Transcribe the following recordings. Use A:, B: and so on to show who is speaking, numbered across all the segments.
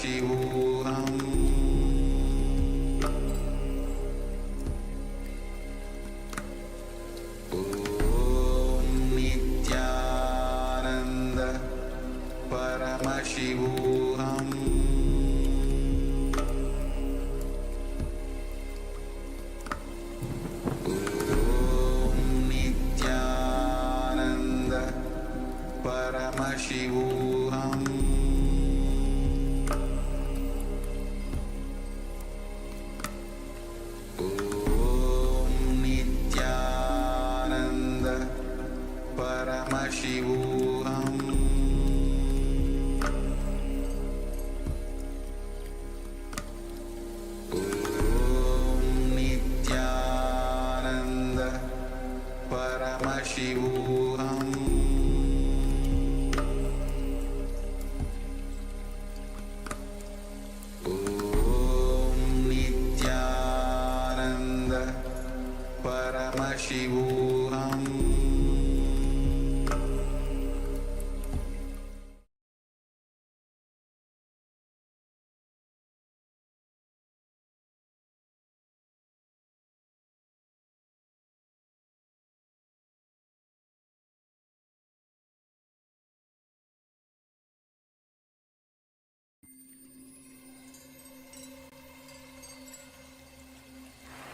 A: Paramashivoham Om Nityananda Paramashivoham Om Nityananda Paramashivoham Om Nityananda Paramashivoham Om Nityananda Paramashivoham Om Nityananda Paramashivoham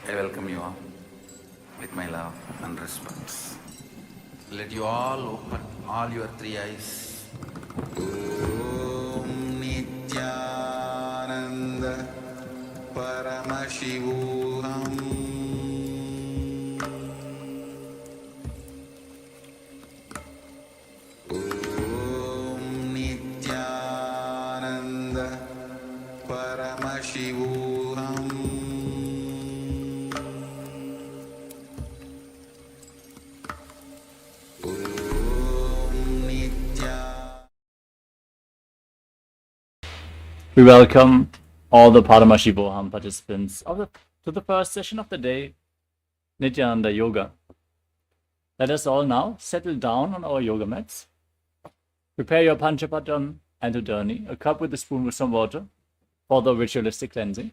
A: I welcome you all with my love and respect. Let you all open all your three eyes. Om Nityananda Paramashivoham Om Nityananda Paramashivoham
B: We welcome all the Paramashivoham participants to the first session of the day, Nityananda Yoga. Let us all now settle down on our yoga mats. Prepare your Panchapatam and Udani, a cup with a spoon with some water for the ritualistic cleansing.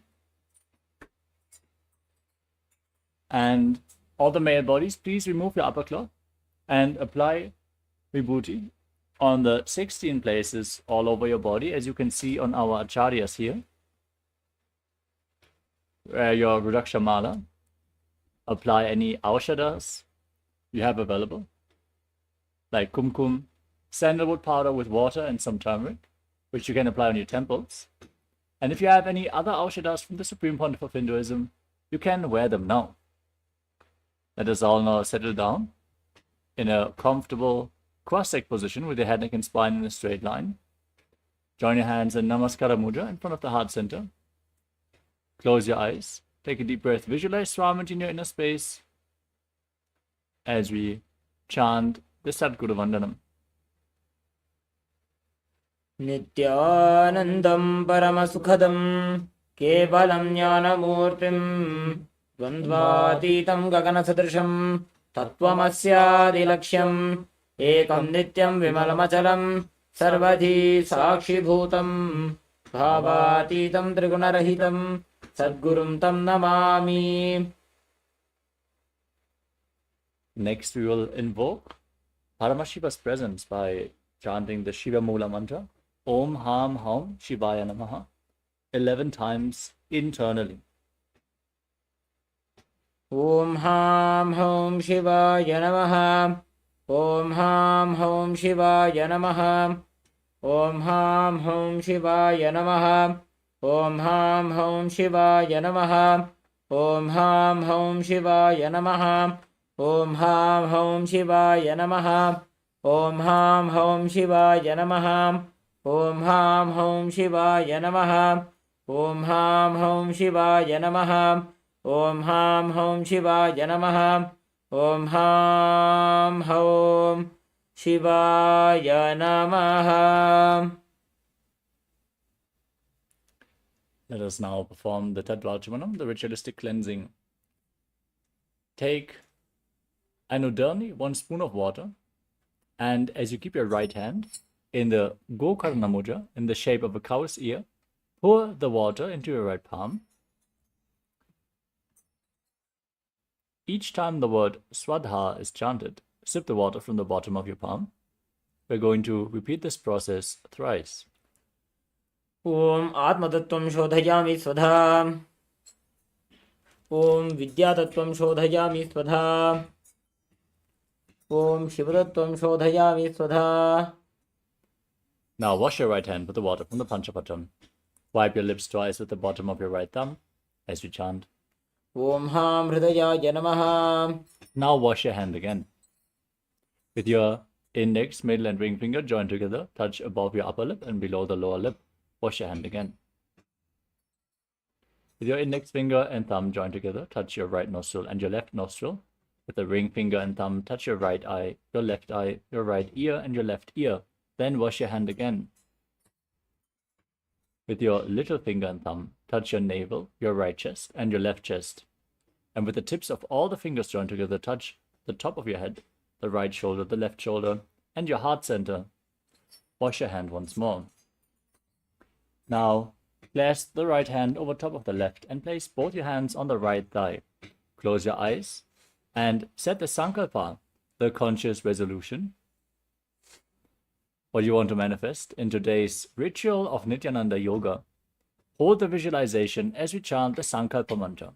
B: And all the male bodies, please remove your upper cloth and apply Vibhuti on the 16 places all over your body, as you can see on our acharyas here. Wear your Rudraksha Mala. Apply any aushadas you have available, like kumkum, sandalwood powder with water and some turmeric, which you can apply on your temples. And if you have any other aushadas from the Supreme Pontiff of Hinduism, you can wear them now. Let us all now settle down in a comfortable cross-legged position with your head, neck, and spine in a straight line. Join your hands in Namaskara Mudra in front of the heart center. Close your eyes. Take a deep breath. Visualize Swamiji in your inner space as we chant the Sadguru Vandanam.
C: Nityanandam Paramasukhadam Kevalam Jnanamurtim Dvandvatitam Gaganasadrisham Tattvamasyaadilaksham Ekam Nityam Vimalamachalam Sarvadhi Sakshibhutam Bhavatitam Trigunarahitam Sadgurum Tam Namami.
B: Next, we will invoke Paramashiva's presence by chanting the Shiva Mula mantra, Om Ham Haum Shivaya Namaha, 11 times internally.
C: Om Ham Haum Shivaya Namaha. Om Ham Haum Shivaya Namaha. Om Ham Haum Shivaya Namaha. Om Ham Haum Shivaya Namaha. Om Ham Haum Shivaya Namaha. Om Ham Haum Shivaya Namaha. Om Ham Haum Shivaya Namaha. Om Ham Haum Shivaya Namaha. Om Ham Haum Shivaya Namaha. Om Ham Haum Shivaya Namaha. Om Ham Haum Shivaya Namaha.
B: Let us now perform the Tadvachamanam, the ritualistic cleansing. Take an udani, 1 spoon of water, and as you keep your right hand in the Gokarna Mudra, in the shape of a cow's ear, Pour the water into your right palm. Each time the word Swadha is chanted, sip the water from the bottom of your palm. We're going to repeat this process thrice.
C: Om Atmatattvam Shodhayami Swadha. Om Vidyatattvam Shodhayami Swadha. Om Shivatattvam Shodhayami Swadha.
B: Now wash your right hand with the water from the Panchapatam. Wipe your lips twice with the bottom of your right thumb as you chant.
C: Om Ham Hridayaya Namaha.
B: Now wash your hand again. With your index, middle and ring finger joined together, touch above your upper lip and below the lower lip. Wash your hand again. With your index finger and thumb joined together, touch your right nostril and your left nostril. With the ring finger and thumb, touch your right eye, your left eye, your right ear and your left ear. Then wash your hand again. With your little finger and thumb, touch your navel, your right chest and your left chest. And with the tips of all the fingers joined together, touch the top of your head, the right shoulder, the left shoulder, and your heart center. Wash your hand once more. Now, clasp the right hand over top of the left and place both your hands on the right thigh. Close your eyes and set the sankalpa, the conscious resolution, what you want to manifest in today's ritual of Nityananda Yoga. Hold the visualization as we chant the Sankalpa mantra.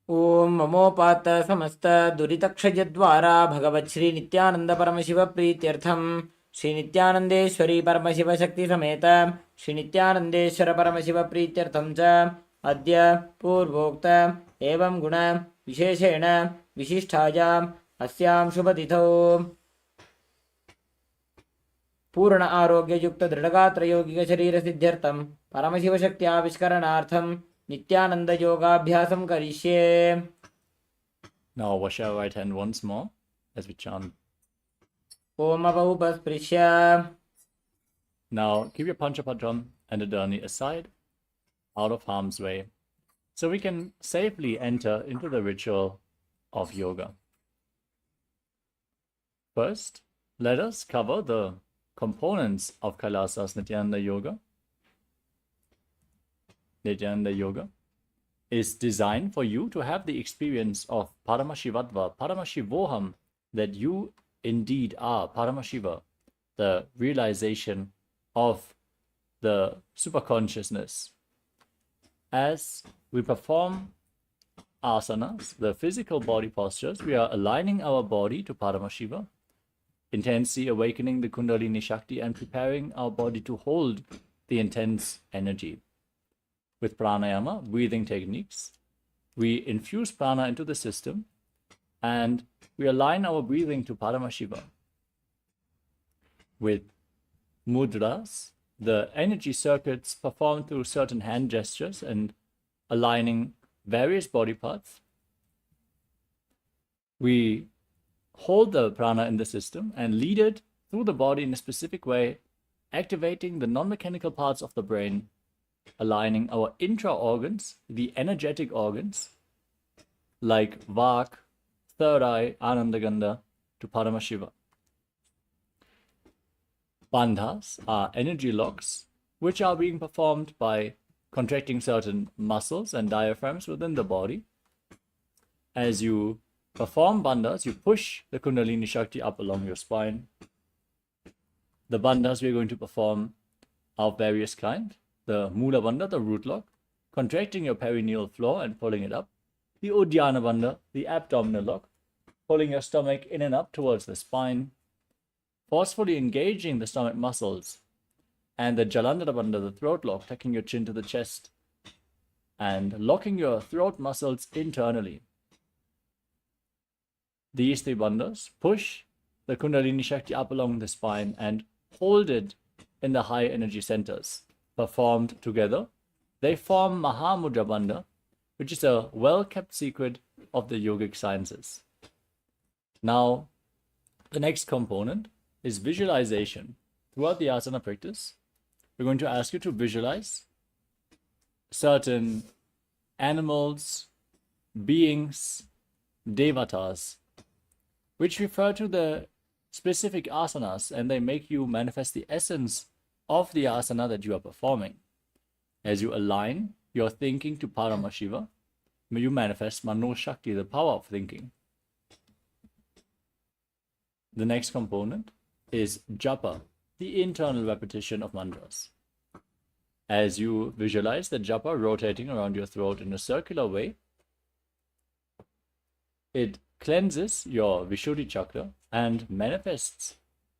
C: Om Mamopata Samasta Duritakshayadvara Bhagavat Sri Nithyananda Paramashiva Prityartham Sri Nithyanandeshwari Paramashiva Shakti Sameta Sri Nithyanandeshwara Paramashiva Prityartham Cha Adya Purvokta Evam Guna Visheshena Vishisthayam Asyam Shubhatithau पूर्ण आरोग्य युक्त दृढ़गात्र योगिक शरीर सिद्ध्यर्थम परमशिव शक्ति आविष्करणार्थम नित्यानंद योगाभ्यासम करिष्ये.
B: Now wash your right hand once more as we chant.
C: Om Avaupasprisya.
B: Now keep your Panchapadram and Adani aside, out of harm's way, so we can safely enter into the ritual of yoga. First, let us cover the components of Kailasa's Nityananda Yoga. Nityananda Yoga is designed for you to have the experience of Paramashivatva, Paramashivoham, that you indeed are Paramashiva, the realization of the superconsciousness. As we perform asanas, the physical body postures, we are aligning our body to Paramashiva, intensely awakening the Kundalini Shakti and preparing our body to hold the intense energy. With pranayama, breathing techniques, we infuse prana into the system and we align our breathing to Paramashiva. With mudras, the energy circuits performed through certain hand gestures and aligning various body parts. We hold the prana in the system and lead it through the body in a specific way, activating the non-mechanical parts of the brain, aligning our intra-organs, the energetic organs, like Vak, third eye, Anandagandha, to Paramashiva. Bandhas are energy locks, which are being performed by contracting certain muscles and diaphragms within the body. As you perform bandhas, you push the Kundalini Shakti up along your spine. The bandhas we are going to perform are of various kinds. The Mula Bandha, the root lock, contracting your perineal floor and pulling it up. The Uddiyana Bandha, the abdominal lock, pulling your stomach in and up towards the spine, forcefully engaging the stomach muscles. And the Jalandhara Bandha, the throat lock, tucking your chin to the chest and locking your throat muscles internally. These three bandhas push the Kundalini Shakti up along the spine and hold it in the high energy centers. Performed together, they form Mahamudra Bandha, which is a well-kept secret of the yogic sciences. Now, the next component is visualization. Throughout the asana practice, we're going to ask you to visualize certain animals, beings, devatas, which refer to the specific asanas, and they make you manifest the essence of the asana that you are performing. As you align your thinking to Paramashiva, you manifest Mano Shakti, the power of thinking. The next component is Japa, the internal repetition of mantras. As you visualize the Japa rotating around your throat in a circular way, it cleanses your Vishuddhi chakra and manifests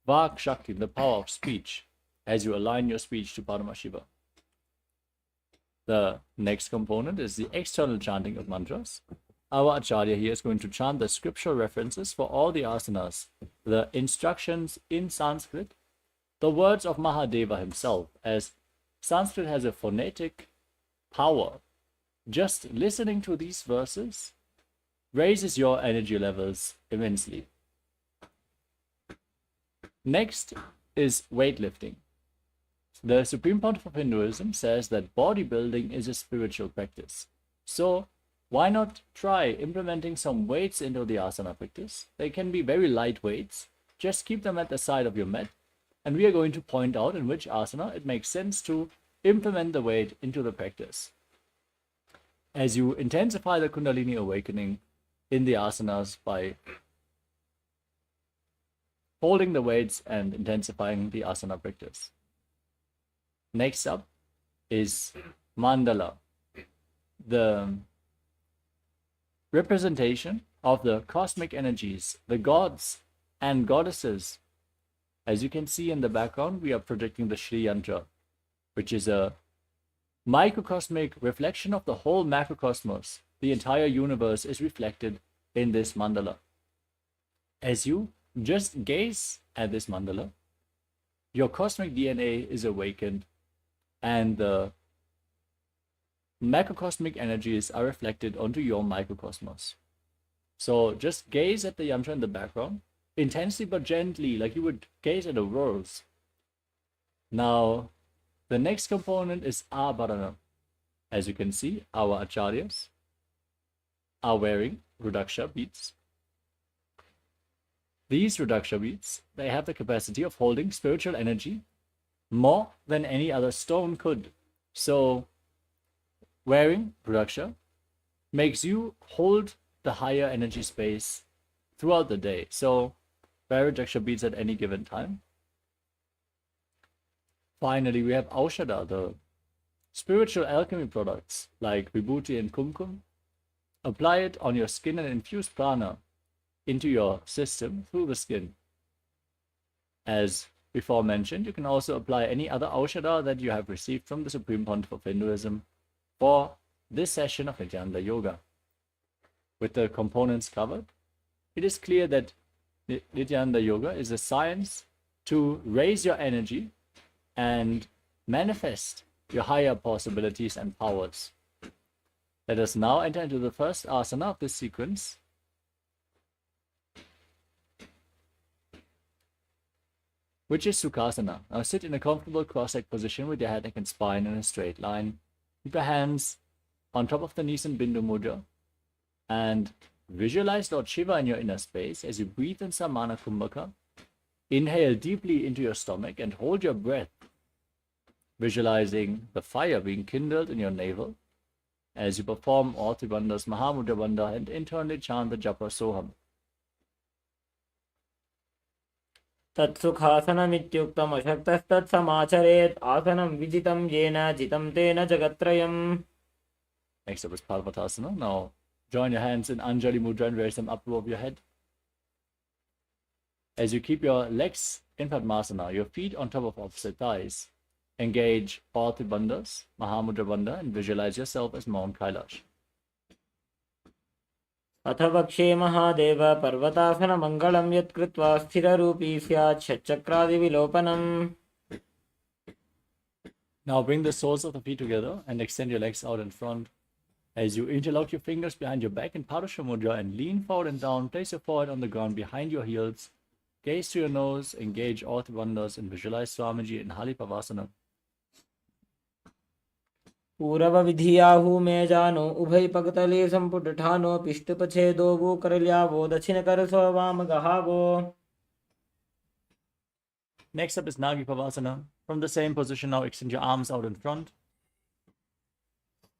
B: Vak Shakti, the power of speech, as you align your speech to Paramashiva. The next component is the external chanting of mantras. Our Acharya here is going to chant the scriptural references for all the asanas, the instructions in Sanskrit, the words of Mahadeva himself, as Sanskrit has a phonetic power. Just listening to these verses raises your energy levels immensely. Next is weightlifting. The Supreme Pontiff of Hinduism says that bodybuilding is a spiritual practice. So why not try implementing some weights into the asana practice? They can be very light weights. Just keep them at the side of your mat. And we are going to point out in which asana it makes sense to implement the weight into the practice. As you intensify the Kundalini awakening in the asanas by holding the weights and intensifying the asana practice. Next up is mandala, the representation of the cosmic energies, the gods and goddesses. As you can see in the background, we are projecting the Shri Yantra, which is a microcosmic reflection of the whole macrocosmos. The entire universe is reflected in this mandala. As you just gaze at this mandala, your cosmic DNA is awakened and the macrocosmic energies are reflected onto your microcosmos. So just gaze at the yantra in the background, intensely but gently, like you would gaze at a rose. Now, the next component is Abharana. As you can see, our acharyas are wearing Rudraksha beads. These Rudraksha beads, they have the capacity of holding spiritual energy more than any other stone could. So wearing Rudraksha makes you hold the higher energy space throughout the day. So wear Rudraksha beads at any given time. Finally, we have Aushadha, the spiritual alchemy products like Vibhuti and Kumkum. Apply it on your skin and infuse prana into your system through the skin. As before mentioned, you can also apply any other Aushadha that you have received from the Supreme Pontiff of Hinduism for this session of Nityananda Yoga. With the components covered, it is clear that Nityananda Yoga is a science to raise your energy and manifest your higher possibilities and powers. Let us now enter into the first asana of this sequence, which is Sukhasana. Now sit in a comfortable cross-legged position with your head, neck and spine in a straight line. Keep your hands on top of the knees in Bindu Mudra and visualize Lord Shiva in your inner space as you breathe in Samana Kumbhaka. Inhale deeply into your stomach and hold your breath, visualizing the fire being kindled in your navel as you perform all three bandhas, Mahamudra Bandha, and internally chant the Japa Soham.
C: तत्सुखासनमित्युक्तम् अशक्तस्तत्समाचरेत् आसनं विदितं येन जितं तेन जगत्त्रयम्.
B: Next up is Parvatasana. Now join your hands in Anjali Mudra and raise them up above your head. As you keep your legs in Padmasana, your feet on top of opposite thighs, engage all three bandhas, Mahamudra Bandha, and visualize yourself as Mount Kailash.
C: अथ वक्षे महादेव पर्वतासनमङ्गलं यत्कृत्वा स्थिररूपी स्यात् षट्चक्रादिविलोपनम्.
B: Now bring the soles of the feet together and extend your legs out in front. As you interlock your fingers behind your back in Padusha Mudra and lean forward and down, place your forehead on the ground behind your heels. Gaze to your nose, engage all three bandhas, and visualize Swamiji in Halipavasana.
C: पूर्वविधियाहु मे जानो उभय पगतले संपुटठानो पिष्टपछेदो वो करल्यावो दक्षिण कर स्ववाम गहावो.
B: Next up is Nagi Pavasana. From the same position, now extend your arms out in front.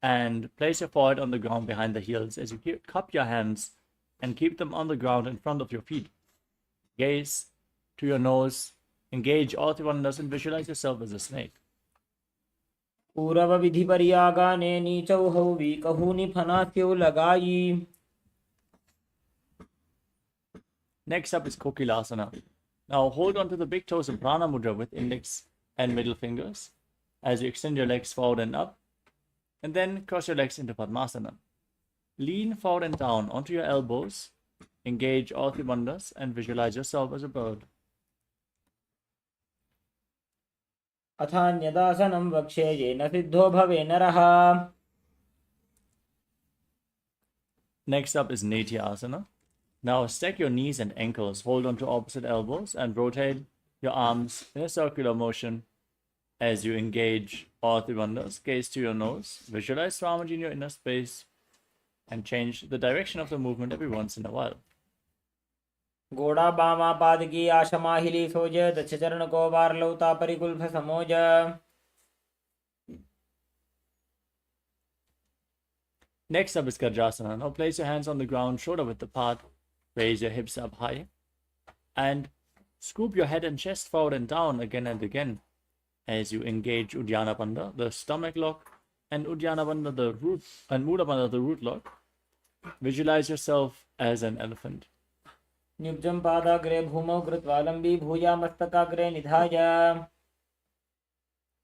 B: and place your forehead on the ground behind the heels as you cup your hands and keep them on the ground in front of your feet. Gaze to your nose, engage all three wonders, and visualize yourself as a snake.
C: पूरव विधि परियागाने नीचौ हौवी कहूनि फनास्यौ लगाई.
B: Next up is Kokilasana. Now hold on to the big toes in Prana Mudra with index and middle fingers as you extend your legs forward and up, and then cross your legs into Padmasana. Lean forward and down onto your elbows, engage all three wonders, and visualize yourself as a bird.
C: अथान्यदासनं वक्ष्ये येन सिद्धो भवे नरः.
B: Next up is Nityasana. Now stack your knees and ankles, hold on to opposite elbows, and rotate your arms in a circular motion as you engage all three wonders. Gaze to your nose, visualize Swamiji in your inner space, and change the direction of the movement every once in a while.
C: गोड़ा बामा पादकी आशमाहिली सोज दक्ष चरण को बार लौता परिकुल्फ समोज.
B: Next up is Gajasana. Now place your hands on the ground, shoulder width apart, raise your hips up high, and scoop your head and chest forward and down again and again as you engage Uddiyana Bandha, the stomach lock, and Uddiyana Bandha, the root, and Mula Bandha, the root lock. Visualize yourself as an elephant.
C: न्युब्जं पादाग्रे भूमौ कृत्वा लम्बी भूया मस्तकाग्रे निधाय.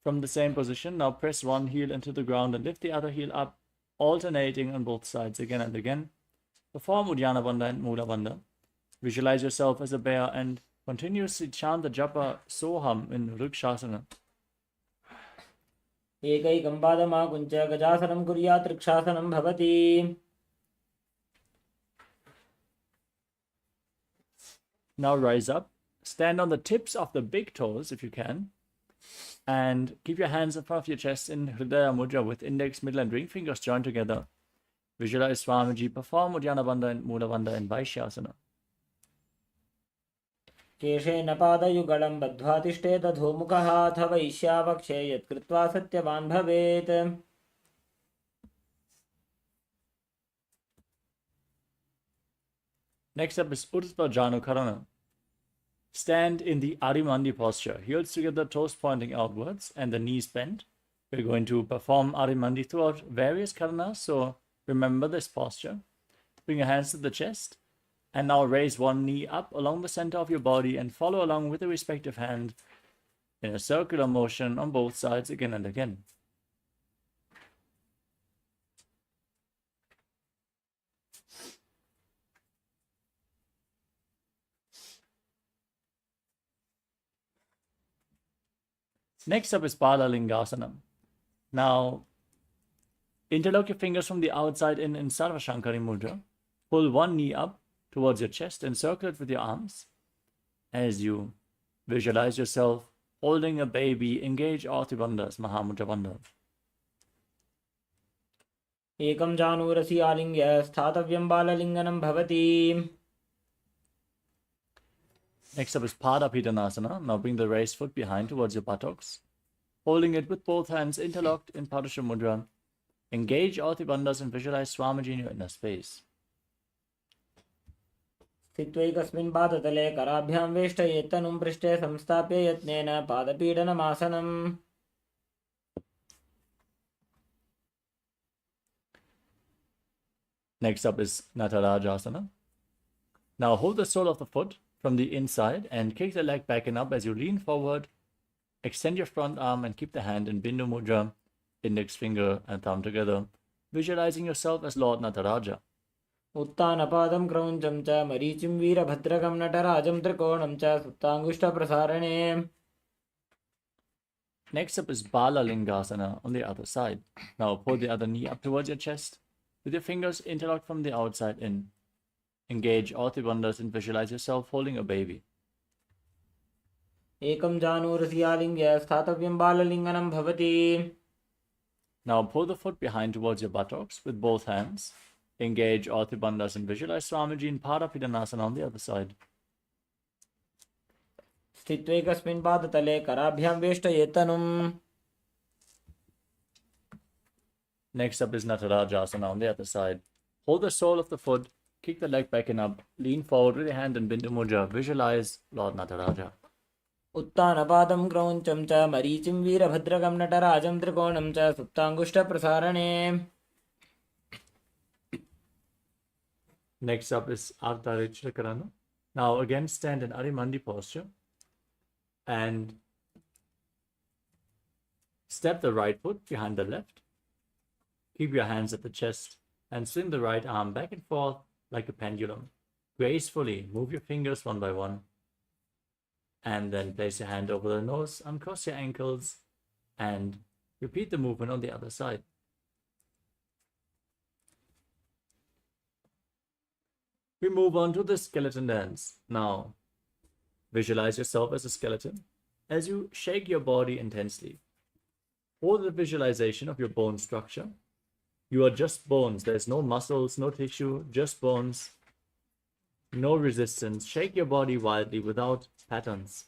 B: From the same position, now press one heel into the ground and lift the other heel up, alternating on both sides again and again. Perform Uddiyana Bandha and Mula Bandha. Visualize yourself as a bear and continuously chant the japa Soham in Rikshasana.
C: एकैकं पादमाकुञ्च गजासनं कुर्यात् ऋक्षासनं भवति.
B: Now rise up, stand on the tips of the big toes if you can, and keep your hands in front of your chest in Hridaya Mudra with index, middle, and ring fingers joined together. Visualize Swamiji perform Uddiyana Bandha and Mula Bandha in Vaishyasana.
C: केशेन पादयुगलं बद्ध्वा तिष्ठेत धूमुखः अथ वैश्यावक्षे यत्कृत्वा सत्यवान् भवेत्.
B: Next up is Urdhva Janukarana. Stand in the Arimandi posture, heels together, toes pointing outwards, and the knees bent. We're going to perform Arimandi throughout various karanas, so remember this posture. Bring your hands to the chest, and now raise one knee up along the center of your body and follow along with the respective hand in a circular motion on both sides again and again. Next up is Balalingasana. Now, interlock your fingers from the outside in Sarvashankari Mudra. Pull one knee up towards your chest and circle it with your arms. As you visualize yourself holding a baby, engage all three bandhas, Mahamudra Bandha.
C: एकं जानुरसि आलिङ्ग्य स्थातव्यं बाललिङ्गनं भवति.
B: Next up is Padapidanasana. Now bring the raised foot behind towards your buttocks, holding it with both hands interlocked in Padusha Mudra. Engage all three bandhas and visualize Swamiji in your inner space.
C: स्थित्वैकस्मिन् पादतले कराभ्यां वेष्टयेत् तनुं पृष्ठे संस्थाप्य यत्नेन पादपीडनमासनम्.
B: Next up is Natarajasana. Now hold the sole of the foot from the inside and kick the leg back and up as you lean forward. Extend your front arm and keep the hand in Bindu Mudra, index finger and thumb together, visualizing yourself as Lord Nataraja.
C: उत्तानपादं क्रौञ्चं च मरीचिं वीरभद्रकं नटराजं त्रिकोणं च सुप्ताङ्गुष्ठप्रसारणे.
B: Next up is Balalingasana on the other side. Now pull the other knee up towards your chest with your fingers interlocked from the outside in. Engage all three bandhas and visualize yourself holding a baby.
C: एकं जानुरसि आलिङ्ग्य स्थातव्यं बाललिङ्गनं भवति.
B: Now pull the foot behind towards your buttocks with both hands. Engage all three bandhas and visualize Swamiji in Padapidanasana on the other side.
C: स्थित्वैकस्मिन् पादतले कराभ्यां वेष्टयेत् तनुम्.
B: Next up is Natarajasana on the other side. Hold the sole of the foot, kick the leg back and up, lean forward with your hand and Bindu Mudra. Visualize Lord Nataraja.
C: उत्तानपादं क्रौञ्चं च मरीचिं वीरभद्रकं नटराजं त्रिकोणं च सुप्ताङ्गुष्ठप्रसारणे.
B: Next up is Ardha Chakrana. Now again stand in Arimandi posture and step the right foot behind the left. Keep your hands at the chest and swing the right arm back and forth like a pendulum. Gracefully move your fingers one by one. And then place your hand over the nose, uncross your ankles, and repeat the movement on the other side. We move on to the skeleton dance. Now, visualize yourself as a skeleton as you shake your body intensely. For the visualization of your bone structure, you are just bones. There's no muscles, no tissue, just bones. No resistance. Shake your body wildly without patterns.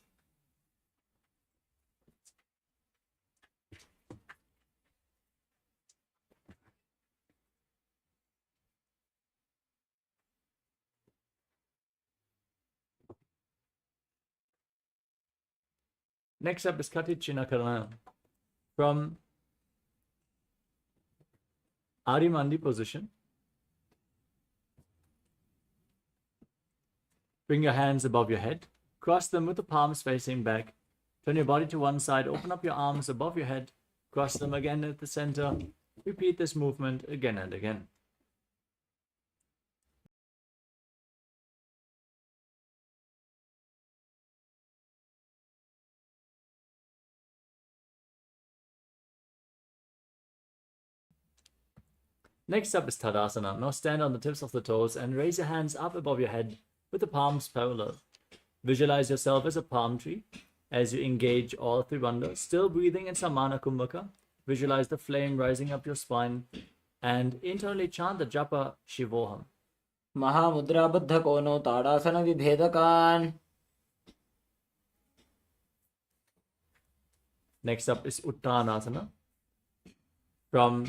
B: Next up is Katichinakarana. From Arimandi position, bring your hands above your head, cross them with the palms facing back, turn your body to one side, open up your arms above your head, cross them again at the center, repeat this movement again and again. Next up is Tadasana. Now stand on the tips of the toes and raise your hands up above your head with the palms parallel. Visualize yourself as a palm tree as you engage all three bandhas. Still breathing in Samana Kumbhaka. Visualize the flame rising up your spine and internally chant the japa Shivoham.
C: Mahamudra बद्धकोनो tadasana विभेदकान्.
B: Next up is Uttanasana. From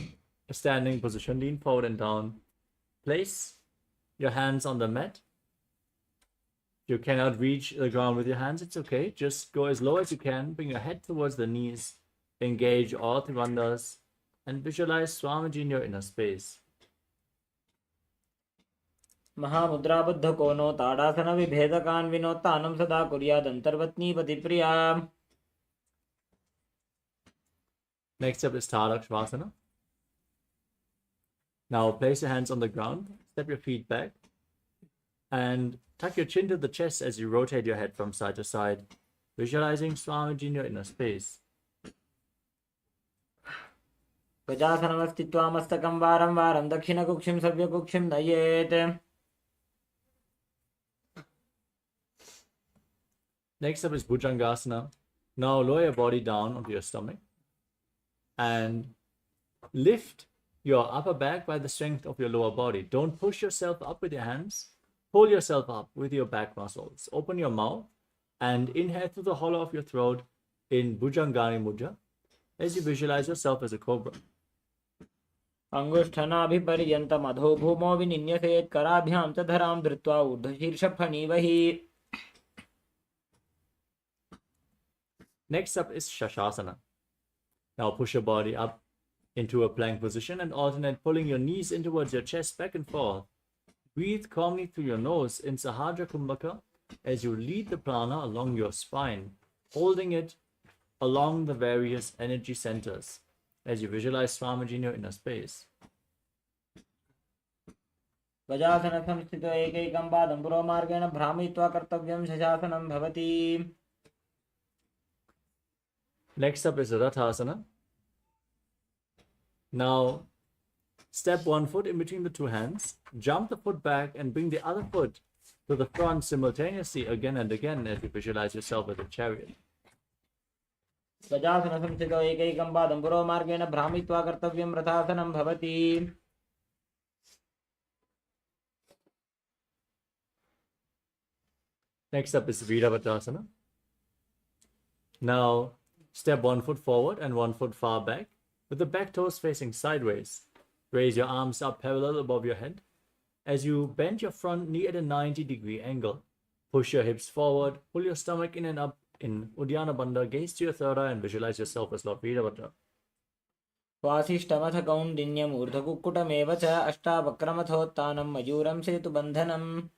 B: a standing position, lean forward and down. Place your hands on the mat. If you cannot reach the ground with your hands, it's okay. Just go as low as you can. Bring your head towards the knees. Engage all three bandhas and visualize Swamiji in your inner space.
C: Mahamudra बद्धकोनो ताड़ासन विभेदकान् विनोत्तानं सदा कुर्याद् अन्तर्वत्नी पतिप्रिया.
B: Next up is Tadakshvasana. Now place your hands on the ground, step your feet back, and tuck your chin to the chest as you rotate your head from side to side, visualizing Swamiji in your inner space.
C: गजासनमस्थित्वा मस्तकं वारं वारं दक्षिणकुक्षिं सव्यकुक्षिं नयेत्.
B: Next up is Bhujangasana. Now lower your body down onto your stomach and lift your upper back by the strength of your lower body. Don't push yourself up with your hands. Pull yourself up with your back muscles. Open your mouth and inhale through the hollow of your throat in Bhujangani Mudra as you visualize yourself as a cobra.
C: अंगुष्ठनाभिपर्यन्तम् अधो भूमो विनिन्यसेत् कराभ्यां च धरां धृत्वा ऊर्ध्वशीर्षफणीवहि.
B: Next up is Shashasana. Now push your body up into a plank position and alternate pulling your knees in towards your chest back and forth. Breathe calmly through your nose in Sahadra Kumbhaka as you lead the prana along your spine, holding it along the various energy centers as you visualize Swamiji in your inner space.
C: गजासनसंस्थितो एकैकं पादं पुरोमार्गेण भ्रामयित्वा कर्तव्यं शशासनं भवति.
B: Next up is Rathasana. Now, step one foot in between the two hands, jump the foot back and bring the other foot to the front simultaneously again and again as you visualize yourself as a chariot.
C: गजासनसंस्थितो एकैकं पादं पुरोमार्गेण भ्रामयित्वा कर्तव्यं रथासनं भवति.
B: Next up is Viravatasana. Now, step one foot forward and one foot far back with the back toes facing sideways. Raise your arms up parallel above your head. As you bend your front knee at a 90-degree angle, push your hips forward, pull your stomach in and up in Uddiyana Bandha, gaze to your third eye and visualize yourself as Lord Veerabhadra.
C: वासिष्ठमथ कौण्डिन्यम् ऊर्ध्वकुक्कुटमेव च अष्टावक्रमथोत्थानं मयूरं सेतुबन्धनम्.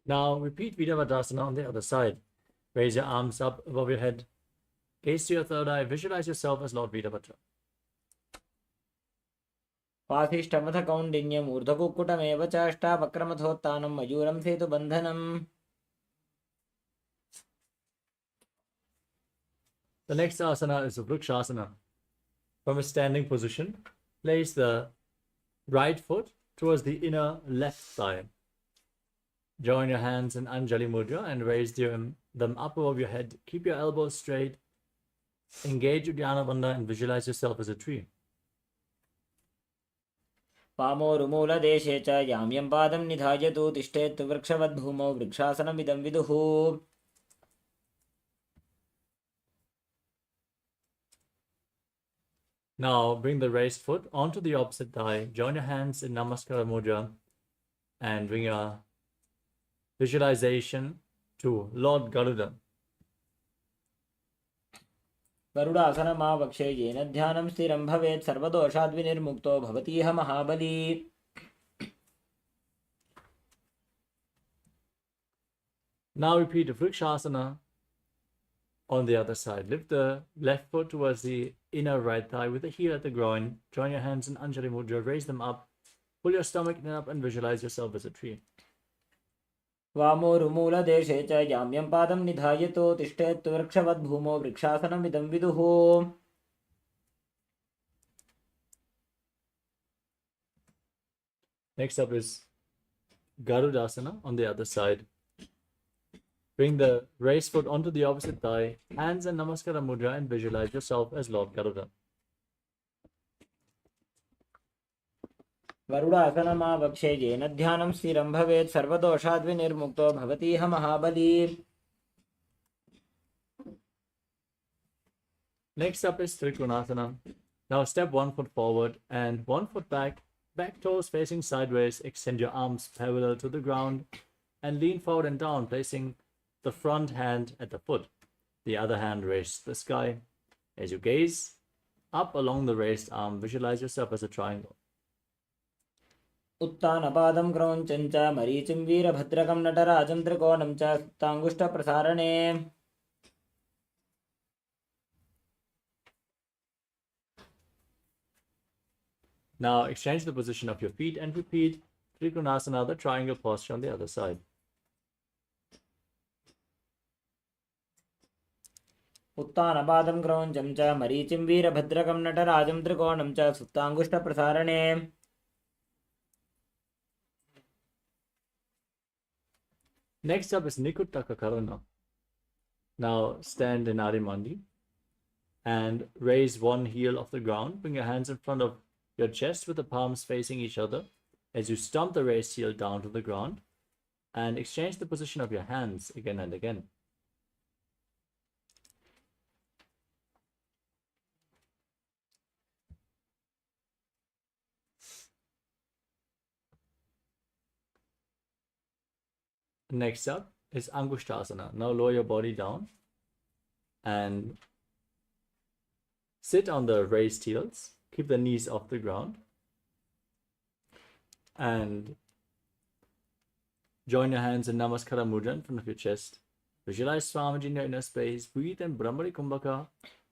B: Now repeat Virabhadrasana on the other side. Raise your arms up above your head. Gaze to your third eye. Visualize yourself as Lord Virabhadra.
C: वासिष्ठमथ कौण्डिन्यम् ऊर्ध्वकुक्कुटमेव च अष्टावक्रमथोत्थानं मयूरं सेतुबन्धनम्.
B: The next asana is a Vrikshasana. From a standing position, place the right foot towards the inner left thigh. Join your hands in Anjali Mudra and raise them up above your head. Keep your elbows straight. Engage Uddiyana Bandha and visualize yourself as a tree.
C: वामोरुमूलदेशे च याम्यं पादं निधायतु तिष्ठेत् वृक्षवद्भूमौ वृक्षासनमिदं विदुः.
B: Now bring the raised foot onto the opposite thigh. Join your hands in Namaskara Mudra and bring your visualization to Lord Garuda.
C: गरुडासनमावक्षे येन ध्यानं स्थिरं भवेत् सर्वदोषाद्विनिर्मुक्तो भवतीह महाबली.
B: Now repeat the Vrikshasana on the other side. Lift the left foot towards the inner right thigh with the heel at the groin. Join your hands in Anjali Mudra. Raise them up. Pull your stomach in up and visualize yourself as a tree.
C: वामोरुमूलदेशे च याम्यं पादं निधायतु तिष्ठेत् वृक्षवद्भूमौ वृक्षासनमिदं विदुः.
B: Next up is Garudasana on the other side. Bring the raised foot onto the opposite thigh, hands in Namaskara Mudra and visualize yourself as Lord Garuda.
C: गरुडासनमावक्षे येन ध्यानं स्थिरं भवेत् सर्वदोषाद्विनिर्मुक्तो भवतीह महाबली.
B: Next up is Trikonasana. Now step 1 foot forward and 1 foot back, back toes facing sideways. Extend your arms parallel to the ground and lean forward and down, placing the front hand at the foot. The other hand raised to the sky. As you gaze up along the raised arm, visualize yourself as a triangle.
C: उत्तानपादं क्रौञ्चं च मरीचिं वीरभद्रकं नटराजं त्रिकोणं च सुप्ताङ्गुष्ठप्रसारणे.
B: Now exchange the position of your feet and repeat Trikonasana, the triangle posture on the other side.
C: उत्तानपादं क्रौञ्चं च मरीचिं वीरभद्रकं नटराजं त्रिकोणं च सुप्ताङ्गुष्ठप्रसारणे.
B: Next up is Nikuttaka Karana. Now stand in Adimandi and raise one heel off the ground. Bring your hands in front of your chest with the palms facing each other as you stomp the raised heel down to the ground and exchange the position of your hands again and again. Next up is Angushtasana. Now lower your body down and sit on the raised heels. Keep the knees off the ground and join your hands in Namaskara Mudra in front of your chest. Visualize Swamiji in your inner space. Breathe in Brahmari Kumbhaka.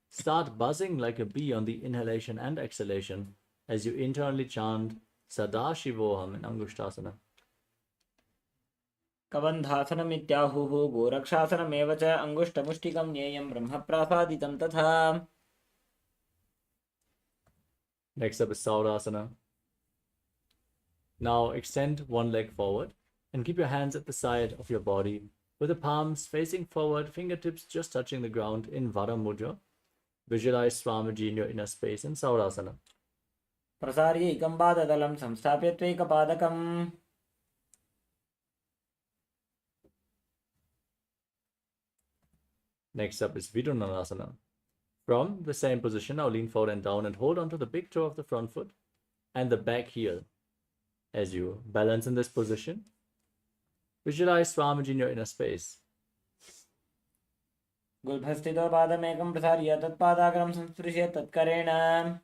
B: Start buzzing like a bee on the inhalation and exhalation as you internally chant Sadashivoham in Angushtasana.
C: कबन्धासनमित्याहुः गोरक्षासनमेव च अङ्गुष्ठमुष्टिकं ज्ञेयं ब्रह्मप्रासादितं तथा.
B: Next up is Saurasana. Now extend one leg forward and keep your hands at the side of your body with the palms facing forward, fingertips just touching the ground in Vara Mudra. Visualize Swamiji in your inner space in Saurasana.
C: प्रसार्य एकं पादतलं संस्थाप्य त्वैकपादकम्.
B: Next up is Vidunanasana. From the same position, now lean forward and down and hold onto the big toe of the front foot and the back heel. As you balance in this position, visualize Swamiji in your inner space.
C: गुल्भस्थितो पादमेकं प्रसार्य तत्पादाग्रं संस्पृश्य तत्करेण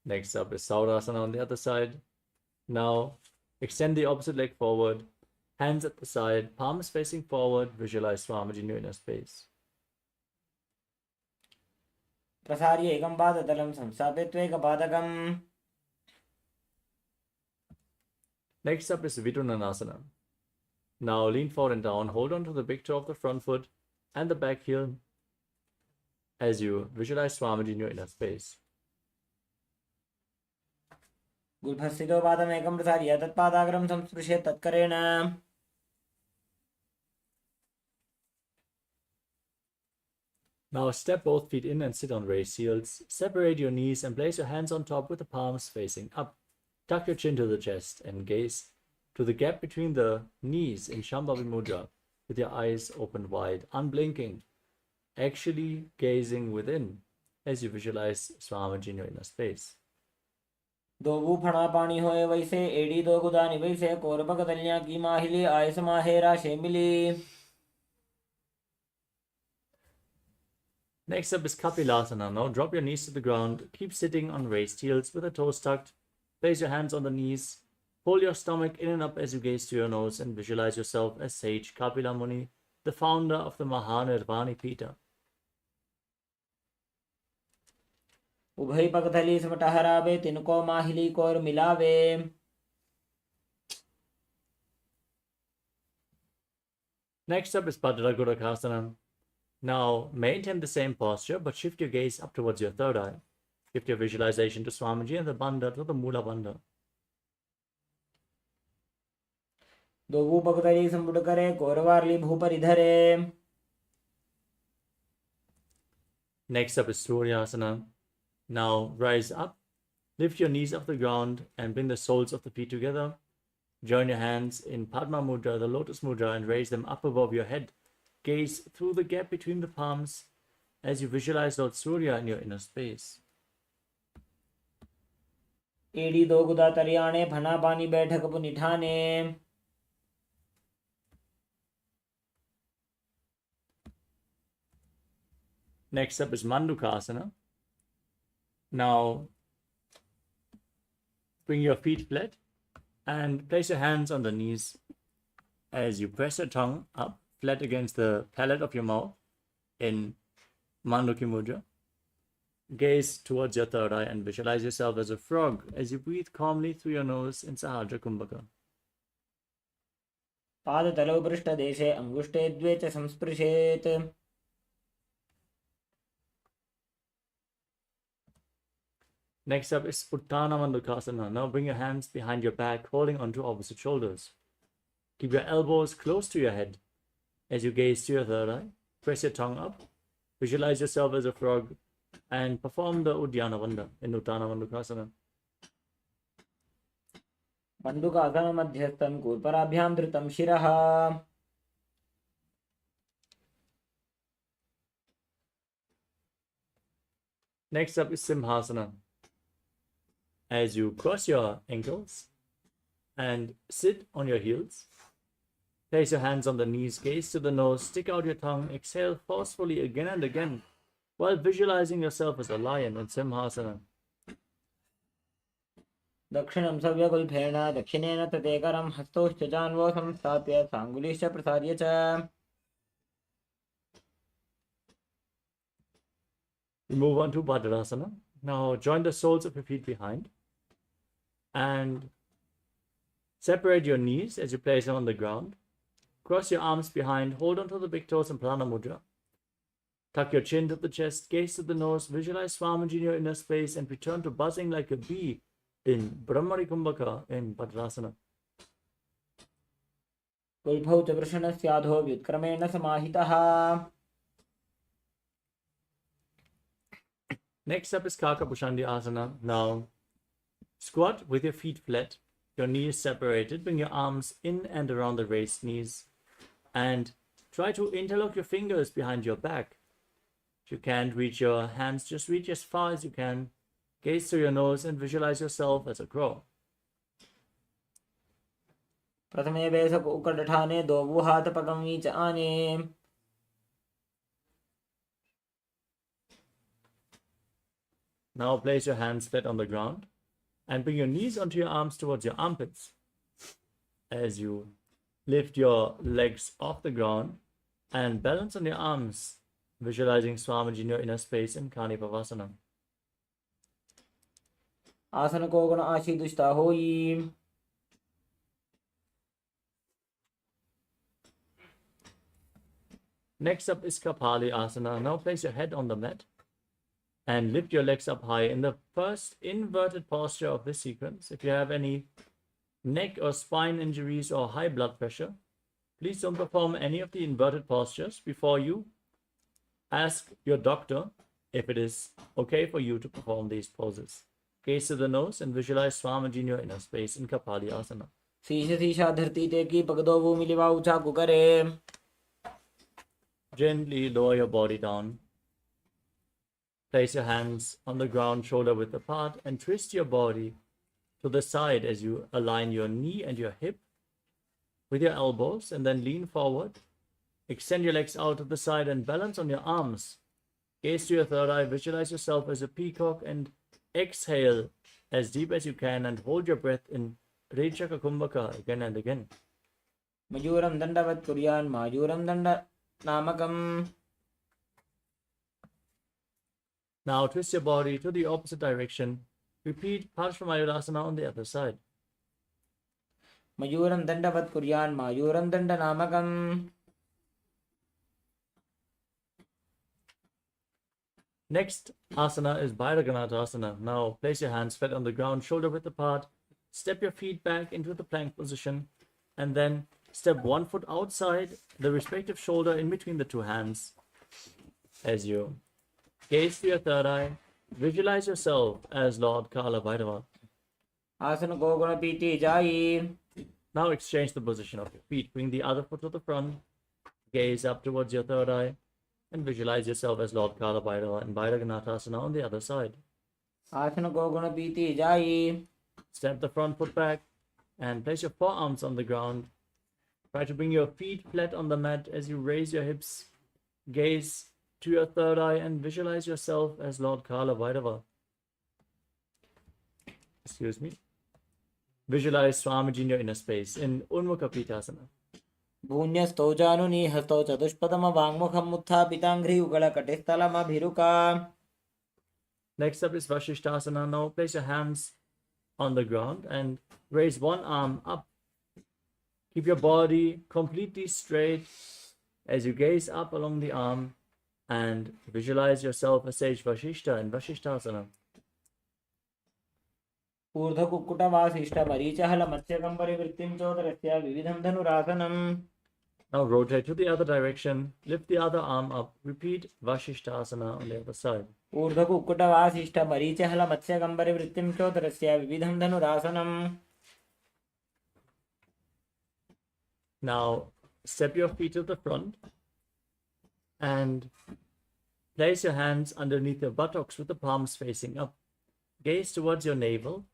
B: Next up is Saurasana on the other side. Now extend the opposite leg forward, hands at the side, palms facing forward, visualize Swamiji in your inner space.
C: प्रसार्य एकं पादतलं संस्थाप्य एकपादकम्.
B: Next up is Vidunanasana. Now lean forward and down, hold on to the big toe of the front foot and the back heel as you visualize Swamiji in your inner space.
C: गुल्भस्थितो पादमेकं प्रसार्य तत्पादाग्रं संस्पृश्य तत्करेण.
B: Now step both feet in and sit on raised heels. Separate your knees and place your hands on top with the palms facing up. Tuck your chin to the chest and gaze to the gap between the knees in Shambhavi Mudra with your eyes open wide, unblinking, actually gazing within as you visualize Swamiji in your inner space.
C: दो वो फणा पानी होए वैसे एड़ी दो गुदानी वैसे कोरबक दलियां की माहिली आय समाहेरा शेमिली.
B: Next up is Kapilasana. Now drop your knees to the ground. Keep sitting on raised heels with the toes tucked. Place your hands on the knees. Pull your stomach in and up as you gaze to your nose and visualize yourself as Sage Kapila Muni, the founder of the Mahanirvani Pita.
C: उभय पगथली सिमट हरावे तिनको माहिली core मिलावे.
B: Next up is Bhadragodakasana. Now maintain the same posture but shift your gaze up towards your third eye. Shift your visualization to Swamiji and the Bandha to the Mula Bandha.
C: दो वो पगथली संपुट करे कोरवारली भूपरि धरे.
B: Next up is Suryasana. Now rise up, lift your knees off the ground and bring the soles of the feet together. Join your hands in Padma Mudra, the Lotus Mudra, and raise them up above your head. Gaze through the gap between the palms as you visualize Lord Surya in your inner space.
C: एड़ी दो गुदा तरियाणे फना पानी बैठक पुनिठाने.
B: Next up is Mandukasana. Now bring your feet flat and place your hands on the knees as you press your tongue up flat against the palate of your mouth in Manduki Mudra. Gaze towards your third eye and visualize yourself as a frog as you breathe calmly through your nose in Sahadra Kumbhaka.
C: पादतलौ पृष्ठदेशे अंगुष्टे द्वे च संस्पृशेत्.
B: Next up is Uttana Mandukasana. Now bring your hands behind your back, holding onto opposite shoulders. Keep your elbows close to your head as you gaze to your third eye. Press your tongue up. Visualize yourself as a frog and perform the Uddiyana Bandha in Uttana Mandukasana.
C: मंडूकासन मध्यस्थं कूर्पराभ्यां धृतं शिरः.
B: Next up is Simhasana. As you cross your ankles and sit on your heels, place your hands on the knees, gaze to the nose, stick out your tongue, exhale forcefully again and again while visualizing yourself as a lion in Simhasana.
C: दक्षिणं सव्यकुल्फेण दक्षिणेन तदेकरं हस्तौश्च जान्वो संस्थाप्य साङ्गुलीश्च प्रसार्य च.
B: We move on to Bhadrasana. Now join the soles of your feet behind and separate your knees as you place them on the ground. Cross your arms behind, hold onto the big toes in Prana Mudra. Tuck your chin to the chest, gaze to the nose, visualize Swamiji in your inner space and return to buzzing like a bee in Brahmari Kumbhaka in Bhadrasana.
C: कुल्भौ च वृषणस्याधो व्युत्क्रमेण समाहितः.
B: Next up is Kakapushandi Asana. Now squat with your feet flat your knees separated. Bring your arms in and around the raised knees. And try to interlock your fingers behind your back. If you can't reach your hands, just reach as far as you can. Gaze through your nose and visualize yourself as a crow.
C: प्रथमे बेसक उकटठाने दो हाथ पगमी च आने.
B: Now place your hands flat on the ground and bring your knees onto your arms towards your armpits. As you lift your legs off the ground and balance on your arms, visualizing Swamiji in your inner space in Kanipavasana.
C: आसन को गुण आशीदुष्टा होई.
B: Next up is Kapali Asana. Now place your head on the mat and lift your legs up high in the first inverted posture of this sequence. If you have any neck or spine injuries or high blood pressure, please don't perform any of the inverted postures before you ask your doctor if it is okay for you to perform these poses. Gaze to the nose and visualize Swamiji in your inner space in Kapali Asana.
C: शीश शीशा धरती ते की पगदो वो मिलिवा ऊंचा कुकरे.
B: Gently lower your body down. Place your hands on the ground, shoulder width apart, and twist your body to the side as you align your knee and your hip with your elbows, and then lean forward. Extend your legs out to the side and balance on your arms. Gaze to your third eye, visualize yourself as a peacock, and exhale as deep as you can and hold your breath in Rechaka Kumbhaka again and again.
C: मयूरम दंडवत कुर्यान मायूरम दंड नामकम.
B: Now twist your body to the opposite direction. Repeat Parshvamayurasana on the other side.
C: मयूरम दंडवत कुर्यान मायूरम दंड नामकम.
B: Next asana is Bhairaganatha. Now place your hands flat on the ground, shoulder width apart. Step your feet back into the plank position and then step one foot outside the respective shoulder in between the two hands. As you gaze to your third eye, visualize yourself as Lord Kala Bhairava.
C: आसन को गुण पीती जाई.
B: Now exchange the position of your feet. Bring the other foot to the front. Gaze up towards your third eye and visualize yourself as Lord Kala Bhairava in Bhairaganatha on the other side.
C: आसन को गुण पीती जाई.
B: Step the front foot back and place your forearms on the ground. Try to bring your feet flat on the mat as you raise your hips. Gaze to your third eye and visualize yourself as Lord Kala Bhairava. Excuse me. Visualize Swamiji in your inner space in Unmukha Pitasana.
C: भून्यस्तौ जानुनी हस्तौ चतुष्पदम वाङ्मुखम् उत्थापिताङ्घ्रि उगलकटिस्थलमभिरुका.
B: Next up is Vashishthasana. Now place your hands on the ground and raise one arm up. Keep your body completely straight as you gaze up along the arm and visualize yourself as Sage Vashishta in Vashishthasana.
C: ऊर्ध्वकुक्कुटवासिष्ठ मरीचहल मत्स्यकम्परिवृत्तिं चोदरस्य विविधं धनुरासनम्.
B: Now rotate to the other direction. Lift the other arm up. Repeat Vashishthasana on the other side.
C: ऊर्ध्वकुक्कुटवासिष्ठ मरीचहल मत्स्यकम्परिवृत्तिं चोदरस्य विविधं धनुरासनम्.
B: Now step your feet to the front and place your hands underneath your buttocks with the palms facing up. Gaze towards your navel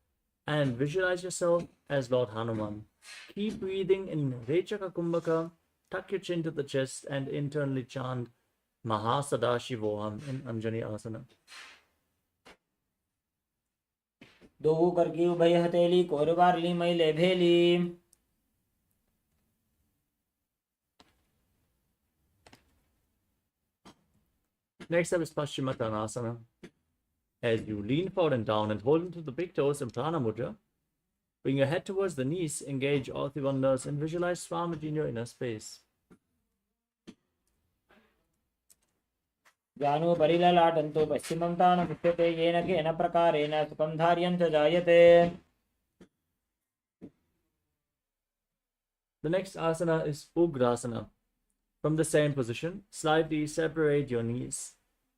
B: and visualize yourself as Lord Hanuman. Keep breathing in Rechaka Kumbhaka. Tuck your chin to the chest and internally chant Mahasadashivoham in Anjani Asana.
C: दो करके उभय हथेली कोरबारली मैले भेली.
B: Next up is Paschimottanasana. As you lean forward and down and hold into the big toes in Prana Mudra, bring your head towards the knees, engage all the wonders, and visualize Swamiji in your inner space.
C: जानु परिललाटन्तो पश्चिमं तान पुष्यते येन केन प्रकारेण सुखं धार्यं च जायते.
B: The next asana is Ugrasana. From the same position, slightly separate your knees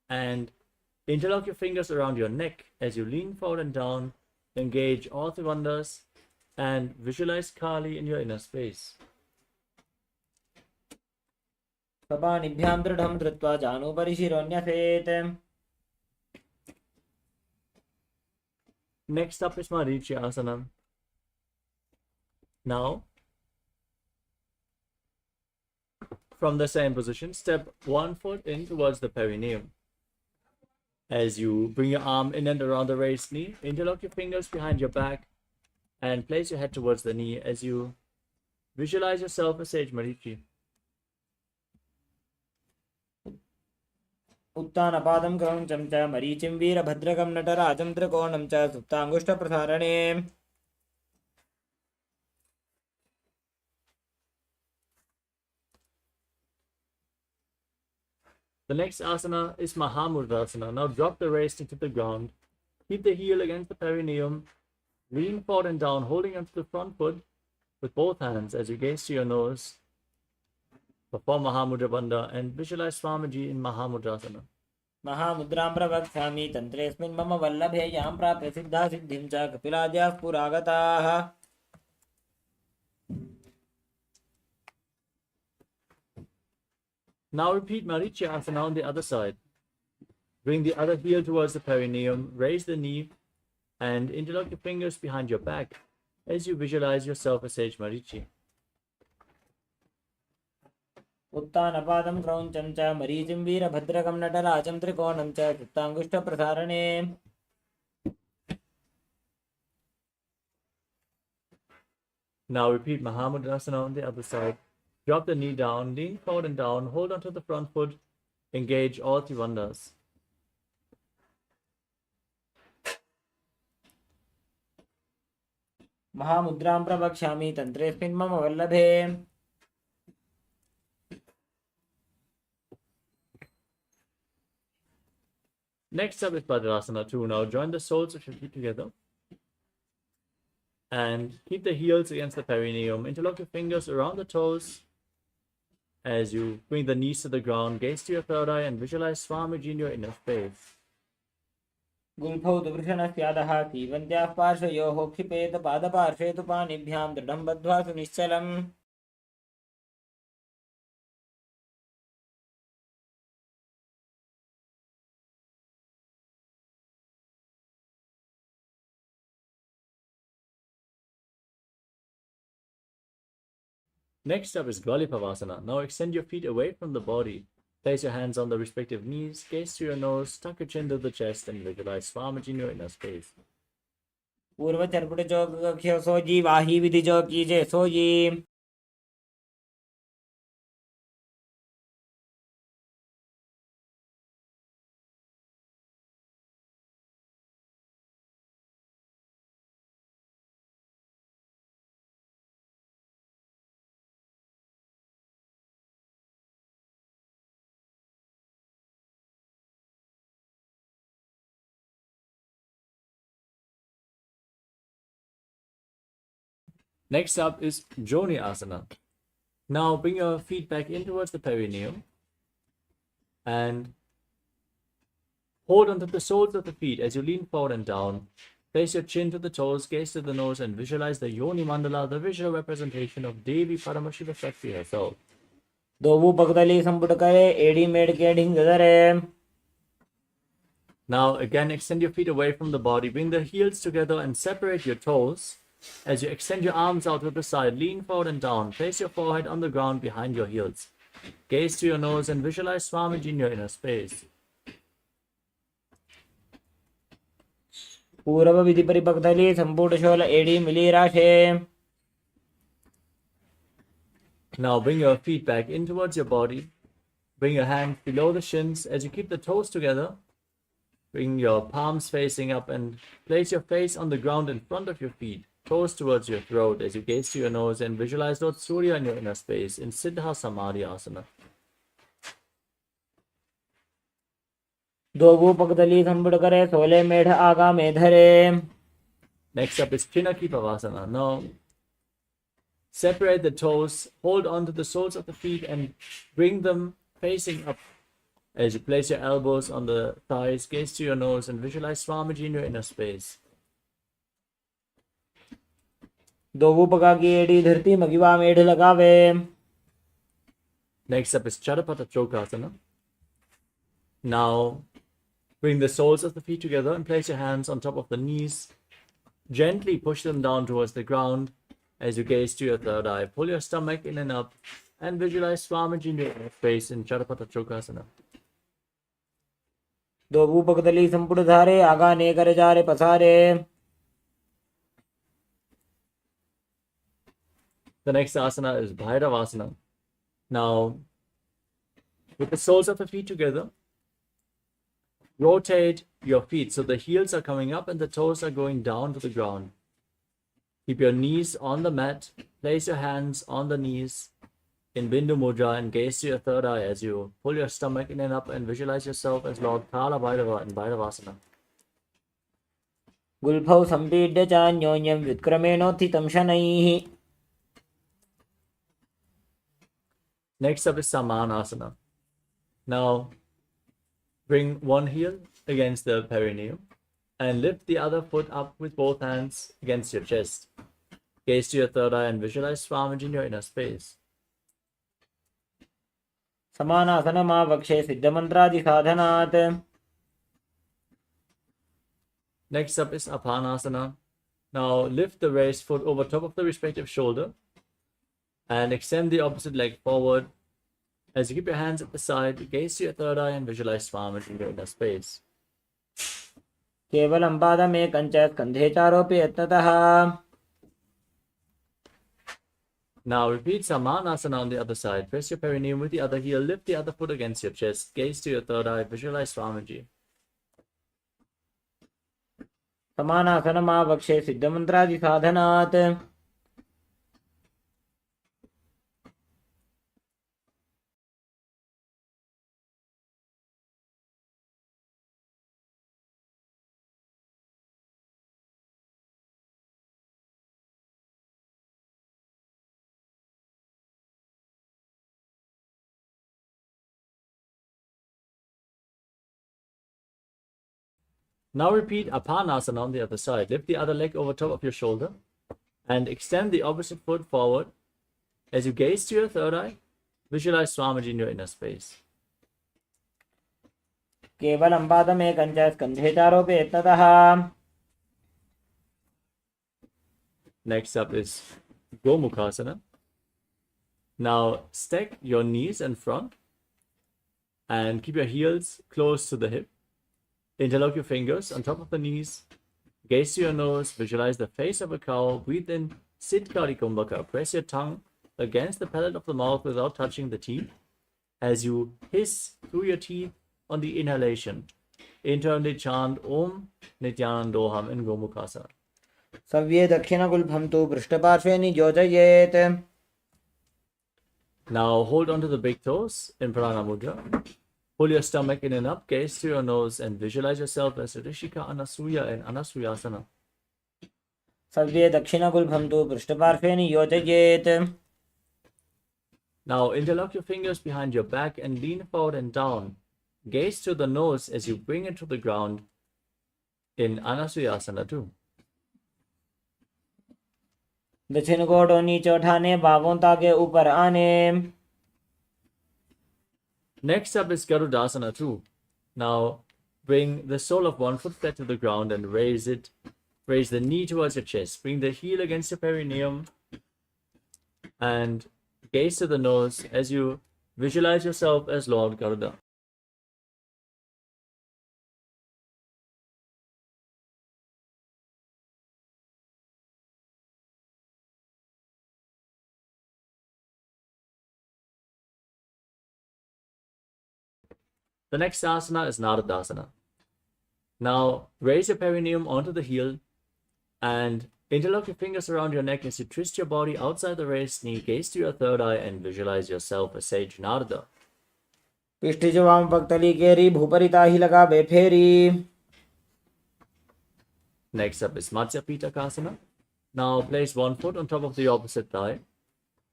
B: and interlock your fingers around your neck as you lean forward and down. Engage all the wonders and visualize Kali in your inner space.
C: स्वपाणिभ्यां दृढं धृत्वा जानुभरि शिरोऽन्यसेत्.
B: Next up is Marichi Asana. Now, from the same position, step 1 foot in towards the perineum. As you bring your arm in and around the raised knee, interlock your fingers behind your back and place your head towards the knee as you visualize yourself as Sage Marichi.
C: उत्तानपादं क्रौञ्चं च मरीचिं वीरभद्रकं नटराजं त्रिकोणं च सुप्ताङ्गुष्ठप्रसारणे.
B: The next asana is Mahamudasana. Now drop the waist into the ground. Keep the heel against the perineum. Lean forward and down, holding onto the front foot with both hands as you gaze to your nose. Perform Mahamudra Bandha and visualize Swamiji in Mahamudrasana.
C: महामुद्रां प्रवक्ष्यामि तन्त्रेऽस्मिन् मम वल्लभे यां प्राप्य सिद्धा सिद्धिं च कपिलाद्याः पुरागताः.
B: Now repeat Marichi Asana on the other side. Bring the other heel towards the perineum, raise the knee, and interlock your fingers behind your back as you visualize yourself as Sage Marichi.
C: उत्तानपादं क्रौञ्चं च मरीचिं वीरभद्रकं नटराजं त्रिकोणं च सुप्ताङ्गुष्ठप्रसारणे.
B: Now repeat Mahamudrasana on the other side. Drop the knee down, lean forward and down, hold onto the front foot, engage all Trivandhas.
C: महामुद्रां प्रवक्ष्यामि तन्त्रेऽस्मिन् मम वल्लभे.
B: Next up is Bhadrasana 2. Now join the soles of your feet together and keep the heels against the perineum. Interlock your fingers around the toes as you bring the knees to the ground. Gaze to your third eye and visualize Swamiji in your inner space.
C: गुल्फौ तु वृषणस्यादः सीवन्त्याः पार्श्वयोः क्षिपेत पादपार्श्वे तु पाणिभ्यां दृढं बद्ध्वा सुनिश्चलम्.
B: Next up is Gvalipavasana. Now extend your feet away from the body. Place your hands on the respective knees, gaze to your nose, tuck your chin to the chest, and visualize Swamiji in your inner space.
C: पूर्व चरपुट चौक सोजी वाही विधि जो कीजे sooji.
B: Next up is Joni Asana. Now bring your feet back in towards the perineum and hold onto the soles of the feet as you lean forward and down. Place your chin to the toes, gaze to the nose, and visualize the Yoni Mandala, the visual representation of Devi Paramashiva Shakti herself.
C: दोवु पगदली संपुट करे AD made के ढिंग धरे.
B: Now again extend your feet away from the body. Bring the heels together and separate your toes. As you extend your arms out to the side, lean forward and down. Place your forehead on the ground behind your heels. Gaze to your nose and visualize Swamiji in your inner space.
C: पूर्व विधि परिपक्तली संपुट शोल एडी मिली राशे.
B: Now bring your feet back in towards your body. Bring your hands below the shins as you keep the toes together. Bring your palms facing up and place your face on the ground in front of your feet. Toes towards your throat as you gaze to your nose and visualize Lord Surya in your inner space in Siddha Samadhi Asana.
C: दोवु पगदली संपुट करे सोले मेढ़ आगा में धरे.
B: Next up is Chinaki Pavasana. Now separate the toes, hold on to the soles of the feet and bring them facing up as you place your elbows on the thighs, gaze to your nose and visualize Swamiji in your inner space.
C: दो पका की एड़ी धरती मगिवा मेढ़ लगावे.
B: Next up is Chadapata Chokasana. Now, bring the soles of the feet together and place your hands on top of the knees. Gently push them down towards the ground as you gaze to your third eye. Pull your stomach in and up and visualize Swamiji in your face in Chadapata Chokasana.
C: दो पकतली संपुट धारे आगा ने कर जारे पसारे.
B: The next asana is Bhairavasana. Now, with the soles of the feet together, rotate your feet so the heels are coming up and the toes are going down to the ground. Keep your knees on the mat. Place your hands on the knees in Bindu Mudra and gaze to your third eye as you pull your stomach in and up and visualize yourself as Lord Kala Bhairava in Bhairavasana.
C: गुल्फौ संपीड्य चान्योन्यं व्युत्क्रमेणोत्थितं शनैः.
B: Next up is Samanasana. Now, bring one heel against the perineum and lift the other foot up with both hands against your chest. Gaze to your third eye and visualize Swamiji in your inner space.
C: समानासनमावक्षे सिद्धमन्त्रादिसाधनात्.
B: Next up is Apanasana. Now, lift the raised foot over top of the respective shoulder and extend the opposite leg forward. As you keep your hands at the side, gaze to your third eye and visualize Swamiji in your inner space.
C: केवलं पादमेकं च स्कन्धे चारोपि यत्नतः.
B: Now repeat Samanasana on the other side. Press your perineum with the other heel, lift the other foot against your chest, gaze to your third eye, visualize Swamiji.
C: समानासनमावक्षे सिद्धमन्त्रादिसाधनात्.
B: Now repeat Apanasana on the other side. Lift the other leg over top of your shoulder and extend the opposite foot forward. As you gaze to your third eye, visualize Swamiji in your inner space.
C: केवलं पादमेकं च स्कन्धे चारोपि यत्नतः.
B: Next up is Gomukhasana. Now stack your knees in front and keep your heels close to the hip. Interlock your fingers on top of the knees. Gaze to your nose. Visualize the face of a cow. Breathe in Siddhkari Kumbhaka. Press your tongue against the palate of the mouth without touching the teeth. As you hiss through your teeth on the inhalation, internally chant Om Nithyanandoham in Gomukhasana.
C: सव्ये दक्षिणगुल्फं तु पृष्ठपार्श्वे नियोजयेत्.
B: Now hold onto the big toes in Pranam Mudra. Pull your stomach in and up, gaze to your nose, and visualize yourself as Rishika Anasuya in Anasuyasana.
C: सव्ये दक्षिणगुल्फं तु पृष्ठपार्श्वे नियोजयेत्.
B: Now interlock your fingers behind your back and lean forward and down. Gaze to the nose as you bring it to the ground in Anasuyasana too.
C: दक्षिण कोटों नीचे उठाने, बाहों ताके ऊपर आने.
B: Next up is Garudasana too. Now bring the sole of one foot flat to the ground and raise it. Raise the knee towards your chest. Bring the heel against your perineum and gaze to the nose as you visualize yourself as Lord Garuda. The next asana is Naradasana. Now raise your perineum onto the heel and interlock your fingers around your neck as you twist your body outside the raised knee. Gaze to your third eye and visualize yourself as Sage Narada.
C: पिष्ठिज वाम पक्तली केरी भूपरिता ही लगावे फेरी.
B: Next up is Matsya Pitakasana. Now place one foot on top of the opposite thigh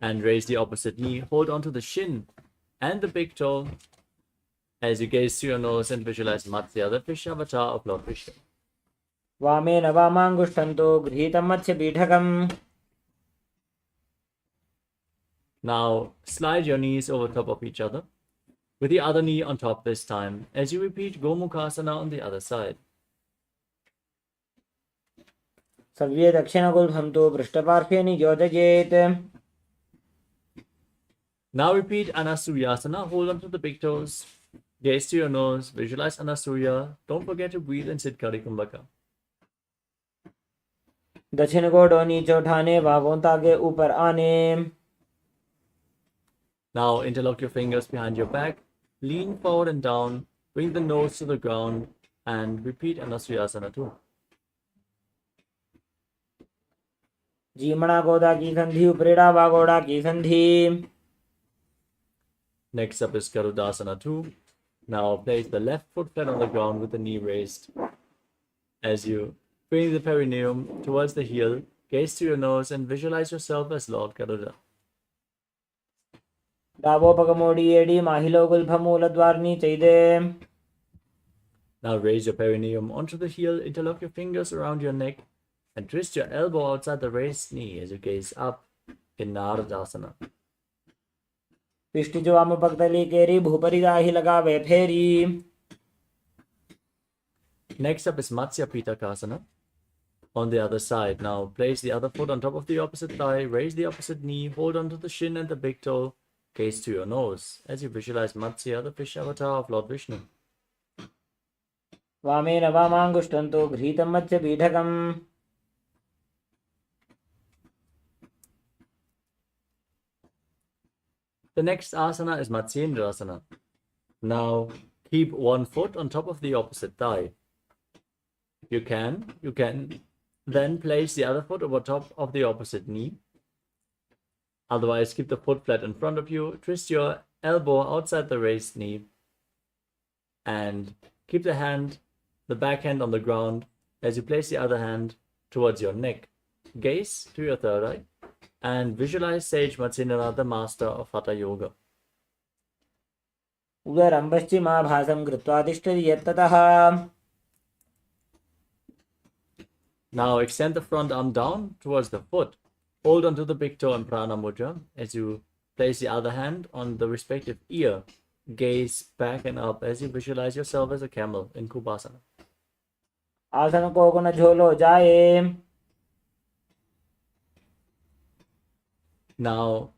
B: and raise the opposite knee. Hold onto the shin and the big toe as you gaze to your nose and visualize Matsya, the fish avatar of Lord Krishna.
C: वामेन वामाङ्गुष्ठं तु गृहीतं मत्स्यपीठकम्.
B: Now slide your knees over top of each other, with the other knee on top this time, as you repeat Gomukhasana on the other side.
C: सर्वे दक्षिणगुल्फं तु पृष्ठपार्श्वे नियोजयेत्.
B: Now repeat Anasuyasana. Hold on to the big toes. Gaze to your nose. Visualize Anasuya. Don't forget to breathe and sit Kari Kumbhaka.
C: दक्षिण गोडों नीचे उठाने, बाहों तागे ऊपर आने.
B: Now interlock your fingers behind your back. Lean forward and down. Bring the nose to the ground and repeat Anasuyasana too.
C: जीमणा गोदा की संधि, उपरेड़ा वागोड़ा की संधि.
B: Next up is Garudasana 2. Now place the left foot flat on the ground with the knee raised. As you bring the perineum towards the heel, gaze to your nose and visualize yourself as Lord Garuda.
C: डाबो पगमोड़ी एडी माहिलो गुल्फमूल द्वारनी चैदे.
B: Now raise your perineum onto the heel, interlock your fingers around your neck, and twist your elbow outside the raised knee as you gaze up in Naradasana.
C: पिष्ट जो आम पगतली केरी भूपरी दाही लगावे फेरी.
B: Next up is Matsya Pitakasana. On the other side, now place the other foot on top of the opposite thigh, raise the opposite knee, hold onto the shin and the big toe, gaze to your nose as you visualize Matsya, the fish avatar of Lord Vishnu.
C: वामेन वामांगुष्ठं तु घ्रीतं मत्स्य पीठकम्.
B: The next asana is Matsyendrasana. Now keep one foot on top of the opposite thigh. If you can then place the other foot over top of the opposite knee. Otherwise, keep the foot flat in front of you, twist your elbow outside the raised knee, and keep the back hand on the ground as you place the other hand towards your neck. Gaze to your third eye and visualize Sage Matsyendranath, the master of Hatha Yoga.
C: उदरं पश्चिमाभासं कृत्वा तिष्ठति यत्ततः.
B: Now extend the front arm down towards the foot. Hold onto the big toe in Prana Mudra as you place the other hand on the respective ear. Gaze back and up as you visualize yourself as a camel in Kubasana.
C: आसन को न झोलो जाए.
B: Now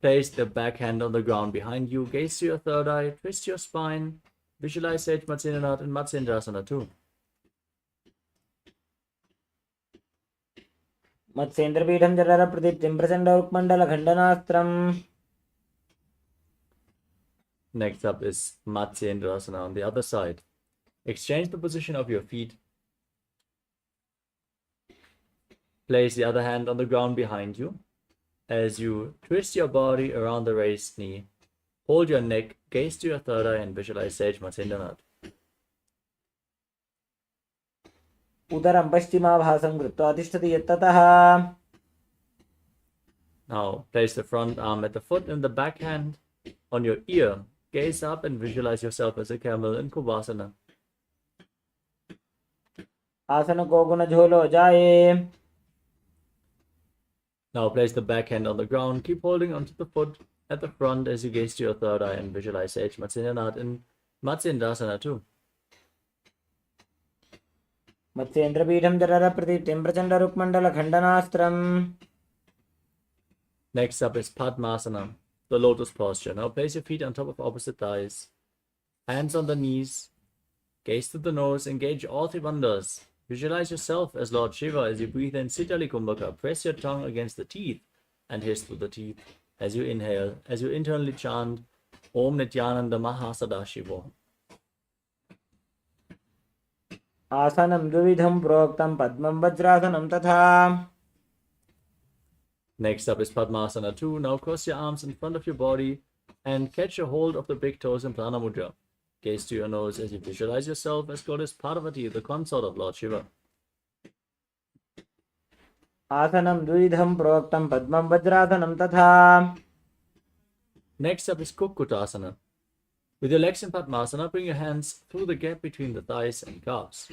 B: place the back hand on the ground behind you. Gaze to your third eye. Twist your spine. Visualize Sage Matsyendranath in Matsyendrasana too.
C: मत्स्येन्द्रपीठं जरर प्रदीप्तिं Prachanda रुक्मण्डल खण्डनास्त्रम्.
B: Next up is Matsyendrasana on the other side. Exchange the position of your feet. Place the other hand on the ground behind you as you twist your body around the raised knee. Hold your neck, gaze to your third eye and visualize Sage Matsyendranath.
C: उदरं पश्चिमाभासं कृत्वा तिष्ठति यत्ततः.
B: Now place the front arm at the foot and the back hand on your ear. Gaze up and visualize yourself as a camel in Kubasana.
C: आसन को न झोलो जाए.
B: Now place the back hand on the ground. Keep holding onto the foot at the front as you gaze to your third eye and visualize Sage Matsyendranath in Matsyendrasana too.
C: मत्स्येन्द्रपीठं जरर प्रदीप्तिं Prachanda रुक्मण्डल खण्डनास्त्रम्.
B: Next up is Padmasana, the lotus posture. Now place your feet on top of opposite thighs, hands on the knees, gaze to the nose, engage all three bandhas. Visualize yourself as Lord Shiva as you breathe in Sitali Kumbhaka. Press your tongue against the teeth and hiss through the teeth as you inhale, as you internally chant Om Nityananda Sadashivoham.
C: आसनं द्विविधं प्रोक्तं पद्मं वज्रासनं तथा.
B: Next up is Padmasana 2. Now cross your arms in front of your body and catch a hold of the big toes in Prana Mudra. Gaze to your nose as you visualize yourself as Goddess Parvati, the consort of Lord Shiva.
C: आसनं द्विविधं प्रोक्तं पद्मं वज्रासनं तथा.
B: Next up is Kukkutasana. With your legs in Padmasana, bring your hands through the gap between the thighs and calves.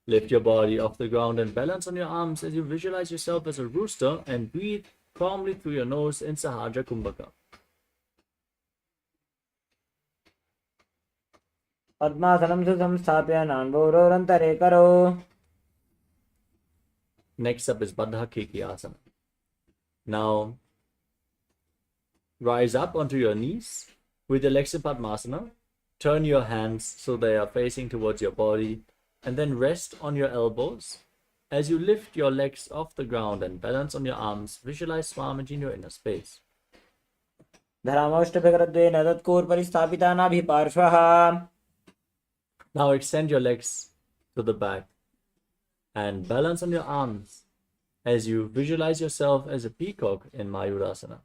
B: Lift your body off the ground and balance on your arms as you visualize yourself as a rooster and breathe calmly through your nose in Sahaja Kumbhaka.
C: पद्मासनं सुसंस्थाप्य नान्भोरोरन्तरे करो.
B: Next up is Baddha Keki Asana. Now, rise up onto your knees with your legs in Padmasana. Turn your hands so they are facing towards your body, and then rest on your elbows. As you lift your legs off the ground and balance on your arms, visualize Swamiji in your inner space.
C: धरामौष्टभिकरद्वेन तत्कोर्परिस्थापिता नाभिपार्श्वः.
B: Now extend your legs to the back and balance on your arms as you visualize yourself as a peacock in Mayurasana.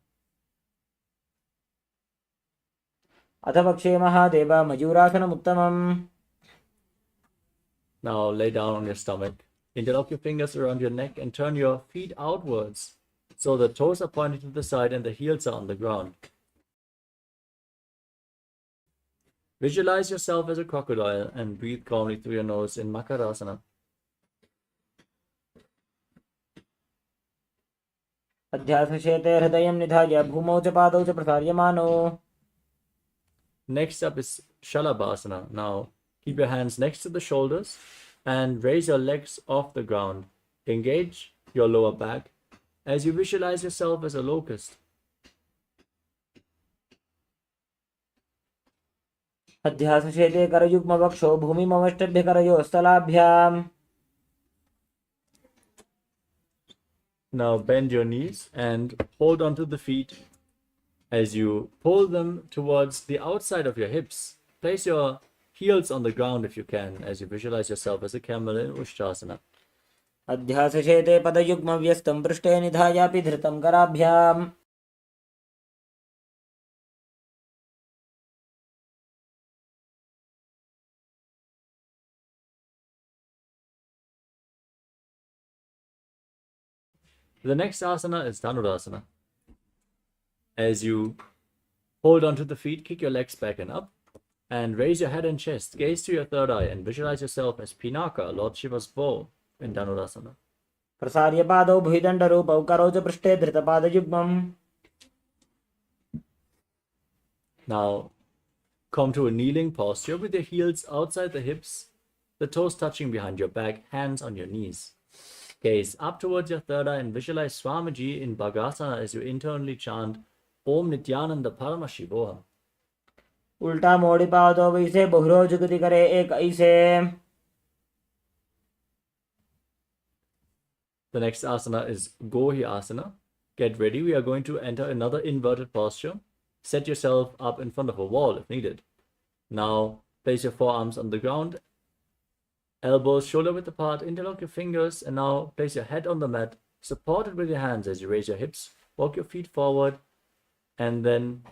C: अथ पक्षे Mahadev मयूरासनमुत्तमम्.
B: Now lay down on your stomach. Interlock your fingers around your neck and turn your feet outwards so the toes are pointed to the side and the heels are on the ground. Visualize yourself as a crocodile and breathe calmly through your nose in Makarasana.
C: अध्यासशेते हृदयं निधाय भूमौ च पादौ च प्रसार्यमानो.
B: Next up is Shalabhasana. Now keep your hands next to the shoulders and raise your legs off the ground. Engage your lower back as you visualize yourself as a locust.
C: अध्यासशेते करयुग्मवक्षो भूमिमवष्टभ्यकरयोस्तलाभ्याम्.
B: Now bend your knees and hold onto the feet as you pull them towards the outside of your hips. Place your heels on the ground if you can as you visualize yourself as a camel in Ushtrasana.
C: अध्यासशेते पदयुग्मव्यस्तं पृष्ठे निधायापि धृतं कराभ्याम्.
B: The next asana is Dhanurasana. As you hold onto the feet, kick your legs back and up, and raise your head and chest. Gaze to your third eye and visualize yourself as Pinaka, Lord Shiva's bow, in Dhanurasana.
C: प्रसार्य पादौ भुजदण्डरूपौ करौ च पृष्ठे धृतपादयुग्मम्.
B: Now, come to a kneeling posture with your heels outside the hips, the toes touching behind your back, hands on your knees. Gaze up towards your third eye and visualize Swamiji in Bhagasana as you internally chant Om Nithyananda Paramashivoham.
C: उल्टा मोड़ी पादौ वैसे बहुरो जुगति करे एक ऐसे.
B: The next asana is Gohi Asana. Get ready, we are going to enter another inverted posture. Set yourself up in front of a wall if needed. Now, place your forearms on the ground, elbows shoulder width apart, interlock your fingers, and now place your head on the mat, supported with your hands as you raise your hips, walk your feet forward, and then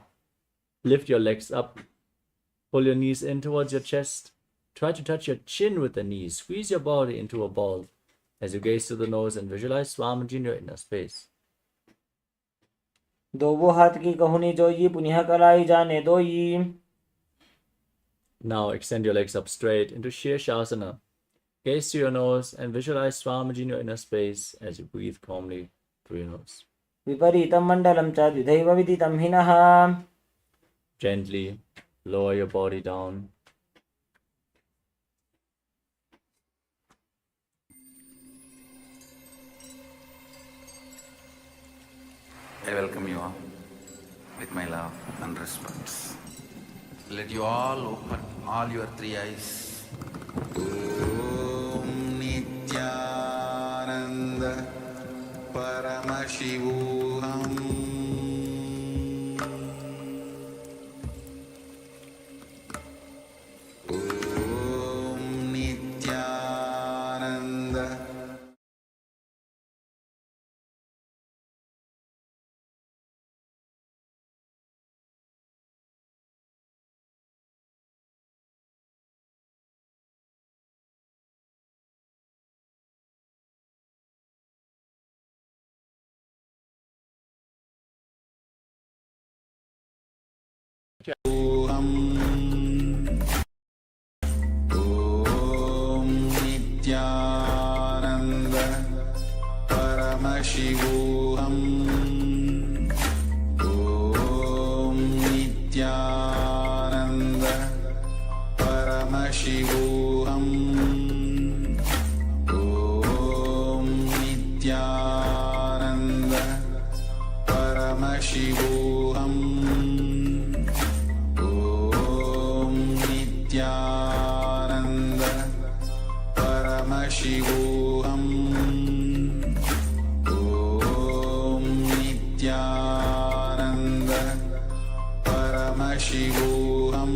B: lift your legs up. Pull your knees in towards your chest. Try to touch your chin with the knees. Squeeze your body into a ball as you gaze to the nose and visualize Swamiji in your inner space.
C: दो वो हाथ की कहुनी जोई पुनः कलाई जाने दोई.
B: Now extend your legs up straight into Shirshasana. Gaze to your nose and visualize Swamiji in your inner space as you breathe calmly through your nose.
C: विपरीतं मण्डलं च द्विधैव विदितं हिनः.
B: Gently lower your body down.
A: I welcome you all with my love and respect. Let you all open all your three eyes. Om Nithyananda Paramashivoham Paramashivoham Om Nityananda Paramashivoham Om Nityananda Paramashivoham Om Nityananda Paramashivoham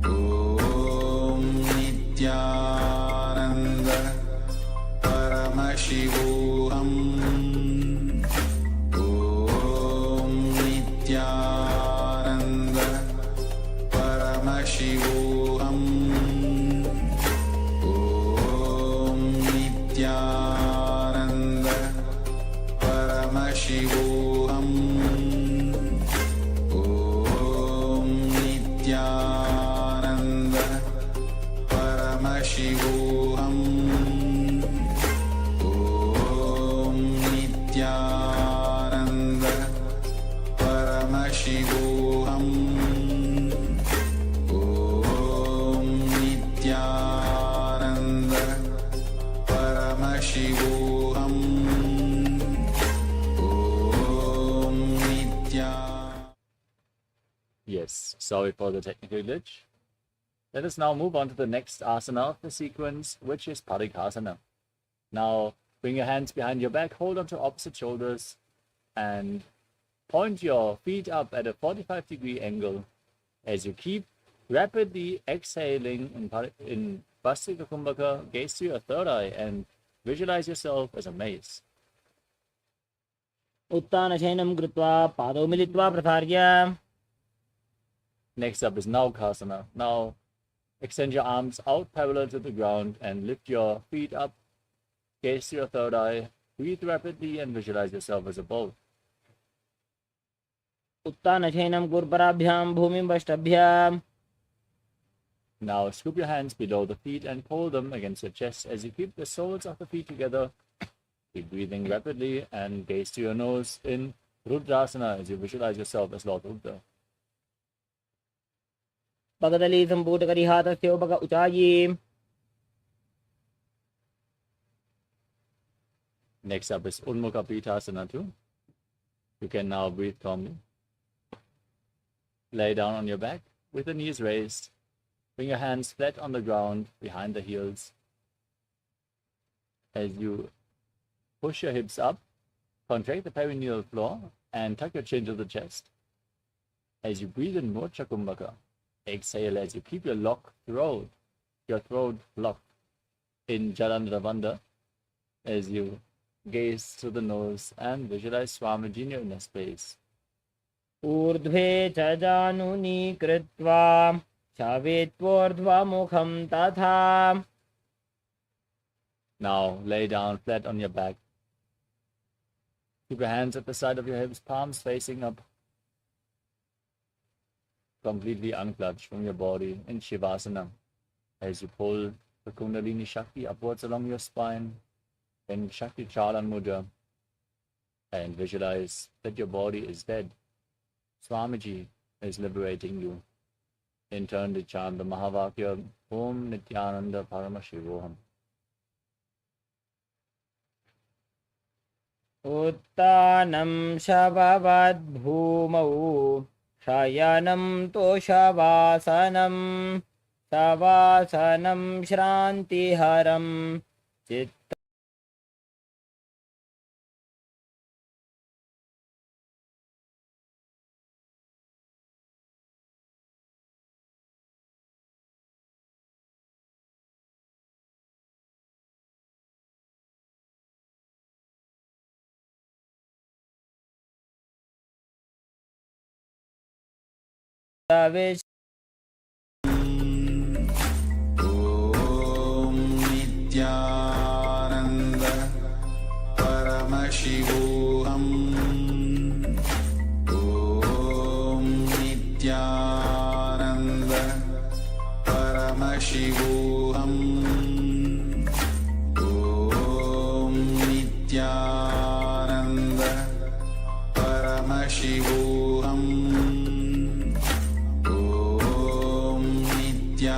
A: Om Nityananda Paramashivoham Om Nityananda Paramashivoham Om Nityananda Paramashivoham Om Nityananda Paramashivoham Om Nityananda Paramashivoham Om Nityananda Paramashivoham Om Nityananda.
B: Yes, sorry for the technical glitch. Let us now move on to the next asana of the sequence, which is Parikasana. Now, bring your hands behind your back, hold onto opposite shoulders, and point your feet up at a 45-degree angle as you keep rapidly exhaling in Vastika Kumbhaka. Gaze to your third eye and visualize yourself as a mace.
C: उत्तानशयनं कृत्वा पादौ मिलित्वा प्रसार्य
B: Next up is Naukasana. Now, extend your arms out parallel to the ground and lift your feet up. Gaze to your third eye. Breathe rapidly and visualize yourself as a bow.
C: उत्तानशयनं गुरुपराभ्यां भूमिं वष्टभ्याम्
B: Now, scoop your hands below the feet and pull them against your chest as you keep the soles of the feet together. Keep breathing rapidly and gaze to your nose in Rudrasana as you visualize yourself as Lord Rudra.
C: पगदली सम्पूटकरिहातस्य उपग उचायी
B: Next up is Unmukha Pitasana 2. You can now breathe calmly. Lay down on your back with the knees raised. Bring your hands flat on the ground behind the heels. As you push your hips up, contract the perineal floor and tuck your chin to the chest. As you breathe in Mocha Kumbhaka, exhale as you keep your throat locked in Jalandhara as you gaze through the nose and visualize Swamiji in your inner space.
C: ऊर्ध्वे च जानुनी कृत्वा शवेत्वोर्ध्वमुखं तथा.
B: Now lay down flat on your back. Keep your hands at the side of your hips, palms facing up. Completely unclutched from your body in Shivasana as you pull the Kundalini Shakti upwards along your spine in Shakti Chalan Mudra and visualize that your body is dead. Swamiji is liberating you. In turn, to chant the Mahavakya Om Nityananda Paramashivoham.
C: उत्तानं शववद्भूमौ शयनं तोषवासनं शवासनं श्रान्तिहरं चित्त विश्व
A: Om Nityananda Paramashivoham Om Nityananda Paramashivoham Om Nityananda Paramashivoham Om Nityananda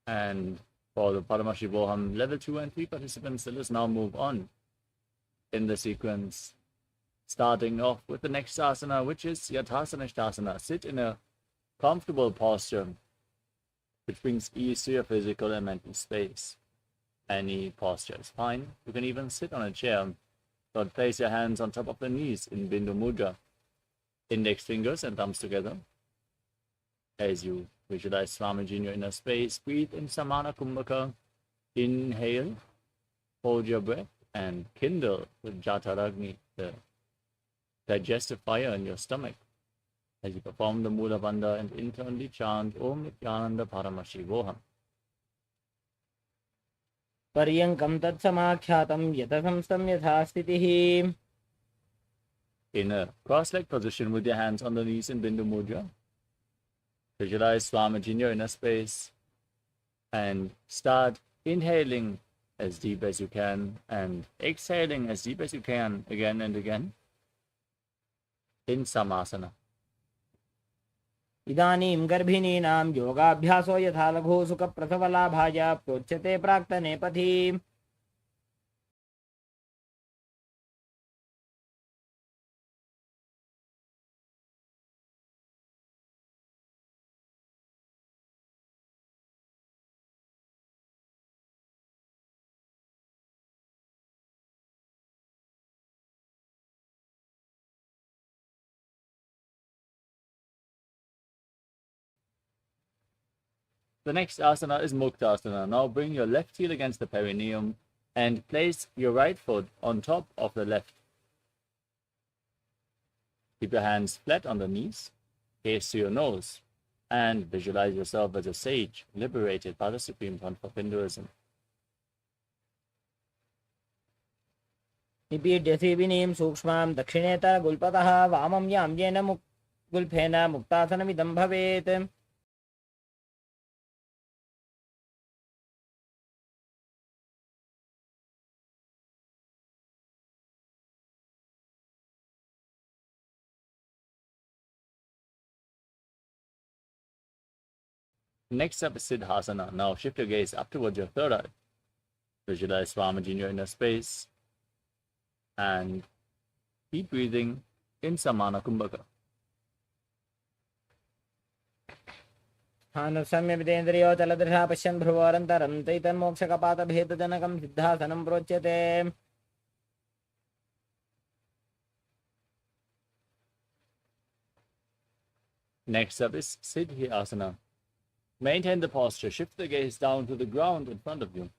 B: And for the Paramashivoham Level 2 and 3 participants, let us now move on in the sequence, starting off with the next asana, which is Yathasanishtasana. Sit in a comfortable posture, which brings ease to your physical and mental space. Any posture is fine. You can even sit on a chair, but place your hands on top of the knees in Bindu Mudra, index fingers and thumbs together. As you visualize Swamiji in your inner space, breathe in Samana Kumbhaka. Inhale, hold your breath, and kindle with Jataragni, the digestive fire in your stomach. As you perform the Mula Bandha and internally chant Om Nithyananda Paramashivoham.
C: पर्यङ्कं तत्समाख्यातं यतसंस्थं यथा स्थितिः.
B: In a cross-legged position with your hands on the knees in Bindu Mudra, visualize Swamiji in your inner space and start inhaling as deep as you can and exhaling as deep as you can again and again in Samasana.
C: इदानीं गर्भिणीनां योगाभ्यासो यथा लघु सुखप्रसवलाभाय प्रोच्यते प्राक्तने पथि.
B: The next asana is Muktasana. Now bring your left heel against the perineum and place your right foot on top of the left. Keep your hands flat on the knees, gaze to your nose, and visualize yourself as a sage liberated by the Supreme Pontiff of Hinduism.
C: निपीड्य सेविनीं सूक्ष्मां दक्षिणेतर गुल्पतः वामं यां येन गुल्फेन मुक्तासनमिदं भवेत्.
B: Next up is Siddhasana. Now shift your gaze up towards your third eye. Visualize Swamiji in your inner space and keep breathing in Samana Kumbhaka.
C: स्थानसम्यमितेन्द्रियो चलदृशा पश्यन् भ्रुवोरन्तरं तैतन्मोक्षकपातभेदजनकं सिद्धासनं प्रोच्यते.
B: Next up is Siddhyasana. Maintain the posture. Shift the gaze down to the ground in front of you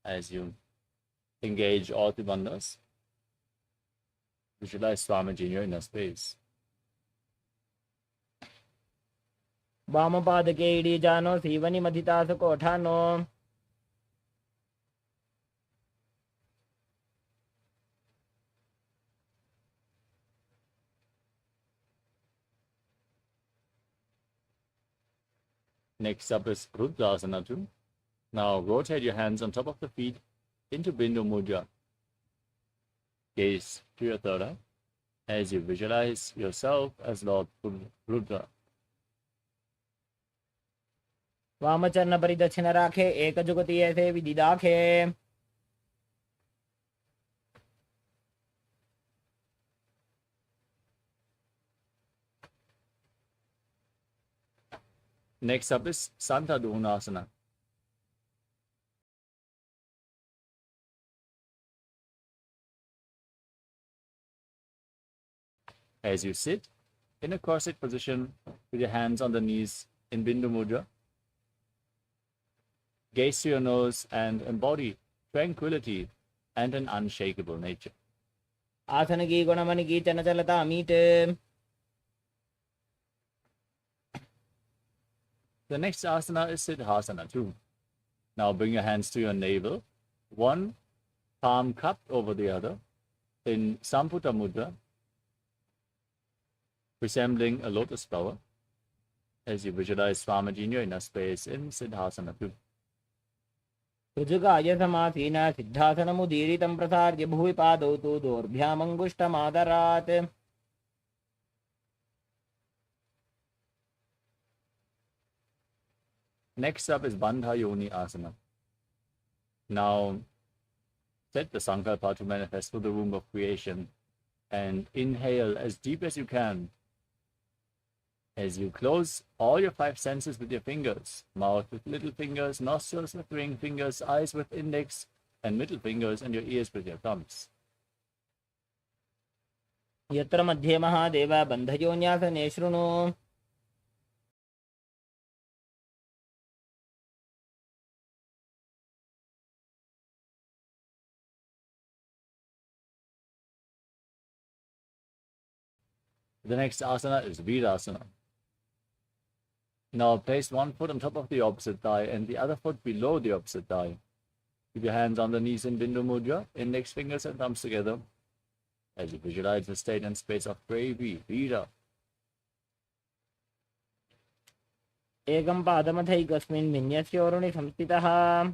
B: as you engage all the bandhas. Visualize Swamiji in your inner space.
C: वामपादके इडीजानो सीवनिमधितासकोठानो.
B: Next up is Rudrasana 2. Now rotate your hands on top of the feet into Bindu Mudra. Gaze to your third eye as you visualize yourself as Lord Rudra.
C: वामचरण परिदक्षिण राखे एक जुगति ऐसे विधि दाखे.
B: Next up is Santadunasana. As you sit in a cross-legged position with your hands on the knees in Bindu Mudra, gaze to your nose and embody tranquility and an unshakable nature.
C: आसन की गुणमन की चंचलता meet.
B: The next asana is Siddhasana 2. Now bring your hands to your navel, one palm cupped over the other in Samputa Mudra, resembling a lotus flower, as you visualize Swamiji in your inner space in Siddhasana 2.
C: ऋजुकाय समासीन सिद्धासनमुदीरितं प्रसार्य भुवि पादौ तु दोर्भ्यामङ्गुष्ठमादरात्.
B: Next up is Bandha Yoni Asana. Now, set the Sankalpa to manifest for the womb of creation and inhale as deep as you can. As you close all your 5 senses with your fingers, mouth with little fingers, nostrils with ring fingers, eyes with index and middle fingers, and your ears with your thumbs.
C: यत्र मध्ये महादेव बन्धयोन्यासने शृणु.
B: The next asana is Virasana. Now place one foot on top of the opposite thigh and the other foot below the opposite thigh. Keep your hands on the knees in Bindu Mudra, index fingers and thumbs together, as you visualize the state and space of Previ, Vira.
C: एकं पादमथैकस्मिन् विन्यस्योरुणि संस्थितः.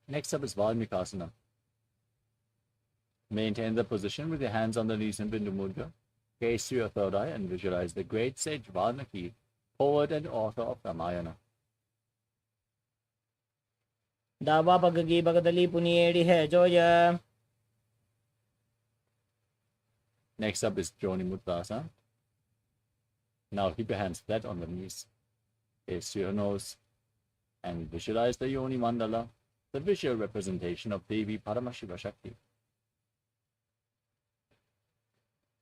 B: Next up is Valmikasana. Maintain the position with your hands on the knees in Bindu Mudra. Gaze to your third eye and visualize the great sage Valmiki, poet and author of Ramayana.
C: दावा पगगी बगदली पुनिएड़ी है जोय.
B: Next up is Joni Mudra. Now keep your hands flat on the knees. Gaze to your nose and visualize the Yoni Mandala, the visual representation of Devi Paramashiva Shakti.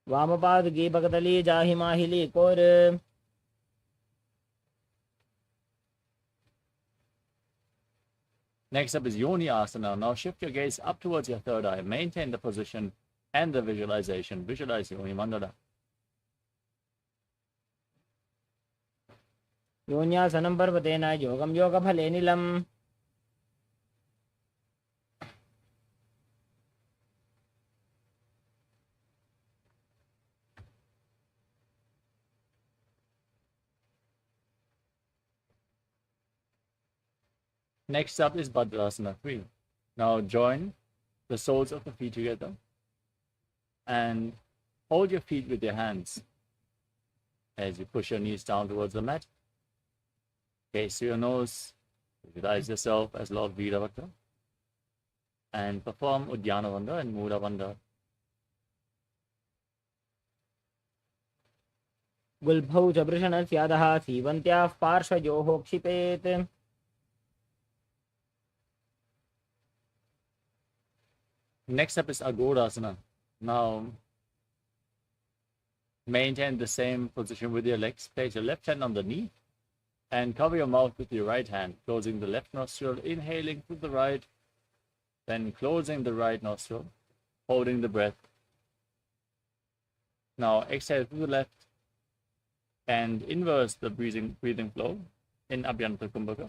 C: वामपादगी बगदली जाहि माहिली core.
B: Next up is Yoni Asana. Now shift your gaze up towards your third eye. Maintain the position and the visualization. Visualize Yoni Mandala.
C: योन्यासनं पर्वतेन योगं योगफले नीलम्.
B: Next up is Bhadrasana 3. Now join the soles of the feet together and hold your feet with your hands as you push your knees down towards the mat. Gaze to your nose, visualize yourself as Lord Veeravata, and perform Udyana Bandha and Mula Bandha.
C: गुल्भौ च वृषणस्यादः सीवन्त्याः पार्श्वयोः क्षिपेत्.
B: Next up is Agodasana. Now, maintain the same position with your legs. Place your left hand on the knee and cover your mouth with your right hand, closing the left nostril, inhaling through the right, then closing the right nostril, holding the breath. Now, exhale through the left and inverse the breathing flow in Abhyantara Kumbhaka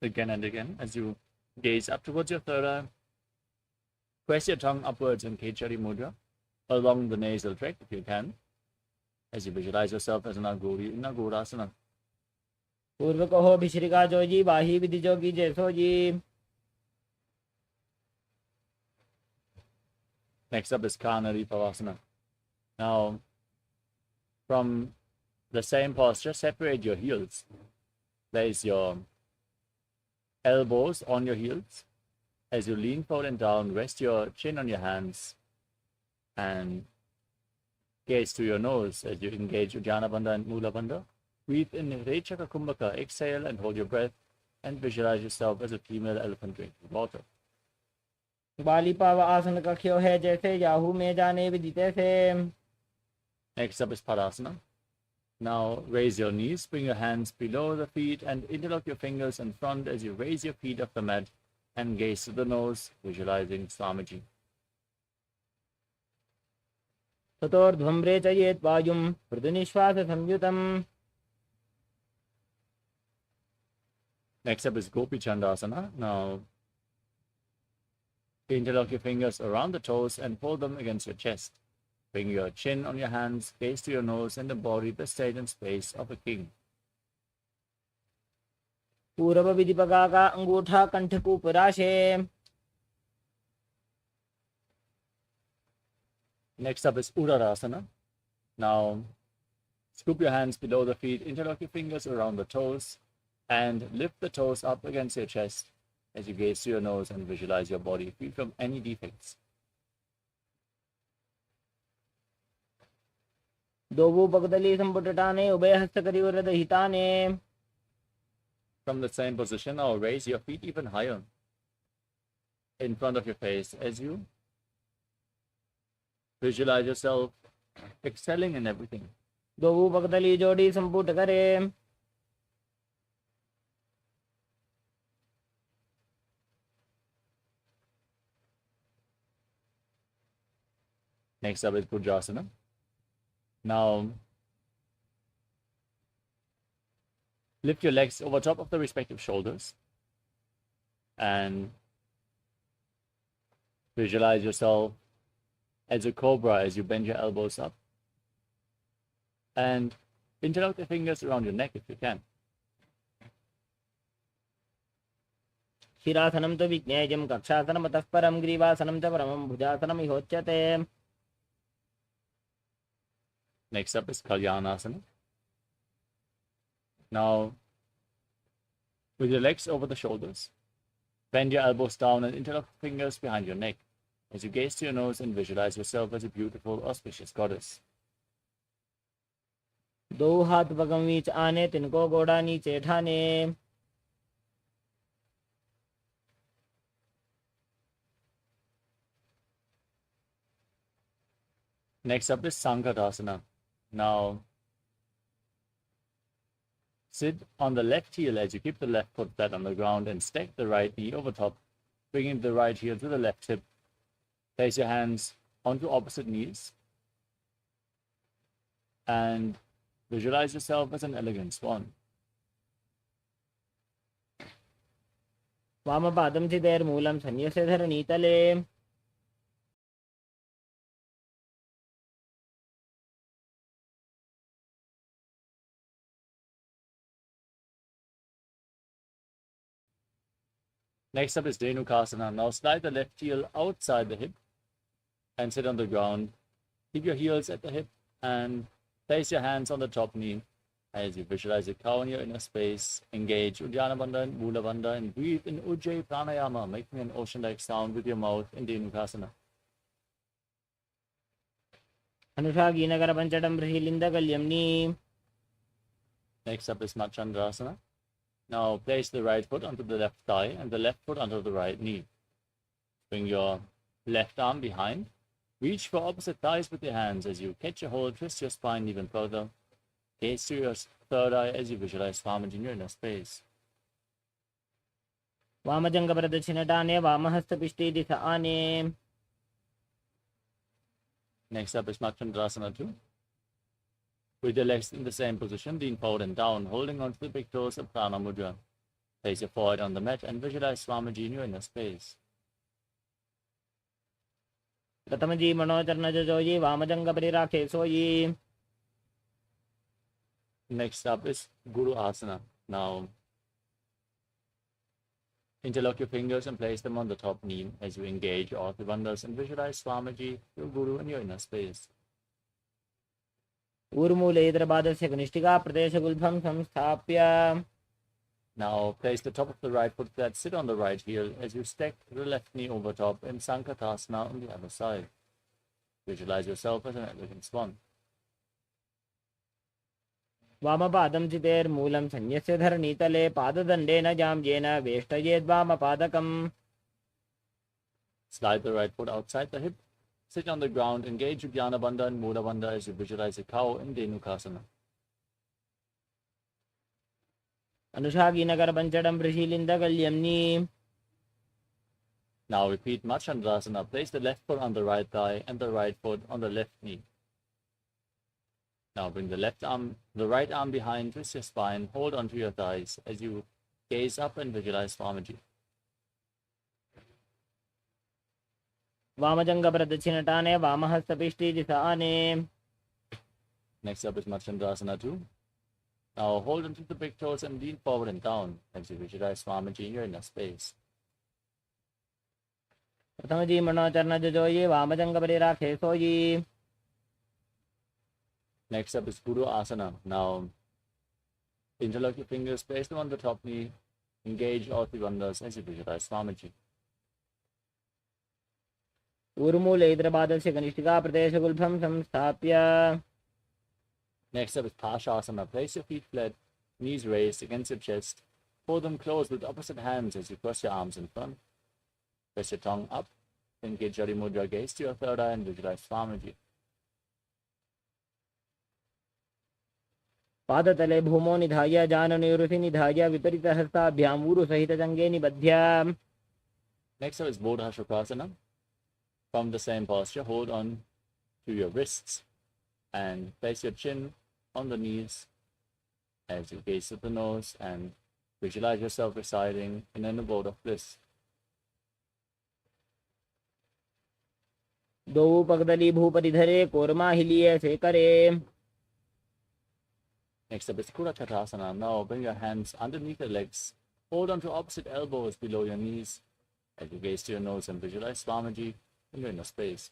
B: again and again as you gaze up towards your third eye. Press your tongue upwards in Kechari Mudra along the nasal tract if you can, as you visualize yourself as an Agori in Agodasana.
C: पूर्व कहो भिश्रिका जोजी बाही विधि जोगी जैसो जी.
B: Next up is Kanari Pavasana. Now, from the same posture, separate your heels. Place your elbows on your heels. As you lean forward and down, rest your chin on your hands and gaze to your nose as you engage Uddiyana Bandha and Mula Bandha. Breathe in Rechaka Kumbhaka, exhale and hold your breath and visualize yourself as a female elephant drinking water.
C: बाली पाव आसन कख्यो है जैसे Yahoo में जाने विदिते से.
B: Next up is Padasana. Now raise your knees, bring your hands below the feet and interlock your fingers in front as you raise your feet off the mat and gaze to the nose, visualizing Swamiji.
C: ततोर्ध्वं रेचयेत् वायुं हृदनिश्वाससंयुतम्.
B: Next up is Gopi Chandasana. Now interlock your fingers around the toes and pull them against your chest. Bring your chin on your hands, gaze to your nose and embody the state and space of a king.
C: पूर्व विधिपगा का अंगूठा कंठ को पराशे.
B: Next up is Uddarasana. Now Scoop your hands below the feet, interlock your fingers around the toes, and lift the toes up against your chest as you gaze to your nose and visualize your body free from any defects.
C: दोवू पगदली संपुटटाने उभय हस्तकरी वरद हिताने.
B: From the same position, now raise your feet even higher in front of your face as you visualize yourself excelling in everything.
C: दोवू पगदली जोड़ी संपुट करे.
B: Next up is Bhudrasana. Now, lift your legs over top of the respective shoulders and visualize yourself as a cobra as you bend your elbows up. And interlock the fingers around your neck if you can.
C: शिरासनं तो विज्ञेयं कक्षासनं ततः परं ग्रीवासनं च परमं भुजासनं इहोच्यते.
B: Next up is Kalyanasana. Now, with your legs over the shoulders, bend your elbows down and interlock fingers behind your neck as you gaze to your nose and visualize yourself as a beautiful, auspicious goddess.
C: दो हाथ पगम बीच आने तिनको गोड़ा नीचे ठाने.
B: Next up is Sankatasana. Now, sit on the left heel as you keep the left foot flat on the ground and stack the right knee over top, bringing the right heel to the left hip. Place your hands onto opposite knees and visualize yourself as an elegant swan.
C: वामपादं चिदेर्मूलं संन्यस्य धरणीतले.
B: Next up is Dhenukasana. Now slide the left heel outside the hip and sit on the ground. Keep your heels at the hip and place your hands on the top knee as you visualize a cow in your inner space. Engage Uddiyana Bandha and Mula Bandha and breathe in Ujjayi Pranayama, making an ocean-like sound with your mouth in Dhenukasana.
C: अनुषागीनगर पंचडं बृहिलिन्दकल्यम्नि.
B: Next up is Machandrasana. Now place the right foot onto the left thigh and the left foot onto the right knee. Bring your left arm behind. Reach for opposite thighs with your hands as you catch a hold, twist your spine even further. Gaze to your third eye as you visualize Swamiji in your inner space.
C: वामजंग प्रदक्षिणटाने वामहस्तपिष्टे दिश आने.
B: Next up is Machandrasana 2. With your legs in the same position, lean forward and down, holding onto the big toes of Prana Mudra. Place your forehead on the mat and visualize Swamiji in your inner space.
C: प्रथमजी मनोचरण Joji वामजंग परिराखे सोई.
B: Next up is Guru Asana. Now, interlock your fingers and place them on the top knee as you engage all the bandhas and visualize Swamiji, your Guru, in your inner space.
C: ऊर्मूले इतरपादस्य कनिष्ठिका प्रदेशगुल्भं संस्थाप्य.
B: Now, place the top of the right foot flat, sit on the right heel as you stack the left knee over top in Sankatasana on the other side. Visualize yourself as an elegant swan.
C: वामपादं चितेर्मूलं संन्यस्य धरणीतले पाददण्डेन जाम्येन वेष्टयेद्वामपादकम्.
B: Slide the right foot outside the hip. Sit on the ground, engage Uddiyana Bandha and Mula Bandha as you visualize a cow in Dhenukasana.
C: अनुषागीनगर पंचडं बृहिलिन्दकल्यम्नि.
B: Now repeat Machandrasana. Place the left foot on the right thigh and the right foot on the left knee. Now bring the right arm behind, twist your spine, hold onto your thighs as you gaze up and visualize Swamiji.
C: वामजंग प्रदक्षिणटाने वामहस्तपिष्टे दिश आने.
B: Next up is Machandrasana 2. Now hold onto the big toes and lean forward and down as you visualize Swamiji in your inner space.
C: प्रथमजी मनोचरण Joji वामजंग परिराखे सोई.
B: Next up is Guru Asana. Now, interlock your fingers, place them on the top knee, engage all three bandhas as you visualize Swamiji.
C: ऊर्मूले इतरपादस्य कनिष्ठिका प्रदेशगुल्फं संस्थाप्य.
B: Next up is Pashasana. Place your feet flat, knees raised against your chest. Hold them closed with opposite hands as you cross your arms in front. Press your tongue up. Engage Jari Mudra, gaze to your third eye and visualize Swamiji.
C: पादतले भूमो निधाय जाननयोरुषि निधाय विपरीतहस्ताभ्याम् ऊरुसहितजङ्गे निबध्य.
B: Next up is Bodha Shukrasana. From the same posture, hold on to your wrists and place your chin on the knees as you gaze at the nose and visualize yourself residing in an abode of bliss.
C: दो पगदली भूपति धरे कोरमा हिलिये से करे.
B: Next up is Kurakatasana. Now bring your hands underneath your legs. Hold on to opposite elbows below your knees as you gaze to your nose and visualize Swamiji in your inner space.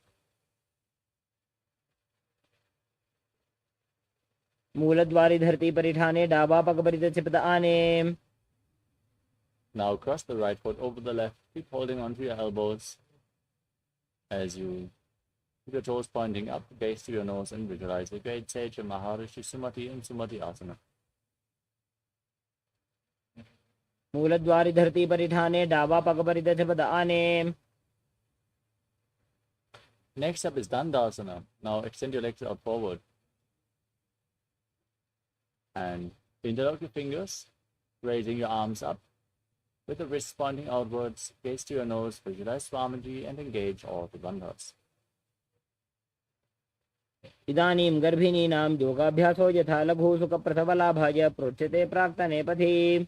C: मूलद्वारि धरती परिठाने डाबा पग परित चिपद आने.
B: Now cross the right foot over the left. Keep holding onto your elbows as you keep your toes pointing up, gaze to your nose and visualize the great sage of Maharishi Sumati and Sumati Asana.
C: मूलद्वारि धरती परिठाने डाबा पग परित चिपद आने.
B: Next up is Dandasana. Now extend your legs out forward and interlock your fingers, raising your arms up with the wrists pointing outwards. Gaze to your nose, visualize Swamiji and engage all the bandhas.
C: इदानीं गर्भिणीनां योगाभ्यासो यथा लघु सुख प्रसवलाभाय प्रोच्यते प्राक्तने पथि.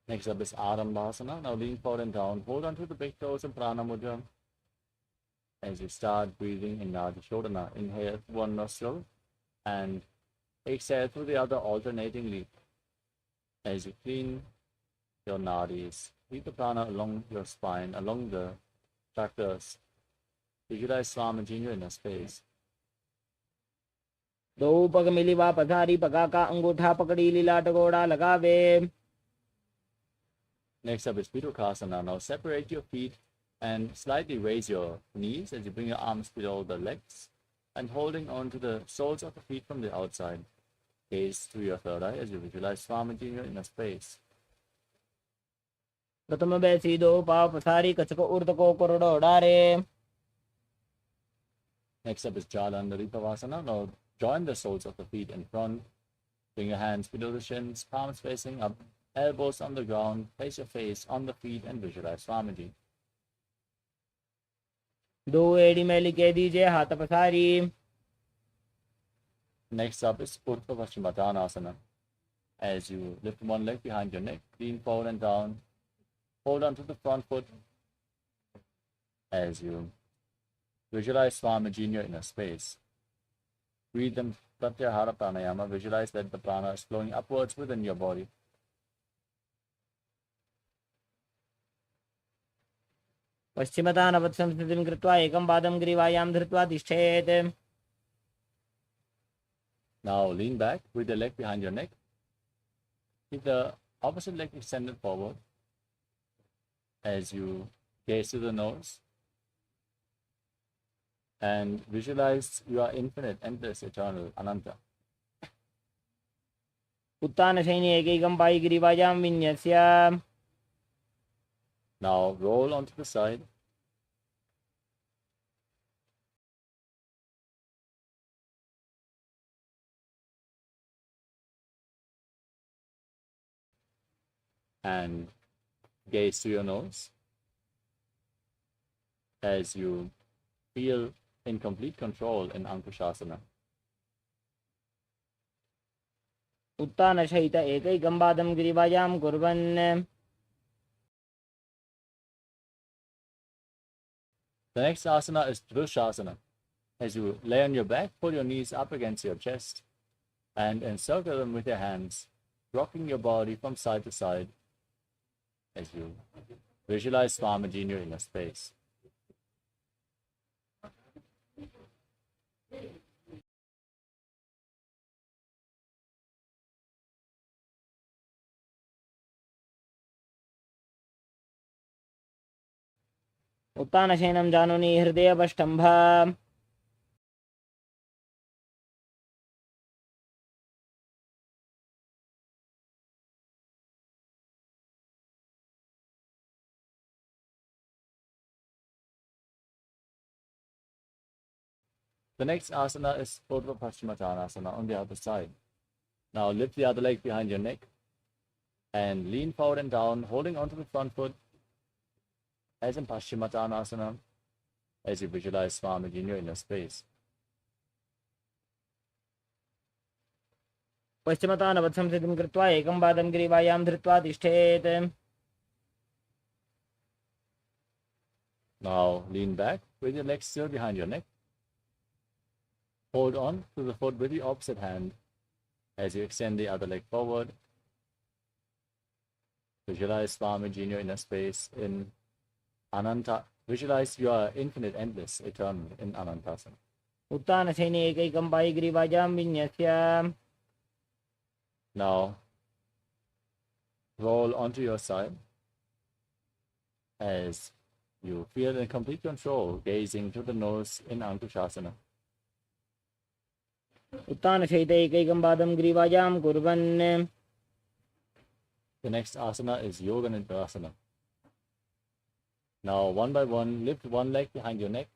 B: Next up is Arambhasana. Now lean forward and down. Hold on to the big toes in Prana Mudra as you start breathing in Nadi Shodhana. Inhale through one nostril and exhale through the other alternatingly as you clean your nadis. Keep the prana along your spine, along the chakras. Visualize Swamiji in your inner space.
C: दो पग मिली वा पधारी पगा का अंगूठा पकड़ी लीलाट गोड़ा लगावे.
B: Next up is Virukasana. Now separate your feet and slightly raise your knees as you bring your arms below the legs and holding on to the soles of the feet from the outside. Gaze through your third eye as you visualize Swamiji in your inner space.
C: प्रथम बैसी दो पाव पसारी कचको उर्द को कोरडो डारे.
B: Next up is Jalandharipavasana. Now join the soles of the feet in front. Bring your hands below the shins, palms facing up, elbows on the ground. Place your face on the feet and visualize Swamiji.
C: दो एड़ी मैली के दीजिए हाथ पसारी.
B: Next up is Urdhva Paschimottanasana. As you lift one leg behind your neck, lean forward and down. Hold on to the front foot as you visualize Swamiji in your inner space. Breathe in Pratyahara Pranayama. Visualize that the prana is flowing upwards within your body.
C: पश्चिमतानवत् संस्थितिं कृत्वा एकं पादं ग्रीवायां धृत्वा तिष्ठेत्.
B: Now lean back with the leg behind your neck. Keep the opposite leg extended forward as you gaze to the nose and visualize you are infinite, endless, eternal, Ananta.
C: उत्तानशयने एकैकं Pai ग्रीवायां विन्यस्य.
B: Now roll onto the side. And gaze to your nose as you feel in complete control in Ankushasana.
C: उत्तानशयित एकैकं पादं ग्रीवायां कुर्वन्.
B: The next asana is Drushasana. As you lay on your back, pull your knees up against your chest and encircle them with your hands, rocking your body from side to side as you visualize Swamiji in your inner space.
C: उत्तानशयनं जानुनि हृदयवष्टम्भ
B: The next asana is Urdhva Paschimottanasana on the other side. Now lift the other leg behind your neck and lean forward and down, holding onto the front foot as in Paschimottanasana, as you visualize Swamiji in your inner space.
C: पश्चिमतानवत्संस्थितिं कृत्वा एकं पादं ग्रीवायां धृत्वा तिष्ठेत्
B: Now lean back with your legs still behind your neck. Hold on to the foot with the opposite hand as you extend the other leg forward. Visualize Swamiji in your inner space in Ananta. Visualize you are infinite, endless, eternal in Anantasana.
C: उत्तानशयने एकैकं Pai ग्रीवायां विन्यस्य
B: Now roll onto your side as you feel in complete control, gazing to the nose in Ankushasana.
C: उत्तानशयिते एकैकं पादं ग्रीवायां कुर्वन्
B: The next asana is Yoga Nidrasana. Now, one by one, lift one leg behind your neck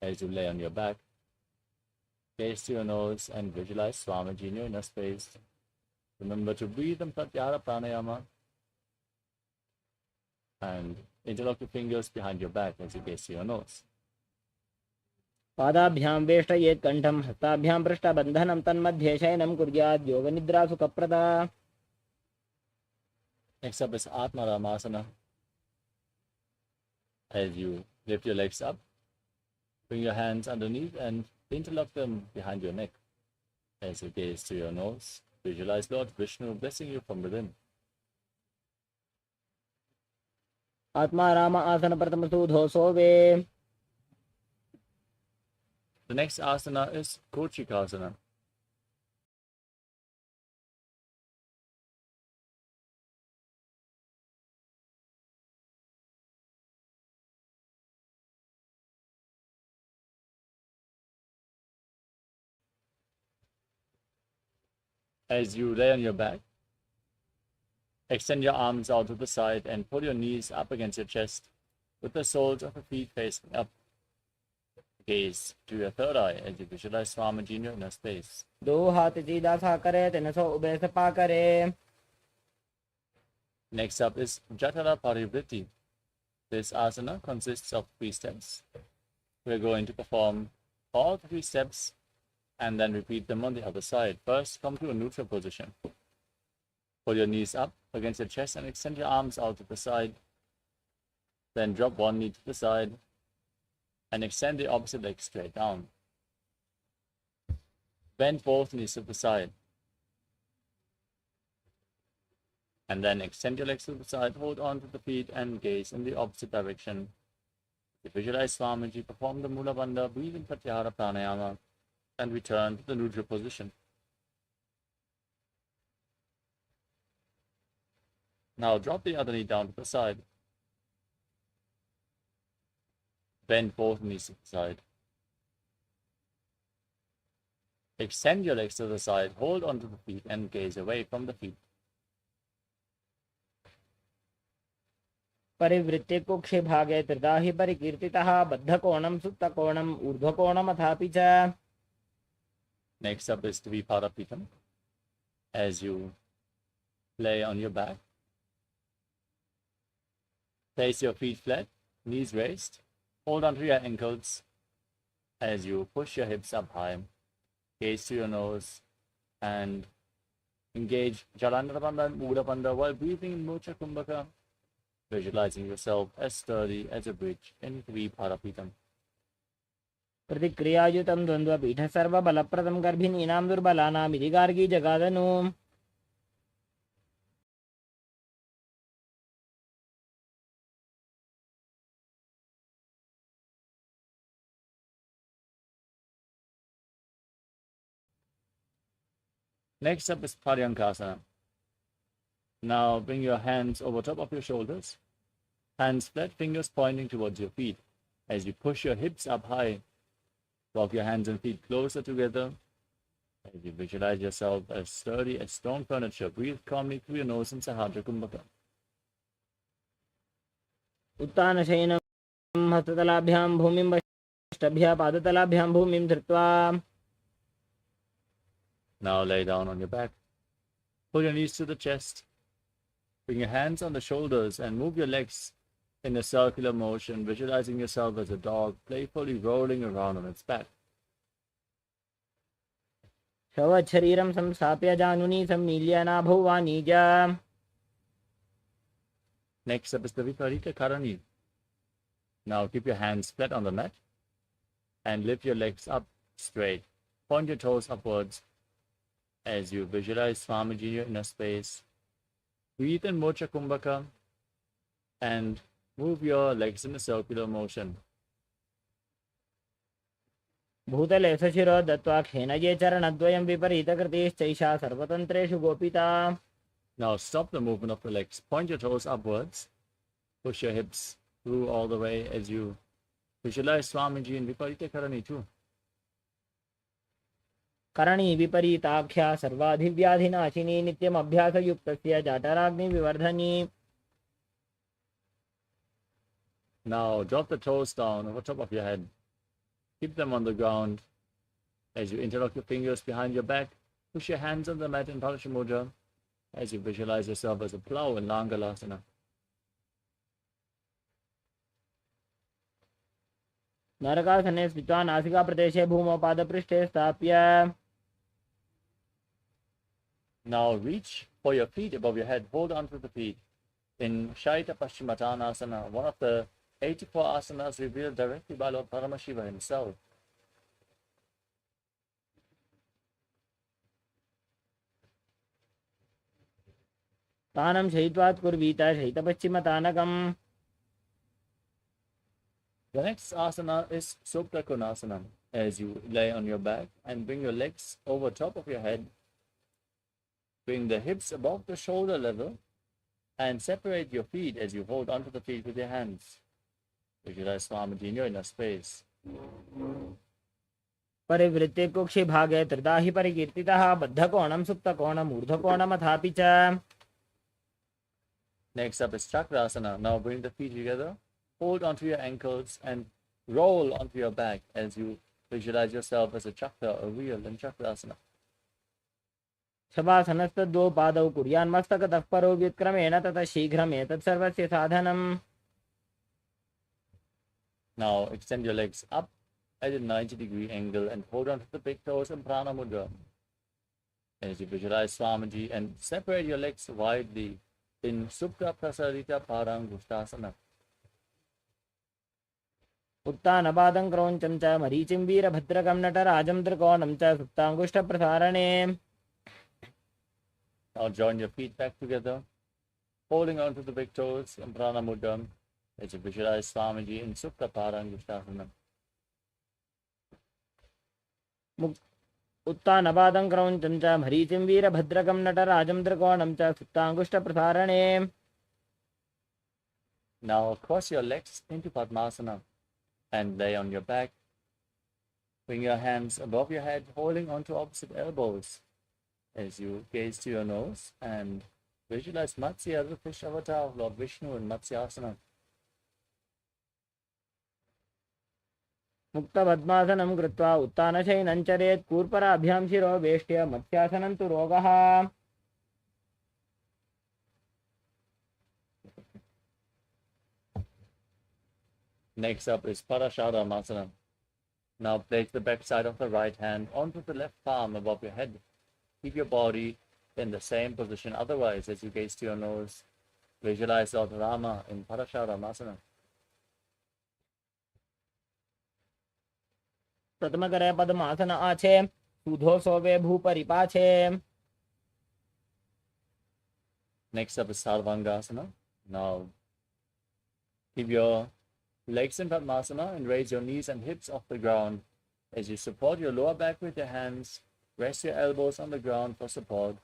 B: as you lay on your back. Gaze to your nose and visualize Swamiji in your inner space. Remember to breathe in Pratyahara Pranayama and interlock your fingers behind your back as you gaze to your nose.
C: पादाभ्यां वेष्टयेत् कण्ठं हस्ताभ्यां पृष्ठबन्धनं तन्मध्ये शयनं कुर्यात् योगनिद्रा सुखप्रदा
B: Next up is Atmaramasana. As you lift your legs up, bring your hands underneath and interlock them behind your neck. As you gaze to your nose, visualize Lord Vishnu blessing you from within.
C: आत्मा राम आसन प्रथमसूधो सोवे
B: The next asana is Kochikasana. As you lay on your back, extend your arms out to the side and pull your knees up against your chest with the soles of the feet facing up. Gaze to your third eye as you visualize Swamiji in your inner space.
C: दो हाथ सीधा सा करे तिनसो उभय सपा करे
B: Next up is Jatara Parivritti. This asana consists of 3 steps. We're going to perform all 3 steps and then repeat them on the other side. First, come to a neutral position. Pull your knees up against your chest and extend your arms out to the side. Then drop one knee to the side and extend the opposite leg straight down. Bend both knees to the side. And then extend your legs to the side, hold on to the feet and gaze in the opposite direction. You visualize Swamiji, perform the Mula Bandha, breathe in Pratyahara Pranayama, and return to the neutral position. Now drop the other knee down to the side. Bend both knees to the side. Extend your legs to the side, hold onto the feet and gaze away from the feet.
C: परिवृत्ते कुक्षे भागे त्रिधा हि परिकीर्तितः बद्धकोणं सुप्तकोणम् ऊर्ध्वकोणमथापि च
B: Next up is Dvipadapitam. As you lay on your back, place your feet flat, knees raised, hold onto your ankles as you push your hips up high, gaze to your nose, and engage Jalandhara Bandha and Mula Bandha while breathing in Mocha Kumbhaka, visualizing yourself as sturdy as a bridge in Dvipadapitam.
C: प्रतिक्रियायुतं द्वन्द्वपीठ सर्वबलप्रदं गर्भिणीनां दुर्बलानामिति Gargi जगादनु
B: Next up is Paryankasana. Now bring your hands over top of your shoulders Hands flat, fingers pointing towards your feet. As you push your hips up high, walk your hands and feet closer together. As you visualize yourself as sturdy as stone furniture, breathe calmly through your nose in Sahasrara Kumbhaka.
C: उत्तानशयनं हस्ततलाभ्यां भूमिं वष्टभ्यः पादतलाभ्यां भूमिं धृत्वा.
B: Now lay down on your back. Pull your knees to the chest. Bring your hands on the shoulders and move your legs in a circular motion, visualizing yourself as a dog playfully rolling around on its back.
C: शरीरं संस्थाप्य जानुनी सम्मील्य नाभौ वाणिज्य.
B: Next up is the Viparita Karani. Now keep your hands flat on the mat and lift your legs up straight. Point your toes upwards as you visualize Swamiji in your inner space. Breathe in Mocha Kumbhaka and move your legs in a circular motion.
C: भूतले सशिरो दत्त्वा खेनये चरणद्वयं विपरीतकृतिश्चैषा सर्वतन्त्रेषु गोपिता.
B: Now stop the movement of the legs. Point your toes upwards. Push your hips through all the way as you visualize Swamiji in Viparita Karani too.
C: करणी विपरीताख्या सर्वाधिव्याधिनाशिनी नित्यम् अभ्यासयुक्तस्य जाठराग्निविवर्धनी.
B: Now drop the toes down over top of your head. Keep them on the ground as you interlock your fingers behind your back. Push your hands on the mat in Paramashivoham as you visualize yourself as a plow in Langalasana.
C: नरकासने स्थित्वा नासिकाप्रदेशे भूमौ पादपृष्ठे स्थाप्य.
B: Now reach for your feet above your head. Hold on to the feet. In Shaita Paschimottanasana, one of the 84 asanas revealed directly by Lord Paramashiva himself.
C: तानं शयित्वात् कुर्वीत शयितपश्चिमतानकम्.
B: The next asana is Suptakonasana. As you lay on your back and bring your legs over top of your head, bring the hips above the shoulder level and separate your feet as you hold onto the feet with your hands. Visualize Swamiji in your inner space.
C: परिवृत्ते कुक्षि भागे त्रिदाहि परिकीर्तितः बद्धकोणं सुप्तकोणम् ऊर्ध्वकोणमथापि च.
B: Next up is Chakrasana. Now bring the feet together, hold onto your ankles and roll onto your back as you visualize yourself as a chakra, a wheel in Chakrasana.
C: शवासनस्तद्वौ पादौ कुर्यान्मस्तकतः परो व्युत्क्रमेण ततः शीघ्रमेतत् सर्वस्य साधनम्.
B: Now extend your legs up at a 90-degree angle and hold on to the big toes in Prana Mudra. As you visualize Swamiji and separate your legs widely in Supta Prasarita Parangustasana.
C: उत्तानपादं क्रौञ्चं च मरीचिं वीरभद्रकं नटराजं त्रिकोणं च सुप्ताङ्गुष्ठप्रसारणे.
B: Now join your feet back together, holding on to the big toes in Prana Mudra as you visualize Swamiji in Supta Parangustasana.
C: उत्तानपादं क्रौञ्चं च मरीचिं वीरभद्रकं नटराजं त्रिकोणं च सुप्ताङ्गुष्ठप्रसारणे.
B: Now cross your legs into Padmasana and lay on your back. Bring your hands above your head, holding onto opposite elbows as you gaze to your nose and visualize Matsya, the fish avatar of Lord Vishnu in Matsyasana.
C: मुक्तपद्मासनं कृत्वा उत्तानशयनं चरेत् कूर्पराभ्यां शिरो वेष्ट्य मत्स्यासनं तु रोगः.
B: Next up is Parasharamasana. Now place the back side of the right hand onto the left palm above your head. Keep your body in the same position. Otherwise, as you gaze to your nose, visualize Lord Rama in Parasharamasana.
C: प्रथमकरे पद्मासन आछे सुधो सोवे भूपरिपाछे.
B: Next up is Sarvangasana. Now keep your legs in Padmasana and raise your knees and hips off the ground. As you support your lower back with your hands, rest your elbows on the ground for support.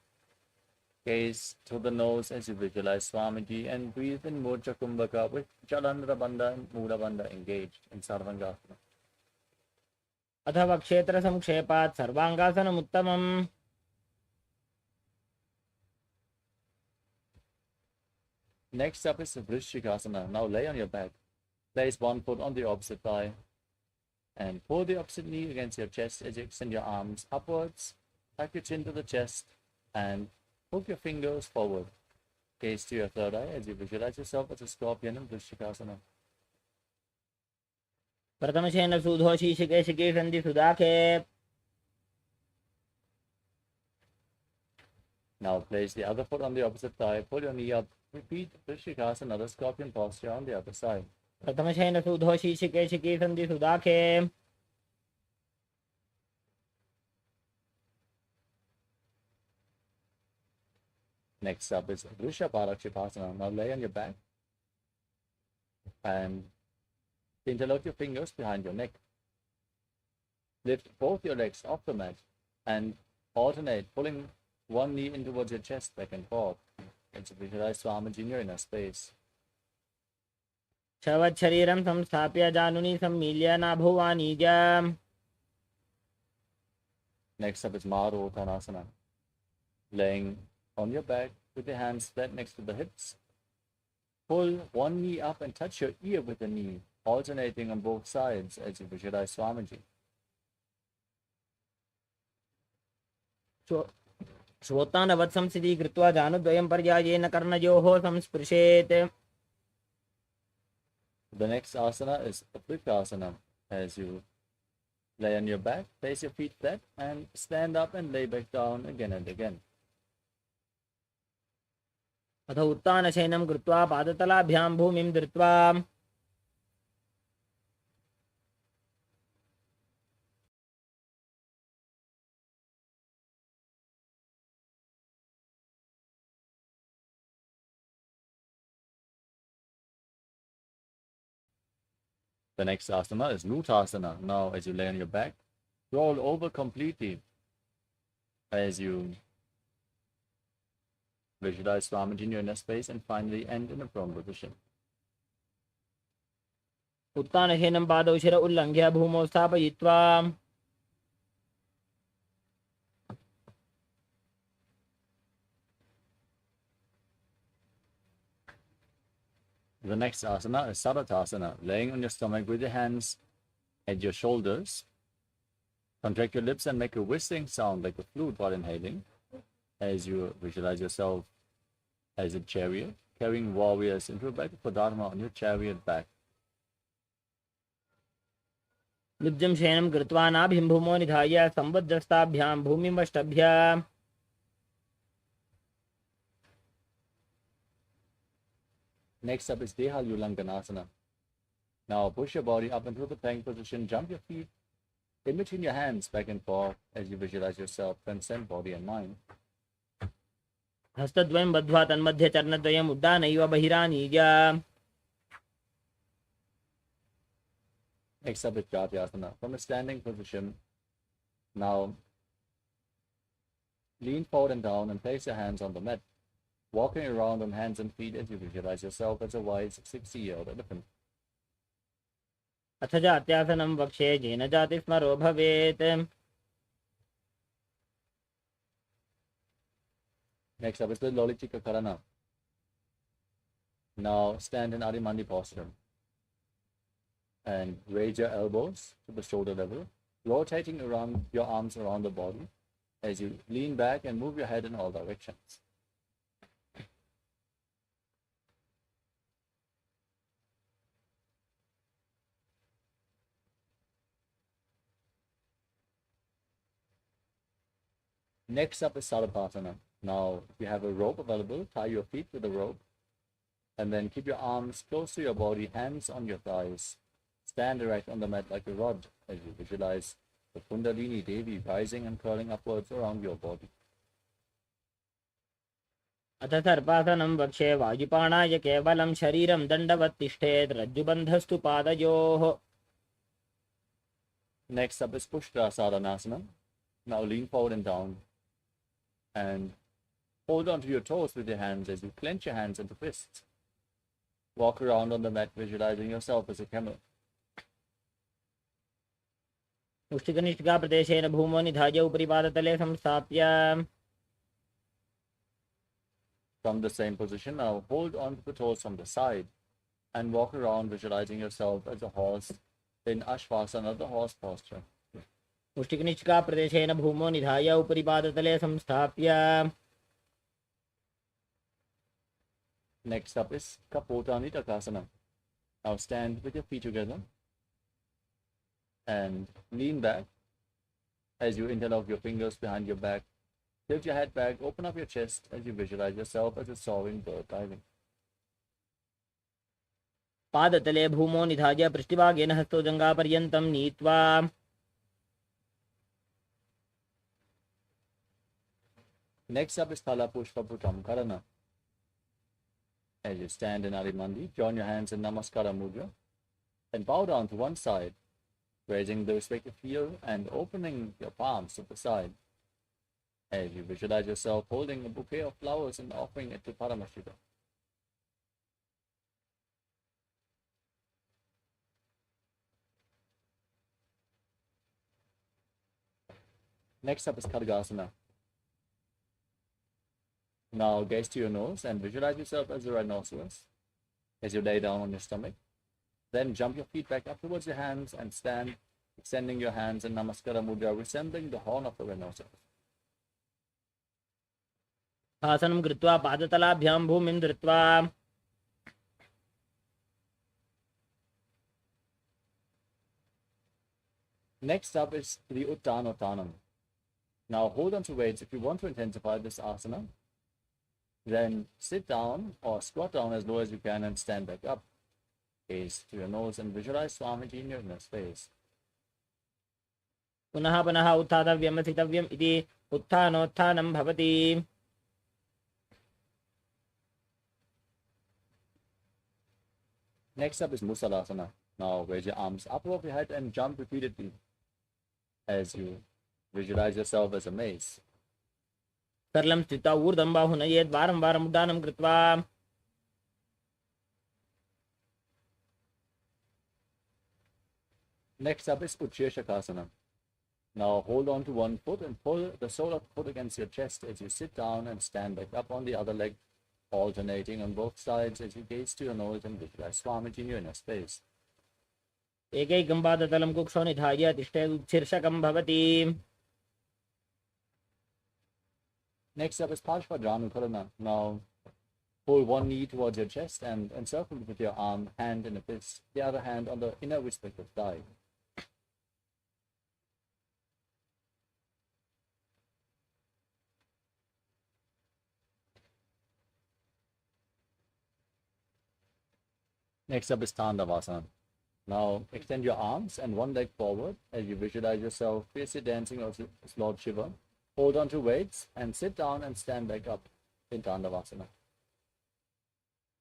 B: Gaze to the nose as you visualize Swamiji and breathe in Murja Kumbhaka with Jalandhara Bandha and Mula Bandha engaged in Sarvangasana.
C: अथवा क्षेत्र संक्षेपात् सर्वांगासनमुत्तमम्.
B: Next up is Vrishikasana. Now lay on your back. Place one foot on the opposite thigh and pull the opposite knee against your chest as you extend your arms upwards, tuck your chin to the chest and hook your fingers forward. Gaze to your third eye as you visualize yourself as a scorpion in Vrishikasana.
C: प्रथमशेन सूधो शीशिके शिके सन्धि सुदाखे.
B: Now place the other foot on the opposite thigh, pull your knee up, repeat Vrishikasana, the scorpion posture on the other side.
C: प्रथमशेन सूधो शीशिके शिके सन्धि सुदाखे.
B: Next up is Paramashivoham. Now lay on your back and interlock your fingers behind your neck. Lift both your legs off the mat and alternate, pulling one knee in towards your chest back and forth. And to visualize Swamiji in your inner space.
C: शवत् शरीरं संस्थाप्य जानुनी सम्मील्य नाभुवानीज.
B: Next up is Maruttanasana. Laying on your back with your hands flat next to the hips. Pull one knee up and touch your ear with the knee, alternating on both sides as you visualize Swamiji.
C: श्वोत्तानवत् संस्थिति कृत्वा जानुद्वयं पर्यायेन कर्णयोः संस्पृशेत्.
B: The next asana is Uprikasana. As you lay on your back, place your feet flat and stand up and lay back down again and again.
C: अथ उत्तानशयनं कृत्वा पादतलाभ्यां भूमिं धृत्वा.
B: The next asana is Nutasana. Now, as you lay on your back, roll over completely as you visualize Swamiji in your inner space and finally end in a prone position.
C: उत्तानशयनं पादौ शिर उल्लङ्घ्य भूमौ स्थापयित्वा.
B: The next asana is Saratasana, laying on your stomach with your hands at your shoulders. Contract your lips and make a whistling sound like a flute while inhaling as you visualize yourself as a chariot, carrying warriors into a battle for Dharma on your chariot back.
C: निब्जं शयनं कृत्वा नाभिं भूमौ निधाय संवज्रस्ताभ्यां भूमिमष्टभ्य.
B: Next up is Deha Ulanganasana. Now push your body up into the plank position, jump your feet in between your hands back and forth as you visualize yourself, transcend body and mind.
C: हस्तद्वयं बद्ध्वा तन्मध्ये चरणद्वयम् उड्डानैव बहिरानीय.
B: Next up is Jatyasana. From a standing position, now lean forward and down and place your hands on the mat, walking around on hands and feet as you visualize yourself as a wise 60-year-old elephant.
C: अथ जात्यासनं वक्ष्ये येन जातिस्मरो भवेत्.
B: Next up is the Lolitika Karana. Now stand in Adimandi posture and raise your elbows to the shoulder level, rotating around your arms around the body as you lean back and move your head in all directions. Next up is Sarabhasana. Now, if you have a rope available, tie your feet with the rope and then keep your arms close to your body, hands on your thighs. Stand erect on the mat like a rod as you visualize the Kundalini Devi rising and curling upwards around your body.
C: अथ सर्पासनं वक्ष्ये वायुपाणाय केवलं शरीरं दण्डवत् तिष्ठेत् रज्जुबन्धस्तु पादयोः.
B: Next up is Pushta Sadhanasana. Now lean forward and down and Hold on to your toes with your hands as you clench your hands into fists. Walk around on the mat visualizing yourself as a camel.
C: मुष्टिकनिष्ठिका प्रदेशेन भूमौ निधाय उपरि पादतले संस्थाप्य.
B: From the same position, now hold on to the toes from the side and walk around visualizing yourself as a horse in Ashvasana, the horse posture.
C: मुष्टिकनिष्ठिका प्रदेशेन भूमौ निधाय उपरि पादतले संस्थाप्य.
B: Next up is Kapotani Takasana. Now stand with your feet together and lean back as you interlock your fingers behind your back. Tilt your head back, open up your chest as you visualize yourself as a soaring bird diving.
C: पादतले भूमौ निधाय पृष्ठभागेन हस्तो जङ्घापर्यन्तं नीत्वा.
B: Next up is Thala Pushpa Bhutam Karana. As you stand in Arimandi, join your hands in Namaskara Mudra and bow down to one side, raising the respective heel and opening your palms to the side. As you visualize yourself holding a bouquet of flowers and offering it to Paramashivoham. Next up is Khadgasana. Now gaze to your nose and visualize yourself as a rhinoceros as you lay down on your stomach. Then jump your feet back up towards your hands and stand, extending your hands in Namaskara Mudra, resembling the horn of a rhinoceros.
C: आसनं कृत्वा पादतलाभ्यां भूमिं धृत्वा.
B: Next up is the Uttanottanam. Now hold on to weights if you want to intensify this asana. Then sit down or squat down as low as you can and stand back up. Gaze to your nose and visualize Swamiji in your inner space.
C: पुनः पुनः उत्थातव्यम् स्थितव्यम् इति उत्थानोत्थानं भवति.
B: Next up is Musalasana. Now raise your arms up above your head and jump repeatedly as you visualize yourself as a mace.
C: सरलं स्थित्वा ऊर्ध्वं बाहु नयेत् वारं वारम् उड्डानं कृत्वा.
B: Next up is Utsheshakasana. Now hold on to one foot and pull the sole of the foot against your chest as you sit down and stand back up on the other leg, alternating on both sides as you gaze to your nose and visualize Swamiji in your inner space.
C: एकैकं पादतलं कुक्षौ निधाय तिष्ठेदुच्छीर्षकं भवति.
B: Next up is Parshvadranukarana. Now pull one knee towards your chest and encircle it with your arm, hand in a fist, the other hand on the inner respective thigh. Next up is Tandavasana. Now extend your arms and one leg forward as you visualize yourself fiercely dancing as Lord Shiva. Hold on to weights and sit down and stand back up in Tandavasana.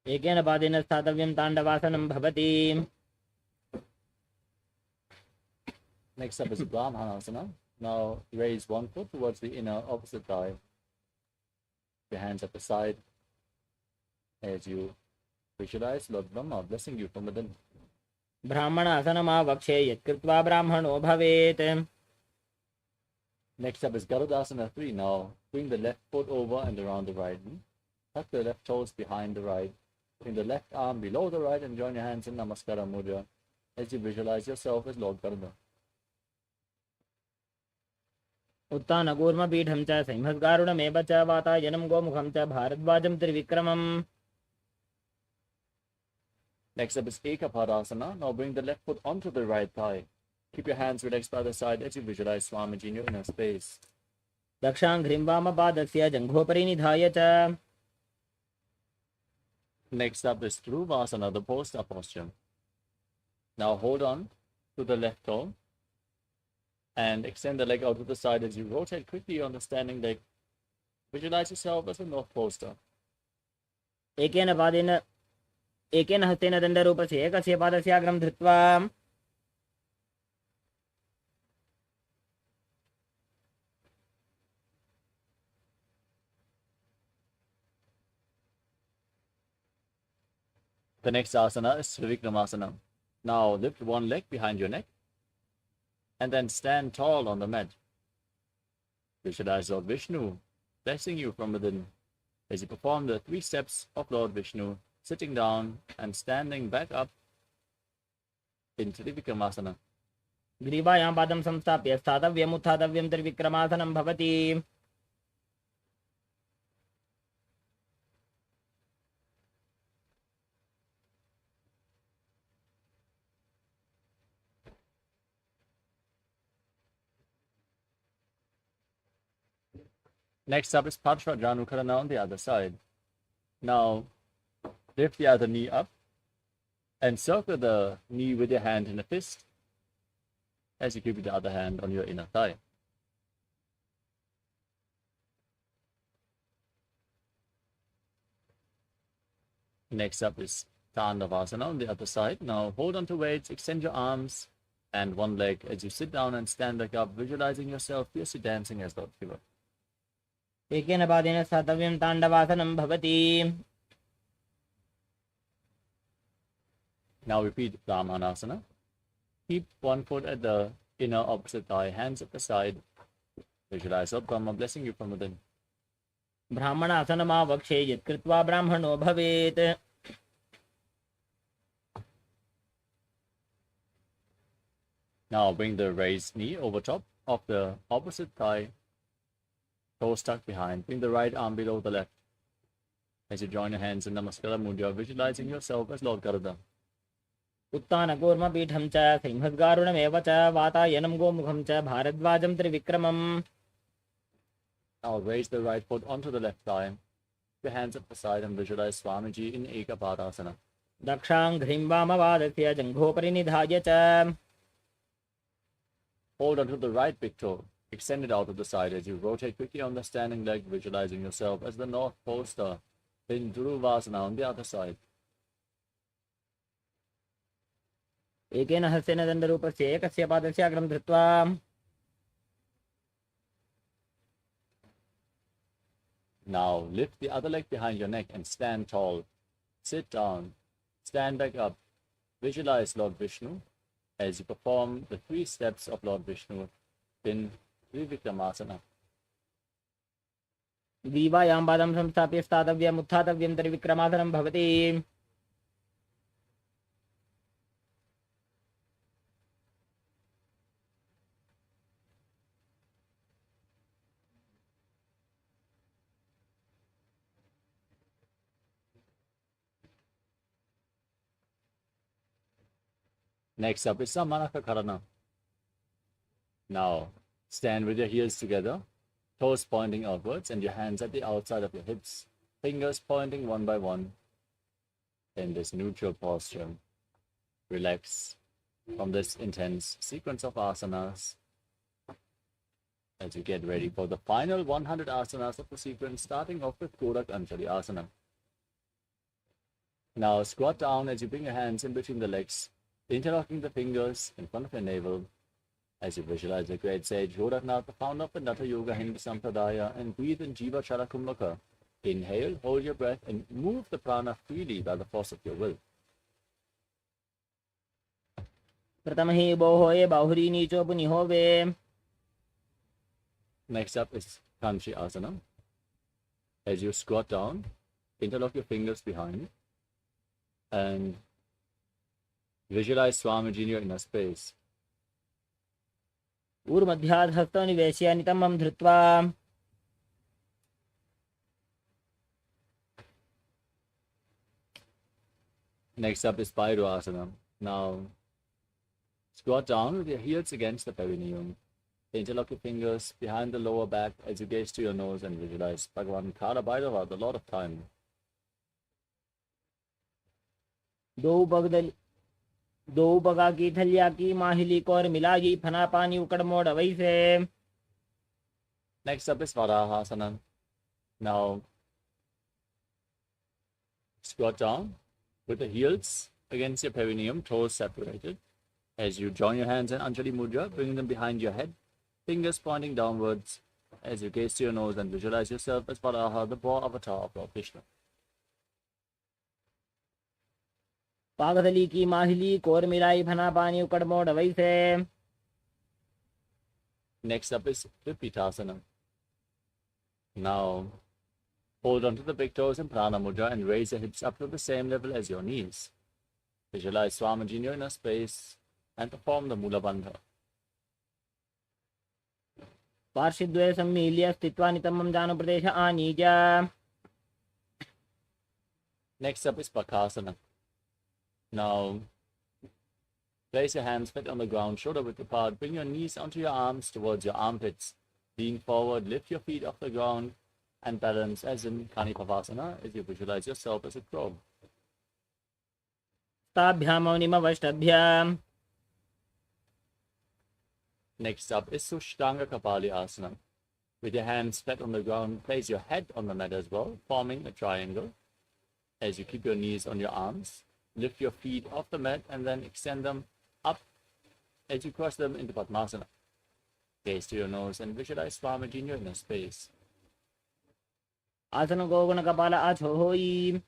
C: एकेन पादेन स्थातव्यं ताण्डवासनं भवति.
B: Next up is Brahmanasana. Now raise one foot towards the inner opposite thigh. Your hands at the side as you visualize Lord Brahma blessing you from within.
C: ब्राह्मणासनमावक्षे यत्कृत्वा ब्राह्मणो भवेत्.
B: Next up is Garudasana 3. Now bring the left foot over and around the right knee. Tuck the left toes behind the right. Bring the left arm below the right and join your hands in Namaskara Mudra as you visualize yourself as Lord Garuda.
C: उत्तानकूर्मपीठं च सिंहस्गारुडमेव च वातायनं गोमुखं च भारद्वाजं त्रिविक्रमम्.
B: Next up is Ekapadasana. Now bring the left foot onto the right thigh. Keep your hands relaxed by the side as you visualize Swamiji in your inner space.
C: दक्षाङ्घ्रिं वामपादस्य जङ्घोपरि निधाय च.
B: Next up is Dhruvasana, the poster posture. Now hold on to the left toe and extend the leg out to the side as you rotate quickly on the standing leg. Visualize yourself as a north poster.
C: एकेन हस्तेन दण्डरूपस्य एकस्य पादस्य अग्रं धृत्वा.
B: The next asana is Trivikramasana. Now lift one leg behind your neck and then stand tall on the mat. Visualize Lord Vishnu blessing you from within as you perform the 3 steps of Lord Vishnu, sitting down and standing back up in Trivikramasana.
C: ग्रीवायां पादं संस्थाप्य स्थातव्यम् उत्थातव्यं त्रिविक्रमासनं भवति.
B: Next up is Parsvajanukarana on the other side. Now lift the other knee up and circle the knee with your hand in a fist as you keep the other hand on your inner thigh. Next up is Tandavasana on the other side. Now hold on to weights, extend your arms and one leg as you sit down and stand back up, visualizing yourself fiercely dancing as Lord Shiva.
C: एकेन पादेन स्थातव्यं ताण्डवासनं भवति.
B: Now repeat Brahmanasana. Keep one foot at the inner opposite thigh, hands at the side. Visualize Lord Brahma blessing you from within.
C: ब्राह्मणासनमावक्षे यत्कृत्वा ब्राह्मणो भवेत्.
B: Now bring the raised knee over top of the opposite thigh, toes tucked behind. Bring the right arm below the left as you join your hands in Namaskara Mudra, visualizing yourself as Lord Garuda.
C: उत्तानकूर्मपीठं च सिंहद्गारुणमेव च वातायनं गोमुखं च भारद्वाजं त्रिविक्रमम्.
B: Now raise the right foot onto the left thigh. Keep your hands at the side and visualize Swamiji in Ekapadasana.
C: दक्षाङ्घ्रिं वामपादस्य जङ्घोपरि निधाय च.
B: Hold onto the right big toe. Extend it out to the side as you rotate quickly on the standing leg, visualizing yourself as the North Poster in Dhuruvasana on the other side.
C: एकेन हस्तेन दण्डरूपस्य एकस्य पादस्य अग्रं धृत्वा.
B: Now lift the other leg behind your neck and stand tall. Sit down. Stand back up. Visualize Lord Vishnu as you perform the 3 steps of Lord Vishnu in Trivikramasana.
C: ग्रीवायां पादं संस्थाप्य स्थातव्यम् उत्थातव्यं त्रिविक्रमासनं भवति.
B: Next up is Samanakakarana. Now stand with your heels together, toes pointing outwards and your hands at the outside of your hips, fingers pointing one by one in this neutral posture. Relax from this intense sequence of asanas as you get ready for the final 100 asanas of the sequence, starting off with Kodak Anjali Asana. Now squat down as you bring your hands in between the legs, interlocking the fingers in front of your navel as you visualize the great sage Goraknath, the founder of the Natha Yoga Hindu Sampradaya, and breathe in Jiva Charakumlaka. Inhale, hold your breath, and move the prana freely by the force of your will.
C: प्रथमहि बोहोये बाहुरी नीचो पुनिहोवे.
B: Next up is Kanchi Asana. As you squat down, interlock your fingers behind and visualize Swamiji in your inner space.
C: ऊर्मध्यात् हस्तो निवेश्य नितम्बं धृत्वा.
B: Next up is Pyro Asana. Now squat down with your heels against the perineum. Interlock your fingers behind the lower back as you gaze to your nose and visualize Bhagavan Kala Bhairava, the Lord of Time.
C: दो बगा की थलिया की माहिली core मिलाई फना पानी उकड़ मोड़ वैसे.
B: Next up is Varahasana. Now squat down with the heels against your perineum, toes separated. As you join your hands in Anjali Mudra, bringing them behind your head, fingers pointing downwards as you gaze to your nose and visualize yourself as Varaha, the boar avatar of Lord Vishnu.
C: पागधली की माहिली core मिलाई फना पानी उकड़ मोड़ वैसे.
B: Next up is Vipitasana. Now, hold on to the big toes in Prana Mudra and raise your hips up to the same level as your knees. Visualize Swamiji in your inner space and perform the Mula Bandha.
C: पार्श्वद्वय सम्मील्य स्थित्वा नितम्बं जानु प्रदेश आनीय.
B: Next up is Bakasana. Now, place your hands flat on the ground, shoulder width apart. Bring your knees onto your arms towards your armpits. Lean forward, lift your feet off the ground, and balance as in Kanipavasana as you visualize yourself as a crow. Next up is Sushtanga Kapali Asana. With your hands flat on the ground, place your head on the mat as well, forming a triangle. As you keep your knees on your arms, lift your feet off the mat and then extend them up as you cross them into Padmasana. Gaze to your nose and visualize Swamiji in your inner space.
C: Asana Gogana Kapala Achohoi.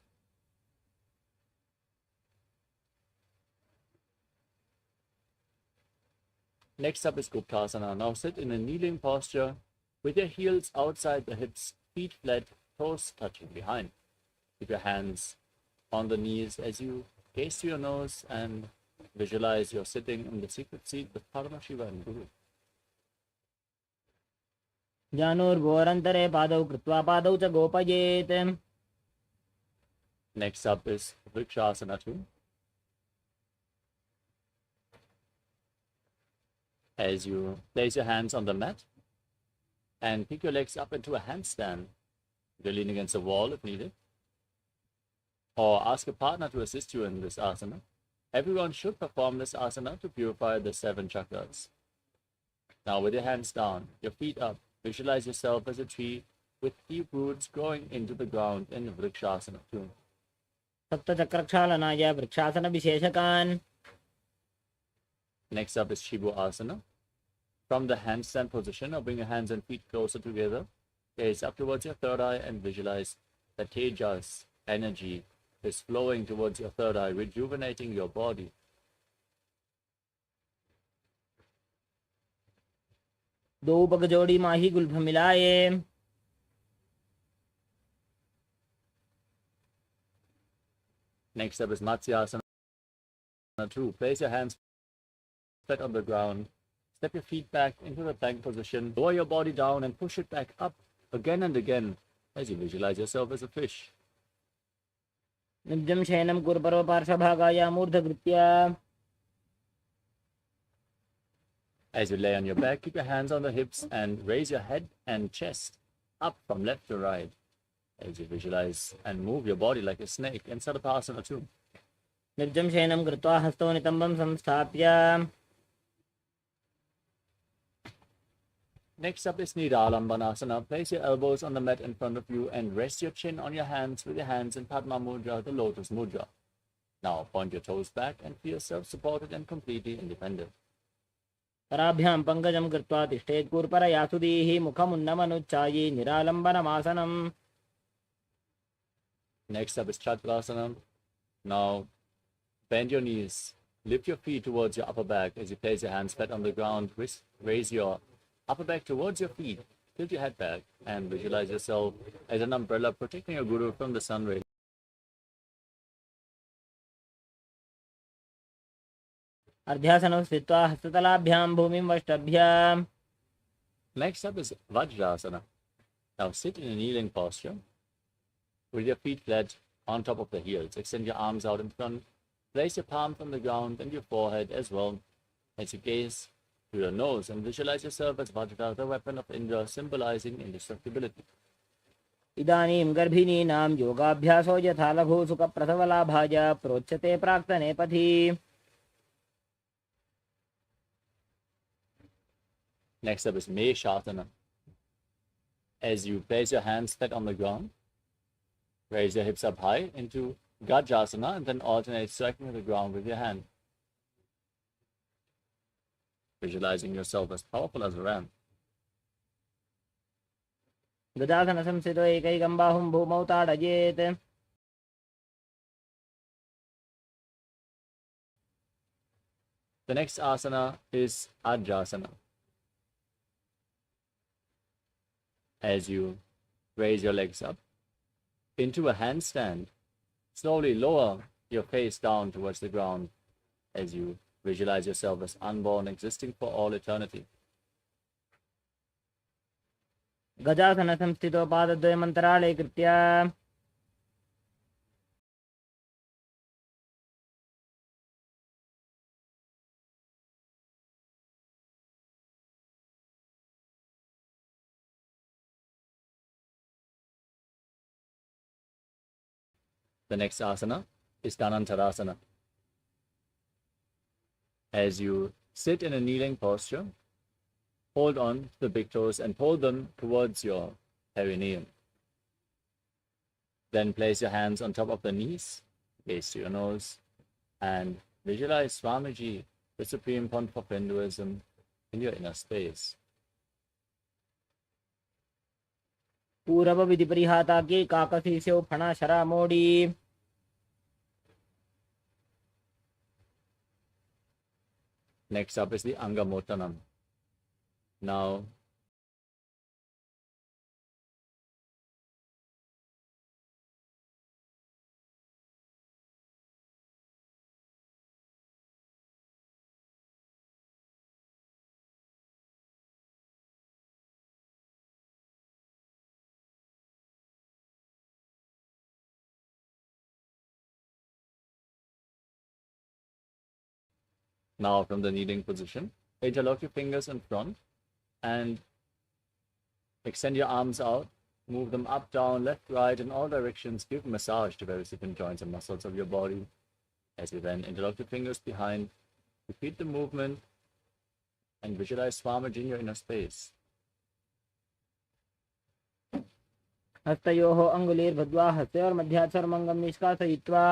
B: Next up is Guptasana. Now sit in a kneeling posture with your heels outside the hips, feet flat, toes touching behind. Keep your hands on the knees as you gaze to your nose and visualize you're sitting in the secret seat with Paramashiva and Guru.
C: Janurvorantare padau krutva padau cha gopayet.
B: Next up is Vrikshasana 2. As you place your hands on the mat and pick your legs up into a handstand. You lean against a wall if needed. Or ask a partner to assist you in this asana. Everyone should perform this asana to purify the 7 chakras. Now with your hands down, your feet up, visualize yourself as a tree with deep roots growing into the ground in Vrikshasana 2.
C: Sapta Chakrakshalanaya Vrikshasana Visheshakan.
B: Next up is Shibu Asana. From the handstand position, now bring your hands and feet closer together. Gaze up towards your third eye and visualize that Tejas energy is flowing towards your third eye, rejuvenating your body.
C: दो पग जोड़ी माही Gulf मिलाए.
B: Next up is Matsyasana 2. Place your hands flat on the ground. Step your feet back into the plank position. Lower your body down and push it back up again and again as you visualize yourself as a fish.
C: निब्जं शयनं कुर्परो पार्श्वभागाय मूर्धकृत्य.
B: As you lay on your back, keep your hands on the hips and raise your head and chest up from left to right. As you visualize and move your body like a snake in Sarvasana 2.
C: निब्जं शयनं कृत्वा हस्तौ नितम्बं संस्थाप्य.
B: Next up is Nidālambanasana. Place your elbows on the mat in front of you and rest your chin on your hands with your hands in Padma Mudra, the Lotus Mudra. Now point your toes back and feel self-supported and completely independent.
C: कराभ्यां पङ्कजं कृत्वा तिष्ठेत् कूर्परया सुधीः मुखमुन्नमनुच्चायि निरालम्बनमासनम्.
B: Next up is Chakrasana. Now bend your knees, lift your feet towards your upper back as you place your hands flat on the ground. Raise your upper back towards your feet, tilt your head back and visualize yourself as an umbrella protecting your Guru from the sun rays.
C: अर्ध्यासनं स्थित्वा हस्ततलाभ्यां भूमिं वष्टभ्य.
B: Next up is Vajrasana. Now sit in a kneeling posture with your feet flat on top of the heels. Extend your arms out in front. Place your palms on the ground and your forehead as well as you gaze to your nose and visualize yourself as Vajra, the weapon of Indra, symbolizing indestructibility.
C: इदानीं गर्भिणीनां योगाभ्यासो यथा लघु सुखप्रसवलाभाय प्रोच्यते प्राक्तने पथि.
B: Next up is Meshasana. As you place your hands flat on the ground, raise your hips up high into Gajasana and then alternate striking the ground with your hand. Visualizing yourself as powerful as a ram.
C: गजासन संस्थितो एकैकं बाहुं भूमौ ताडयेत्.
B: The next asana is Ajasana. As you raise your legs up into a handstand, slowly lower your face down towards the ground as you visualize yourself as unborn, existing for all eternity.
C: गजासन संस्थितो पादद्वयमन्तराळे कृत्य
B: The next asana is Dhanantarasana. As you sit in a kneeling posture, hold on to the big toes and pull them towards your perineum. Then place your hands on top of the knees, gaze to your nose, and visualize Swamiji, the Supreme Pontiff of Hinduism, in your inner space.
C: पूरव विधि परिहाता के काकसी से फणा शरा मोड़ी.
B: Next up is the Angamotanam. Now, from the kneeling position, interlock your fingers in front and extend your arms out, move them up, down, left, right, in all directions. Give massage to various different joints and muscles of your body. As you then interlock your fingers behind, repeat the movement and visualize Swamiji in your inner space.
C: हस्तयोः अङ्गुलीर्भद्वा हस्तयोर्मध्यात् सर्वमङ्गं निष्कासयित्वा.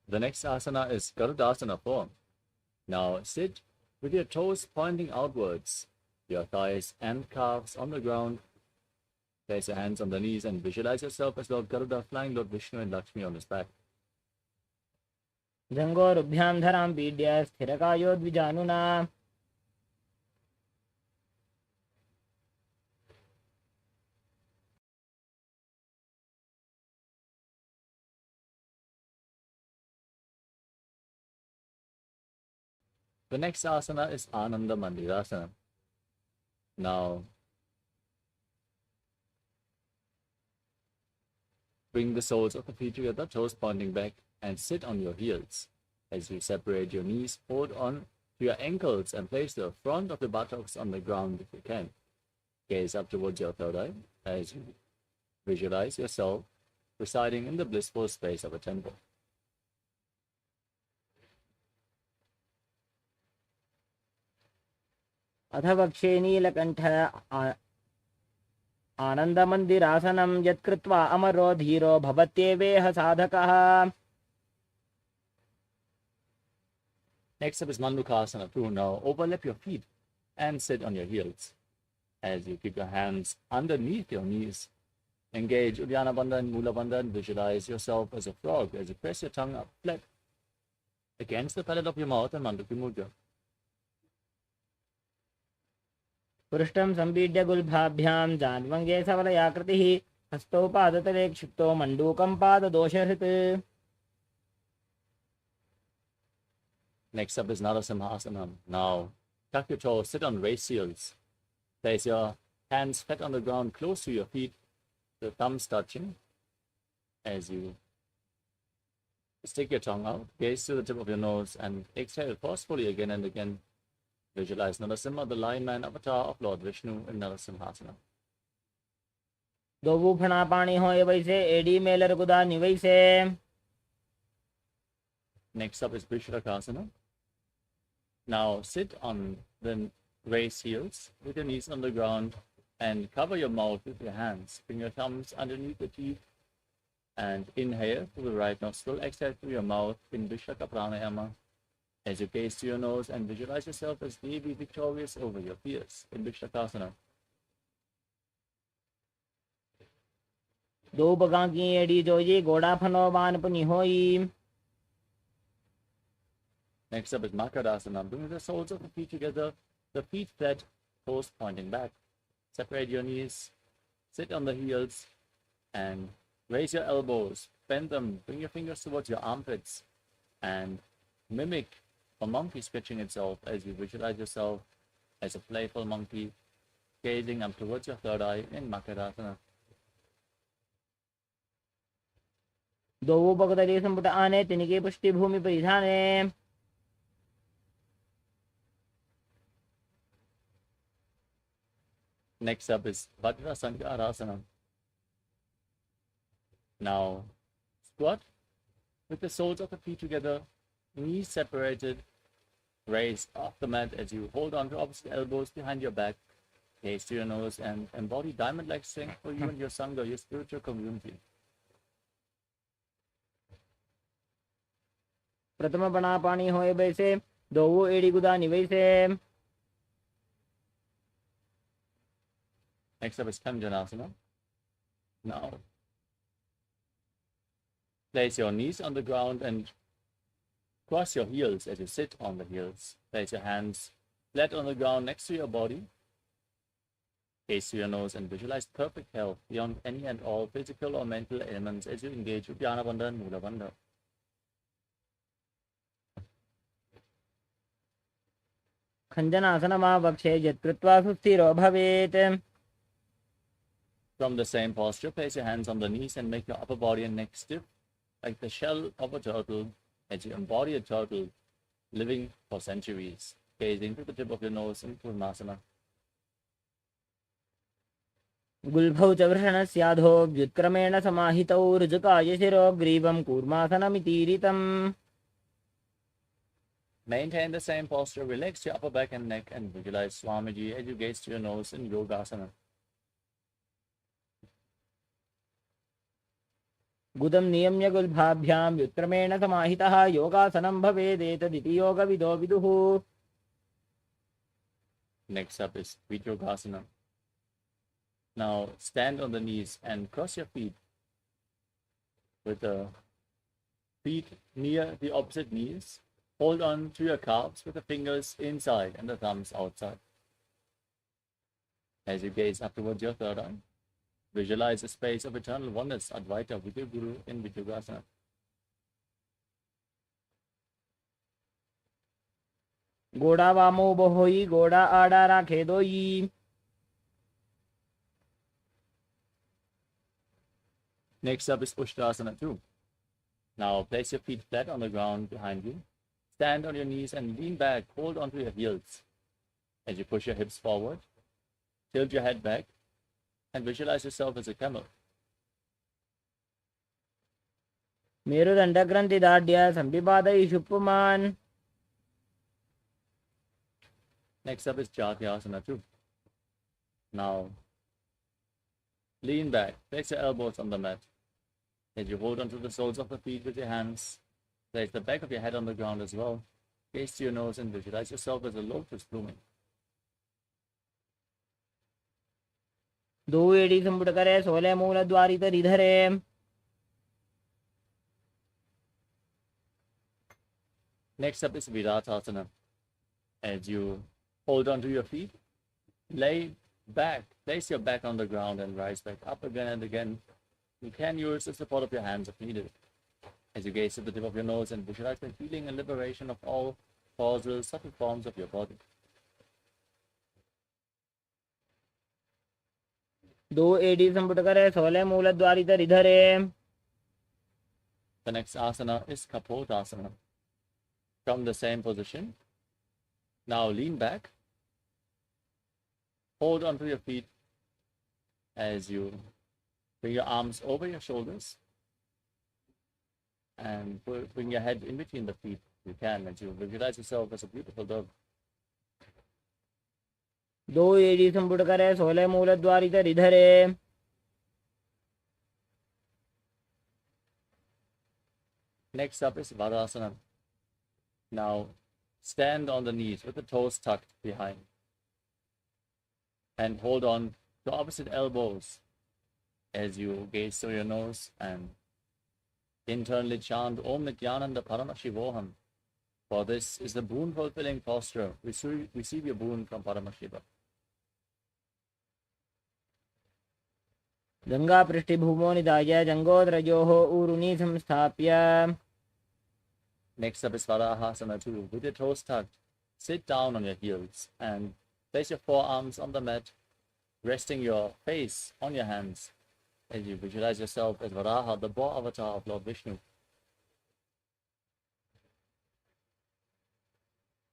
B: The next asana is Garudasana form. Now sit with your toes pointing outwards, your thighs and calves on the ground. Place your hands on the knees and visualize yourself as Lord Garuda flying Lord Vishnu and Lakshmi on his back.
C: जङ्घोरुभ्यां धरां पीड्य स्थिरकायो द्विजानुना.
B: The next asana is Ananda Mandirasana. Now, bring the soles of the feet together, toes pointing back, and sit on your heels. As you separate your knees, hold on to your ankles and place the front of the buttocks on the ground if you can. Gaze up towards your third eye as you visualize yourself residing in the blissful space of a temple.
C: अथ वक्षे Neelkanth आनन्दमन्दिरासनं यत्कृत्वा अमरो धीरो भवत्येवेह साधकः.
B: Next up is Mandukasana. To now overlap your feet and sit on your heels. As you keep your hands underneath your knees, engage Uddiyana Bandha and Mula Bandha and visualize yourself as a frog as you press your tongue up flat against the palate of your mouth and Manduki Mudra.
C: पृष्ठं सम्पीड्य गुल्भाभ्यां जान्वङ्गे सवलयाकृतिः हस्तौ पादतले क्षिप्तो मण्डूकं पाददोषहृत्.
B: Next up is Narasimhasana. Now, tuck your toes, sit on raised heels. Place your hands flat on the ground close to your feet, the thumbs touching. As you stick your tongue out, gaze to the tip of your nose, and exhale forcefully again and again. Visualize Narasimha, the lion man avatar of Lord Vishnu in Narasimhasana.
C: दो फणा पाणी होय वैसे AD Mailer गुदा निवैसे.
B: Next up is Vishrakasana. Now sit on the raised heels with your knees on the ground and cover your mouth with your hands. Bring your thumbs underneath the teeth and inhale through the right nostril, exhale through your mouth in Vishraka Pranayama. As you gaze to your nose and visualize yourself as Devi victorious over your fears in Vishrakasana.
C: दो पगां की एड़ी जोई गोड़ा फनो बान पुनि होई.
B: Next up is Makarasana. Bring the soles of the feet together, the feet flat, toes pointing back. Separate your knees, sit on the heels, and raise your elbows. Bend them, bring your fingers towards your armpits, and mimic a monkey stretching itself as you visualize yourself as a playful monkey, gazing up towards your third eye in Makarasana.
C: दो पगतले संपुट आने तिनके पुष्टि भूमि परिधाने.
B: Next up is Vajrasankarasana. Now, squat with the soles of the feet together, knees separated, raise off the mat as you hold on to opposite elbows behind your back, gaze to your nose, and embody diamond-like strength for you and your Sangha, your spiritual community.
C: प्रथम बना पानी होए बैसे दो एड़ी गुदा निवैसे.
B: Next up is Kanjanasana. Now, place your knees on the ground and cross your heels as you sit on the heels. Place your hands flat on the ground next to your body. Gaze to your nose and visualize perfect health beyond any and all physical or mental ailments as you engage with Dhyana Bandha and Mula Bandha.
C: खंजनासनमा वक्षे यत्कृत्वा सुस्थिरो भवेत्.
B: From the same posture, place your hands on the knees and make your upper body and neck stiff like the shell of a turtle as you embody a turtle living for centuries, gazing to the tip of your nose in Purnasana.
C: गुल्भौ च वृषणस्याधो व्युत्क्रमेण समाहितौ ऋजुकाय शिरो ग्रीवं कूर्मासनमितीरितम्.
B: Maintain the same posture, relax your upper back and neck, and visualize Swamiji as you gaze to your nose in Yogasana.
C: गुदं नियम्य गुल्भाभ्यां व्युत्क्रमेण समाहितः योगासनं भवेदेतदिति योगविदो विदुः.
B: Next up is Vidyogasana. Now stand on the knees and cross your feet with the feet near the opposite knees. Hold on to your calves with the fingers inside and the thumbs outside. As you gaze up towards your third eye, visualize a space of eternal oneness, Advaita, with your Guru in Vidyogasana.
C: गोड़ा वामो बहोई गोड़ा आड़ा राखे दोई.
B: Next up is Ushtrasana 2. Now place your feet flat on the ground behind you. Stand on your knees and lean back. Hold onto your heels. As you push your hips forward, tilt your head back, and visualize yourself as a camel.
C: मेरुदंड ग्रंथि दाढ्य संविपादयि शुप्पुमान्.
B: Next up is Jatyasana 2. Now, lean back. Place your elbows on the mat. As you hold onto the soles of the feet with your hands, place the back of your head on the ground as well. Gaze to your nose and visualize yourself as a lotus blooming.
C: दो एड़ी संपुट करे 16 मूल द्वारी तरी धरे.
B: Next up is Viratasana. As you hold onto your feet, lay back, place your back on the ground and rise back up again and again. You can use the support of your hands if needed. As you gaze to the tip of your nose and visualize the healing and liberation of all causal, subtle forms of your body.
C: दो एड़ी संपुट करे 16 मूल द्वारी तरी धरे.
B: The next asana is Kapotasana. From the same position, now lean back, hold onto your feet as you bring your arms over your shoulders and bring your head in between the feet. You can, as you visualize yourself as a beautiful dove.
C: दो एड़ी संपुट करे 16 मूल द्वारी तरी धरे.
B: Next up is Vadasana. Now stand on the knees with the toes tucked behind and hold on to opposite elbows. as you gaze through your nose and internally chant Om Nithyananda Paramashivoham. For this is the boon-fulfilling posture. Receive your boon from Paramashiva.
C: Ganga पृष्ठभूमो निधाय जंगोदरजोः ऊरुनी संस्थाप्य.
B: Next up is Varahasana 2. With your toes tucked, sit down on your heels and place your forearms on the mat, resting your face on your hands as you visualize yourself as Varaha, the boar avatar of Lord Vishnu.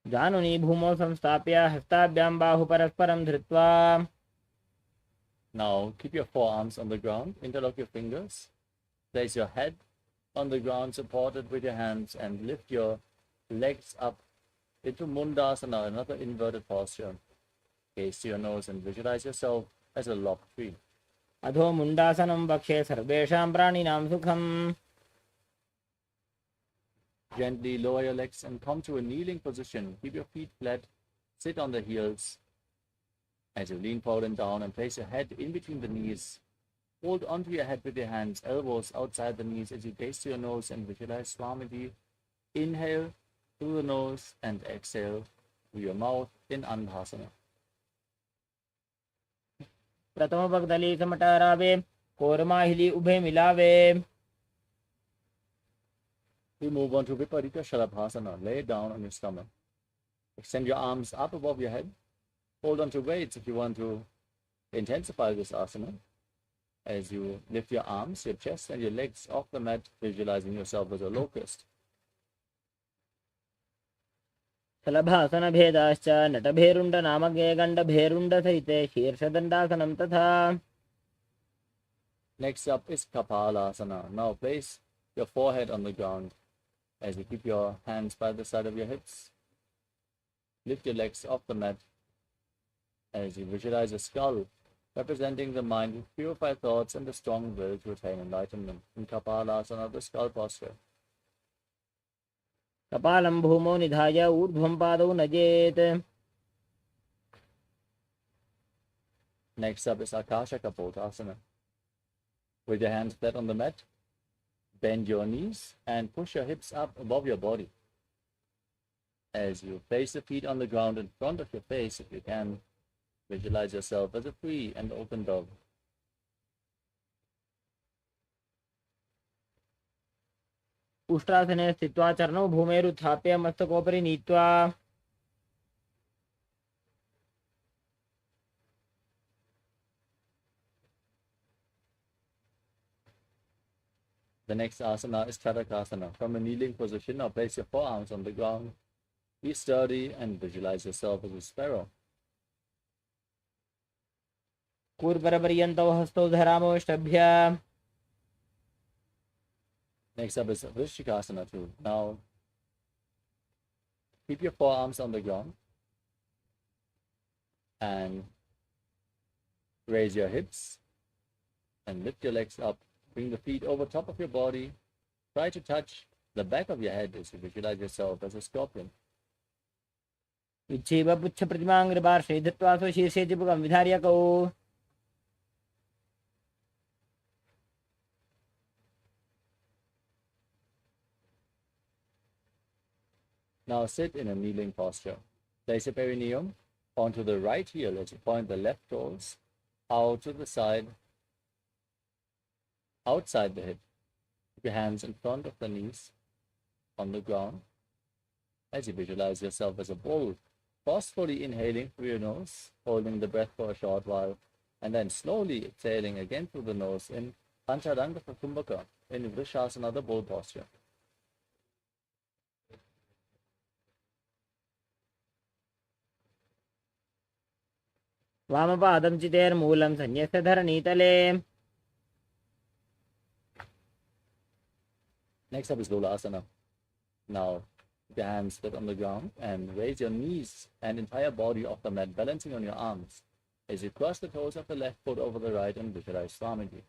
C: जानुनी भूमौ संस्थाप्य हस्ताभ्यां बाहु परस्परं धृत्वा.
B: Now keep your forearms on the ground, interlock your fingers, place your head on the ground supported with your hands and lift your legs up into Mundasana, another inverted posture. Gaze to your nose and visualize yourself as a locked tree.
C: अधो मुंडासनं वक्षे सर्वेषां प्राणिनां सुखम्.
B: Gently lower your legs and come to a kneeling position. Keep your feet flat, sit on the heels as you lean forward and down and place your head in between the knees. Hold onto your head with your hands, elbows outside the knees as you gaze to your nose and visualize Swamiji. Inhale through the nose and exhale through your mouth in Andhasana.
C: प्रथम पगदली समटारावे कोरमाहिली उभे मिलावे.
B: We move on to Viparita Shalabhasana. Lay down on your stomach. Extend your arms up above your head. Hold on to weights if you want to intensify this asana. As you lift your arms, your chest and your legs off the mat, visualizing yourself as a locust.
C: शलभासन भेदाश्च नटभेरुण्ड नामके गण्डभेरुण्ड सहिते शीर्षदण्डासनं तथा.
B: Next up is Kapalasana. Now place your forehead on the ground as you keep your hands by the side of your hips. Lift your legs off the mat as you visualize a skull representing the mind with purified thoughts and the strong will to attain enlightenment. In Kapalasana, the skull posture.
C: कपालं भूमौ निधाय ऊर्ध्वं पादौ नजेत्.
B: Next up is Akasha Kapotasana. With your hands flat on the mat, bend your knees and push your hips up above your body. As you place the feet on the ground in front of your face, if you can, visualize yourself as a free and open dove.
C: उष्ट्रासने स्थित्वा चरणौ भूमेरुत्थाप्य मस्तकोपरि नीत्वा.
B: The next asana is Tadakasana. From a kneeling position, now place your forearms on the ground. Be sturdy and visualize yourself as a sparrow.
C: कूर्परपर्यन्तौ हस्तौ धरामोष्टभ्य.
B: Next up is Vrishikasana 2. Now, keep your forearms on the ground and raise your hips and lift your legs up. Bring the feet over top of your body. Try to touch the back of your head as you visualize yourself as a scorpion.
C: विच्छेव पुच्छ प्रतिमाङ्ग्रिपार्श्वे धृत्वा स्वशीर्षे चिबुकं विधार्यकौ.
B: Now sit in a kneeling posture. Place your perineum onto the right heel as you point the left toes out to the side, outside the hip. Keep your hands in front of the knees on the ground as you visualize yourself as a bull, forcefully inhaling through your nose, holding the breath for a short while, and then slowly exhaling again through the nose in Pancharanga Kumbhaka, in Vrishasana, the bull posture.
C: वामपादं चितेर्मूलं संन्यस्य धरणीतले.
B: Next up is Lulasana. Now, keep your hands flat on the ground and raise your knees and entire body off the mat, balancing on your arms as you cross the toes of the left foot over the right and visualize Swamiji.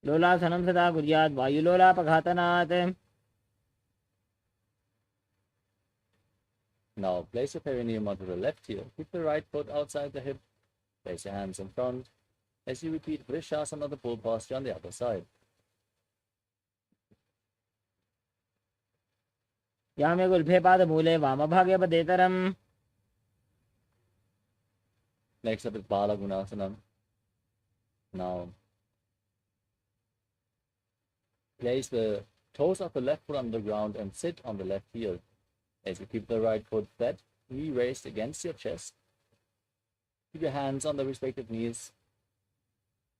C: लोलासनं सदा कुर्यात् वायुलोलापघातनात्.
B: Now, place your perineum onto the left heel. Keep the right foot outside the hip. Place your hands in front as you repeat Vrishasana, the full posture on the other side.
C: Yame गुल्फे पादमूले वामभागे पदेतरम्.
B: Next up is Bala Gunasana. Now, place the toes of the left foot on the ground and sit on the left heel. As you keep the right foot flat, re-raised against your chest. Keep your hands on the respective knees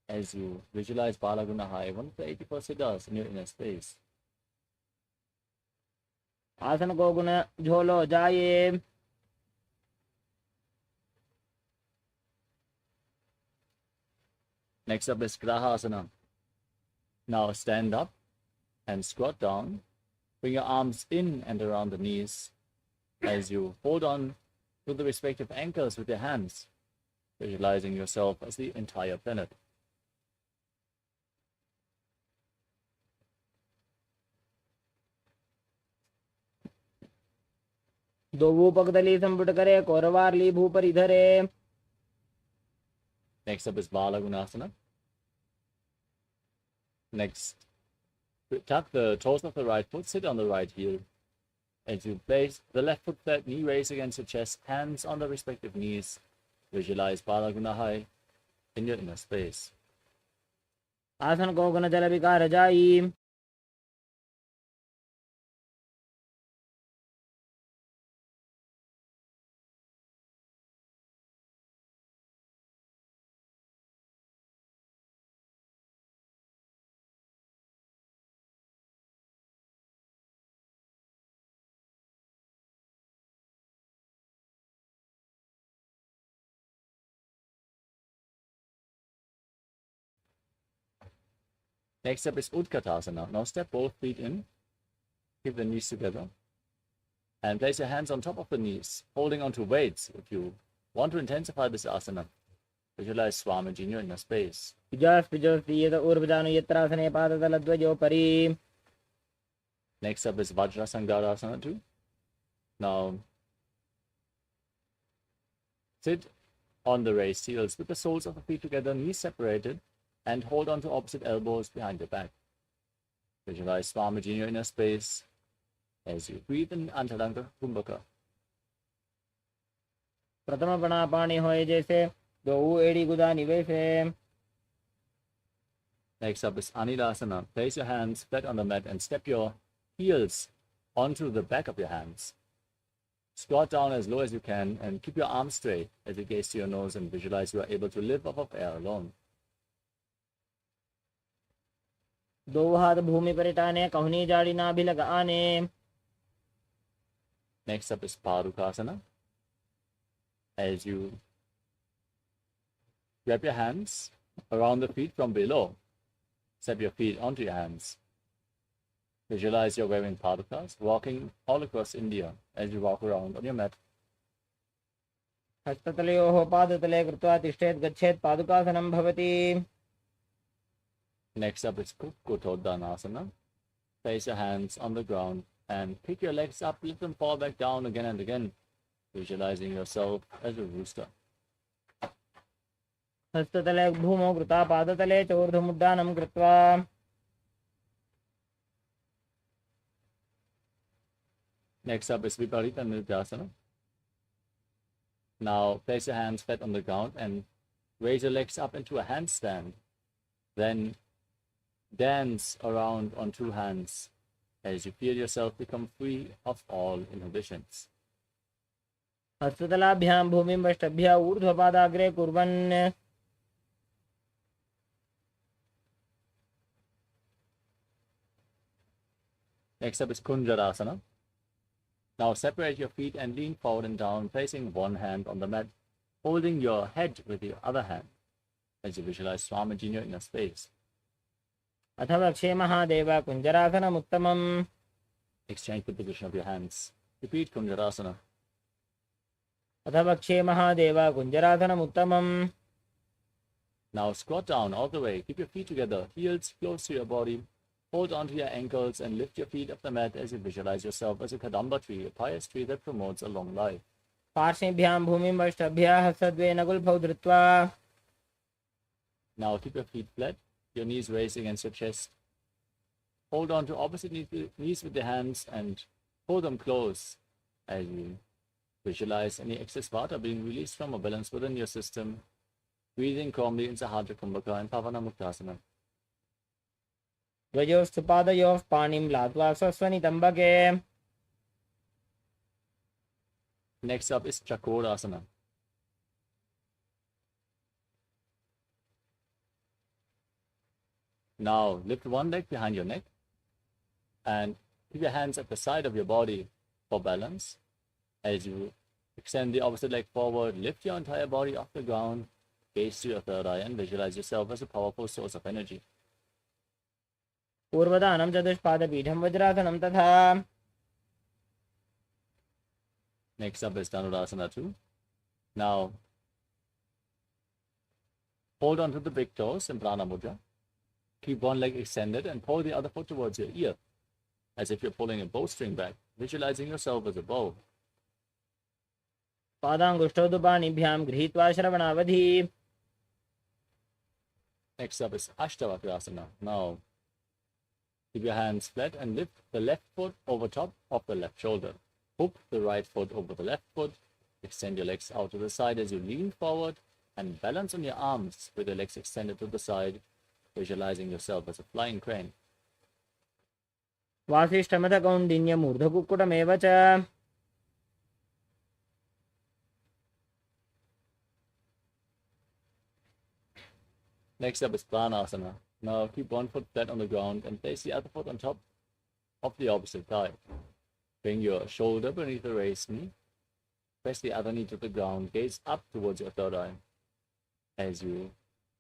B: as you visualize Balaguna High, one of the 84 siddhas in your inner space.
C: आसन को गुण झोलो जाए.
B: Next up is Grahasana. Now stand up and squat down. Bring your arms in and around the knees as you hold on to the respective ankles with your hands, visualizing yourself as the entire planet.
C: दो भूपगदली संपुट करे कौरवारली भूपरि धरे.
B: Next up is Balagunasana. Next, tuck the toes of the right foot, sit on the right heel. As you place the left foot flat, knee raised against your chest, hands on the respective knees. Visualize Balaguna High in your inner space.
C: आसन को गुण जल विकार जाई.
B: Next up is Utkatasana. Now step both feet in, keep the knees together, and place your hands on top of the knees, holding onto weights if you want to intensify this asana. Visualize Swamiji in your inner space.
C: Pijas yeda urvajanu yatrasane padadaladvajo pari.
B: Next up is Vajrasangarasana 2. Now sit on the raised heels with the soles of the feet together, knees separated, and hold on to opposite elbows behind your back. Visualize Swamiji in your inner space as you breathe in Antalanka Kumbhaka.
C: प्रथम बना पानी होए जैसे दो एड़ी गुदा निवेशे.
B: Next up is Anilasana. Place your hands flat on the mat and step your heels onto the back of your hands. Squat down as low as you can and keep your arms straight as you gaze to your nose and visualize you are able to live off of air alone.
C: दो हाथ भूमि पर टाने कहनी जाड़ी ना भी लगाने.
B: Next up is Parukasana. As you grab your hands around the feet from below, step your feet onto your hands. Visualize you're wearing padukas, walking all across India as you walk around on your mat.
C: हस्ततलयोः पादतले कृत्वा तिष्ठेत् गच्छेत् पादुकासनं भवति.
B: Next up is Kukkutodanasana. Place your hands on the ground and pick your legs up, let them fall back down again and again, visualizing yourself as a rooster.
C: हस्ततले भूमौ कृता पादतले च ऊर्ध्वमुड्डानं कृत्वा.
B: Next up is Viparita Nityasana. Now place your hands flat on the ground and raise your legs up into a handstand. Then dance around on two hands as you feel yourself become free of all inhibitions.
C: हस्ततलाभ्यां भूमिं वष्टभ्य ऊर्ध्वपादाग्रे कुर्वन्.
B: Next up is Kunjarasana. Now separate your feet and lean forward and down, placing one hand on the mat, holding your head with the other hand as you visualize Swamiji in your inner space.
C: अथ वक्षे महादेव कुञ्जरासनम् उत्तमम्.
B: Exchange the position of your hands. Repeat Kunjarasana.
C: अथ वक्षे महादेव कुञ्जरासनम् उत्तमम्.
B: Now squat down all the way. Keep your feet together, heels close to your body. Hold onto your ankles and lift your feet off the mat as you visualize yourself as a Kadamba tree, a pious tree that promotes a long life.
C: पार्श्वेभ्यां भूमिं वष्टभ्य हस्तद्वयेन गुल्फौ धृत्वा.
B: Now keep your feet flat, your knees raised against your chest. Hold on to opposite knees with the hands and hold them close as you visualize any excess vata being released from a balance within your system. Breathing calmly into Sahadra Kumbhaka and Pavana Muktasana.
C: द्वयोस्तु पादयोः पाणिं लात्वा स्वस्वनितम्बके.
B: Next up is Chakorasana. Now lift one leg behind your neck and keep your hands at the side of your body for balance. As you extend the opposite leg forward, lift your entire body off the ground, gaze to your third eye and visualize yourself as a powerful source of energy.
C: पूर्वदानं चतुष्पादपीठं वज्रासनं तथा.
B: Next up is Dhanurasana 2. Now hold on to the big toes in Prana Mudra. Keep one leg extended and pull the other foot towards your ear, as if you're pulling a bowstring back, visualizing yourself as a bow.
C: पादाङ्गुष्ठौ तु पाणिभ्यां गृहीत्वा श्रवणावधि.
B: Next up is Ashtavakrasana. Now keep your hands flat and lift the left foot over top of the left shoulder. Hook the right foot over the left foot. Extend your legs out to the side as you lean forward and balance on your arms with your legs extended to the side, visualizing yourself as a flying crane.
C: वासिष्ठमथकौण्डिन्यमूर्धकुक्कुटमेव च.
B: Next up is Pranasana. Now keep one foot flat on the ground and place the other foot on top of the opposite thigh. Bring your shoulder beneath the raised knee. Press the other knee to the ground. Gaze up towards your third eye. As you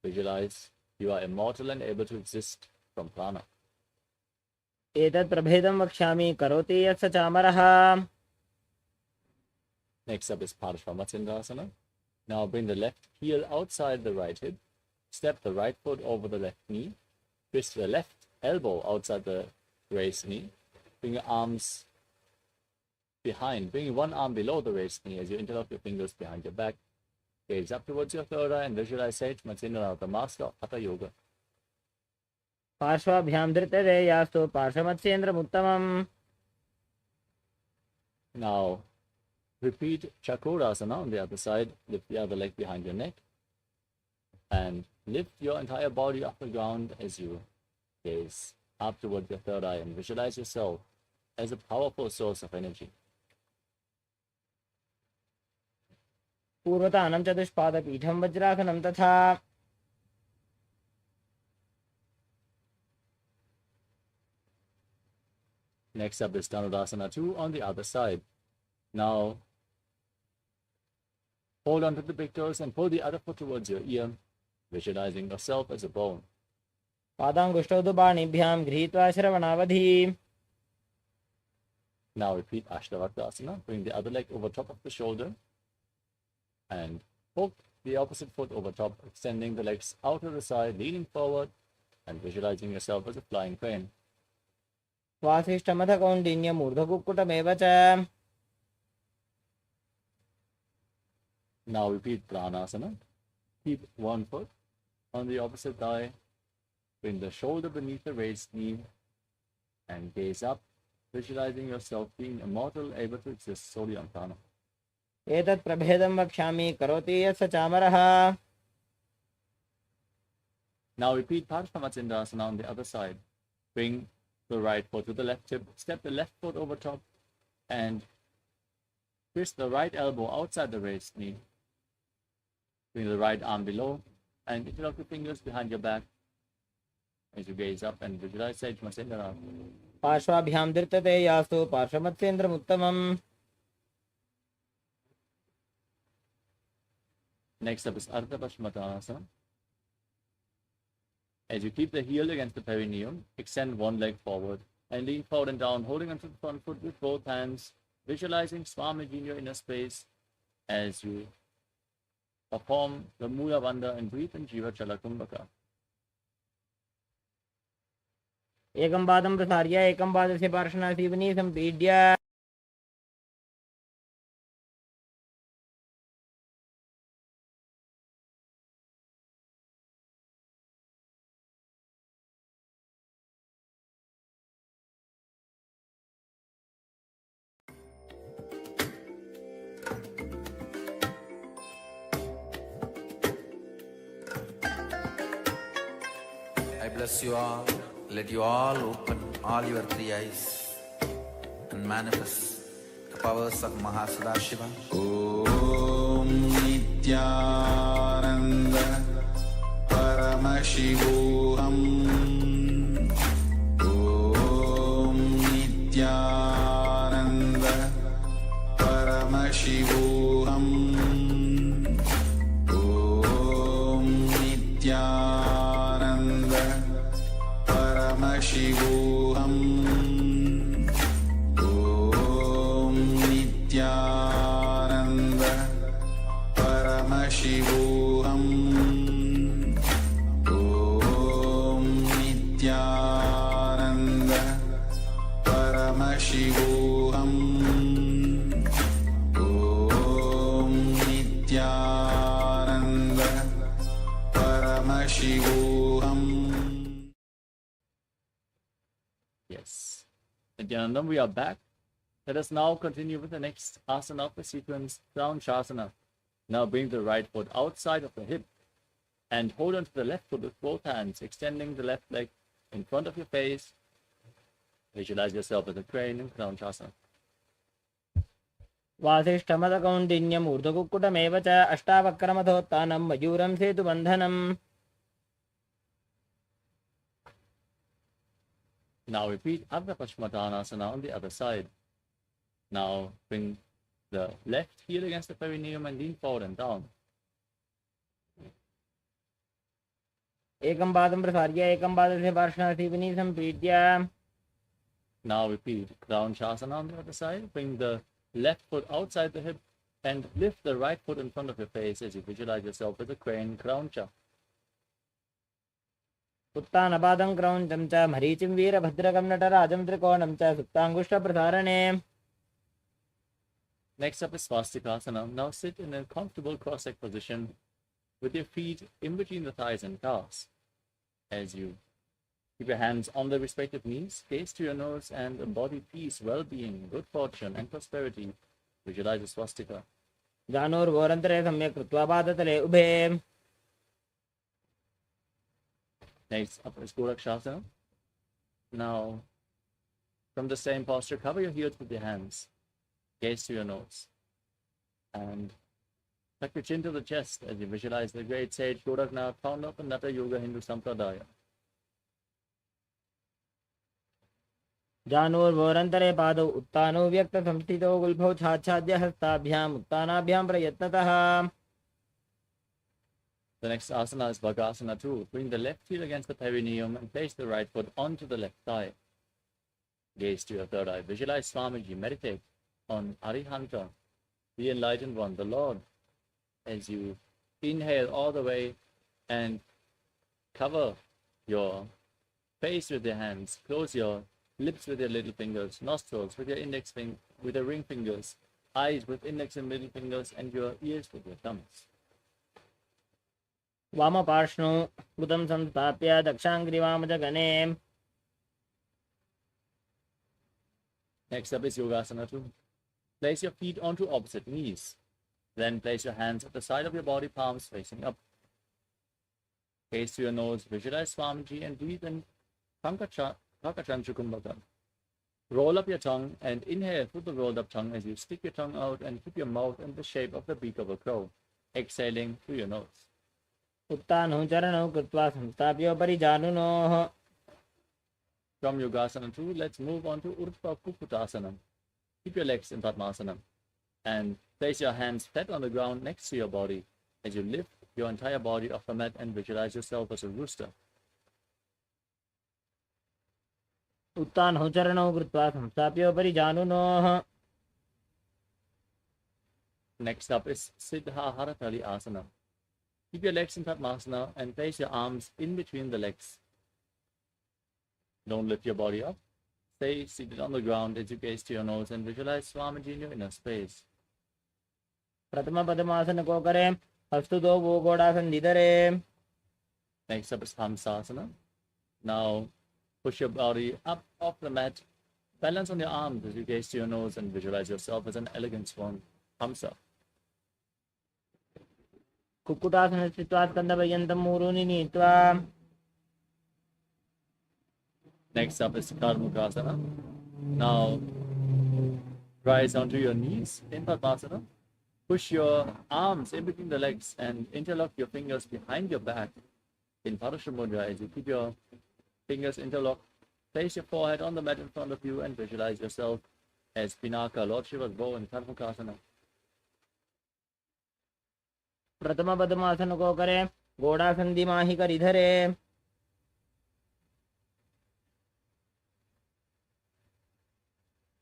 B: visualize, you are immortal and able to exist from prana.
C: एतत् प्रभेदं वक्ष्यामि करोति यत् स चामरः.
B: Next up is Paramashivoham. Now bring the left heel outside the right hip. Step the right foot over the left knee. Twist the left elbow outside the raised knee. Bring your arms behind. Bring one arm below the raised knee as you interlock your fingers behind your back. Gaze up towards your third eye and visualize Sage Matsindra, the master of Hatha Yoga.
C: पार्श्वाभ्यां धृतते यास्तु पार्श्वमत्स्येन्द्रमुत्तमम्.
B: Now repeat Chakorasana on the other side. Lift the other leg behind your neck and lift your entire body off the ground as you gaze up towards your third eye and visualize yourself as a powerful source of energy.
C: पूर्वतानं चतुष्पादपीठं वज्रासनं तथा.
B: Next up is Dhanurasana 2 on the other side. Now hold on to the big toes and pull the other foot towards your ear, visualizing yourself as a bow.
C: पादाङ्गुष्ठौ तु पाणिभ्यां गृहीत्वा श्रवणावधि.
B: Now repeat Ashtavakrasana. Bring the other leg over top of the shoulder and hook the opposite foot over top, extending the legs out to the side, leaning forward and visualizing yourself as a flying crane.
C: वासिष्ठमथकौण्डिन्यमूर्धकुक्कुटमेव च.
B: Now repeat Pranasana. Keep one foot on the opposite thigh. Bring the shoulder beneath the raised knee and gaze up, visualizing yourself being immortal, able to exist solely on prana.
C: एतत् प्रभेदं वक्ष्यामि करोति यत् स चामरः.
B: Now repeat Paramashivoham on the other side. Bring the right foot to the left hip, step the left foot over top, and twist the right elbow outside the raised knee. Bring the right arm below, and interlock the fingers behind your back as you gaze up and visualize Sage Matsindra.
C: पार्श्वाभ्यां धृतते यास्तु पार्श्वमत्स्येन्द्रमुत्तमम्.
B: Next up is Ardha Paschimottanasana. As you keep the heel against the perineum, extend one leg forward and lean forward and down, holding onto the front foot with both hands, visualizing Swamiji in your inner space as you perform the Mula Bandha and breathe in Jiva Chala Kumbhaka.
C: एकं पादं प्रसार्य एकं पादस्य पार्श्वनासीवनी सम्पीड्य
A: bless you all. Let you all open all your three eyes and manifest the powers of Mahasadashiva. Om Nityananda Paramashivoham. Om Nityananda Paramashivoham. Om Nityananda Paramashivoham. Om Nityananda Paramashivoham. Om Nityananda Paramashivoham. Om Nityananda Paramashivoham.
B: Yes. Nityanandam, we are back. Let us now continue with the next asana of the sequence, Crown Shasana. Now bring the right foot outside of the hip and hold on to the left foot with both hands, extending the left leg in front of your face. Visualize yourself as a crane in Crown Shasana.
C: वासिष्ठमदकौण्डिन्यम् ऊर्ध्वकुक्कुटमेव च अष्टावक्रमथोत्थानं मयूरं सेतुबन्धनम्.
B: Now repeat Ardha Paschimottanasana on the other side. Now bring the left heel against the perineum and lean forward and down.
C: एकं पादं प्रसार्य एकं पादस्य पार्श्वनाथिपनी सम्पीड्य.
B: Now repeat Crown Shasana on the other side. Bring the left foot outside the hip and lift the right foot in front of your face as you visualize yourself with a crane Crowncha.
C: उत्तानपादं क्रौञ्चं च मरीचिं वीरभद्रकं नटराजं त्रिकोणं च सुप्ताङ्गुष्ठप्रसारणे.
B: Next up is Swastikasana. Now sit in a comfortable cross-leg position with your feet in between the thighs and calves. As you keep your hands on the respective knees, gaze to your nose and embody peace, well-being, good fortune and prosperity. Visualize the swastika.
C: जानोर्घोरन्तरे सम्यक् कृत्वा पादतले उभे.
B: Next up is Gorakshasana. Now, from the same posture, cover your heels with your hands. Gaze to your nose. And tuck your chin to the chest as you visualize the great sage Goraknath, founder of the Natha Yoga Hindu Sampradaya.
C: जानोर्घोरन्तरे पादौ उत्तानौ व्यक्तसंस्थितौ गुल्फौ छाच्छाद्य हस्ताभ्याम् उत्तानाभ्यां प्रयत्नतः.
B: The next asana is Bhagasana 2. Bring the left heel against the perineum and place the right foot onto the left thigh. Gaze to your third eye. Visualize Swamiji. Meditate on Arihanta, the enlightened one, the Lord. As you inhale all the way and cover your face with your hands. Close your lips with your little fingers, nostrils with your index finger, with your ring fingers, eyes with index and middle fingers, and your ears with your thumbs.
C: वामपार्श्वौ बुधं संस्थाप्य दक्षाङ्ग्रिवामजगणे.
B: Next up is Yogasana 2. Place your feet onto opposite knees. Then place your hands at the side of your body, palms facing up. Gaze to your nose, visualize Swamiji and breathe in Kakachanchukumbhaka. Roll up your tongue and inhale through the rolled up tongue as you stick your tongue out and keep your mouth in the shape of the beak of a crow, exhaling through your nose.
C: उत्तानौ चरणौ कृत्वा संस्थाप्योपरि जानुनोः.
B: From Yogasana 2, let's move on to Urdhva Kukutasana. Keep your legs in Padmasana and place your hands flat on the ground next to your body as you lift your entire body off the mat and visualize yourself as a rooster.
C: उत्तानौ चरणौ कृत्वा संस्थाप्योपरि जानुनोः.
B: Next up is Siddha Haratali Asana. Keep your legs in Padmasana and place your arms in between the legs. Don't lift your body up. Stay seated on the ground as you gaze to your nose and visualize Swamiji in your inner space.
C: प्रथमपदमासन को करें हस्तुतो वो घोड़ासन्धिधरे.
B: Next up is Hamsasana. Now push your body up off the mat. Balance on your arms as you gaze to your nose and visualize yourself as an elegant swan. Hamsa.
C: Kukkutasana स्थित्वा स्कन्धपर्यन्तं मूरूनि नीत्वा.
B: Next up is Karmukasana. Now, rise onto your knees in Padmasana. Push your arms in between the legs and interlock your fingers behind your back in Parasha Mudra as you keep your fingers interlocked. Place your forehead on the mat in front of you and visualize yourself as Pinaka, Lord Shiva's bow in Karmukasana.
C: प्रथम पद्मासन को करें, घोड़ा संधि माही कर इधर है.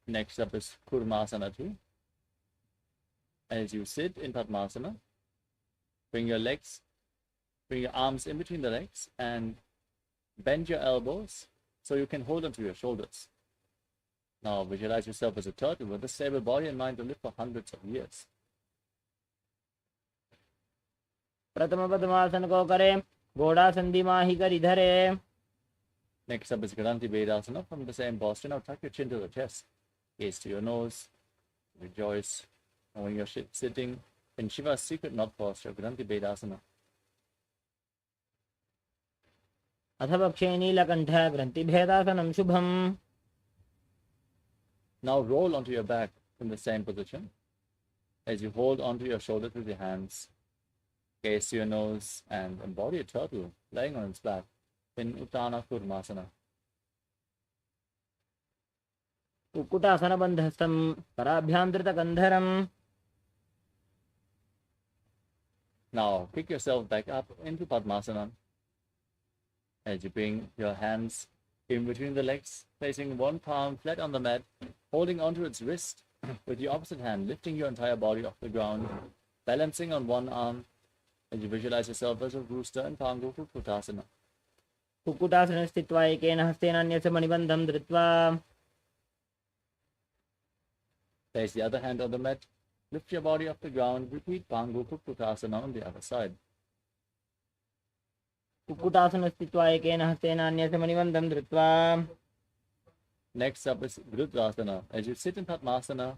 B: Next up is Kurmasana 2. As you sit in Padmasana, bring your arms in between the legs and bend your elbows so you can hold onto your shoulders. Now visualize yourself as a turtle with a stable body and mind to live for hundreds of years.
C: प्रथम पद्मासन को करें, घोड़ा संधि माही कर इधर है.
B: Next up is Garanti Vedasana. From the same posture, now tuck your chin to the chest, gaze to your nose, rejoice. And when you're sitting in Shiva's secret knot posture, Garanti Vedasana.
C: अथ पक्षे नीलकंठ ग्रंथि भेदासनम Shubham.
B: Now roll onto your back in the same position as you hold onto your shoulders with your hands. Gaze to your nose and embody a turtle laying on its back in Uttana Kurmasana.
C: Kukkutasana बंधस्थम पराभ्यांतृत कंधरम.
B: Now pick yourself back up into Padmasana as you bring your hands in between the legs, placing one palm flat on the mat, holding onto its wrist with your opposite hand, lifting your entire body off the ground, balancing on one arm as you visualize yourself as a rooster in Pangu Kukkutasana.
C: Kukkutasana स्थित्वा एकेन हस्तेन अन्यस्य मणिबन्धं धृत्वा.
B: Place the other hand on the mat, lift your body off the ground, repeat Pangu Kukkutasana on the other side.
C: Kukkutasana स्थित्वा एकेन हस्तेन अन्यस्य मणिबन्धं धृत्वा.
B: Next up is Vrudrasana. As you sit in Padmasana,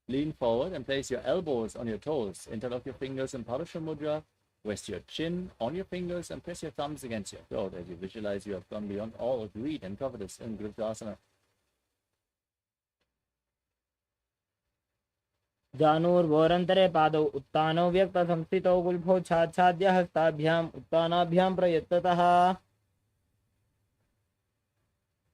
B: lean forward and place your elbows on your toes. Interlock your fingers in Parasha Mudra. Rest your chin on your fingers and press your thumbs against your throat as you visualize you have gone beyond all of greed and covetous in Vrudrasana.
C: जानुर्वोरन्तरे पादौ उत्तानौ व्यक्त संस्थितौ गुल्फौ छाच्छाद्य हस्ताभ्याम् उत्तानाभ्यां प्रयत्ततः.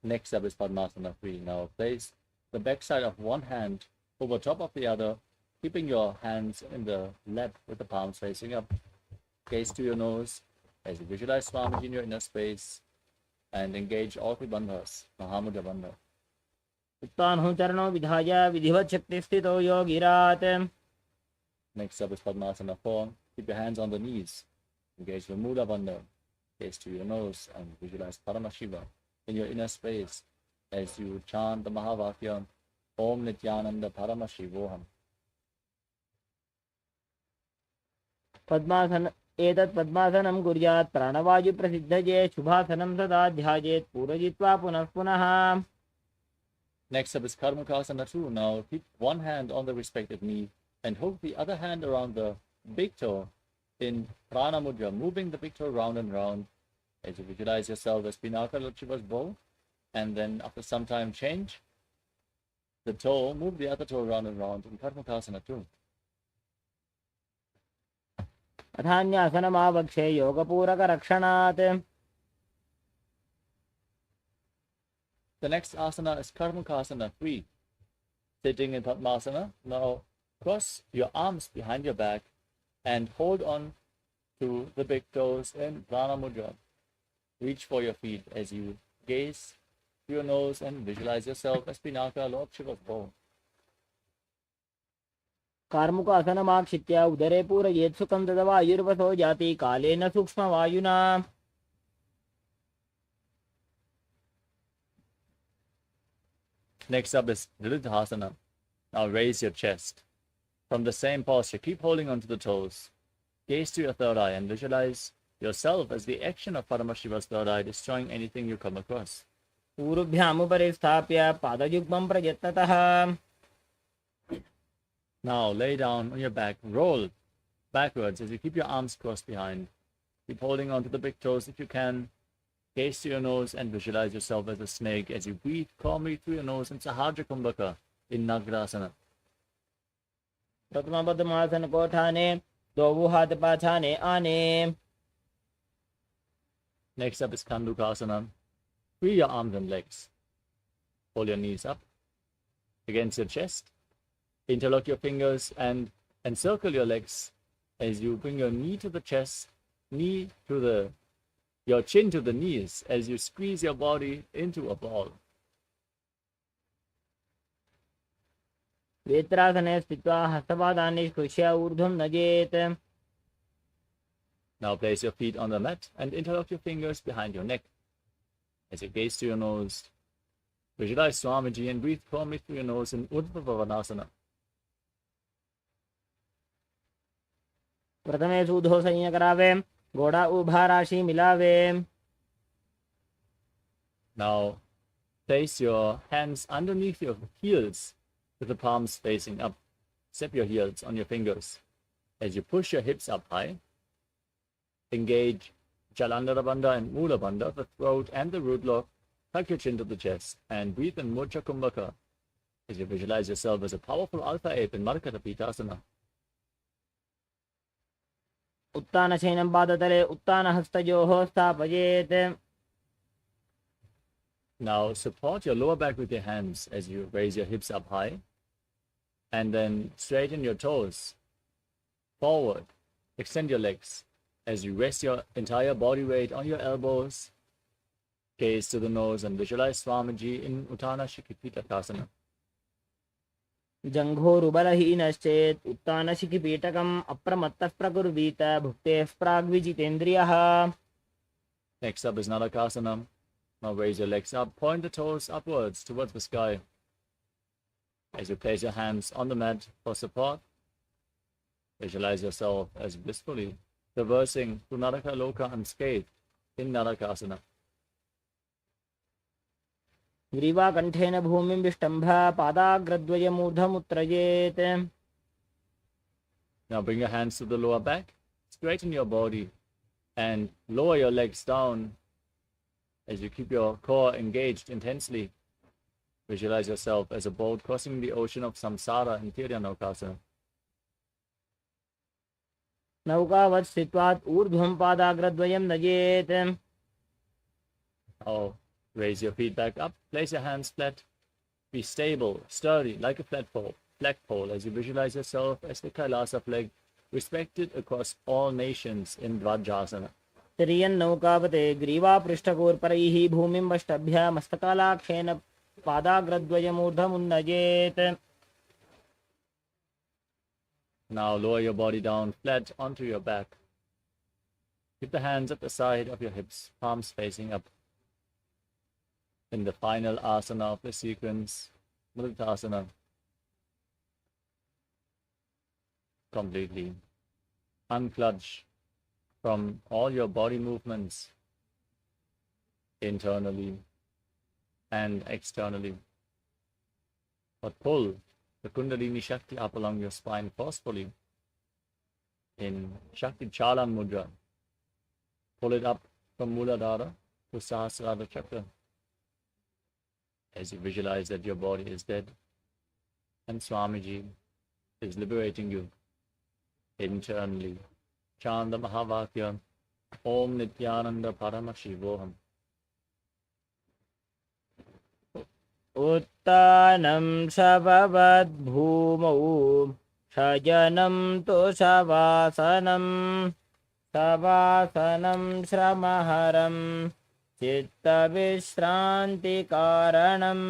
B: Next up is Padmasana 3. Now place the backside of one hand over top of the other, keeping your hands in the lap with the palms facing up. Gaze to your nose as you visualize Swamiji in your inner space and engage all three bandhas, Mahamudra Bandha.
C: उत्तानौ चरणौ विधाय विधिवत् शक्तिस्थितौ योगिरात्.
B: Next up is Padmasana 4. Keep your hands on the knees. Engage the Mula Bandha. Gaze to your nose and visualize Paramashiva in your inner space as you chant the Mahavakya, Om Nithyananda Paramashivoham.
C: पद्मासन एतत् पद्मासनं कुर्यात् प्राणवायु प्रसिद्धये शुभासनं सदा ध्यायेत् पूरयित्वा पुनः पुनः.
B: Next up is Karmukasana 2. Now keep one hand on the respective knee and hook the other hand around the big toe in Prana Mudra, moving the big toe round and round as you visualize yourself as Pinaka, Lord Shiva's bow, and then after some time change the toe, move the other toe round and round in Karmukasana 2.
C: अथान्यासनमावक्षे योगपूरकरक्षणात्.
B: The next asana is Karmukasana 3. Sitting in Padmasana, now cross your arms behind your back and hold on to the big toes in Prana Mudra. Reach for your feet as you gaze to your nose and visualize yourself as Pinaka, Lord Shiva's bow.
C: कार्मुकासनमाक्षित्य उदरे पूरयेत् सुखं तदवायुर्वसो जाति कालेन सूक्ष्मवायुना.
B: Next up is Dridhasana. Now raise your chest. From the same posture, keep holding onto the toes. Gaze to your third eye and visualize yourself as the action of Paramashiva's third eye, destroying anything you come across.
C: पूर्वभ्यामुपरि स्थाप्य पादयुग्मं प्रयत्नतः.
B: Now lay down on your back, roll backwards as you keep your arms crossed behind. Keep holding onto the big toes if you can. Gaze to your nose and visualize yourself as a snake as you breathe calmly through your nose in Sahajra Kumbhaka in Nagrasana.
C: प्रथम पद्मासन को ठाने दो हाथ पाछाने आने.
B: Next up is Kandukasana. Free your arms and legs. Hold your knees up against your chest. Interlock your fingers and encircle your legs as you bring your knee to the chest, your chin to the knees as you squeeze your body into a ball.
C: वेत्रासने स्थित्वा हस्तपादानि स्पृश्य ऊर्ध्वं नजेत्.
B: Now place your feet on the mat and interlock your fingers behind your neck. As you gaze to your nose, visualize Swamiji and breathe firmly through your nose in Urdhva Bhavanasana.
C: प्रथमे सूधो संयम करावे, घोड़ा उभा राशि मिलावे.
B: Now place your hands underneath your heels with the palms facing up. Step your heels on your fingers. As you push your hips up high, engage Jalandhara Bandha and Mula Bandha, the throat and the root lock. Tuck your chin to the chest and breathe in Murcha Kumbhaka as you visualize yourself as a powerful alpha ape in Markata Pitasana.
C: उत्तान शयनं पादतले उत्तान हस्तयोः स्थापयेत्.
B: Now support your lower back with your hands as you raise your hips up high and then straighten your toes forward. Extend your legs as you rest your entire body weight on your elbows. Gaze to the nose and visualize Swamiji in Uttana Shikhipita.
C: जङ्घोरुबलहीनश्चेत् उत्तानशिखिपीठकम् अप्रमत्तः प्रकुर्वीत भुक्तेः प्राग्विजितेन्द्रियः.
B: Next up is Narakasana. Now raise your legs up, point the toes upwards towards the sky. As you place your hands on the mat for support, visualize yourself as blissfully traversing through Naraka Loka unscathed in Narakasana.
C: ग्रीवाकण्ठेन भूमिं विष्टम्भ पादाग्रद्वयमूर्धमुत्त्रयेत्.
B: Now bring your hands to the lower back, straighten your body, and lower your legs down as you keep your core engaged intensely. Visualize yourself as a boat crossing the ocean of samsara in Tiryanokasana.
C: नौकावत् स्थित्वात् ऊर्ध्वं पादाग्रद्वयं नयेत्.
B: Now raise your feet back up, place your hands flat, be stable, sturdy, like a flagpole as you visualize yourself as the Kailasa flag, respected across all nations in Dvajasana.
C: तिर्यन्नौकावते ग्रीवापृष्ठकोर्परैः भूमिं वष्टभ्य मस्तकालाक्षेन पादाग्रद्वयमूर्धमुन्नयेत्.
B: Now lower your body down flat onto your back. Keep the hands at the side of your hips, palms facing up. In the final asana of the sequence, Mudritasana. Completely uncludge from all your body movements internally and externally. But pull the Kundalini Shakti up along your spine forcefully in Shakti Chalan Mudra. Pull it up from Muladhara to Sahasrara Chakra as you visualize that your body is dead and Swamiji is liberating you internally. Chant the Mahavakya, Om Nithyananda Paramashivoham.
C: उत्तानं शववद्भूमौ शयनं तु शवासनं शवासनं श्रमहरं चित्तविश्रान्तिकारणम्.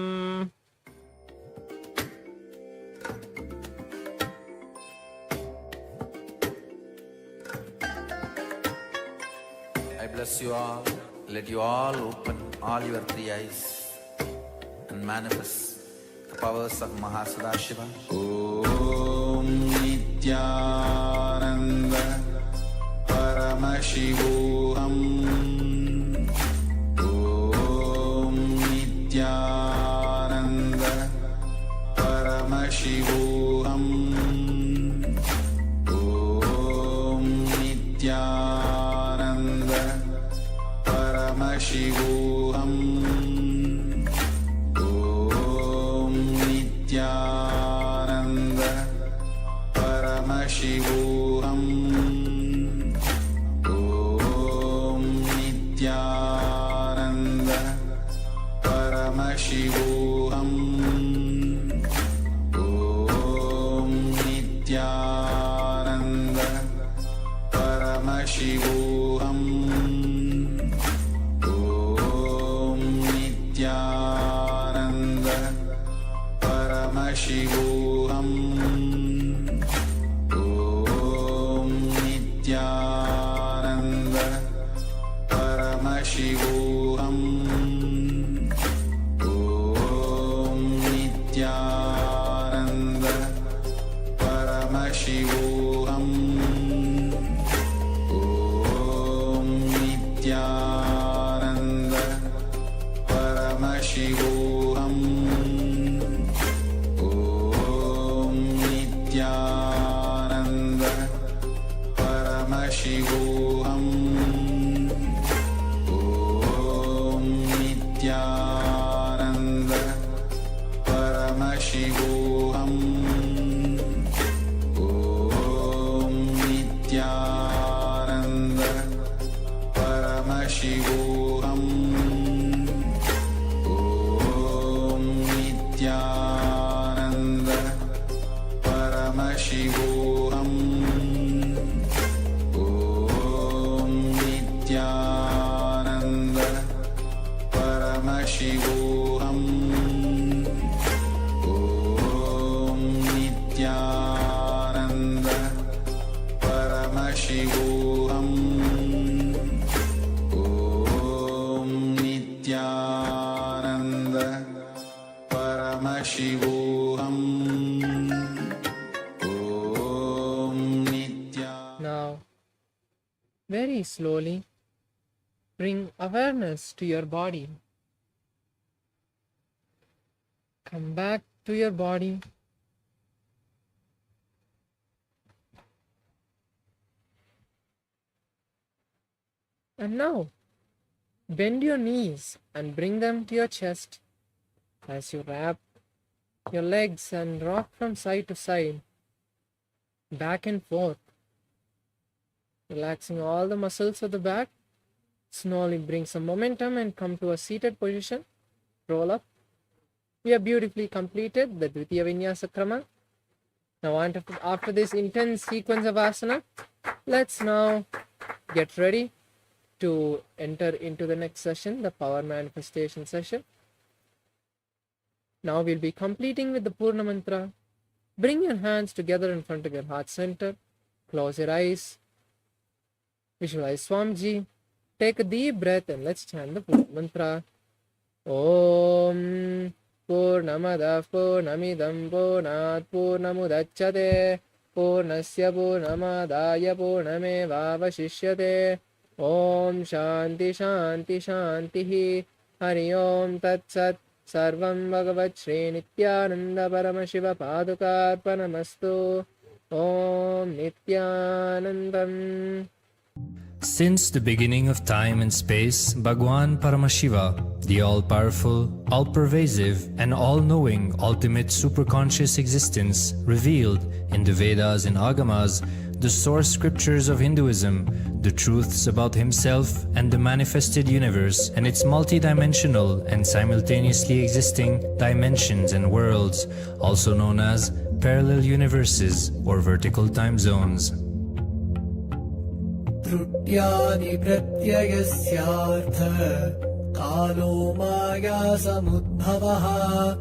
A: I bless you all. Let you all open all your three eyes and manifest the powers of Mahasadashiva. Om Nithyananda Paramashivoham. Om Nithyananda Paramashivoham. Om Nithyananda Paramashivoham. Paramashivoham Om Nityananda Paramashivoham Om Nityananda Paramashivoham Om Nityananda Paramashivoham Om Nityananda Paramashivoham Om Nityananda Paramashivoham Om Nityananda Paramashivoham Om Nityananda Paramashivoham Om Nityananda Paramashivoham Om Nityananda Paramashivoham Om Nityananda Paramashivoham Om Nityananda Paramashivoham Om Nityananda Paramashivoham Om Nityananda Paramashivoham Om Nityananda Paramashivoham Om Nityananda.
D: Now, very slowly, bring awareness to your body. Come back to your body. And now, bend your knees and bring them to your chest as you wrap your legs and rock from side to side, back and forth, relaxing all the muscles of the back. Slowly bring some momentum and come to a seated position. Roll up. We have beautifully completed the Dvitiya Vinyasa Krama. Now after this intense sequence of asana, let's now get ready to enter into the next session, the power manifestation session. Now we'll be completing with the Purna Mantra. Bring your hands together in front of your heart center. Close your eyes. Visualize Swamiji. Take a deep breath and let's chant the Purna Mantra. Om Purnamadav Purnamidam Purnat Purnamudachyate Purnasya Purnamadaya Purnamevavashishyate. Om Shanti Shanti Shanti Hari Om Tat Sat. Sarvam Bhagavat Sri Nityananda Paramashiva Padukarpanamastu. Om Nityanandam.
E: Since the beginning of time and space, Bhagavan Paramashiva, the all-powerful, all-pervasive, and all-knowing ultimate superconscious existence, revealed in the Vedas and Agamas, the source scriptures of Hinduism, the truths about himself and the manifested universe and its multidimensional and simultaneously existing dimensions and worlds, also known as parallel universes or vertical time zones.
F: Trutyani pratyayasya kalo maya samudbhavaha.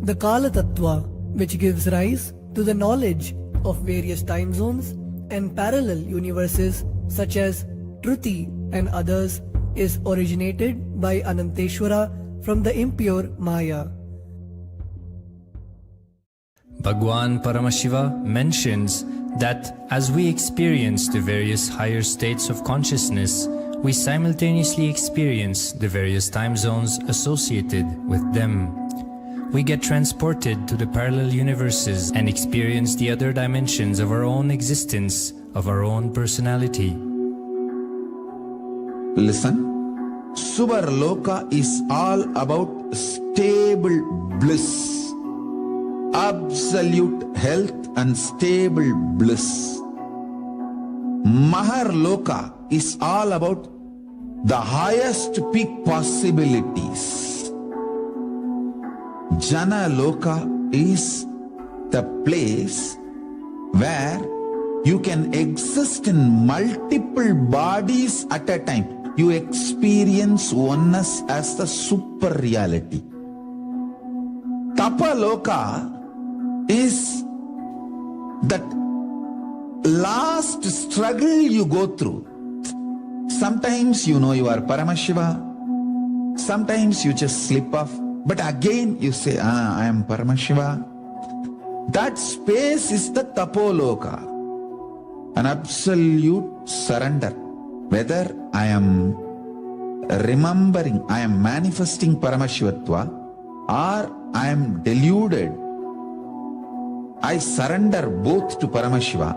F: The Kala Tattva, which gives rise to the knowledge of various time zones and parallel universes such as Truti and others, is originated by Ananteshwara from the impure Maya.
E: Bhagavan Paramashiva mentions that as we experience the various higher states of consciousness, we simultaneously experience the various time zones associated with them. We get transported to the parallel universes and experience the other dimensions of our own existence, of our own personality.
A: Listen Subarloka is all about stable bliss, absolute health and stable bliss. Maharloka is all about the highest peak possibilities. Jana Loka is the place where you can exist in multiple bodies at a time. You experience oneness as the super reality. Tapa Loka is that last struggle you go through. Sometimes you know you are Paramashiva, sometimes you just slip off, but again you say, I am Paramashiva. That space is the Tapoloka, an absolute surrender. Whether I am remembering, I am manifesting Paramashivatva, or I am deluded, I surrender both to Paramashiva.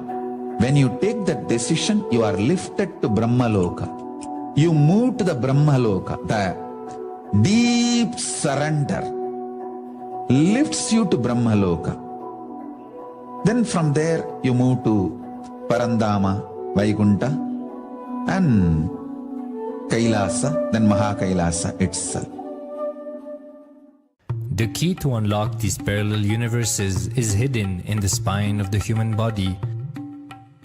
A: When you take that decision, you are lifted to Brahmaloka. You move to the Brahmaloka. The deep surrender lifts you to Brahmaloka. Then from there, you move to Parandama, Vaikunta, and Kailasa, then Mahakailasa itself.
E: The key to unlock these parallel universes is hidden in the spine of the human body.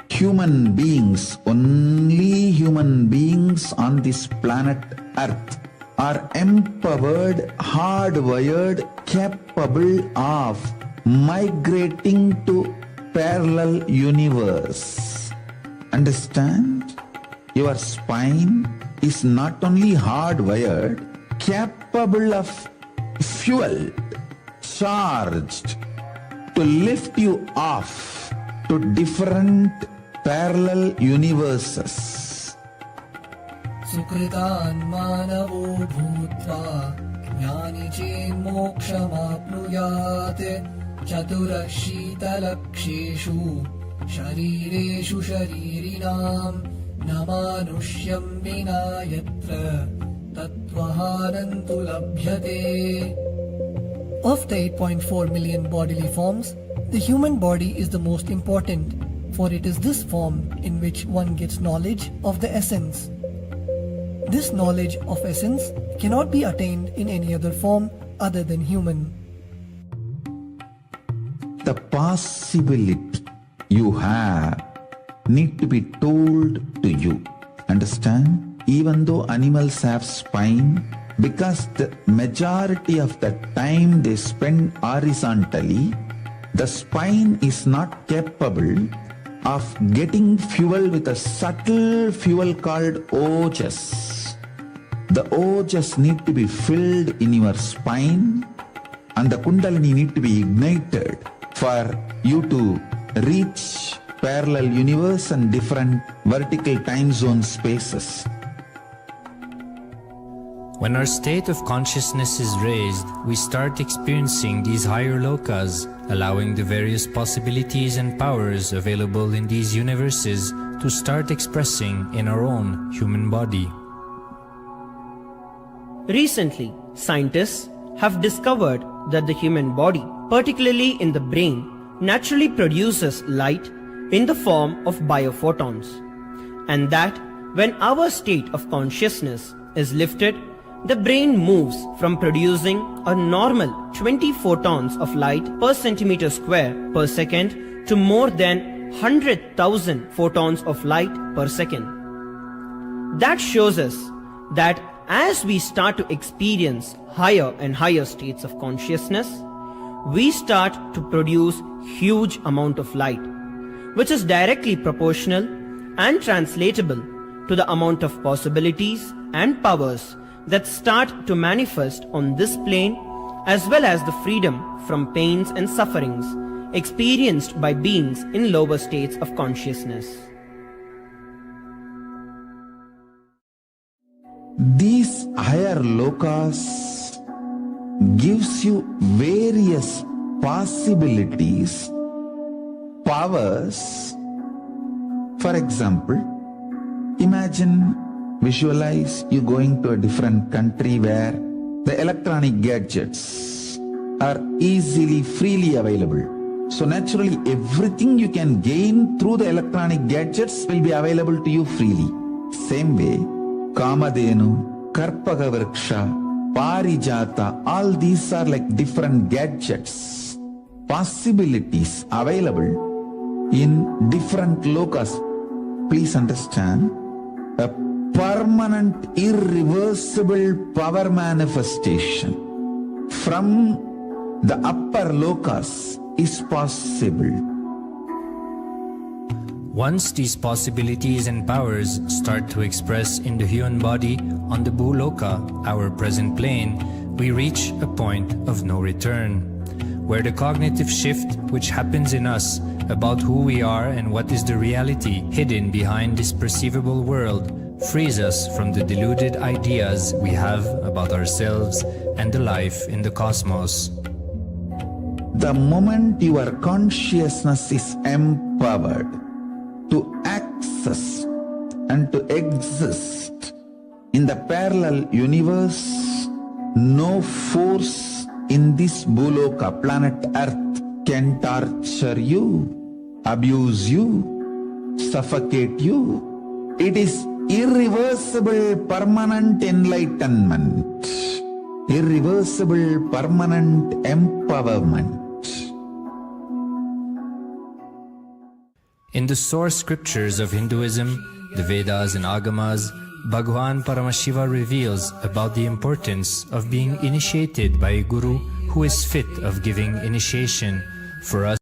A: Human beings, only human beings on this planet Earth are empowered, hardwired, capable of migrating to parallel universe. Understand? Your spine is not only hardwired, capable of fuel, charged to lift you off to different parallel universes.
F: Sukritan manavo bhutva jnani chen mokshamapnuyat chatura shitalaksheshu sharireshu sharirinam namanushyam vina yatra tattvahanantu labhyate. Of the 8.4 million bodily forms, the human body is the most important, for it is this form in which one gets knowledge of the essence. This knowledge of essence cannot be attained in any other form other than human.
A: The possibility you have need to be told to you. Understand? Even though animals have spine, because the majority of the time they spend horizontally, the spine is not capable of getting fuel with a subtle fuel called ojas. The ojas need to be filled in your spine, and the kundalini need to be ignited for you to reach parallel universe and different vertical time zone spaces.
E: When our state of consciousness is raised, we start experiencing these higher lokas, allowing the various possibilities and powers available in these universes to start expressing in our own human body.
G: Recently, scientists have discovered that the human body, particularly in the brain, naturally produces light in the form of biophotons, and that when our state of consciousness is lifted, the brain moves from producing a normal 20 photons of light per centimeter square per second to more than 100,000 photons of light per second. That shows us that as we start to experience higher and higher states of consciousness, we start to produce huge amount of light, which is directly proportional and translatable to the amount of possibilities and powers that start to manifest on this plane, as well as the freedom from pains and sufferings experienced by beings in lower states of consciousness.
A: These higher lokas gives you various possibilities, powers. For example, imagine Visualize you going to a different country where the electronic gadgets are easily, freely available. So naturally, everything you can gain through the electronic gadgets will be available to you freely. Same way, Kamadhenu, Karpagavriksha, Parijata, all these are like different gadgets, possibilities available in different lokas. Please understand, a permanent, irreversible power manifestation from the upper lokas is possible.
E: Once these possibilities and powers start to express in the human body on the Bhuloka, our present plane, we reach a point of no return, where the cognitive shift which happens in us about who we are and what is the reality hidden behind this perceivable world frees us from the deluded ideas we have about ourselves and the life in the cosmos.
A: The moment your consciousness is empowered to access and to exist in the parallel universe, no force in this Bhuloka, planet Earth, can torture you, abuse you, suffocate you. It is irreversible, permanent enlightenment, irreversible, permanent empowerment.
E: In the source scriptures of Hinduism, the Vedas and Agamas, Bhagavan Paramashiva reveals about the importance of being initiated by a guru who is fit of giving initiation for us.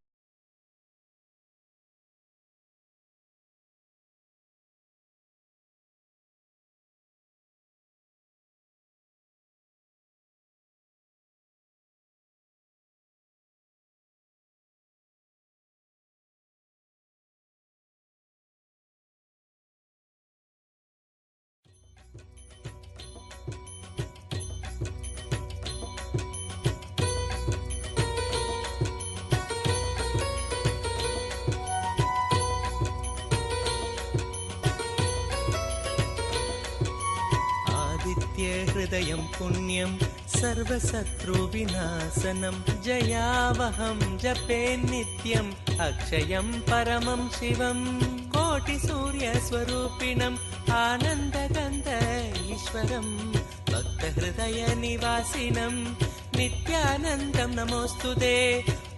H: हृदयं पुण्यं सर्वशत्रुविनाशनं जयावहं जपे नित्यम् अक्षयं परमं शिवं कोटिसूर्यस्वरूपिणम् आनन्दगन्ध ईश्वरं भक्तहृदयनिवासिनं नित्यानन्दं नमोऽस्तुते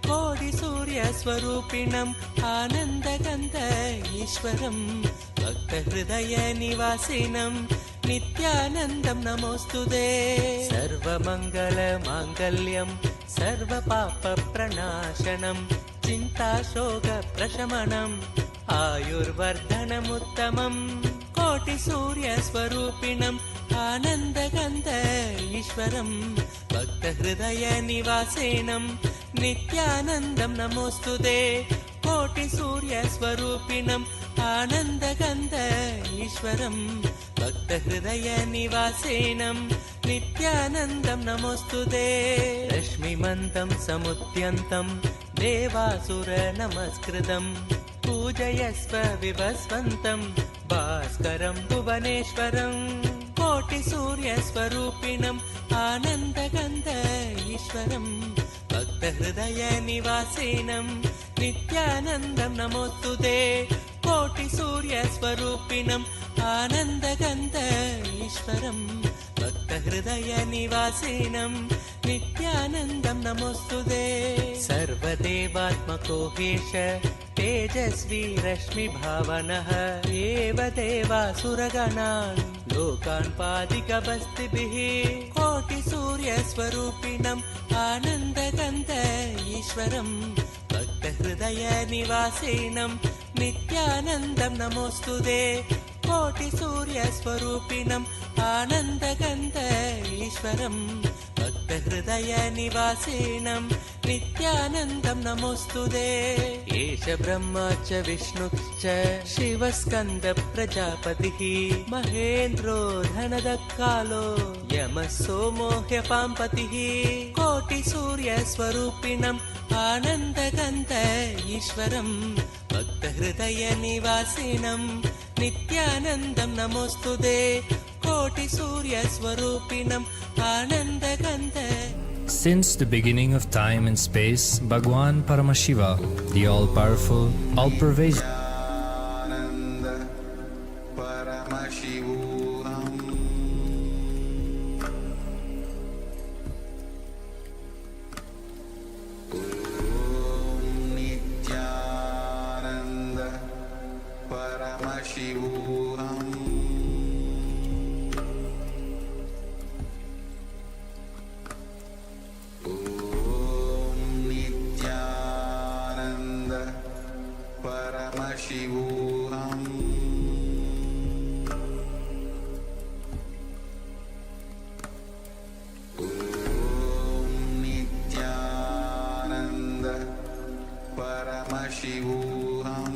H: कोटिसूर्यस्वरूपिणम् आनन्दगन्ध ईश्वरं भक्तहृदयनिवासिनं नित्यानन्दं नमोऽस्तुते सर्वमङ्गलमाङ्गल्यं सर्वपापप्रणाशनं चिन्ताशोकप्रशमनम् आयुर्वर्धनमुत्तमं कोटिसूर्यस्वरूपिणम् आनन्दगन्ध ईश्वरं भक्तहृदयनिवासिनं नित्यानन्दं नमोऽस्तुते कोटिसूर्यस्वरूपिणम् आनन्दगन्ध ईश्वरं भक्तहृदयनिवासिनं नित्यानन्दं नमोऽस्तुते रश्मिमन्तं समुद्यन्तं देवासुरनमस्कृतं पूजयस्व विवस्वन्तं भास्करं भुवनेश्वरं कोटिसूर्यस्वरूपिणम् आनन्दगन्ध ईश्वरं भक्तहृदयनिवासिनं नित्यानन्दं नमोऽस्तुते कोटिसूर्यस्वरूपिणम् आनन्दगन्ध ईश्वरं भक्तहृदयनिवासिनं नित्यानन्दं नमोऽस्तुते सर्वदेवात्मको हेश तेजस्वी रश्मिभावनः एव देवासुरगणान् लोकान् पादिकवस्तिभिः कोटिसूर्यस्वरूपिणम् आनन्दगन्ध ईश्वरं भक्तहृदयनिवासिनं नित्यानन्दं नमोऽस्तुते कोटिसूर्यस्वरूपिणम् आनन्दगन्ध ईश्वरं भक्तहृदयनिवासिनं नित्यानन्दं नमोऽस्तुते एष ब्रह्मा च विष्णुश्च शिवस्कन्द प्रजापतिः महेन्द्रो धनदकालो यमः सोमो ह्यपाम्पतिः कोटिसूर्यस्वरूपिणम् आनन्दगन्ध ईश्वरं भक्तहृदयनिवासिनं నిత్యానందం నమోస్తుదే కోటి సూర్య స్వరూపిణం ఆనందగంధ.
E: Since the beginning of time and space, Bhagavan Paramashiva, the all-powerful, all-pervasive,
A: Nityananda Paramashivoham Nityananda Paramashivoham Nityananda Paramashivoham Nityananda Paramashivoham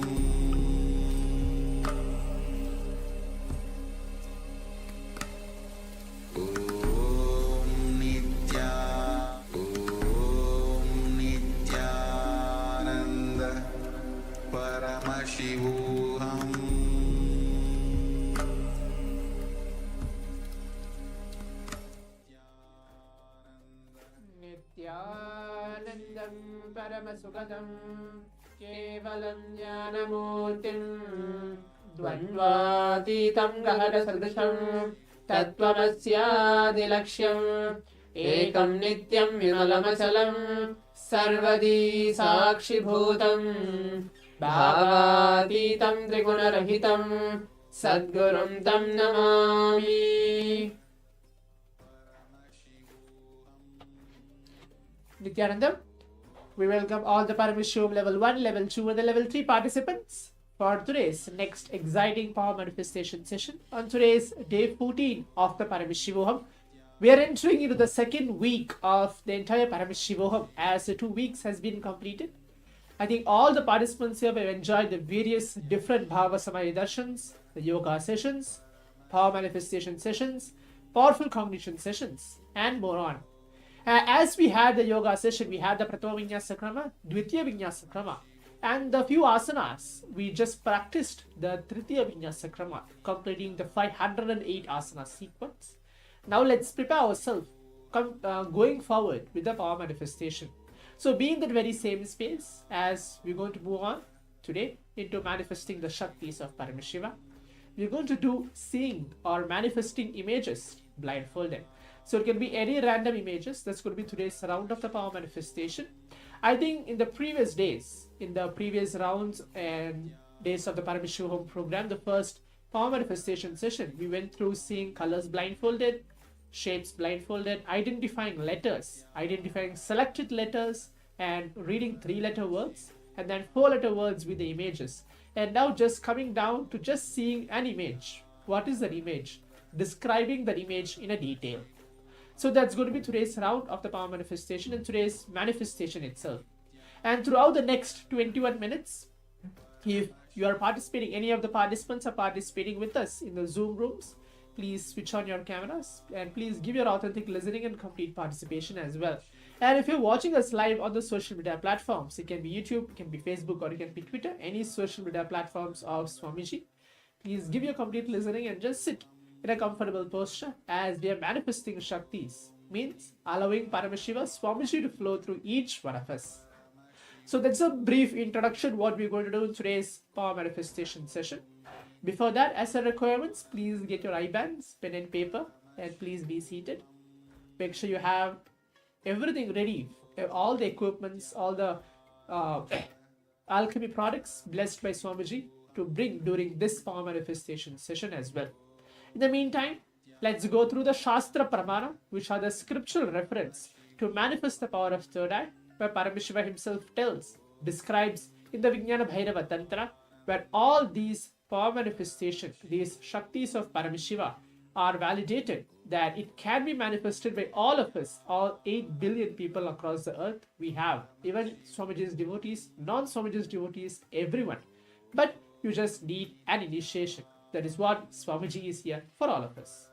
A: Nityananda Paramashivoham
D: नित्यानन्दं परमसुखदं केवलं ज्ञानमूर्तिं द्वन्द्वातीतं गहनसदृशं तत्त्वमस्यादिलक्ष्यम् एकं नित्यं विमलमचलं सर्वदी साक्षिभूतं भावातीतं त्रिगुणरहितं सद्गुरुं तं Namami. Nityanandam, we welcome all the Paramashivoham Level 1, Level 2 and the Level 3 participants for today's next exciting power manifestation session on today's day 14 of the Paramashivoham. We are entering into the second week of the entire Paramashivoham as the 2 weeks has been completed. I think all the participants here have enjoyed the various different Bhava Samadhi Darshans, the yoga sessions, power manifestation sessions, powerful cognition sessions and more on. As we had the yoga session, we had the Pratama Vinyasa Krama, Dvitiya Vinyasa Krama, and the few asanas. We just practiced the Tritiya Vinyasa Krama, completing the 508 asana sequence. Now let's prepare ourselves going forward with the power manifestation. So be in that very same space as we're going to move on today into manifesting the Shaktis of Paramashiva. We're going to do seeing or manifesting images blindfolded. So it can be any random images. That's going to be today's round of the power manifestation. I think in the previous days, in the previous rounds and days of the Paramashivoham program, the first power manifestation session, we went through seeing colors blindfolded, shapes blindfolded, identifying letters, identifying selected letters and reading 3-letter words and then 4-letter words with the images. And now just coming down to just seeing an image. What is that image? Describing that image in a detail. So that's going to be today's round of the power manifestation and today's manifestation itself. And throughout the next 21 minutes, if you are participating, any of the participants are participating with us in the Zoom rooms, please switch on your cameras and please give your authentic listening and complete participation as well. And if you're watching us live on the social media platforms, it can be YouTube, it can be Facebook, or it can be Twitter, any social media platforms of Swamiji, please give your complete listening and just sit in a comfortable posture as we are manifesting Shaktis, means allowing Paramashiva Swamiji to flow through each one of us. So that's a brief introduction what we're going to do in today's power manifestation session. Before that, as a requirements, please get your IBANs, pen and paper, and please be seated. Make sure you have everything ready, all the equipments, all the alchemy products blessed by Swamiji to bring during this power manifestation session as well. In the meantime, let's go through the Shastra Pramana, which are the scriptural reference to manifest the power of third eye, where Paramashiva himself describes in the Vijnana Bhairava Tantra, where all these power manifestations, these Shaktis of Paramashiva are validated that it can be manifested by all of us, all 8 billion people across the earth. We have even Swamiji's devotees, non-Swamiji's devotees, everyone. But you just need an initiation. That is what Swamiji is here for all of us.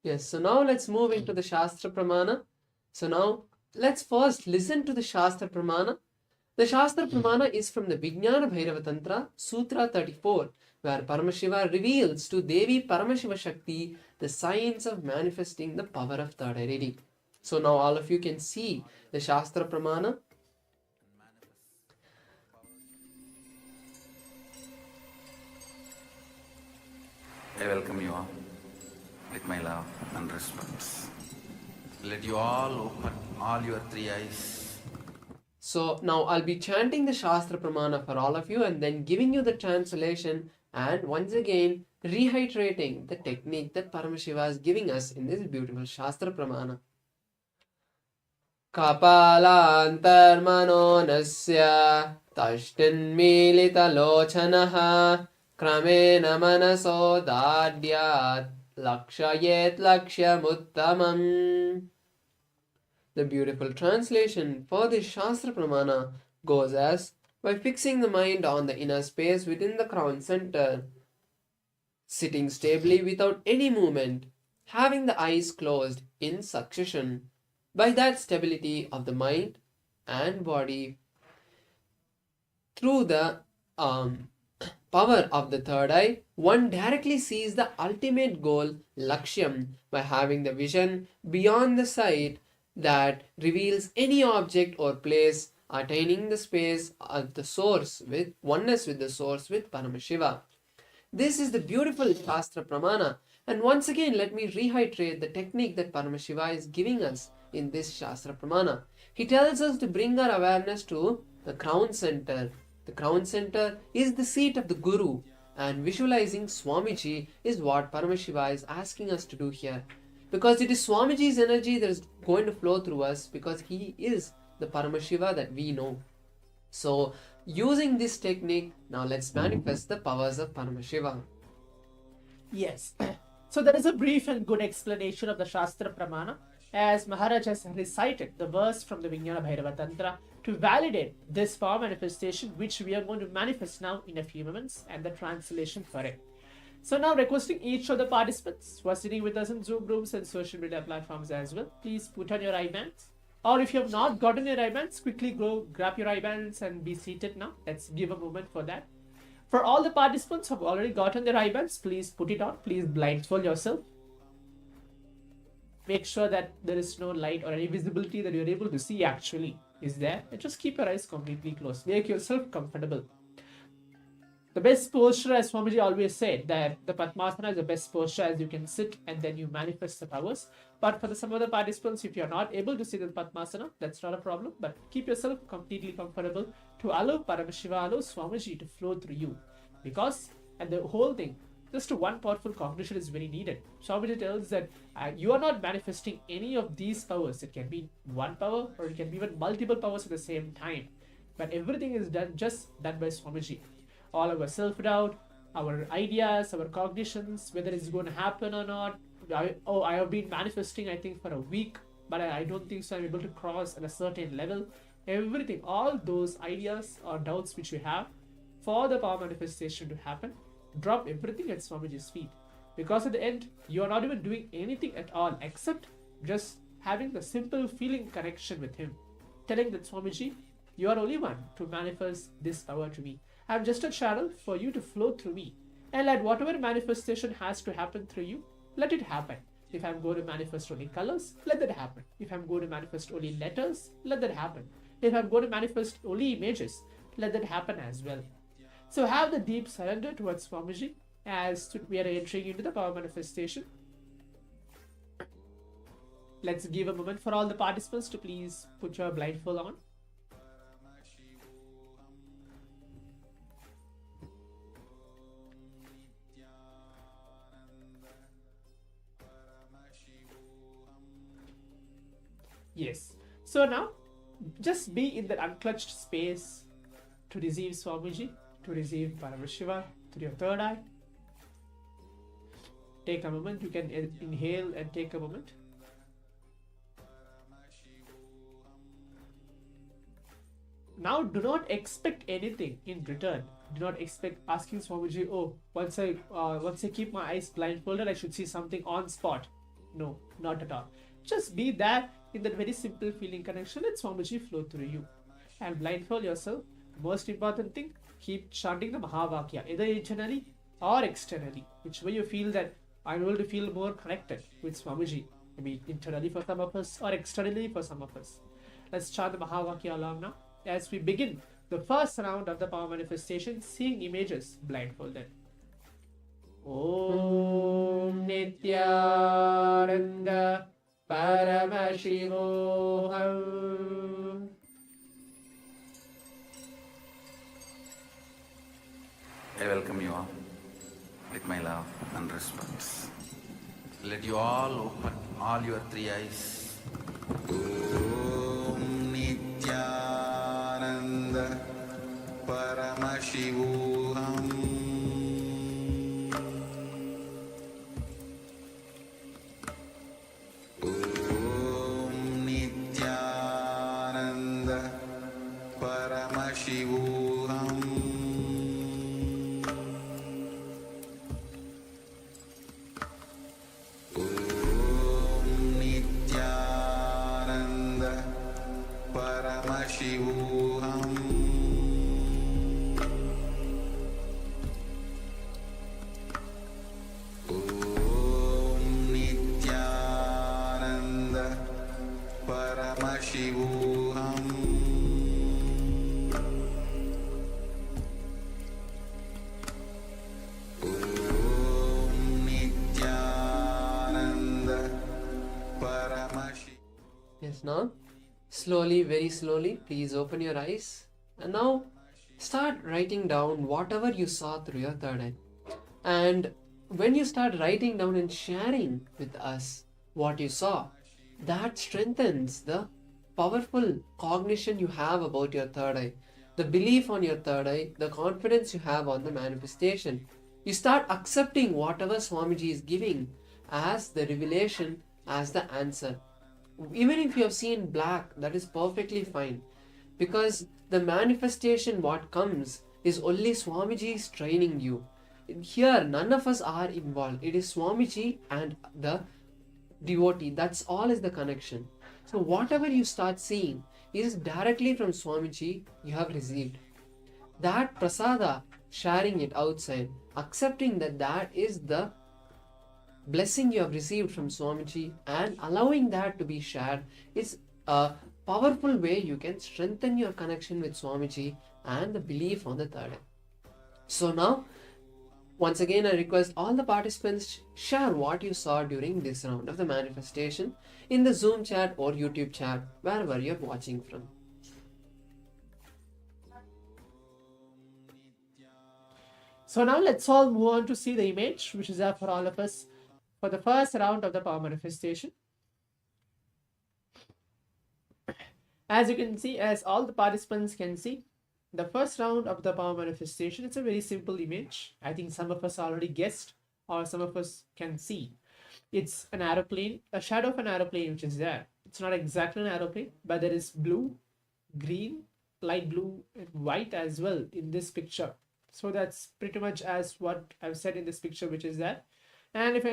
I: Yes, so now let's move into the Shastra Pramana. So now let's first listen to the Shastra Pramana
D: The Shastra Pramana is from the Vijnana Bhairava Tantra, Sutra 34, where Paramashiva reveals to Devi Paramashiva Shakti the science of manifesting the power of third eye reading. So now all of you can see the Shastra Pramana.
I: I welcome you all with my love and respect. Let you all open all your three eyes.
D: So now I'll be chanting the Shastra Pramana for all of you and then giving you the translation and once again reiterating the technique that Paramashiva is giving us in this beautiful Shastra Pramana. Kapalantarmano nasya tashtinmilita lochanaha kramena manaso dadyat lakshayet lakshyamuttamam. The beautiful translation for this Shastra Pramana goes as, by fixing the mind on the inner space within the crown center, sitting stably without any movement, having the eyes closed in succession, by that stability of the mind and body, through the power of the third eye, one directly sees the ultimate goal, Lakshyam, by having the vision beyond the sight that reveals any object or place, attaining the space of the source with oneness with the source with Paramashiva. This is the beautiful Shastra Pramana, and once again let me reiterate the technique that Paramashiva is giving us in this Shastra Pramana. He tells us to bring our awareness to the crown center. The crown center is the seat of the Guru, and visualizing Swamiji is what Paramashiva is asking us to do here. Because it is Swamiji's energy that is going to flow through us, because he is the Paramashiva that we know. So, using this technique, now let's manifest the powers of Paramashiva.
J: Yes. So there is a brief and good explanation of the Shastra Pramana, as Maharaj has recited the verse from the Vijnana Bhairava Tantra to validate this power manifestation, which we are going to manifest now in a few moments, and the translation for it. So now requesting each of the participants who are sitting with us in Zoom rooms and social media platforms as well, please put on your eyebands. Or if you have not gotten your eyebands, quickly go grab your eyebands and be seated now. Let's give a moment for that. For all the participants who have already gotten their eyebands, please put it on. Please blindfold yourself. Make sure that there is no light or any visibility that you're able to see actually is there. And just keep your eyes completely closed. Make yourself comfortable. The best posture, as Swamiji always said, that the Padmasana is the best posture, as you can sit and then you manifest the powers. But for some other participants, if you're not able to sit in Padmasana, that's not a problem. But keep yourself completely comfortable to allow Paramashiva, allow Swamiji to flow through you. Because, and the whole thing, just one powerful cognition is very needed. Swamiji tells that you are not manifesting any of these powers. It can be one power or it can be even multiple powers at the same time. But everything is done by Swamiji. All our self-doubt, our ideas, our cognitions, whether it's going to happen or not. I have been manifesting, I think, for a week, but I don't think so I'm able to cross at a certain level. Everything, all those ideas or doubts which we have for the power manifestation to happen, drop everything at Swamiji's feet. Because at the end, you are not even doing anything at all except just having the simple feeling connection with him. Telling that Swamiji, you are only one to manifest this power to me. I'm just a channel for you to flow through me. And let whatever manifestation has to happen through you, let it happen. If I'm going to manifest only colors, let that happen. If I'm going to manifest only letters, let that happen. If I'm going to manifest only images, let that happen as well. So have the deep surrender towards Swamiji as we are entering into the power manifestation. Let's give a moment for all the participants to please put your blindfold on. Yes. So now, just be in that unclutched space to receive Swamiji, to receive Paramashiva through your third eye. Take a moment. You can inhale and take a moment. Now, do not expect anything in return. Do not expect asking Swamiji, oh, once I keep my eyes blindfolded, I should see something on spot. No, not at all. Just be there in that very simple feeling connection. Let Swamiji flow through you. and blindfold yourself. Most important thing, keep chanting the Mahavakya, either internally or externally, which way you feel that I'm able to feel more connected with Swamiji. Maybe internally for some of us or externally for some of us. Let's chant the Mahavakya along now as we begin the first round of the power manifestation, seeing images blindfolded. Om Nityananda Paramashivoham.
I: I welcome you all with my love and respect. Let you all open all your three eyes. Om Nityananda Paramashivoham. Om Nityananda Paramashivoham. Paramashivoham. Om Nityananda Paramashivoham. Om Nityananda Paramashivoham.
K: Yes, now slowly, very slowly, please open your eyes and now start writing down whatever you saw through your third eye. And when you start writing down and sharing with us what you saw, that strengthens the powerful cognition you have about your third eye, the belief on your third eye, the confidence you have on the manifestation. You start accepting whatever Swamiji is giving as the revelation, as the answer. Even if you have seen black, that is perfectly fine, because the manifestation what comes is only Swamiji's training you. Here none of us are involved. It is Swamiji and the devotee. That's all is the connection. So whatever you start seeing is directly from Swamiji you have received. That prasada, sharing it outside, accepting that that is the blessing you have received from Swamiji and allowing that to be shared is a powerful way you can strengthen your connection with Swamiji and the belief on the third eye. So now, once again, I request all the participants share what you saw during this round of the manifestation in the Zoom chat or YouTube chat, wherever you're watching from.
J: So now let's all move on to see the image, which is there for all of us for the first round of the power manifestation. As you can see, as all the participants can see, the first round of the power manifestation, it's a very simple image. I think some of us already guessed, or some of us can see. It's an aeroplane, a shadow of an aeroplane which is there. It's not exactly an aeroplane, but there is blue, green, light blue, and white as well in this picture. So that's pretty much as what I've said in this picture which is there. And if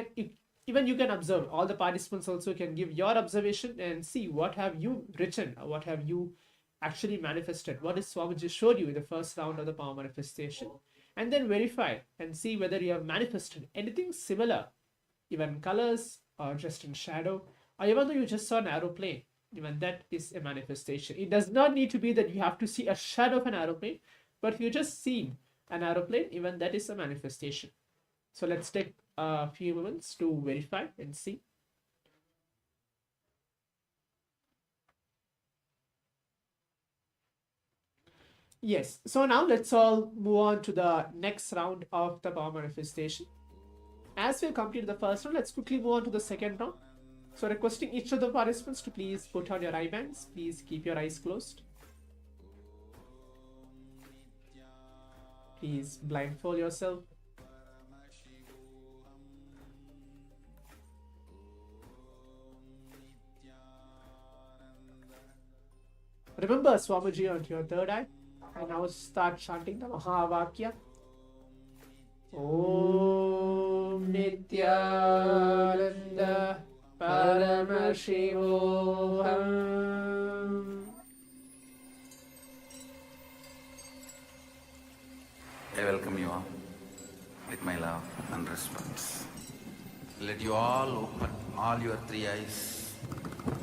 J: even you can observe, all the participants also can give your observation and see what have you written, or what have you actually manifested, what is Swamiji showed you in the first round of the power manifestation, and then verify and see whether you have manifested anything similar, even colors or just in shadow, or even though you just saw an aeroplane, even that is a manifestation. It does not need to be that you have to see a shadow of an aeroplane, but if you just see an aeroplane, even that is a manifestation. So let's take a few moments to verify and see. Yes, so now let's all move on to the next round of the power manifestation. As we complete the first round, let's quickly move on to the second round. So requesting each of the participants to please put on your eye bands. Please keep your eyes closed. Please blindfold yourself. Remember Swamiji onto your third eye. And now start chanting the Mahavakya. Om Nityananda Paramashivoham.
I: I welcome you all with my love and respect. Let you all open all your three eyes.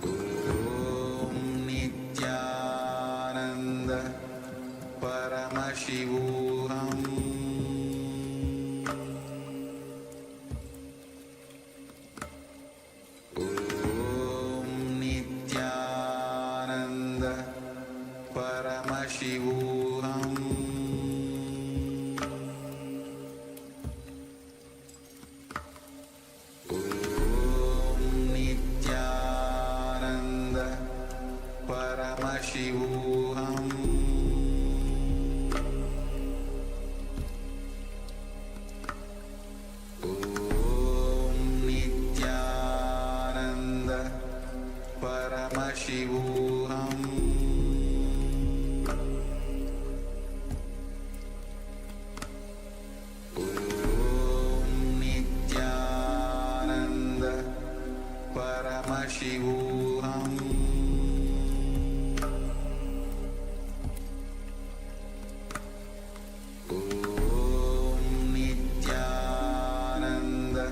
I: Om Nityananda Paramashivoham Om Nityananda Paramashivoham Om Nityananda Paramashivoham Om Nityananda Paramashivoham Om Nityananda Paramashivoham Om Nityananda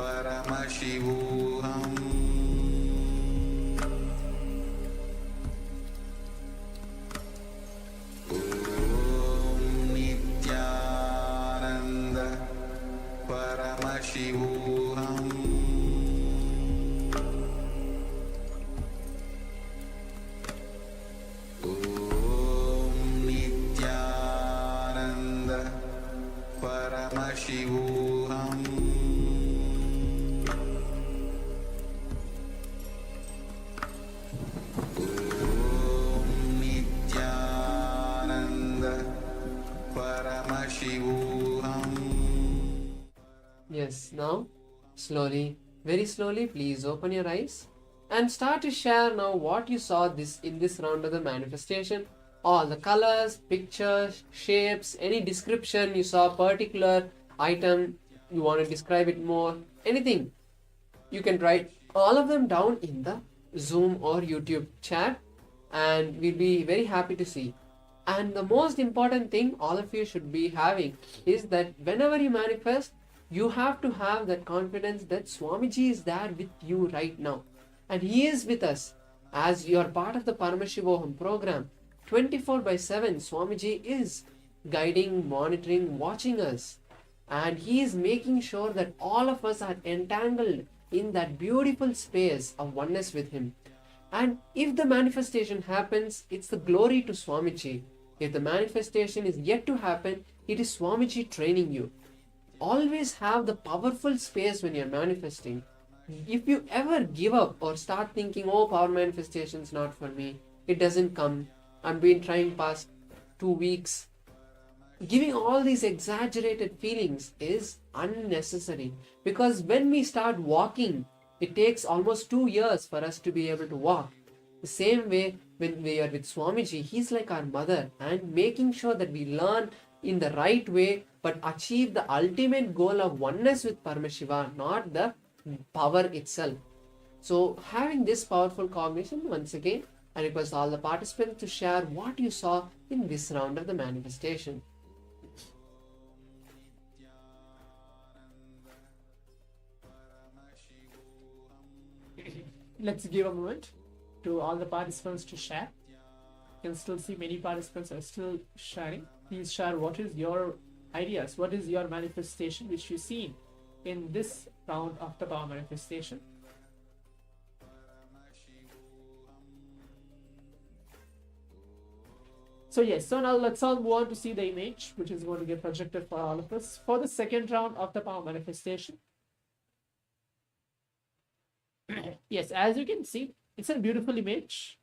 I: Paramashivoham Om Nityananda Paramashivoham Om Nityananda Paramashivoham Om Nityananda Paramashivoham.
K: Yes, now slowly, very slowly, please open your eyes and start to share now what you saw in this round of the manifestation. All the colors, pictures, shapes, any description you saw, particular item, you want to describe it more, anything. You can write all of them down in the Zoom or YouTube chat and we'll be very happy to see. And the most important thing all of you should be having is that whenever you manifest, you have to have that confidence that Swamiji is there with you right now. And he is with us as you are part of the Paramashivoham program. 24/7 Swamiji is guiding, monitoring, watching us. And he is making sure that all of us are entangled in that beautiful space of oneness with him. And if the manifestation happens, it's the glory to Swamiji. If the manifestation is yet to happen, it is Swamiji training you. Always have the powerful space when you're manifesting. If you ever give up or start thinking, oh, power manifestation is not for me, it doesn't come, I've been trying past 2 weeks, giving all these exaggerated feelings is unnecessary. Because when we start walking, it takes almost 2 years for us to be able to walk. The same way when we are with Swamiji, he's like our mother and making sure that we learn in the right way but achieve the ultimate goal of oneness with Paramashiva, not the power itself. So having this powerful cognition, once again, I request all the participants to share what you saw in this round of the manifestation.
J: Let's give a moment to all the participants to share. You can still see many participants are still sharing. Please share what is your ideas, what is your manifestation which you seen in this round of the power manifestation. So yes, so now let's all move on to see the image which is going to get projected for all of us for the second round of the power manifestation. Yes, as you can see, it's a beautiful image.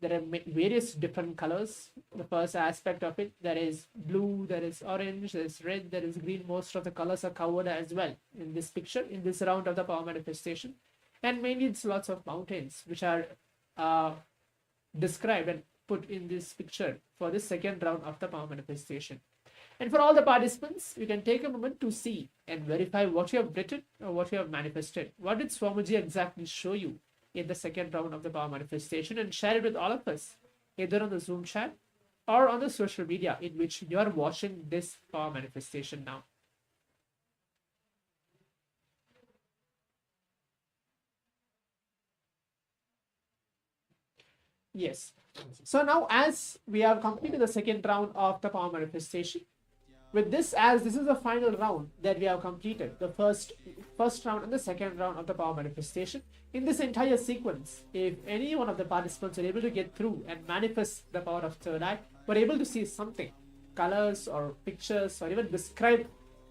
J: There are various different colors. The first aspect of it, there is blue, there is orange, there is red, there is green. Most of the colors are covered as well in this picture, in this round of the power manifestation. And mainly it's lots of mountains which are described and put in this picture for this second round of the power manifestation. And for all the participants, you can take a moment to see and verify what you have written or what you have manifested. What did Swamiji exactly show you in the second round of the power manifestation, and share it with all of us, either on the Zoom chat or on the social media in which you are watching this power manifestation now. Yes. So now, as we have completed the second round of the power manifestation, with this, as this is the final round that we have completed, the first round and the second round of the power manifestation, in this entire sequence, if any one of the participants are able to get through and manifest the power of third eye, were able to see something, colors or pictures, or even describe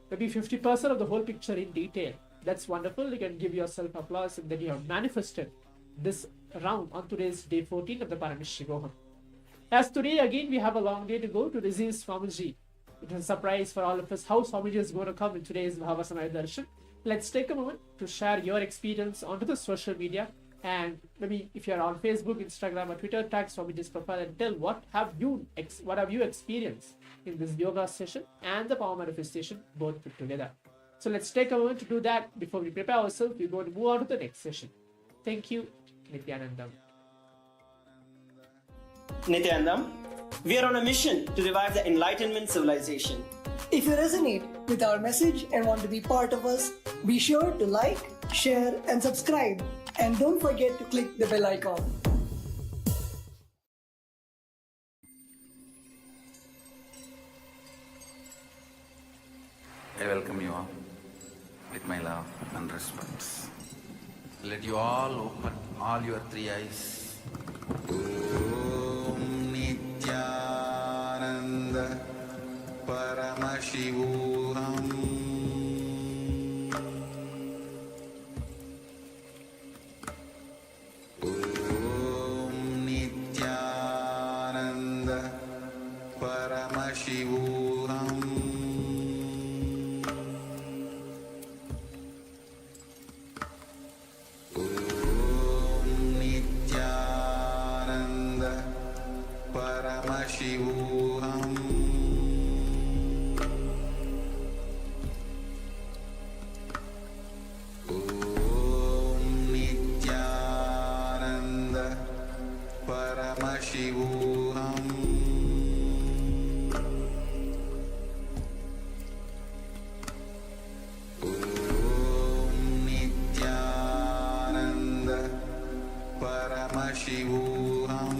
J: maybe 50% of the whole picture in detail, that's wonderful. You can give yourself applause and that you have manifested this round on today's day 14 of the Paramashivoham. As today again we have a long day to go to receive Swamiji. It is a surprise for all of us how Swamiji is going to come in today's Bhavasamaya Darshan. Let's take a moment to share your experience onto the social media, and maybe if you are on Facebook, Instagram or Twitter, tag Swamiji's profile and tell what have you experienced in this yoga session and the power manifestation both put together. So let's take a moment to do that. Before we prepare ourselves, we're going to move on to the next session. Thank you. Nithyanandam.
G: Nithyanandam, we are on a mission to revive the Enlightenment civilization.
F: If you resonate with our message and want to be part of us, be sure to like, share and subscribe. And don't forget to click the bell icon.
I: I welcome you all with my love and respect. Let you all open all your three eyes. Om Nithyananda Paramashivoham. Om Nithyananda Paramashivoham. Paramashivoham. Om Nithyananda Paramashivoham. Om Nithyananda Paramashivoham.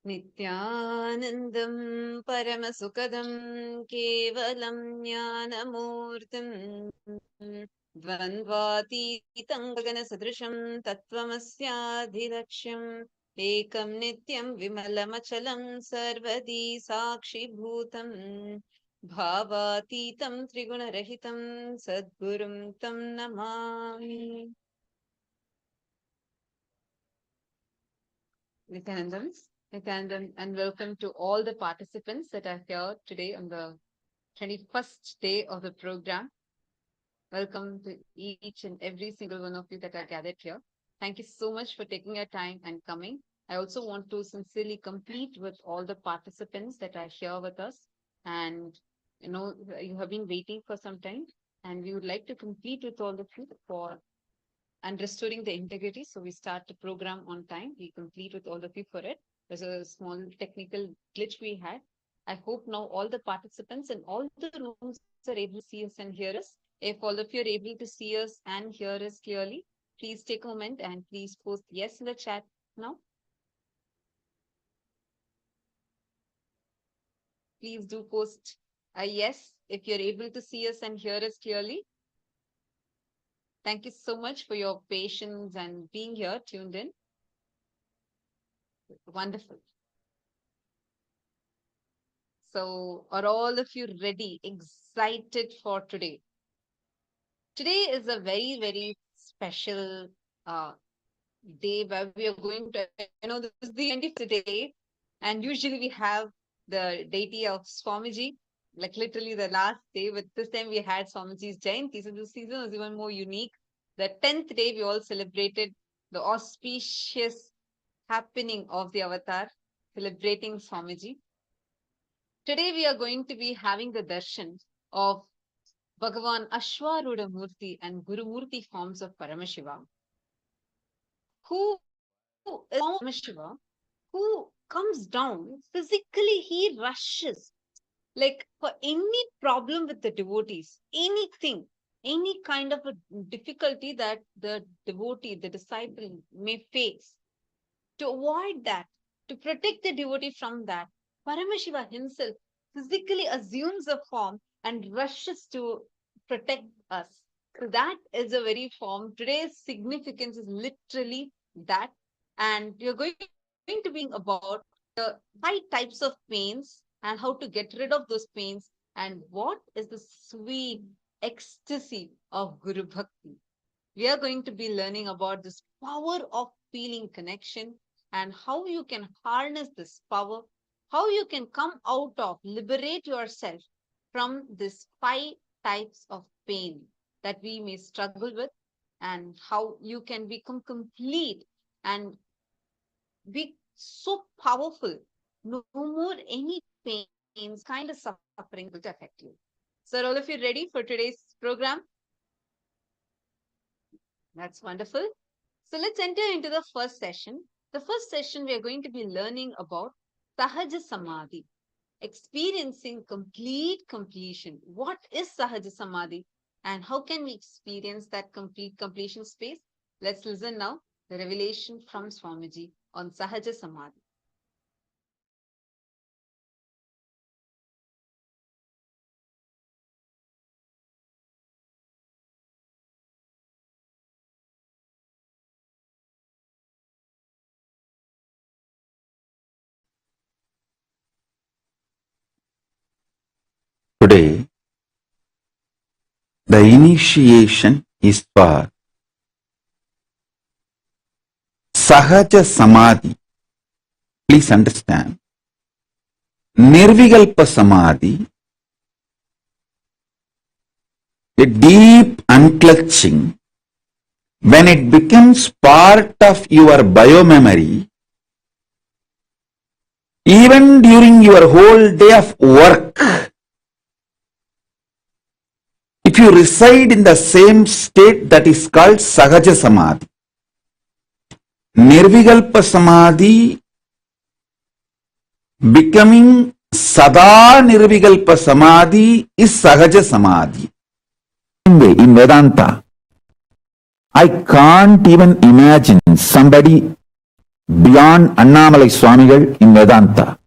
L: नित्यानन्दं परमसुखदं केवलं ज्ञानमूर्तिं द्वन्द्वातीतं गगनसदृशं तत्त्वमस्याधिलक्ष्यम् एकं नित्यं विमलमचलं सर्वदी साक्षिभूतं भावातीतं त्रिगुणरहितं सद्गुरुं तं Namami. Nityanandam, and welcome to all the participants that are here today on the 21st day of the program. Welcome to each and every single one of you that are gathered here. Thank you so much for taking your time and coming. I also want to sincerely complete with all the participants that are here with us. And you have been waiting for some time, and we would like to complete with all of you and restoring the integrity. So we start the program on time. We complete with all of you for it. There's a small technical glitch we had. I hope now all the participants in all the rooms are able to see us and hear us. If all of you are able to see us and hear us clearly, please take a moment and please post yes in the chat now. Please do post a yes if you're able to see us and hear us clearly. Thank you so much for your patience and being here, tuned in. Wonderful. So, are all of you ready, excited for today? Today is a very, very special day where we are going to, this is the end of the day. And usually we have the deity of Swamiji, like literally the last day, but this time we had Swamiji's Jayanti. So this season was even more unique. The 10th day, we all celebrated the auspicious happening of the avatar, celebrating Swamiji. Today, we are going to be having the darshan of Bhagavan Ashwarudha Murti and Guru Murti forms of Paramashivam. Who is Paramashiva? Who comes down physically, he rushes. Like for any problem with the devotees, anything, any kind of a difficulty that the devotee, the disciple may face, to avoid that, to protect the devotee from that, Paramashiva himself physically assumes a form and rushes to protect us. So that is a very form. Today's significance is literally that. And we are going to be about the 5 types of pains and how to get rid of those pains and what is the sweet ecstasy of Guru Bhakti. We are going to be learning about this power of feeling connection and how you can harness this power, how you can come out of, liberate yourself from these 5 types of pain that we may struggle with, and how you can become complete and be so powerful. No more any pains, kind of suffering will affect you. So, are all of you ready for today's program? That's wonderful. So, let's enter into the first session. The first session, we are going to be learning about Sahaja Samadhi, experiencing complete completion. What is Sahaja Samadhi and how can we experience that complete completion space? Let's listen now, the revelation from Swamiji on Sahaja Samadhi.
A: Today, the initiation is for Sahaja Samadhi. Please understand. Nirvikalpa Samadhi, a deep unclutching, when it becomes part of your biomemory, even during your whole day of work, if you reside in the same state, that is called Sahaja Samadhi. Nirvikalpa Samadhi becoming Sada Nirvikalpa Samadhi is Sahaja Samadhi. In Vedanta, I can't even imagine somebody beyond Annamalai Swamigal in Vedanta.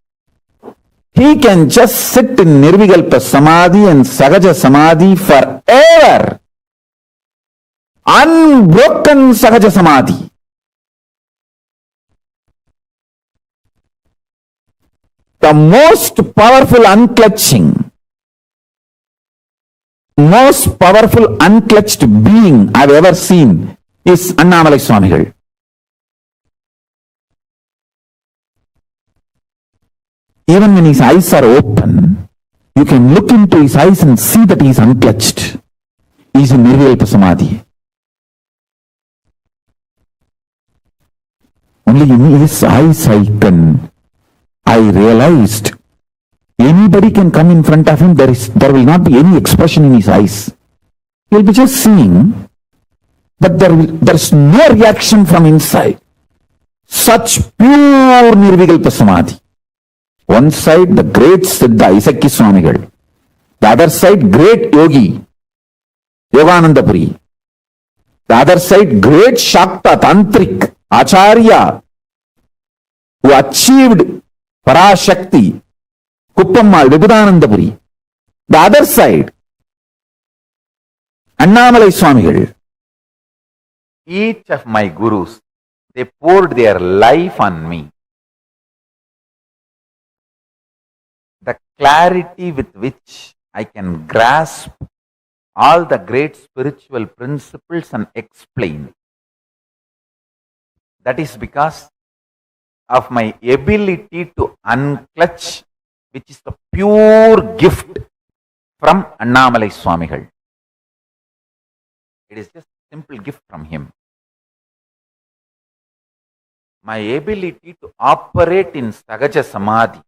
A: He can just sit in Nirvikalpa Samadhi and Sahaja Samadhi forever. Unbroken Sahaja Samadhi. The most powerful unclutching, most powerful unclutched being I've ever seen is Annamalai Swamigal. Even when his eyes are open, you can look into his eyes and see that he is unclutched. He is in Nirvikalpa Samadhi. Only in his eyes I realized anybody can come in front of him, there will not be any expression in his eyes. He will be just seeing, but there's no reaction from inside. Such pure Nirvikalpa Samadhi. One side, the great Siddha, Isakki Swamigal. The other side, great Yogi, Yogananda Puri. The other side, great Shakta, Tantric, Acharya, who achieved Parashakti, Kuppammal, Vibhudananda Puri. The other side, Annamalai Swamigal. Each of my gurus, they poured their life on me. The clarity with which I can grasp all the great spiritual principles and explain. That is because of my ability to unclutch, which is the pure gift from Annamalai Swamigal. It is just a simple gift from him. My ability to operate in Sahaja Samadhi,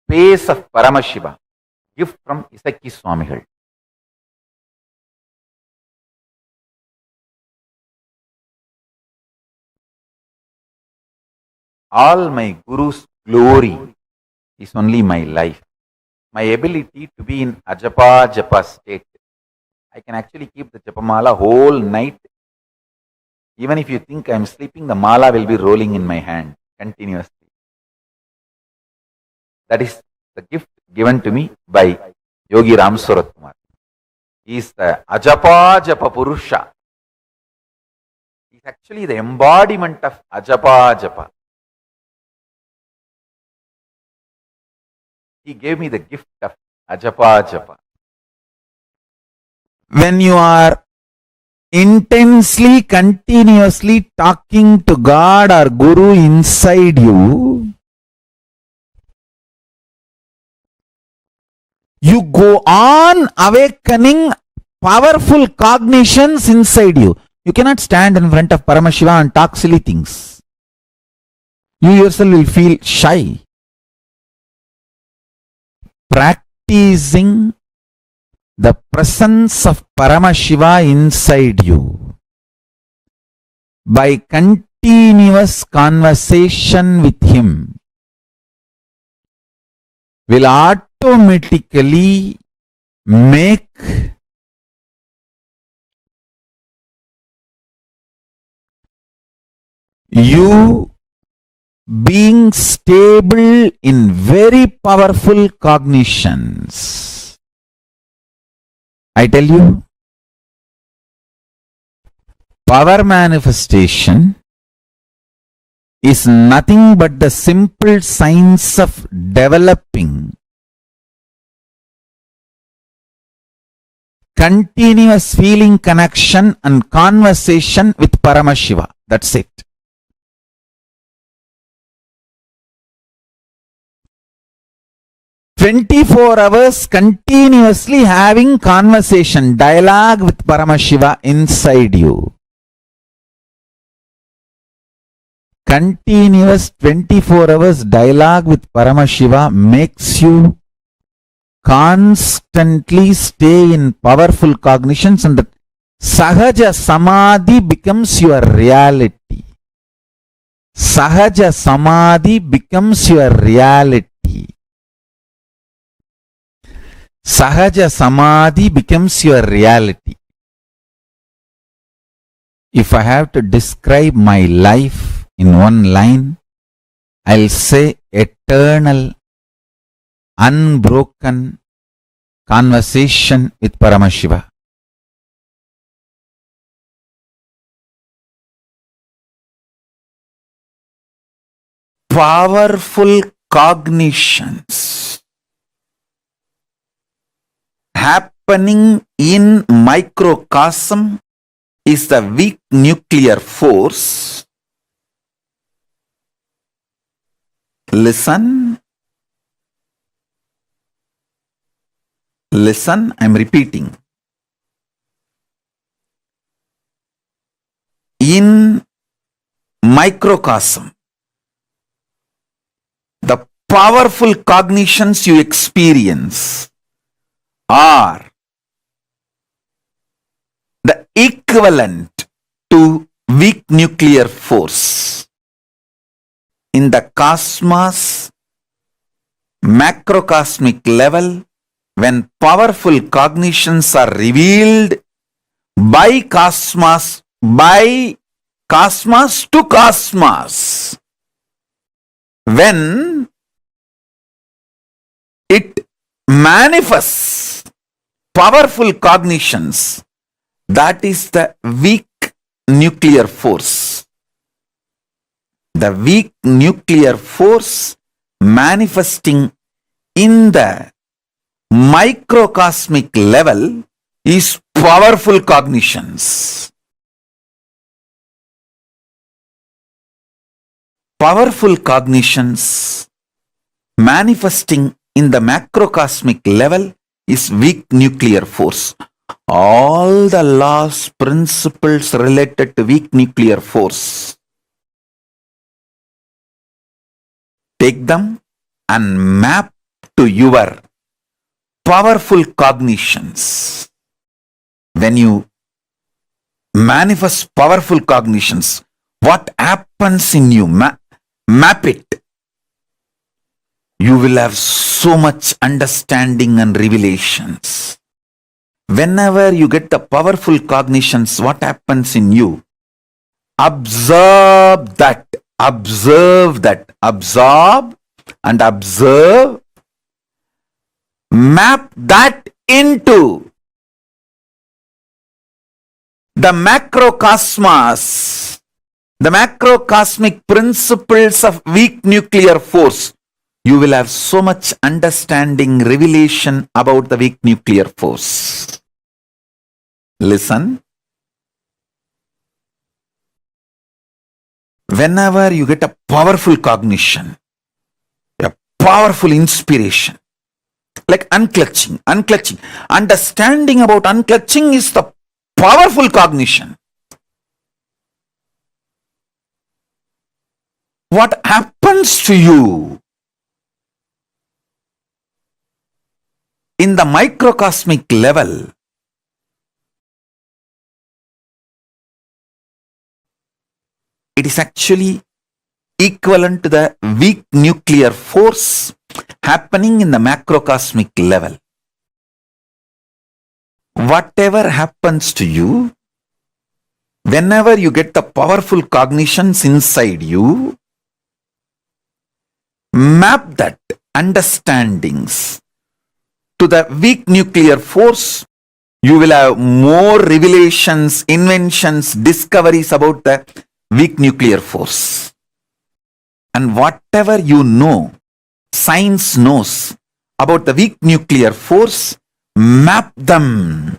A: space of Paramashiva, gift from Isakki Swamigal. All my Guru's glory is only my life. My ability to be in Ajapa Japa state. I can actually keep the Japamala whole night. Even if you think I am sleeping, the mala will be rolling in my hand continuously. That is the gift given to me by Yogi Ram Surat Kumar. He is the Ajapa Japa Purusha. He is actually the embodiment of Ajapa Japa. He gave me the gift of Ajapa Japa. When you are intensely, continuously talking to God or Guru inside you, you go on awakening powerful cognitions inside you. You cannot stand in front of Paramashiva and talk silly things. You yourself will feel shy. Practicing the presence of Paramashiva inside you by continuous conversation with him will automatically make you being stable in very powerful cognitions. I tell you, power manifestation is nothing but the simple science of developing continuous feeling connection and conversation with Paramashiva. That's it. "24 hours continuously having conversation, dialogue with Paramashiva inside you. Continuous 24 hours dialogue with Paramashiva makes you constantly stay in powerful cognitions, and that Sahaja Samadhi becomes your reality. Sahaja Samadhi becomes your reality. Sahaja Samadhi becomes your reality. If I have to describe my life in one line, I'll say eternal, unbroken conversation with Paramashiva. Powerful cognitions happening in microcosm is the weak nuclear force. Listen, I'm repeating. In microcosm, the powerful cognitions you experience are the equivalent to weak nuclear force. In the cosmos, macrocosmic level, when powerful cognitions are revealed by cosmos to cosmos, when it manifests powerful cognitions, that is the weak nuclear force. The weak nuclear force manifesting in the microcosmic level is powerful cognitions. Powerful cognitions manifesting in the macrocosmic level is weak nuclear force. All the laws, principles related to weak nuclear force, take them and map to your powerful cognitions. When you manifest powerful cognitions, what happens in you? Map it. You will have so much understanding and revelations. Whenever you get the powerful cognitions, what happens in you? Absorb that. Absorb and observe. Map that into the macrocosmos, the macrocosmic principles of weak nuclear force. You will have so much understanding, revelation about the weak nuclear force. Listen. Whenever you get a powerful cognition, a powerful inspiration, like unclutching. Understanding about unclutching is the powerful cognition. What happens to you? In the microcosmic level, it is actually equivalent to the weak nuclear force happening in the macrocosmic level. Whatever happens to you, whenever you get the powerful cognitions inside you, map that understandings to the weak nuclear force. You will have more revelations, inventions, discoveries about the weak nuclear force. And whatever you know, science knows about the weak nuclear force, map them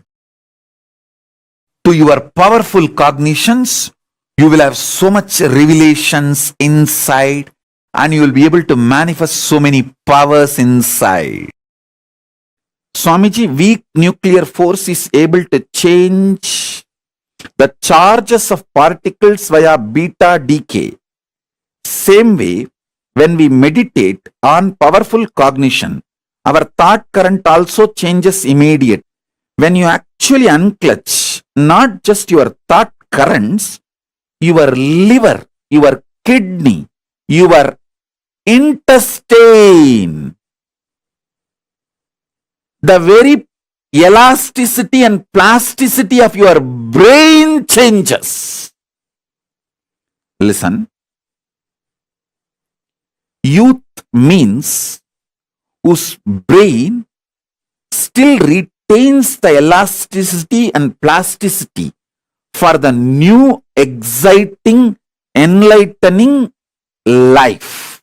A: to your powerful cognitions. You will have so much revelations inside, and you will be able to manifest so many powers inside. Swamiji, weak nuclear force is able to change the charges of particles via beta decay. Same way, when we meditate on powerful cognition, our thought current also changes immediately. When you actually unclutch, not just your thought currents, your liver, your kidney, your intestine, the very elasticity and plasticity of your brain changes. Listen. Youth means whose brain still retains the elasticity and plasticity for the new, exciting, enlightening life.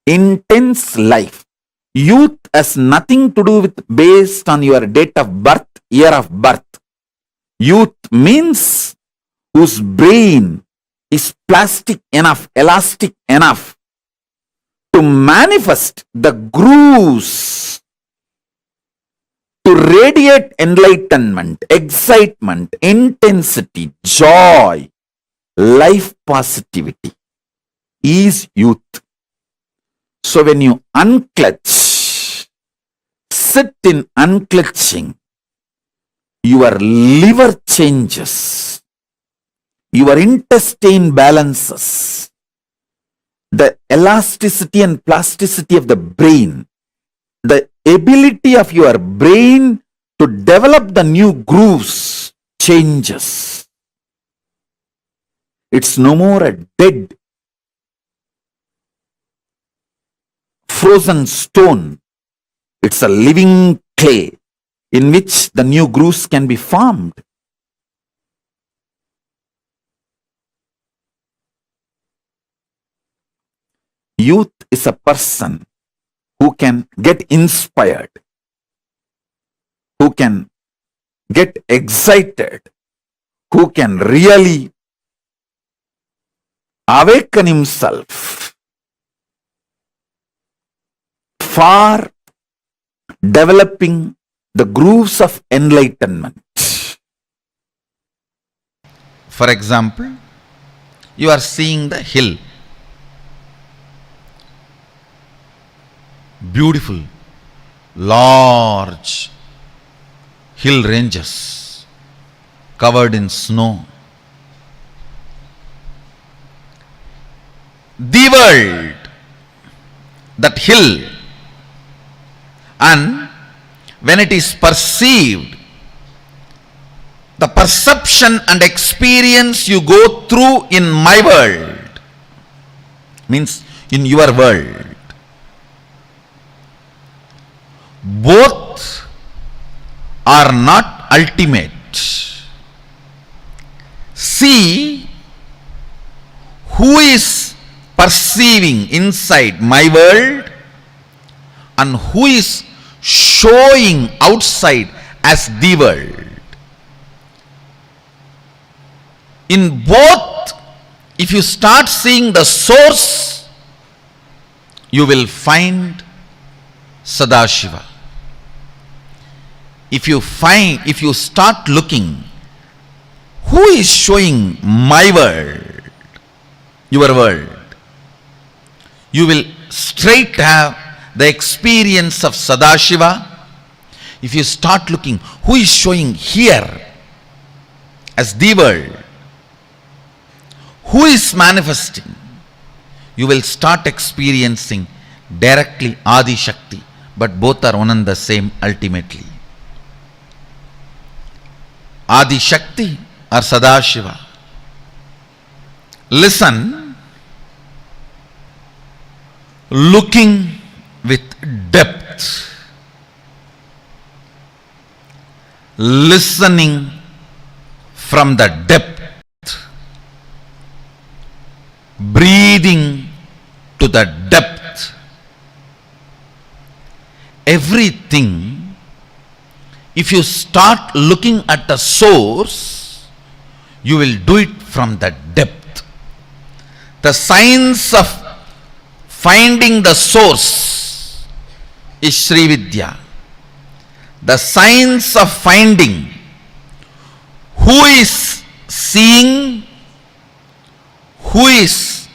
A: Intense life. Youth has nothing to do with based on your date of birth, year of birth. Youth means whose brain is plastic enough, elastic enough to manifest the grooves, to radiate enlightenment, excitement, intensity, joy, life positivity is youth. So when you unclutch, sit in unclutching, your liver changes, your intestine balances, the elasticity and plasticity of the brain, the ability of your brain to develop the new grooves changes. It's no more a dead, frozen stone. It's a living clay in which the new grooves can be formed. Youth is a person who can get inspired, who can get excited, who can really awaken himself for developing the grooves of enlightenment.
I: For example, you are seeing the hill. Beautiful, large hill ranges covered in snow. The world, that hill, and when it is perceived, the perception and experience you go through in my world, means in your world, both are not ultimate. See who is perceiving inside my world and who is showing outside as the world. In both, if you start seeing the source, you will find Sadashiva. If you start looking, who is showing my world, your world, you will straight have the experience of Sadashiva. If you start looking, who is showing here as the world, who is manifesting, you will start experiencing directly Adi Shakti, but both are one and the same ultimately. Adi Shakti or Sadashiva. Listen, looking with depth, listening from the depth, breathing to the depth. Everything, if you start looking at the source, you will do it from the depth. The science of finding the source is Sri Vidya. The science of finding who is seeing, who is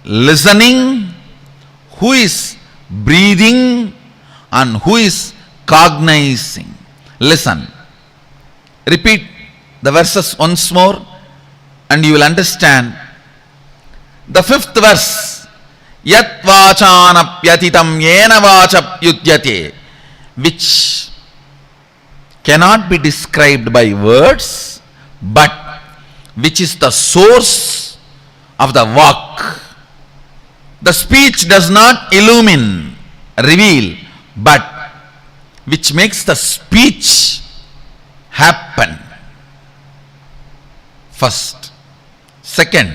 I: listening, who is breathing, and who is cognizing. Listen, repeat the verses once more and you will understand. The fifth verse, Yat vachanapyatitam yena vachapyudyate, which cannot be described by words, but which is the source of the vak. The speech does not illumine, reveal, but which makes the speech happen. First. Second,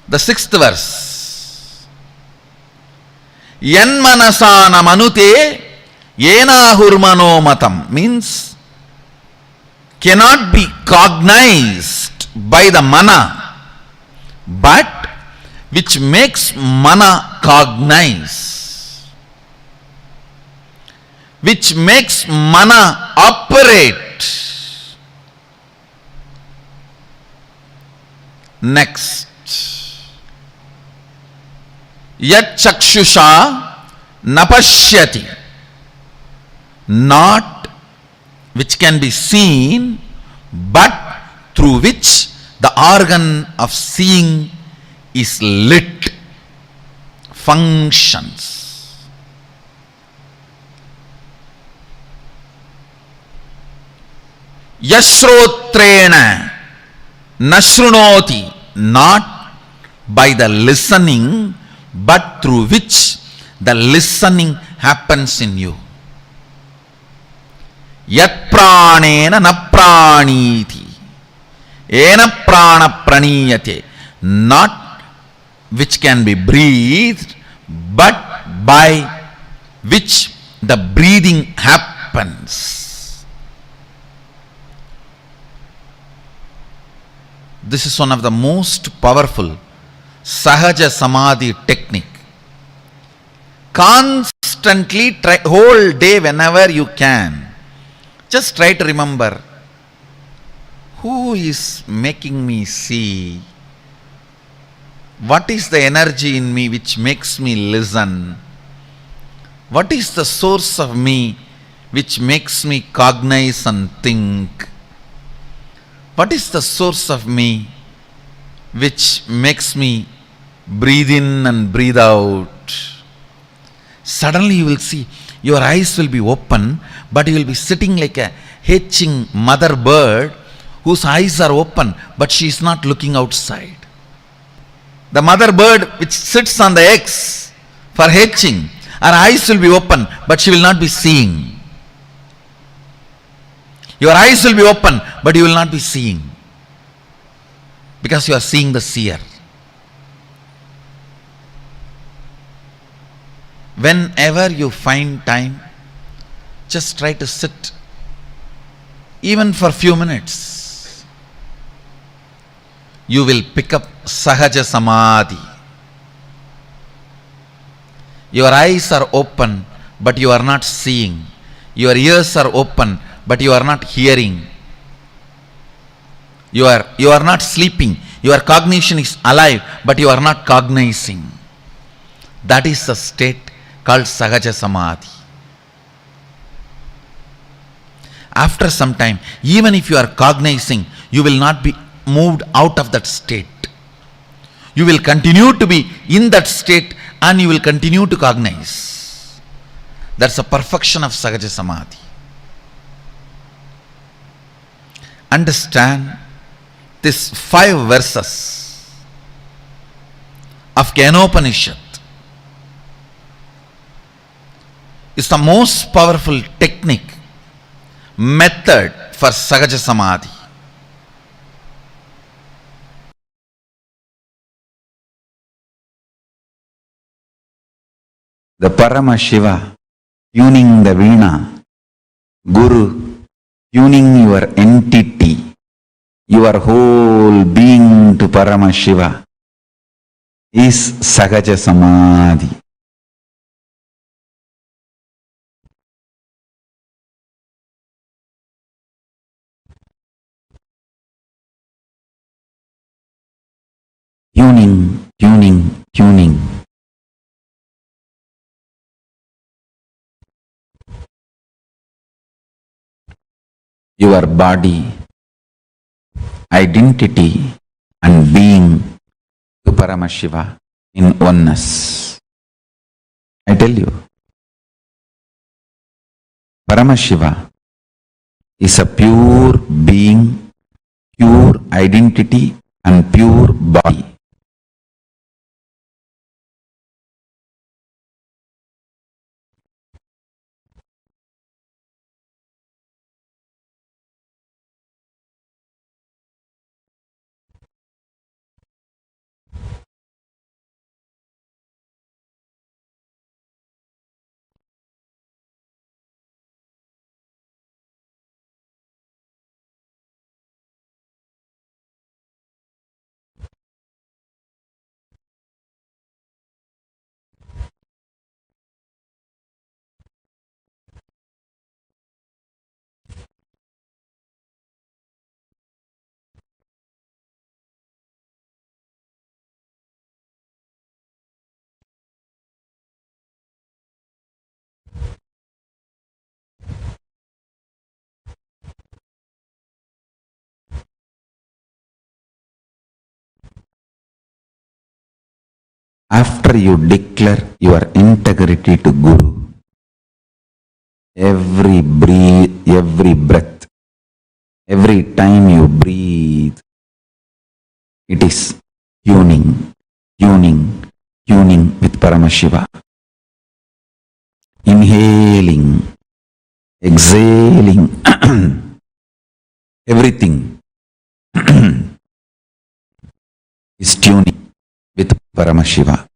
I: the sixth verse. Yan manasana manute yena hurmano matam means cannot be cognized by the mana, but which makes mana cognize, which makes mana operate. Next, yat chakshusha napashyati, not which can be seen, but through which the organ of seeing is lit, functions. Yashrotrena nashrunoti, not by the listening, but through which the listening happens in you. Yat pranena na praniti, ena prana praniyate, not which can be breathed, but by which the breathing happens. This is one of the most powerful Sahaja Samadhi technique. Constantly try, whole day whenever you can, just try to remember, who is making me see? What is the energy in me which makes me listen? What is the source of me which makes me cognize and think? What is the source of me which makes me breathe in and breathe out? Suddenly you will see, your eyes will be open, but you will be sitting like a hatching mother bird whose eyes are open, but she is not looking outside. The mother bird which sits on the eggs for hatching, her eyes will be open, but she will not be seeing. Your eyes will be open, but you will not be seeing, because you are seeing the seer. Whenever you find time, just try to sit, even for a few minutes. You will pick up Sahaja Samadhi. Your eyes are open, but you are not seeing. Your ears are open, but you are not hearing. You are not sleeping. Your cognition is alive, but you are not cognizing. That is the state called Sahaja Samadhi. After some time, even if you are cognizing, you will not be moved out of that state. You will continue to be in that state and you will continue to cognize. That's a perfection of Sahaja Samadhi. Understand these 5 verses of Kenopanishad is the most powerful technique, method for Sahaja Samadhi.
A: The Paramashiva tuning the Veena, Guru tuning your entity, your whole being to Paramashiva is Sahaja Samadhi. Tuning, tuning, tuning. Your body, identity and being to Paramashiva in oneness. I tell you, Paramashiva is a pure being, pure identity, and pure body. After you declare your integrity to Guru, every breath, every time you breathe, it is tuning with Paramashiva. Inhaling, exhaling, everything is tuning with Paramashiva.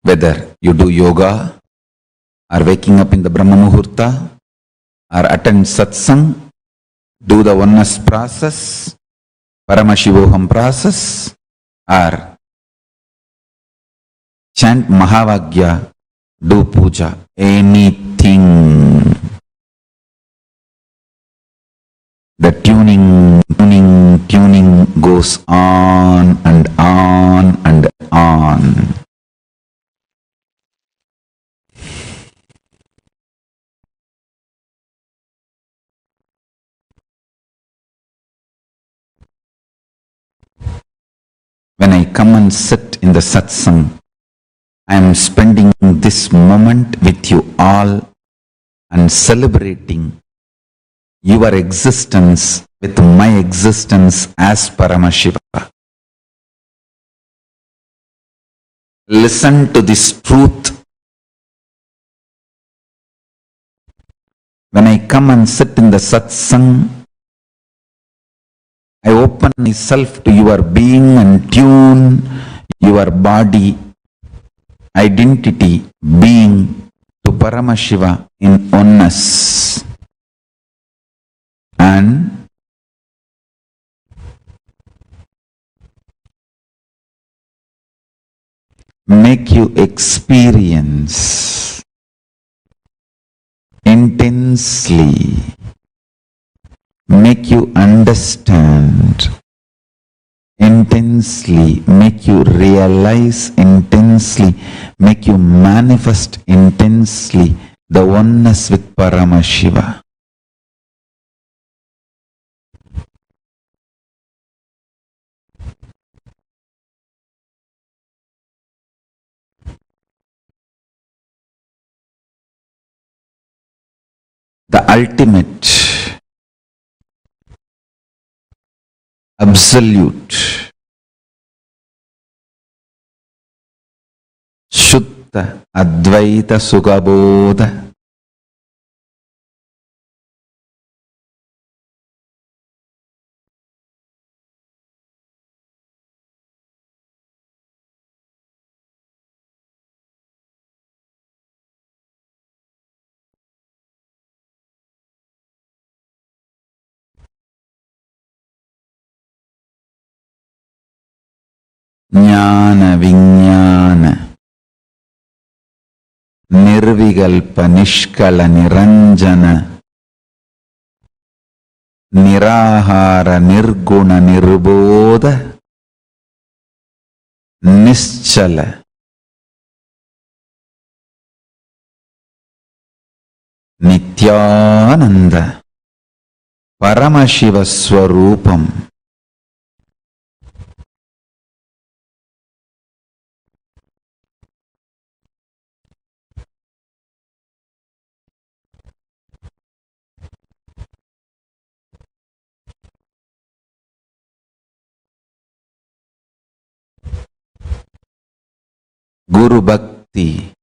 A: Whether you do yoga, or waking up in the Brahma Muhurta, or attend satsang, do the oneness process, Paramashivoham process, or chant Mahavagya, do puja, anything. The tuning goes on and on and on. When I come and sit in the satsang, I am spending this moment with you all and celebrating your existence with my existence as Paramashiva. Listen to this truth. When I come and sit in the satsang, I open myself to your being and tune your body, identity, being to Paramashiva in oneness. And make you experience intensely, make you understand intensely, make you realize intensely, make you manifest intensely the oneness with Paramashiva. The ultimate, absolute, Shuddha Advaita Sugabodha, Jnana Vijnana निर्विकल्प निष्कल निरंजन निराहार निर्गुण निर्बोध निश्चल नित्यानंद परमशिव स्वरूपम Guru Bhakti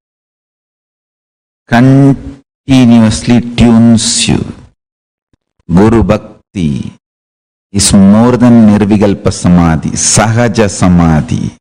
A: continuously tunes you. Guru Bhakti is more than Nirvikalpa Samadhi, Sahaja Samadhi.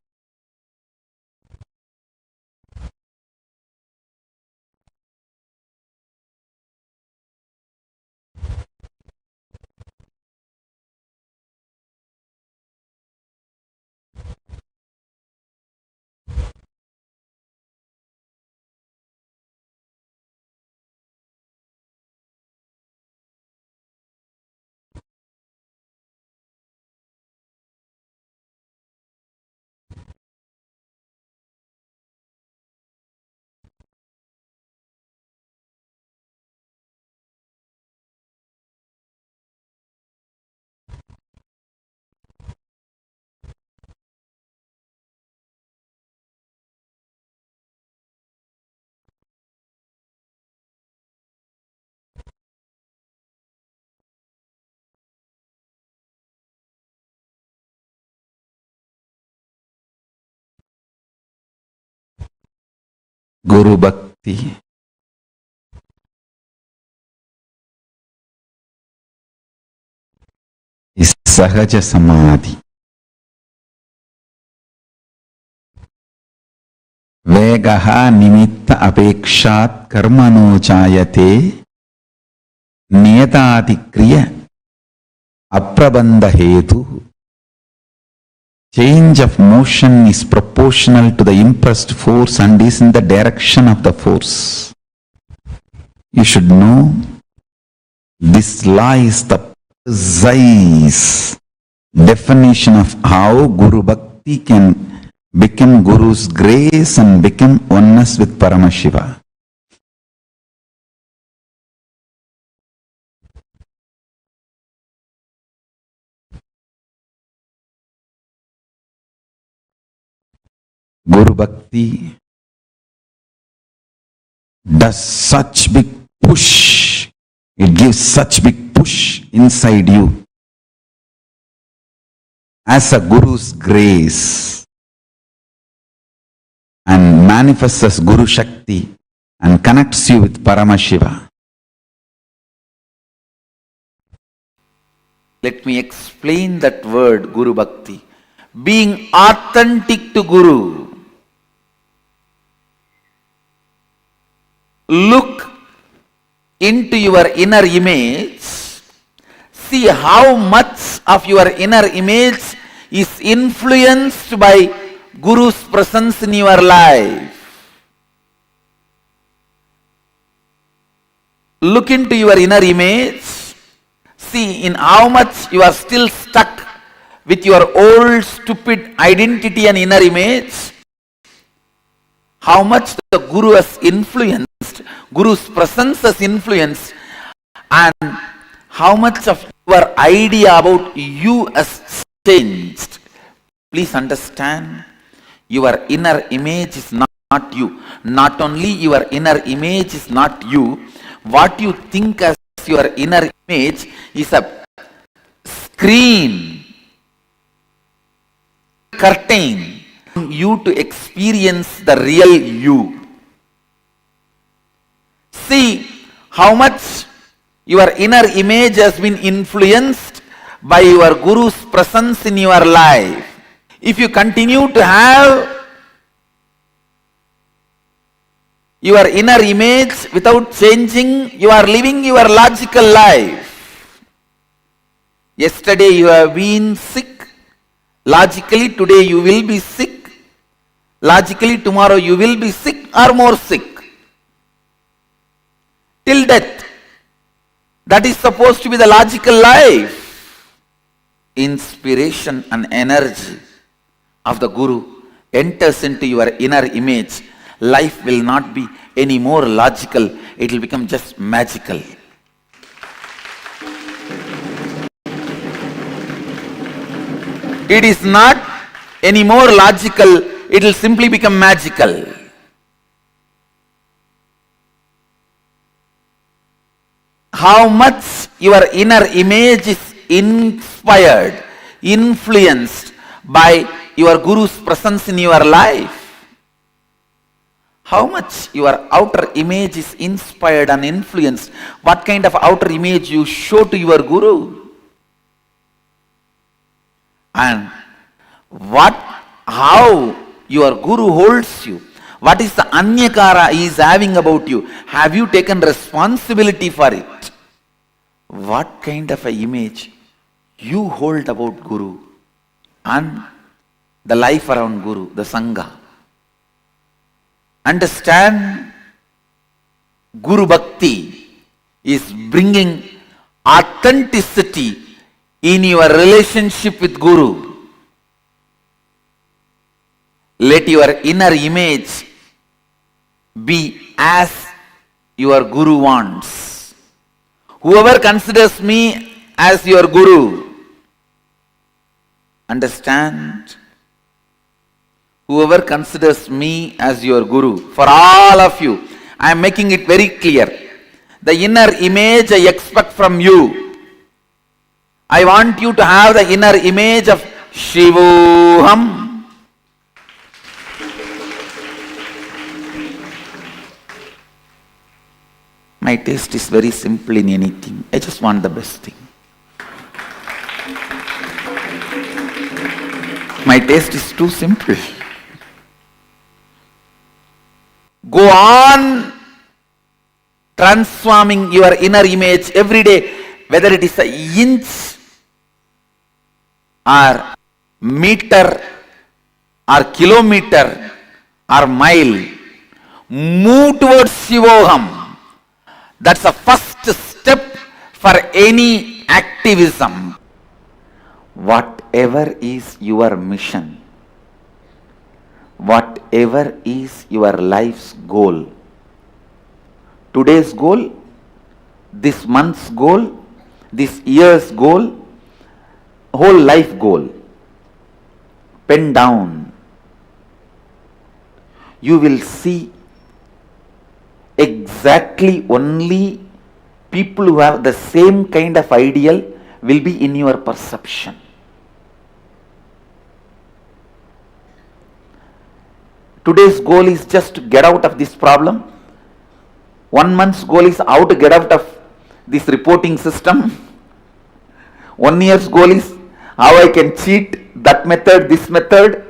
A: Guru Bhakti is Sahaja Samadhi. Vegaha nimitta apekshat karmano chayate niyatati kriya aprabandha hetu. Change of motion is proportional to the impressed force and is in the direction of the force. You should know this law is the precise definition of how Guru Bhakti can become Guru's grace and become oneness with Paramashiva. Guru Bhakti does such big push, it gives such big push inside you as a Guru's grace and manifests as Guru Shakti and connects you with Paramashiva. Let me explain that word Guru Bhakti. Being authentic to Guru. Look into your inner image. See how much of your inner image is influenced by Guru's presence in your life. Look into your inner image. See in how much you are still stuck with your old stupid identity and inner image. How much the Guru has influenced, Guru's presence has influenced, and how much of your idea about you has changed. Please understand, your inner image is not you. Not only your inner image is not you, what you think as your inner image is a screen, curtain you to experience the real you. See how much your inner image has been influenced by your Guru's presence in your life. If you continue to have your inner image without changing, you are living your logical life. Yesterday you have been sick. Logically today you will be sick. Logically tomorrow you will be sick or more sick.
I: till death. That is supposed to be the logical life. Inspiration and energy of the Guru enters into your inner image. Life will not be any more logical, it will become just magical. It is not any more logical, it will simply become magical. How much your inner image is inspired, influenced by your Guru's presence in your life. How much your outer image is inspired and influenced. What kind of outer image you show to your Guru. And how your Guru holds you. What is the anyakara he is having about you? Have you taken responsibility for it? What kind of an image you hold about Guru and the life around Guru, the Sangha. Understand, Guru Bhakti is bringing authenticity in your relationship with Guru. Let your inner image be as your Guru wants. Whoever considers me as your Guru, understand, whoever considers me as your Guru, for all of you, I am making it very clear. The inner image I expect from you. I want you to have the inner image of Shivoham. My taste is very simple in anything. I just want the best thing. My taste is too simple. Go on transforming your inner image every day, whether it is an inch or meter or kilometer or mile. Move towards Shivoham. That's the first step for any activism. Whatever is your mission, whatever is your life's goal, today's goal, this month's goal, this year's goal, whole life goal, pen down. You will see exactly only people who have the same kind of ideal will be in your perception. Today's goal is just to get out of this problem. 1 month's goal is how to get out of this reporting system. 1 year's goal is how I can cheat that method, this method,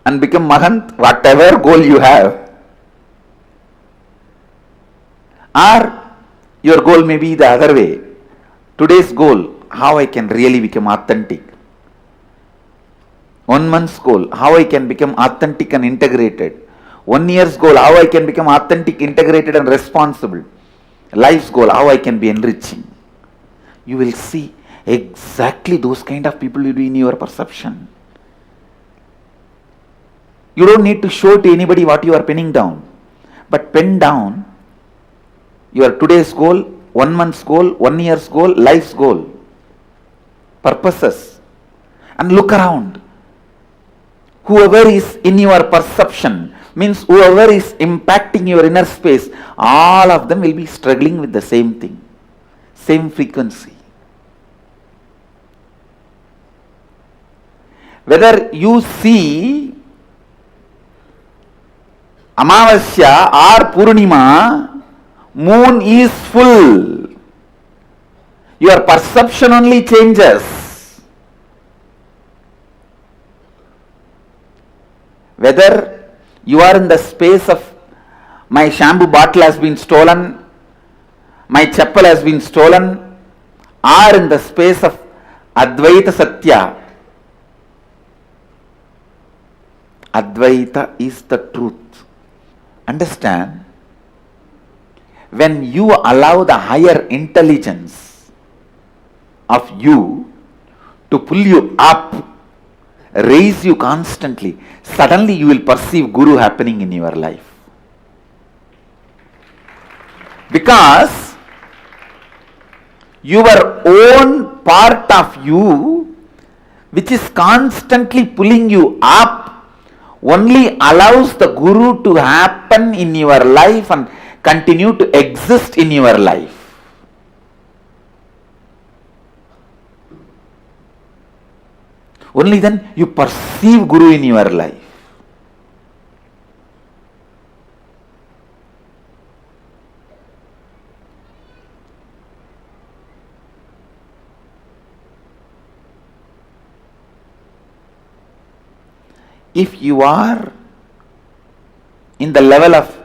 I: and become Mahant, whatever goal you have. Or your goal may be the other way. Today's goal, how I can really become authentic. 1 month's goal, how I can become authentic and integrated. 1 year's goal, how I can become authentic, integrated and responsible. Life's goal, how I can be enriching. You will see exactly those kind of people will be in your perception. You don't need to show to anybody what you are penning down. But pen down your today's goal, 1 month's goal, 1 year's goal, life's goal, purposes, and look around. Whoever is in your perception, means whoever is impacting your inner space, all of them will be struggling with the same thing, same frequency. Whether you see Amavasya or Purnima, moon is full. Your perception only changes. Whether you are in the space of my shampoo bottle has been stolen, my chappal has been stolen, or in the space of Advaita Satya. Advaita is the truth. Understand?
A: when you allow the higher intelligence of you to pull you up, raise you constantly, suddenly you will perceive Guru happening in your life. Because your own part of you, which is constantly pulling you up, only allows the Guru to happen in your life and continue to exist in your life. Only then you perceive Guru in your life. If you are in the level of,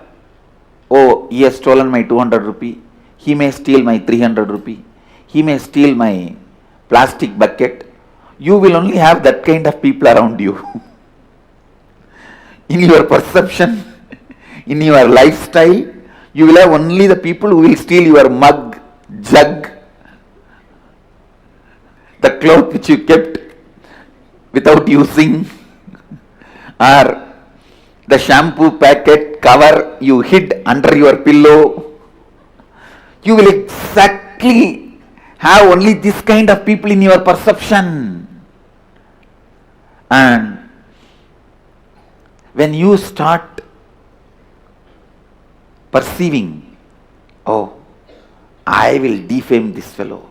A: oh, he has stolen my 200 rupee, he may steal my 300 rupee, he may steal my plastic bucket, you will only have that kind of people around you. In your perception, in your lifestyle, you will have only the people who will steal your mug, jug, the cloth which you kept without using, or the shampoo packet cover you hid under your pillow. You will exactly have only this kind of people in your perception. And when you start perceiving, oh, I will defame this fellow,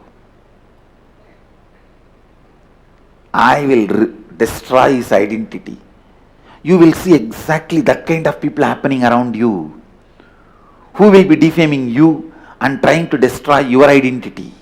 A: I will destroy his identity, you will see exactly that kind of people happening around you, who will be defaming you and trying to destroy your identity.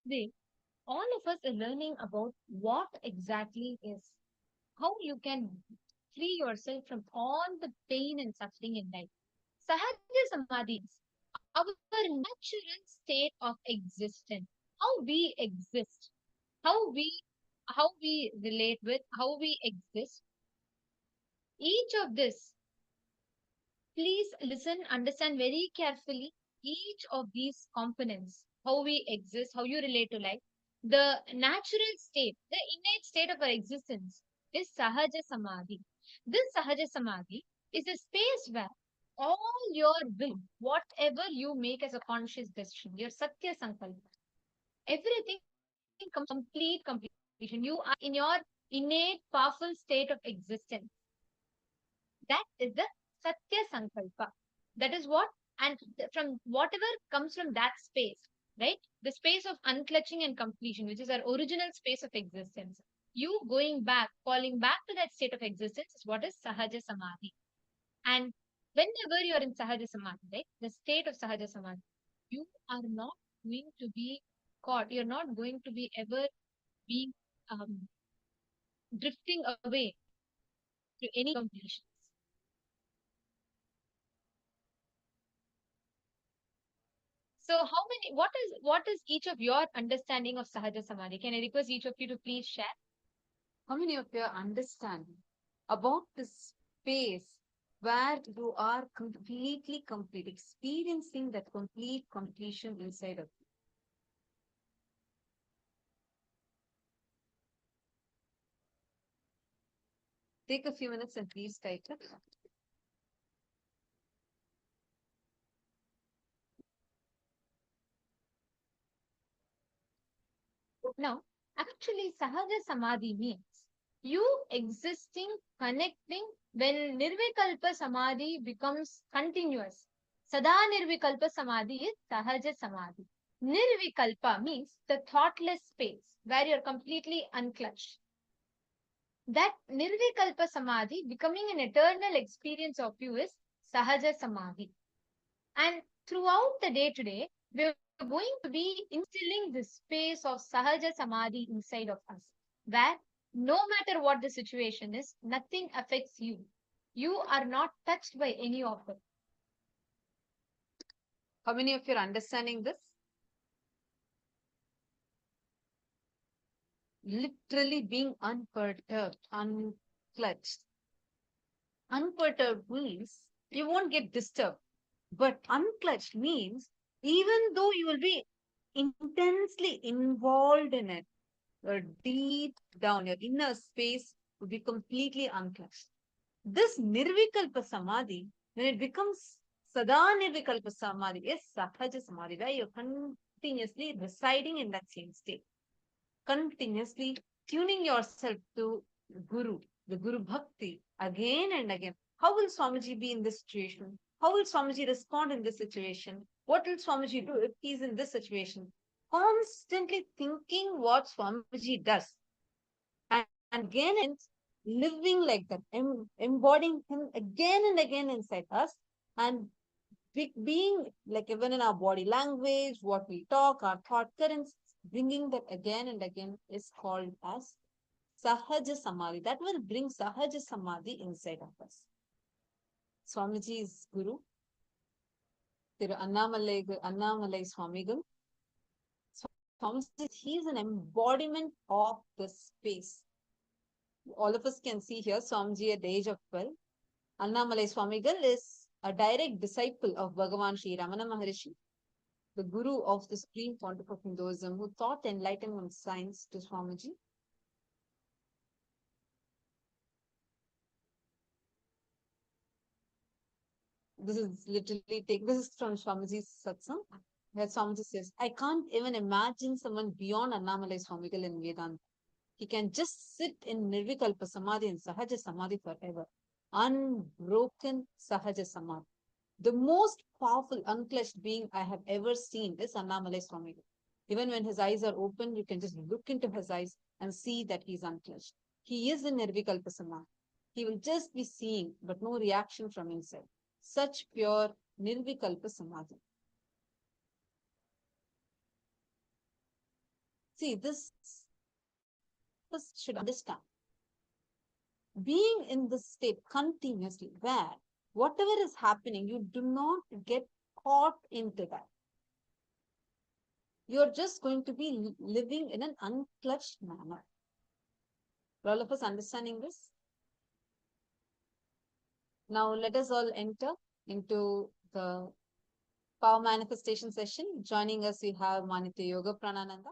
L: Today, all of us are learning about what exactly is, how you can free yourself from all the pain and suffering in life. Sahaja Samadhi is our natural state of existence, how we exist, how we how we relate with, how we exist. Each of this, please listen, understand very carefully each of these components, how we exist, how you relate to life. The natural state, the innate state of our existence is Sahaja Samadhi. This Sahaja Samadhi is a space where all your will, whatever you make as a conscious decision, your Satya Sankalpa, everything comes complete completion. You are in your innate powerful state of existence. That is the Satya Sankalpa. That is what, and from whatever comes from that space, right? The space of unclutching and completion, which is our original space of existence. You going back, falling back to that state of existence is what is Sahaja Samadhi. And whenever you are in Sahaja Samadhi, right, the state of Sahaja Samadhi, you are not going to be caught. You're not going to be ever being drifting away to any completions. So how many, what is each of your understanding of Sahaja Samadhi? Can I request each of you to please share? How many of you understand about the space where you are completely complete, experiencing that complete completion inside of you? Take a few minutes and please type it. Now, actually, Sahaja Samadhi means you existing, connecting when Nirvikalpa Samadhi becomes continuous. Sada Nirvikalpa Samadhi is Sahaja Samadhi. Nirvikalpa means the thoughtless space where you're completely unclutched. That Nirvikalpa Samadhi becoming an eternal experience of you is Sahaja Samadhi. And throughout the day today, we're going to be instilling this space of Sahaja Samadhi inside of us, where no matter what the situation is, nothing affects you. You are not touched by any of it. How many of you are understanding this? Literally being unperturbed, unclutched. Unperturbed means you won't get disturbed. But unclutched means even though you will be intensely involved in it, your deep down, your inner space will be completely unclutched. This Nirvikalpa Samadhi, when it becomes Sada Nirvikalpa Samadhi, is Sahaja Samadhi, where you're continuously residing in that same state. Continuously tuning yourself to Guru, the Guru Bhakti, again and again. How will Swamiji be in this situation? How will Swamiji respond in this situation? What will Swamiji do if he's in this situation? Constantly thinking what Swamiji does. And again, it's living like that, embodying him again and again inside us, and being like even in our body language, what we talk, our thought currents, bringing that again and again is called as Sahaja Samadhi. That will bring Sahaja Samadhi inside of us. Swamiji is Guru. Thiru Annamalai Swamigal. Swamiji, he is an embodiment of the space. All of us can see here Swamiji at the age of 12. Annamalai Swamigal is a direct disciple of Bhagavan Sri Ramana Maharishi, the Guru of the Supreme Pontiff of Hinduism, who taught enlightenment science to Swamiji. This is from Swamiji's satsang, where Swamiji says, I can't even imagine someone beyond Annamalai Swamigal in Vedanta. He can just sit in Nirvikalpa Samadhi and Sahaja Samadhi forever. Unbroken Sahaja Samadhi. The most powerful, unclutched being I have ever seen is Annamalai Swamigal. Even when his eyes are open, you can just look into his eyes and see that he's unclutched. He is in Nirvikalpa Samadhi. He will just be seeing, but no reaction from inside. Such pure Nirvikalpa Samadhi. See, this should understand. Being in this state continuously, where whatever is happening, you do not get caught into that. You're just going to be living in an unclutched manner. Are all of us understanding this? Now let us all enter into the power manifestation session. Joining us, we have Manitya Yoga Pranananda.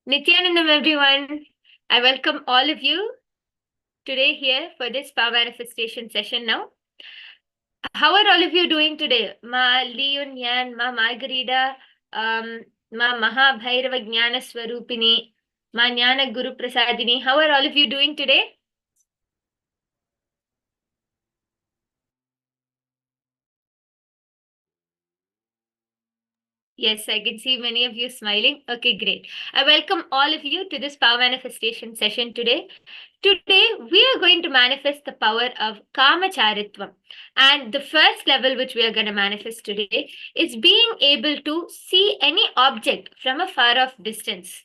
M: Nithyanandam, everyone. I welcome all of you today here for this power manifestation session now. How are all of you doing today? Ma Leon Yan, Ma Margarida, Ma Mahabhairava Jnana Swarupini, Ma Jnana Guru Prasadini. How are all of you doing today? Yes, I can see many of you smiling. Okay, great. I welcome all of you to this power manifestation session today. Today, we are going to manifest the power of Kamacharitvam. And the first level which we are going to manifest today is being able to see any object from a far off distance.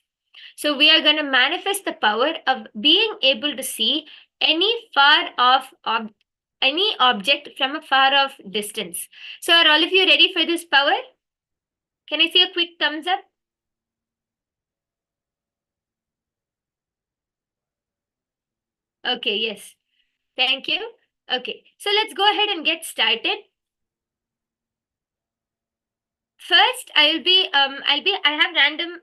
M: So, we are going to manifest the power of being able to see any far off any object from a far off distance. So, are all of you ready for this power? Can I see a quick thumbs up? Okay, yes. Thank you. Okay, so let's go ahead and get started. First, I have random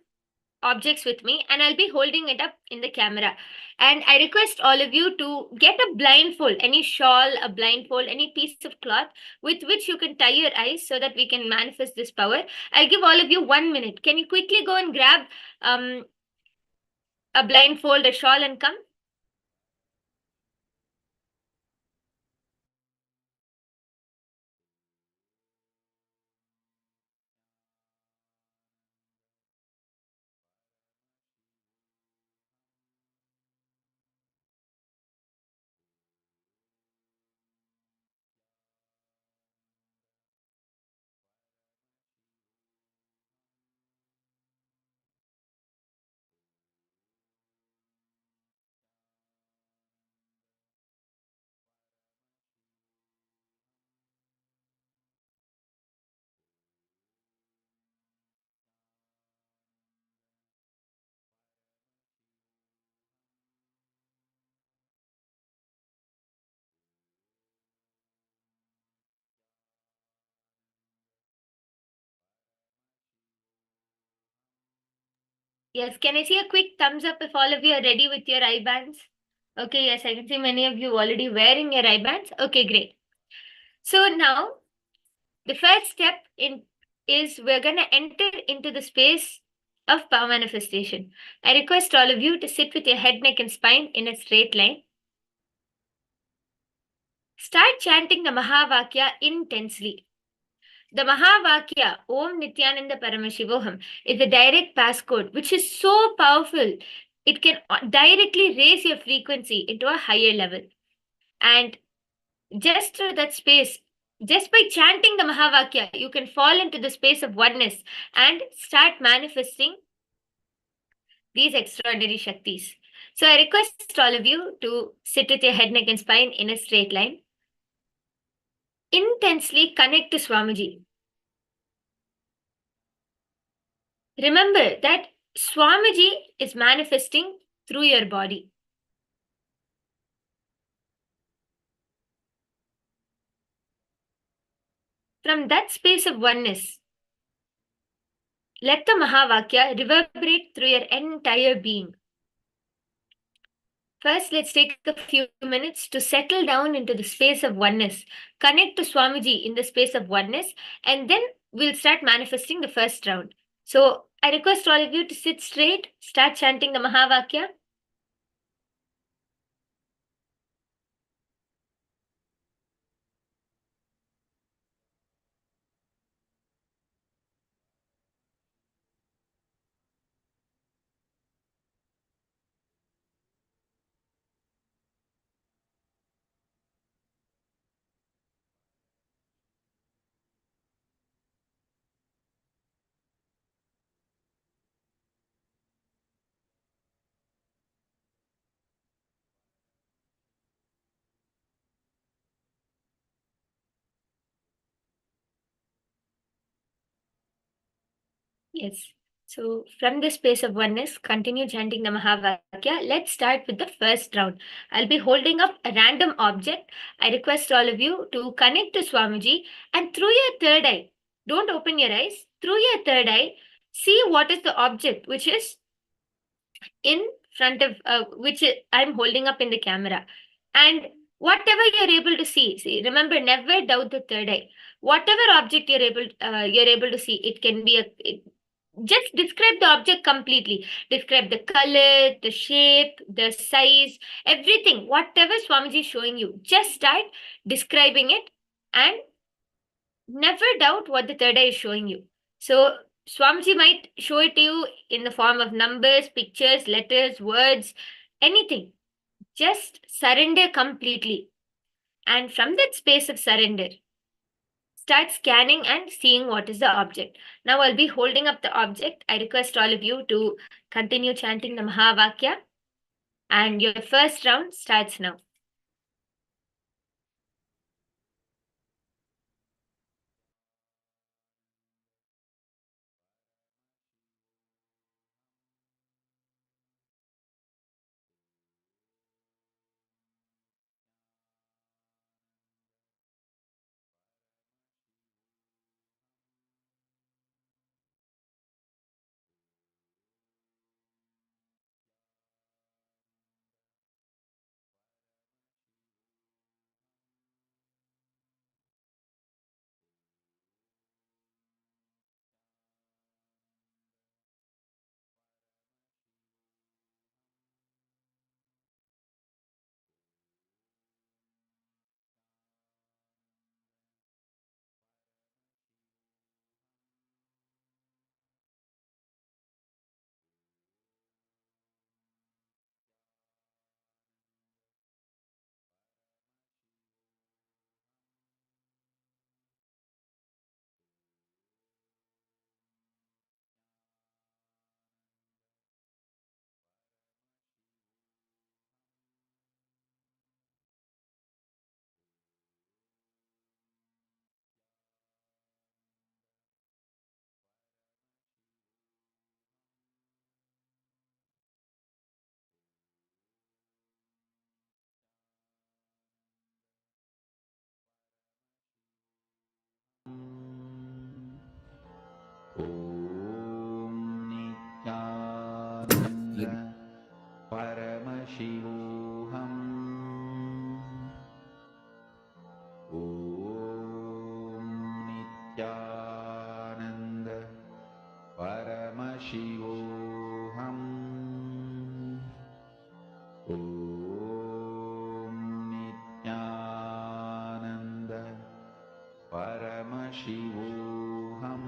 M: objects with me and I'll be holding it up in the camera. And I request all of you to get a blindfold, any shawl, a blindfold, any piece of cloth with which you can tie your eyes so that we can manifest this power. I'll give all of you 1 minute. Can you quickly go and grab a blindfold, a shawl, and come? Yes, can I see a quick thumbs up if all of you are ready with your eye bands? Okay, yes, I can see many of you already wearing your eye bands. Okay, great. So now the first step in is we're going to enter into the space of power manifestation. I request all of you to sit with your head, neck, and spine in a straight line. Start chanting the Mahavakya intensely. The Mahavakya, Om Nithyananda Paramashivoham, is a direct passcode which is so powerful. It can directly raise your frequency into a higher level. And just through that space, just by chanting the Mahavakya, you can fall into the space of oneness and start manifesting these extraordinary Shaktis. So I request all of you to sit with your head, neck, and spine in a straight line. Intensely connect to Swamiji. Remember that Swamiji is manifesting through your body. From that space of oneness, let the Mahavakya reverberate through your entire being. First, let's take a few minutes to settle down into the space of oneness. Connect to Swamiji in the space of oneness, and then we'll start manifesting the first round. So I request all of you to sit straight, start chanting the Mahavakya. Yes. So from the space of oneness, continue chanting the Mahavakya. Let's start with the first round. I'll be holding up a random object. I request all of you to connect to Swamiji and through your third eye, don't open your eyes, through your third eye, see what is the object which is in front of which I'm holding up in the camera. And whatever you're able to see, remember, never doubt the third eye. Whatever object you're able to see, it can be just describe the object completely. Describe the color, the shape, the size, everything. Whatever Swamiji is showing you, just start describing it and never doubt what the third eye is showing you. So Swamiji might show it to you in the form of numbers, pictures, letters, words, anything. Just surrender completely. And from that space of surrender, start scanning and seeing what is the object. Now I'll be holding up the object. I request all of you to continue chanting the Mahavakya. And your first round starts now.
A: Paramashivoham. Om Nityananda Paramashivoham. Om Nityananda Paramashivoham.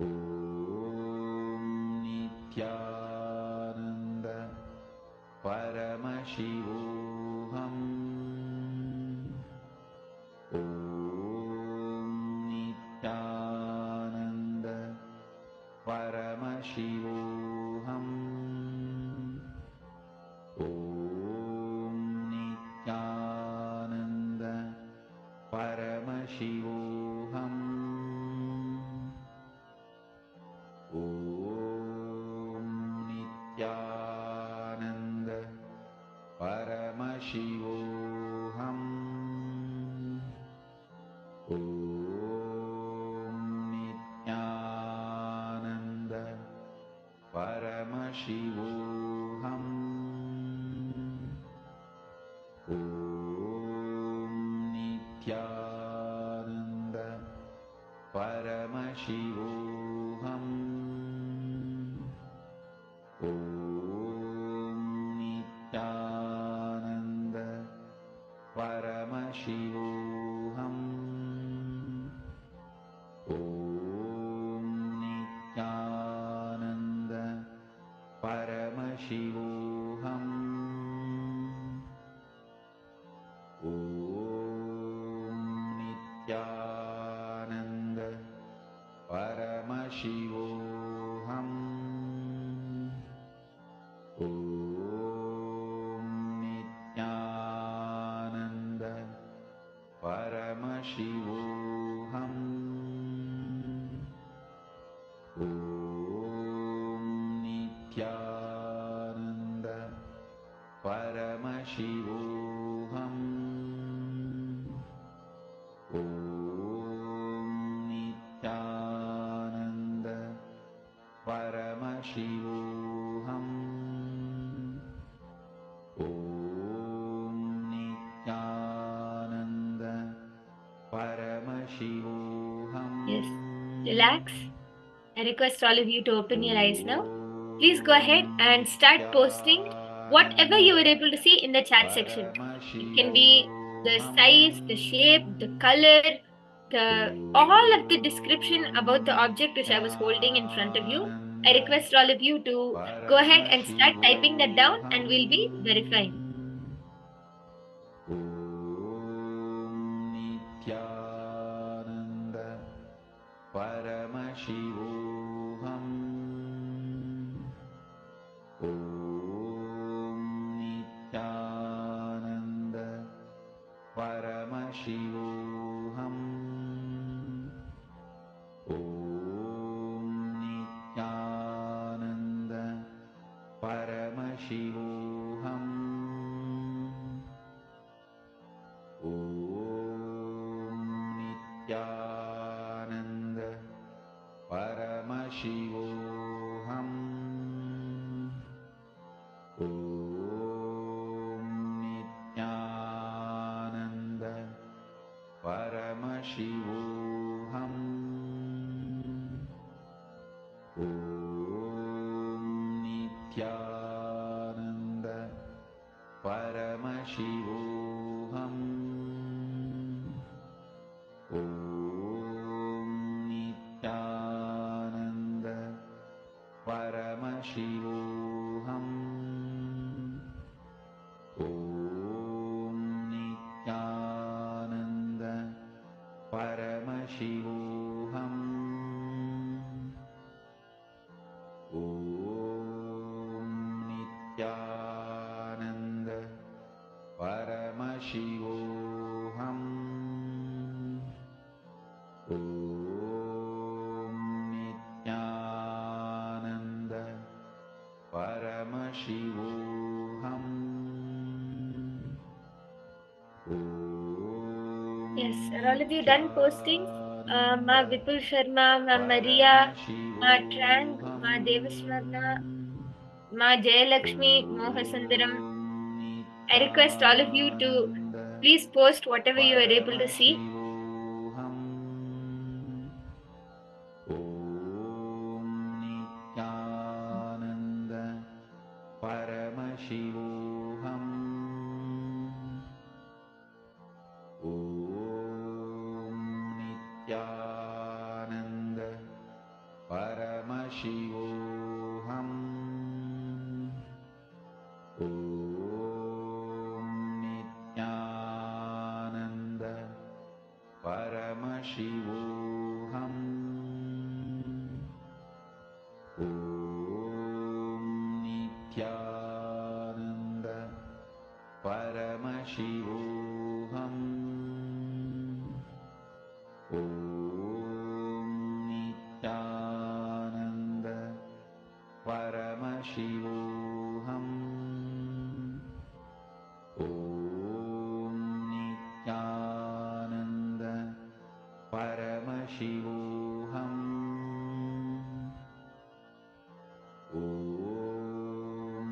A: Om Nityananda Paramashivoham. Om Nityananda Paramashivoham. Om Nityananda Paramashivoham. Om Nityananda Paramashivoham. Om Nityananda Paramashivoham. Om Nityananda Paramashivoham. Om Nityananda Paramashivoham. Om Nityananda Paramashivoham. Om Nityananda Paramashivoham. Om Nityananda Paramashivoham. Om Nityananda Paramashivoham. Om Nityananda
M: Yes. Relax. I request all of you to open your eyes now. Please go ahead and start posting whatever you were able to see in the chat section. It can be the size, the shape, the color, the all of the description about the object which I was holding in front of you. I request all of you to go ahead and start typing that down and we'll be verifying.
A: Nityananda Paramashivoham Om Nityananda Paramashivoham Om Nityananda Paramashivoham Om Nityananda Paramashivoham Om Nityananda Paramashivoham Om Nityananda Paramashivoham Om Nityananda Paramashivoham Om Nityananda Paramashivoham Om Nityananda Paramashivoham Om Nityananda Paramashivoham
M: Yes, are all of you done posting? Ma Vipul Sharma, Ma Maria, Ma Trang, Ma Devaswarna, Ma Jayalakshmi, Mohasundaram. I request all of you to please post whatever you are able to see.
A: Om Nityananda Paramashivoham Om Nityananda Paramashivoham Om Nityananda Paramashivoham Om Nityananda Paramashivoham Om Nityananda Paramashivoham Om Nityananda Paramashivoham Om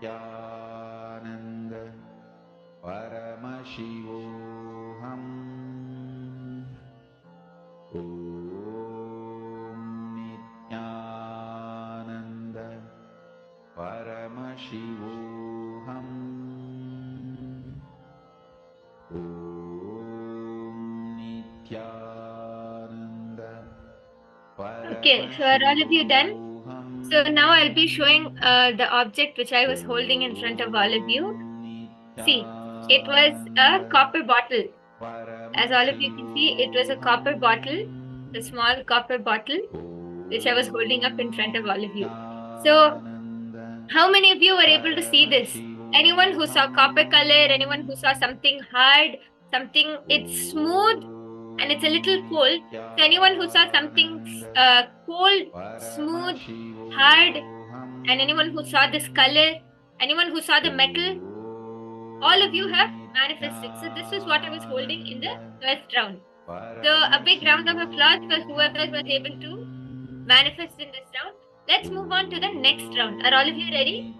A: Nityananda Paramashivoham Om Nityananda Paramashivoham Om Nityananda
M: Okay, so are all of you done? So now I'll be showing the object which I was holding in front of all of you. See, it was a copper bottle. As all of you can see, it was a copper bottle, a small copper bottle, which I was holding up in front of all of you. So, how many of you were able to see this? Anyone who saw copper color, anyone who saw something hard, something, it's smooth and it's a little cold. So anyone who saw something cold, smooth, hard, and anyone who saw this color, anyone who saw the metal, all of you have manifested. So this is what I was holding in the first round. So a big round of applause for whoever was able to manifest in this round. Let's move on to the next round. Are all of you ready?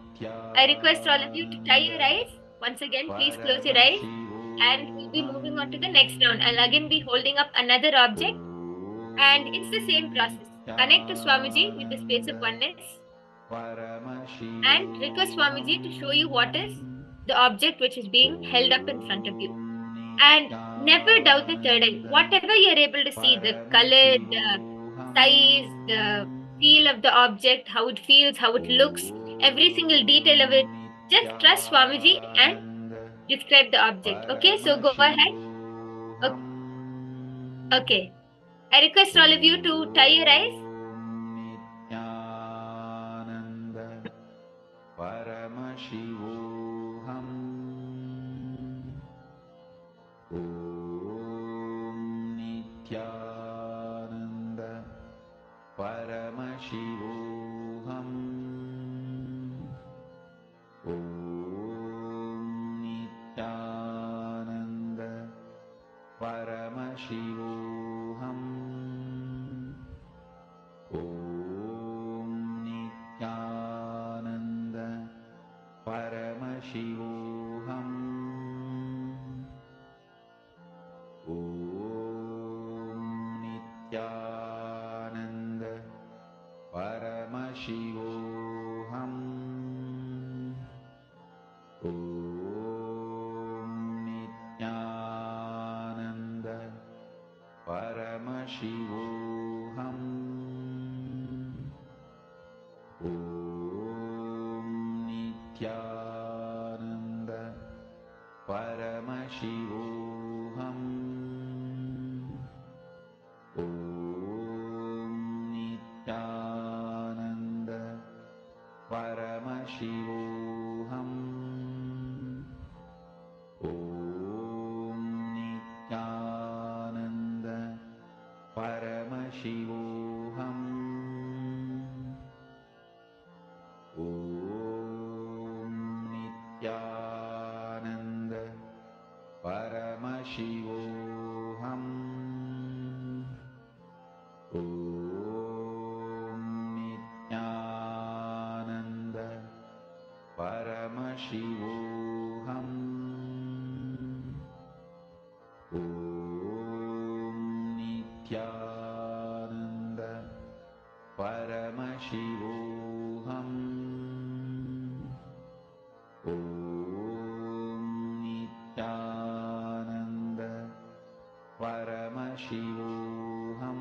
M: I request all of you to tie your eyes. Once again, please close your eyes and we'll be moving on to the next round. I'll again be holding up another object, and it's the same process. Connect to Swamiji with the space of oneness and request Swamiji to show you what is the object which is being held up in front of you. And never doubt the third eye. Whatever you're able to see, the color, the size, the feel of the object, how it feels, how it looks, every single detail of it, just trust Swamiji and describe the object. Okay, so go ahead. Okay. I request all of you to tie your eyes.
A: Nityananda Paramashivoham Om Nityananda Paramashivoham Om Nityananda Paramashivoham Om Nityananda Paramashivoham Om Nityananda Paramashivoham Om Nityananda Paramashivoham Om Nityananda Paramashivoham Om Nityananda Paramashivoham Om Nityananda Paramashivoham Om Nityananda Paramashivoham Om Nityananda Paramashivoham Om Nityananda Paramashivoham Om Nityananda Paramashivoham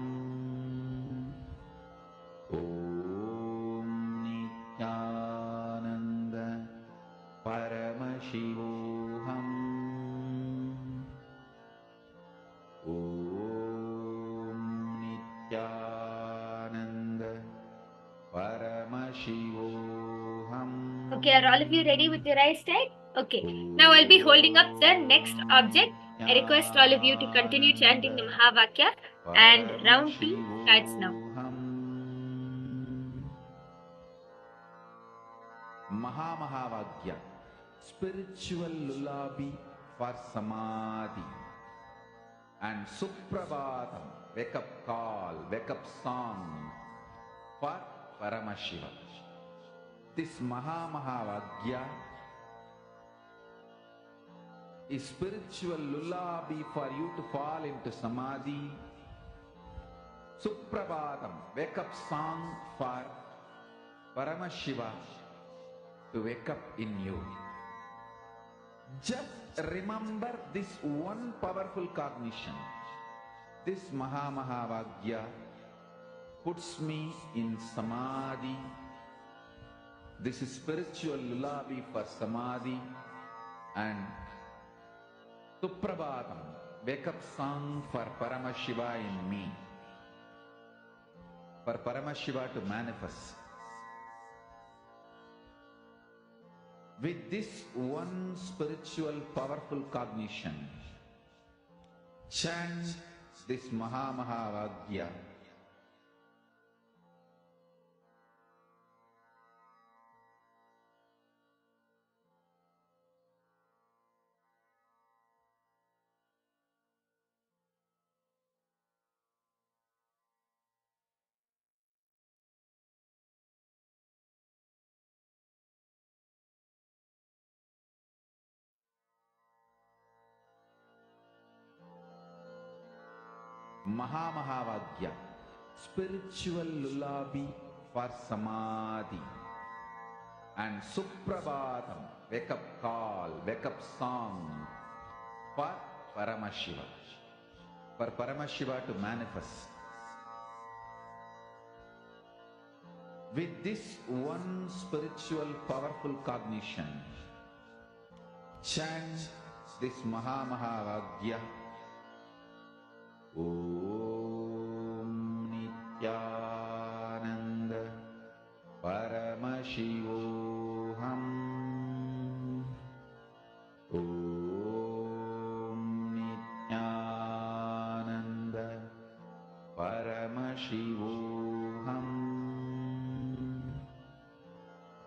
A: Om Nityananda Paramashivoham Om Nityananda Paramashivoham.
M: Okay, are all of you ready with your eyes tied? Okay, now I'll be holding up the next object. I request all of you to continue chanting the Mahavakya, and round 2 starts now.
A: Mahavakya, spiritual lullaby for samadhi, and Suprabhatam, wake up call, wake up song for Paramashiva. This Mahavakya is spiritual lullaby for you to fall into samadhi. Suprabhatam, wake up song for Paramashiva to wake up in you. Just remember this one powerful cognition. This Mahavakya puts me in samadhi. This is spiritual lullaby for samadhi, and Suprabhatam, wake up song for Paramashiva in me. For Paramashiva to manifest. With this one spiritual powerful cognition, chant this Mahavakya. Mahamahavagya, spiritual lullaby for Samadhi. And Suprabhatam, wake up call, wake up song for Paramashiva. For Paramashiva to manifest. With this one spiritual powerful cognition, chant this Mahamahavagya. Om Nityananda Paramashivoham. Om Nityananda Paramashivoham.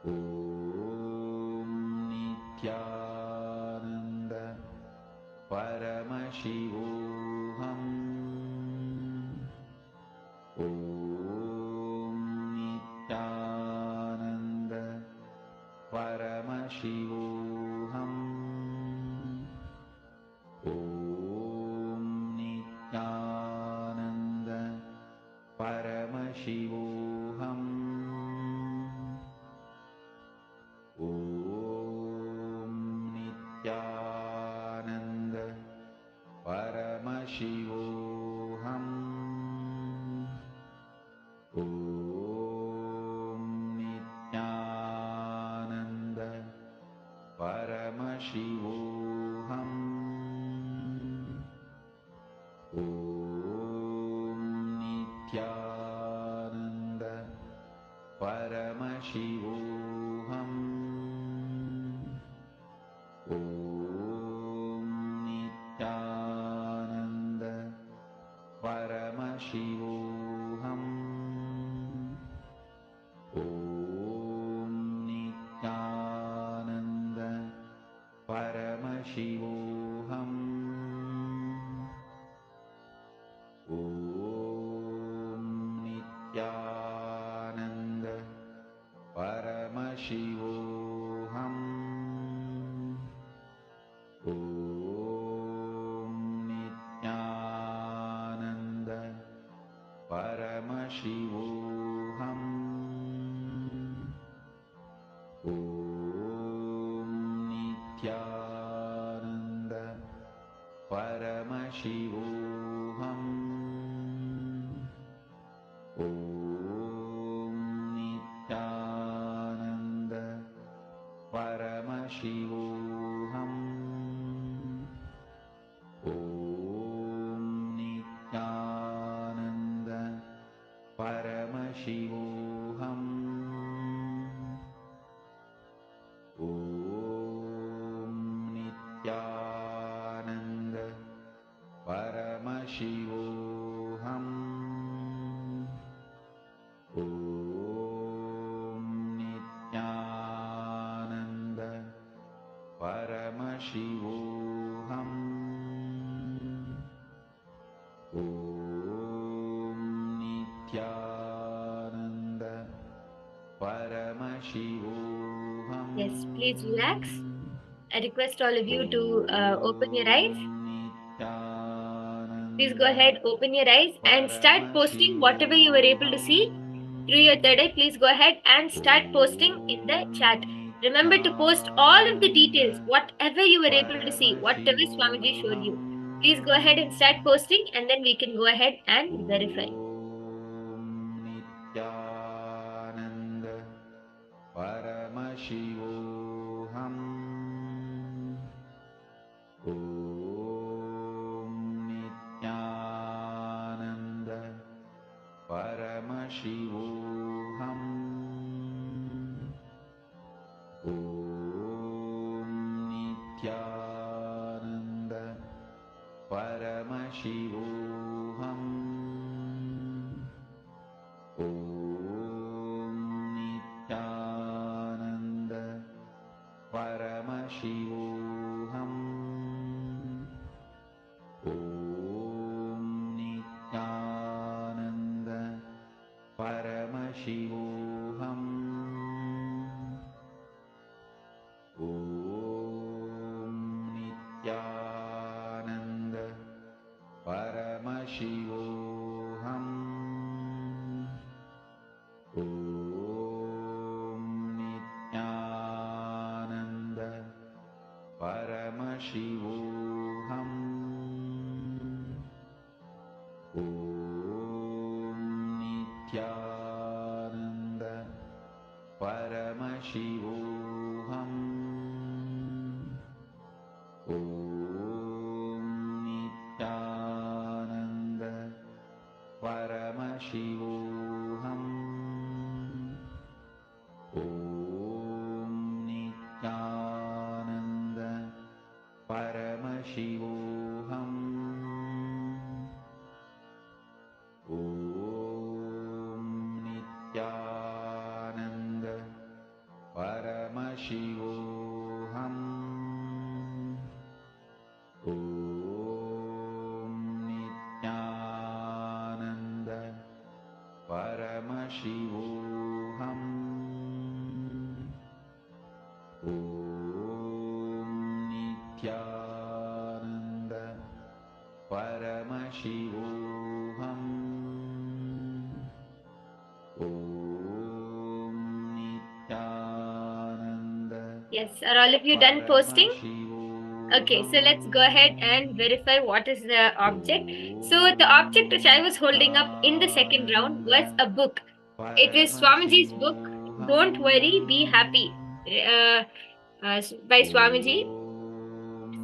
A: Om Nityananda Paramashivoham. Om Nityananda Paramashivoham. Om Nityananda Paramashivoham. Om Nityananda Paramashivoham. Om Nityananda Paramashivoham. Om Nityananda Paramashivoham. Om Nityananda Paramashivoham. Om Nityananda Paramashivoham. Om Nityananda Paramashivoham. Om Nityananda Paramashivoham. Om Nityananda Paramashivoham. Om Nityananda Paramashivoham. Om Nityananda Paramashivoham. Om Nityananda Paramashivoham. Om Nityananda Paramashivoham. Om Nityananda Paramashivoham.
M: Yes, please relax. I request all of you to open your eyes. Please go ahead, open your eyes and start posting whatever you were able to see through your third eye. Please go ahead and start posting in the chat. Remember to post all of the details, whatever you were able to see, whatever Swamiji showed you. Please go ahead and start posting and then we can go ahead and verify.
A: Nityananda Paramashivoham. Om Nityananda Paramashivoham. Om Nityananda Paramashivoham. Om Nityananda Paramashivoham. Om Nityananda Paramashivoham. Om Nityananda Paramashivoham. Nityananda Paramashivoham. Om Nityananda Paramashivoham. Om Nityananda Paramashivoham. Om Nityananda Paramashivoham. Om Nityananda Paramashivoham. Om Nityananda Paramashivoham. Om Nityananda
M: Yes, are all of you done posting? Okay, so let's go ahead and verify what is the object. So the object which I was holding up in the second round was a book. It is Swamiji's book, Don't Worry, Be Happy, by Swamiji.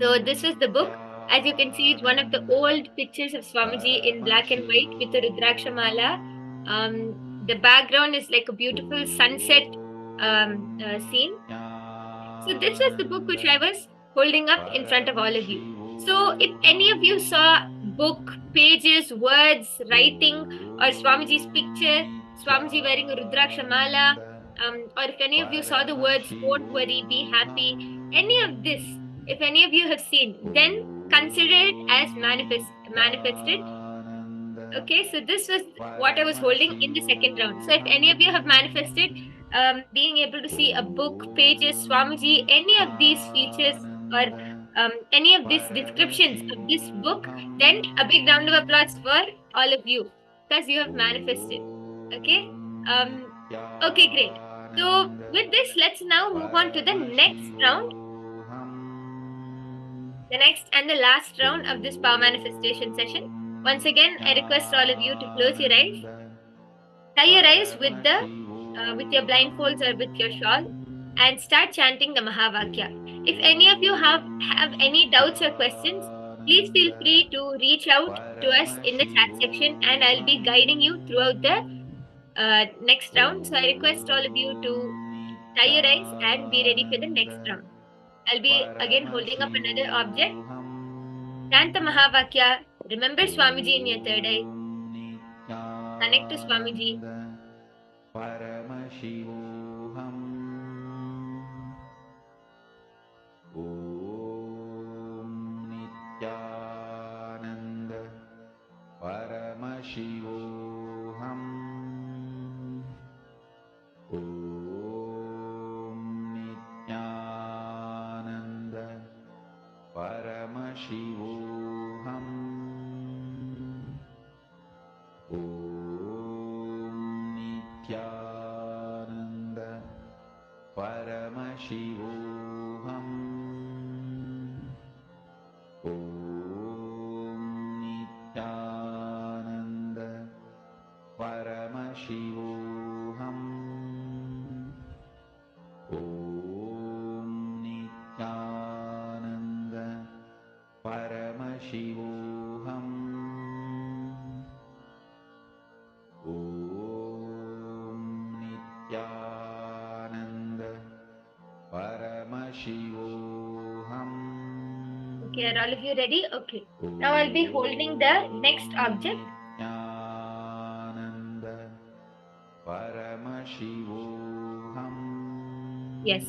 M: So this was the book. As you can see, it's one of the old pictures of Swamiji in black and white with the Rudraksha Mala. The background is like a beautiful sunset scene. So this was the book which I was holding up in front of all of you. So if any of you saw book, pages, words, writing, or Swamiji's picture, Swamiji wearing a Rudraksha Mala, or if any of you saw the words, don't worry, be happy, any of this, if any of you have seen, then consider it as manifested. Okay, so this was what I was holding in the second round. So if any of you have manifested being able to see a book, pages, Swamiji, any of these features or any of these descriptions of this book, then a big round of applause for all of you because you have manifested. Okay. Okay, great. So with this, let's now move on to the next round. The next and the last round of this power manifestation session. Once again, I request all of you to close your eyes, tie your eyes with your blindfolds or with your shawl, and start chanting the Mahavakya. If any of you have any doubts or questions, please feel free to reach out to us in the chat section, and I'll be guiding you throughout the next round. So I request all of you to tie your eyes and be ready for the next round. I'll be again holding up another object. Chant the Mahavakya. Remember Swamiji in your third eye. Connect to Swamiji.
A: Paramashivoham. Om Nityananda Paramashivoham. Om Nityananda Paramashivoham. Om Nityananda Paramashivoham. Om Nityananda Paramashivoham. Om Nityananda Paramashivoham. Om Nityananda Paramashivoham.
M: Okay, are all of you ready? Okay. Now I'll be holding the next object.
A: Nityananda Paramashivoham.
M: Yes.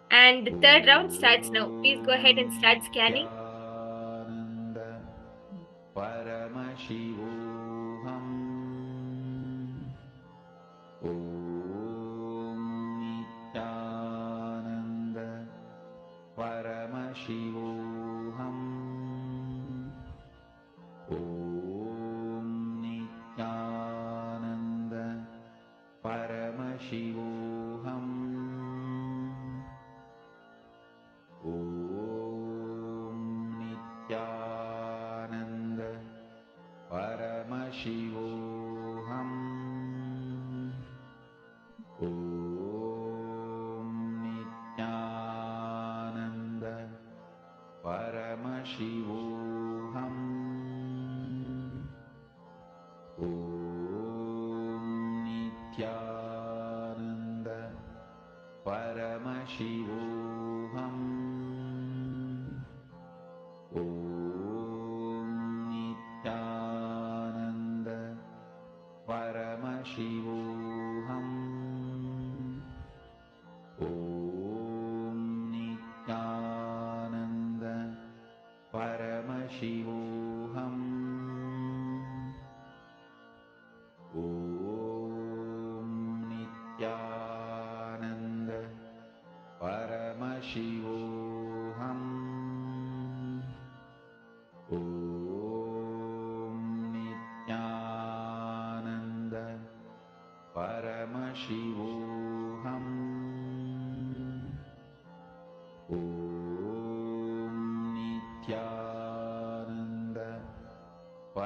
M: And the third round starts now. Please go ahead and start scanning.
A: Nityananda Paramashivoham. Om Nityananda Paramashivoham. Om Nityananda Paramashivoham. Om Nityananda Paramashivoham.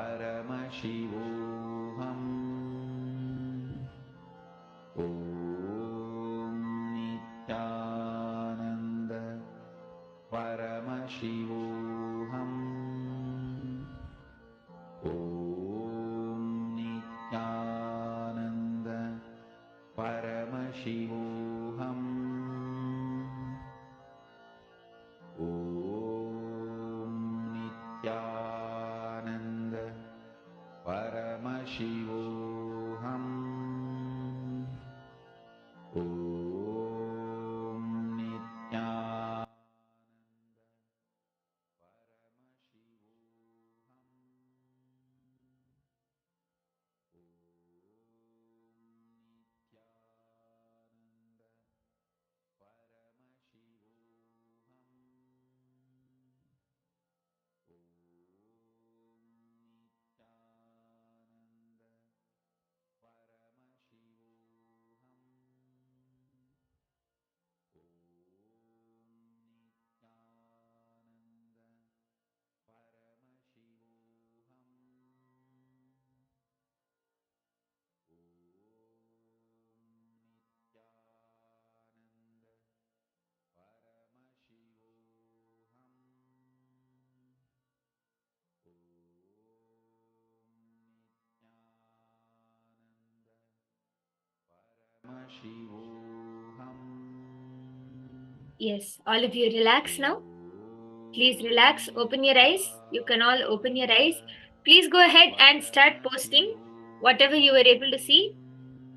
A: Paramashivoham. Om Nityananda Paramashivoham. Om Nityananda Paramashivoham. Om Nityananda Paramashivoham. Om Nityananda
M: Yes, all of you relax now. Please relax, open your eyes. You can all open your eyes. Please go ahead and start posting whatever you were able to see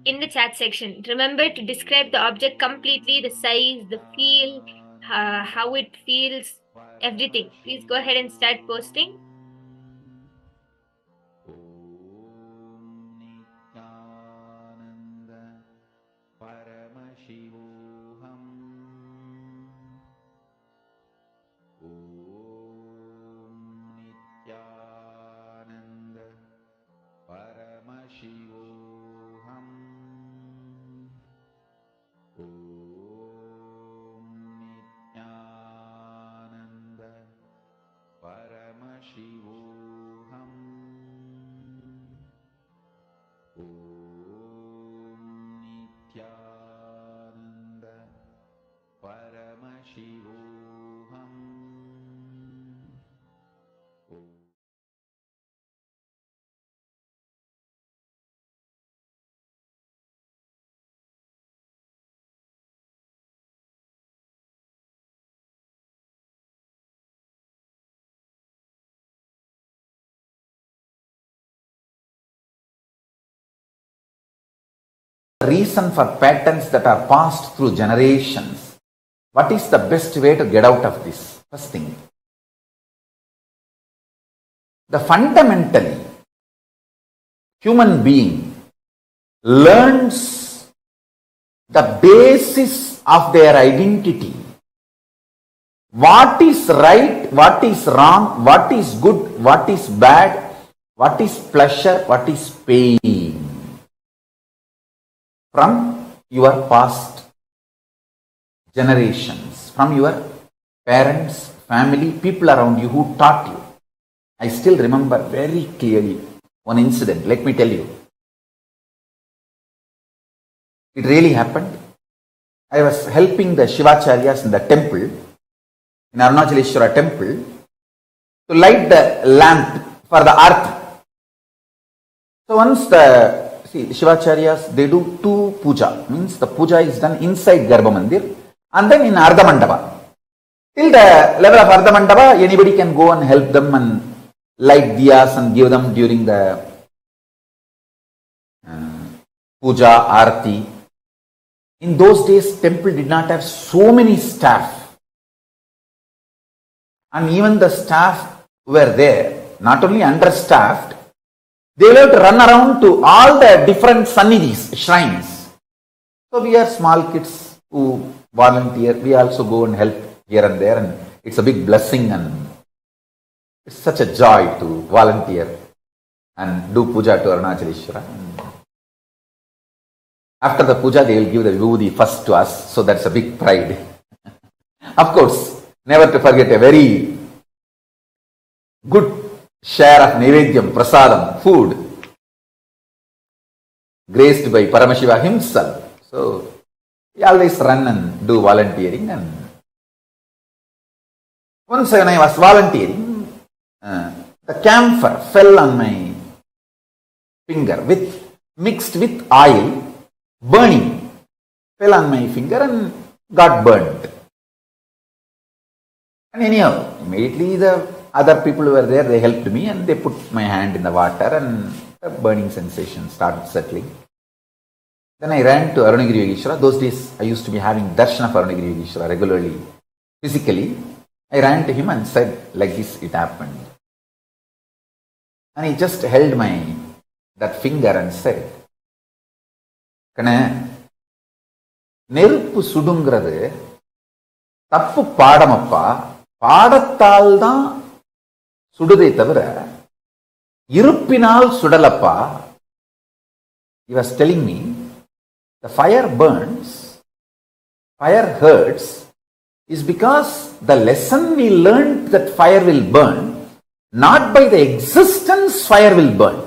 M: in the chat section. Remember to describe the object completely, the size, the feel, how it feels, everything. Please go ahead and start posting.
A: Paramashivoham. Om Nityananda Paramashivoham. Om Nityananda Paramashivoham. Om Nityananda Paramashivoham. Reason for patterns that are passed through generations. What is the best way to get out of this? First thing, the fundamentally human being learns the basis of their identity. What is right, what is wrong, what is good, what is bad, what is pleasure, what is pain, from your past generations, from your parents, family, people around you who taught you. I still remember very clearly one incident. Let me tell you. It really happened. I was helping the Shivacharyas in the temple, in Arunachaleshwara temple, to light the lamp for the earth. So once the Shivacharyas, they do two puja, means the puja is done inside Garbha Mandir and then in Ardha Mandapa. Till the level of Ardha Mandapa, anybody can go and help them and light diyas and give them during the puja, arati. In those days, temple did not have so many staff. And even the staff were there, not only understaffed, they will have to run around to all the different sannidhis, shrines. So we are small kids who volunteer. We also go and help here and there, and it's a big blessing and it's such a joy to volunteer and do puja to Arunachaleshwara. After the puja, they will give the vibhuti first to us, so that's a big pride. Of course, never to forget a very good
I: share of Naivedyam, Prasadam, food, graced by Paramashiva himself. So, he always run and do volunteering. And once when I was volunteering, the camphor fell on my finger mixed with oil, burning, fell on my finger and got burnt. And anyhow, immediately the other people who were there, they helped me and they put my hand in the water and the burning sensation started settling. Then I ran to Arunagiri Yogeshwara. Those days I used to be having darshan of Arunagiri Yogeshwara regularly, physically. I ran to him and said, like this it happened. And he just held that finger and said, Kana, நெருப்பு சுடுங்கிறது தப்பு பாடமப்பா, பாடத்தால் தான் சுடுதே தவிர இருப்பினால் சுடலப்பா. He was telling me, the fire burns, fire hurts, is because the lesson we learned that fire will burn, not by the existence fire will burn.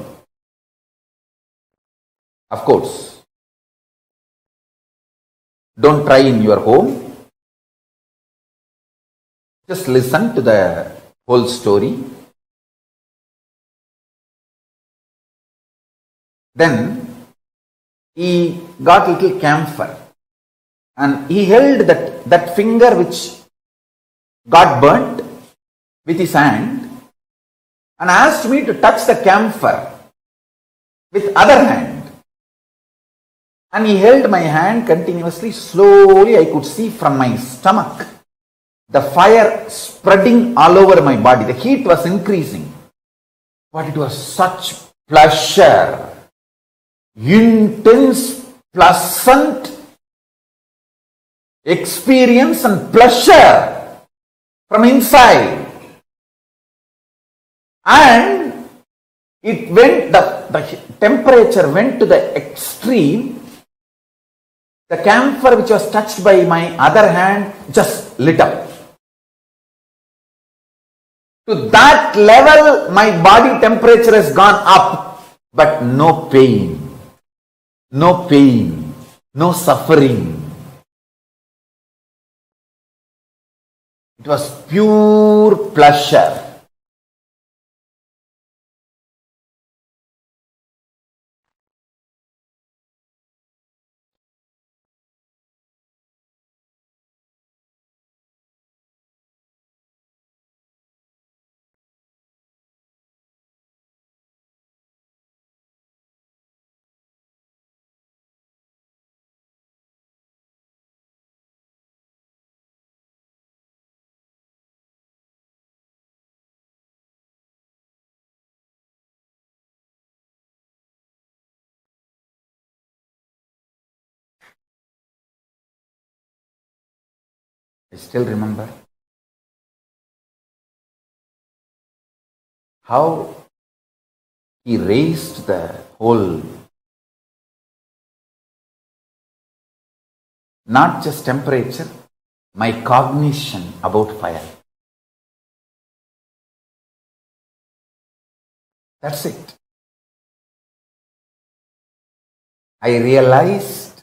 I: Of course, don't try in your home. Just listen to the whole story. Then he got little camphor and he held that finger which got burnt with his hand and asked me to touch the camphor with other hand. And he held my hand continuously. Slowly I could see from my stomach the fire spreading all over my body. The heat was increasing. But it was such pleasure, intense, pleasant experience and pleasure from inside. And it went, the temperature went to the extreme. The camphor which was touched by my other hand just lit up. To that level, my body temperature has gone up, but no pain, no suffering. It was pure pleasure. I still remember how he raised the whole, not just temperature, my cognition about fire. That's it. I realized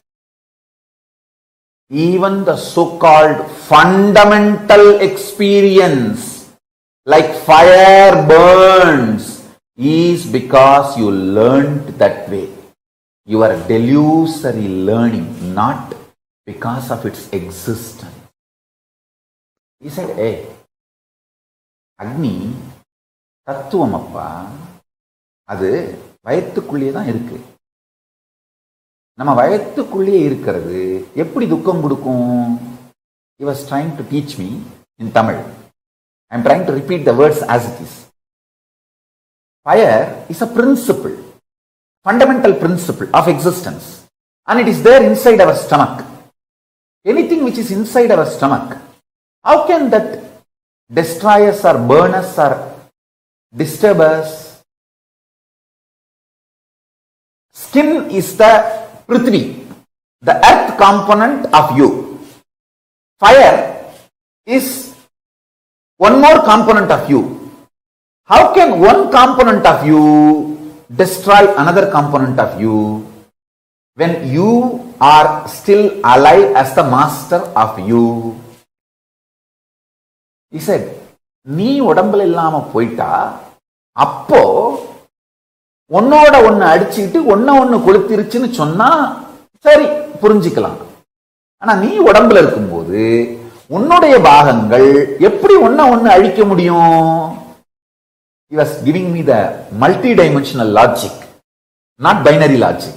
I: even the so-called fundamental experience, like fire burns, is because you learned that way. You are delusory learning, not because of its existence. He said, hey, Agni, தத்துவமப்பா, அது வயத்துக்குள்ளேயே தான் இருக்கு. நம்ம வயத்துக்குள்ளேயே இருக்கிறது எப்படி துக்கம் கொடுக்கும்? He was trying to teach me in Tamil. I am trying to repeat the words as it is. Fire is a principle, fundamental principle of existence, and it is there inside our stomach. Anything which is inside our stomach, how can that destroy us or burn us or disturb us? Skin is the Prithvi, the earth component of you. Fire is one more component of you.
A: How can one component of you destroy another component of you when you are still alive as the master of you? He said, நீ உடம்புல இல்லாம போயிட்டா அப்போ ஒன்னோட ஒன்னு அடிச்சுக்கிட்டு ஒன்னு கொளுத்திருச்சுன்னு சொன்னா சரி புரிஞ்சுக்கலாம். ஆனா நீ உடம்புல இருக்கும்போது உன்னுடைய பாகங்கள் எப்படி ஒன்னு அழிக்க முடியும்? He was giving me the multi-dimensional logic, not binary logic.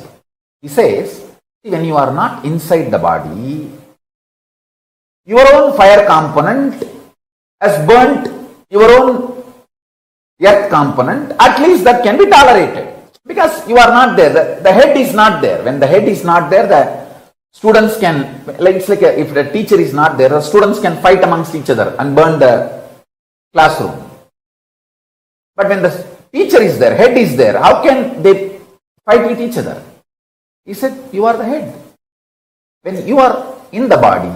A: He says, when you are not inside the body, your own fire component has burnt your own earth component. At least that can be tolerated because you are not there. The head is not there. When the head is not there, the students can, it's like if the teacher is not there, the students can fight amongst each other and burn the classroom. But when the teacher is there, head is there, how can they fight with each other? He said, you are the head. When you are in the body,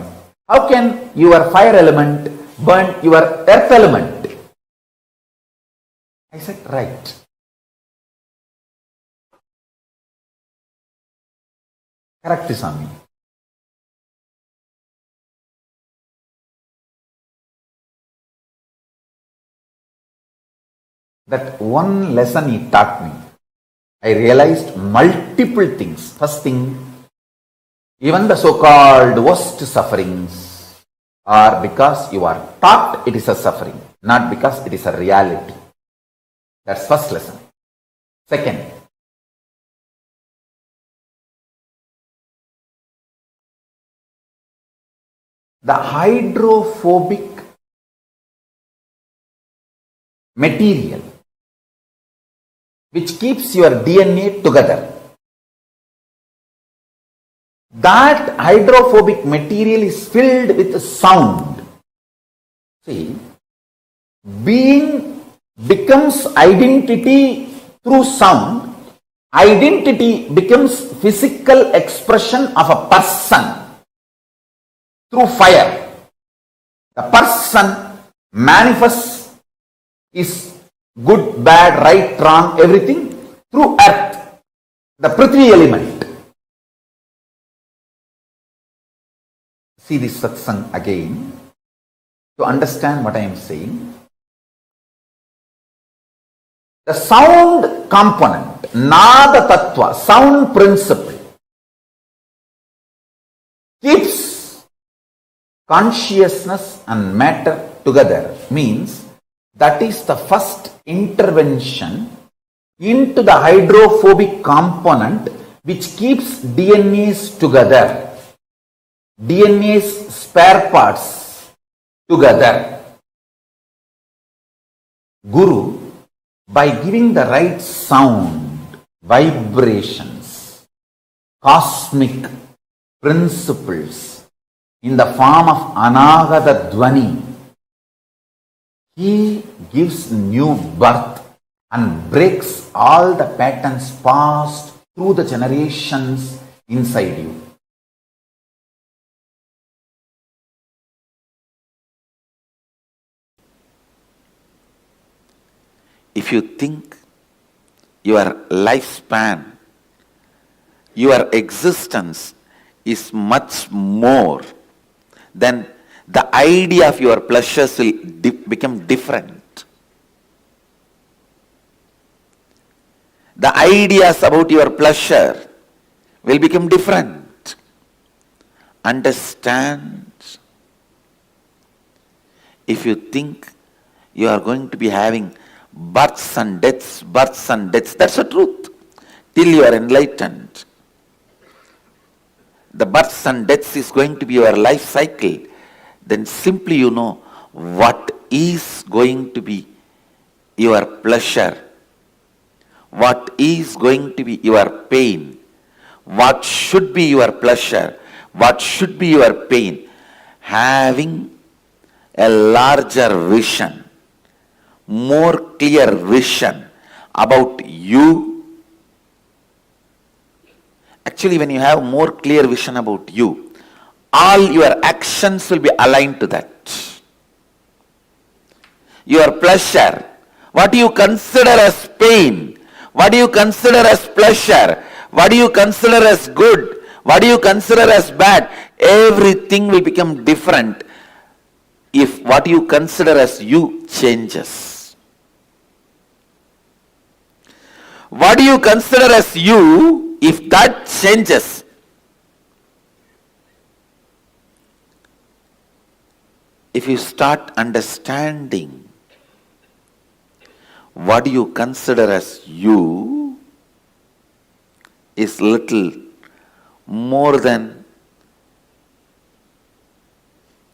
A: how can your fire element burn your earth element? I said, right. Correct, Swami. That one lesson he taught me, I realized multiple things. First thing, even the so-called worst sufferings are because you are taught it is a suffering, not because it is a reality. That's first lesson. Second, the hydrophobic material which keeps your DNA together, that hydrophobic material is filled with sound. See, being becomes identity through sound. Identity becomes physical expression of a person through fire. The person manifests is good, bad, right, wrong, everything through earth, the Prithvi element. See this satsang again to understand what I am saying. The sound component, Nada Tattva, sound principle, keeps consciousness and matter together, means that is the first intervention into the hydrophobic component which keeps DNAs together, DNA's spare parts together. Guru, by giving the right sound, vibrations, cosmic principles in the form of Anagata Dvani, he gives new birth and breaks all the patterns passed through the generations inside you. If you think your lifespan, your existence is much more, then the idea of your pleasures will become different. The ideas about your pleasure will become different. Understand? If you think you are going to be having births and deaths, that's the truth. Till you are enlightened, the births and deaths is going to be your life cycle. Then simply you know what is going to be your pleasure, what is going to be your pain, what should be your pleasure, what should be your pain. Having a larger vision, more clear vision about you. Actually, when you have more clear vision about you, all your actions will be aligned to that. Your pleasure
I: What do you consider as pain? What do you consider as pleasure? What do you consider as good? What do you consider as bad? Everything will become different if what you consider as you changes. What do you consider as you, if that changes, if you start understanding what you consider as you is little more than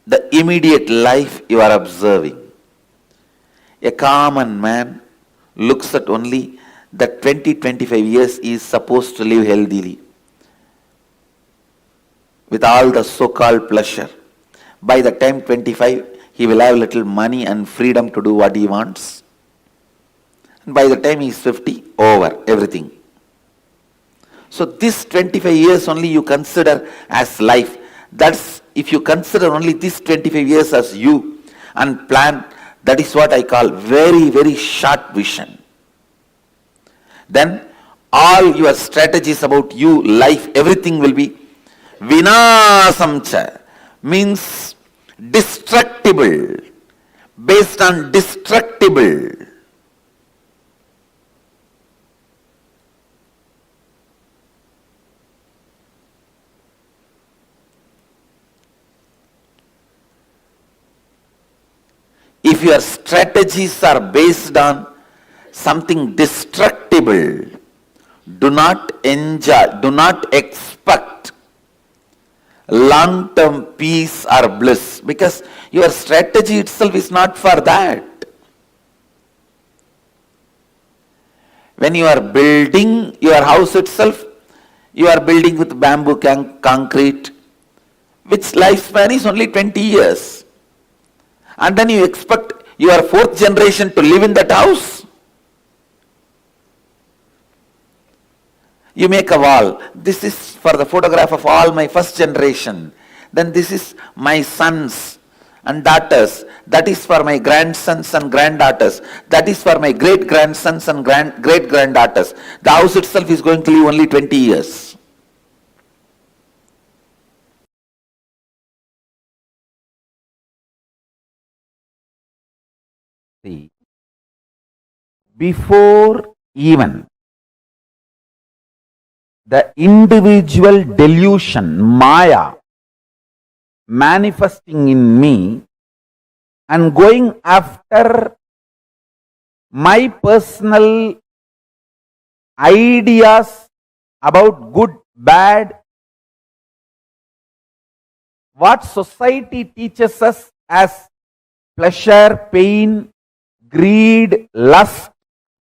I: the immediate life you are observing. A common man looks at only the 20-25 years he is supposed to live healthily with all the so-called pleasure. By the time 25, he will have little money and freedom to do what he wants. And by the time he is 50, over everything. So this 25 years only you consider as life. That's if you consider only this 25 years as you and plan, that is what I call very, very short vision. Then all your strategies about you, life, everything will be vinasamcha, means destructible, based on destructible. If your strategies are based on something destructible, do not enjoy, do not expect long-term peace or bliss, because your strategy itself is not for that. When you are building your house itself, you are building with bamboo concrete, which lifespan is only 20 years. And then you expect your fourth generation to live in that house. You make a wall. This is for the photograph of all my first generation. Then this is my sons and daughters. That is for my grandsons and granddaughters. That is for my great-grandsons and great-granddaughters. The house itself is going to live only 20 years. See, before even the individual delusion, Maya, manifesting in me and going after my personal ideas about good, bad, what society teaches us as pleasure, pain, greed, lust,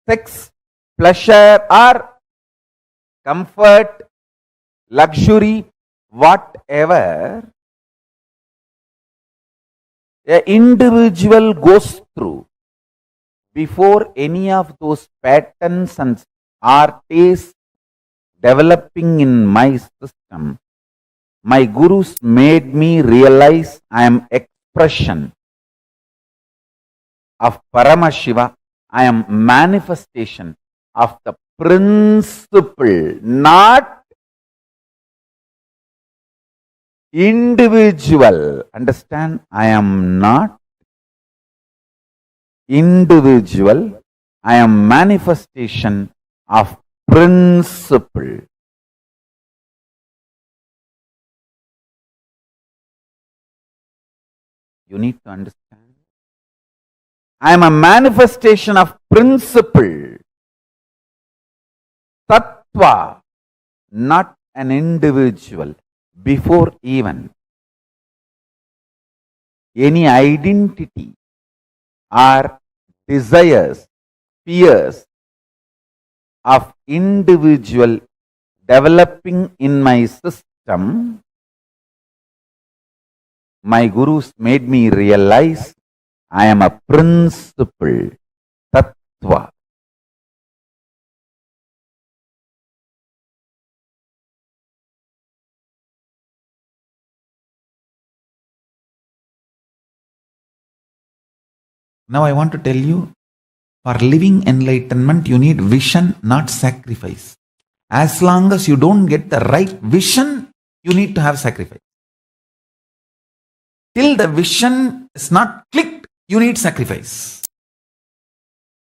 I: sex, pleasure, or comfort, luxury, whatever an individual goes through, before any of those patterns and tastes developing in my system, my gurus made me realize I am expression of Paramashiva. I am manifestation of the principle, not individual. Understand? I am not individual. I am manifestation of principle. You need to understand. I am a manifestation of principle. Tattva, not an individual. Before even any identity or desires, fears of individual developing in my system, my gurus made me realize I am a principle, tattva. Now I want to tell you
A: For living enlightenment, you need vision, not sacrifice. As long as you don't get the right vision, you need to have sacrifice. Till the vision is not clicked, you need sacrifice.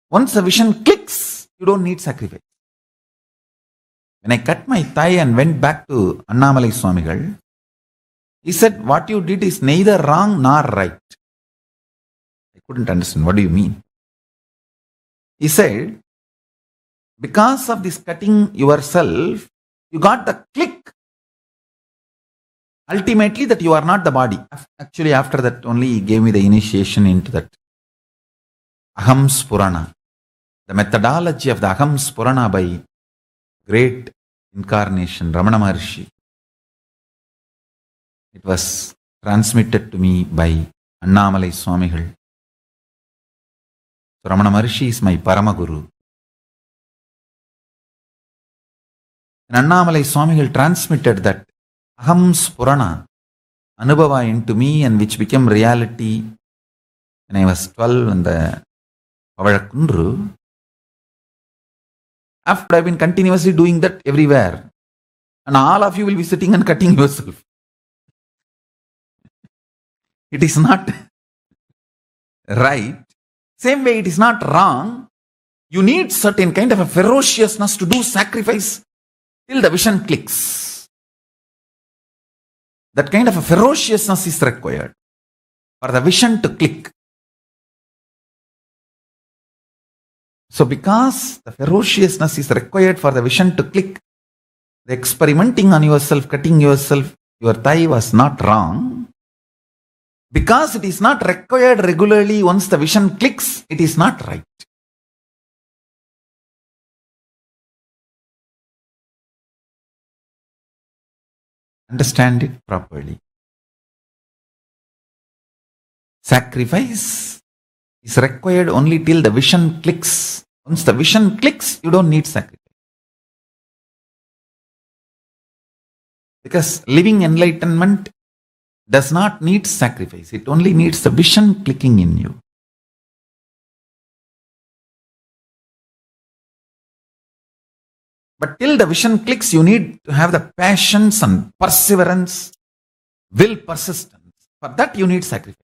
A: Once the vision clicks, you don't need sacrifice. When I cut my thigh and went back to Annamalai Swamigal, he said, what you did is neither wrong nor right. I couldn't understand. What do you mean? He said, because of this cutting yourself, you got the click. Ultimately, that you are not the body. Actually, after that only he gave me the initiation into that Aham Spurana. The methodology of the Aham Spurana by great incarnation, Ramana Maharshi. It was transmitted to me by Annamalai Swamigal. So Ramana Maharshi is my Paramaguru. And Annamalai Swamigal transmitted that Aham Spurana, Anubhava into me, and which became reality when I was 12 in the Pavazhakundru. After I've been continuously doing that everywhere, and all of you will be sitting and cutting yourself. It is not right. Same way, it is not wrong. You need certain kind of a ferociousness to do sacrifice till the vision clicks. That kind of a ferociousness is required for the vision to click. So because the ferociousness is required for the vision to click, the experimenting on yourself, cutting yourself, your thigh was not wrong. Because it is not required regularly, once the vision clicks, it is not right. Understand it properly. Sacrifice is required only till the vision clicks. Once the vision clicks, you don't need sacrifice. Because living enlightenment does not need sacrifice. It only needs the vision clicking in you. But till the vision clicks, you need to have the patience and perseverance, will, persistence. For that you need sacrifice.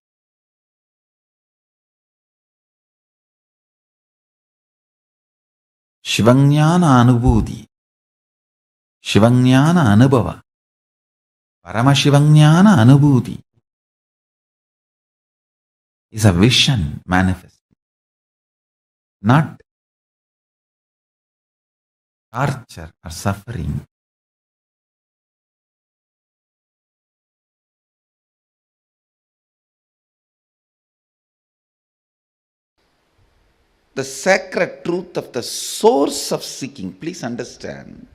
A: Shivanyana Anubhuti, Shivanyana Anubhava, Paramashivanyana Anubhuti is a vision manifest, not torture or suffering. The sacred truth of the source of seeking, please understand.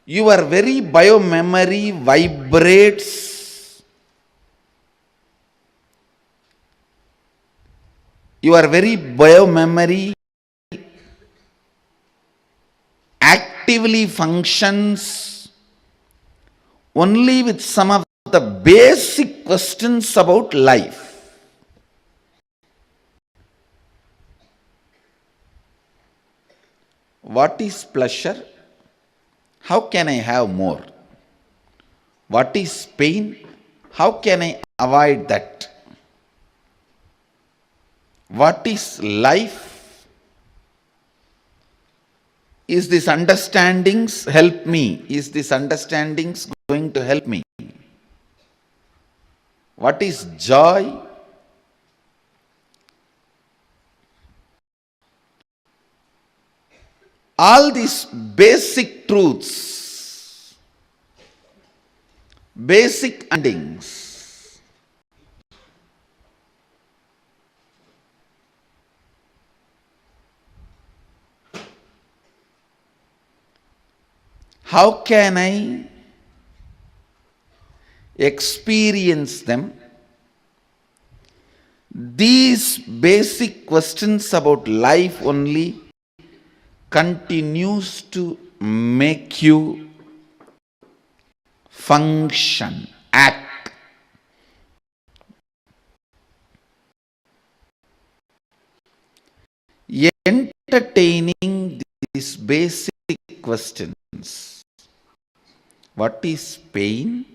A: Your very biomemory vibrates. Your very biomemory actively functions only with some of the basic questions about life. What is pleasure? How can I have more? What is pain? How can I avoid that? What is life? Is this understandings help me? Is this understandings going to help me? What is joy? All these basic truths, basic endings, how can I experience them? These basic questions about life only continues to make you function, act.
I: entertaining these basic questions. What is pain?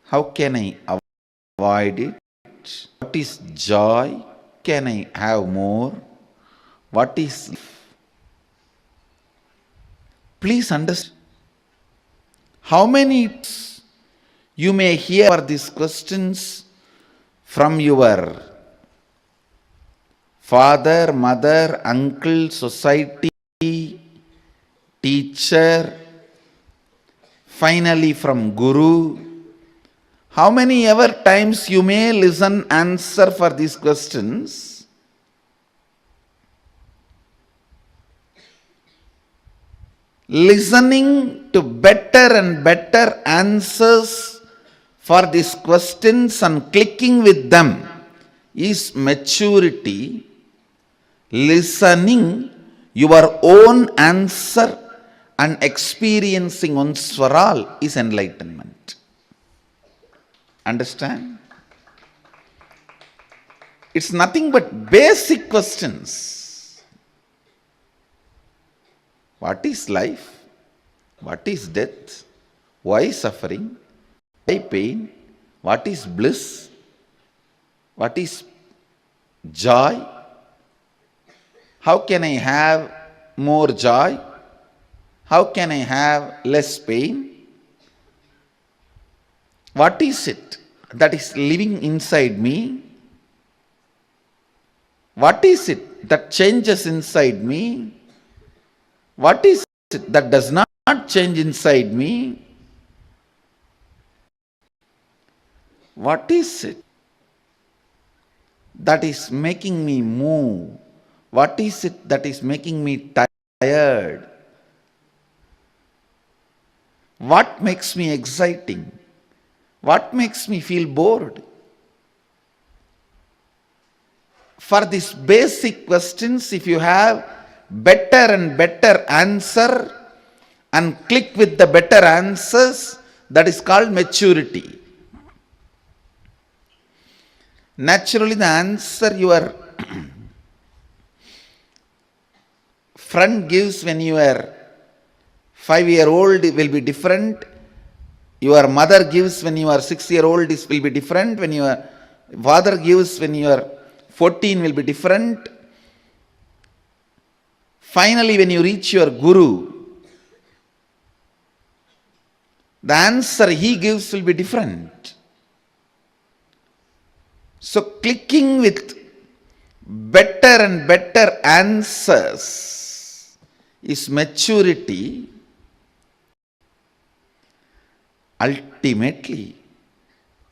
I: How can I avoid it? What is joy? Can I have more? What is life? Please understand. How many you may hear these questions from your father, mother, uncle, society, teacher, finally from Guru. How many ever times you may listen answer for these questions? Listening to better and better answers for these questions and clicking with them is maturity. Listening your own answer and experiencing once for all is enlightenment. Understand? It's nothing but basic questions. What is life? What is death? Why suffering? Why pain? What is bliss? What is joy? How can I have more joy? How can I have less pain? What is it that is living inside me? What is it that changes inside me? What is it that does not change inside me? What is it that is making me move? What is it that is making me tired? What makes me exciting? What makes me feel bored? For these basic questions, if you have better and better answer and click with the better answers, that is called maturity. Naturally, the answer your friend gives when you are 5-year-old will be different. Your mother gives when you are 6-year-old will be different. When your father gives when you are 14 will be different. Finally, when you reach your Guru, the answer he gives will be different. So, clicking with better and better answers is maturity. Ultimately,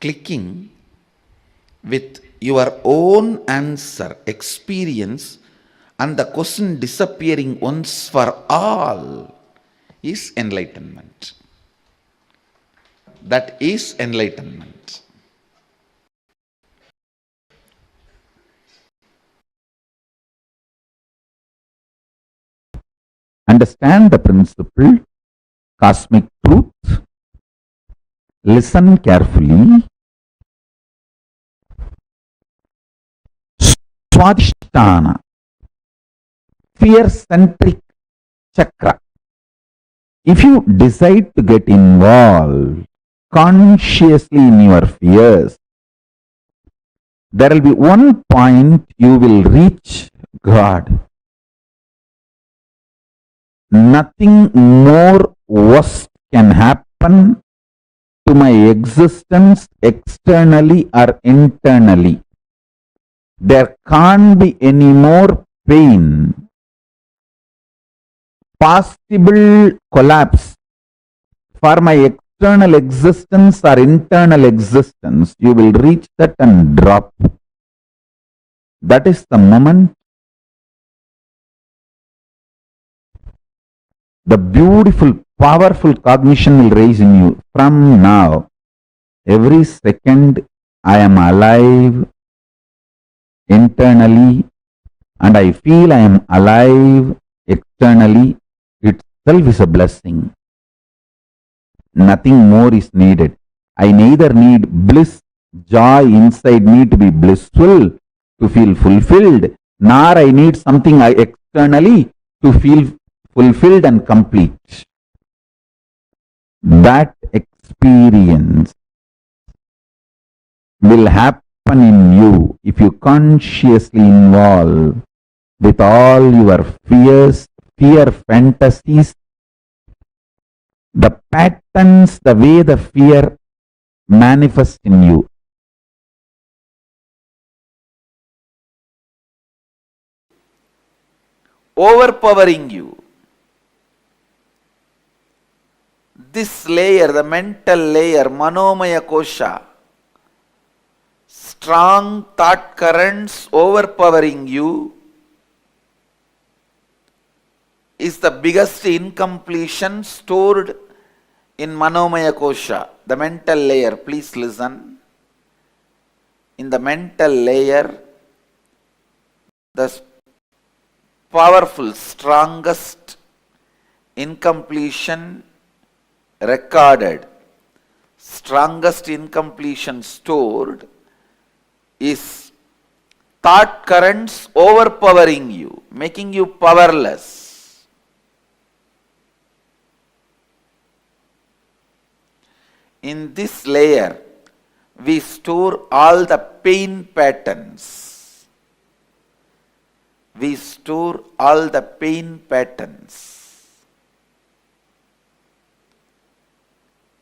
I: clicking with your own answer, experience, and the question disappearing once for all is enlightenment. That is enlightenment.
A: Understand the principle, cosmic truth, listen carefully. Swadhisthana, fear-centric chakra. If you decide to get involved consciously in your fears, there will be one point you will reach God. Nothing more worst can happen to my existence externally or internally. There can't be any more pain. Possible collapse for my external existence or internal existence, you will reach that and drop. That is the moment the beautiful, powerful cognition will rise in you. From now, every second I am alive internally and I feel I am alive externally. Itself is a blessing. Nothing more is needed. I neither need bliss, joy inside me to be blissful, to feel fulfilled, nor I need something externally to feel fulfilled and complete. That experience will happen in you if you consciously involve with all your fears, fear fantasies, the patterns, the way the fear manifests in you.
I: Overpowering you. This layer, the mental layer, Manomaya Kosha, strong thought currents overpowering you, is the biggest incompletion stored in Manomaya Kosha, the mental layer. Please listen. In the mental layer, the powerful, strongest incompletion recorded, strongest incompletion stored is thought currents overpowering you, making you powerless. In this layer, we store all the pain patterns. We store all the pain patterns.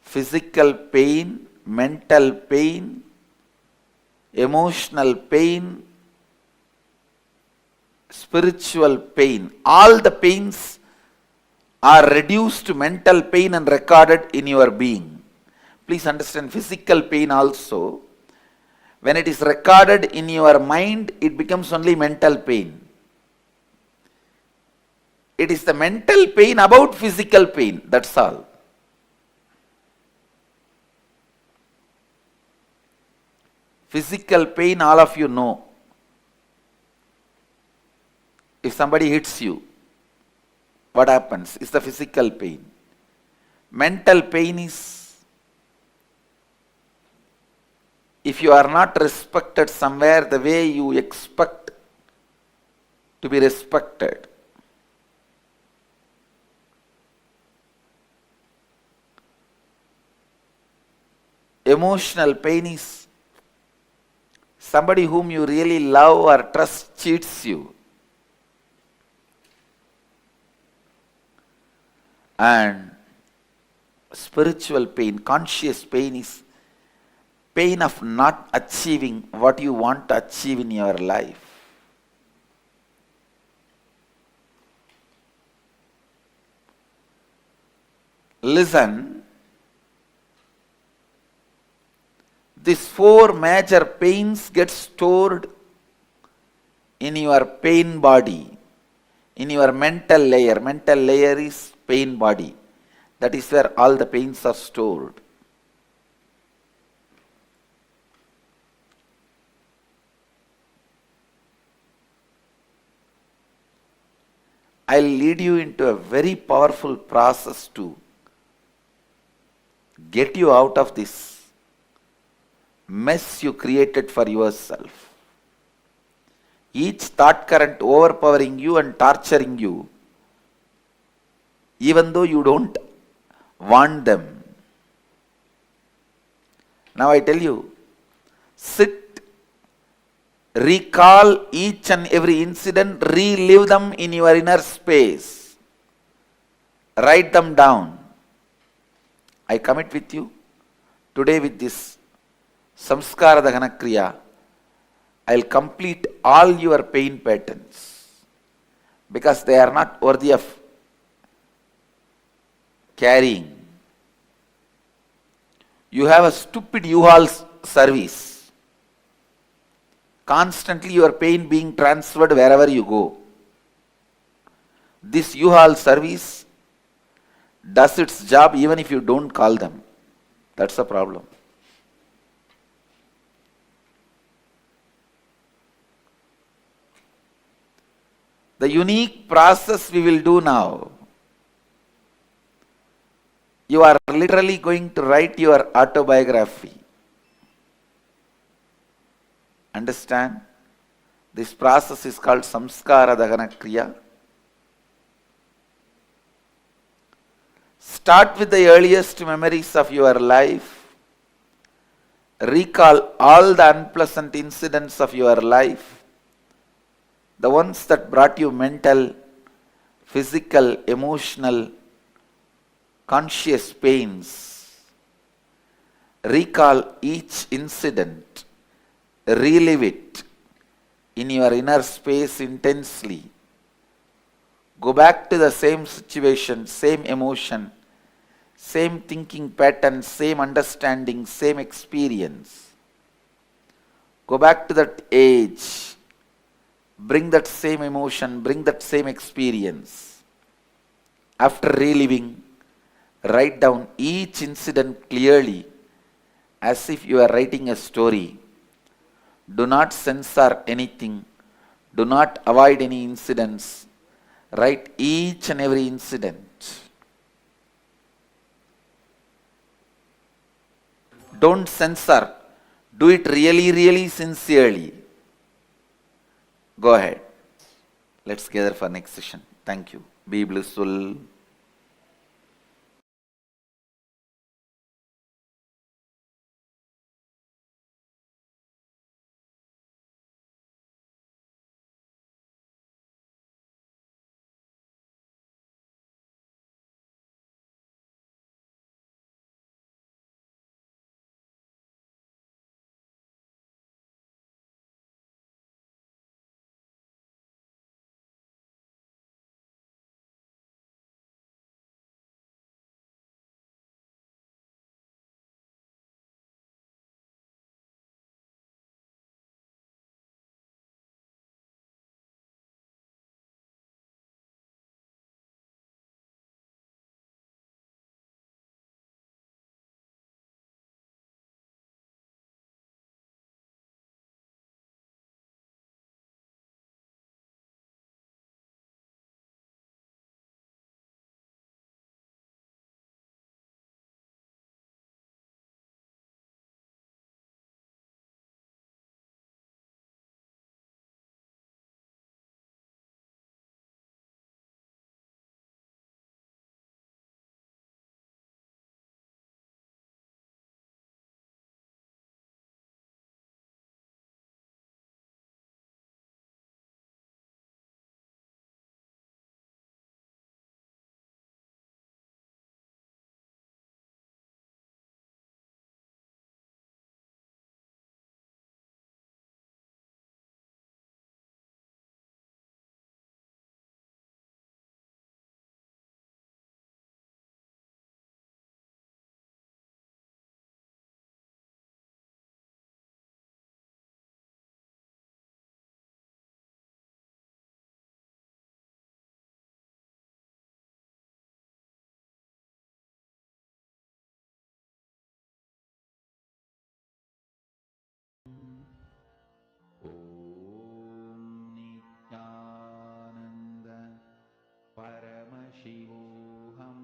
I: Physical pain, mental pain, emotional pain, spiritual pain. All the pains are reduced to mental pain and recorded in your being. Please understand, physical pain also, when it is recorded in your mind, it becomes only mental pain. It is the mental pain about physical pain, that's all. Physical pain, all of you know. If somebody hits you, what happens? It's the physical pain. Mental pain is, if you are not respected somewhere the way you expect to be respected. Emotional pain is somebody whom you really love or trust cheats you. And spiritual pain, conscious pain is pain of not achieving what you want to achieve in your life. Listen, these four major pains get stored in your pain body, in your mental layer. Mental layer is pain body. That is where all the pains are stored. I'll lead you into a very powerful process to get you out of this mess you created for yourself. Each thought current overpowering you and torturing you, even though you don't want them. Now I tell you, sit, recall each and every incident, relive them in your inner space, write them down. I commit with you today with this Samskara Dahana Kriya, I'll complete all your pain patterns because they are not worthy of carrying. You have a stupid U-Haul service. Constantly your pain being transferred wherever you go. This U-Haul service does its job even if you don't call them. That's the problem. The unique process we will do now, you are literally going to write your autobiography. Understand? This process is called Samskara Dahana Kriya. Start with the earliest memories of your life. Recall all the unpleasant incidents of your life, the ones that brought you mental, physical, emotional, conscious pains. Recall each incident, relive it in your inner space intensely. Go back to the same situation, same emotion, same thinking pattern, same understanding, same experience. Go back to that age. Bring that same emotion, bring that same experience. After reliving, write down each incident clearly as if you are writing a story. Do not censor anything. Do not avoid any incidents. Write each and every incident. Don't censor. Do it really, really sincerely. Go ahead. Let's gather for next session. Thank you. Be blissful. Nityananda Paramashivoham.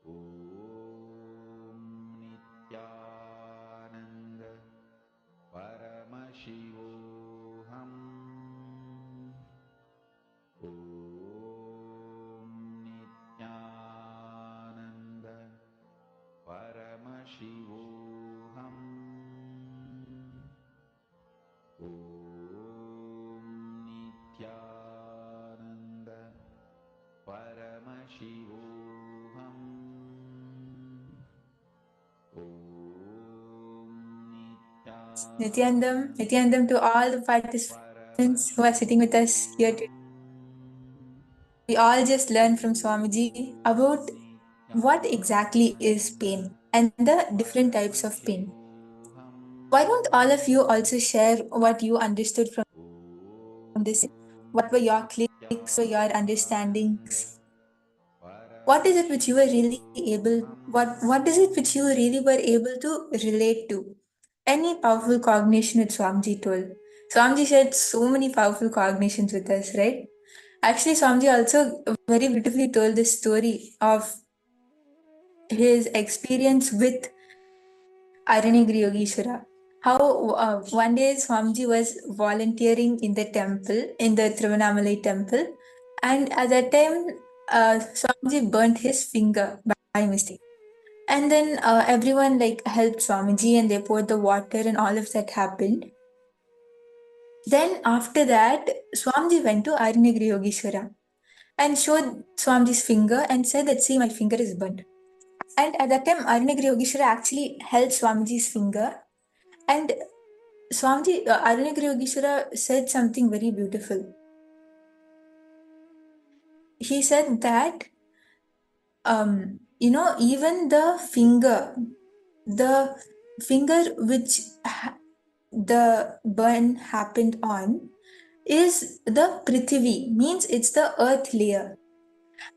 I: Om Nityananda Paramashivoham. Om Nityananda Paramashivoham. Om Nityananda Paramashivoham.
N: Nityanandam to all the participants who are sitting with us here today. We all just learned from Swamiji about what exactly is pain and the different types of pain. Why don't all of you also share what you understood from this? What were your clicks, what were your understandings? What is it which you were really what is it which you really were able to relate to? Any powerful cognition which Swamiji told. Swamiji shared so many powerful cognitions with us, right? Actually, Swamiji also very beautifully told this story of his experience with Aranigri Yogeshwara. How one day Swamiji was volunteering in the temple, in the Tiruvannamalai temple, and at that time Swamiji burnt his finger by mistake. And then everyone like helped Swamiji and they poured the water and all of that happened. Then after that, Swamiji went to Arunagiri Yogeshwara and showed Swamiji's finger and said that, see, my finger is burnt. And at that time, Arunagiri Yogeshwara actually held Swamiji's finger, and Arunagiri Yogeshwara said something very beautiful. He said that, even the finger which the burn happened on is the Prithvi, means it's the earth layer.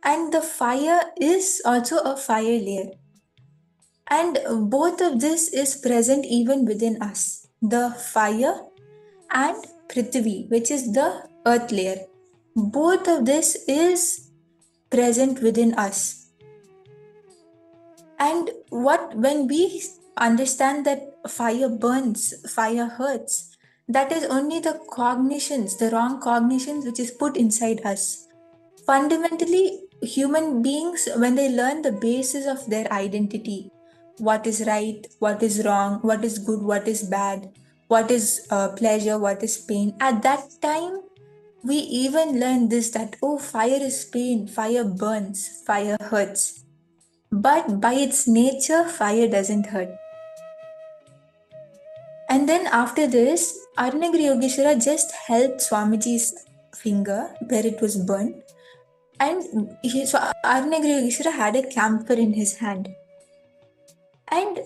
N: And the fire is also a fire layer. And both of this is present even within us. The fire and Prithvi, which is the earth layer. Both of this is present within us. And when we understand that fire burns, fire hurts, that is only the cognitions, the wrong cognitions which is put inside us. Fundamentally, human beings, when they learn the basis of their identity, what is right, what is wrong, what is good, what is bad, what is pleasure, what is pain, at that time, we even learn this, that, oh, fire is pain, fire burns, fire hurts. But by its nature, fire doesn't hurt. And then after this, Arunagiri Yogeshwara just held Swamiji's finger where it was burnt. And Arunagiri Yogeshwara had a camphor in his hand. And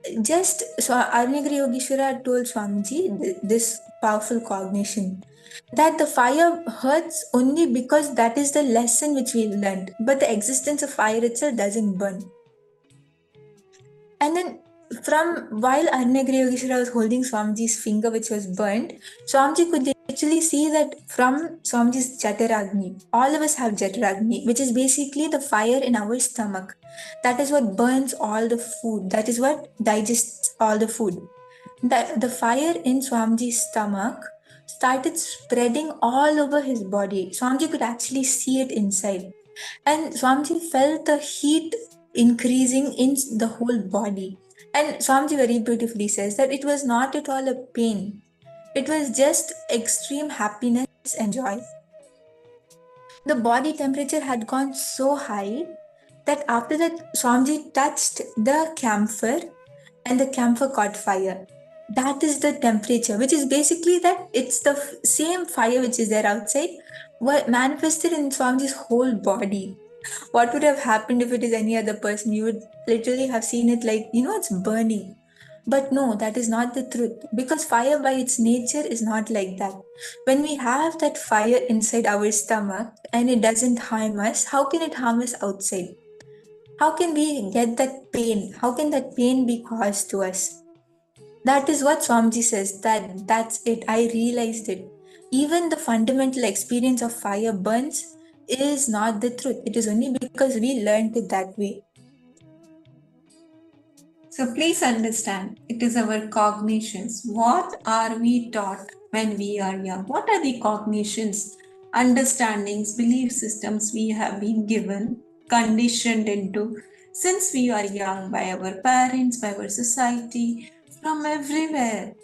N: Arunagiri Yogeshwara told Swamiji this powerful cognition, that the fire hurts only because that is the lesson which we learned, but the existence of fire itself doesn't burn. And then while Arunagiri Yogeshwara was holding Swamiji's finger which was burnt, Swamiji could actually see that from Swamiji's Jataragni, all of us have Jataragni, which is basically the fire in our stomach. That is what burns all the food. That is what digests all the food. The fire in Swamiji's stomach started spreading all over his body. Swamiji could actually see it inside. And Swamiji felt the heat increasing in the whole body. And Swamiji very beautifully says that it was not at all a pain. It was just extreme happiness and joy. The body temperature had gone so high that after that, Swamiji touched the camphor and the camphor caught fire. That is the temperature, which is basically that it's the same fire which is there outside, manifested in Swamiji's whole body. What would have happened if it is any other person? You would literally have seen it like, it's burning. But no, that is not the truth, because fire by its nature is not like that. When we have that fire inside our stomach and it doesn't harm us, how can it harm us outside? How can we get that pain? How can that pain be caused to us? That is what Swamiji says, that's it. I realized it. Even the fundamental experience of fire burns is not the truth. It is only because we learned it that way.
O: So please understand, it is our cognitions. What are we taught when we are young? What are the cognitions, understandings, belief systems we have been given, conditioned into since we are young by our parents, by our society, from everywhere?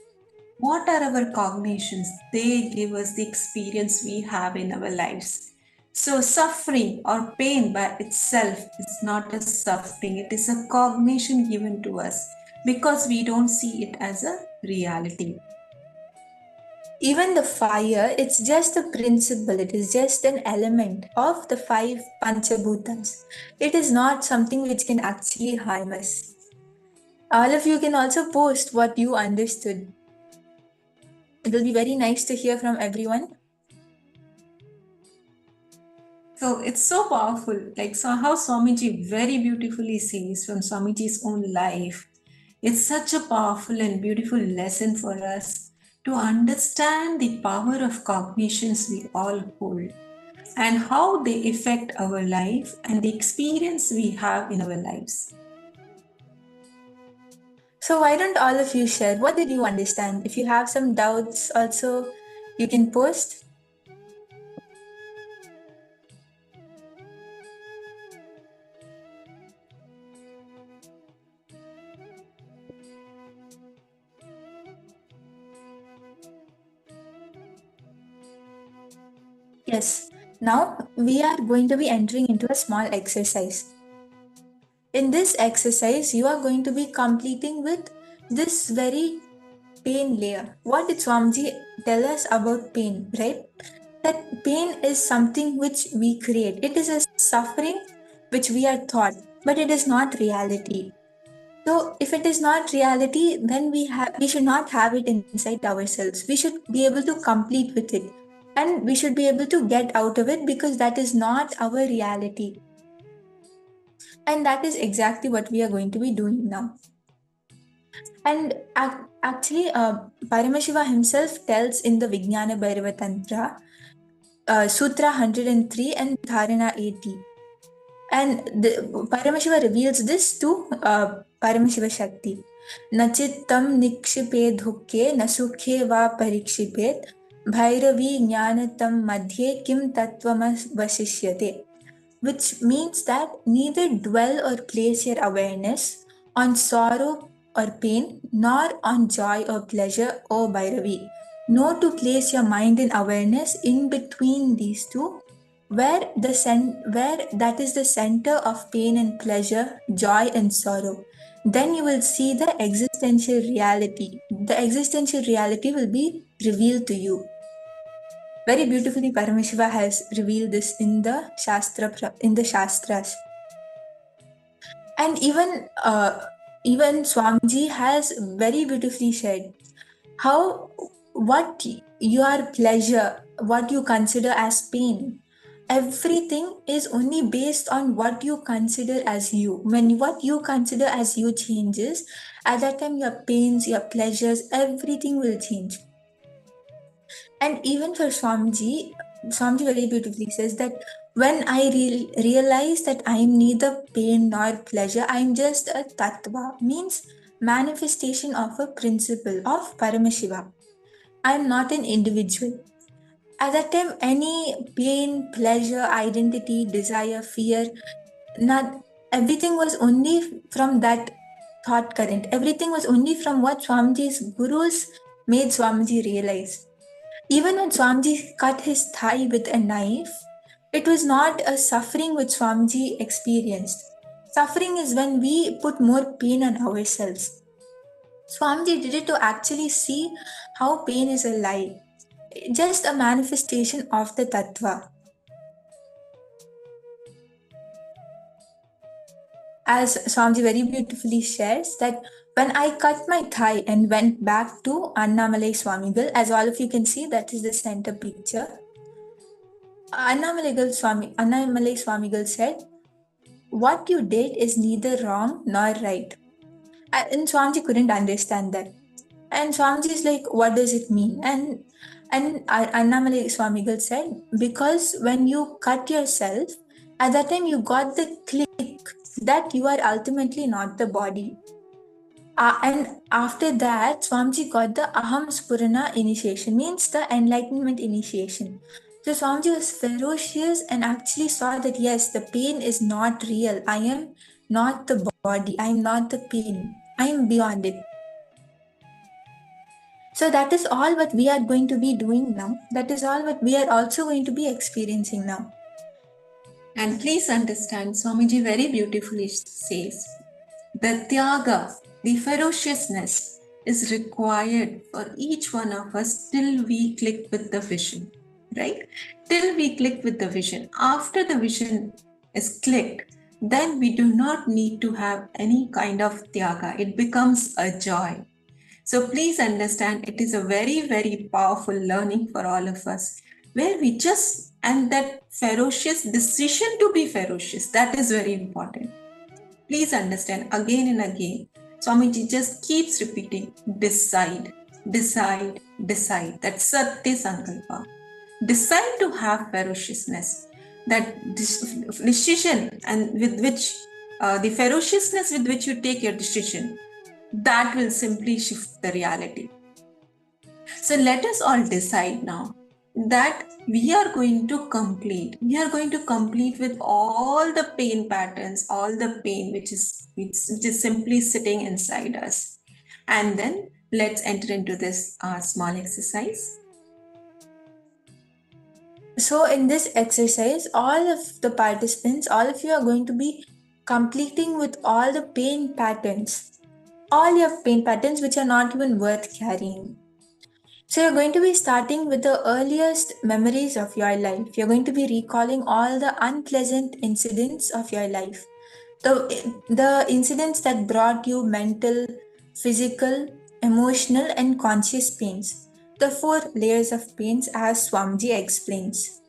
O: What are our cognitions? They give us the experience we have in our lives. So suffering or pain by itself is not a suffering, it is a cognition given to us because we don't see it as a reality.
N: Even the fire, it's just a principle, it is just an element of the 5 Panchabhutas. It is not something which can actually harm us. All of you can also post what you understood. It will be very nice to hear from everyone.
O: So it's so powerful, how Swamiji very beautifully says from Swamiji's own life. It's such a powerful and beautiful lesson for us to understand the power of cognitions we all hold and how they affect our life and the experience we have in our lives.
N: So why don't all of you share? What did you understand? If you have some doubts also, you can post. Yes. Now we are going to be entering into a small exercise. In this exercise, you are going to be completing with this very pain layer. What did Swamiji tell us about pain, right? That pain is something which we create. It is a suffering which we are taught, but it is not reality. So if it is not reality, then we should not have it inside ourselves. We should be able to complete with it. And we should be able to get out of it because that is not our reality. And that is exactly what we are going to be doing now. And actually, Paramashiva himself tells in the Vijnana Bhairava Tantra, Sutra 103 and Dharana 80. And Paramashiva reveals this to Paramashiva Shakti. Nachittam nikshiped hukke nasukhe va parikshipet bhairavi jnanatam madhye kim tattvamas vasishyate. Which means that neither dwell or place your awareness on sorrow or pain, nor on joy or pleasure, O Bhairavi. Know to place your mind in awareness in between these two, where that is the center of pain and pleasure, joy and sorrow. Then you will see the existential reality. The existential reality will be revealed to you. Very beautifully, Paramashiva has revealed this in the Shastras. And even Swamiji has very beautifully said how what your pleasure, what you consider as pain, everything is only based on what you consider as you. When what you consider as you changes, at that time your pains, your pleasures, everything will change. And even for Swamiji very beautifully says that when I realize that I am neither pain nor pleasure, I am just a tattva, means manifestation of a principle of Paramashiva. I am not an individual. At that time, any pain, pleasure, identity, desire, fear, everything was only from that thought current. Everything was only from what Swamiji's gurus made Swamiji realize. Even when Swamiji cut his thigh with a knife, it was not a suffering which Swamiji experienced. Suffering is when we put more pain on ourselves. Swamiji did it to actually see how pain is a lie, just a manifestation of the tattva. As Swamiji very beautifully shares that when I cut my thigh and went back to Annamalai Swamigal, as all of you can see, that is the center picture. Annamalai Swamigal said, what you did is neither wrong nor right. And Swamiji couldn't understand that. And Swamiji is like, what does it mean? And Annamalai Swamigal said, because when you cut yourself, at that time you got the click that you are ultimately not the body. And after that, Swamiji got the Aham Spurana initiation, means the enlightenment initiation. So Swamiji was ferocious and actually saw that yes, the pain is not real. I am not the body. I am not the pain. I am beyond it. So that is all what we are going to be doing now. That is all what we are also going to be experiencing now.
O: And please understand, Swamiji very beautifully says, the tyaga, the ferociousness is required for each one of us till we click with the vision, right? Till we click with the vision. After the vision is clicked, then we do not need to have any kind of tyaga. It becomes a joy. So please understand, it is a very, very powerful learning for all of us, where we just, and that ferocious decision to be ferocious, that is very important. Please understand, again and again, Swamiji just keeps repeating, decide, decide, decide. That's Satya Sankalpa. Decide to have ferociousness. That decision and with which, the ferociousness with which you take your decision, that will simply shift the reality. So let us all decide now that we are going to complete with all the pain patterns, all the pain which is simply sitting inside us. And then let's enter into this small exercise.
N: So, in this exercise, all of the participants, all of you are going to be completing with all the pain patterns, all your pain patterns which are not even worth carrying. So, you're going to be starting with the earliest memories of your life. You're going to be recalling all the unpleasant incidents of your life, the incidents that brought you mental, physical, emotional, and conscious pains. The four layers of pains, as Swamiji explains.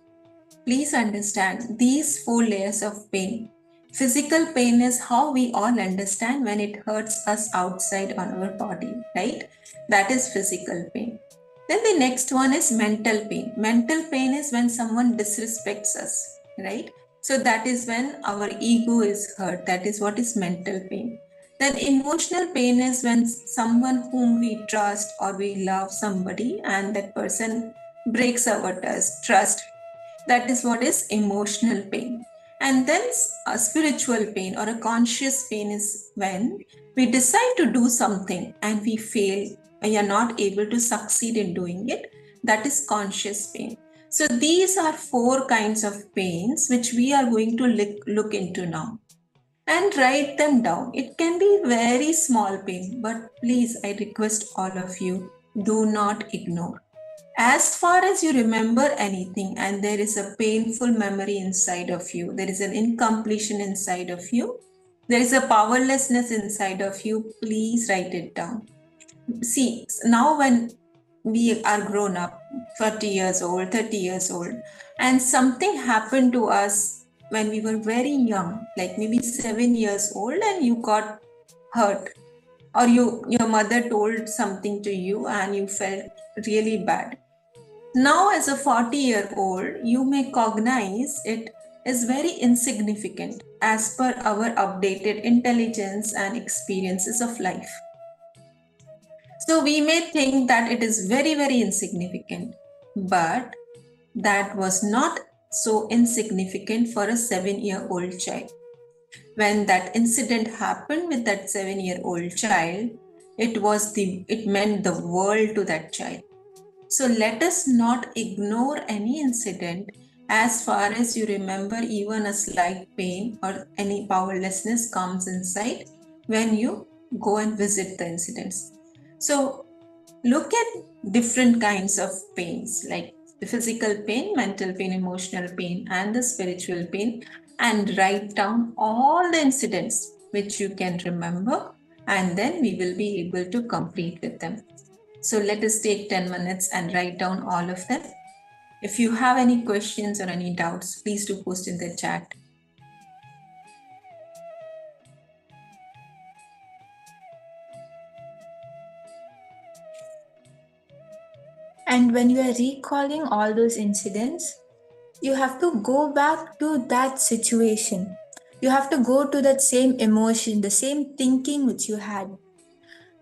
O: Please understand these four layers of pain. Physical pain is how we all understand when it hurts us outside on our body, right? That is physical pain. Then the next one is mental pain. Mental pain is when someone disrespects us, right? So that is when our ego is hurt. That is what is mental pain. Then emotional pain is when someone whom we trust or we love somebody and that person breaks our trust. That is what is emotional pain. And then a spiritual pain or a conscious pain is when we decide to do something and we fail, we are not able to succeed in doing it. That is conscious pain. So these are four kinds of pains which we are going to look into now and write them down. It can be very small pain, but please, I request all of you, do not ignore. As far as you remember anything and there is a painful memory inside of you, there is an incompletion inside of you, there is a powerlessness inside of you, please write it down. See, now when we are grown up, 40 years old, 30 years old, and something happened to us when we were very young, like maybe 7 years old, and you got hurt, or your mother told something to you and you felt really bad. Now, as a 40-year-old, you may cognize it is very insignificant as per our updated intelligence and experiences of life. So we may think that it is very, very insignificant, but that was not so insignificant for a 7-year-old child. When that incident happened with that 7-year-old child, it meant the world to that child. So let us not ignore any incident as far as you remember. Even a slight pain or any powerlessness comes inside when you go and visit the incidents. So look at different kinds of pains like the physical pain, mental pain, emotional pain, and the spiritual pain, and write down all the incidents which you can remember, and then we will be able to complete with them. So let us take 10 minutes and write down all of them. If you have any questions or any doubts, please do post in the chat.
N: And when you are recalling all those incidents, you have to go back to that situation. You have to go to that same emotion, the same thinking which you had.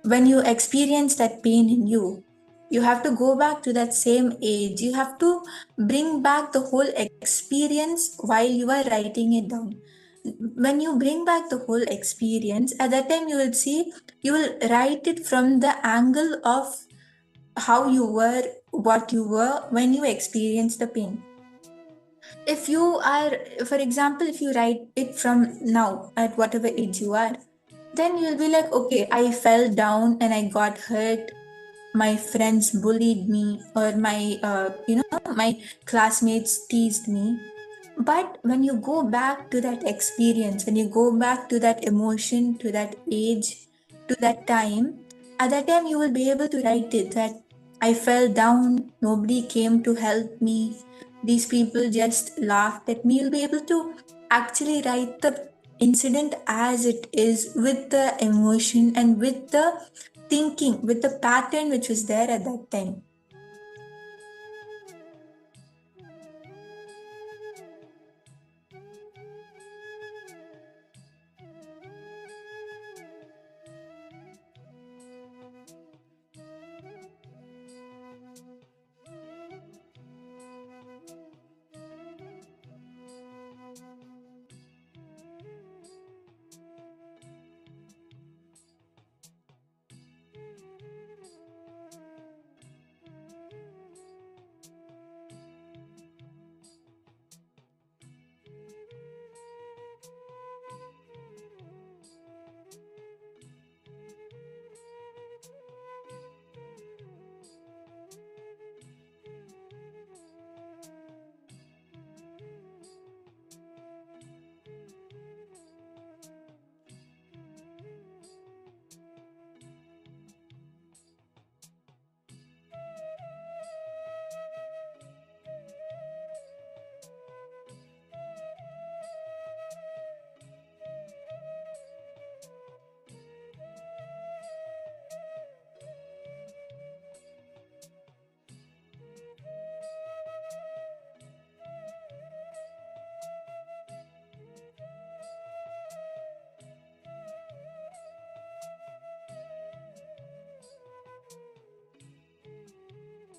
N: When you experience that pain in you, you have to go back to that same age. You have to bring back the whole experience while you are writing it down. When you bring back the whole experience, at that time you will see, you will write it from the angle of how you were, what you were when you experienced the pain. If you are, for example, if you write it from now at whatever age you are, then you'll be like, okay, I fell down and I got hurt, my friends bullied me, or my classmates teased me. But when you go back to that experience, when you go back to that emotion, to that age, to that time, at that time you will be able to write it that I fell down, nobody came to help me, these people just laughed at me. You'll be able to actually write the incident as it is, with the emotion and with the thinking, with the pattern which was there at that time.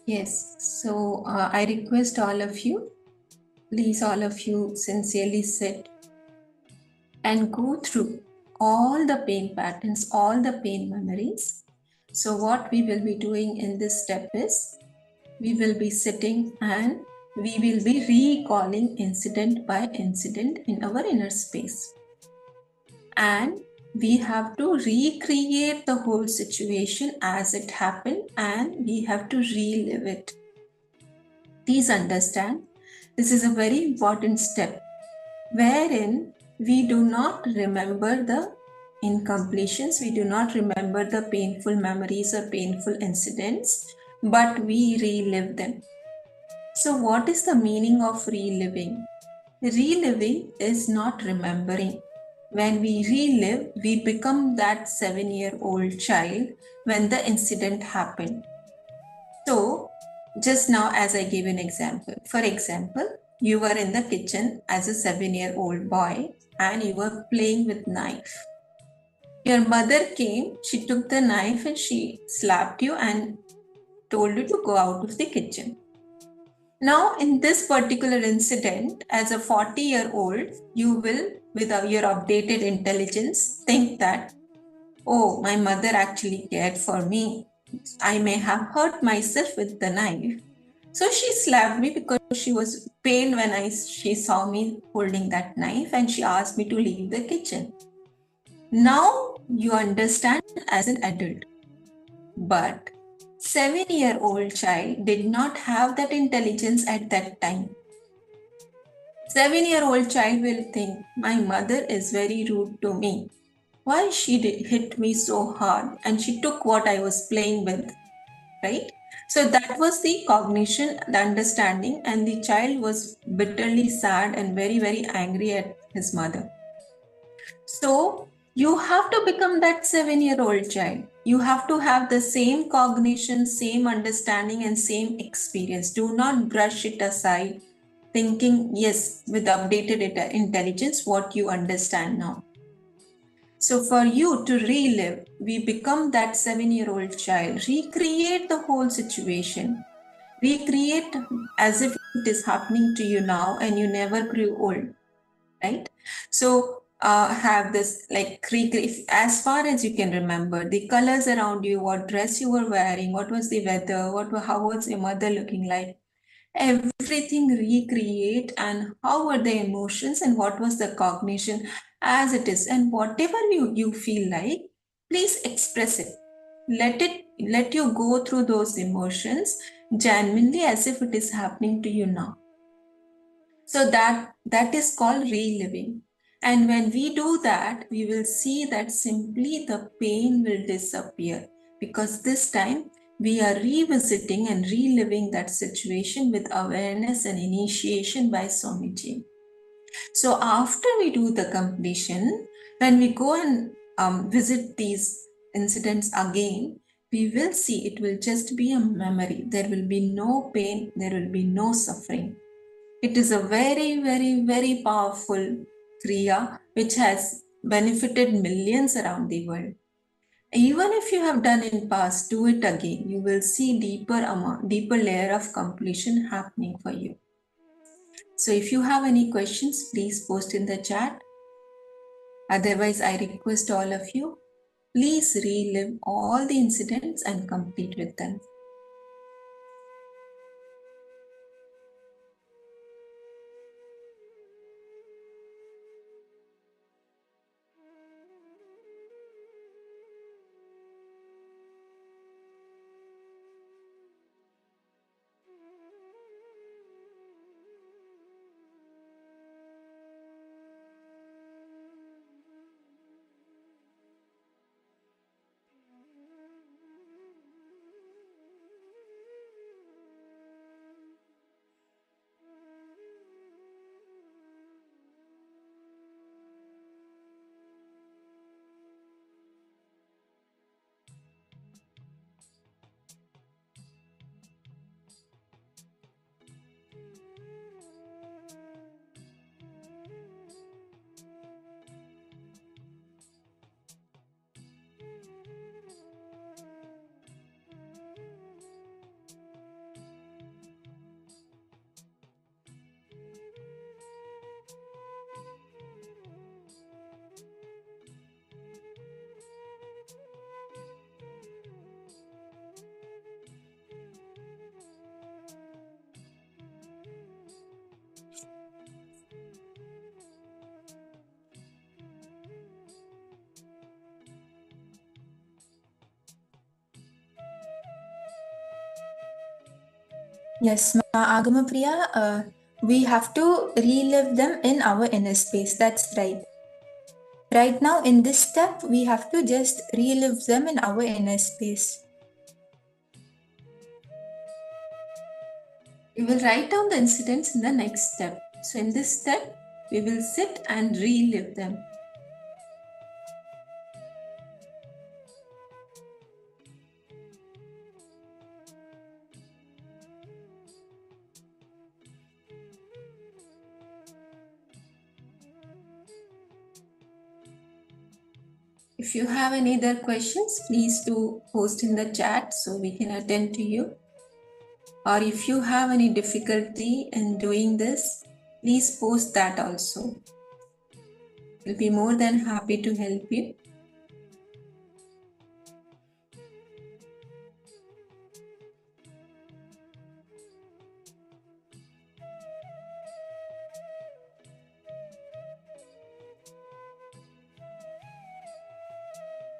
O: Yes, so I request all of you, please, all of you sincerely sit and go through all the pain patterns, all the pain memories. So, what we will be doing in this step is we will be sitting and we will be recalling incident by incident in our inner space. And we have to recreate the whole situation as it happened and we have to relive it. Please understand, this is a very important step wherein we do not remember the incompletions, we do not remember the painful memories or painful incidents, but we relive them. So, what is the meaning of reliving? Reliving is not remembering. When we relive, we become that 7-year-old child when the incident happened. So, just now, as I gave an example, for example, you were in the kitchen as a 7-year-old boy and you were playing with knife. Your mother came, she took the knife and she slapped you and told you to go out of the kitchen. Now, in this particular incident, as a 40-year-old, you will, with your updated intelligence, think that, oh, my mother actually cared for me. I may have hurt myself with the knife. So she slapped me because she was pained when she saw me holding that knife and she asked me to leave the kitchen. Now you understand as an adult. But 7-year-old child did not have that intelligence at that time. 7-year-old child will think, my mother is very rude to me. Why she hit me so hard and she took what I was playing with, right? So that was the cognition, the understanding, and the child was bitterly sad and very, very angry at his mother. So you have to become that 7-year-old child. You have to have the same cognition, same understanding, and same experience. Do not brush it aside, thinking, yes, with updated intelligence, what you understand now. So for you to relive, we become that 7-year-old child, recreate the whole situation, recreate as if it is happening to you now and you never grew old, right? So have this like recreate as far as you can remember the colors around you, what dress you were wearing, what was the weather, how was your mother looking like, everything recreate, and how were the emotions and what was the cognition as it is, and whatever you feel like, please express it. Let you go through those emotions genuinely as if it is happening to you now. So that is called reliving. And when we do that, we will see that simply the pain will disappear, because this time we are revisiting and reliving that situation with awareness and initiation by Swamiji. So after we do the completion, when we go and visit these incidents again, we will see it will just be a memory. There will be no pain, there will be no suffering. It is a very, very, very powerful Kriya which has benefited millions around the world. Even if you have done in past, do it again. You will see deeper layer of completion happening for you. So if you have any questions, please post in the chat. Otherwise, I request all of you, please relive all the incidents and complete with them.
N: Yes, Agamapriya, we have to relive them in our inner space. That's right. Right now, in this step, we have to just relive them in our inner space.
O: We will write down the incidents in the next step. So in this step, we will sit and relive them. If you have any other questions, please do post in the chat so we can attend to you. Or if you have any difficulty in doing this, please post that also. We'll be more than happy to help you.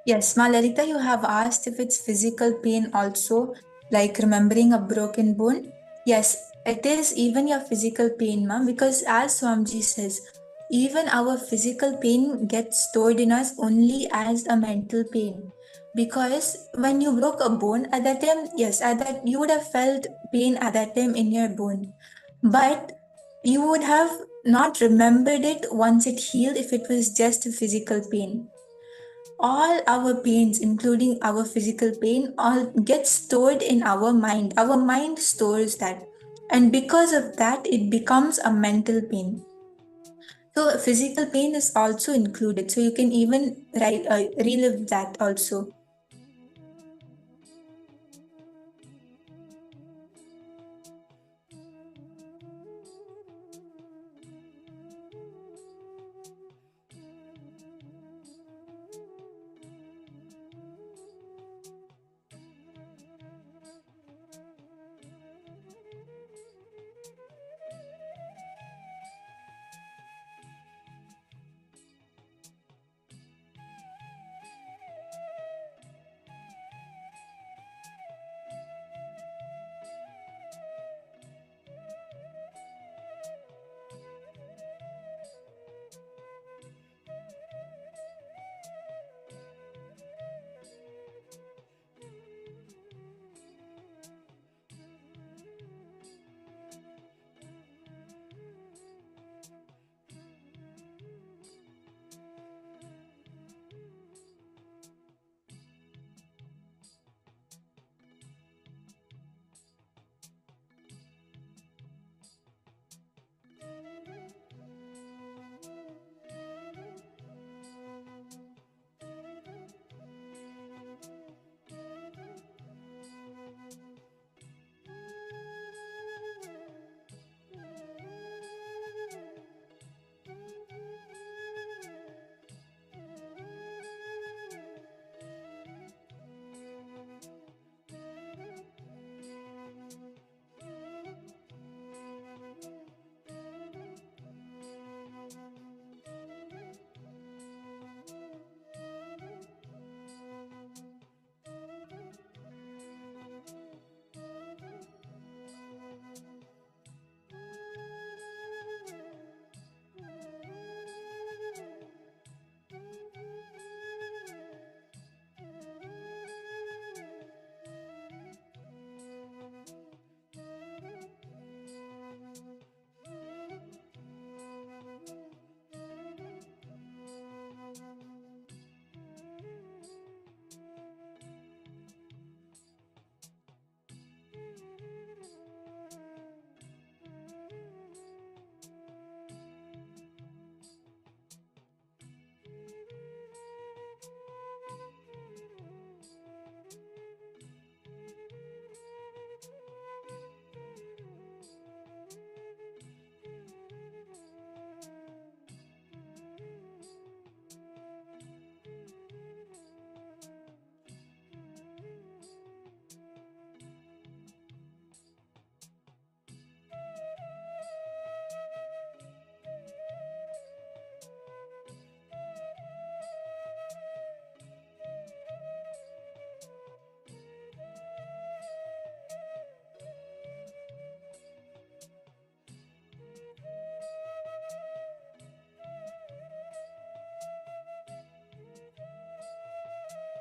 N: Yes, Lalita, you have asked if it's physical pain also, like remembering a broken bone. Yes, it is even your physical pain, ma'am, because as Swamiji says, even our physical pain gets stored in us only as a mental pain. Because when you broke a bone at that time, yes, at that you would have felt pain at that time in your bone. But you would have not remembered it once it healed if it was just a physical pain. All our pains, including our physical pain, all get stored in our mind. Our mind stores that. And because of that, it becomes a mental pain. So physical pain is also included. So you can even relive that also.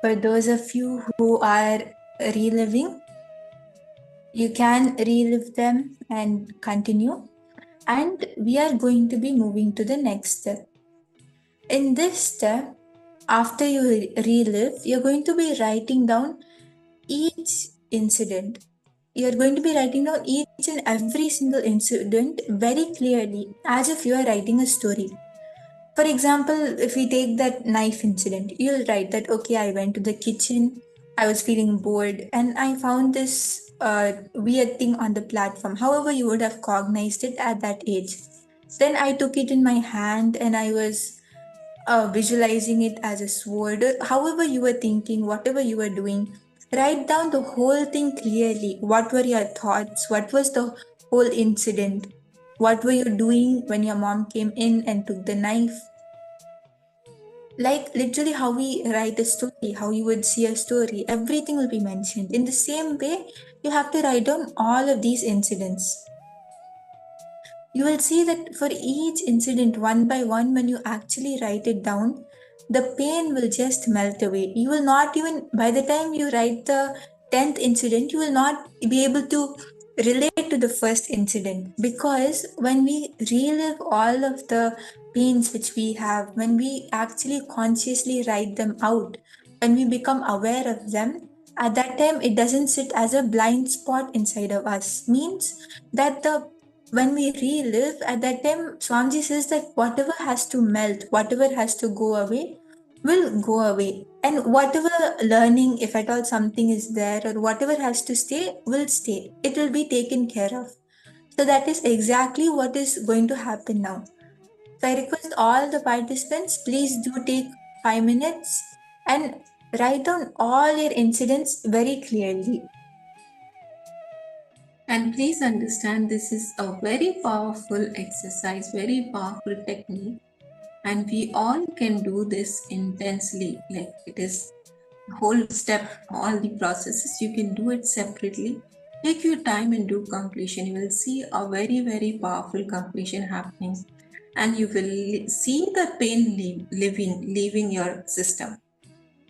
N: For those of you who are reliving, you can relive them and continue. And we are going to be moving to the next step. In this step, after you relive, you're going to be writing down each incident. You're going to be writing down each and every single incident very clearly, as if you are writing a story. For example, if we take that knife incident, you'll write that, okay, I went to the kitchen, I was feeling bored, and I found this weird thing on the platform. However, you would have cognized it at that age. Then I took it in my hand and I was visualizing it as a sword. However, you were thinking, whatever you were doing, write down the whole thing clearly. What were your thoughts? What was the whole incident? What were you doing when your mom came in and took the knife? Like literally how we write a story, how you would see a story, everything will be mentioned. In the same way, you have to write down all of these incidents. You will see that for each incident, one by one, when you actually write it down, the pain will just melt away. You will not even, by the time you write the 10th incident, you will not be able to relate to the first incident, because when we relive all of the pains which we have, when we actually consciously write them out, when we become aware of them, at that time it doesn't sit as a blind spot inside of us. Means that the when we relive, at that time Swamiji says that whatever has to melt, whatever has to go away, will go away, and whatever learning, if at all something is there, or whatever has to stay, will stay. It will be taken care of. So that is exactly what is going to happen now. So I request all the participants, please do take 5 minutes and write down all your incidents very clearly.
O: And please understand, this is a very powerful exercise, very powerful technique, and we all can do this intensely. Like it is the whole step, all the processes, you can do it separately. Take your time and do completion. You will see a very, very powerful completion happening, and you will see the pain leaving your system.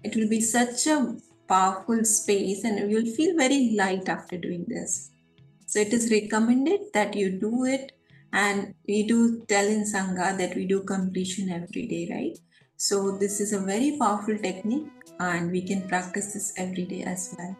O: It will be such a powerful space, and you will feel very light after doing this. So it is recommended that you do it, and we do tell in Sangha that we do completion every day, right? So this is a very powerful technique, and we can practice this every day as well.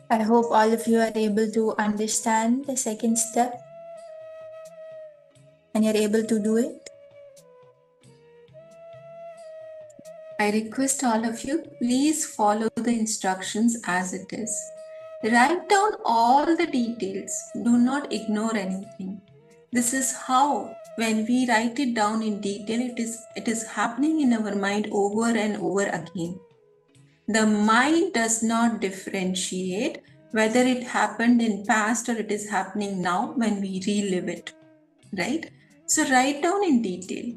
N: I hope all of you are able to understand the second step and you're able to do it.
O: I request all of you, please follow the instructions as it is. Write down all the details. Do not ignore anything. This is how, when we write it down in detail, it is happening in our mind over and over again. The mind does not differentiate whether it happened in past or it is happening now when we relive it, right? So write down in detail.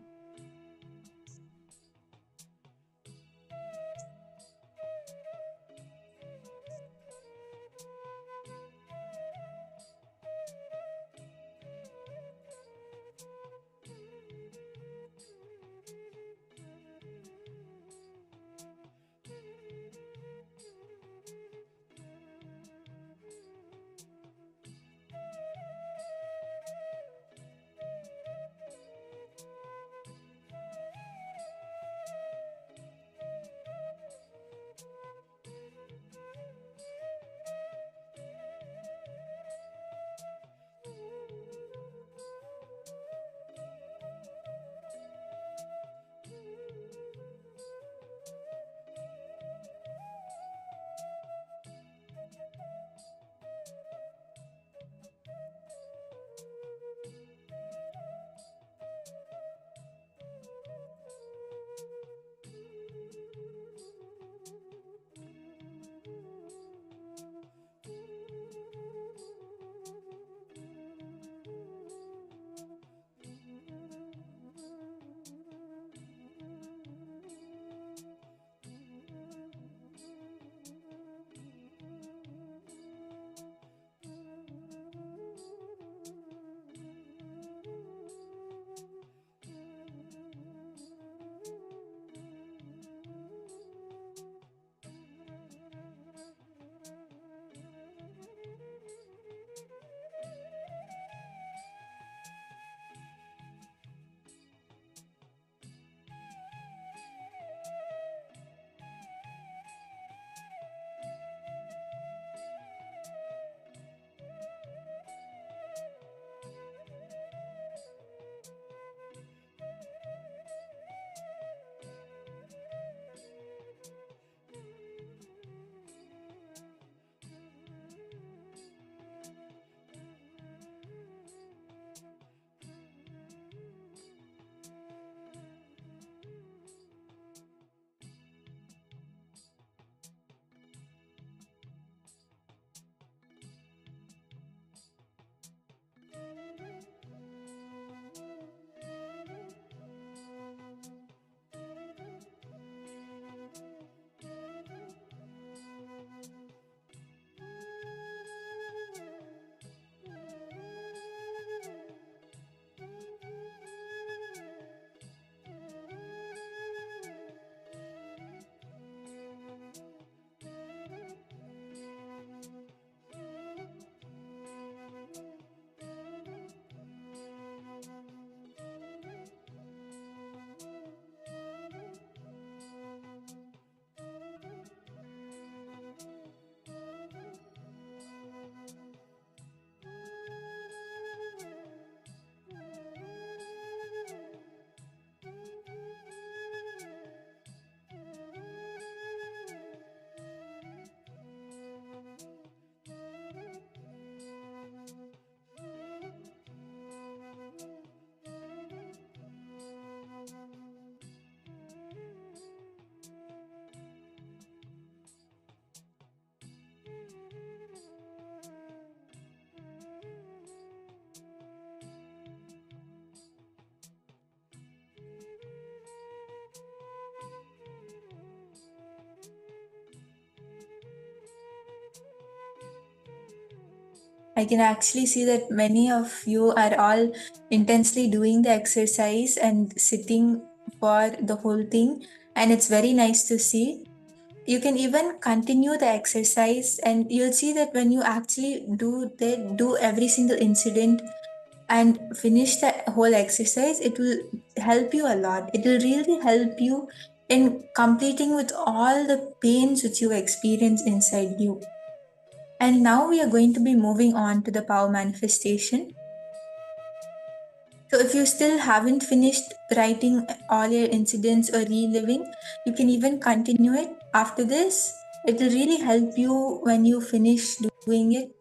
N: I can actually see that many of you are all intensely doing the exercise and sitting for the whole thing, and it's very nice to see. You can even continue the exercise, and you'll see that when you actually do every single incident and finish the whole exercise, it will help you a lot. It will really help you in completing with all the pains which you experience inside you. And now we are going to be moving on to the power manifestation. So if you still haven't finished writing all your incidents or reliving, you can even continue it after this. It will really help you when you finish doing it.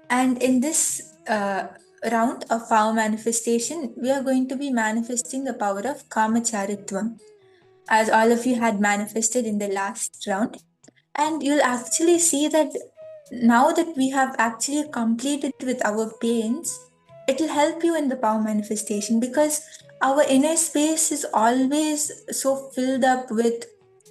N: And in this round of power manifestation, we are going to be manifesting the power of Kamacharitvam, as all of you had manifested in the last round. And you'll actually see that now that we have actually completed with our pains, it will help you in the power manifestation, because our inner space is always so filled up with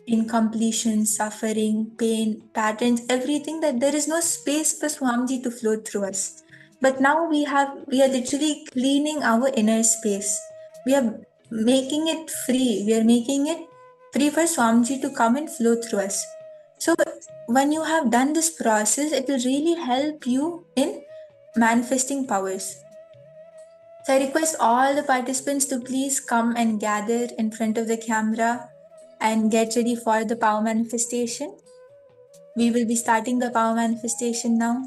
N: incompletion, suffering, pain, patterns, everything, that there is no space for Swamiji to flow through us. But now we are literally cleaning our inner space. We are making it free. We are making it free for Swamiji to come and flow through us. So when you have done this process, it will really help you in manifesting powers. So I request all the participants to please come and gather in front of the camera and get ready for the power manifestation. We will be starting the power manifestation now.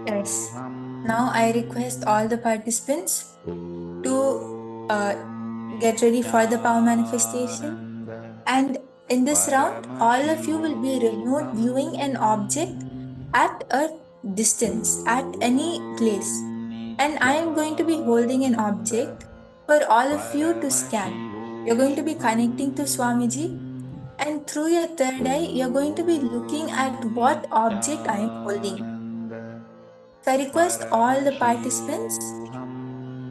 N: Yes. Now I request all the participants to get ready for the power manifestation. And in this round, all of you will be remote viewing an object at a distance, at any place. And I am going to be holding an object for all of you to scan. You're going to be connecting to Swamiji, and through your third eye, you're going to be looking at what object I am holding. So I request all the participants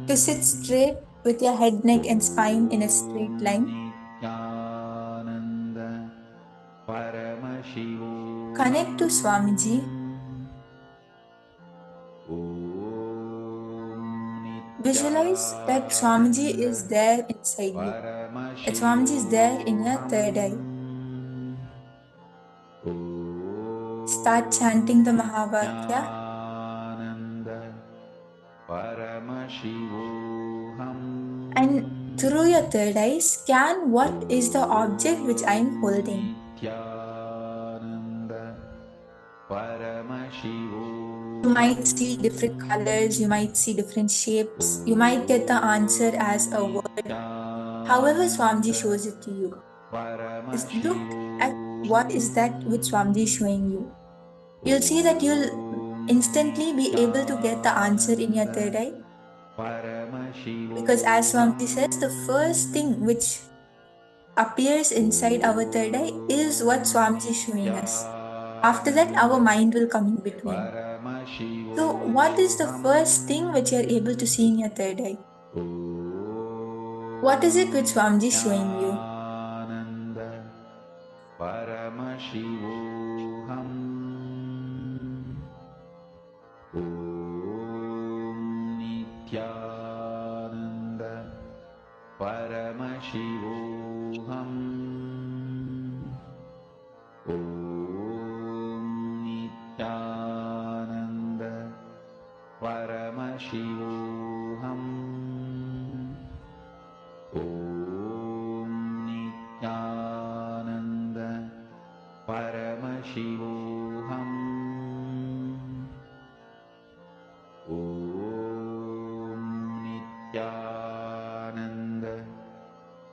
N: to sit straight with your head, neck, and spine in a straight line. Connect to Swamiji. Visualize that Swamiji is there inside you. That Swamiji is there in your third eye. Start chanting the Mahavakya. And through your third eye, scan what is the object which I am holding. You might see different colors, you might see different shapes, you might get the answer as a word. However Swamiji shows it to you, just look at what is that which Swamiji is showing you. You'll see that you'll instantly be able to get the answer in your third eye. Because as Swamiji says, the first thing which appears inside our third eye is what Swamiji is showing us. After that, our mind will come in between. So what is the first thing which you are able to see in your third eye? What is it which Swamiji is showing you?
A: Paramashivoham Om Nityananda Paramashivoham. Om Nityananda Paramashivoham. Om Nityananda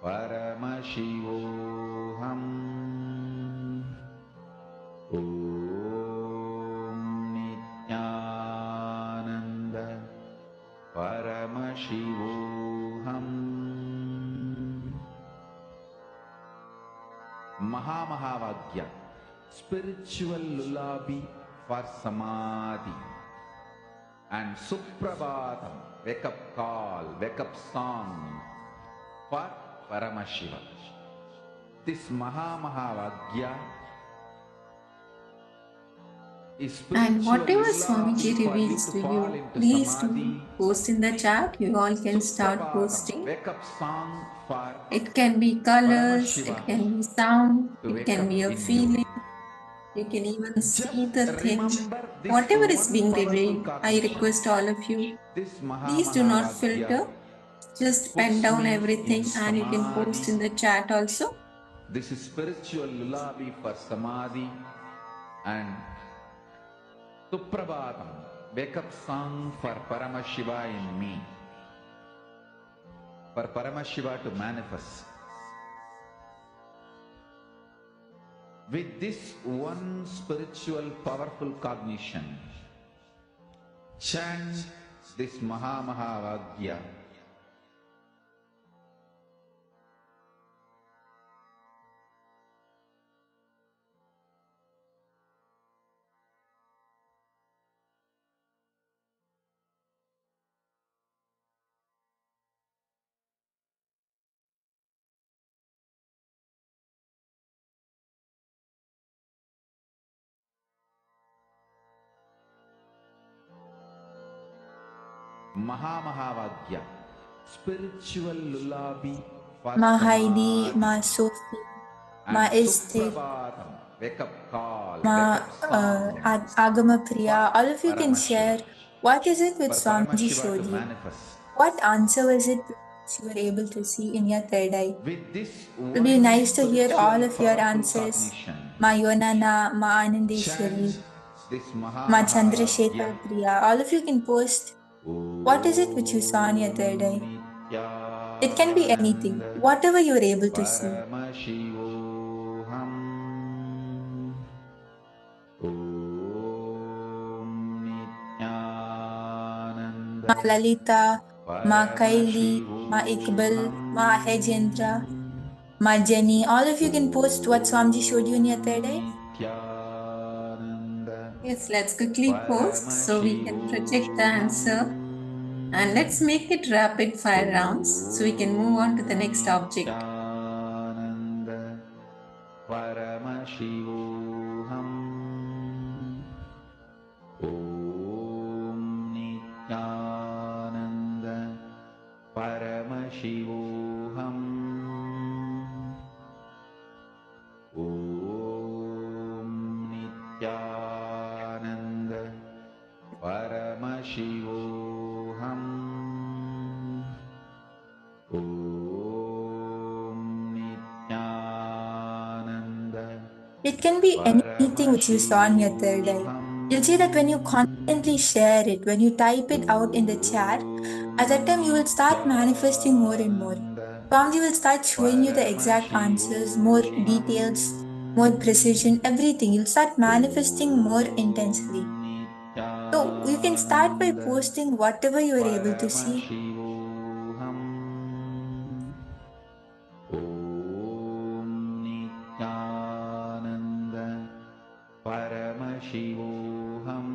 A: Paramashivoham. Om Nityananda Paramashivoham. Mahamahavagya, spiritual lullaby for samadhi, and Suprabhatam, wake up call, wake up song for Paramashiva. This Mahamahavagya is spiritual
O: And whatever
A: lullaby
O: Swamiji
A: for you
O: reveals
A: to
O: to
A: fall
O: you,
A: into
O: please
A: samadhi.
O: do post in the chat. You all can start
A: Suprabhatam,
O: posting.
A: wake up song for
O: It can be colors,
A: Paramashiva
O: it can be sound,
A: to
O: it
A: wake
O: can
A: up
O: be a
A: in you.
O: feeling. You can even see the thing.
A: Remember this
O: Whatever is
A: one
O: being
A: powerful
O: revealed, I
A: cognition.
O: request all of you,
A: This
O: please do not
A: Mahamahavagya
O: filter. Just pen
A: puts
O: down
A: me
O: everything
A: in
O: and you can post
A: samadhi.
O: in the chat also.
A: This is spiritual lullaby for samadhi and Suprabhatam, wake up song for Paramashiva in me. For Paramashiva to manifest. With this one spiritual powerful cognition, chant this Mahamahavagya. Mahamahavagya, spiritual lullaby for
N: Ma
A: samadhi.
N: Heidi, Ma Sophie, Ma
A: And
N: Esther,
A: Suprabhatam, wake up call,
N: Ma
A: wake up song
N: Agama Priya, all of you can
A: Paramashiva.
N: share what is it which
A: For
N: Swamiji
A: Paramashiva
N: showed
A: to
N: you?
A: manifest.
N: What answer was it which you were able to see in your third eye?
A: With this
N: It will be
A: one
N: nice to hear all
A: spiritual
N: of your
A: powerful
N: answers.
A: cognition,
N: Ma Yonana, Ma Anandeshwari,
A: chant this
N: Ma
A: Mahamahavagya.
N: Chandrasekhar Priya. All of you can post what is it which you saw in your third eye. It can be anything, whatever you were able to see.
A: Paramashivoham. Om Nityananda
N: Ma Lalita, Ma Kaili, Ma Iqbal, Ma Hejendra, Ma Jenny. All of you can post what Swamiji showed you in your third eye.
O: Yes, let's quickly post so we can project the answer. And let's make it rapid fire rounds so we can move on to the next object.
A: Nityananda Paramashivoham. Om Nityananda Paramashivoham. Om Nityananda Paramashivoham. Om Nityananda.
N: It can be anything which you saw in your third eye. You'll see that when you constantly share it, when you type it out in the chat, at that time you will start manifesting more and more. Swamiji will start showing you the exact answers, more details, more precision, everything. You'll start manifesting more intensely. So you can start by posting whatever you are able to see.
A: Om Nityananda Paramashivoham.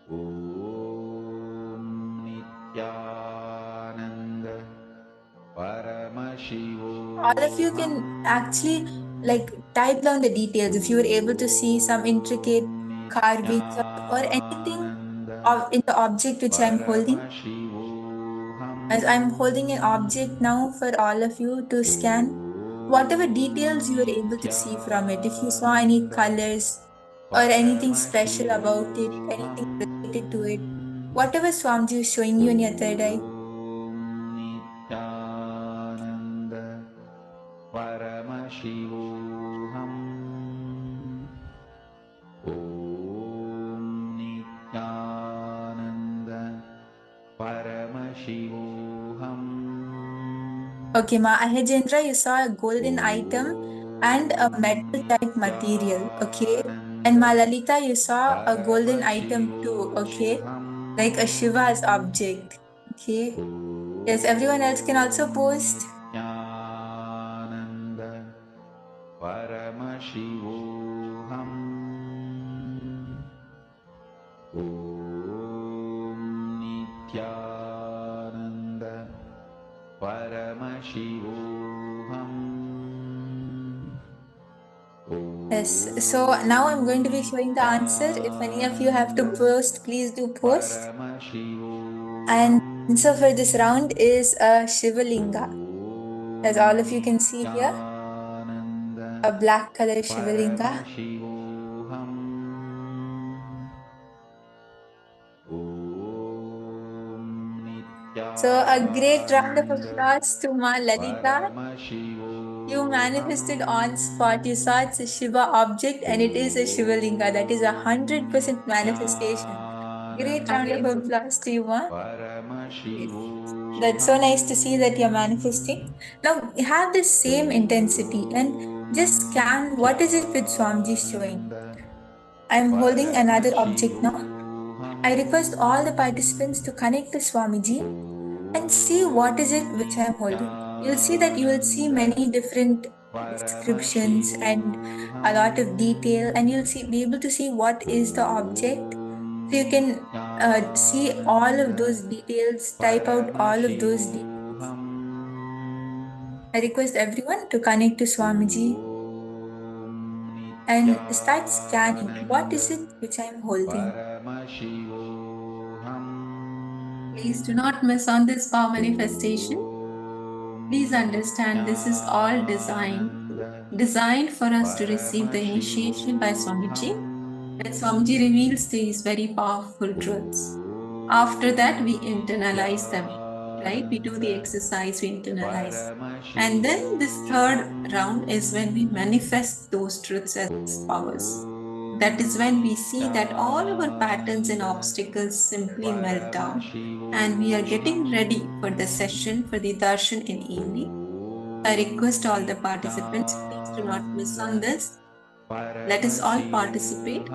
A: Om Nityananda Paramashivoham.
N: All of you can actually type down the details if you were able to see some intricate carvings or anything in the object which I'm holding. As I'm holding an object now for all of you to scan, whatever details you were able to see from it, if you saw any colors, or anything special about it, anything related to it. Whatever Swamiji is showing you in your third eye.
A: Nityananda Paramashivoham Om Nityananda Paramashivoham.
N: Okay, Ma Ahajendra, you saw a golden item and a metal type material, okay? And Ma Lalita, you saw a golden item too, okay? Like a Shiva's object, okay? Yes, everyone else can also post.
A: Nityananda Paramashivoham Om Nityananda Paramashivoham.
N: Yes, so now I'm going to be showing the answer. If any of you have to post, please do post. And answer for this round is a Shivalinga. As all of you can see here, a black color Shivalinga. So a great round of applause to Ma Lalita. You manifested on spot. You saw it's a Shiva object and it is a Shivalinga. That is 100% manifestation. Great round of applause to you, Ma. That's so nice to see that you're manifesting. Now have the same intensity and just scan what is it with Swamiji showing. I'm holding another object now. I request all the participants to connect to Swamiji and see what is it which I'm holding. You'll see that you will see many different descriptions and a lot of detail, and you'll be able to see what is the object. So you can see all of those details, type out all of those details. I request everyone to connect to Swamiji and start scanning. What is it which I'm holding?
O: Please do not miss on this power manifestation. Please understand this is all designed for us to receive the initiation by Swamiji. When Swamiji reveals these very powerful truths, after that we internalize them, right? We do the exercise, we internalize. And then this third round is when we manifest those truths as powers. That is when we see that all our patterns and obstacles simply melt down. And we are getting ready for the session for the darshan in evening. I request all the participants, please do not miss on this. Let us all participate.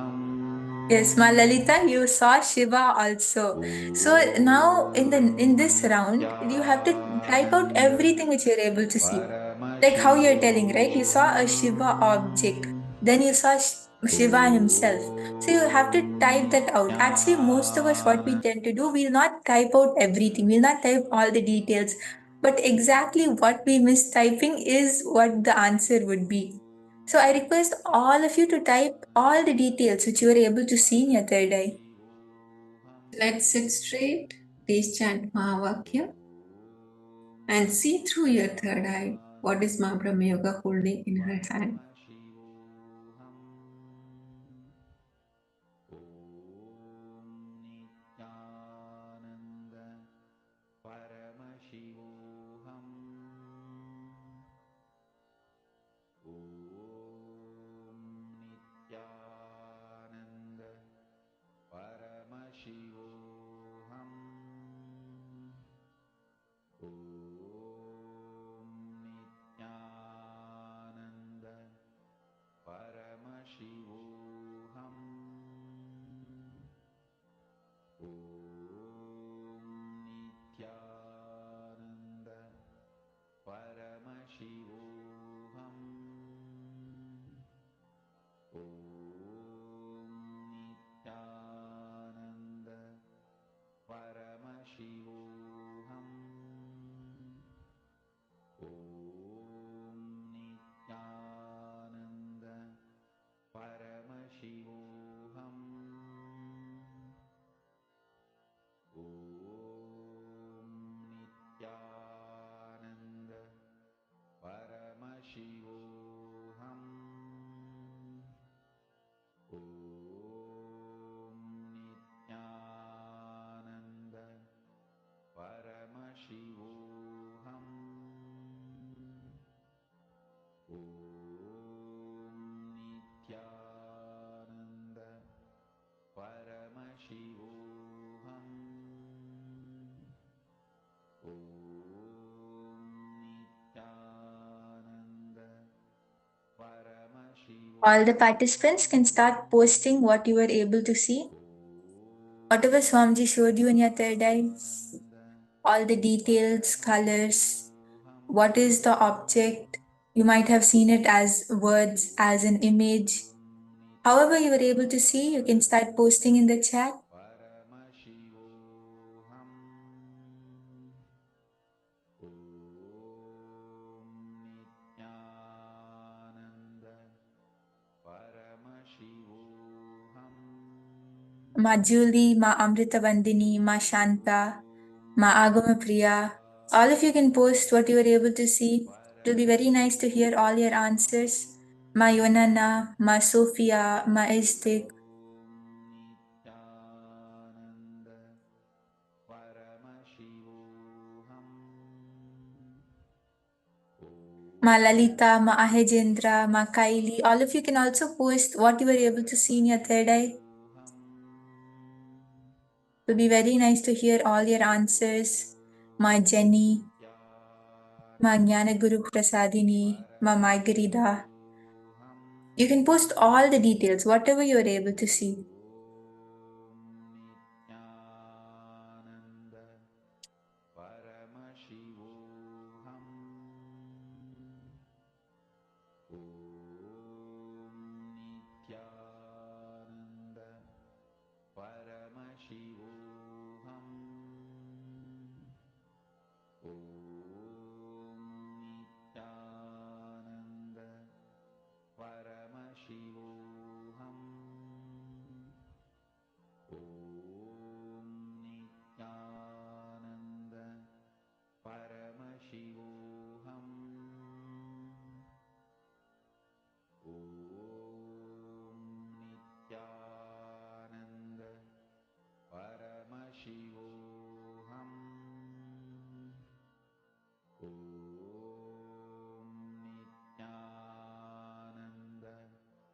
N: Yes, Ma Lalita, you saw Shiva also. So now in this round, you have to type out everything which you're able to see. Like how you're telling, right? You saw a Shiva object, then you saw Shiva himself. So you have to type that out. Actually, most of us, what we tend to do, we'll not type out everything. We'll not type all the details. But exactly what we miss typing is what the answer would be. So I request all of you to type all the details which you were able to see in your third eye.
O: Let's sit straight. Please chant Mahavakya and see through your third eye. What is Ma Brahma Yoga holding in her hand?
N: All the participants can start posting what you were able to see. Whatever Swamiji showed you in your third eye, all the details, colors, what is the object. You might have seen it as words, as an image. However you were able to see, you can start posting in the chat. Ma Julie, Ma Amrita Vandini, Ma Shanta, Ma Agama Priya. All of you can post what you were able to see. It will be very nice to hear all your answers. Ma Yonana, Ma Sophia, Ma Istik. Ma Lalita, Ma Ahejendra, Ma Kaili. All of you can also post what you were able to see in your third eye. It will be very nice to hear all your answers. Ma Jenny, Ma Jnana Guru Prasadini, Ma Margarida. You can post all the details, whatever you are able to see.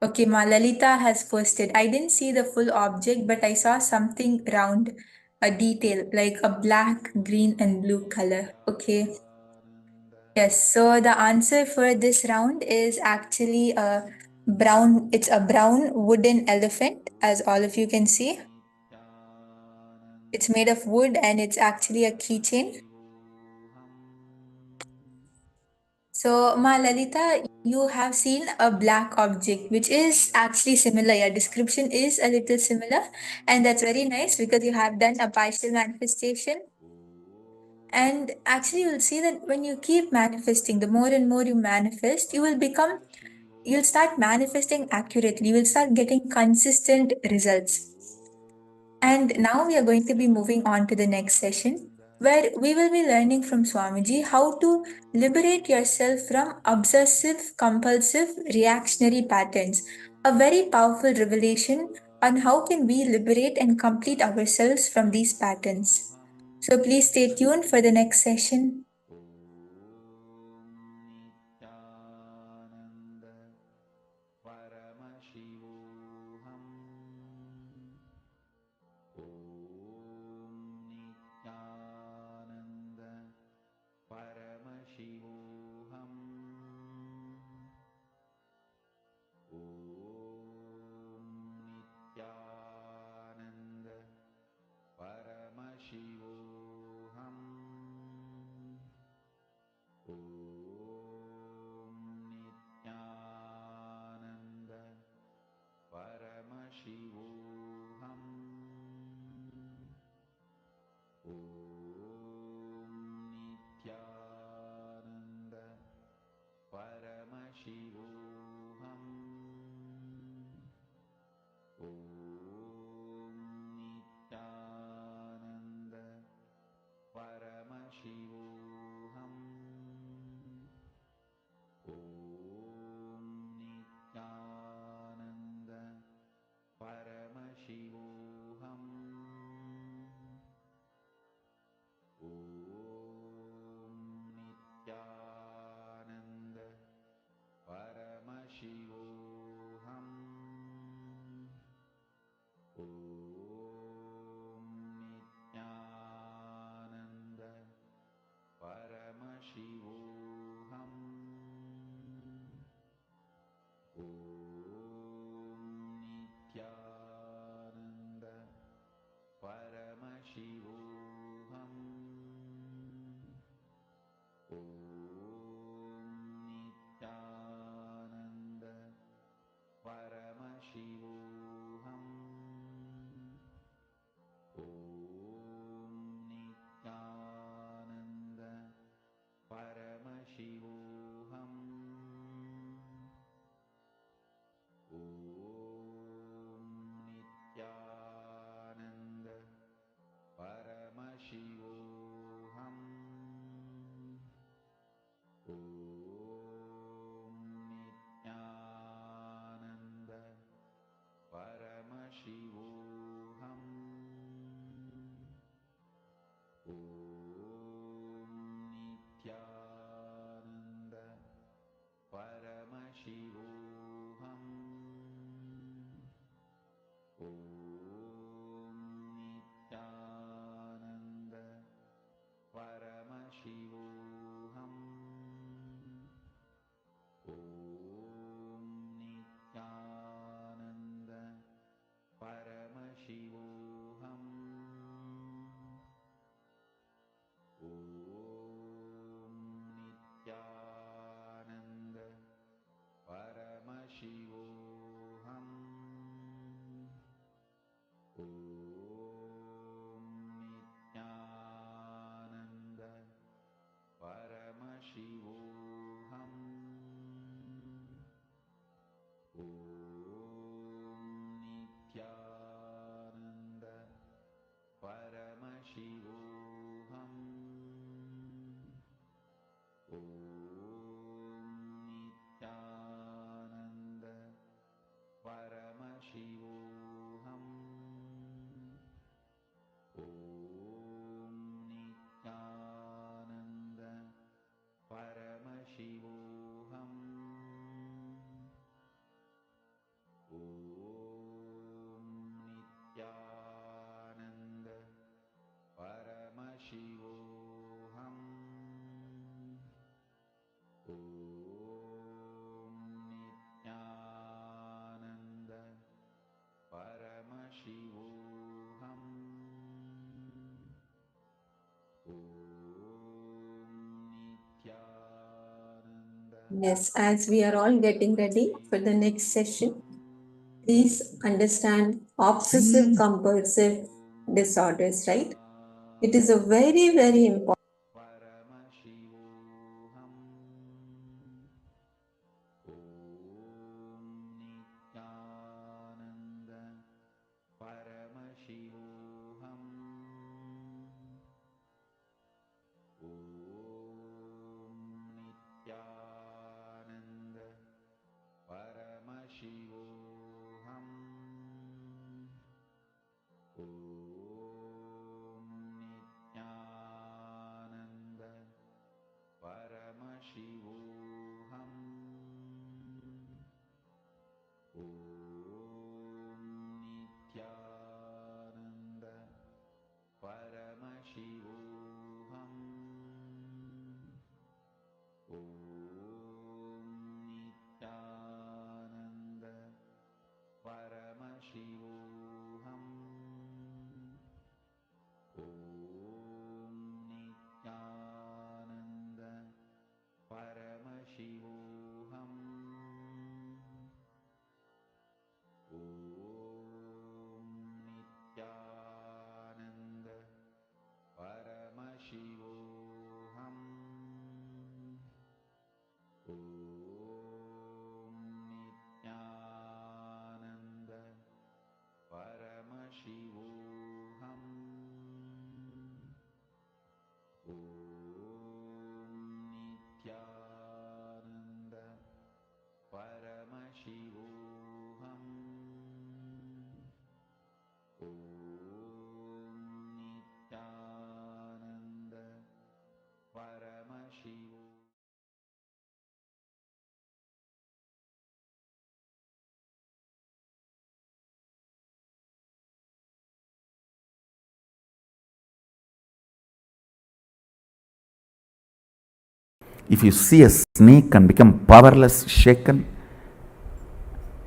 N: Okay, Ma Lalita has posted. I didn't see the full object, but I saw something round, a detail, like a black, green, and blue color. Okay. Yes, so the answer for this round is actually a brown, it's a brown wooden elephant, as all of you can see. It's made of wood and it's actually a keychain. So, Ma Lalita, you have seen a black object, which is actually similar. Your description is a little similar, and that's very nice because you have done a partial manifestation. And actually, you'll see that when you keep manifesting, the more and more you manifest, you'll start manifesting accurately. You will start getting consistent results. And now we are going to be moving on to the next session, where we will be learning from Swamiji how to liberate yourself from obsessive, compulsive, reactionary patterns. A very powerful revelation on how can we liberate and complete ourselves from these patterns. So please stay tuned for the next session.
A: Paramashivoham. Om Nityananda Paramashivoham. Om Nityananda Paramashivoham. Om Nityananda Paramashivoham. Om Nityananda Paramashivoham. Om Nityananda Paramashivoham. Om Nityananda Paramashivoham. Om Nityananda Paramashivoham. Om Nityananda Paramashivoham.
O: Yes, as we are all getting ready for the next session, please understand obsessive compulsive disorders, right? It is a very, very important.
A: Paramashivoham. Om Nityananda Paramashivoham. Om Nityananda Paramashivoham. Om Nityananda Paramashivoham. Om Nityananda Paramashivoham. Om Nityananda Paramashivoham. Om Nityananda Paramashivoham. Om Nityananda Paramashivoham. Om Nityananda Paramashivoham. Om Nityananda Paramashivoham. Om Nityananda Paramashivoham. If you see a snake and become powerless, shaken,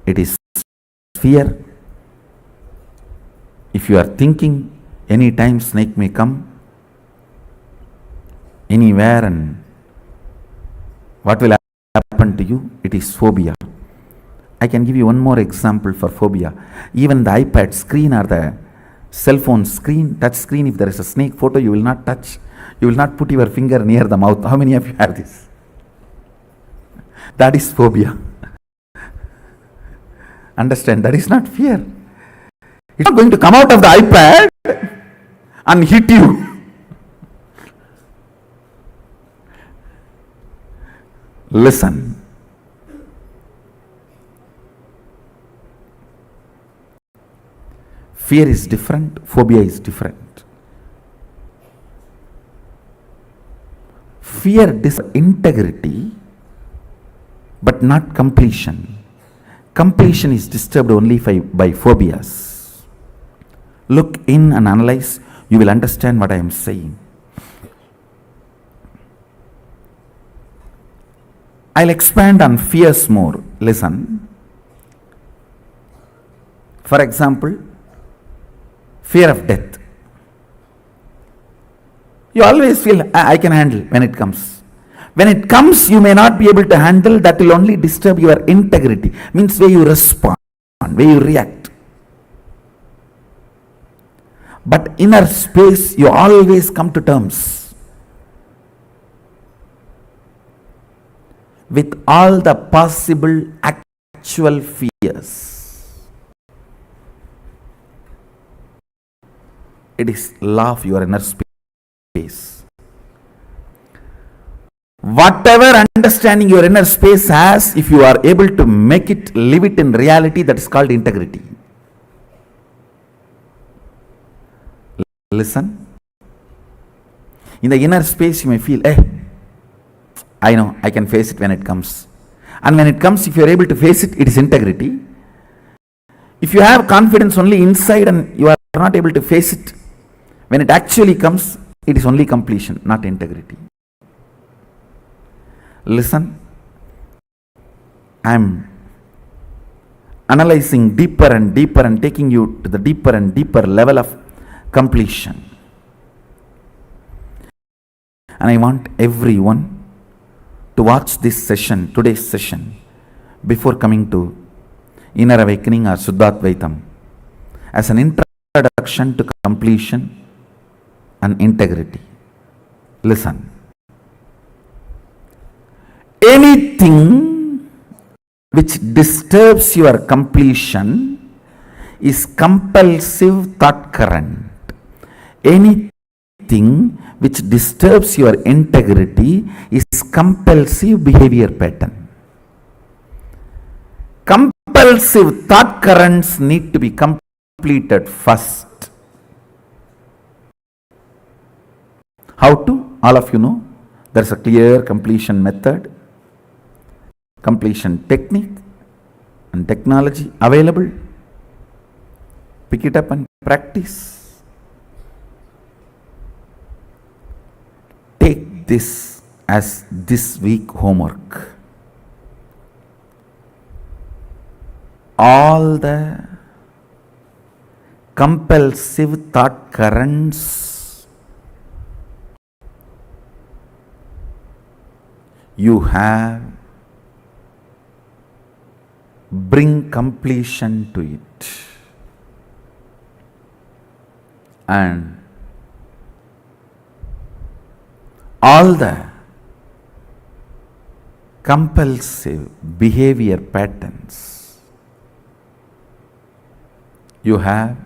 A: it is fear. If you are thinking any time snake may come, anywhere, and what will happen to you, it is phobia. I can give you one more example for phobia. Even the iPad screen or the cell phone screen, touch screen, if there is a snake photo, you will not touch. You will not put your finger near the mouth. How many of you have this? That is phobia. Understand, that is not fear. It's not going to come out of the iPad and hit you. Listen. Fear is different, phobia is different. Fear disturbs integrity, but not completion. Completion is disturbed only by phobias. Look in and analyze, you will understand what I am saying. I'll expand on fears more. Listen. For example, fear of death. You always feel, I can handle when it comes. When it comes, you may not be able to handle. That will only disturb your integrity. Means where you respond, where you react. But inner space, you always come to terms with all the possible actual fears. It is law of your inner space. Whatever understanding your inner space has, if you are able to make it, live it in reality, that is called integrity. Listen. In the inner space, you may feel, I know, I can face it when it comes. And when it comes, if you are able to face it, it is integrity. If you have confidence only inside and you are not able to face it, when it actually comes, it is only completion, not integrity. Listen, I am analyzing deeper and deeper and taking you to the deeper and deeper level of completion. And I want everyone to watch this session, today's session, before coming to Inner Awakening or Suddhadvaitam, as an introduction to completion and integrity. Listen. Anything which disturbs your completion is compulsive thought current. Anything which disturbs your integrity is compulsive behavior pattern. Compulsive thought currents need to be completed first. How to? All of you know. There is a clear completion method, completion technique and technology available. Pick it up and practice. Take this as this week homework. All the compulsive thought currents you have, bring completion to it. And all the compulsive behavior patterns you have,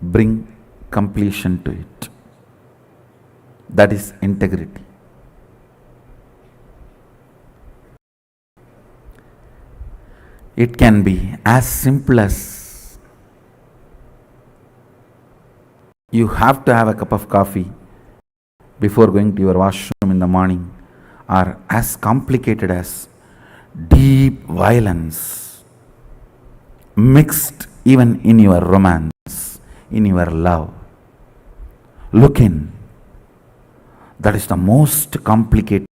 A: bring completion to it. That is integrity. It can be as simple as you have to have a cup of coffee before going to your washroom in the morning, or as complicated as deep violence mixed even in your romance, in your love. Look in. That is the most complicated,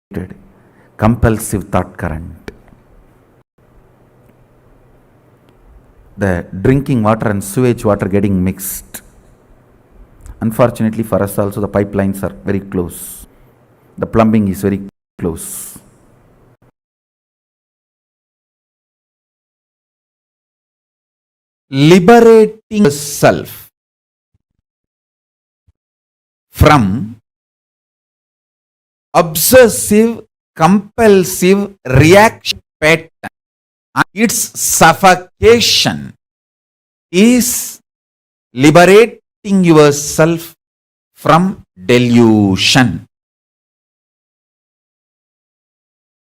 A: compulsive thought current. The drinking water and sewage water getting mixed. Unfortunately for us also, the pipelines are very close. The plumbing is very close. Liberating yourself from obsessive, compulsive reaction pattern, its suffocation is liberating yourself from delusion.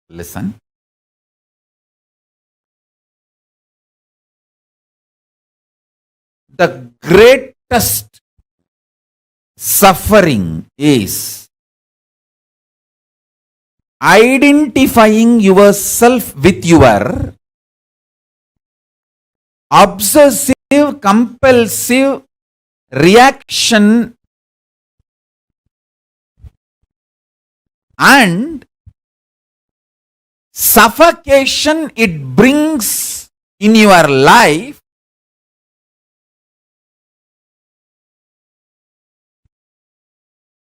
A: Listen. The greatest suffering is identifying yourself with your obsessive, compulsive reaction and
I: suffocation it brings in your life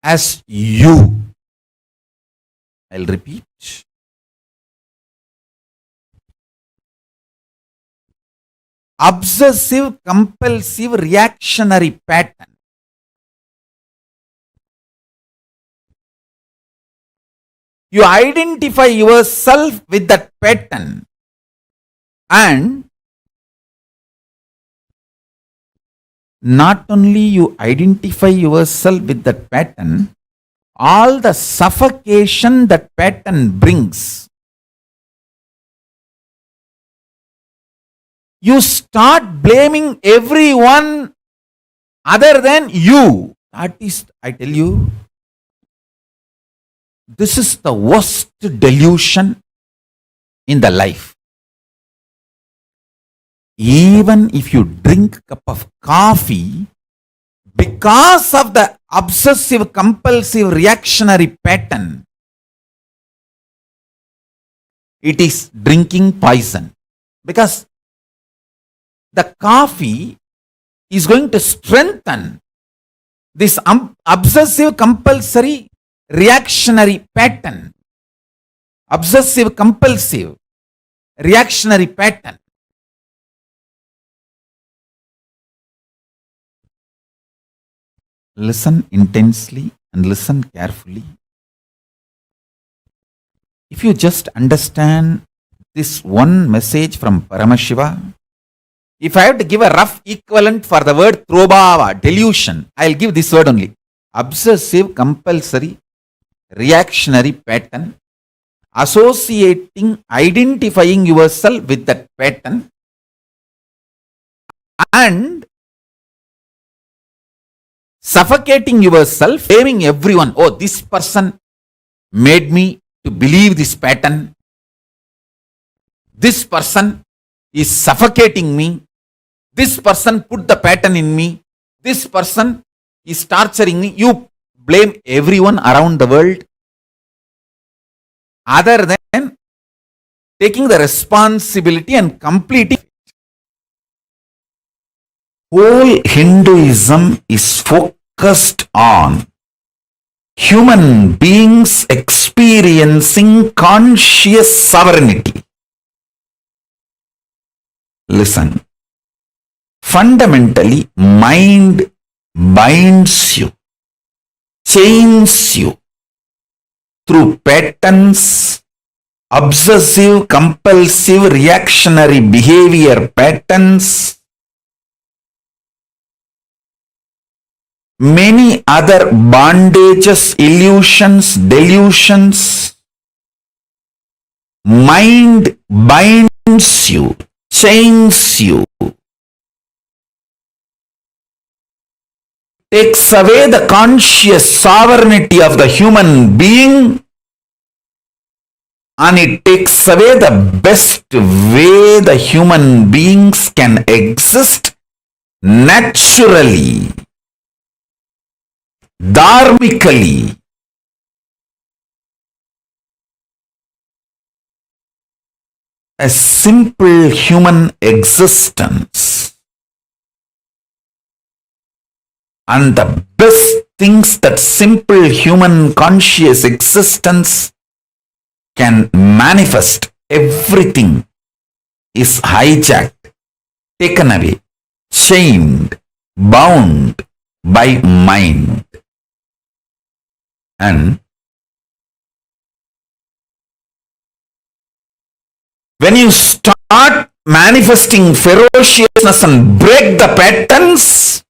I: as you. I'll repeat. Obsessive compulsive reactionary pattern. You identify yourself with that pattern, and not only you identify yourself with that pattern, all the suffocation that pattern brings, you start blaming everyone other than you. That is, I tell you, this is the worst delusion in the life. Even if you drink a cup of coffee, because of the obsessive compulsive reactionary pattern, it is drinking poison. Because the coffee is going to strengthen this obsessive compulsory reactionary pattern. Obsessive compulsive reactionary pattern. Listen intensely and listen carefully. If you just understand this one message from Paramashiva, if I have to give a rough equivalent for the word Trobhava, delusion, I'll give this word only. Obsessive compulsory reactionary pattern, associating, identifying yourself with that pattern, and suffocating yourself, blaming everyone. Oh, this person made me to believe this pattern. This person is suffocating me. This person put the pattern in me. This person is torturing me. You blame everyone around the world other than taking the responsibility and completing. Whole Hinduism is focused on human beings experiencing conscious sovereignty. Listen. Fundamentally, mind binds you, chains you through patterns, obsessive, compulsive, reactionary behavior patterns, many other bondages, illusions, delusions. Mind binds you, chains you, takes away the conscious sovereignty of the human being, and it takes away the best way the human beings can exist naturally, dharmically. A simple human existence. And the best things that simple human conscious existence can manifest, everything is hijacked, taken away, chained, bound by mind. And when you start manifesting ferociousness and break the patterns,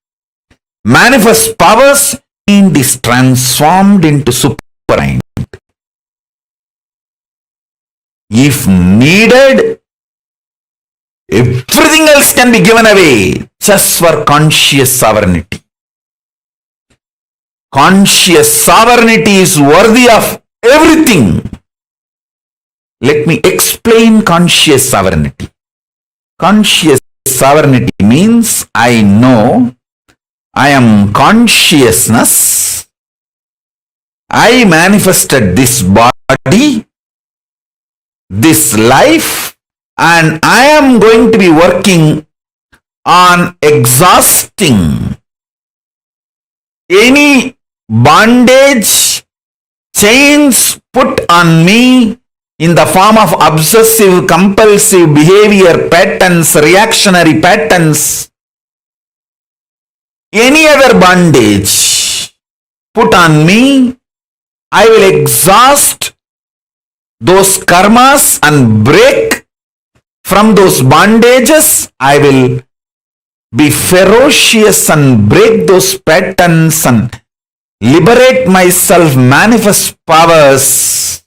I: manifest powers, mind is transformed into supermind. If needed, everything else can be given away just for conscious sovereignty. Conscious sovereignty is worthy of everything. Let me explain conscious sovereignty. Conscious sovereignty means I know I am consciousness. I manifested this body. this life, and I am going to be working on exhausting any bondage, chains put on me in the form of obsessive compulsive behavior patterns, reactionary patterns, any other bondage put on me. I will exhaust those karmas and break from those bondages. I will be ferocious and break those patterns and liberate myself, manifest powers,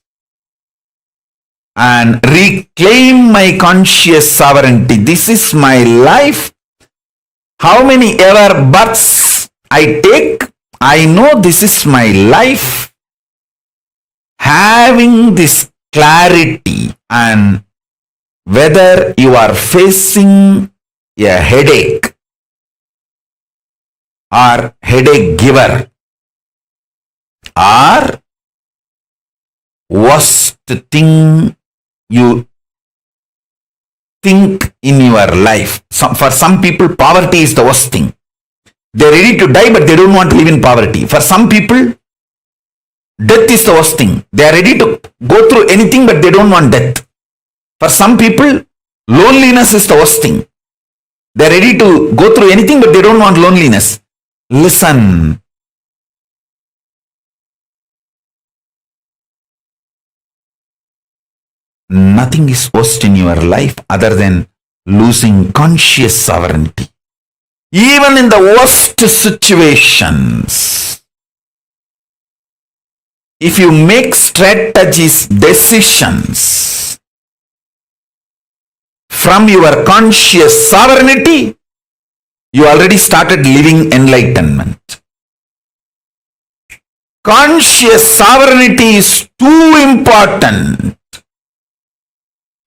I: and reclaim my conscious sovereignty. This is my life. How many ever births I take, I know this is my life. Having this clarity, and whether you are facing a headache or headache giver or worst thing you think in your life. For some people, poverty is the worst thing. They're ready to die, but they don't want to live in poverty. For some people, death is the worst thing. They are ready to go through anything, but they don't want death. For some people, loneliness is the worst thing. They are ready to go through anything, but they don't want loneliness. Listen. Nothing is worst in your life other than losing conscious sovereignty. Even in the worst situations, if you make strategies, decisions from your conscious sovereignty, you already started living enlightenment. Conscious sovereignty is too important.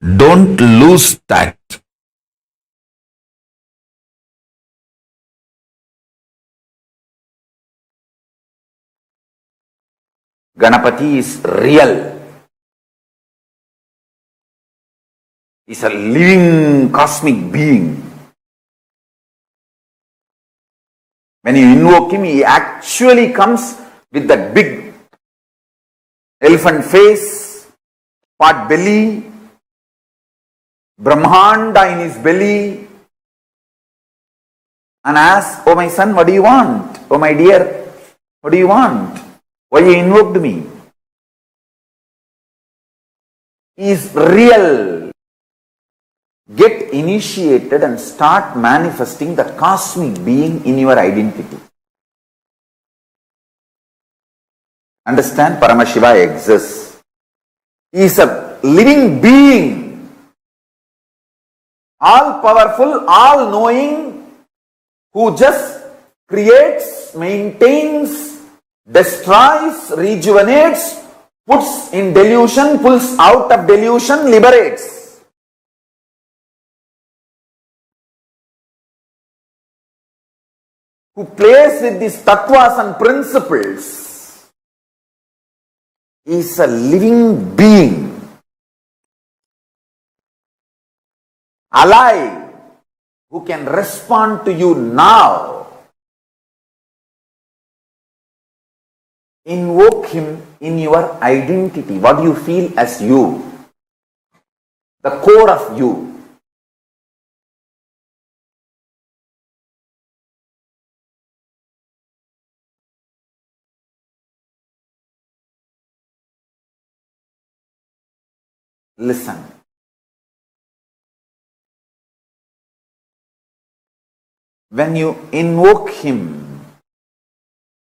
I: Don't lose that. Ganapati is real. He's a living cosmic being. When you invoke him, he actually comes with that big elephant face, pot belly, Brahmanda in his belly, and asks, "Oh my son, what do you want? Oh my dear, what do you want? Why you invoked me?" He is real. Get initiated and start manifesting the cosmic being in your identity. Understand? Paramashiva exists. He is a living being. All powerful, all knowing, who just creates, maintains, destroys, rejuvenates, puts in delusion, pulls out of delusion, liberates. Who plays with these tattvas and principles, is a living being. Alive, who can respond to you now. Invoke him in your identity. What do you feel as you? The core of you. Listen. When you invoke him,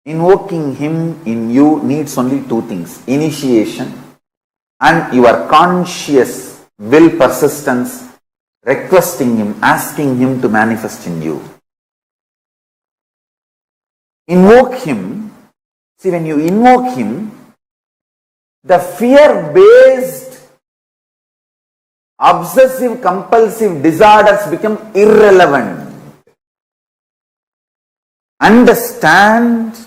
I: invoking him in you needs only two things: initiation and your conscious will persistence, requesting him, asking him to manifest in you. Invoke him. See, when you invoke him, the fear-based, obsessive, compulsive disorders become irrelevant. Understand,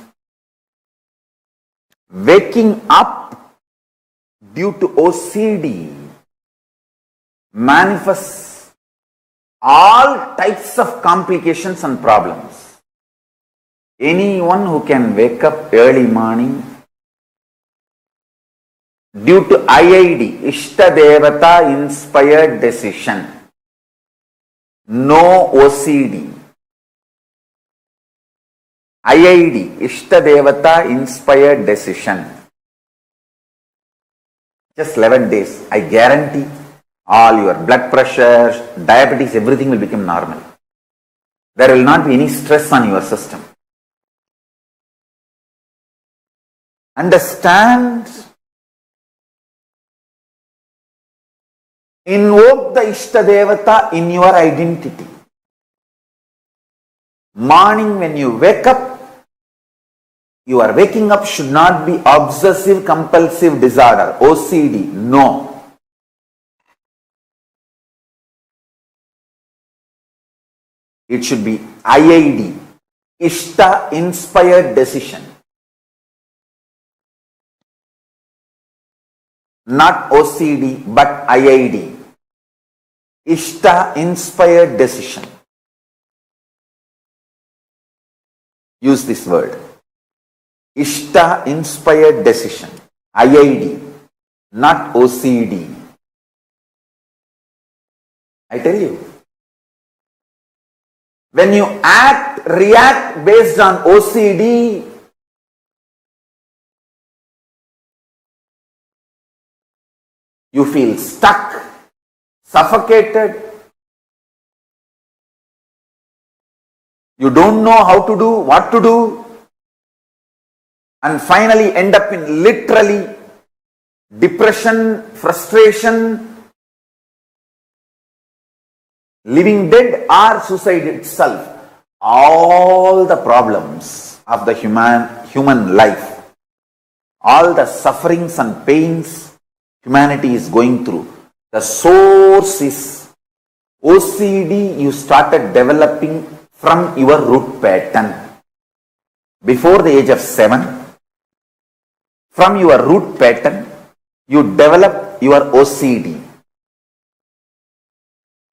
I: waking up due to OCD, manifests all types of complications and problems. Anyone who can wake up early morning due to IID, Ishta Devata inspired decision, no OCD. IID, Ishta Devata inspired decision. Just 11 days, I guarantee all your blood pressure, diabetes, everything will become normal. There will not be any stress on your system. Understand? Invoke the Ishta Devata in your identity. Morning when you wake up, your waking up should not be obsessive compulsive disorder, OCD, no. It should be IID, Ishta inspired decision. Not OCD but IID, Ishta inspired decision. Use this word. Ishta inspired decision, IID, not OCD. I tell you, when you react based on OCD, you feel stuck, suffocated. You don't know how to do, what to do, and finally end up in literally depression, frustration, living dead or suicide itself. All the problems of the human life, all the sufferings and pains humanity is going through, the source is OCD you started developing from your root pattern. Before the age of 7, from your root pattern, you develop your OCD.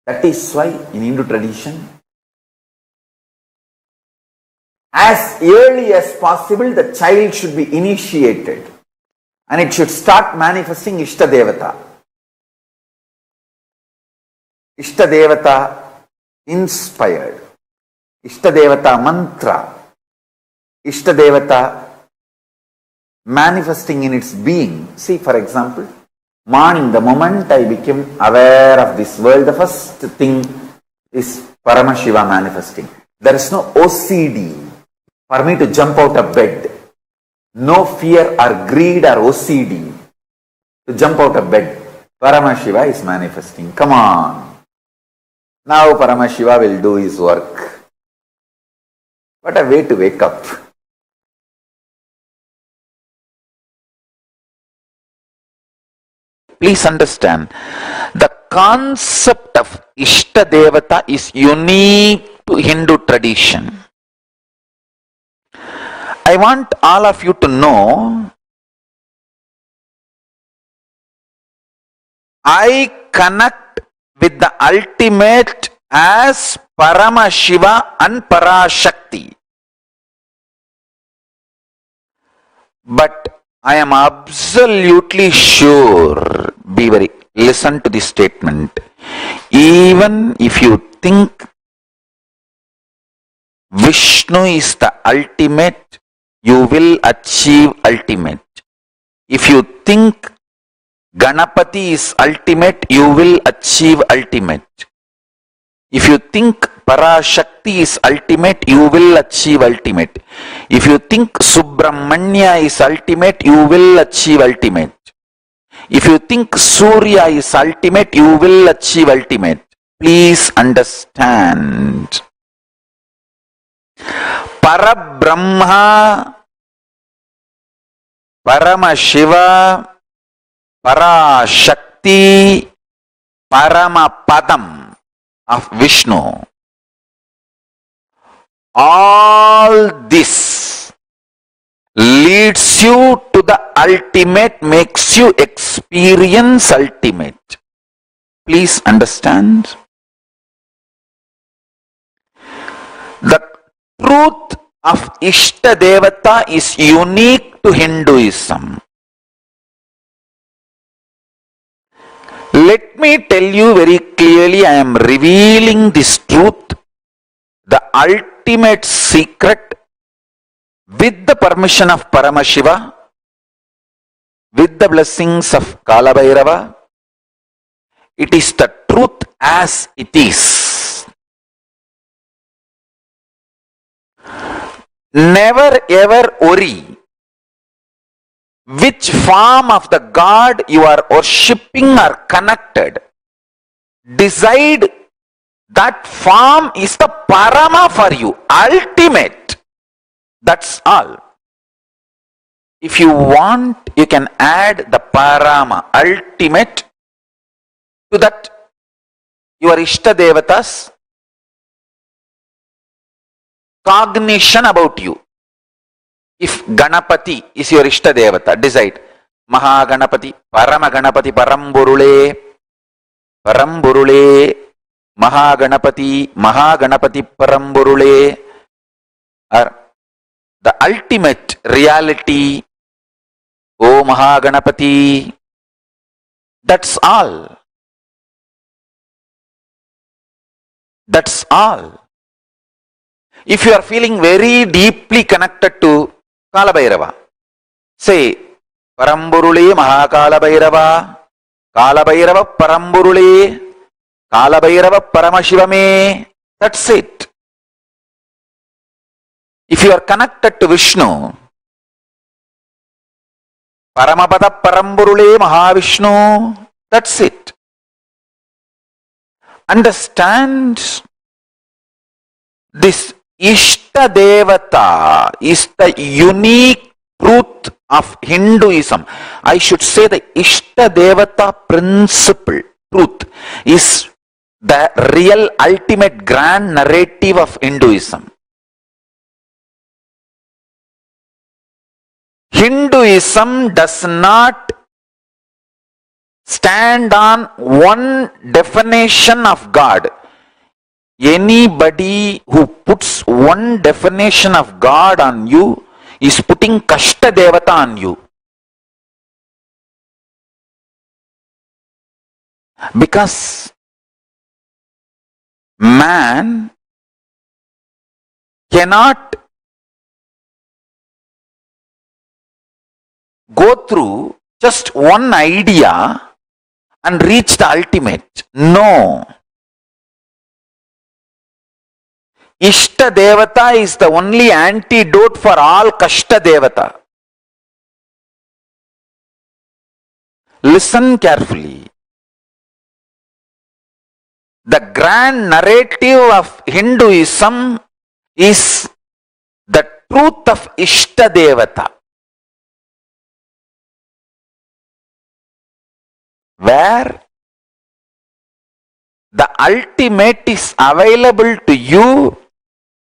I: That is why in Hindu tradition, as early as possible, the child should be initiated and it should start manifesting Ishta Devata. Ishta Devata inspired, Ishta Devata mantra, Ishta Devata manifesting in its being. See, for example, morning, the moment I became aware of this world, the first thing is Paramashiva manifesting. There is no OCD for me to jump out of bed. No fear or greed or OCD to jump out of bed. Paramashiva is manifesting. Come on. Now Paramashiva will do his work. What a way to wake up. Please understand, the concept of Ishta Devata is unique to Hindu tradition. I want all of you to know, I connect with the ultimate as Paramashiva and Parashakti. But I am absolutely sure, listen to this statement, even if you think Vishnu is the ultimate, you will achieve ultimate. If you think Ganapati is ultimate, you will achieve ultimate. If you think Parashakti is ultimate, you will achieve ultimate. If you think Subramanya is ultimate, you will achieve ultimate. If you think Surya is ultimate, you will achieve ultimate. Please understand. Parabrahma, Paramashiva, Parashakti, Paramapadam of Vishnu. All this leads you to the ultimate, makes you experience ultimate. Please understand. The truth of Ishta Devata is unique to Hinduism. Let me tell you very clearly, I am revealing this truth, the ultimate secret, with the permission of Paramashiva, with the blessings of Kalabhairava. It is the truth as it is. Never ever worry which form of the God you are worshipping or connected. Decide that form is the Parama for you, ultimate. That's all. If you want, you can add the Parama, ultimate, to that your Ishta Devatas cognition about you. If Ganapati is your Ishta Devata, decide Mahaganapati, Paramaganapati, Paramburule, Paramburule, Mahaganapati, Mahaganapati, Paramburule, or the ultimate reality, O Mahaganapati. That's all. That's all. If you are feeling very deeply connected to Kalabhairava, say Paramburule Mahakalabhairava, Kalabhairava Paramburule, Kalabhairava Paramashivame. That's it. If you are connected to Vishnu, Paramapada Paramburule Mahavishnu, that's it. Understand, this Ishta Devata is the unique truth of Hinduism. I should say the Ishta Devata principle, truth, is the real ultimate grand narrative of Hinduism. Hinduism does not stand on one definition of God. Anybody who puts one definition of God on you is putting Kashta Devata on you. Because man cannot go through just one idea and reach the ultimate. No. Ishta Devata is the only antidote for all Kashta Devata. Listen carefully. The grand narrative of Hinduism is the truth of Ishta Devata, where the ultimate is available to you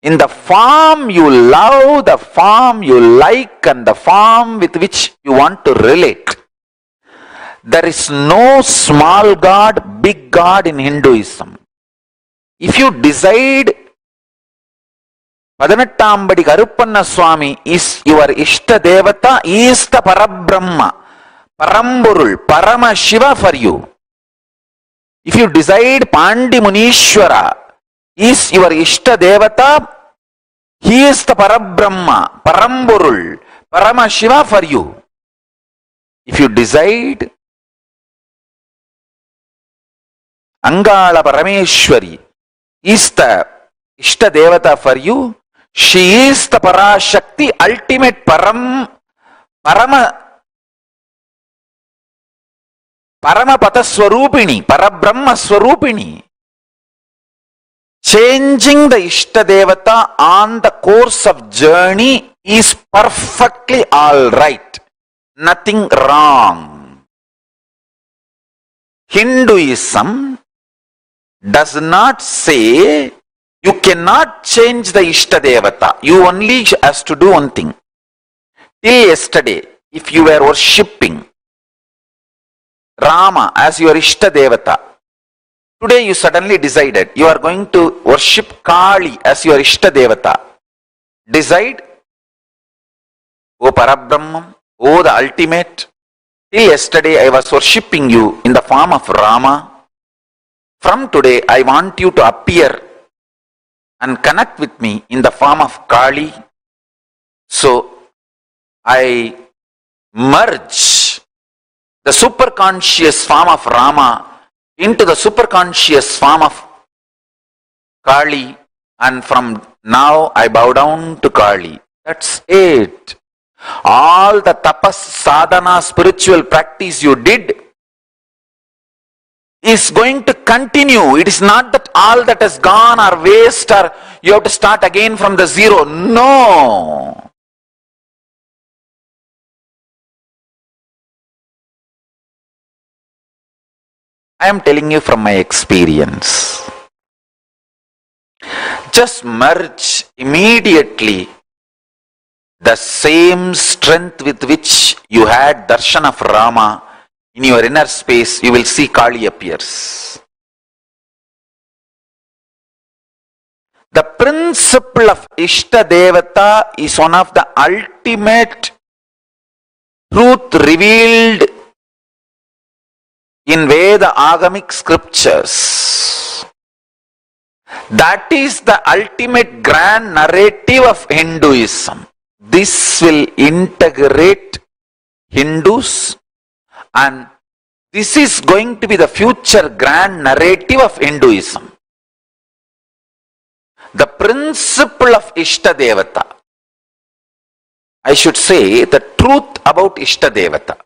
I: in the form you love, the form you like, and the form with which you want to relate. There is no small God, big God in Hinduism. If you decide Padanatambadi Karupanna Swami is your Ishta Devata, is the Parabrahma, Paramburul, Paramashiva for you. If you decide Pandi Munishwara is your Ishta Devata, he is the Parabrahma, Paramburul, Paramashiva for you. If you decide Angala Parameshwari is the Ishta Devata for you, she is the Parashakti, ultimate Parama Paramapata Swarupini, Parabrahma Swarupini. Changing the Ishta Devata on the course of journey is perfectly alright. Nothing wrong. Hinduism does not say you cannot change the Ishta Devata. You only has to do one thing. Till yesterday, if you were worshipping Rama as your Ishta Devata, Today you suddenly decided you are going to worship Kali as your Ishta Devata. Decide, O Parabrahman, O the ultimate. Till yesterday I was worshipping you in the form of Rama. From today I want you to appear and connect with me in the form of Kali. So I merge the superconscious form of Rama into the superconscious form of Kali, and from now I bow down to Kali. That's it. All the tapas, sadhana, spiritual practice you did is going to continue. It is not that all that has gone or waste or you have to start again from the zero. No. I am telling you from my experience. Just merge immediately the same strength with which you had darshan of Rama in your inner space, you will see Kali appears. The principle of Ishta Devata is one of the ultimate truth revealed in Veda Agamic scriptures. That is the ultimate grand narrative of Hinduism. This will integrate Hindus, and this is going to be the future grand narrative of Hinduism. The principle of Ishta Devata. I should say the truth about Ishta Devata.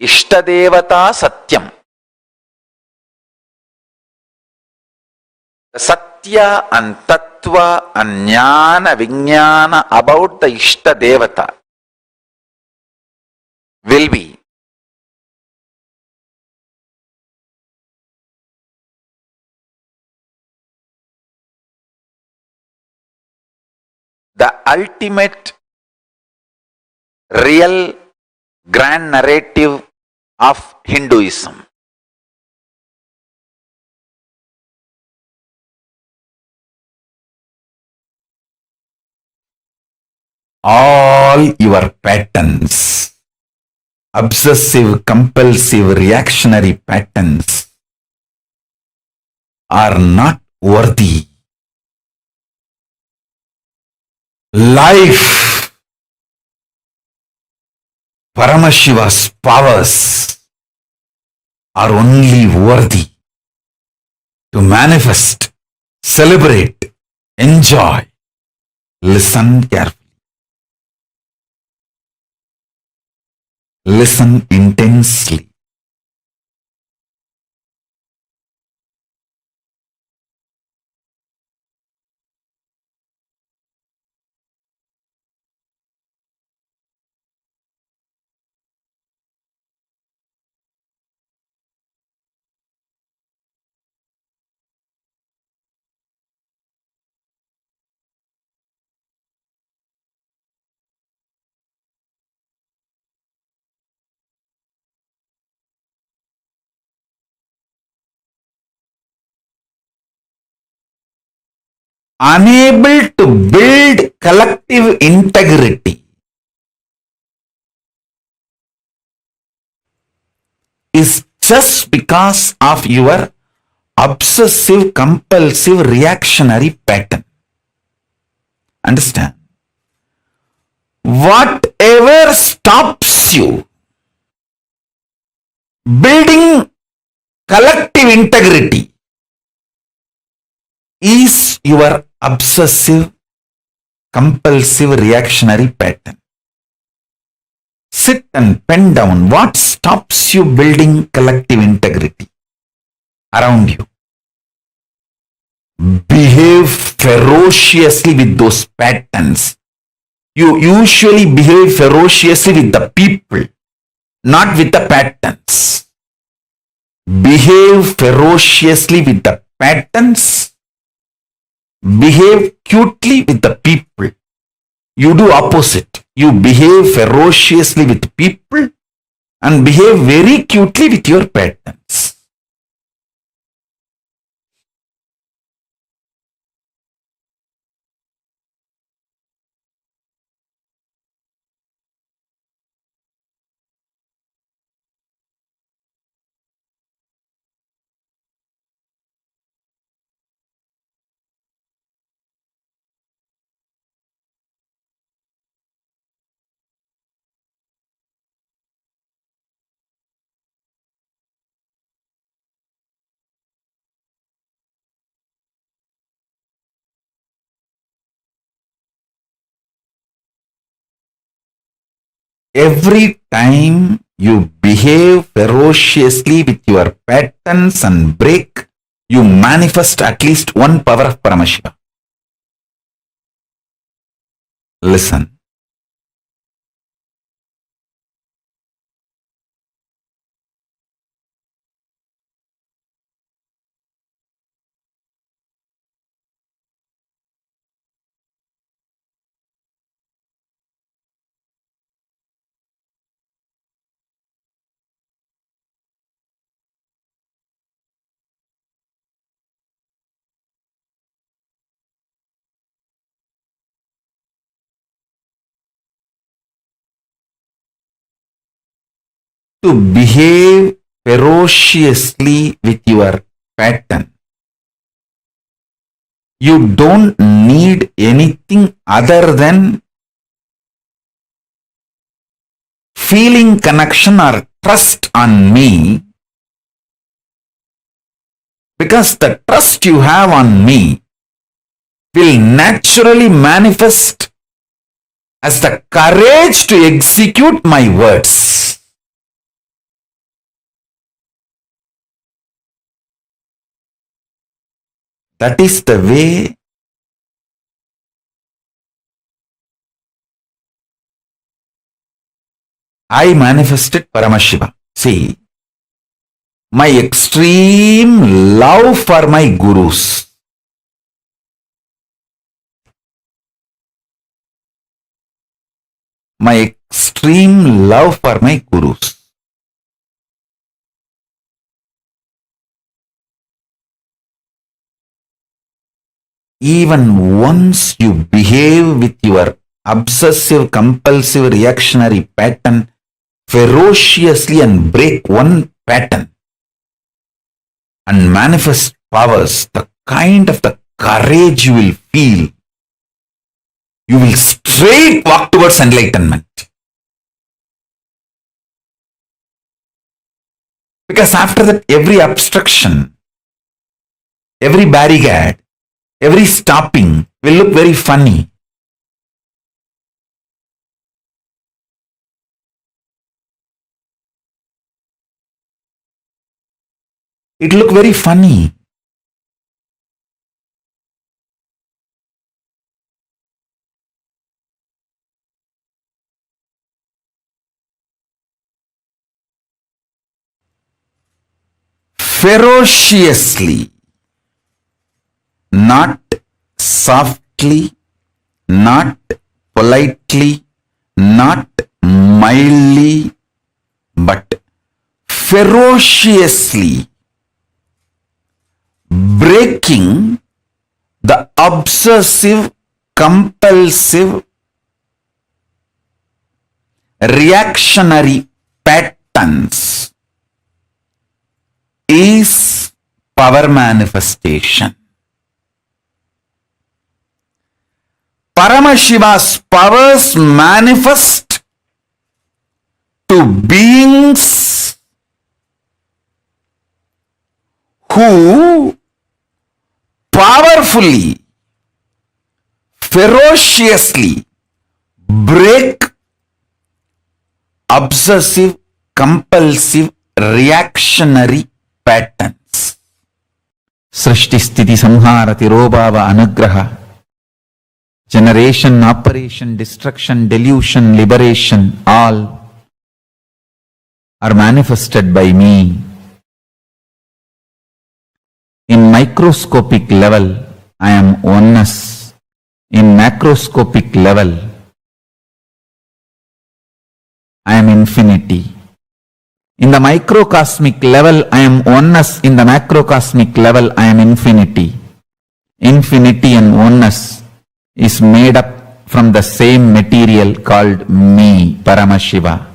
I: Ishta Devata Satyam. The Satya and Tattva and Jnana Vijnana about the Ishta Devata will be the ultimate real grand narrative of Hinduism. All your patterns, obsessive, compulsive, reactionary patterns, are not worthy. Life, Paramashiva's powers are only worthy to manifest, celebrate, enjoy. Listen carefully. Listen intensely. Unable to build collective integrity is just because of your obsessive, compulsive, reactionary pattern. Understand? Whatever stops you building collective integrity is your obsessive, compulsive, reactionary pattern. Sit and pen down what stops you building collective integrity around you. Behave ferociously with those patterns. You usually behave ferociously with the people, not with the patterns. Behave ferociously with the patterns. Behave cutely with the people. You do opposite. You behave ferociously with people and behave very cutely with your patterns.
A: Every time you behave ferociously with your patterns and break, you manifest at least one power of Paramashiva. Listen. To behave ferociously with your pattern, you don't need anything other than feeling connection or trust on me, because the trust you have on me will naturally manifest as the courage to execute my words. That is the way I manifested Paramashiva. See, my extreme love for my gurus, my extreme love for my gurus, even once you behave with your obsessive compulsive reactionary pattern ferociously and break one pattern and manifest powers, the kind of the courage you will feel, you will straight walk towards enlightenment. Because after that, every obstruction, every barricade, every stopping will look very funny. It look very funny. Ferociously, not softly, not politely, not mildly, but ferociously breaking the obsessive, compulsive, reactionary patterns is power manifestation. Paramashiva's powers manifest to beings who powerfully, ferociously break obsessive, compulsive, reactionary patterns. Srishti Sthiti Samhara Tirobhava Anugraha, generation, operation, destruction, delusion, liberation, all are manifested by me. In microscopic level, I am oneness. In macroscopic level, I am infinity. In the microcosmic level, I am oneness. In the macrocosmic level, I am infinity. Infinity and oneness is made up from the same material called me, Paramashiva.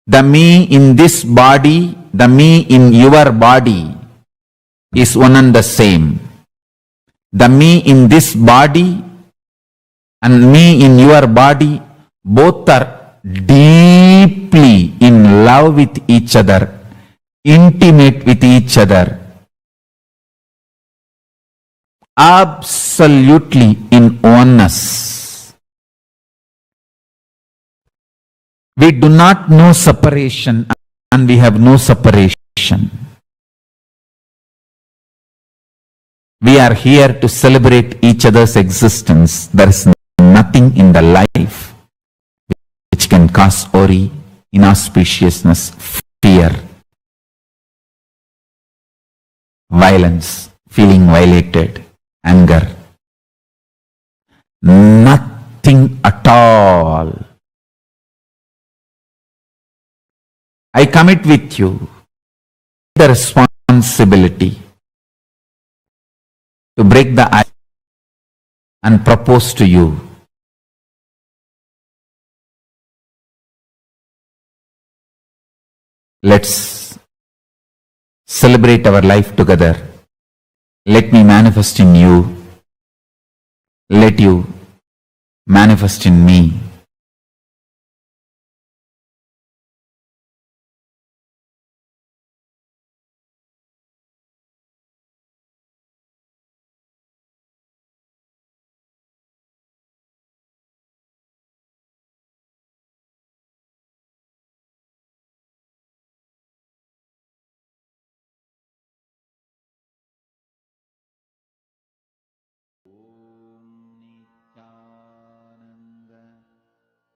A: The me in this body, the me in your body is one and the same. The me in this body and me in your body, both are deeply in love with each other, intimate with each other, absolutely in oneness. We do not know separation and we have no separation. We are here to celebrate each other's existence. There is nothing in the life which can cause worry, inauspiciousness, fear, violence, feeling violated, anger. Nothing at all. I commit with you the responsibility to break the ice and propose to you. Let's celebrate our life together. Let me manifest in you. Let you manifest in me.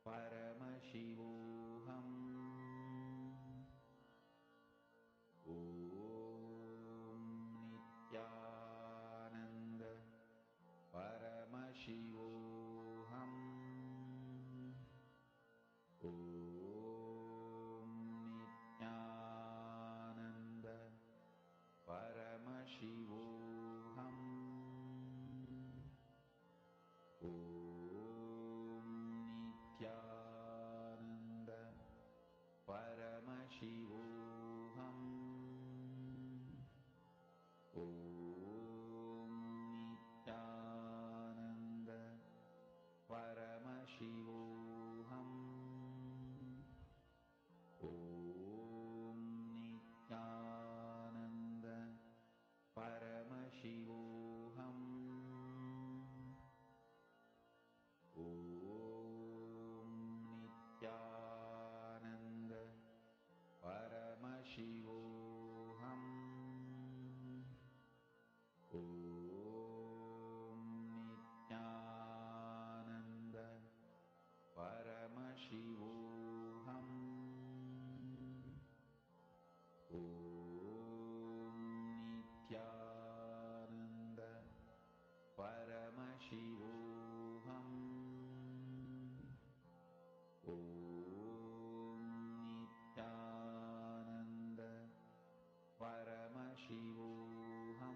A: Paramashivoham. Om Nityananda Paramashivoham. Om Nityananda Paramashivoham. Om Nityananda Paramashivoham. Om Nityananda Paramashivoham. Om Nityananda Paramashivoham. Om Nityananda Paramashivoham. Om Nityananda Paramashivoham. Om Nityananda Paramashivoham. Om Nityananda Paramashivoham. Om Nityananda Paramashivoham.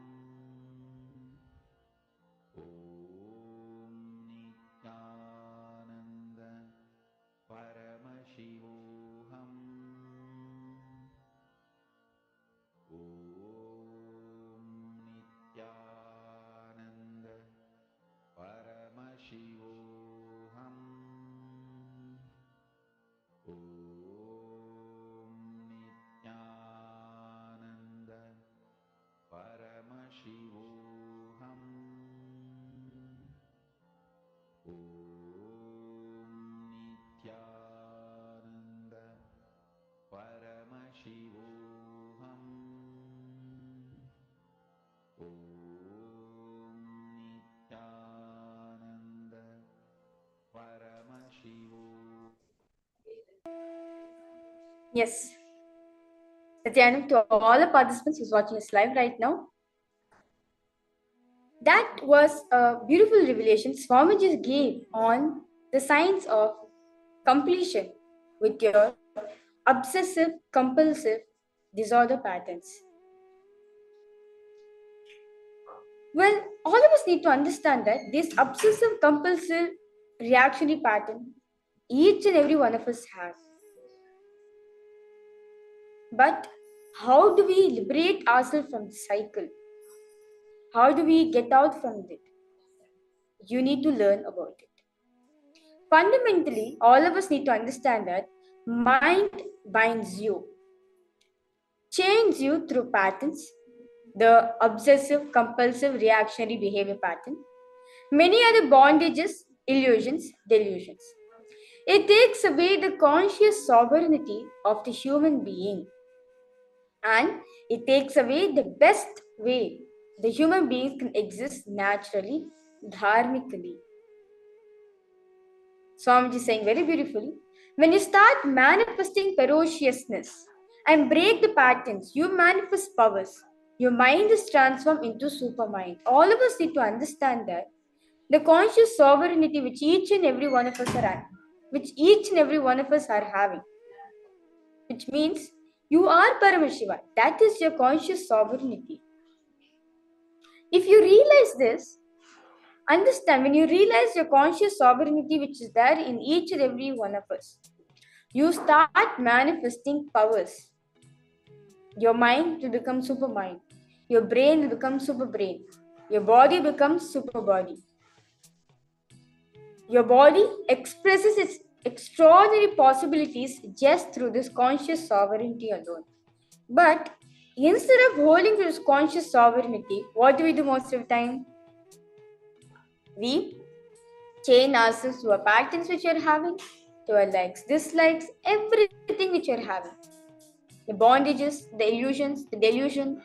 A: Om Nityananda Paramashivoham. Om Nityananda Paramashivoham. Om Nityananda Paramashivoham. Om Nityananda Paramashivoham.
P: Yes. Satyanam, to all the participants who's watching us live right now, that was a beautiful revelation Swamiji gave on the science of completion with your obsessive compulsive disorder patterns. Well, all of us need to understand that this obsessive compulsive reactionary pattern, each and every one of us have. But how do we liberate ourselves from the cycle? How do we get out from it? You need to learn about it. Fundamentally, all of us need to understand that mind binds you, chains you through patterns, the obsessive compulsive reactionary behavior pattern, many other bondages, illusions, delusions. It takes away the conscious sovereignty of the human being. And it takes away the best way the human beings can exist naturally, dharmically. Swamiji is saying very beautifully, when you start manifesting ferociousness and break the patterns, you manifest powers. Your mind is transformed into supermind. All of us need to understand that the conscious sovereignty which each and every one of us are having, which means you are Paramashiva. That is your conscious sovereignty. If you realize this, understand, when you realize your conscious sovereignty which is there in each and every one of us, you start manifesting powers. Your mind will become super mind. Your brain will become super brain. Your body becomes super body. Your body expresses its extraordinary possibilities just through this conscious sovereignty alone. But instead of holding to this conscious sovereignty, what do we do most of the time? We chain ourselves to our patterns which you're having, to our likes, dislikes, everything which you're having. The bondages, the illusions, the delusion,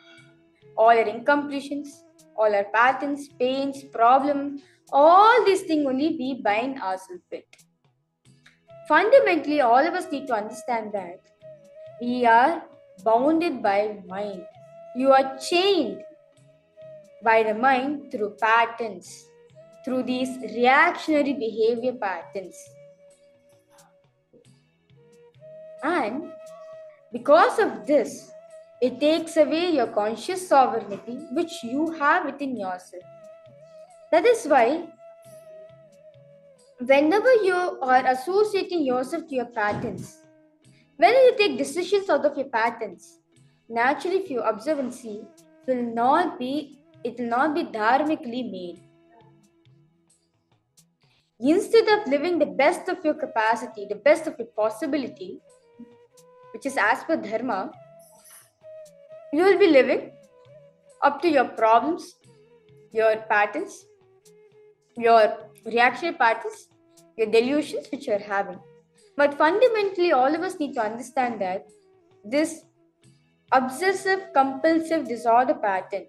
P: all our incompletions, all our patterns, pains, problems, all these things only we bind ourselves with. Fundamentally, all of us need to understand that we are bounded by mind. You are chained by the mind through patterns, through these reactionary behavior patterns. And because of this, it takes away your conscious sovereignty which you have within yourself. That is why whenever you are associating yourself to your patterns, when you take decisions out of your patterns, naturally if you observe and see, it will not be dharmically made. Instead of living the best of your capacity, the best of your possibility, which is as per dharma, you will be living up to your problems, your patterns, your reactionary patterns, your delusions which you are having. But fundamentally, all of us need to understand that this obsessive compulsive disorder pattern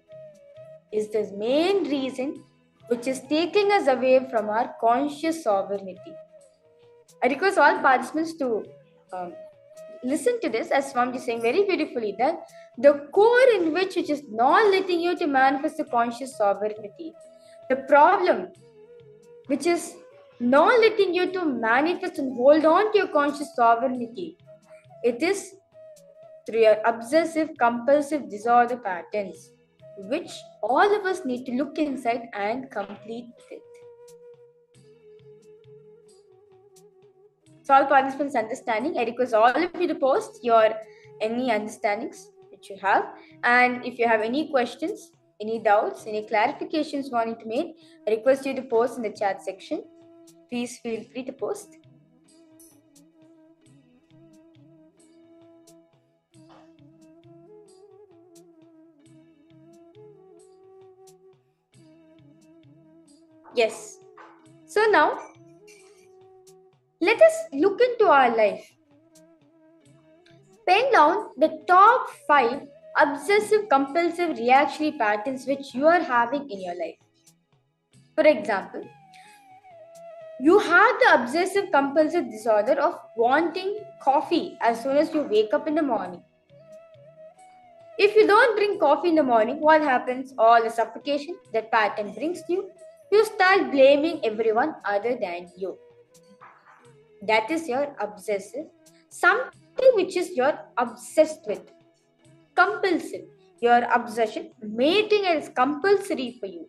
P: is the main reason which is taking us away from our conscious sovereignty. I request all participants to listen to this, as Swamiji is saying very beautifully, that the core in which is not letting you to manifest the conscious sovereignty, the problem which is not letting you to manifest and hold on to your conscious sovereignty, it is through your obsessive compulsive disorder patterns, which all of us need to look inside and complete it. So all participants understanding, I request all of you to post your any understandings which you have, and if you have any questions, any doubts, any clarifications wanting to make, I request you to post in the chat section. Please feel free to post. Yes. So now, let us look into our life. Pen down the top 5 obsessive compulsive reactionary patterns which you are having in your life. For example, you have the obsessive compulsive disorder of wanting coffee as soon as you wake up in the morning. If you don't drink coffee in the morning, what happens? All the suffocation that pattern brings to you, you start blaming everyone other than you. That is your obsessive. Something which is you're obsessed with. Compulsive. Your obsession, making it is compulsory for you.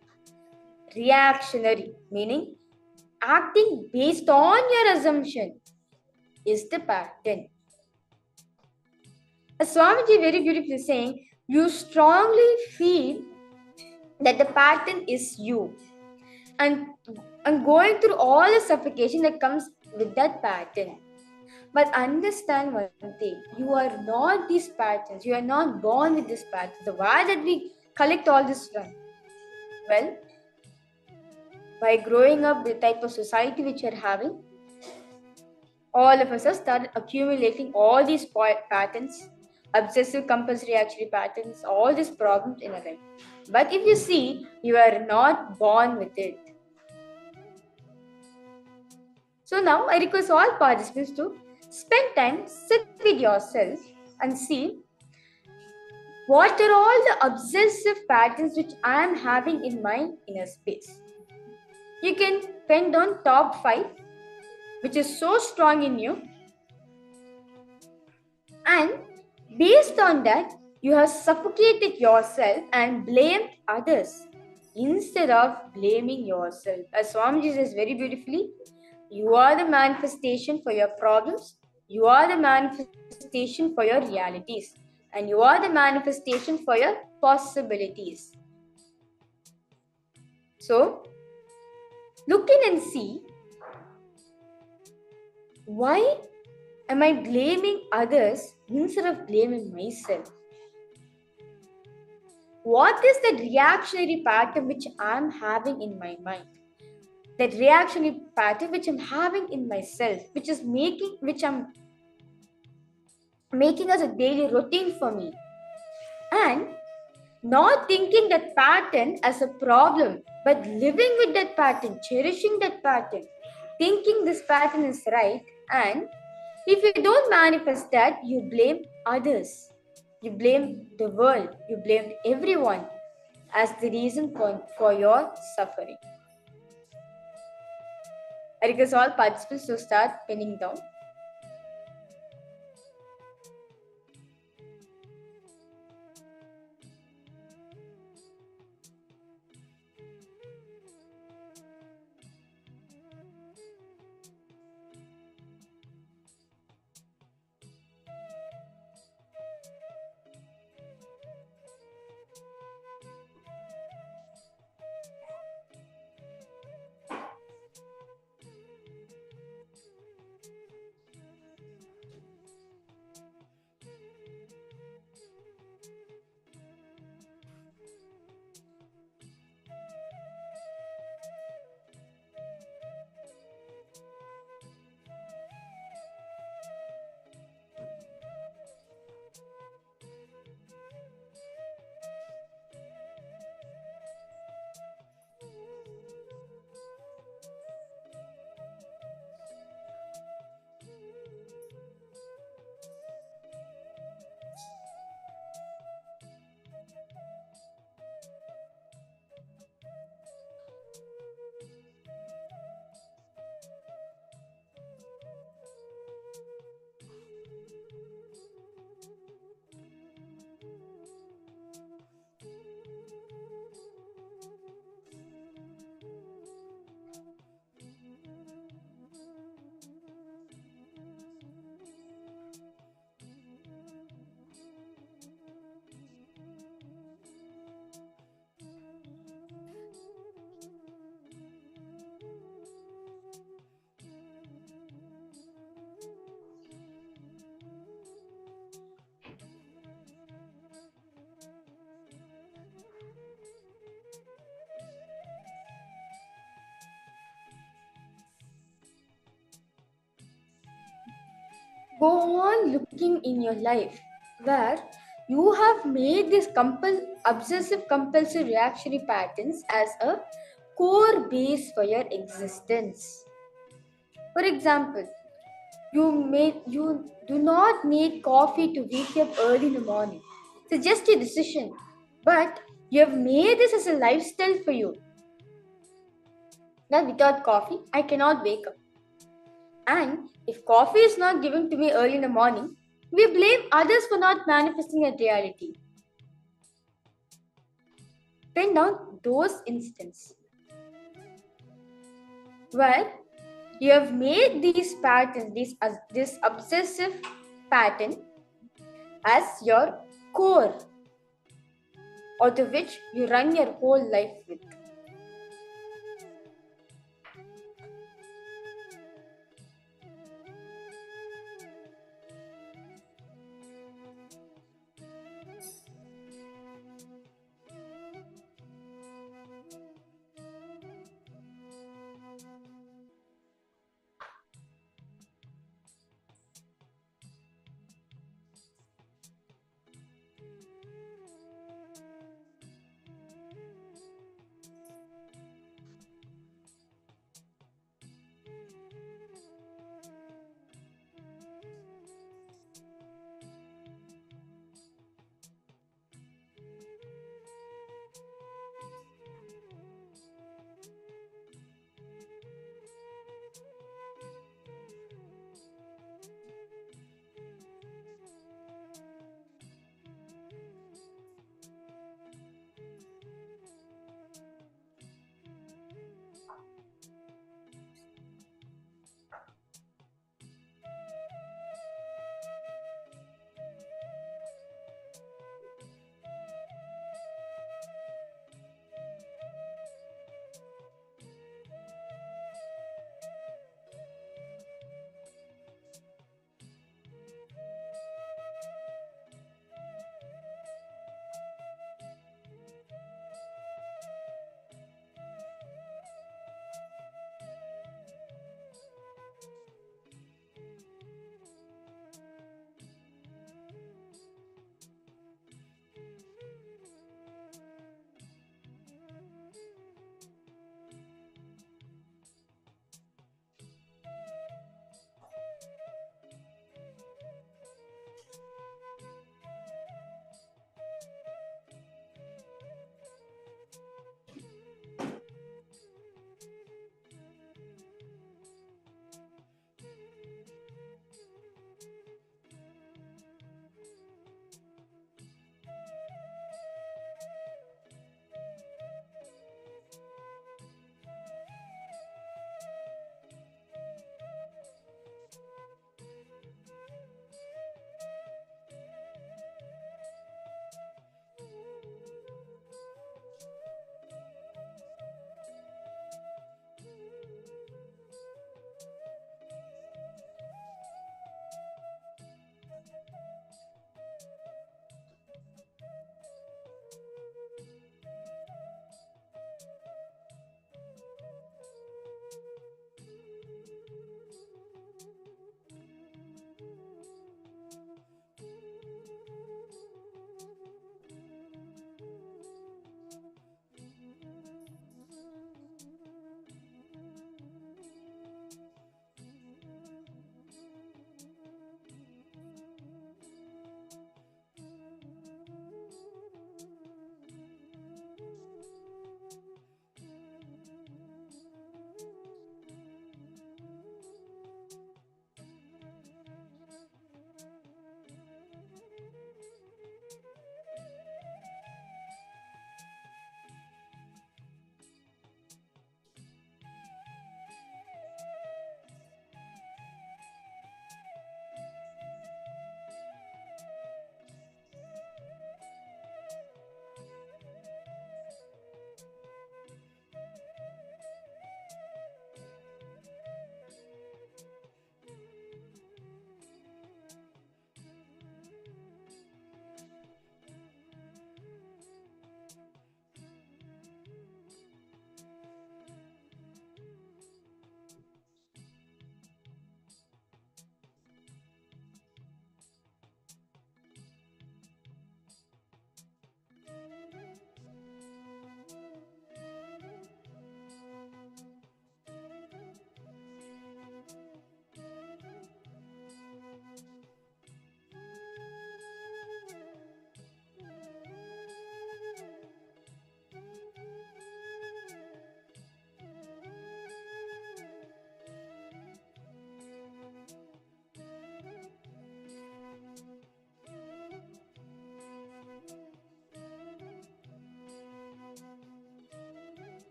P: Reactionary, meaning acting based on your assumption, is the pattern. As Swamiji very beautifully saying, you strongly feel that the pattern is you. And going through all the suffocation that comes with that pattern. But understand one thing, you are not these patterns. You are not born with this pattern. So why did we collect all this from? Well, by growing up with the type of society which you are having, all of us have started accumulating all these patterns, obsessive compulsory reactionary patterns, all these problems in a life. But if you see, you are not born with it. So now I request all participants to spend time, sit with yourself and see what are all the obsessive patterns which I am having in my inner space. You can pen down top 5, which is so strong in you, and based on that, you have suffocated yourself and blamed others instead of blaming yourself. As Swamiji says very beautifully, you are the manifestation for your problems, you are the manifestation for your realities, and you are the manifestation for your possibilities. So, look in and see, why am I blaming others instead of blaming myself? What is the reactionary pattern which I am having in my mind? That reactionary pattern which I'm having in myself, which I'm making as a daily routine for me, and not thinking that pattern as a problem, but living with that pattern, cherishing that pattern, thinking this pattern is right. And if you don't manifest that, you blame others, you blame the world, you blame everyone as the reason for your suffering. I request all participants to start penning down. Go on looking in your life where you have made these obsessive compulsive reactionary patterns as a core base for your existence. For example, you do not need coffee to wake up early in the morning. It's just a decision, but you have made this as a lifestyle for you. That without coffee, I cannot wake up. And if coffee is not given to me early in the morning, we blame others for not manifesting a reality. Pen down those instances where you have made these patterns, this obsessive pattern as your core, out of which you run your whole life with.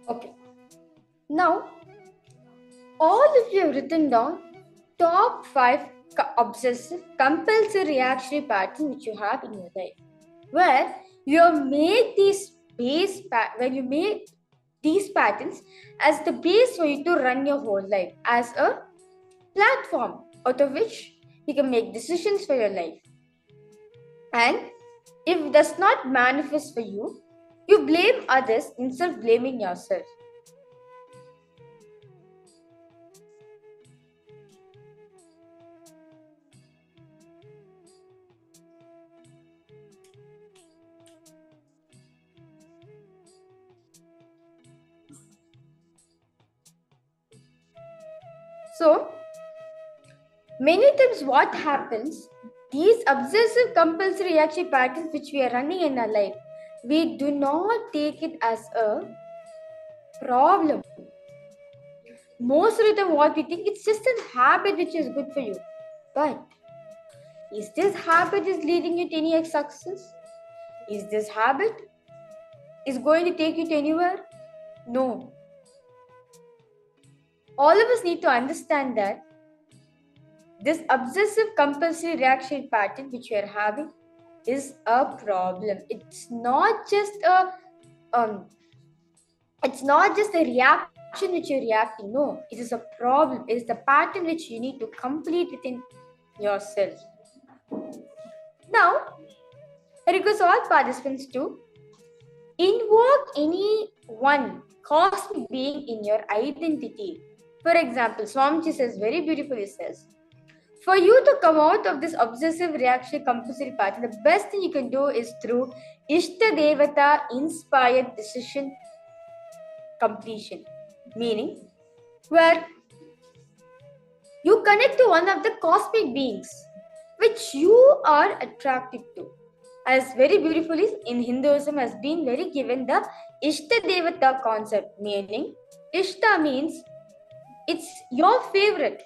P: Okay. Now, all of you have written down top 5 obsessive compulsive reactionary patterns which you have in your life, where you have made these these patterns as the base for you to run your whole life, as a platform out of which you can make decisions for your life. And if it does not manifest for you, you blame others instead of blaming yourself. So, many times what happens, these obsessive compulsive reaction patterns which we are running in our life, we do not take it as a problem. Most of the time what we think, it's just a habit which is good for you. But is this habit is leading you to any success? Is this habit is going to take you to anywhere? No. All of us need to understand that this obsessive compulsive reaction pattern which we are having is a problem. It's not just a reaction which you're reacting. No, it is a problem. It is the pattern which you need to complete within yourself. Now, I request all participants to invoke any one cosmic being in your identity. For example, Swamiji says very beautifully, says, for you to come out of this obsessive reaction compulsive pattern, the best thing you can do is through Ishta Devata inspired decision completion. Meaning, where you connect to one of the cosmic beings which you are attracted to. As very beautifully in Hinduism has been very given the Ishta Devata concept, meaning Ishta means it's your favorite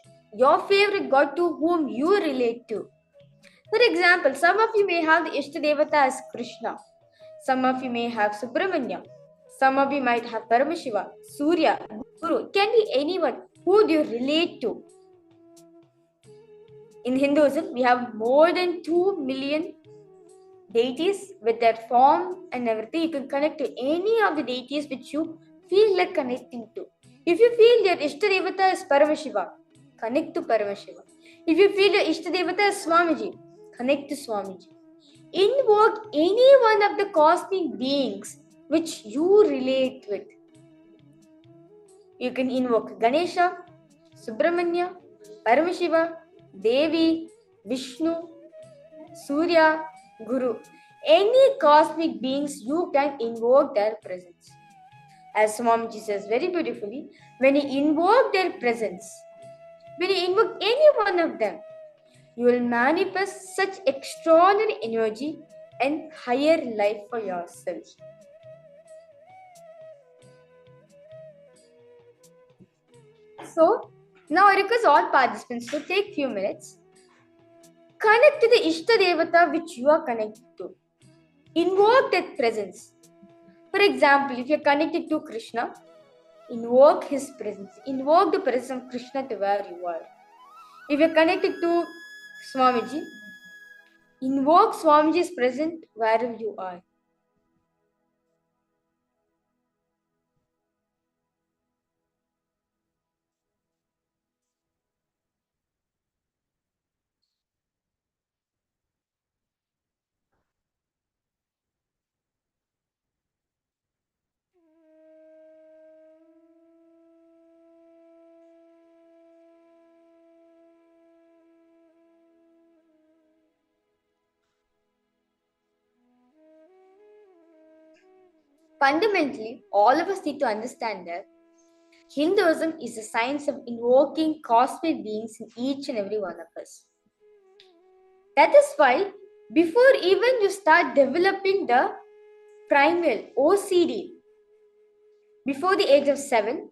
P: god to whom you relate to. For example, some of you may have the Ishta Devata as Krishna, some of you may have Subramanya, some of you might have Paramashiva, Surya, Guru. It can be anyone. Who do you relate to? In Hinduism, we have more than 2 million deities with their form and everything. You can connect to any of the deities which you feel like connecting to. If you feel your Ishta Devata is Paramashiva, connect to Paramashiva. If you feel your Ishta Devata is Swamiji, connect to Swamiji. Invoke any one of the cosmic beings which you relate with. You can invoke Ganesha, Subramanya, Paramashiva, Devi, Vishnu, Surya, Guru. Any cosmic beings, you can invoke their presence. As Swamiji says very beautifully, when you invoke their presence, when you invoke any one of them, you will manifest such extraordinary energy and higher life for yourself. So, now I request all participants to take few minutes. Connect to the Ishta Devata which you are connected to. Invoke that presence. For example, if you are connected to Krishna, invoke his presence. Invoke the presence of Krishna to where you are. If you are connected to Swamiji, invoke Swamiji's presence wherever you are. Fundamentally, all of us need to understand that Hinduism is the science of invoking cosmic beings in each and every one of us. That is why, before even you start developing the primal OCD, before the age of 7,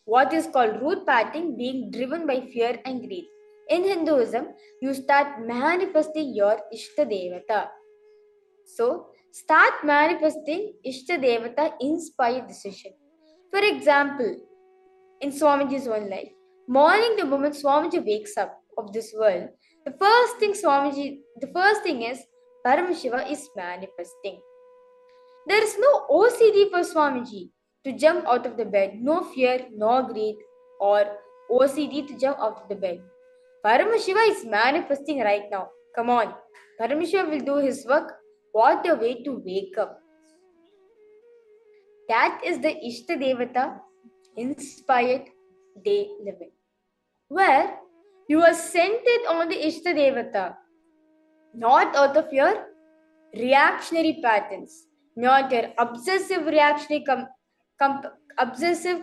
P: what is called root pattern, being driven by fear and greed. In Hinduism, you start manifesting your Ishta Devata. So, start manifesting Ishta Devata inspired decision. For example, in Swamiji's own life, morning the moment Swamiji wakes up of this world, the first thing is Paramashiva is manifesting. There is no OCD for Swamiji to jump out of the bed, no fear, no greed, or OCD to jump out of the bed. Paramashiva is manifesting right now. Come on, Paramashiva will do his work. What a way to wake up. That is the Ishta Devata inspired day living, where you are centered on the Ishta Devata, not out of your reactionary patterns, not your obsessive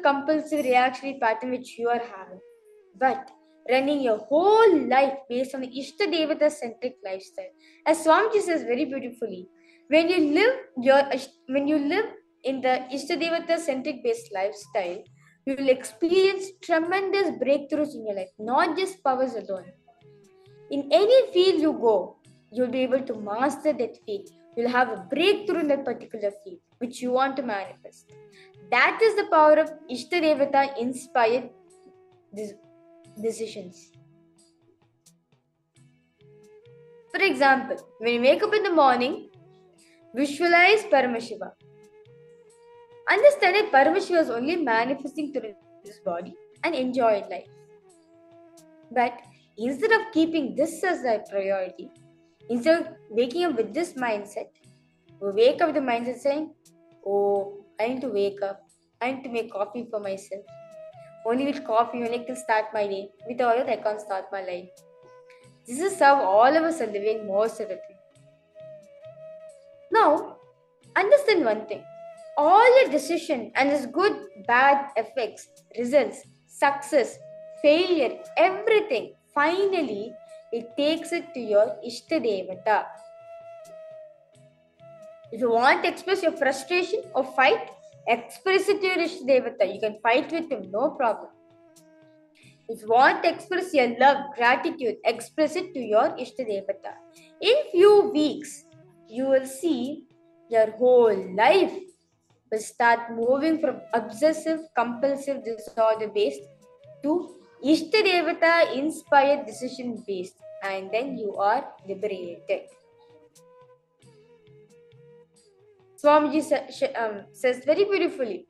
P: compulsive reactionary pattern which you are having, but running your whole life based on the Ishta Devata centric lifestyle. As Swamiji says very beautifully, when you live in the Ishta Devata centric based lifestyle, you will experience tremendous breakthroughs in your life, not just powers alone. In any field you go, you'll be able to master that field. You'll have a breakthrough in that particular field which you want to manifest. That is the power of Ishta Devata inspired decisions. For example, when you wake up in the morning, visualize Paramashiva. Understand that Paramashiva is only manifesting through this body and enjoy life. But instead of keeping this as a priority, instead of waking up with this mindset, we wake up with the mindset saying, oh, I need to wake up. I need to make coffee for myself. Only with coffee only I can start my day. Without it, I can't start my life. This is how all of us are living most of the time. Now, understand one thing. All your decision and its good, bad effects, results, success, failure, everything, finally, it takes it to your Ishta Devata. If you want to express your frustration or fight, express it to your Ishta Devata. You can fight with him, no problem. If you want to express your love, gratitude, express it to your Ishta Devata. In few weeks, you will see your whole life will start moving from obsessive, compulsive, disorder based to Ishta Devata inspired decision based, and then you are liberated. Swamiji says very beautifully,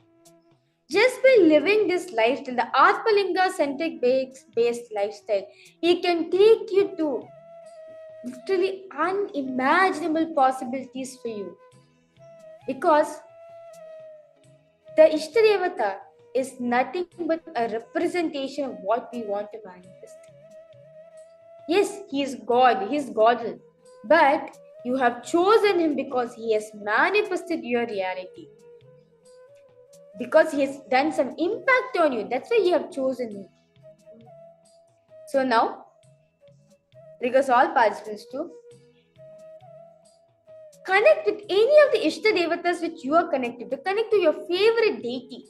P: just by living this lifestyle, the Atmalinga centric based lifestyle, he can take you to literally unimaginable possibilities for you. Because the Ishta Devata is nothing but a representation of what we want to manifest. Yes, he is God, he is godly, but you have chosen him because he has manifested your reality. Because he has done some impact on you. That's why you have chosen him. So now, request all participants to connect with any of the Ishta Devatas which you are connected to. Connect to your favorite deity,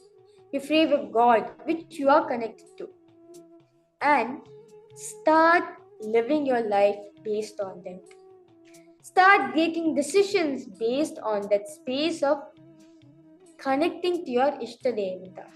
P: your favorite God, which you are connected to. And start living your life based on them. Start making decisions based on that space of connecting to your Ishta Devata.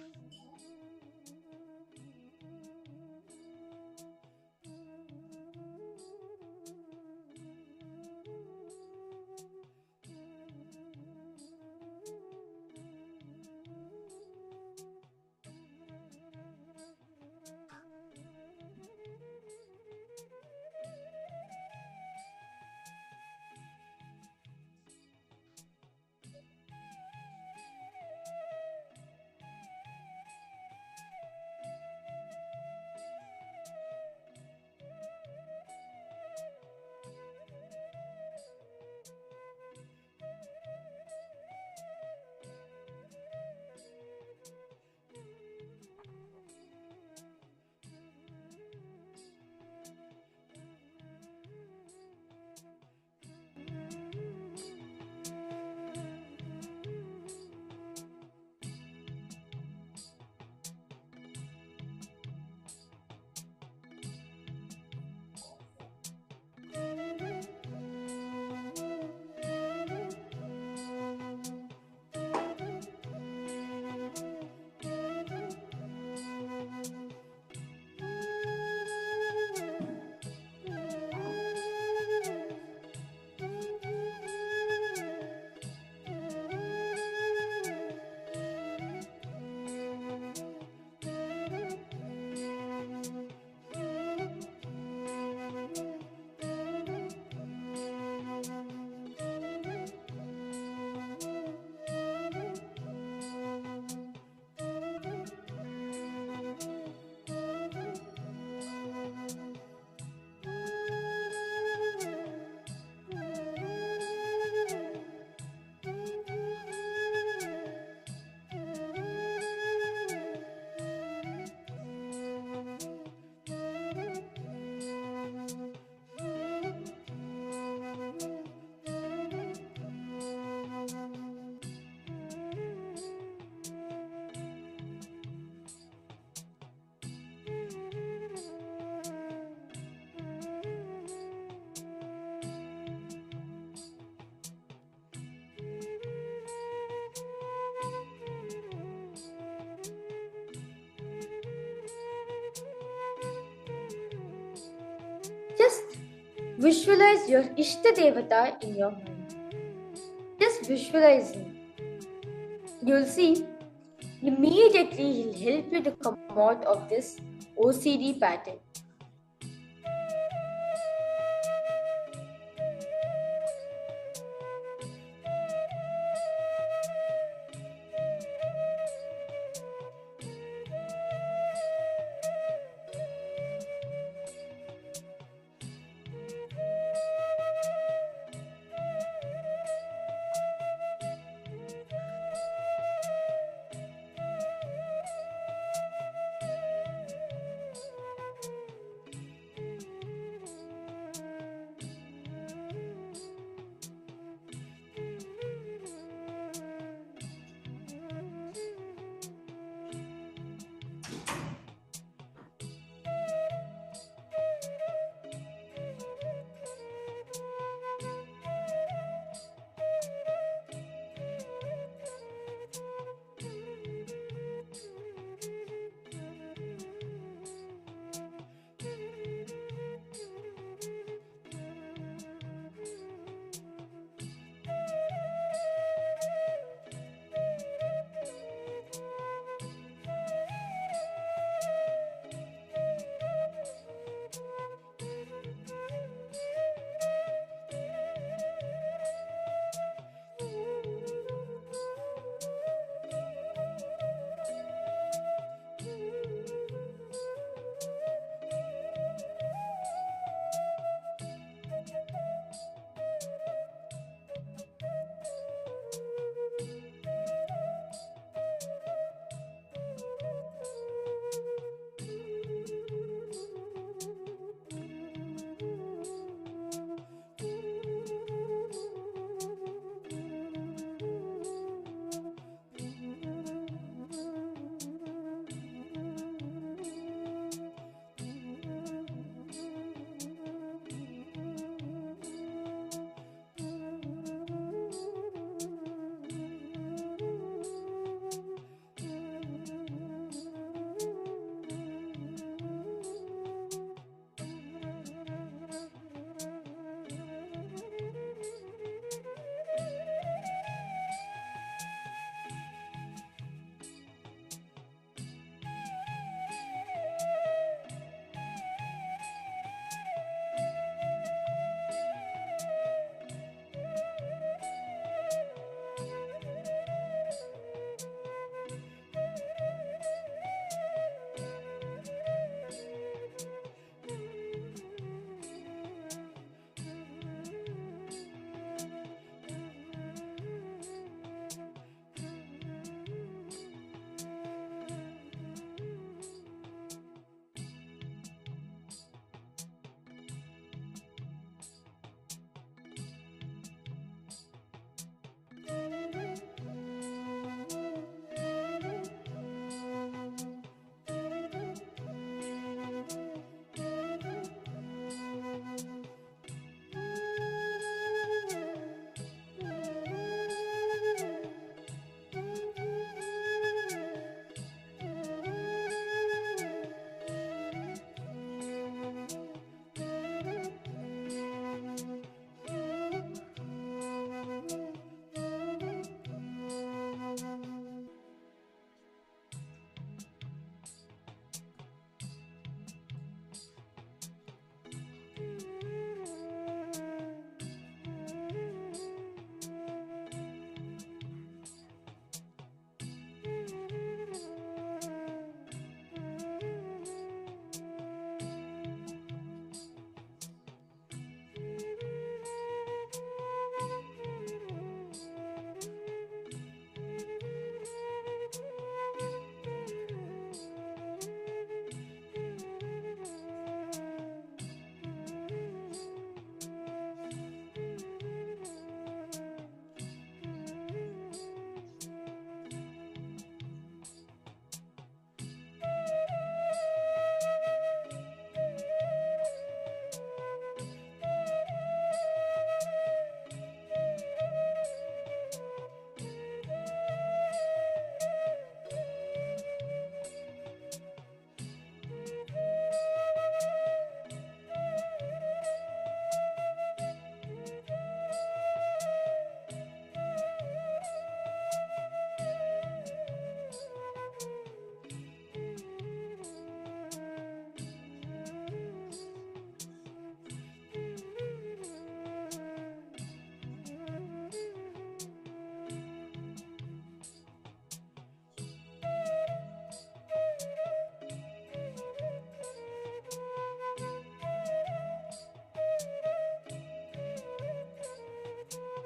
P: Visualize your Ishta Devata in your mind. Just visualize him. You'll see, immediately he'll help you to come out of this OCD pattern.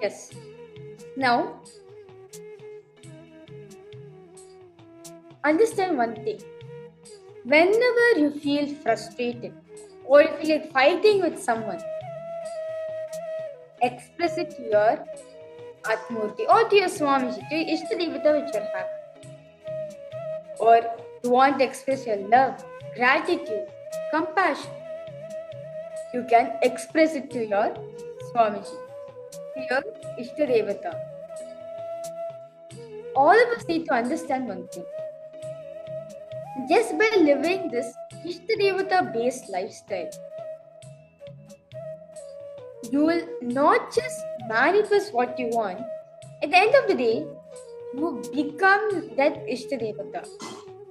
P: Yes. Now, understand one thing. Whenever you feel frustrated or you feel like fighting with someone, express it to your Atmurti or to your Swamiji, to your Ishtadevata which you are happy. Or you want to express your love, gratitude, compassion, you can express it to your Swamiji, to your Ishtadevata. All of us need to understand one thing. Just by living this Ishtadevata based lifestyle, you will not just manifest what you want. At the end of the day, you become that Ishtadevata.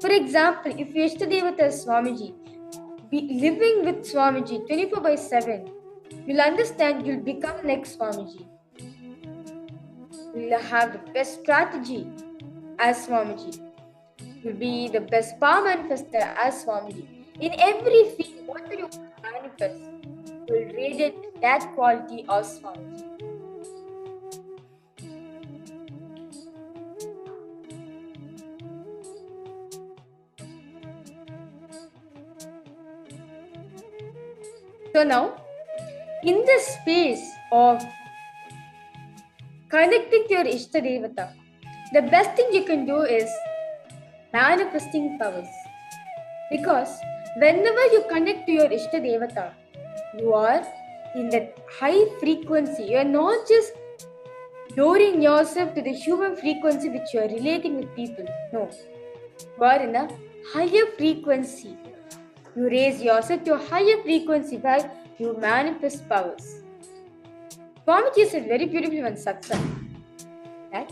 P: For example, if your Ishtadevata is Swamiji, be living with Swamiji 24/7, you'll understand you'll become like Swamiji. You'll have the best strategy as Swamiji. You'll be the best power manifester as Swamiji. In every field, whatever you manifest, you'll radiate that quality of Swamiji. So now, in the space of connecting to your Ishtadevata, the best thing you can do is manifesting powers. Because whenever you connect to your Ishtadevata, you are in that high frequency. You are not just lowering yourself to the human frequency which you are relating with people. No. You are in a higher frequency. You raise yourself to a higher frequency where you manifest powers. Swamiji said very beautifully in satsang that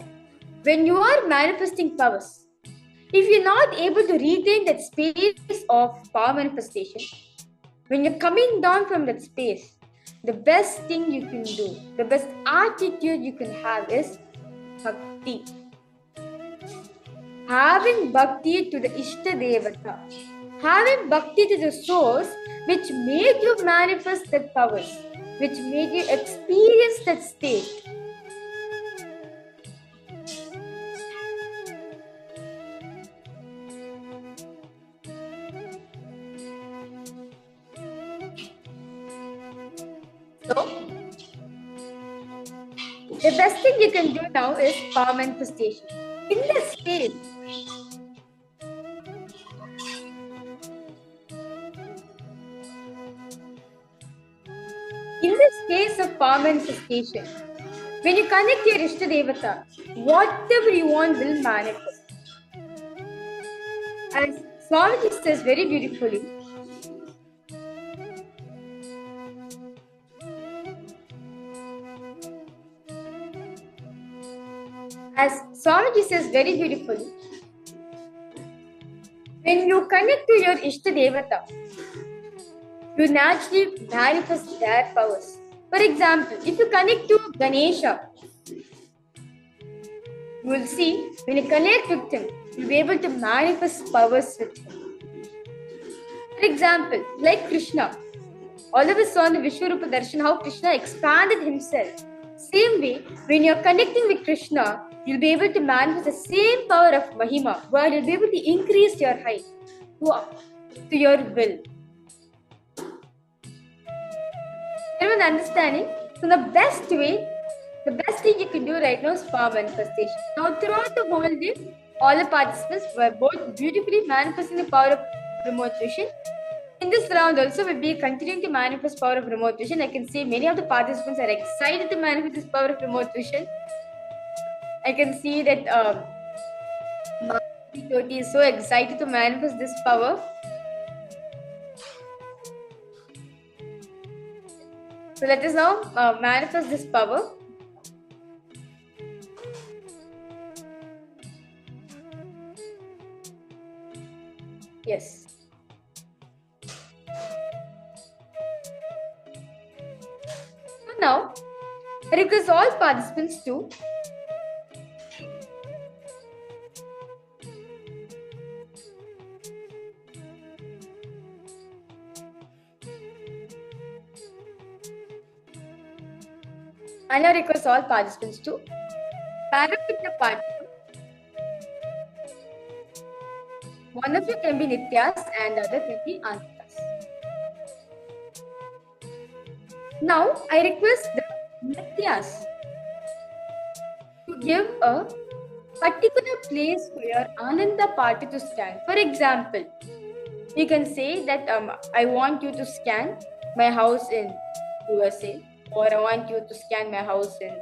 P: when you are manifesting powers, if you're not able to retain that space of power manifestation, when you're coming down from that space, the best thing you can do, the best attitude you can have is bhakti. Having bhakti to the Ishtadevata, having bhakti to the source which made you manifest that powers, which made you experience that state. So, the best thing you can do now is power manifestation. In this space, in the space of power manifestation, when you connect your Ishtadevata, whatever you want will manifest. As Swamiji says very beautifully, when you connect to your Ishtadevata, you naturally manifest their powers. For example, if you connect to Ganesha, you will see when you connect with him, you'll be able to manifest powers with him. For example, like Krishna, all of us saw in the Vishwarupa Darshan how Krishna expanded himself. Same way, when you're connecting with Krishna, you'll be able to manifest the same power of Mahima, where you'll be able to increase your height to your will. Everyone understanding? So the best thing you can do right now is power manifestation. Now throughout the whole day, all the participants were both beautifully manifesting the power of remote vision. In this round also, we'll be continuing to manifest power of remote vision. I can see many of the participants are excited to manifest this power of remote vision. I can see that Toti is so excited to manifest this power. So let us now manifest this power. Yes. So now, I request all participants to And I request all participants to pair up with the partner. One of you can be Nityas and the other can be Anandas. Now, I request the Nityas to give a particular place for your Ananda party to stand. For example, you can say that I want you to scan my house in USA, or I want you to scan my house in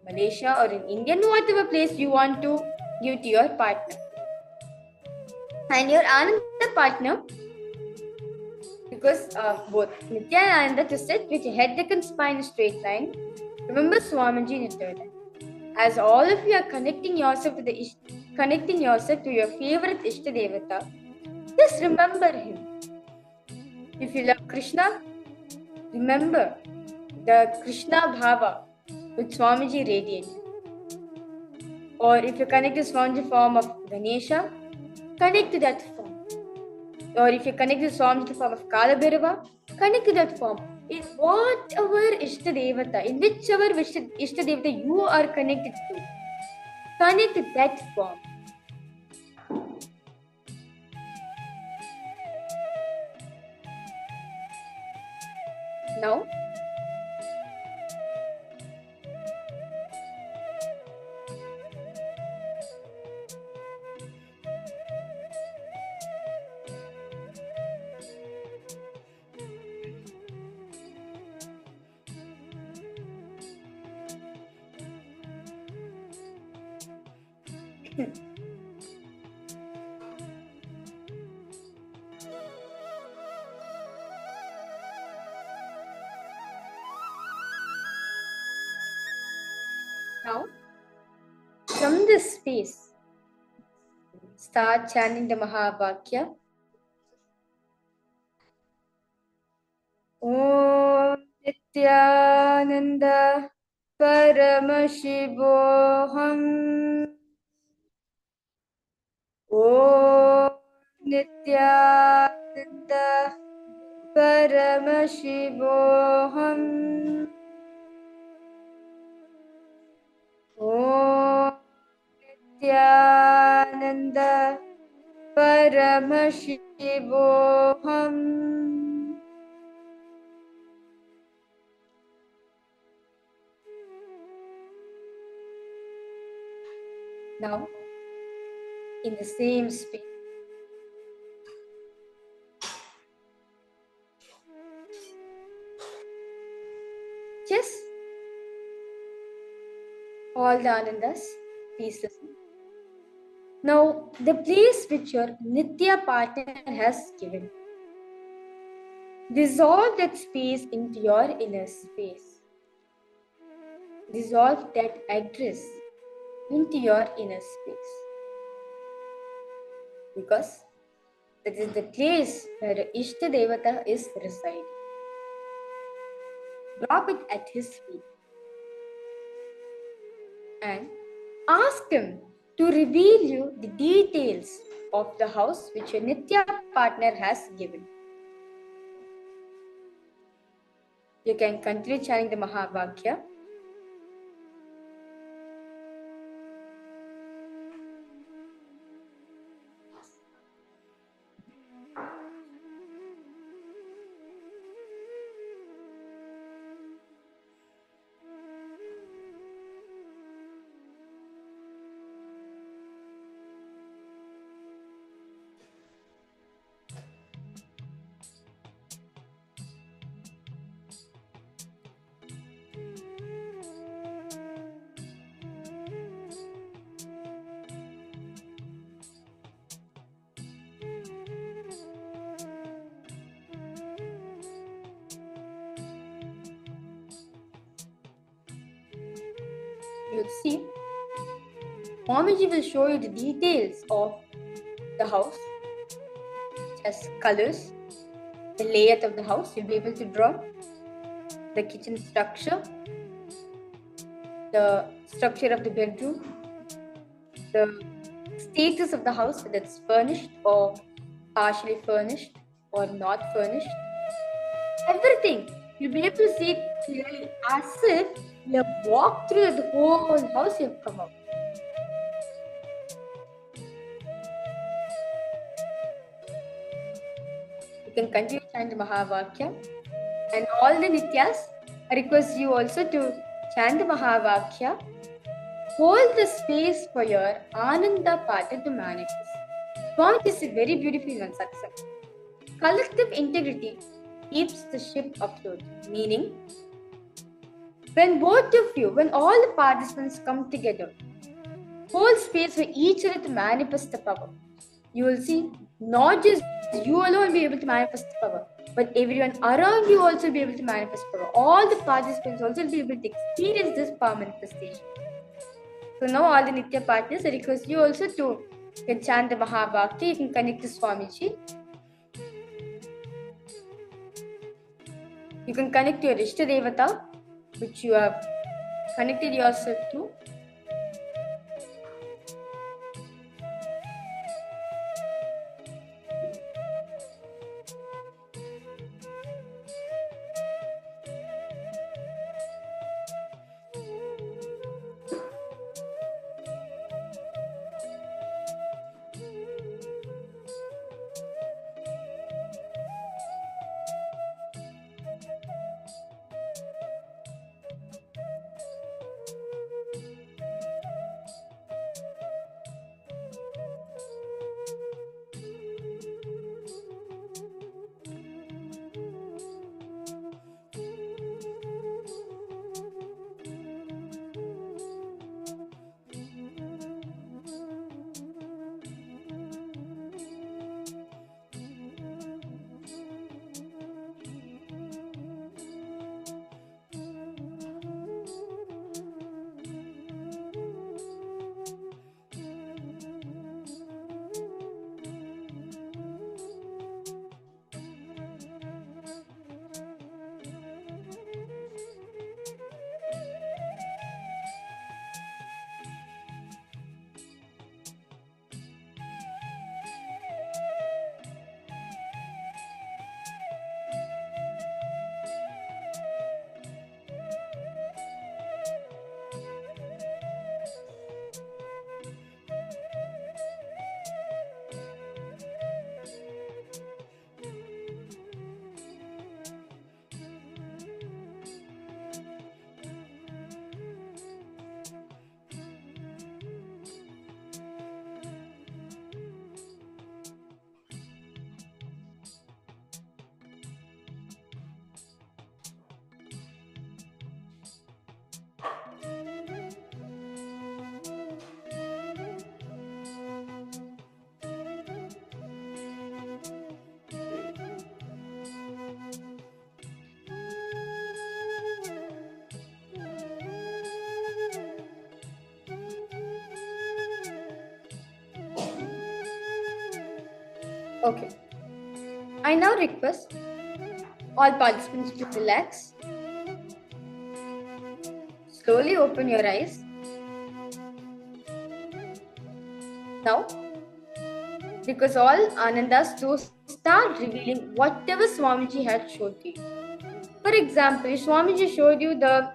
P: Malaysia or in India, whatever place you want to give to your partner. And your Ananda partner, because both Nitya and Ananda to sit with your head, neck and spine in a straight line, remember Swamiji in your third eye. As all of you are connecting yourself to your favorite Ishta Devata, just remember him. If you love Krishna, remember the Krishna Bhava which Swamiji radiated. Or if you connect to Swamiji form of Ganesha, connect to that form. Or if you connect to Swamiji form of Kalabhairava, connect to that form. In whatever Ishta Devata, in whichever Ishta Devata you are connected to, connect to that form. Now, from this space, start chanting the Mahavakya. Om Nityananda Paramashivoham. Om Nityananda Paramashivoham. Om Nityananda Paramashivoham. Now, in the same space, just all the Anandas, please listen. Now, the place which your Nitya partner has given, dissolve that space into your inner space. Dissolve that address into your inner space. Because that is the place where the Ishta Devata is residing. Drop it at his feet and ask him to reveal you the details of the house which your Nitya partner has given. You can continue chanting the Mahavakya. You'll see, Swamiji will show you the details of the house, such as colors, the layout of the house. You'll be able to draw the kitchen structure, the structure of the bedroom, the status of the house, whether it's furnished or partially furnished or not furnished. Everything You'll be able to see it clearly as if you have walked through the whole house you have come out. You can continue to chant the Mahavakya. And all the Nityas, I request you also to chant the Mahavakya. Hold the space for your Ananda Pata to manifest. Swami is a very beautiful one, Satsang. Collective integrity keeps the ship afloat, meaning when both of you, when all the participants come together, hold space for each other to manifest the power. You will see not just you alone be able to manifest the power, but everyone around you also be able to manifest power. All the participants also be able to experience this power manifestation. So now all the Nitya partners, I request you also to chant the Mahabhakti. You can connect to Swamiji. You can connect to your Ishta Devata, which you have connected yourself to. Okay. I now request all participants to relax. Slowly open your eyes. Now, because all Anandas to start revealing whatever Swamiji had showed you. For example, Swamiji showed you the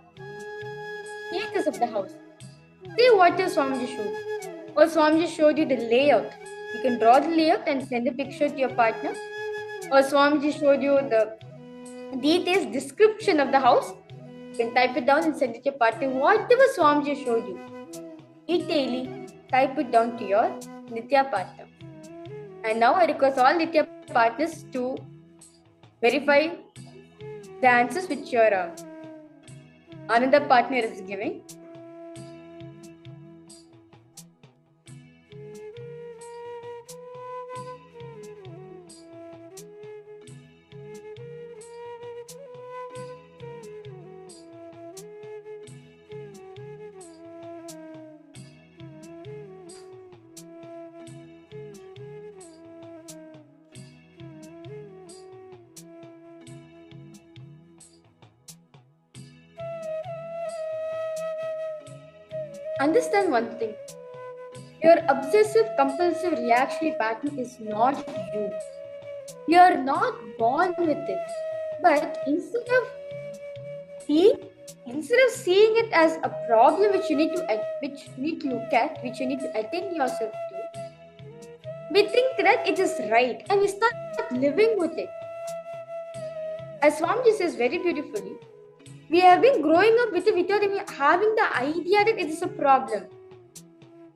P: status of the house. See what Swamiji showed you. Or Swamiji showed you the layout. You can draw the layout and send the picture to your partner. Or Swamiji showed you the detailed description of the house. You can type it down and send it to your partner. Whatever Swamiji showed you, detailing, type it down to your Nitya partner. And now I request all Nitya partners to verify the answers which your Ananda partner is giving. Understand one thing. Your obsessive compulsive reactionary pattern is not you. You are not born with it. But instead of instead of seeing it as a problem which you need to look at, which you need to attend yourself to, we think that it is right and we start living with it. As Swamiji says very beautifully, we have been growing up with it without even having the idea that it is a problem.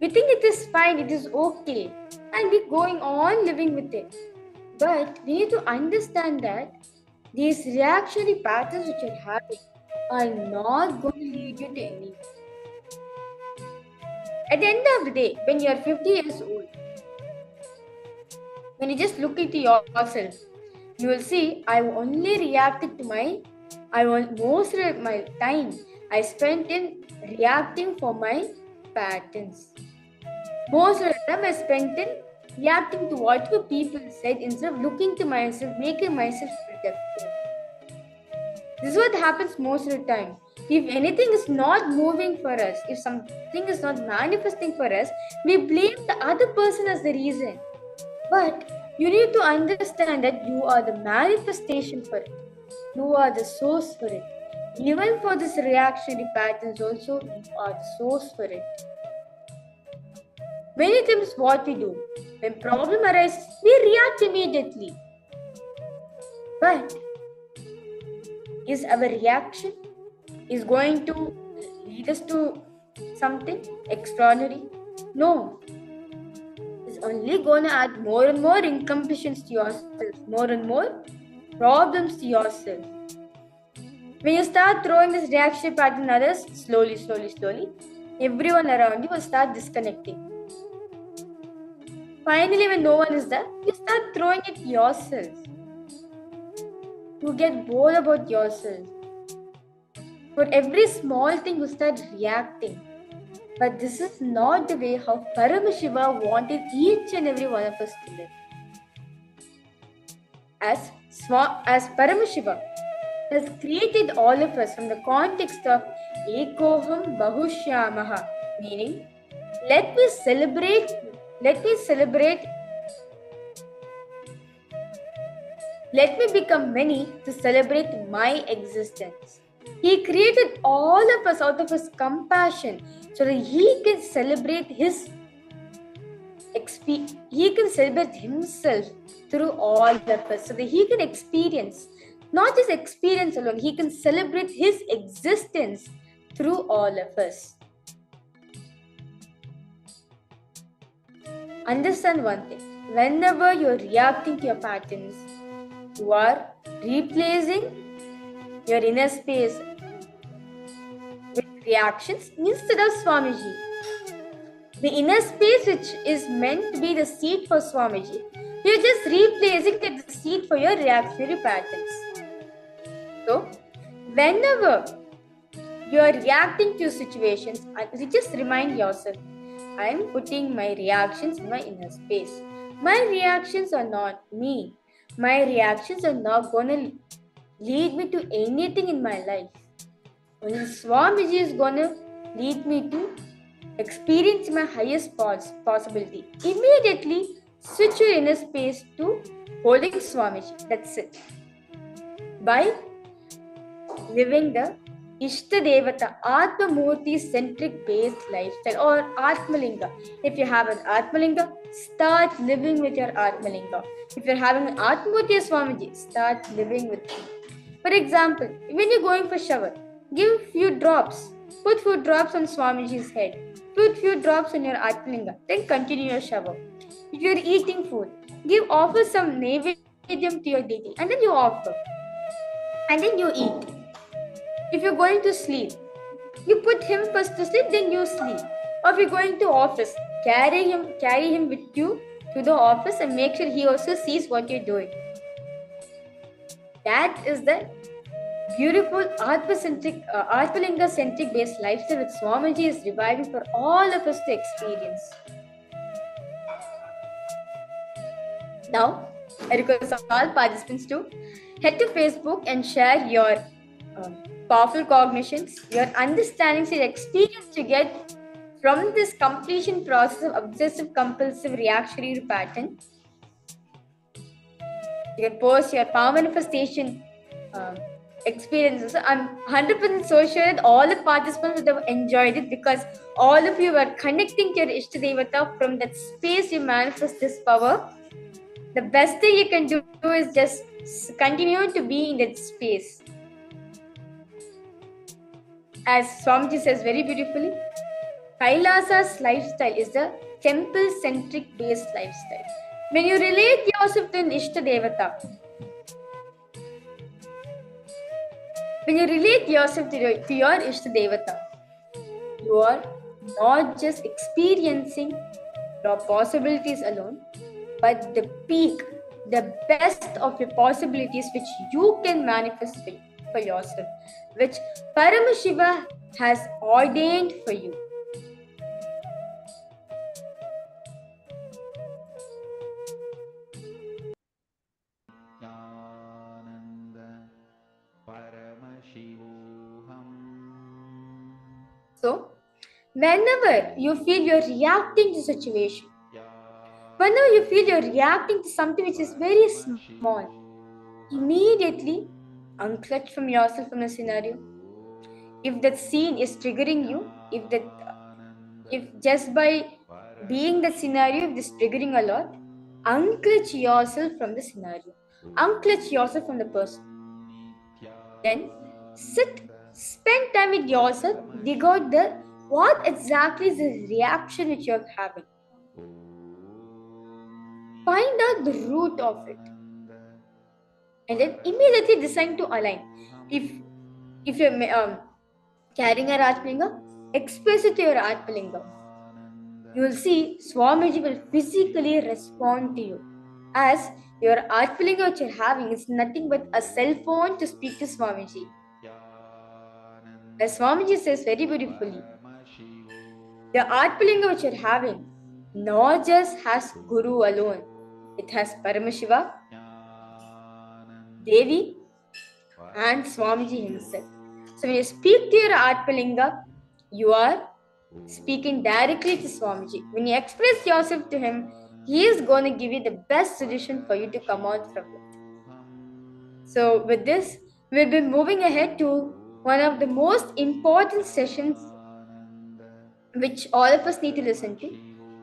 P: We think it is fine, it is okay, and we're going on living with it. But we need to understand that these reactionary patterns which you're having are not going to lead you to anything. At the end of the day, when you're 50 years old, when you just look into yourself, you will see I've only reacted to most of my time I spent in reacting for my patterns. Most of the time I spent in reacting to whatever people said instead of looking to myself, making myself productive. This is what happens most of the time. If anything is not moving for us, if something is not manifesting for us, we blame the other person as the reason. But you need to understand that you are the manifestation for it. You are the source for it. Even for this reactionary patterns also, you are the source for it. Many times what we do, when problem arises, we react immediately. But is our reaction going to lead us to something extraordinary? No. It's only going to add more and more incompletions to yourself, more and more problems to yourself. When you start throwing this reaction pattern at others, slowly, everyone around you will start disconnecting. Finally, when no one is there, you start throwing it yourself. You get bored about yourself. For every small thing, you start reacting. But this is not the way how Paramashiva wanted each and every one of us to live. As Paramashiva has created all of us from the context of Ekoham Bahushyamaha, meaning let me become many to celebrate my existence. He created all of us out of his compassion so that he can celebrate himself through all of us, so that he can experience, not just experience alone, he can celebrate his existence through all of us. Understand one thing, whenever you're reacting to your patterns, you are replacing your inner space with reactions instead of Swamiji. The inner space which is meant to be the seat for Swamiji, you're just replacing the seat for your reactionary patterns. So, whenever you're reacting to situations, just remind yourself, I'm putting my reactions in my inner space. My reactions are not me. My reactions are not going to lead me to anything in my life. Only Swamiji is going to lead me to experience my highest possibility. Immediately switch your inner space to holding Swamiji. That's it. By living the Ishta Devata Atma Murti centric based lifestyle or Atmalinga. If you have an Atmalinga, start living with your Atmalinga. If you're having an Atmurti Swamiji, start living with him. For example, when you're going for shower, give few drops. Put few drops on Swamiji's head. Put few drops on your Atmalinga. Then continue your shower. If you're eating food, offer some naivedyam to your deity and then you offer. And then you eat. If you're going to sleep, you put him first to sleep, then you sleep. Or if you're going to office, carry him with you to the office and make sure he also sees what you're doing. That is the beautiful Atmalinga-centric based lifestyle which Swamiji is reviving for all of us to experience. Now, I request all participants to head to Facebook and share your powerful cognitions, your understandings, your experience you get from this completion process of obsessive compulsive reactionary pattern. You can post your power manifestation experiences. I'm 100% so sure that all the participants would have enjoyed it because all of you were connecting to your Ishtadevata. From that space you manifest this power. The best thing you can do is just continue to be in that space. As Swamiji says very beautifully, Kailasa's lifestyle is the temple-centric based lifestyle. When you relate yourself to an Ishtadevata, when you relate yourself to your Ishtadevata, you are not just experiencing your possibilities alone, but the peak, the best of your possibilities which you can manifest for yourself, which Paramashiva has ordained for you. So, whenever you feel you're reacting to situation, whenever you feel you're reacting to something which is very small, immediately unclutch from yourself from the scenario. If that scene is triggering you, if just by being the scenario, if this triggering a lot, unclutch yourself from the scenario, unclutch yourself from the person. Then spend time with yourself, dig out what exactly is the reaction which you're having. Find out the root of it. And then immediately decide to align. If you're carrying a Rajpalinga, express it to your Rajpalinga. You will see Swamiji will physically respond to you. As your Rajpalinga which you're having is nothing but a cell phone to speak to Swamiji. As Swamiji says very beautifully, the Rajpalinga which you're having not just has Guru alone. It has Paramashiva, Devi, and Swamiji himself. So when you speak to your Atmalinga, you are speaking directly to Swamiji. When you express yourself to him, he is going to give you the best solution for you to come out from it. So with this, we'll be moving ahead to one of the most important sessions which all of us need to listen to.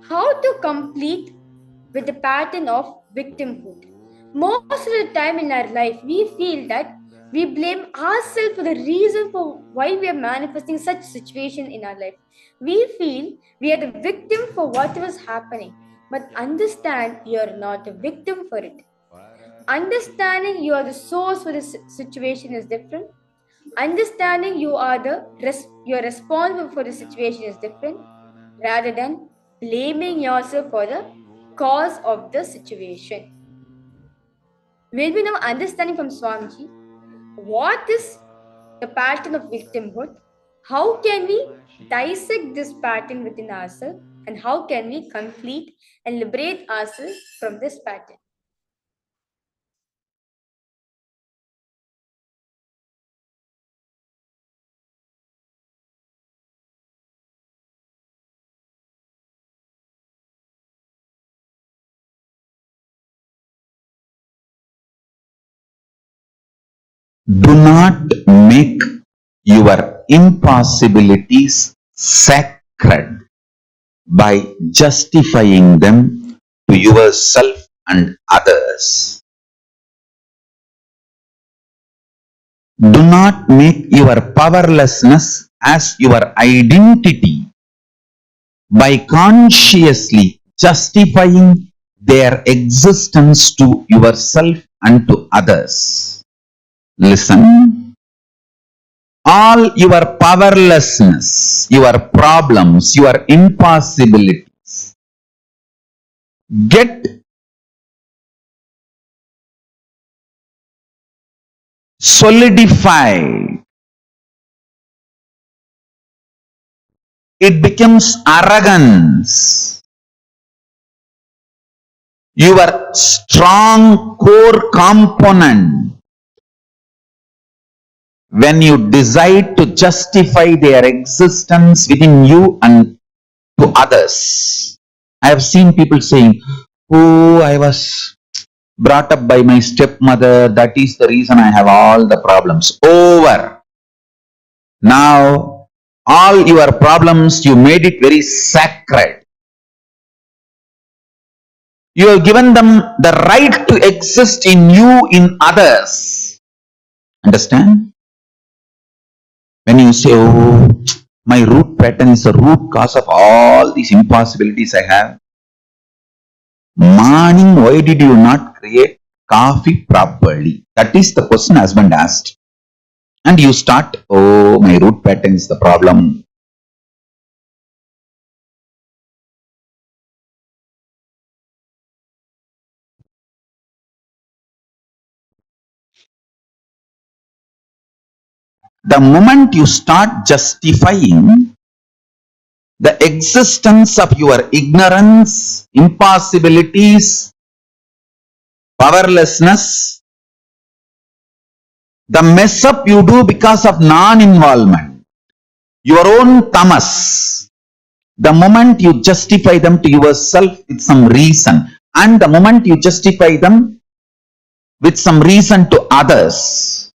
P: How to complete with the pattern of victimhood. Most of the time in our life, we feel that we blame ourselves for the reason for why we are manifesting such situation in our life. We feel we are the victim for what was happening. But understand you are not a victim for it. Understanding you are the source for the situation is different. Understanding you are responsible for the situation is different, rather than blaming yourself for the cause of the situation. We'll be now understanding from Swamiji what is the pattern of victimhood, how can we dissect this pattern within ourselves, and how can we complete and liberate ourselves from this pattern.
I: Do not make your impossibilities sacred by justifying them to yourself and others. Do not make your powerlessness as your identity by consciously justifying their existence to yourself and to others. Listen. All your powerlessness, your problems, your impossibilities get solidified. It becomes arrogance. Your strong core component, when you decide to justify their existence within you and to others. I have seen people saying, oh, I was brought up by my stepmother, that is the reason I have all the problems. Over. Now, all your problems, you made it very sacred. You have given them the right to exist in you, in others. Understand? When you say, oh, my root pattern is the root cause of all these impossibilities I have. Morning, why did you not create coffee properly? That is the question husband asked. And you start, oh, my root pattern is the problem. The moment you start justifying the existence of your ignorance, impossibilities, powerlessness, the mess up you do because of non-involvement, your own tamas, the moment you justify them to yourself with some reason, and the moment you justify them with some reason to others,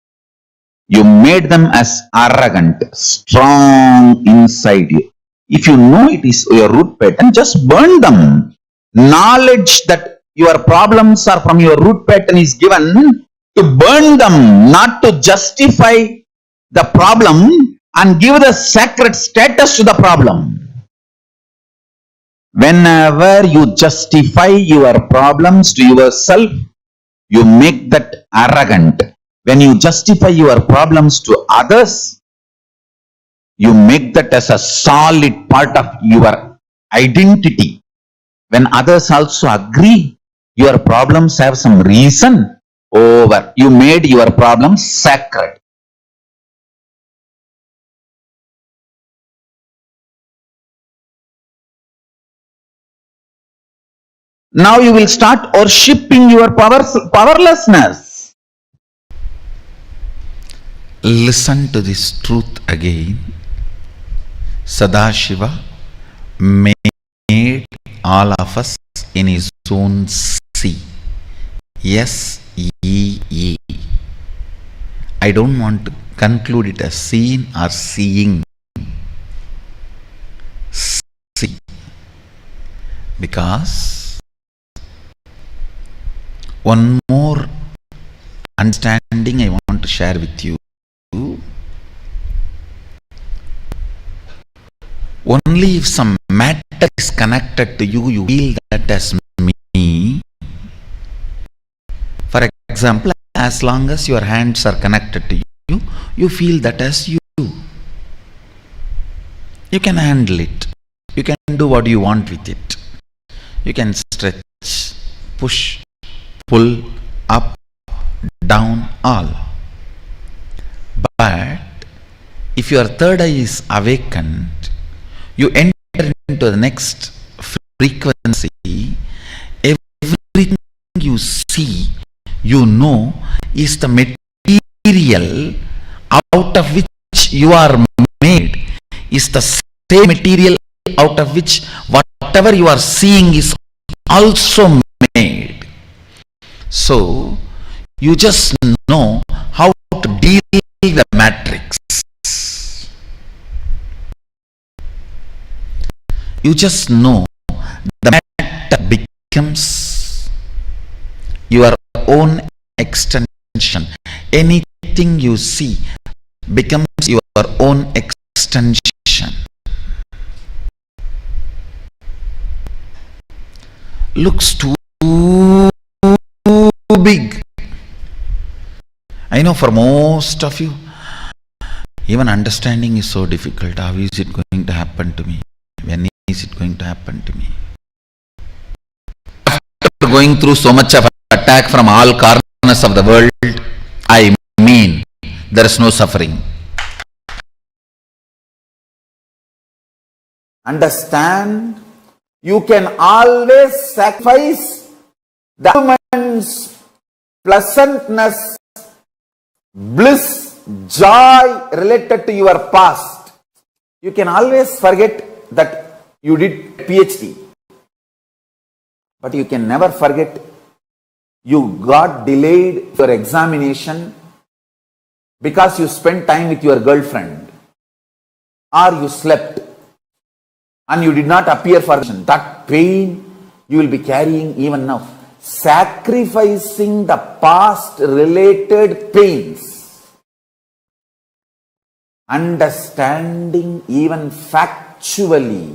I: you made them as arrogant, strong inside you. If you know it is your root pattern, just burn them. Knowledge that your problems are from your root pattern is given to burn them, not to justify the problem and give the sacred status to the problem. Whenever you justify your problems to yourself, you make that arrogant. When you justify your problems to others, you make that as a solid part of your identity. When others also agree, your problems have some reason, over. You made your problems sacred. Now you will start worshipping your powerlessness. Listen to this truth again. Sadashiva made all of us in his own sea. S-E-E. I don't want to conclude it as seeing or seeing. See. Because one more understanding I want to share with you. Only if some matter is connected to you, you feel that as me. For example, as long as your hands are connected to you, you feel that as you. You can handle it. You can do what you want with it. You can stretch, push, pull, up, down, all. But if your third eye is awakened, you enter into the next frequency. Everything you see, you know, is the material out of which you are made, is the same material out of which whatever you are seeing is also made. So you just know how to deal with the matrix. You just know the matter becomes your own extension. Anything you see becomes your own extension. Looks too big. I know for most of you, even understanding is so difficult. How is it going to happen to me? When is it going to happen to me? After going through so much of attack from all corners of the world, I mean, there is no suffering. Understand? You can always sacrifice the human's pleasantness, bliss, joy related to your past. You can always forget that you did PhD. But you can never forget You got delayed your examination because you spent time with your girlfriend, or you slept and you did not appear for that pain you will be carrying even now. Sacrificing the past related pains, understanding even factually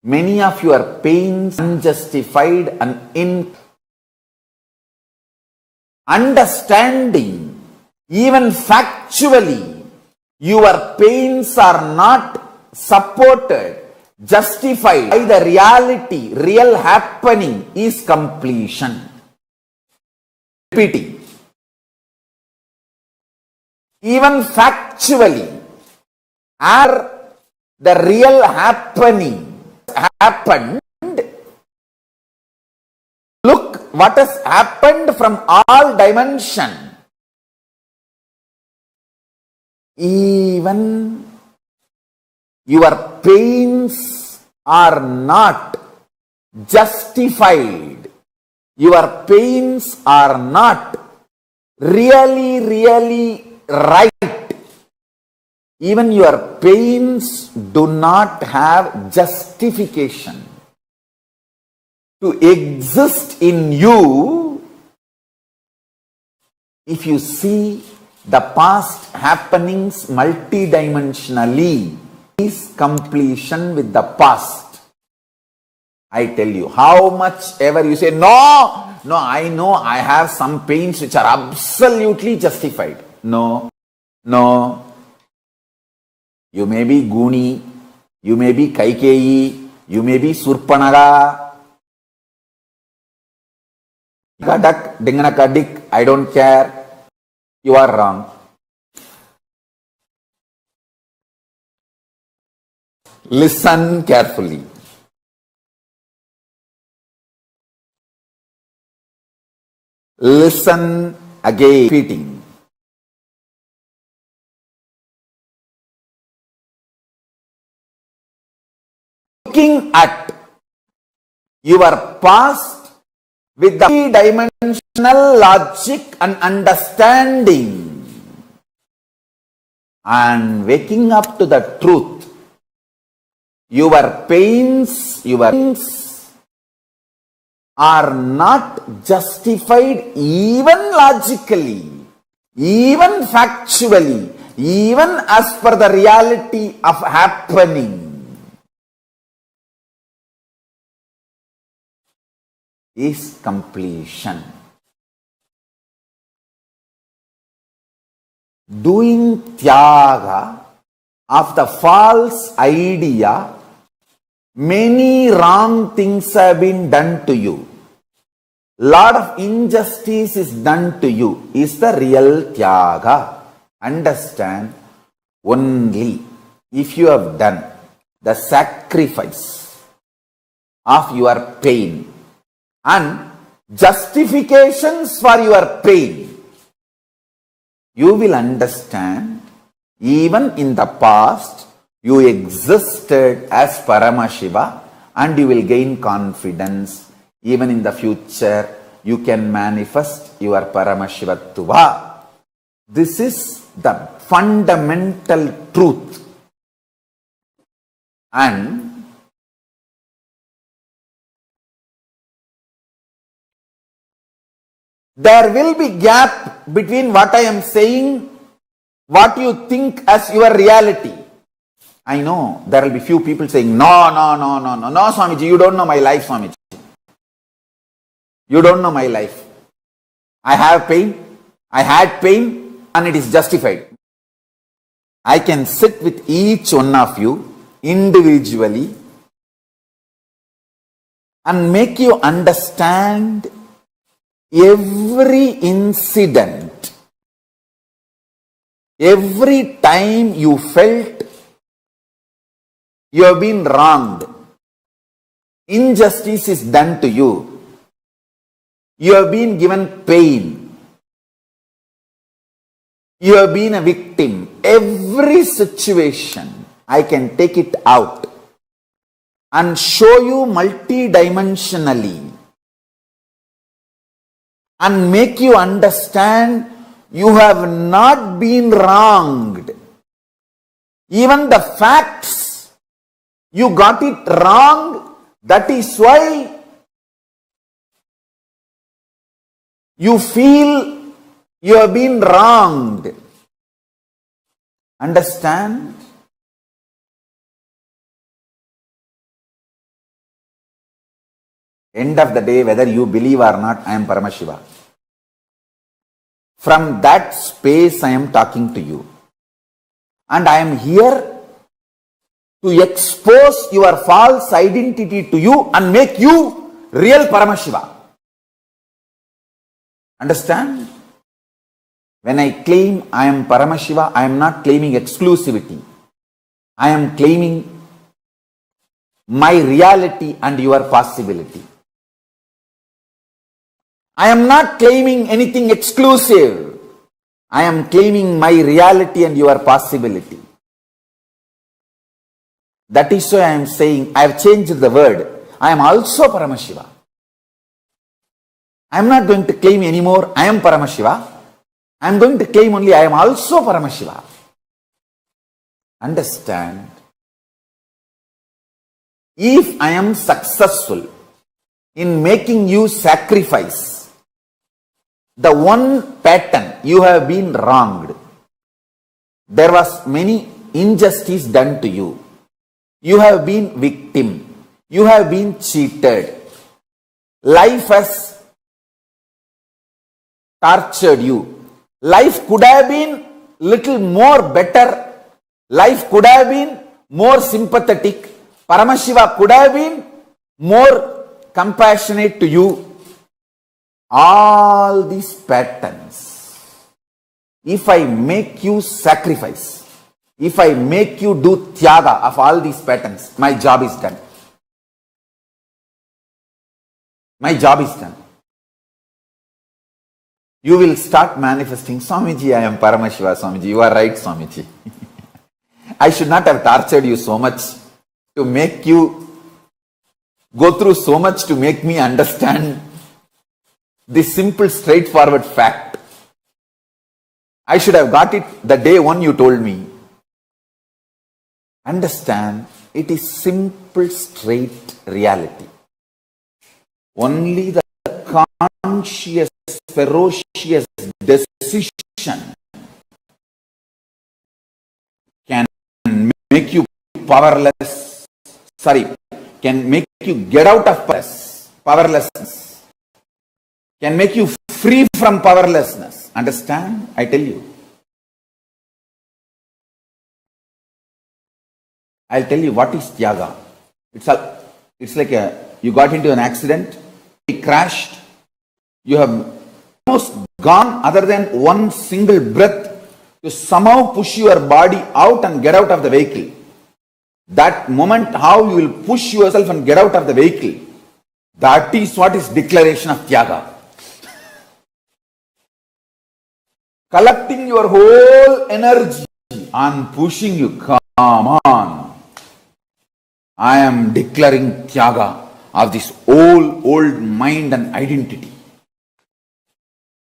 I: many of your pains unjustified and understanding even factually your pains are not supported, justified by the reality, real happening is completion. Repeating. Even factually, are the real happening happened. Look what has happened from all dimension. Even your pains are not justified. Your pains are not really right. Even your pains do not have justification to exist in you. If you see the past happenings multidimensionally, is completion with the past. I tell you, how much ever you say, no, I know I have some pains which are absolutely justified. No. You may be Guni, you may be Kaikeyi, you may be Surpanaga, Gadak, Dinganakadik, I don't care. You are wrong. Listen carefully. Listen again, repeating. Looking at your past with the three-dimensional logic and understanding, and waking up to the truth. Your pains are not justified even logically, even factually, even as per the reality of happening. Is completion. Doing tyaga of the false idea, many wrong things have been done to you. Lot of injustice is done to you, is the real tyaga. Understand, only if you have done the sacrifice of your pain and justifications for your pain, you will understand even in the past you existed as Paramashiva, and you will gain confidence. Even in the future you can manifest your Paramashivatva. This is the fundamental truth. And there will be gap between what I am saying, what you think as your reality. I know there will be few people saying, no, Swamiji, you don't know my life, Swamiji. You don't know my life. I have pain, I had pain, and it is justified. I can sit with each one of you individually and make you understand every incident, every time you felt you have been wronged, injustice is done to you, you have been given pain, you have been a victim. Every situation, I can take it out and show you multidimensionally and make you understand you have not been wronged. Even the facts, you got it wrong. That is why you feel you have been wronged. Understand? End of the day, whether you believe or not, I am Paramashiva. From that space, I am talking to you. And I am here to expose your false identity to you and make you real Paramashiva. Understand? When I claim I am Paramashiva, I am not claiming exclusivity. I am claiming my reality and your possibility. I am not claiming anything exclusive. I am claiming my reality and your possibility. That is why I am saying, I have changed the word. I am also Paramashiva. I am not going to claim anymore, I am Paramashiva. I am going to claim only, I am also Paramashiva. Understand? If I am successful in making you sacrifice the one pattern, you have been wronged. There was many injustice done to you. You have been victim. You have been cheated. Life has tortured you. Life could have been little more better. Life could have been more sympathetic. Paramashiva could have been more compassionate to you. All these patterns, if I make you sacrifice, if I make you do tyaga of all these patterns, my job is done. My job is done. You will start manifesting, Swamiji, I am Paramashiva, Swamiji. You are right, Swamiji. I should not have tortured you so much to make you go through so much to make me understand this simple, straightforward fact. I should have got it the day one you told me. Understand, it is simple, straight reality. Only the conscious, ferocious decision can make you powerless, can make you get out of powerlessness. Can make you free from powerlessness. Understand? I tell you. I'll tell you what is tyaga. It's like you got into an accident, you crashed, you have almost gone other than one single breath to somehow push your body out and get out of the vehicle. That moment how you will push yourself and get out of the vehicle, that is what is declaration of tyaga. Collecting your whole energy and pushing you, come on. I am declaring tyaga of this old mind and identity.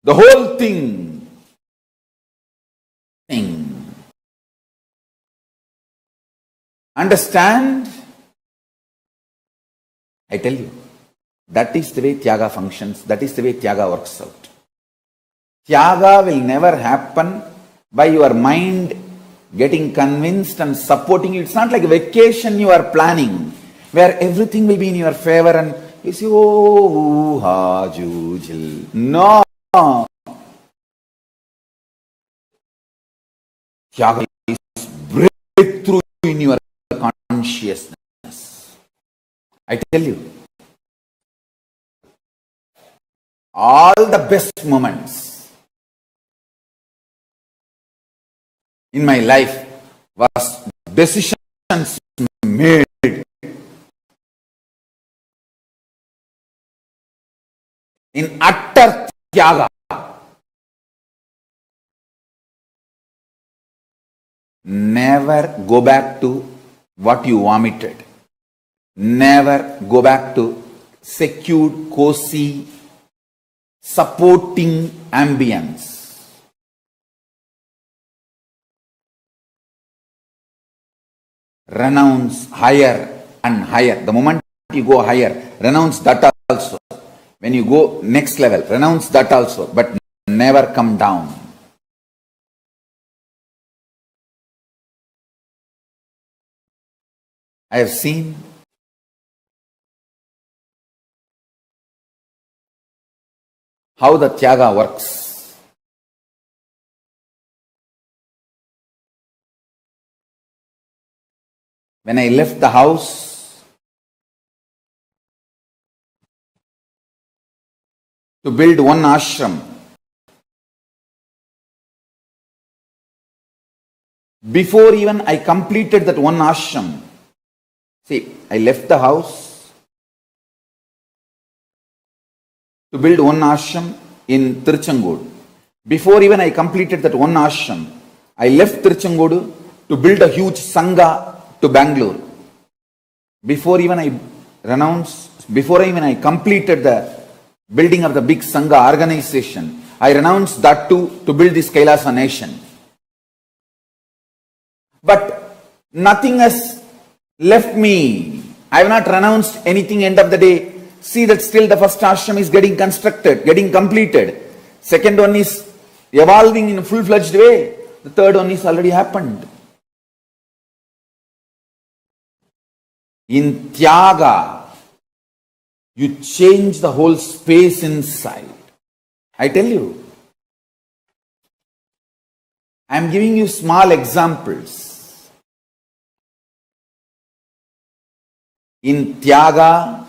I: The whole thing. Understand? I tell you, that is the way tyaga functions, that is the way tyaga works out. Tyaga will never happen by your mind getting convinced and supporting you. It's not like a vacation you are planning, where everything will be in your favor and you say, oh, ha, jujil. No. Tyaga is breakthrough in your consciousness. I tell you, all the best moments in my life was decisions made in utter tyaga. Never go back to what you vomited. Never go back to secured, cozy, supporting ambience. Renounce higher and higher. The moment you go higher, renounce that also. When you go next level, renounce that also, but never come down. I have seen how the Tyaga works. When I left the house to build one ashram, before even I completed that one ashram, see, I left the house to build one ashram in Tiruchengodu. Before even I completed that one ashram, I left Tiruchengodu to build a huge sangha to Bangalore. Before even I completed the building of the big sangha organization, I renounced that too to build this Kailasa nation. But nothing has left me. I have not renounced anything. End of the day, see that still the first ashram is getting constructed, getting completed. Second one is evolving in a full-fledged way. The third one is already happened. In Tyaga, you change the whole space inside. I tell you, I am giving you small examples. In Tyaga,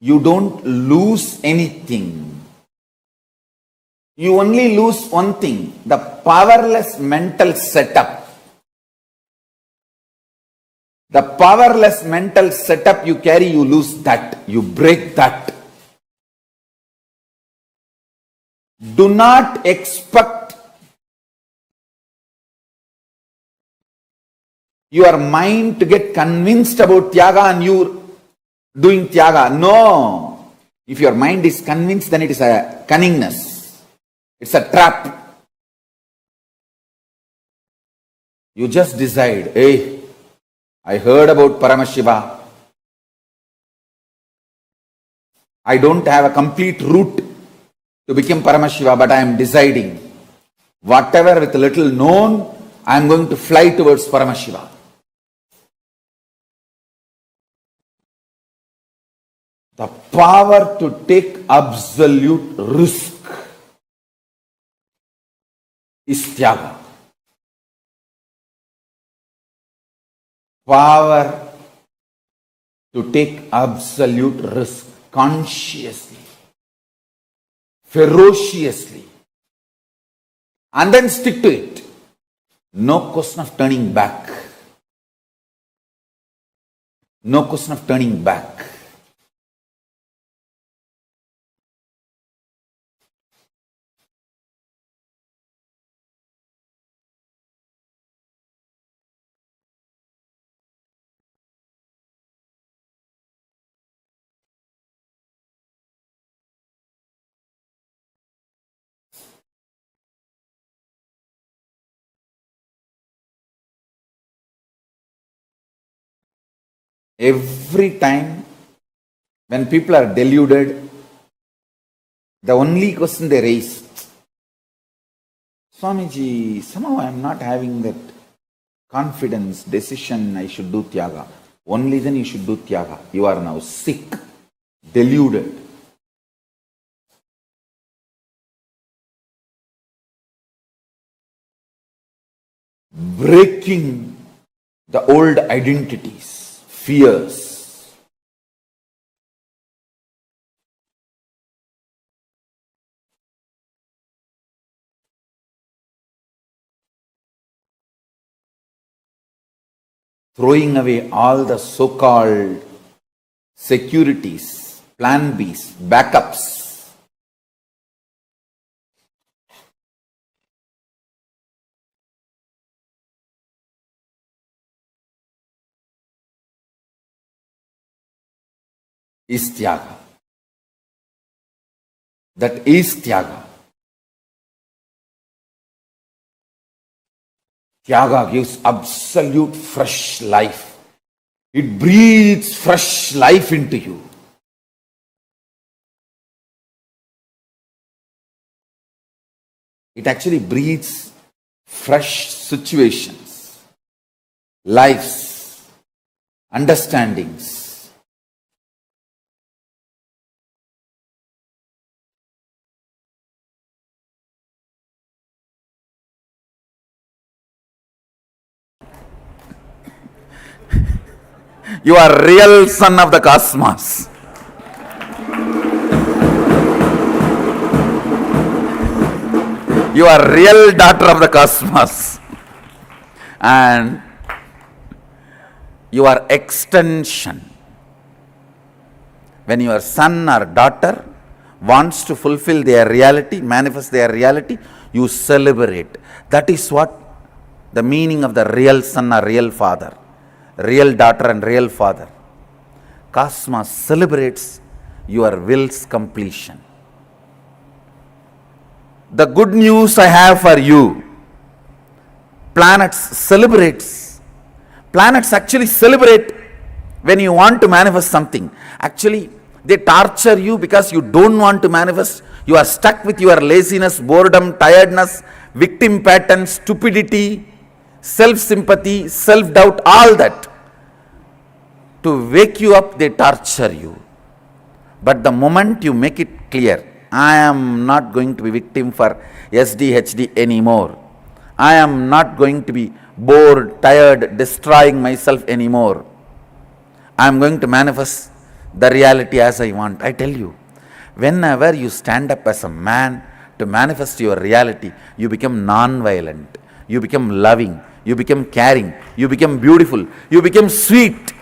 I: you don't lose anything. You only lose one thing, the powerless mental setup. The powerless mental setup you carry, you lose that. You break that. Do not expect your mind to get convinced about Tyaga and you doing Tyaga. No. If your mind is convinced, then it is a cunningness. It's a trap. You just decide, hey, I heard about Paramashiva. I don't have a complete route to become Paramashiva, but I am deciding. Whatever with little known, I am going to fly towards Paramashiva. The power to take absolute risk is Tyaga. Power to take absolute risk consciously, ferociously, and then stick to it. No question of turning back. No question of turning back. Every time when people are deluded, the only question they raise, Swamiji, somehow I am not having that confidence, decision, I should do Tyaga. Only then you should do Tyaga. You are now sick, deluded. Breaking the old identities, fears. Throwing away all the so-called securities, plan Bs, backups. is Tyaga. That is Tyaga. Tyaga gives absolute fresh life. It breathes fresh life into you. It actually breathes fresh situations, lives, understandings. You are real son of the cosmos. You are real daughter of the cosmos. And your extension. When your son or daughter wants to fulfill their reality, manifest their reality, you celebrate. That is what the meaning of the real son or real father, real daughter and real father. Cosmos celebrates your will's completion. The good news I have for you, planets celebrates. Planets actually celebrate when you want to manifest something. Actually, they torture you because you don't want to manifest. You are stuck with your laziness, boredom, tiredness, victim pattern, stupidity, self-sympathy, self-doubt, all that. To wake you up, they torture you. But the moment you make it clear, I am not going to be victim for SDHD anymore. I am not going to be bored, tired, destroying myself anymore. I am going to manifest the reality as I want. I tell you, whenever you stand up as a man to manifest your reality, you become non-violent, you become loving, you become caring, you become beautiful, you become sweet.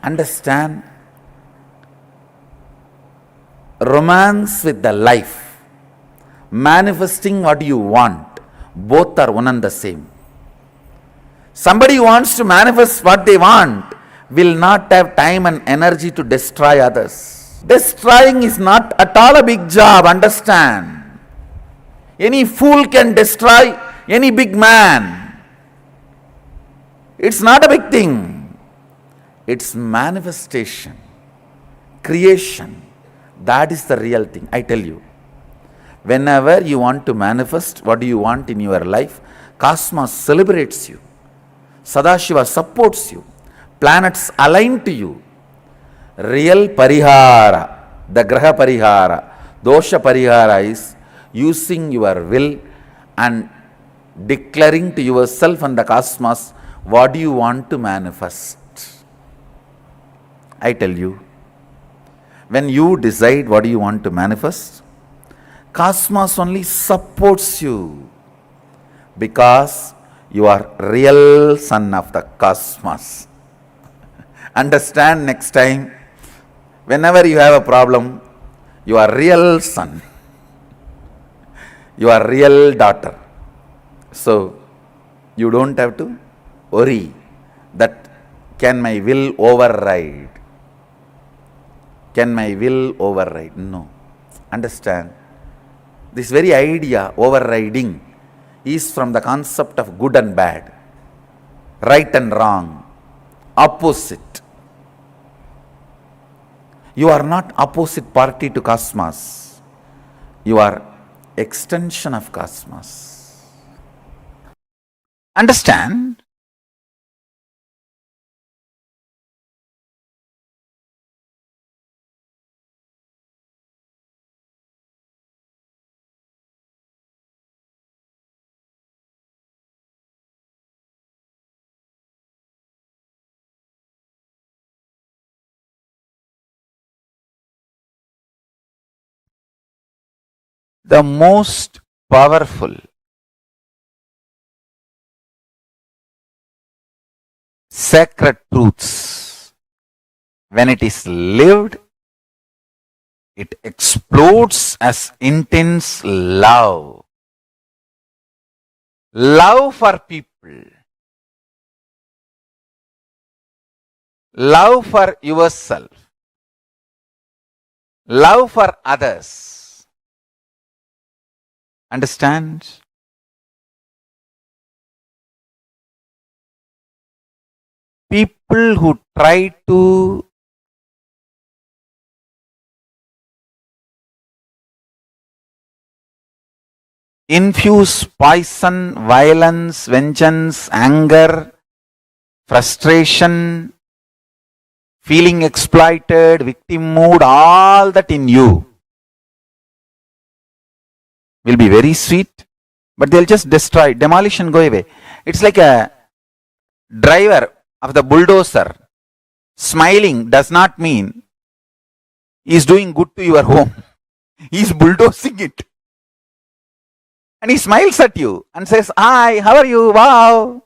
I: Understand? Romance with the life, manifesting what you want, both are one and the same. Somebody who wants to manifest what they want will not have time and energy to destroy others. Destroying is not at all a big job, understand? Any fool can destroy any big man. It's not a big thing. It's manifestation, creation. That is the real thing. I tell you, whenever you want to manifest what do you want in your life, cosmos celebrates you. Sadashiva supports you. Planets align to you. Real parihara, the graha parihara, dosha parihara is using your will and declaring to yourself and the cosmos what do you want to manifest. I tell you, when you decide what you want to manifest, cosmos only supports you because you are real son of the cosmos. Understand next time, whenever you have a problem, you are real son, you are real daughter. So, you don't have to worry that can my will override. Can my will override? No. Understand? This very idea, overriding, is from the concept of good and bad, right and wrong, opposite. You are not opposite party to cosmos. You are extension of cosmos. Understand? The most powerful sacred truths, when it is lived, it explodes as intense love. Love for people. love for yourself, love for others. Understand? People who try to infuse poison, violence, vengeance, anger, frustration, feeling exploited, victim mood, all that in you will be very sweet, but they'll just destroy, demolition, go away. It's like a driver of the bulldozer smiling does not mean he's doing good to your home. He's bulldozing it. And he smiles at you and says, "Hi, how are you? Wow."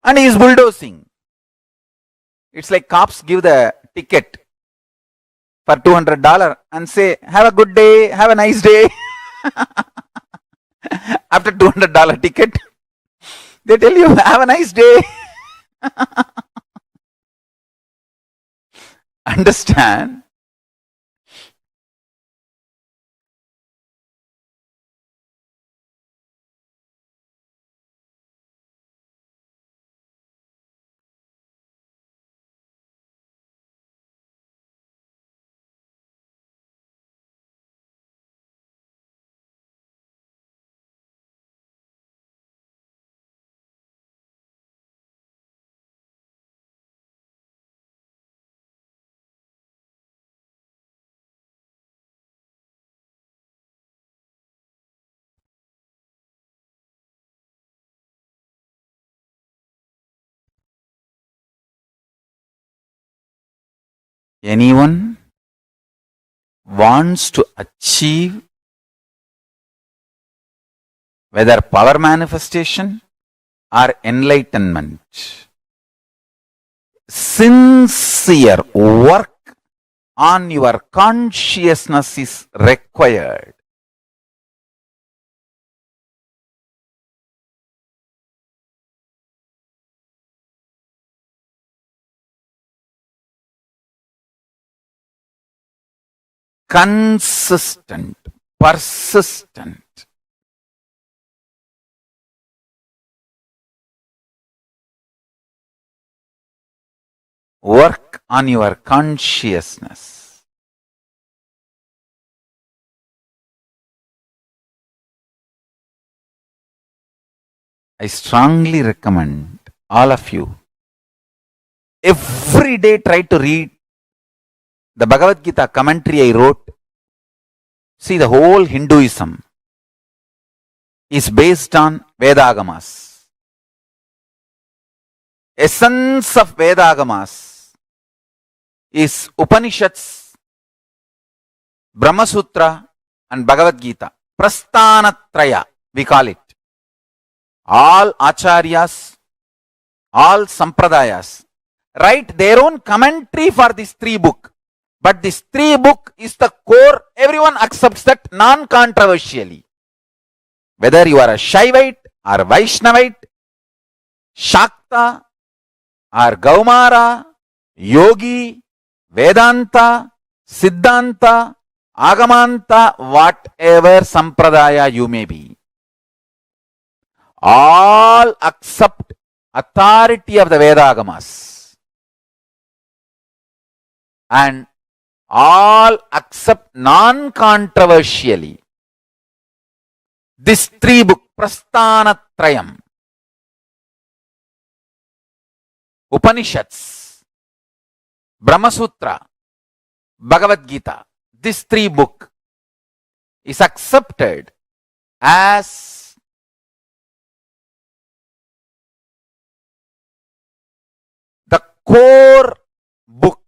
I: And he is bulldozing. It's like cops give the ticket for $200 and say, "Have a good day, have a nice day." After $200 ticket, they tell you, "Have a nice day." Understand? Anyone wants to achieve whether power manifestation or enlightenment, sincere work on your consciousness is required. Consistent, persistent. Work on your consciousness. I strongly recommend all of you every day try to read the Bhagavad Gita commentary I wrote. See, the whole Hinduism is based on Vedagamas. Essence of Vedagamas is Upanishads, Brahma Sutra and Bhagavad Gita. Prasthanatraya, we call it. All acharyas, all sampradayas write their own commentary for this three book. But this three book is the core. Everyone accepts that non-controversially. Whether you are a Shaivite or Vaishnavite, Shakta or Gaumara, Yogi, Vedanta, Siddhanta, Agamanta, whatever sampradaya you may be, all accept authority of the Vedagamas and all accept non-controversially this three book, Prasthanatrayam, Upanishads, Brahma Sutra, Bhagavad Gita. This three book is accepted as the core book,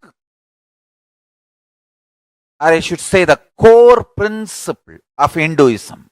I: or I should say the core principle of Hinduism.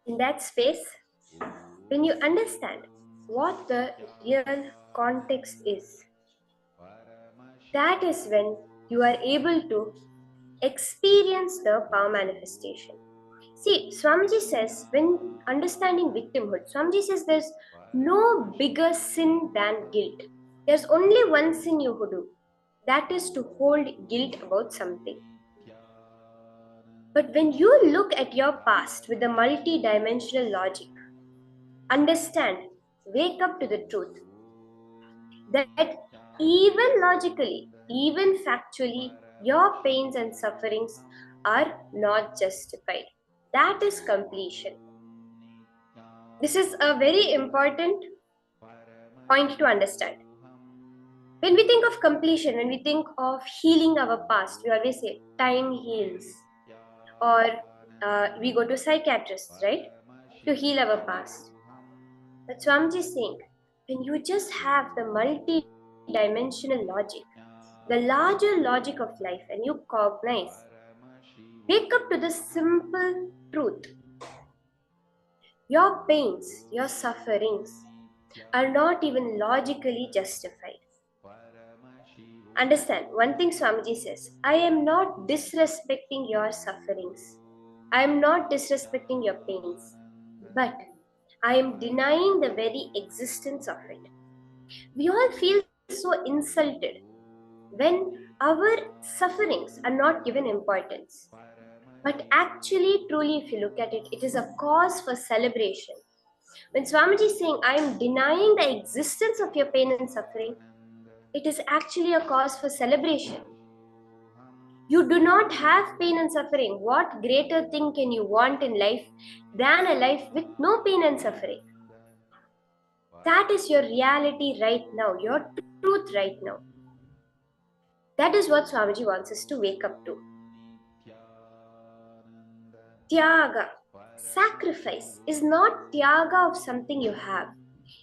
M: In that space, when you understand what the real context is, that is when you are able to experience the power manifestation. See, Swamiji says, when understanding victimhood, Swamiji says there's no bigger sin than guilt. There's only one sin you could do, that is to hold guilt about something. But when you look at your past with a multi-dimensional logic, understand, wake up to the truth that even logically, even factually, your pains and sufferings are not justified. That is completion. This is a very important point to understand. When we think of completion, when we think of healing our past, we always say time heals. Or we go to psychiatrists, right, to heal our past. But Swamiji is saying, when you just have the multi-dimensional logic, the larger logic of life, and you cognize, wake up to the simple truth. Your pains, your sufferings are not even logically justified. Understand, one thing Swamiji says, I am not disrespecting your sufferings. I am not disrespecting your pains. But I am denying the very existence of it. We all feel so insulted when our sufferings are not given importance. But actually, truly, if you look at it, it is a cause for celebration. When Swamiji is saying, I am denying the existence of your pain and suffering, it is actually a cause for celebration. You do not have pain and suffering. What greater thing can you want in life than a life with no pain and suffering? That is your reality right now, your truth right now. That is what Swamiji wants us to wake up to. Tyaga, sacrifice, is not tyaga of something you have.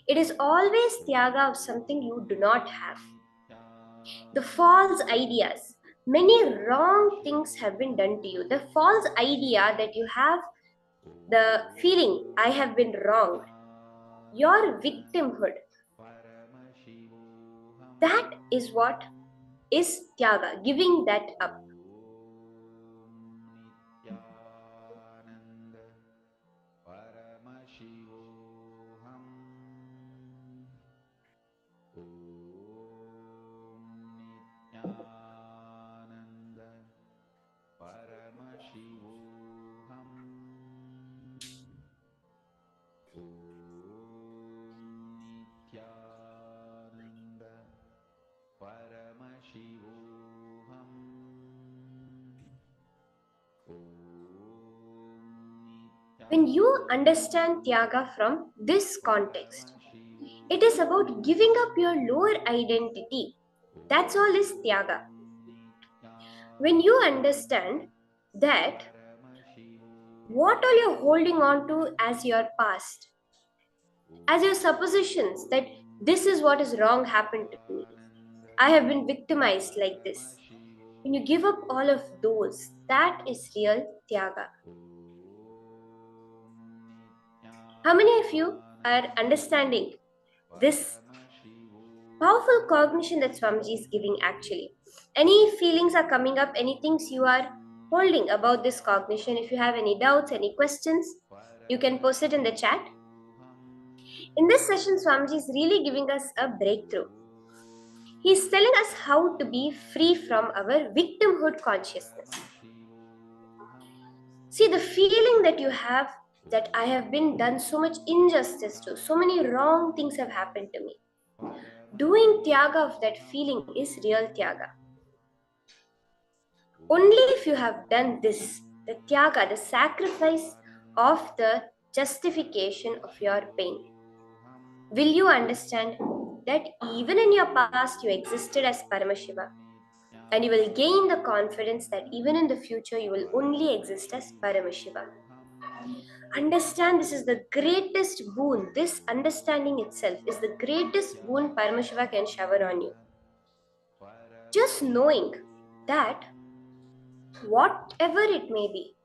M: It is always tyaga of something you do not have. The false ideas, many wrong things have been done to you. The false idea that you have, the feeling, I have been wronged, your victimhood, that is what is tyaga, giving that up. When you understand tyaga from this context, it is about giving up your lower identity. That's all is tyaga. When you understand that what all you're holding on to as your past, as your suppositions that this is what is wrong happened to me, I have been victimized like this. When you give up all of those, that is real tyaga. How many of you are understanding this powerful cognition that Swamiji is giving actually? Any feelings are coming up, any things you are holding about this cognition? If you have any doubts, any questions, you can post it in the chat. In this session, Swamiji is really giving us a breakthrough. He's telling us how to be free from our victimhood consciousness. See, the feeling that you have that I have been done so much injustice to, so many wrong things have happened to me. Doing tyaga of that feeling is real tyaga. Only if you have done this, the tyaga, the sacrifice of the justification of your pain, will you understand that even in your past you existed as Paramashiva, and you will gain the confidence that even in the future you will only exist as Paramashiva. Understand, this is the greatest boon. This understanding itself is the greatest boon Paramashiva can shower on you. Just knowing that
P: whatever it may be,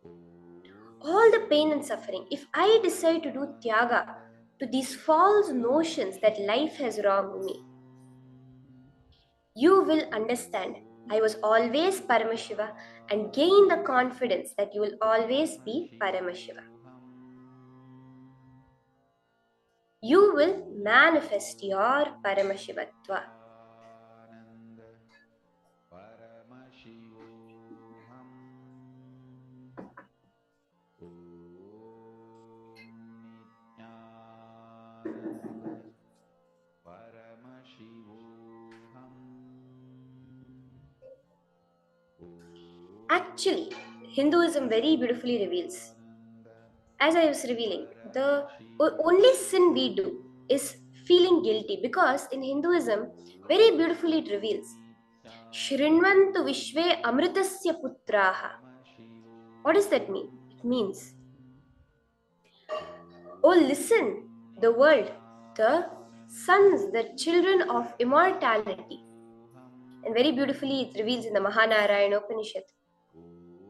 P: all the pain and suffering, if I decide to do tyaga to these false notions that life has wronged me, you will understand I was always Paramashiva and gain the confidence that you will always be Paramashiva. You will manifest your Paramashivatva. Actually, Hinduism very beautifully reveals, as I was revealing, the only sin we do is feeling guilty, because in Hinduism, very beautifully it reveals, Shrinvantu Vishve Amritasya Putraha. What does that mean? It means, oh, listen, the world, the sons, the children of immortality. And very beautifully it reveals in the Mahanarayana Upanishad,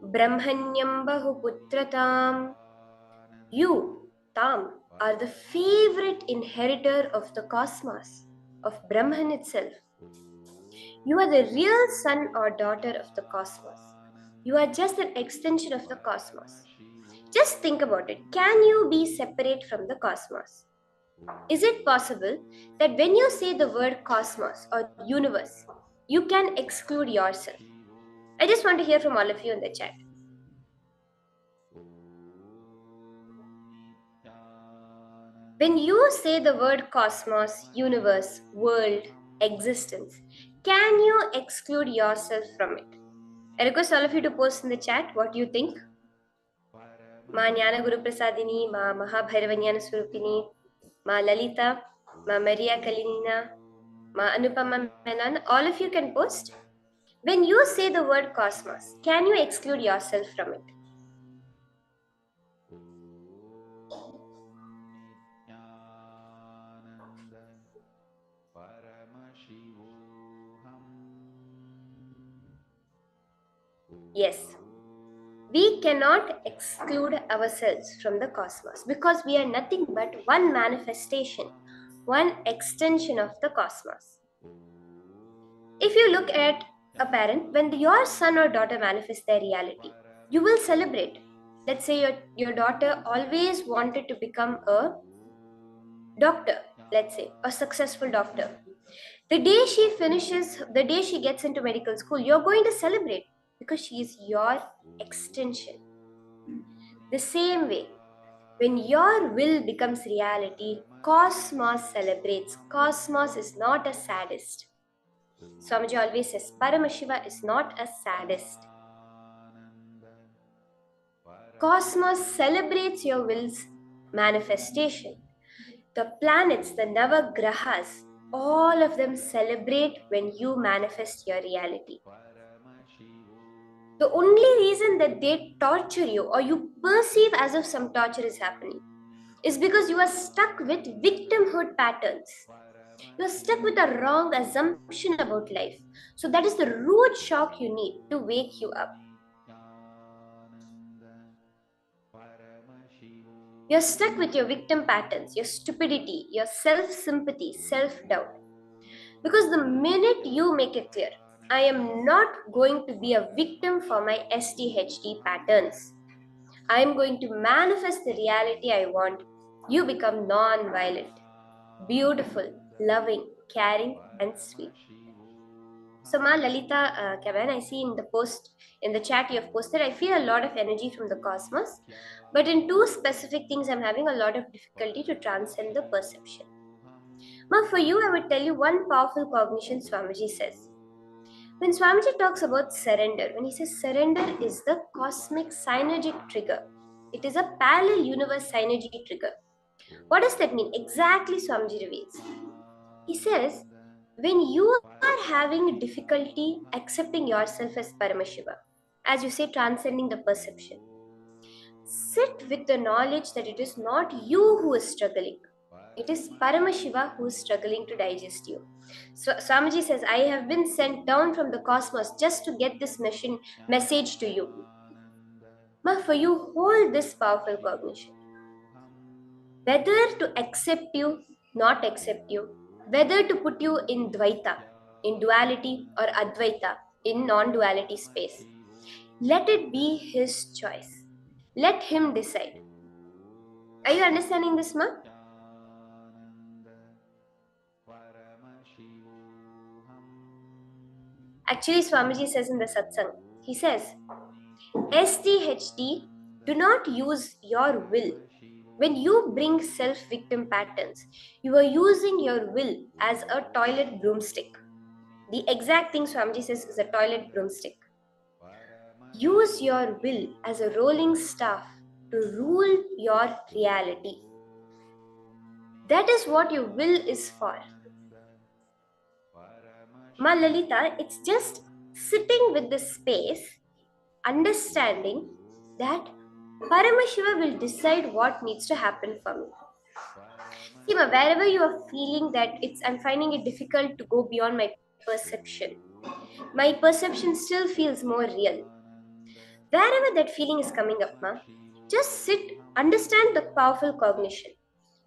P: Brahmanyam Bahuputratam. You, Tam, are the favorite inheritor of the cosmos, of Brahman itself. You are the real son or daughter of the cosmos. You are just an extension of the cosmos. Just think about it. Can you be separate from the cosmos? Is it possible that when you say the word cosmos or universe, you can exclude yourself? I just want to hear from all of you in the chat. When you say the word cosmos, universe, world, existence, can you exclude yourself from it? I request all of you to post in the chat what you think. Ma Jnana Guru Prasadini, Ma Mahabhairavanyana Swarupini, Ma Lalita, Ma Maria Kalinina, Ma Anupama Menon, all of you can post. When you say the word cosmos, can you exclude yourself from it? Yes, we cannot exclude ourselves from the cosmos because we are nothing but one manifestation, one extension of the cosmos. If you look at a parent, when your son or daughter manifests their reality, you will celebrate. Let's say your daughter always wanted to become a doctor, let's say, a successful doctor. The day she gets into medical school, you're going to celebrate because she is your extension. The same way, when your will becomes reality, cosmos celebrates. Cosmos is not a sadist. Swamiji always says, Paramashiva is not a sadist. Cosmos celebrates your will's manifestation. The planets, the Navagrahas, all of them celebrate when you manifest your reality. The only reason that they torture you or you perceive as if some torture is happening is because you are stuck with victimhood patterns. You are stuck with a wrong assumption about life. So that is the root shock you need to wake you up. You're stuck with your victim patterns, your stupidity, your self-sympathy, self-doubt. Because the minute you make it clear, I am not going to be a victim for my SDHD patterns. I am going to manifest the reality I want. You become non-violent, beautiful, loving, caring, and sweet. So, Ma Lalita Kavan, I see in the post, in the chat you have posted, I feel a lot of energy from the cosmos. But in two specific things, I'm having a lot of difficulty to transcend the perception. Ma, for you, I would tell you one powerful cognition Swamiji says. When Swamiji talks about surrender, when he says surrender is the cosmic synergic trigger, it is a parallel universe synergy trigger. What does that mean? Exactly Swamiji reveals. He says, when you are having difficulty accepting yourself as Paramashiva, as you say, transcending the perception, sit with the knowledge that it is not you who is struggling.
Q: It is Paramashiva who is struggling to digest you. So Swamiji says, I have been sent down from the cosmos just to get this message to you. Ma, for you hold this powerful cognition. Whether to accept you, not accept you, whether to put you in Dvaita, in duality, or Advaita, in non-duality space. Let it be his choice. Let him decide. Are you understanding this, ma? Actually, Swamiji says in the satsang, he says, STHD, do not use your will. When you bring self-victim patterns, you are using your will as a toilet broomstick. The exact thing Swamiji says is a toilet broomstick. Use your will as a rolling staff to rule your reality. That is what your will is for. Ma Lalita, it's just sitting with this space, understanding that Paramashiva will decide what needs to happen for me. See, ma, wherever you are feeling that I'm finding it difficult to go beyond my perception still feels more real. Wherever that feeling is coming up, ma, just sit, understand the powerful cognition.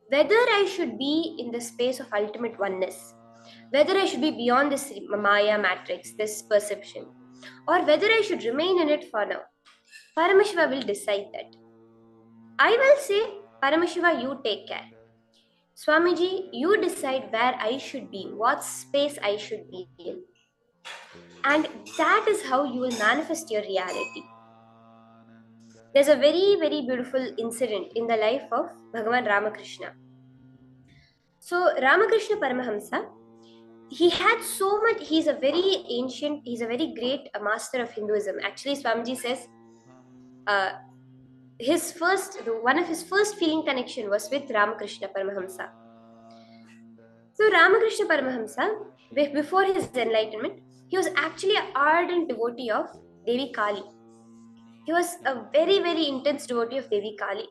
Q: Whether I should be in the space of ultimate oneness, whether I should be beyond this Maya matrix, this perception, or whether I should remain in it for now, Paramashiva will decide that. I will say, Paramashiva, you take care. Swamiji, you decide where I should be, what space I should be in. And that is how you will manifest your reality. There's a very, very beautiful incident in the life of Bhagavan Ramakrishna. So, Ramakrishna Paramahamsa, he had so much, he's a very ancient, he's a very great master of Hinduism. Actually, Swamiji says, one of his first feeling connection was with Ramakrishna Paramahamsa. So Ramakrishna Paramahamsa, before his enlightenment, he was actually an ardent devotee of Devi Kali. He was a very, very intense devotee of Devi Kali.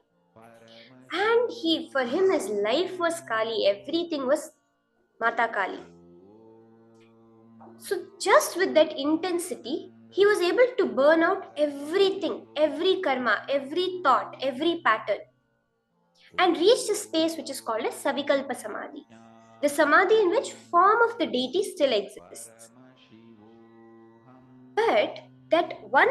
Q: And for him, his life was Kali. Everything was Mata Kali. So just with that intensity, he was able to burn out everything, every karma, every thought, every pattern, and reach the space which is called as Savikalpa Samadhi. The Samadhi in which form of the deity still exists. But that one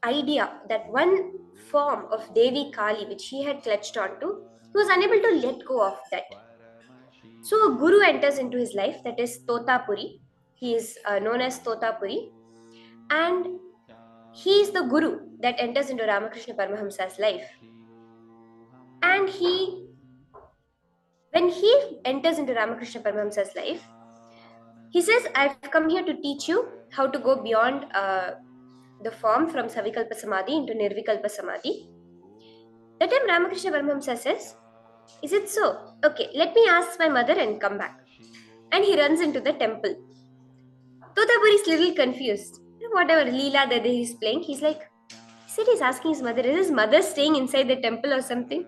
Q: idea, that one form of Devi Kali which he had clutched onto, he was unable to let go of that. So a guru enters into his life, that is Totapuri. He is known as Totapuri. And he is the guru that enters into Ramakrishna Paramahamsa's life. And when he enters into Ramakrishna Paramahamsa's life, he says, I've come here to teach you how to go beyond the form from Savikalpa Samadhi into Nirvikalpa Samadhi. That time Ramakrishna Paramahamsa says, is it so? Okay, let me ask my mother and come back. And he runs into the temple. Totapuri is little confused. Whatever Leela that he's playing, he's like, he said he's asking his mother, is his mother staying inside the temple or something?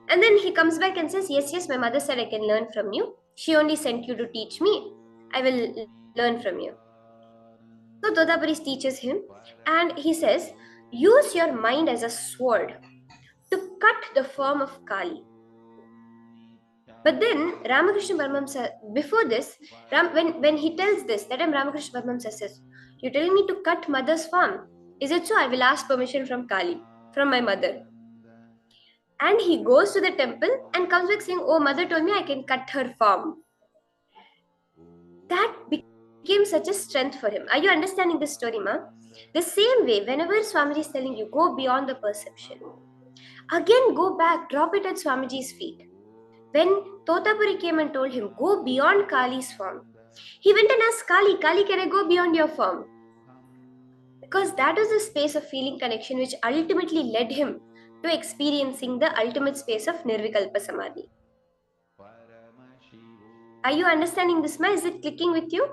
Q: And then he comes back and says, yes, my mother said I can learn from you. She only sent you to teach me. I will learn from you. So Totapuri teaches him and he says, use your mind as a sword to cut the form of Kali. But then Ramakrishna Paramahamsa, before this, when he tells this, that time Ramakrishna Paramahamsa says, you're telling me to cut mother's form. Is it so? I will ask permission from Kali, from my mother. And he goes to the temple and comes back saying, oh, mother told me I can cut her form. That became such a strength for him. Are you understanding this story, ma? The same way, whenever Swamiji is telling you, go beyond the perception, again go back, drop it at Swamiji's feet. When Totapuri came and told him, go beyond Kali's form, he went and asked Kali, can I go beyond your form? Because that was the space of feeling connection which ultimately led him to experiencing the ultimate space of Nirvikalpa Samadhi. Are you understanding this, ma? Is it clicking with you?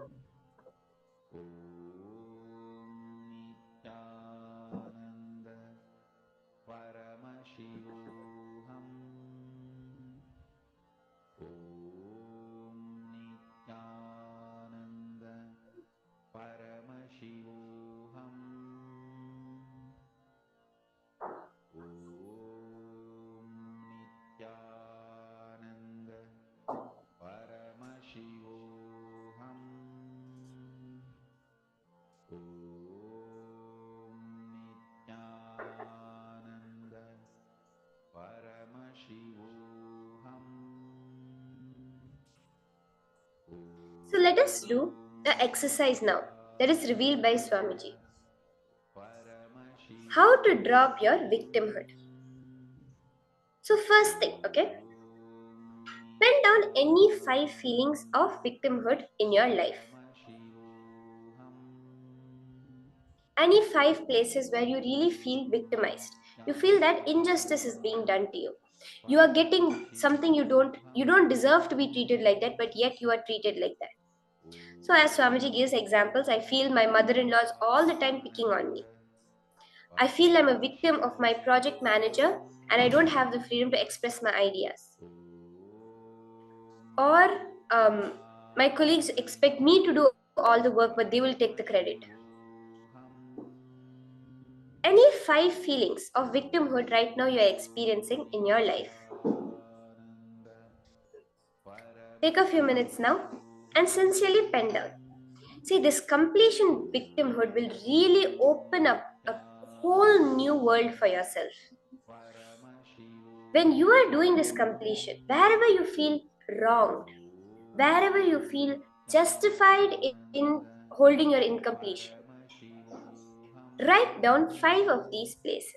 Q: So let us do the exercise now that is revealed by Swamiji. How to drop your victimhood. So first thing, okay? Pen down any 5 feelings of victimhood in your life. Any 5 places where you really feel victimized. You feel that injustice is being done to you. You are getting something you don't deserve to be treated like that, but yet you are treated like that. So as Swamiji gives examples, I feel my mother-in-law is all the time picking on me. I feel I'm a victim of my project manager and I don't have the freedom to express my ideas. Or my colleagues expect me to do all the work, but they will take the credit. Any 5 feelings of victimhood right now you are experiencing in your life. Take a few minutes now and sincerely pen down. See, this completion victimhood will really open up a whole new world for yourself. When you are doing this completion, wherever you feel wronged, wherever you feel justified in holding your incompletion, write down 5 of these places.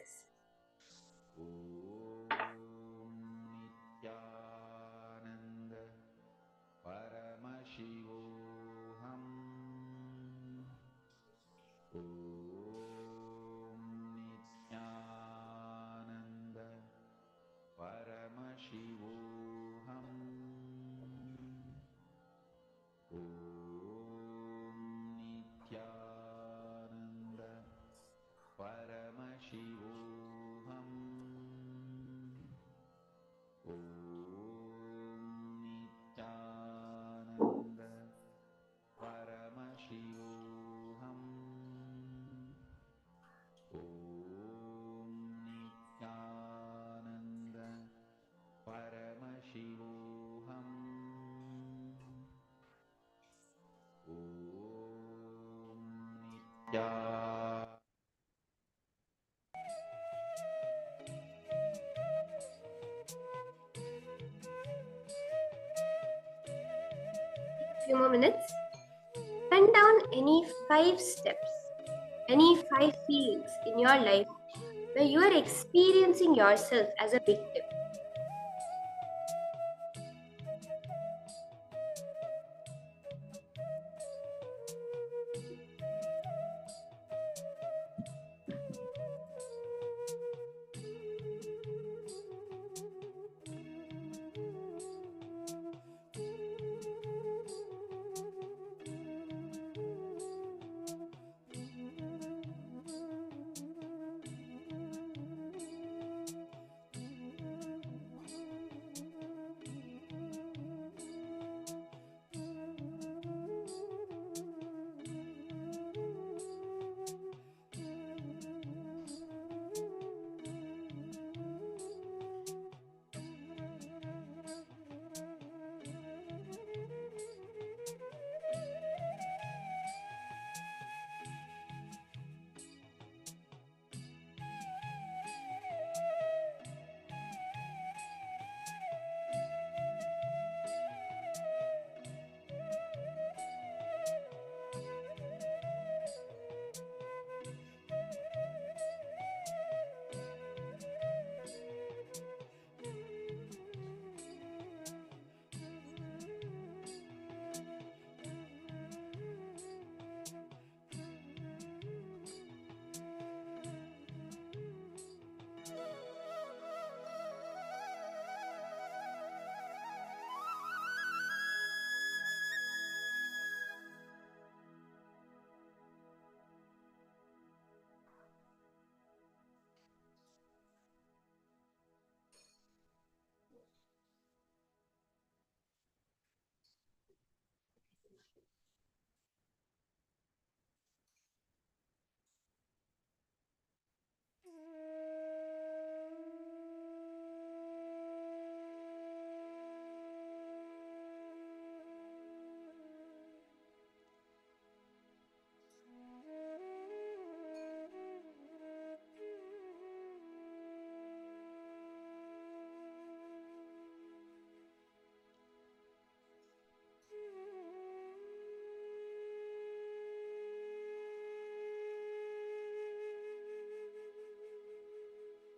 Q: Few more minutes. Pen down any 5 steps, any 5 feelings in your life where you are experiencing yourself as a victim.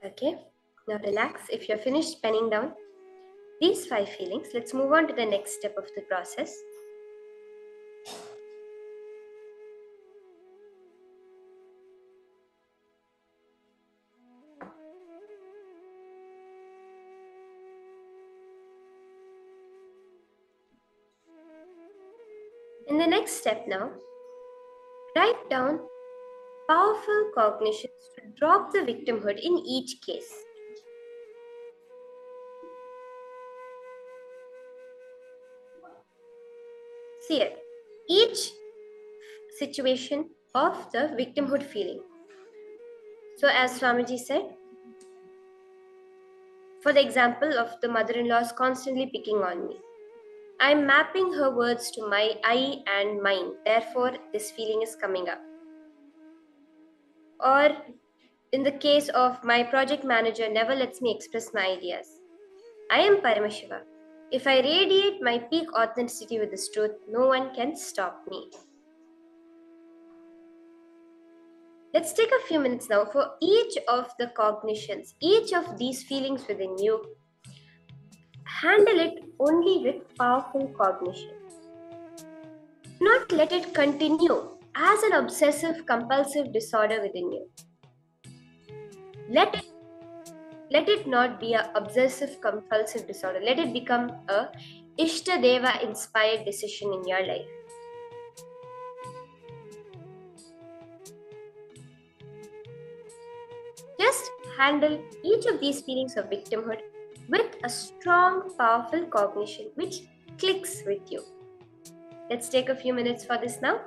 Q: Okay, now relax. If you're finished penning down these 5 feelings, let's move on to the next step of the process. In the next step now, write down powerful cognitions to drop the victimhood in each case. See it. Each situation of the victimhood feeling. So as Swamiji said, for the example of the mother-in-laws constantly picking on me, I'm mapping her words to my I and mine. Therefore, this feeling is coming up. Or in the case of my project manager never lets me express my ideas. I am Paramashiva. If I radiate my peak authenticity with this truth, no one can stop me. Let's take a few minutes now for each of the cognitions, each of these feelings within you. Handle it only with powerful cognition. Do not let it continue as an obsessive compulsive disorder within you. Let it not be an obsessive compulsive disorder. Let it become a Ishtadeva inspired decision in your life. Just handle each of these feelings of victimhood with a strong, powerful cognition which clicks with you. Let's take a few minutes for this now.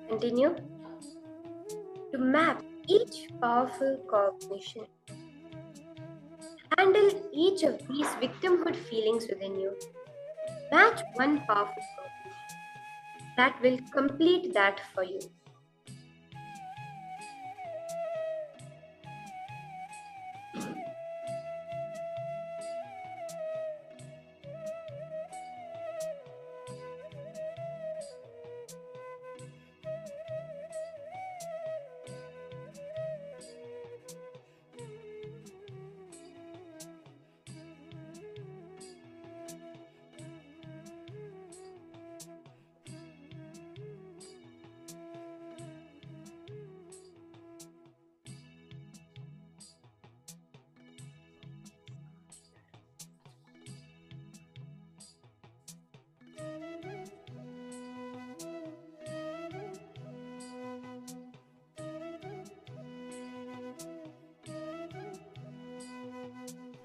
Q: Continue to map each powerful cognition. Handle each of these victimhood feelings within you. Match one powerful cognition that will complete that for you.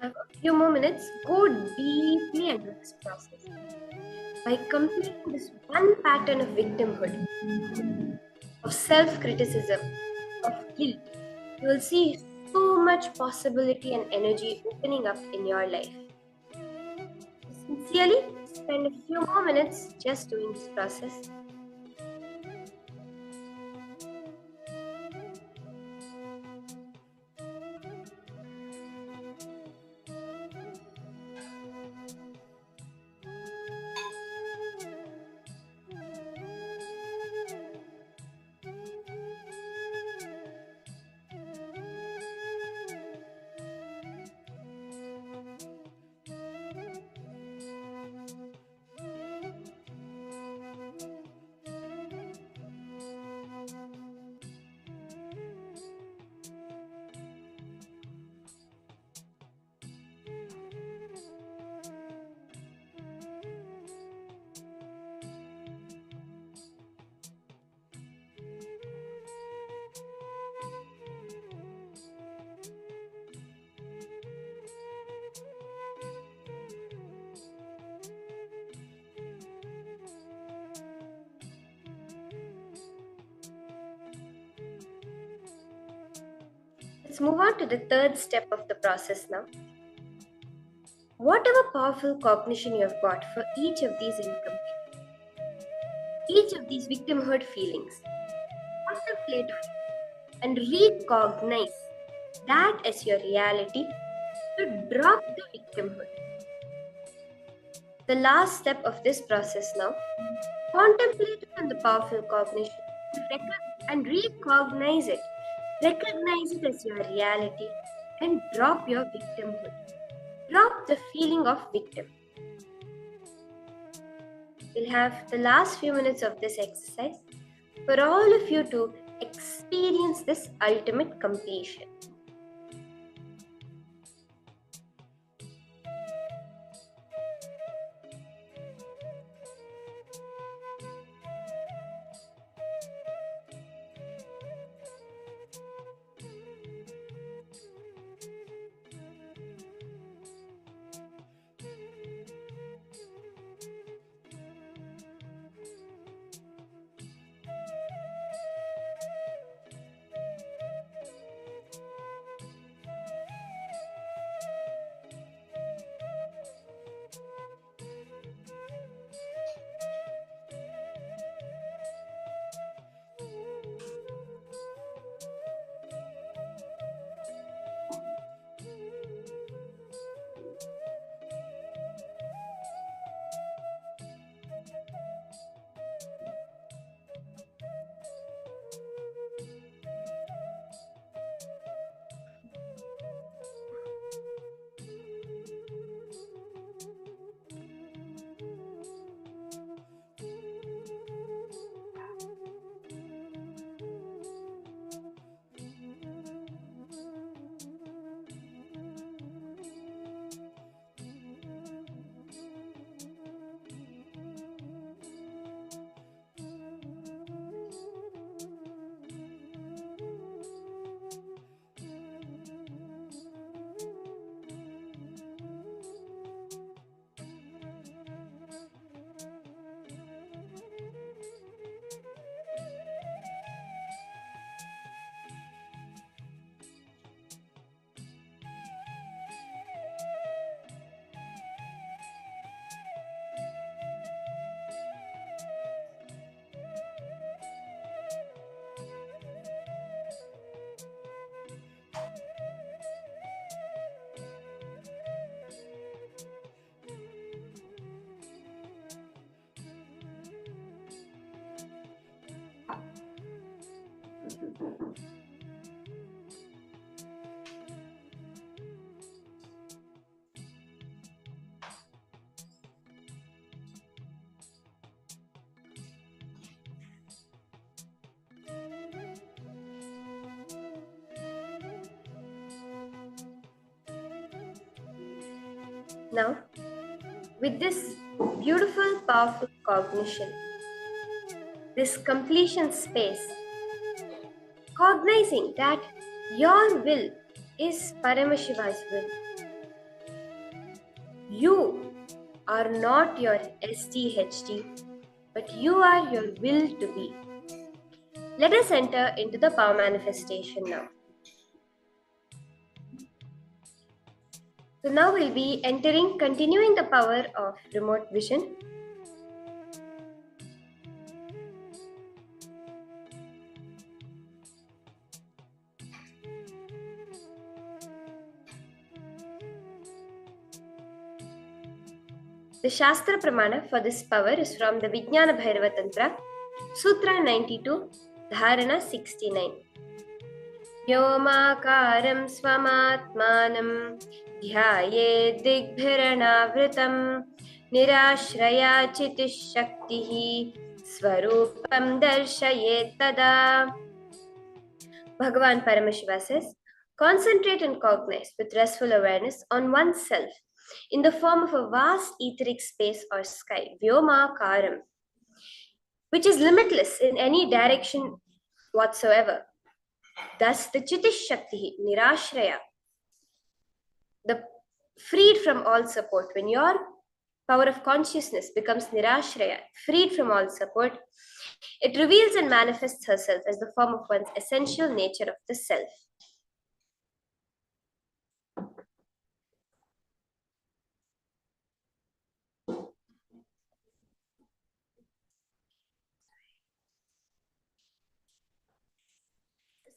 Q: have a few more minutes, go deeply into this process. By completing this one pattern of victimhood, of self-criticism, of guilt, you will see so much possibility and energy opening up in your life. Sincerely, spend a few more minutes just doing this process. Let's move on to the third step of the process now. Whatever powerful cognition you have got for each of these incomplete, each of these victimhood feelings, contemplate on it and recognize that as your reality to drop the victimhood. The last step of this process now, contemplate on the powerful cognition and recognize it. Recognize it as your reality and drop your victimhood. Drop the feeling of victim. We'll have the last few minutes of this exercise for all of you to experience this ultimate completion. Now, with this beautiful, powerful cognition, this completion space, cognizing that your will is Paramashiva's will, You are not your SDHD, but you are your will to be. Let us enter into the power manifestation now. So now we'll be continuing the power of remote vision. The Shastra Pramana for this power is from the Vijnana Bhairava Tantra, Sutra 92, Dharana 69. Vyomakaram swamatmanam dhyaye digbhiranavritam nirashraya chitish shaktihi swarupam darshayet tada. Bhagavan Paramashiva says, concentrate and cognize with restful awareness on oneself in the form of a vast etheric space or sky, Vyomakaram, which is limitless in any direction whatsoever. Thus, the Chitish Shakti, Nirashraya, the freed from all support. When your power of consciousness becomes Nirashraya, freed from all support, it reveals and manifests herself as the form of one's essential nature of the self.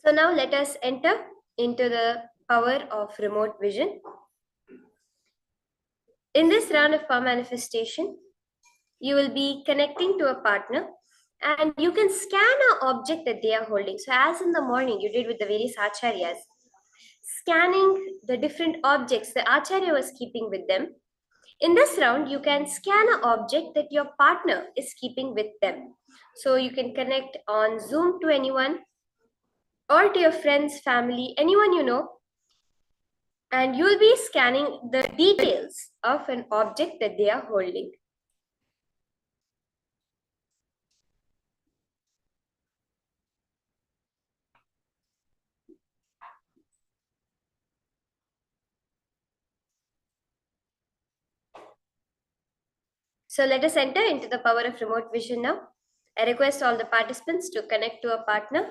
Q: So now let us enter into the power of remote vision. In this round of power manifestation, you will be connecting to a partner and you can scan an object that they are holding. So as in the morning you did with the various acharyas, scanning the different objects the acharya was keeping with them. In this round, you can scan an object that your partner is keeping with them. So you can connect on Zoom to anyone or to your friends, family, anyone you know, and you'll be scanning the details of an object that they are holding. So let us enter into the power of remote vision now. I request all the participants to connect to a partner.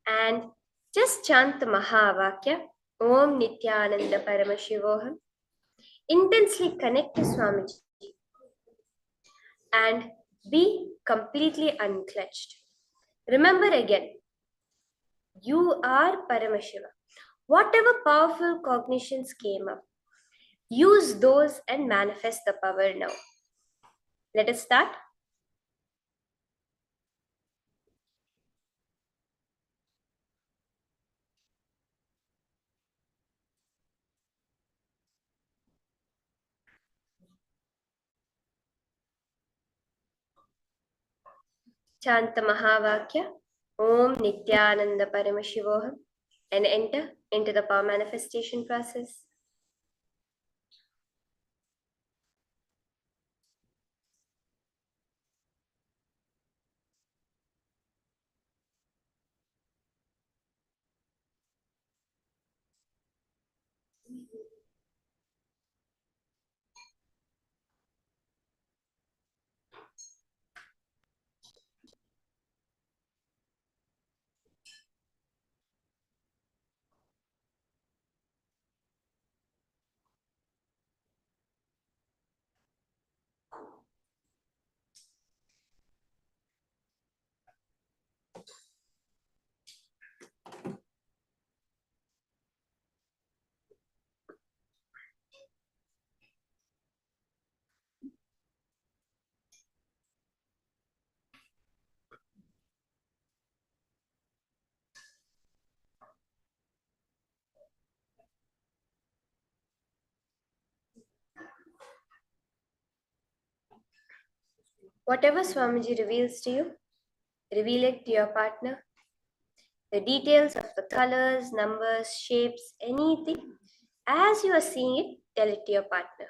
Q: And just chant the Mahavakya, Om Nithyananda Paramashivoham. Intensely connect to Swamiji and be completely unclutched. Remember again, you are Paramashiva. Whatever powerful cognitions came up, use those and manifest the power now. Let us start. Chant the Mahavakya, Om Nithyananda Paramashivoham, and enter into the power manifestation process. Whatever Swamiji reveals to you, reveal it to your partner. The details of the colors, numbers, shapes, anything, as you are seeing it, tell it to your partner.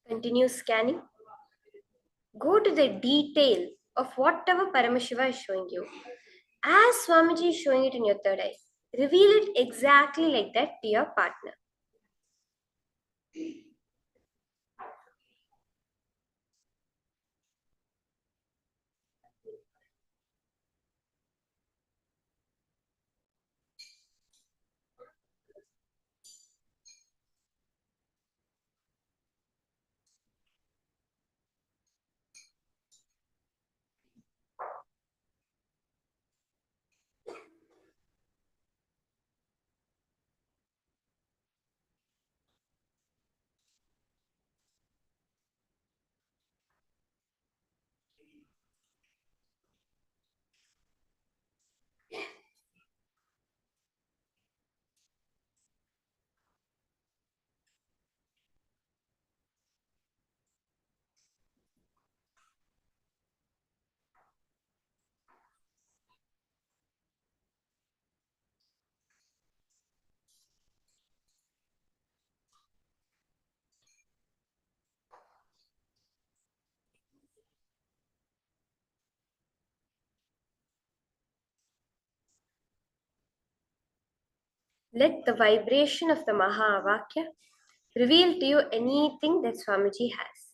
Q: Continue scanning. Go to the detail of whatever Paramashiva is showing you. As Swamiji is showing it in your third eye, reveal it exactly like that to your partner. Let the vibration of the Mahavakya reveal to you anything that Swamiji has.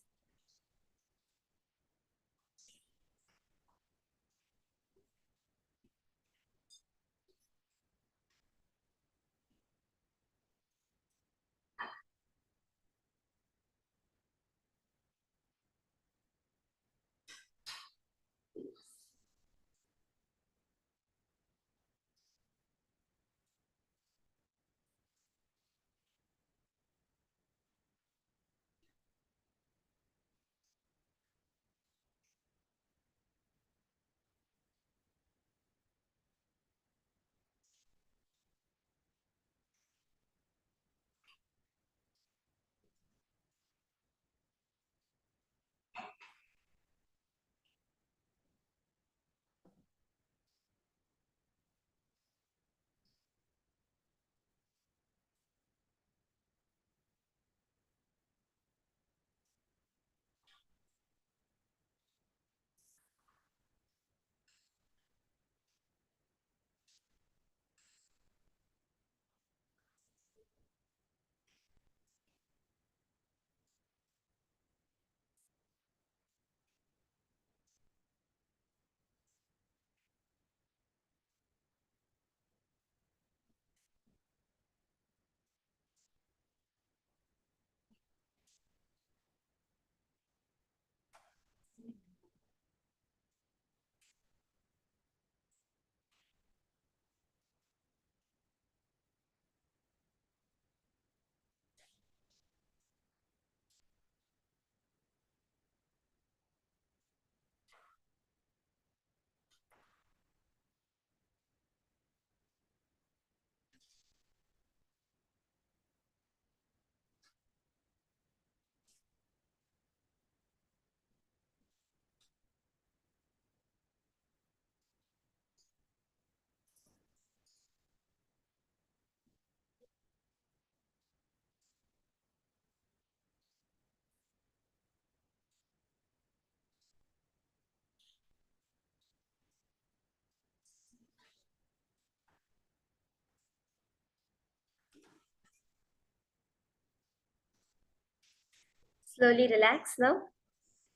Q: Slowly relax now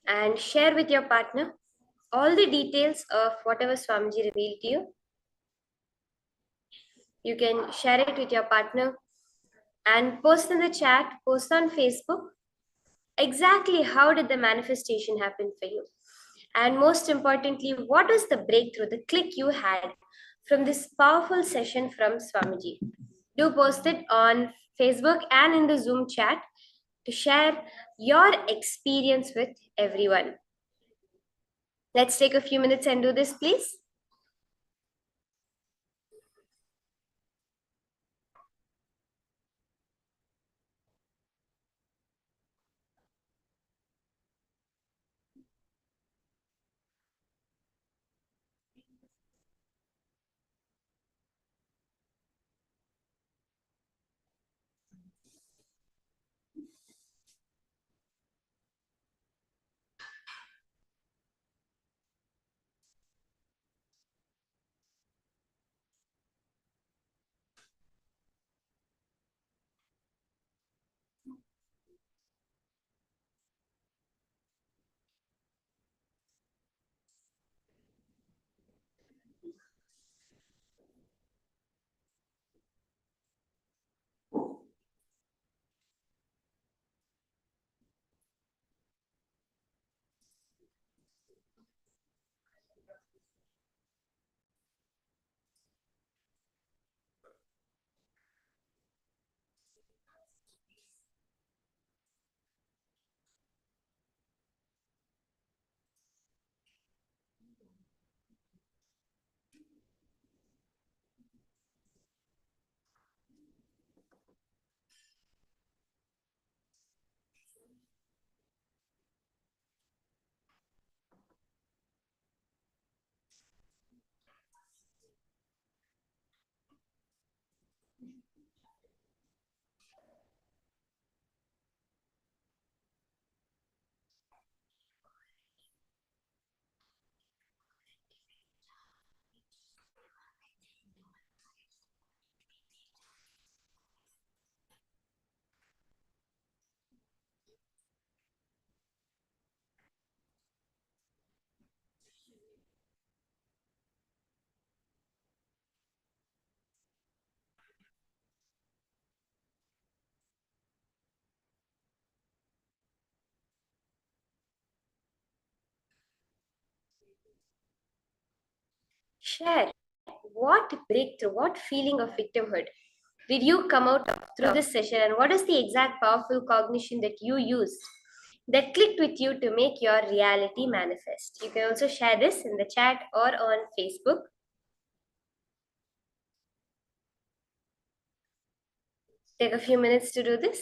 Q: and share with your partner all the details of whatever Swamiji revealed to you. You can share it with your partner and post in the chat, post on Facebook. Exactly how did the manifestation happen for you? And most importantly, what was the breakthrough, the click you had from this powerful session from Swamiji? Do post it on Facebook and in the Zoom chat to share your experience with everyone. Let's take a few minutes and do this, please. share what breakthrough, what feeling of victimhood did you come out of through this session, and what is the exact powerful cognition that you used that clicked with you to make your reality manifest? You can also share this in the chat or on Facebook. Take a few minutes to do this.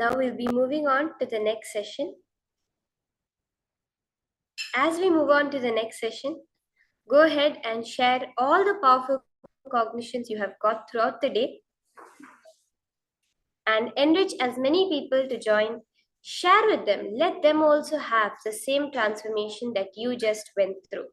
Q: Now we'll be moving on to the next session. As we move on to the next session, go ahead and share all the powerful cognitions you have got throughout the day and enrich as many people to join. Share with them. Let them also have the same transformation that you just went through.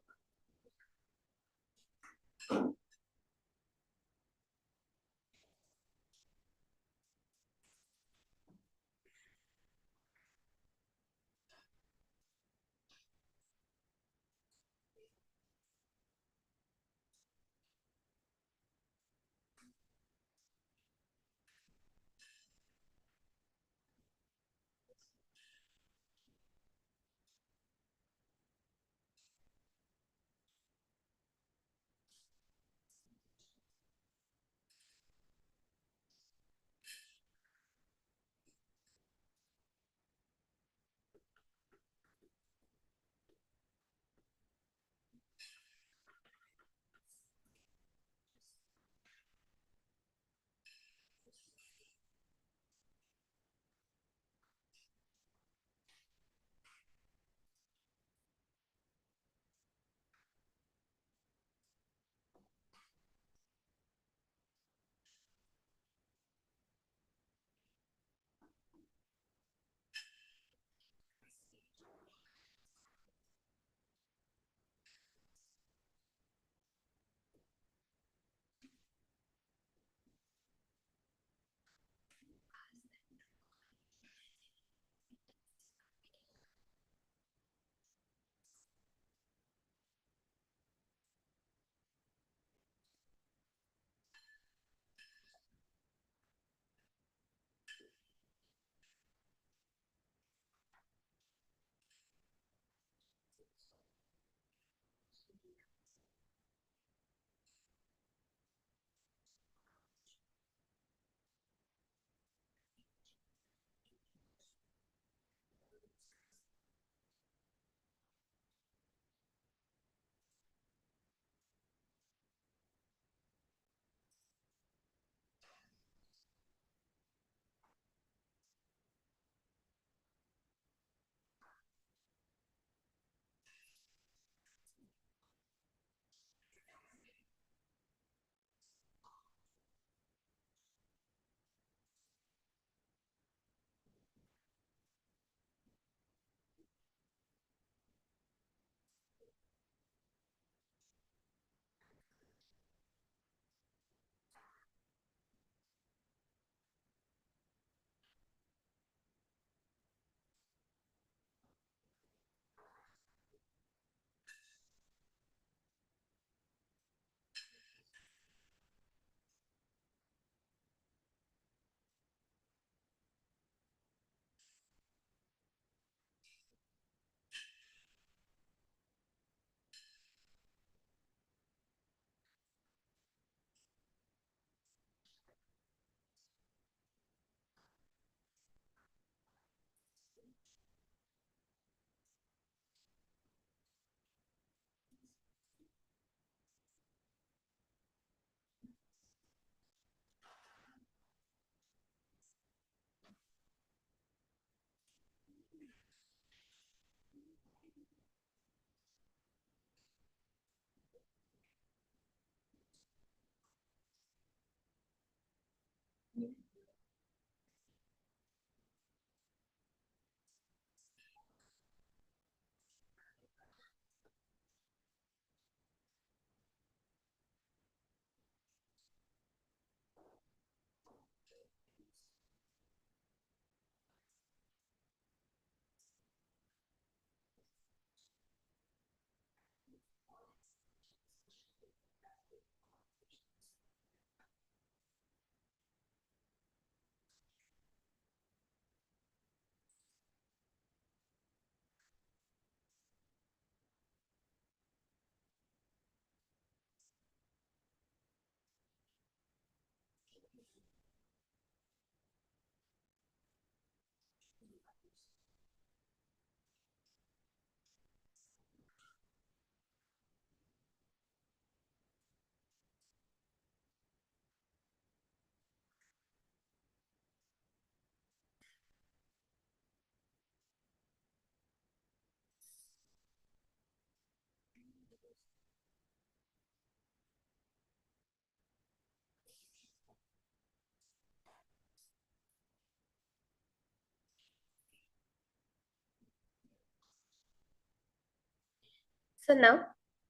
Q: So now,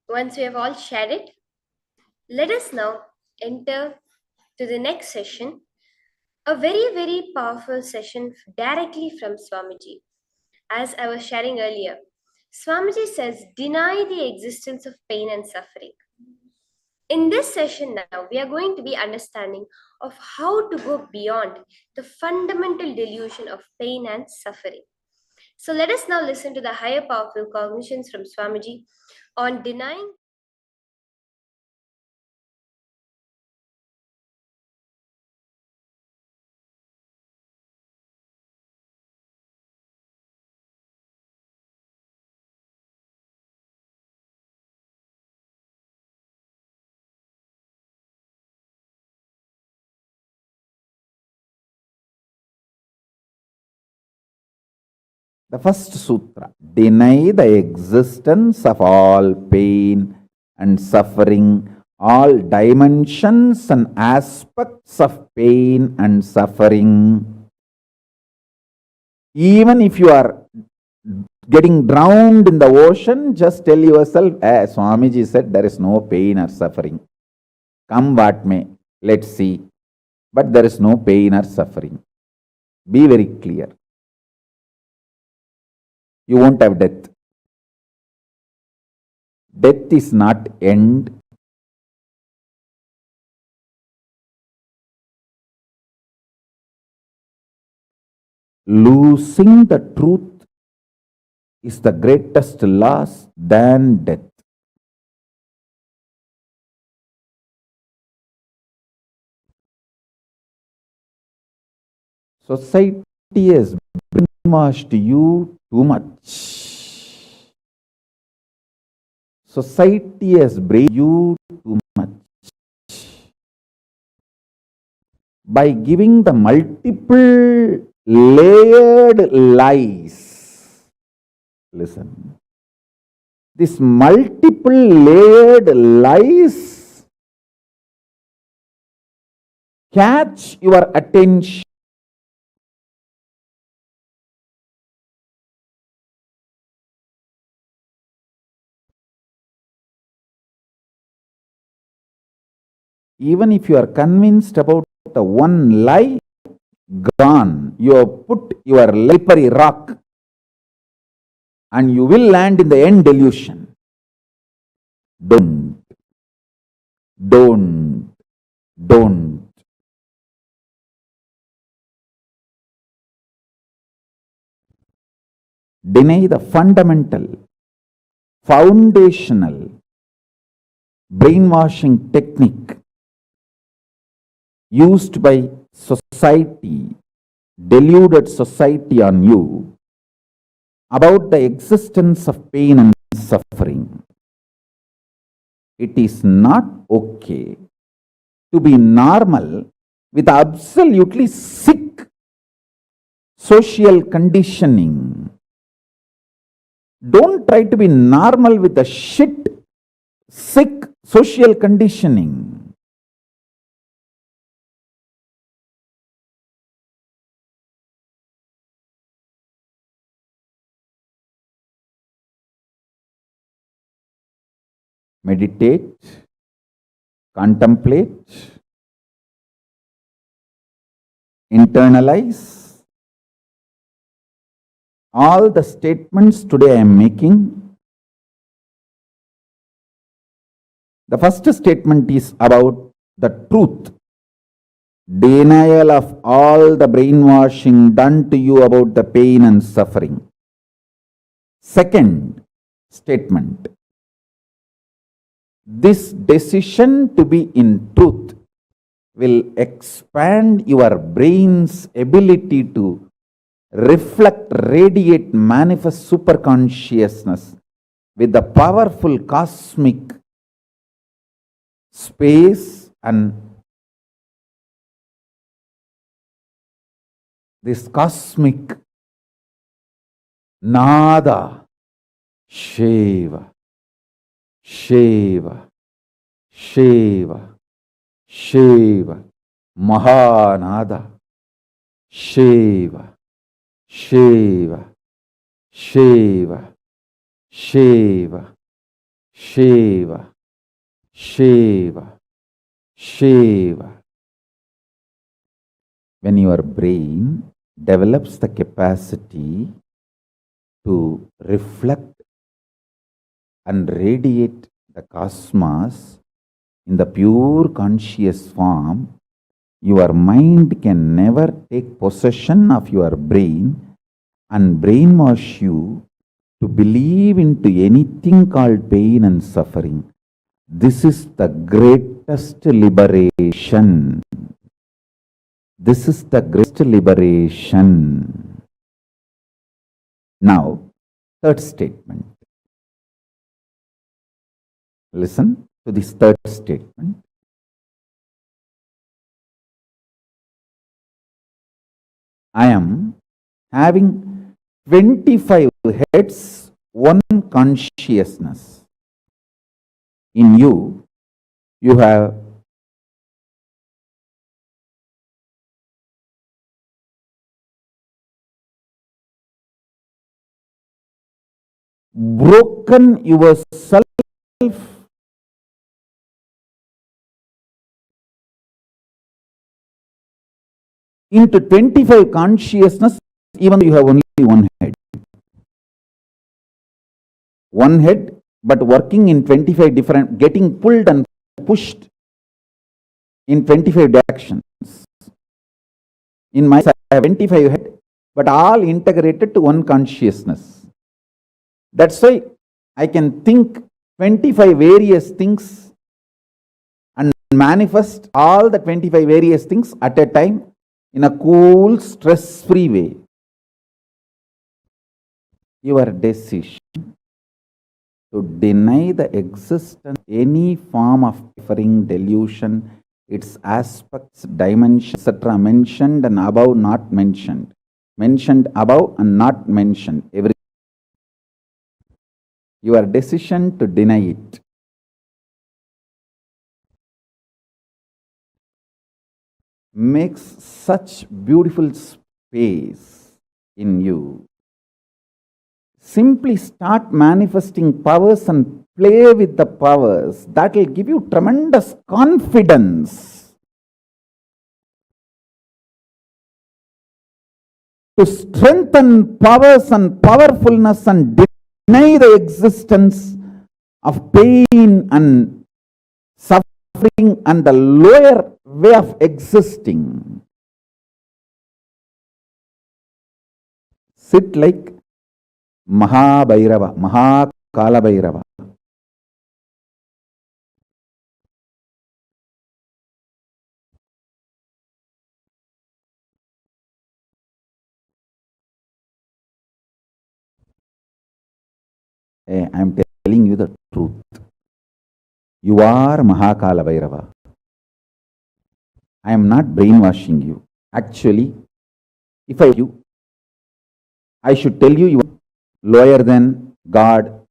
Q: once we have all shared it, let us now enter to the next session, a very, very powerful session directly from Swamiji. As I was sharing earlier, Swamiji says, deny the existence of pain and suffering. In this session now, we are going to be understanding of how to go beyond the fundamental delusion of pain and suffering. So let us now listen to the higher powerful cognitions from Swamiji on denying.
A: The first sutra, deny the existence of all pain and suffering, all dimensions and aspects of pain and suffering. Even if you are getting drowned in the ocean, just tell yourself, Swamiji said there is no pain or suffering. Come what may, let's see. But there is no pain or suffering. Be very clear. You won't have death. Death is not end. Losing the truth is the greatest loss than death. Society has brainwashed you too much. Society has brainwashed you too much by giving the multiple layered lies. Listen. This multiple layered lies catch your attention. Even if you are convinced about the one lie, gone. You have put your slippery rock and you will land in the end delusion. Don't. Deny the fundamental, foundational brainwashing technique used by society, deluded society on you about the existence of pain and suffering. It is not okay to be normal with absolutely sick social conditioning. Don't try to be normal with the shit, sick social conditioning. Meditate, contemplate, internalize all the statements today I am making. The first statement is about the truth, denial of all the brainwashing done to you about the pain and suffering. Second statement, this decision to be in truth will expand your brain's ability to reflect, radiate, manifest superconsciousness with the powerful cosmic space and this cosmic nada, Shiva, Shiva, Shiva, Shiva, Mahanada, Shiva, Shiva, Shiva, Shiva, Shiva, Shiva, Shiva. When your brain develops the capacity to reflect and radiate the cosmos in the pure conscious form, your mind can never take possession of your brain and brainwash you to believe into anything called pain and suffering. This is the greatest liberation. This is the greatest liberation. Now, third statement. Listen to this third statement. I am having 25 heads, one consciousness. In you, you have broken yourself into 25 consciousness, even though you have only one head. One head, but working in 25 different, getting pulled and pushed in 25 directions. In my I have 25 head, but all integrated to one consciousness. That's why I can think 25 various things and manifest all the 25 various things at a time in a cool, stress-free way. Your decision to deny the existence of any form of differing delusion, its aspects, dimensions, etc., mentioned and above, not mentioned. Mentioned above and not mentioned. Your decision to deny it makes such beautiful space in you. Simply start manifesting powers and play with the powers. That will give you tremendous confidence to strengthen powers and powerfulness and deny the existence of pain and suffering and the lower way of existing. Sit like Mahabhairava, Mahakala-bhairava. I am telling you the truth. You are Mahakala-bhairava. I am not brainwashing you. Actually, if I should tell you you are lower than God.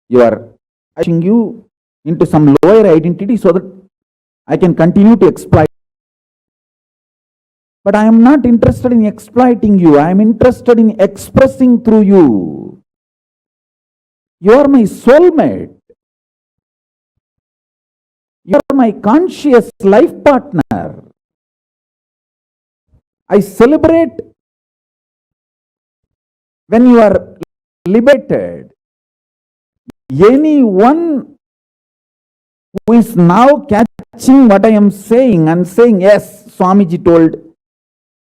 A: You are pushing you into some lower identity so that I can continue to exploit. But I am not interested in exploiting you. I am interested in expressing through you. You are my soulmate. You are my conscious life partner. I celebrate when you are liberated. Anyone who is now catching what I am saying and saying, yes, Swamiji told,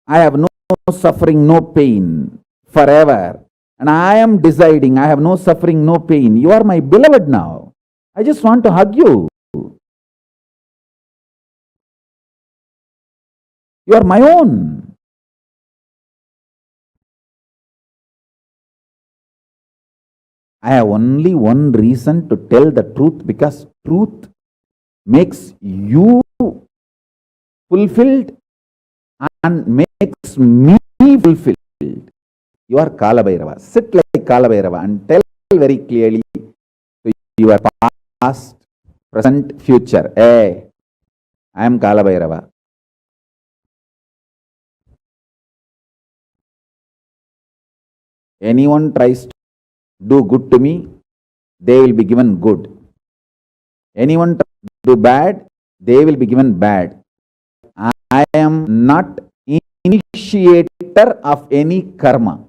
A: I have no suffering, no pain forever. And I am deciding, I have no suffering, no pain. You are my beloved now. I just want to hug you. You are my own. I have only one reason to tell the truth, because truth makes you fulfilled and makes me fulfilled. You are Kala-bhairava. Sit like Kala-bhairava and tell very clearly to your past, present, future. Hey, I am Kala-bhairava. Anyone tries to do good to me, they will be given good. Anyone do bad, they will be given bad. I am not initiator of any karma.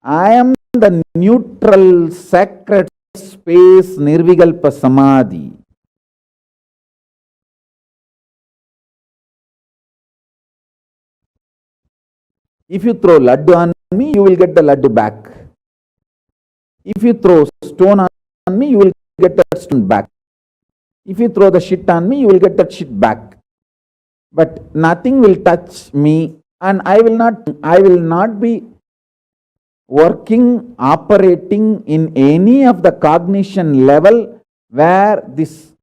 A: I am the neutral sacred space Nirvikalpa Samadhi. If you throw laddu on me, you will get the laddu back. If you throw stone on me, you will get that stone back. If you throw the shit on me, you will get that shit back. But nothing will touch me, and I will not be working, operating in any of the cognition level where this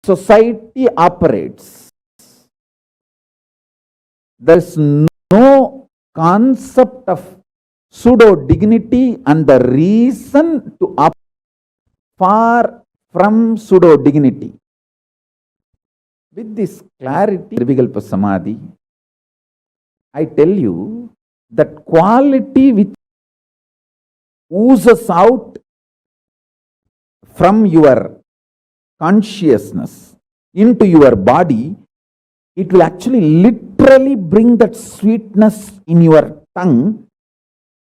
A: society operates. There is no concept of pseudo dignity, and the reason to operate far from pseudo dignity. With this clarity, Nirvikalpa Samadhi, I tell you that quality which oozes out from your consciousness into your body, it will actually literally bring that sweetness in your tongue.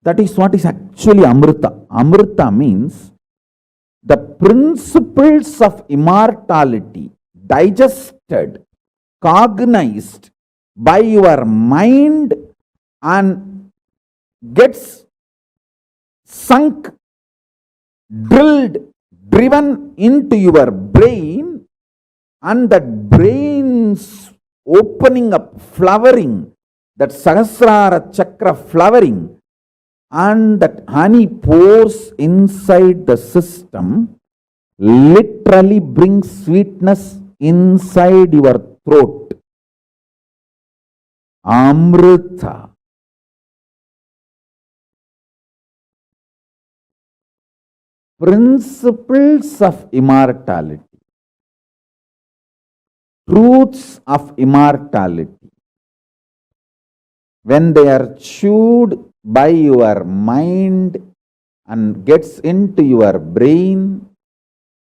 A: That is what is actually Amrita. Amrita means the principles of immortality digested, cognized by your mind and gets sunk, drilled, driven into your brain, and that brain's opening up, flowering, that Sahasrara Chakra flowering, and that honey pours inside the system, literally brings sweetness inside your throat. Amrita. Principles of immortality. Truths of immortality. When they are chewed by your mind and gets into your brain,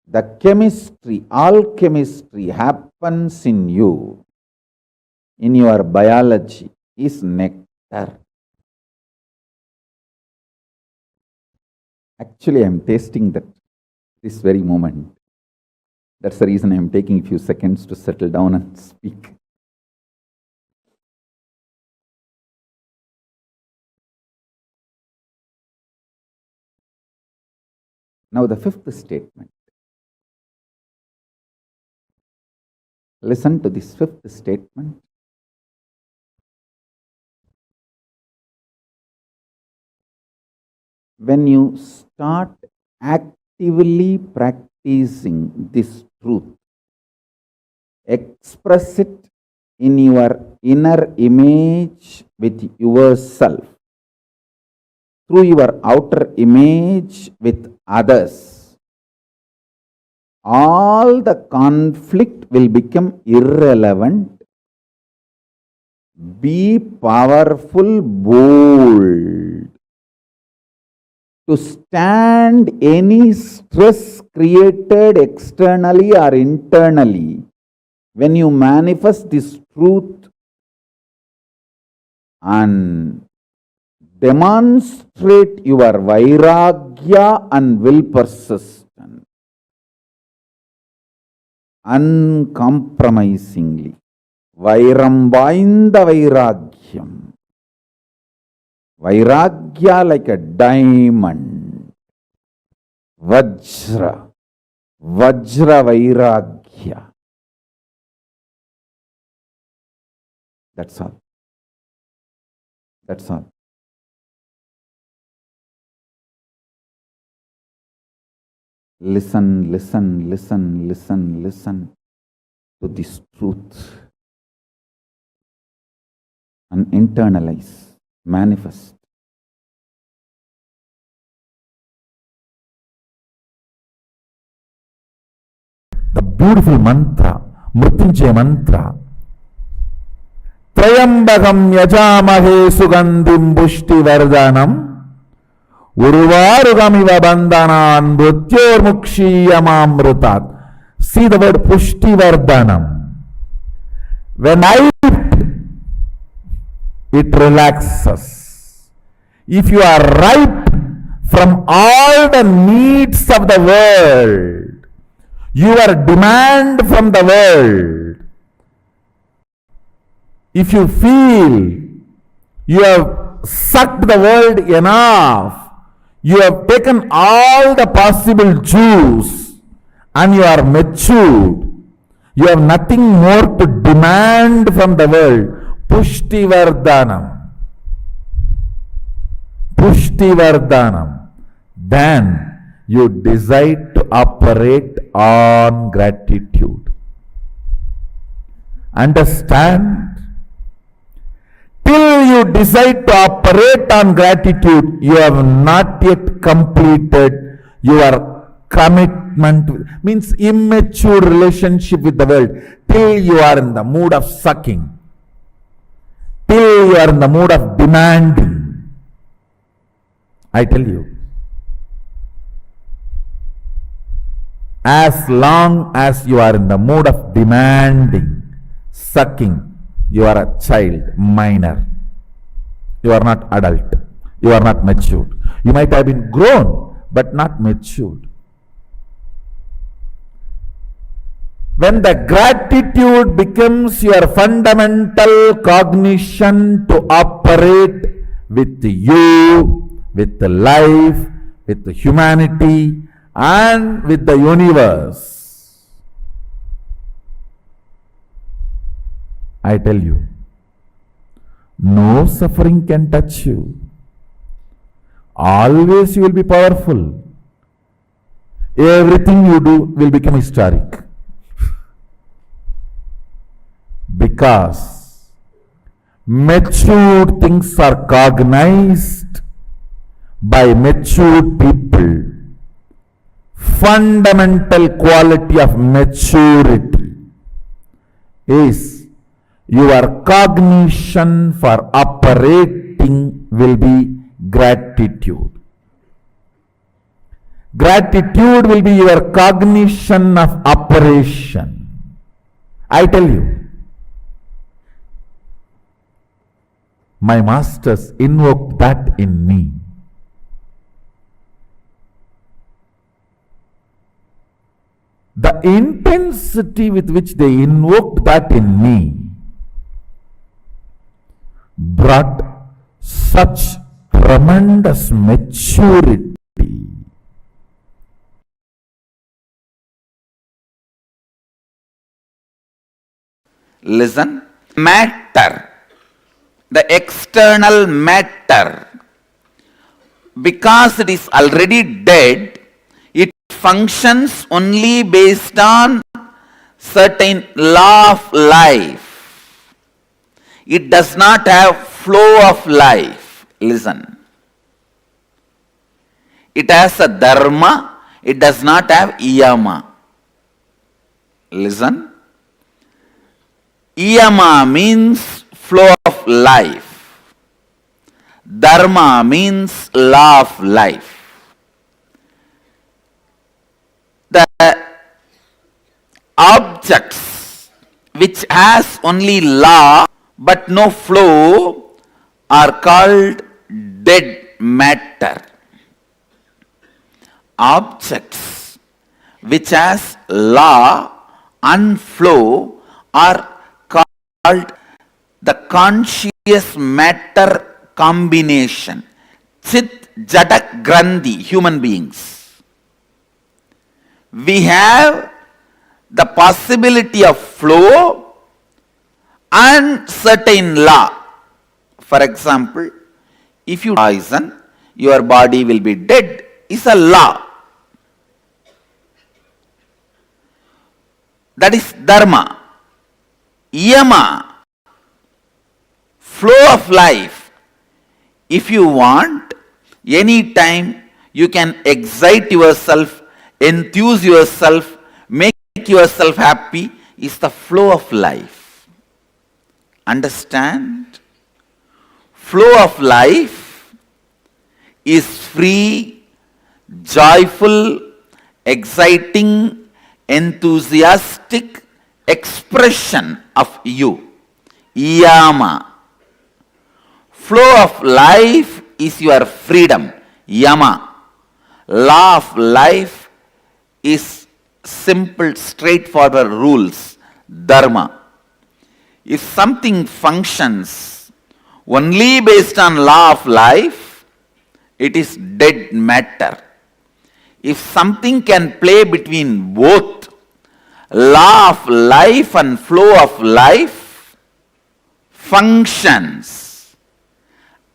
A: the chemistry, alchemistry happens in you, in your biology, is nectar. Actually, I am tasting that this very moment. That's the reason I am taking a few seconds to settle down and speak. Now the fifth statement. Listen to this fifth statement. When you start actively practicing this truth, express it in your inner image with yourself, through your outer image with others, all the conflict will become irrelevant. Be powerful, bold, to stand any stress created externally or internally. When you manifest this truth and demonstrate your vairagya and will persistence uncompromisingly, vairam vainda vairagyam, vairagya like a diamond, vajra, vajra vairagya. That's all. That's all. Listen, listen, listen, listen, listen to this truth and internalize, manifest.
R: The beautiful mantra, Mrityunjaya mantra. Trayambakam yajamahe sugandhim pushti vardhanam Urvarugamiva bandhanan mrityormukshiyamamritat. See the word pushtivardhanam. When I it relaxes. If you are ripe from all the needs of the world, your demand from the world, if you feel you have sucked the world enough, you have taken all the possible juice and you are matured, you have nothing more to demand from the world. Pushtivardhanam. Pushtivardhanam. Then you decide to operate on gratitude. Understand? Till you decide to operate on gratitude, you have not yet completed your commitment, means immature relationship with the world. Till you are in the mood of sucking, till you are in the mood of demanding. I tell you, as long as you are in the mood of demanding, sucking, you are a child, minor. You are not adult. You are not matured. You might have been grown, but not matured. When the gratitude becomes your fundamental cognition to operate with you, with the life, with the humanity, and with the universe, I tell you, no suffering can touch you. Always you will be powerful. Everything you do will become historic. Because matured things are cognized by matured people. Fundamental quality of maturity is your cognition for operating will be gratitude. Gratitude will be your cognition of operation. I tell you, my masters invoked that in me. The intensity with which they invoked that in me brought such tremendous maturity.
I: Listen, matter, the external matter, because it is already dead, it functions only based on certain law of life. It does not have flow of life. Listen. It has a dharma, it does not have yama. Listen. Yama means flow of life. Dharma means law of life. The objects which has only law but no flow are called dead matter. Objects which has law and flow are called the conscious matter combination. Chit, Jada, Grandhi, human beings. We have the possibility of flow and certain law. For example, if you poison, your body will be dead, is a law. That is dharma. Yama, flow of life. If you want, any time you can excite yourself, enthuse yourself, make yourself happy, is the flow of life. Understand? Flow of life is free, joyful, exciting, enthusiastic expression of you. Yama. Flow of life is your freedom. Yama. Law of life is simple, straightforward rules. Dharma. If something functions only based on law of life, it is dead matter. If something can play between both law of life and flow of life, functions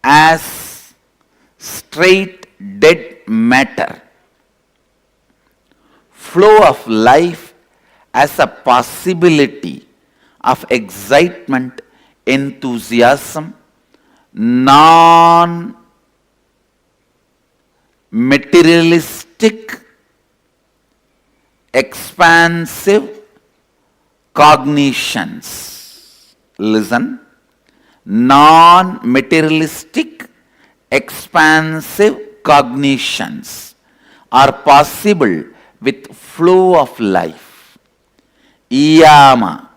I: as straight dead matter. Flow of life as a possibility of excitement, enthusiasm, non-materialistic, expansive cognitions. Listen. Non-materialistic, expansive cognitions are possible with flow of life. Yama.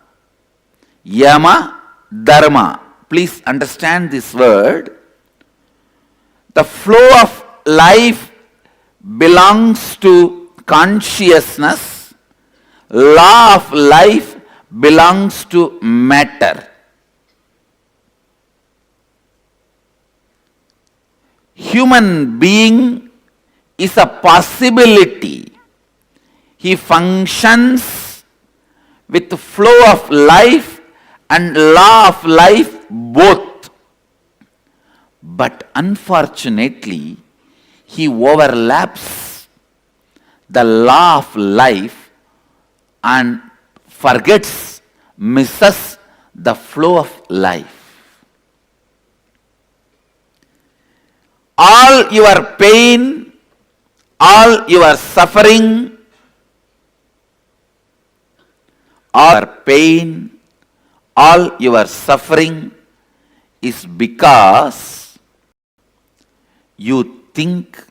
I: Yama, dharma. Please understand this word. The flow of life belongs to consciousness. Law of life belongs to matter. Human being is a possibility. He functions with flow of life and law of life both. But unfortunately, he overlaps the law of life and forgets, misses the flow of life. All your pain, all your suffering, all your suffering is because you think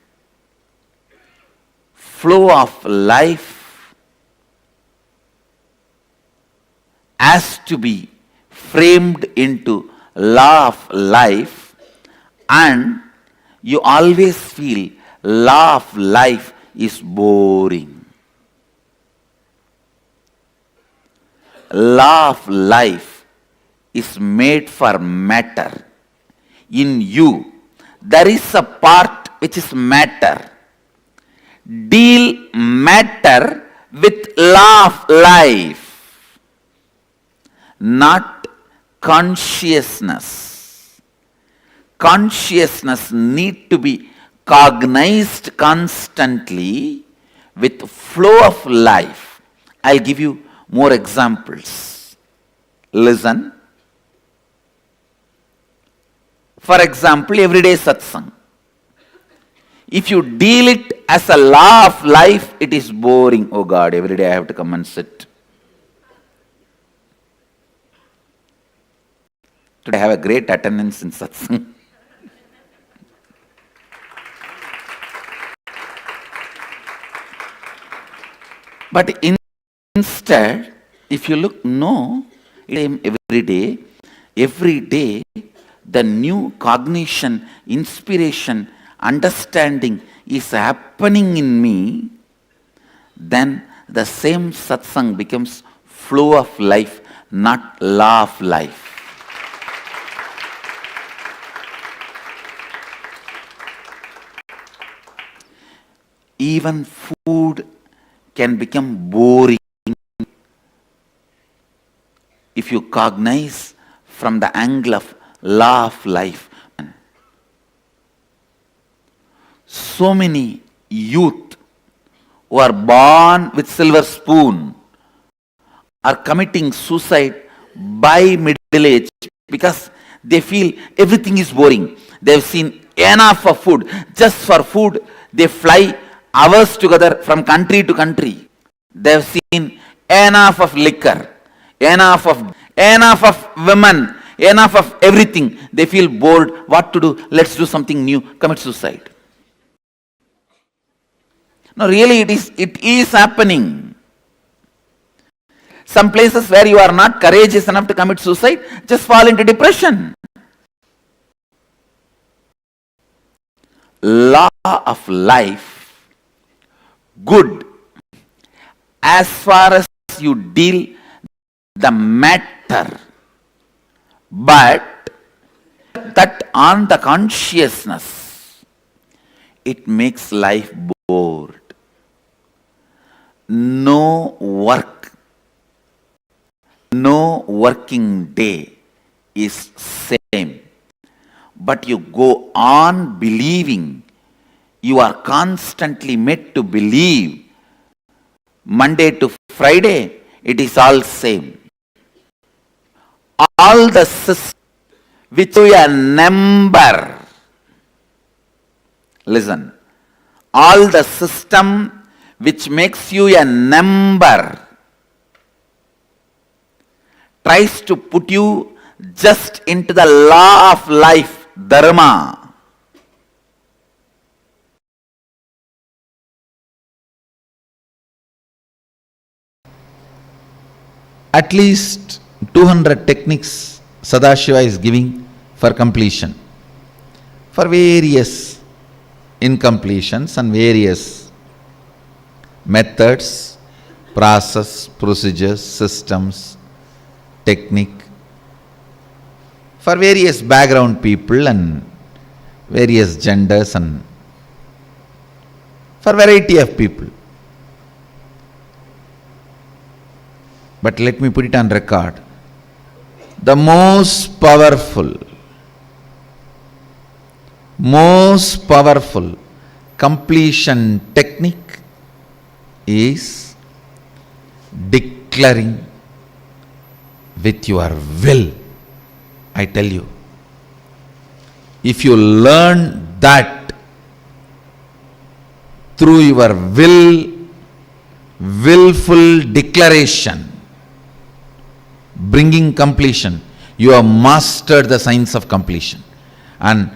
I: flow of life has to be framed into law of life, and you always feel law of life is boring. Law of life is made for matter. In you, there is a part which is matter. Deal matter with law of life, not consciousness. Consciousness need to be cognized constantly with flow of life. I'll give you more examples. Listen. For example, everyday satsang. If you deal it as a law of life, it is boring. Oh God, every day I have to come and sit. Today I have a great attendance in satsang. But instead, if you look, no, every day, the new cognition, inspiration, understanding is happening in me, then the same satsang becomes flow of life, not law of life. Even food can become boring if you cognize from the angle of law of life. So many youth who are born with silver spoon are committing suicide by middle age because they feel everything is boring. They've seen enough of food. Just for food, they fly hours together from country to country. They've seen enough of liquor, enough of women, enough of everything. They feel bored. What to do? Let's do something new. Commit suicide. No, really it is happening. Some places where you are not courageous enough to commit suicide, just fall into depression. Law of life, good, as far as you deal the matter, but that on the consciousness, it makes life bored. No work, no working day is same. But you go on believing, you are constantly made to believe, Monday to Friday, it is all same. All the systems which you a number, listen, all the system which makes you a number tries to put you just into the law of life, dharma.
A: At least 200 techniques Sadashiva is giving for completion, for various incompletions and various methods, process, procedures, systems, technique, for various background people and various genders and for variety of people. But let me put it on record. The most powerful completion technique is declaring with your will. I tell you, if you learn that through your willful declaration, bringing completion, you have mastered the science of completion, and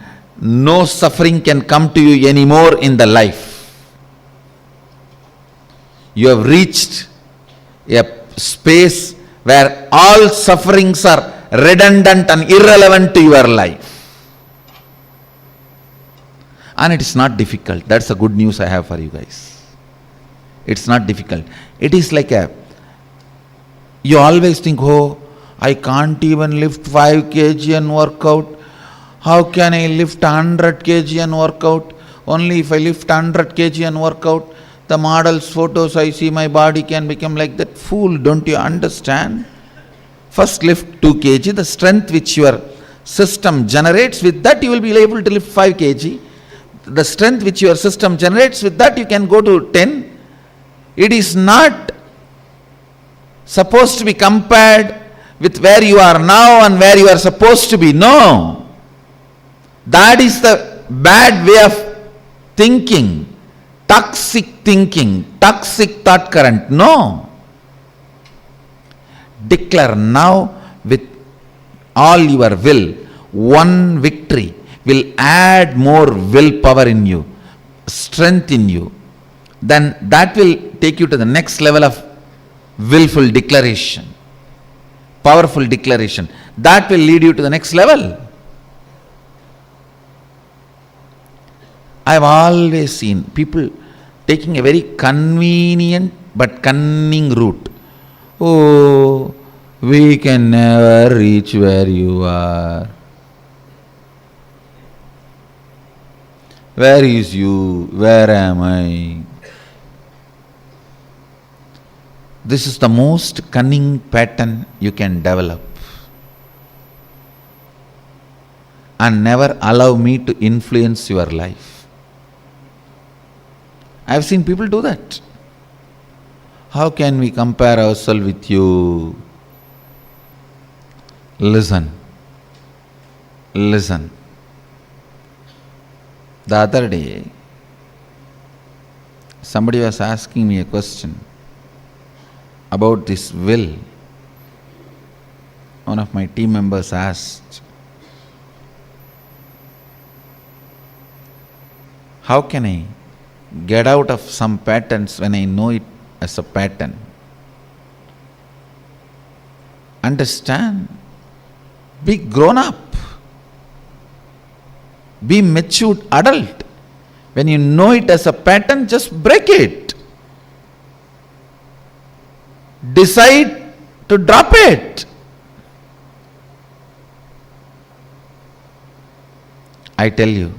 A: no suffering can come to you anymore in the life. You have reached a space where all sufferings are redundant and irrelevant to your life. And it is not difficult. That's the good news I have for you guys. It's not difficult. It is like you always think, oh, I can't even lift 5 kg and work out. How can I lift 100 kg and work out? Only if I lift 100 kg and work out, the model's photos I see, my body can become like that. Fool, don't you understand? First lift 2 kg, the strength which your system generates, with that you will be able to lift 5 kg. The strength which your system generates, with that you can go to 10. It is not supposed to be compared with where you are now and where you are supposed to be. No. That is the bad way of thinking. Toxic thinking, toxic thought current. No. Declare now with all your will. One victory will add more willpower in you, strength in you. Then that will take you to the next level of willful declaration, powerful declaration. That will lead you to the next level. I have always seen people taking a very convenient but cunning route. Oh, we can never reach where you are. Where is you? Where am I? This is the most cunning pattern you can develop. And never allow me to influence your life. I have seen people do that. How can we compare ourselves with you? Listen. Listen. The other day, somebody was asking me a question about this will. One of my team members asked, how can I
I: get out of some patterns when I know it as a pattern. Understand. Be grown up. Be matured adult. When you know it as a pattern, just break it. Decide to drop it. I tell you,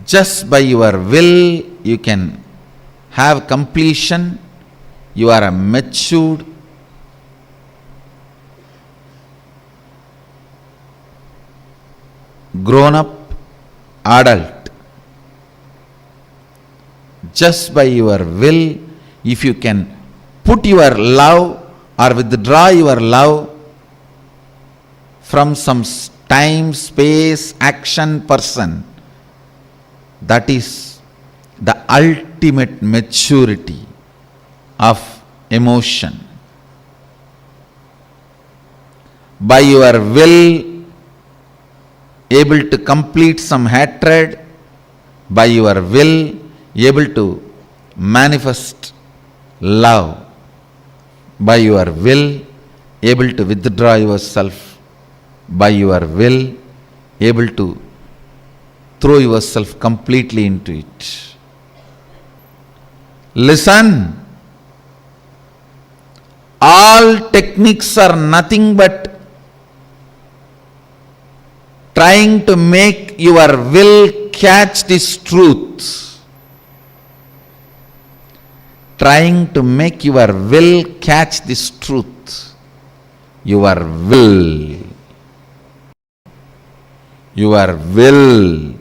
I: just by your will you can have completion. You are a matured, grown up adult. Just by your will, if you can put your love or withdraw your love from some time, space, action, person, that is the ultimate maturity of emotion. By your will, able to complete some hatred, by your will, able to manifest love, by your will, able to withdraw yourself, by your will, able to throw yourself completely into it. Listen, all techniques are nothing but trying to make your will catch this truth. Trying to make your will catch this truth. Your will. Your will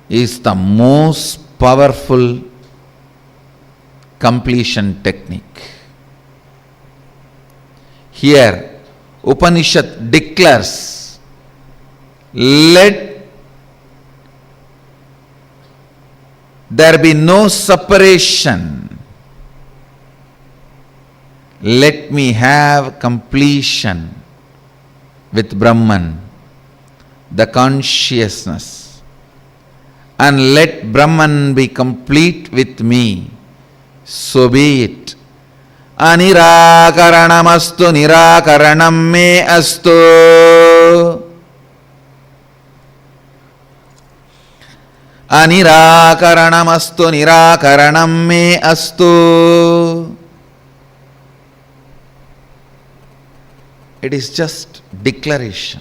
I: is the most powerful completion technique. Here, Upanishad declares, let there be no separation. Let me have completion with Brahman, the consciousness, and let Brahman be complete with me. So be it. Anirakaranamastu nirakaranam me astu. Anirakaranamastu nirakaranam me astu. It is just declaration.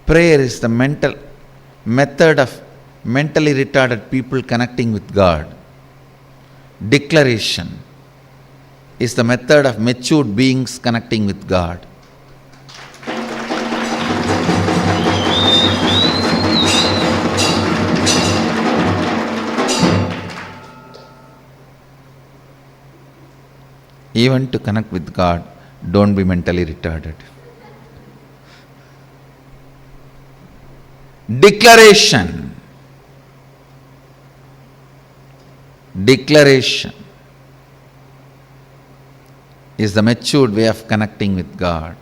I: Prayer is the method of mentally retarded people connecting with God. Declaration is the method of matured beings connecting with God. Even to connect with God, don't be mentally retarded. Declaration. Declaration is the matured way of connecting with God.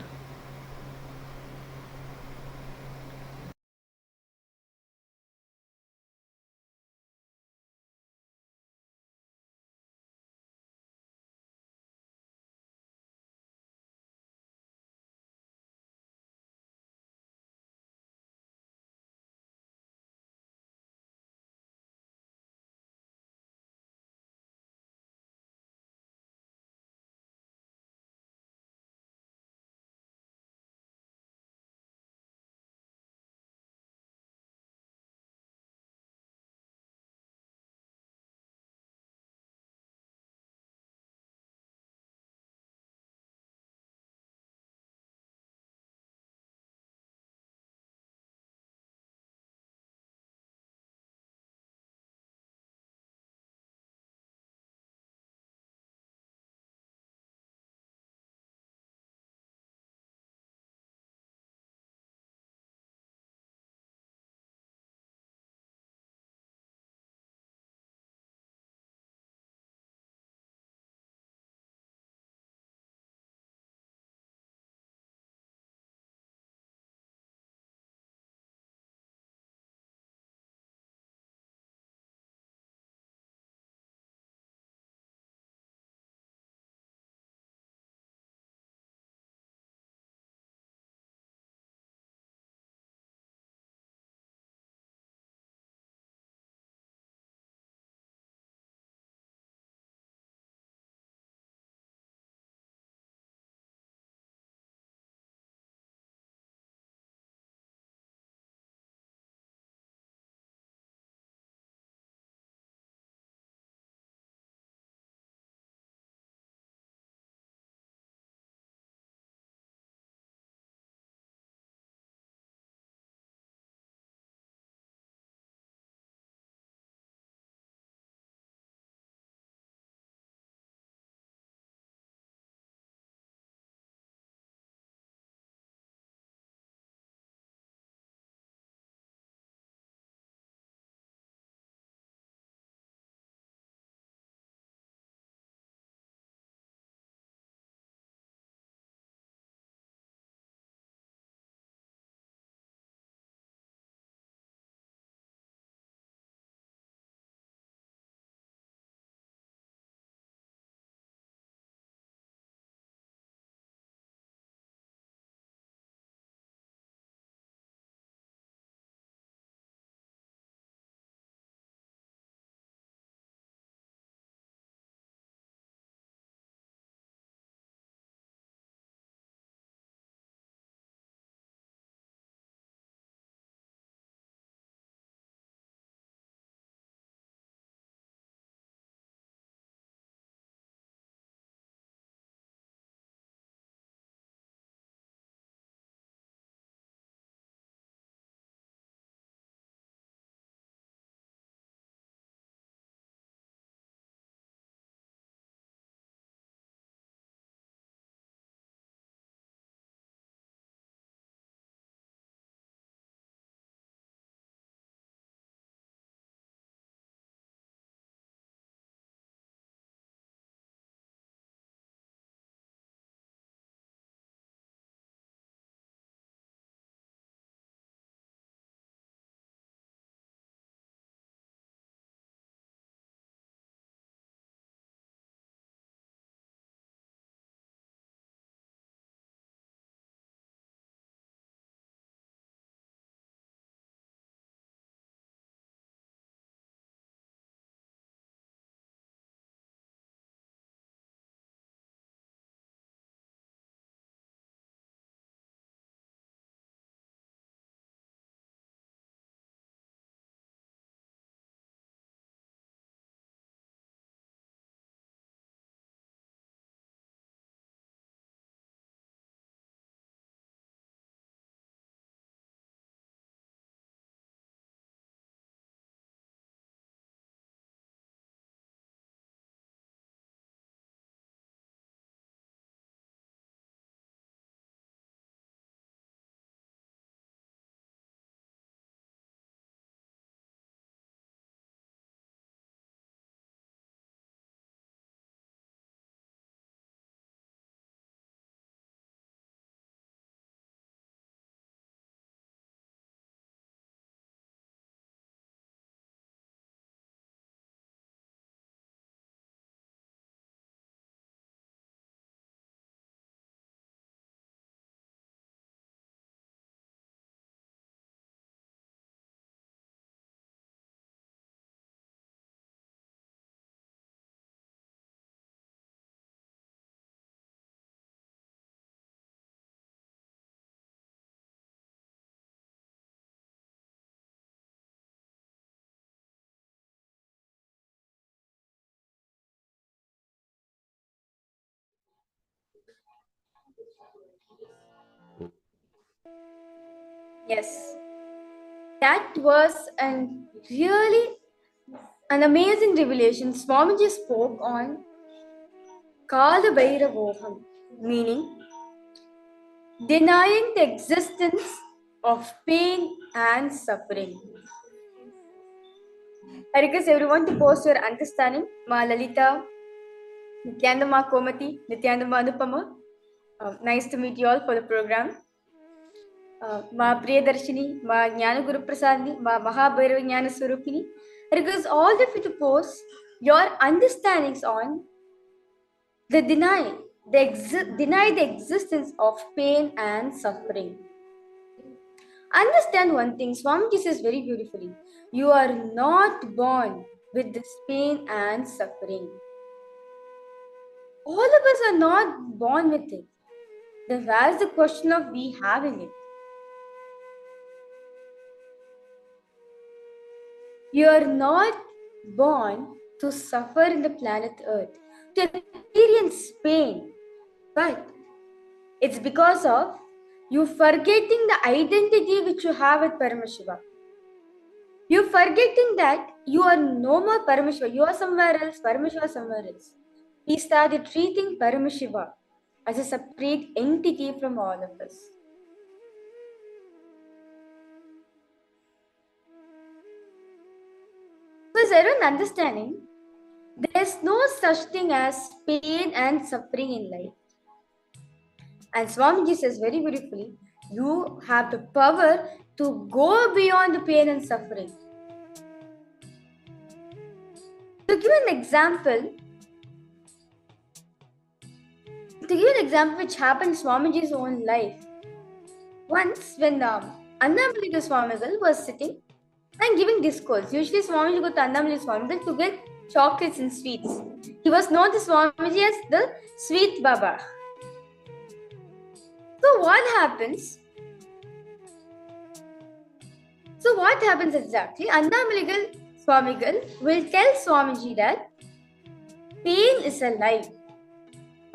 P: Yes, that was really an amazing revelation. Swamiji spoke on Kala Bhairavoham, meaning denying the existence of pain and suffering. I request everyone to post your understanding. Ma Lalita, Nityananda Ma Komati, Nityananda Ma Anupama. Nice to meet you all for the program. Ma Priyadarshini, Ma Jnana Guru Prasadni, Ma Mahabhairava Jnana Swarupini. I request all of you to post your understandings on the deny the existence of pain and suffering. Understand one thing, Swamiji says very beautifully, you are not born with this pain and suffering. All of us are not born with it. Then where's the question of we having it? You are not born to suffer in the planet Earth, to experience pain, but it's because of you forgetting the identity which you have with Paramashiva. You're forgetting that you are no more Paramashiva. You are somewhere else, Paramashiva somewhere else. We started treating Paramashiva as a separate entity from all of us. So is everyone understanding? There is no such thing as pain and suffering in life. And Swamiji says very beautifully, you have the power to go beyond the pain and suffering. To give an example which happened in Swamiji's own life. Once when Annamalika Swamigal was sitting and giving discourse. Usually Swamiji goes to Annamalika Swamigal to get chocolates and sweets. He was known to Swamiji as the Sweet Baba. So what happens exactly? Annamalika Swamigal will tell Swamiji that pain is a lie.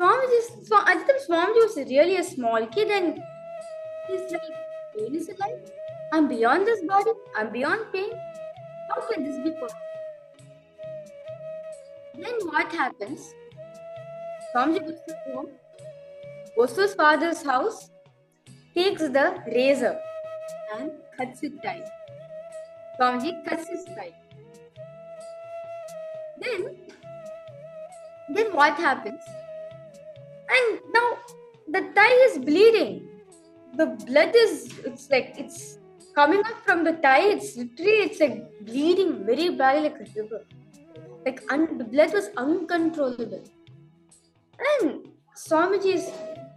P: At the time Swamiji was really a small kid and he's like, pain is a lie? I'm beyond this body, I'm beyond pain. How can this be possible? Then what happens? Swamiji goes to home, goes to his father's house, takes the razor and cuts it tight. Swamiji cuts his tie. Then what happens? And now the tie is bleeding. The blood it's coming up from the tie. It's like bleeding very badly like a river. The blood was uncontrollable. And Swamiji's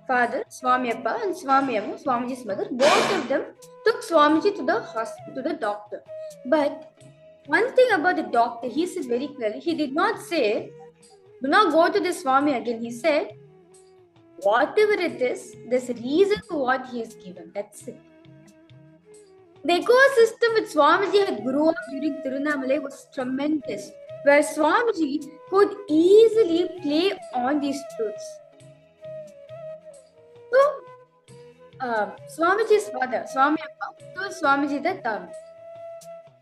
P: father, Swami Appa and Swami Amma, Swamiji's mother, both of them took Swamiji to the hospital, to the doctor. But one thing about the doctor, he said very clearly, he did not say, do not go to this Swami again. He said, whatever it is, there's a reason for what he has given. That's it. The ecosystem which Swamiji had grew up during Tirunamalai was tremendous, where Swamiji could easily play on these truths. So, Swamiji's father, Swami Appa, told Swamiji that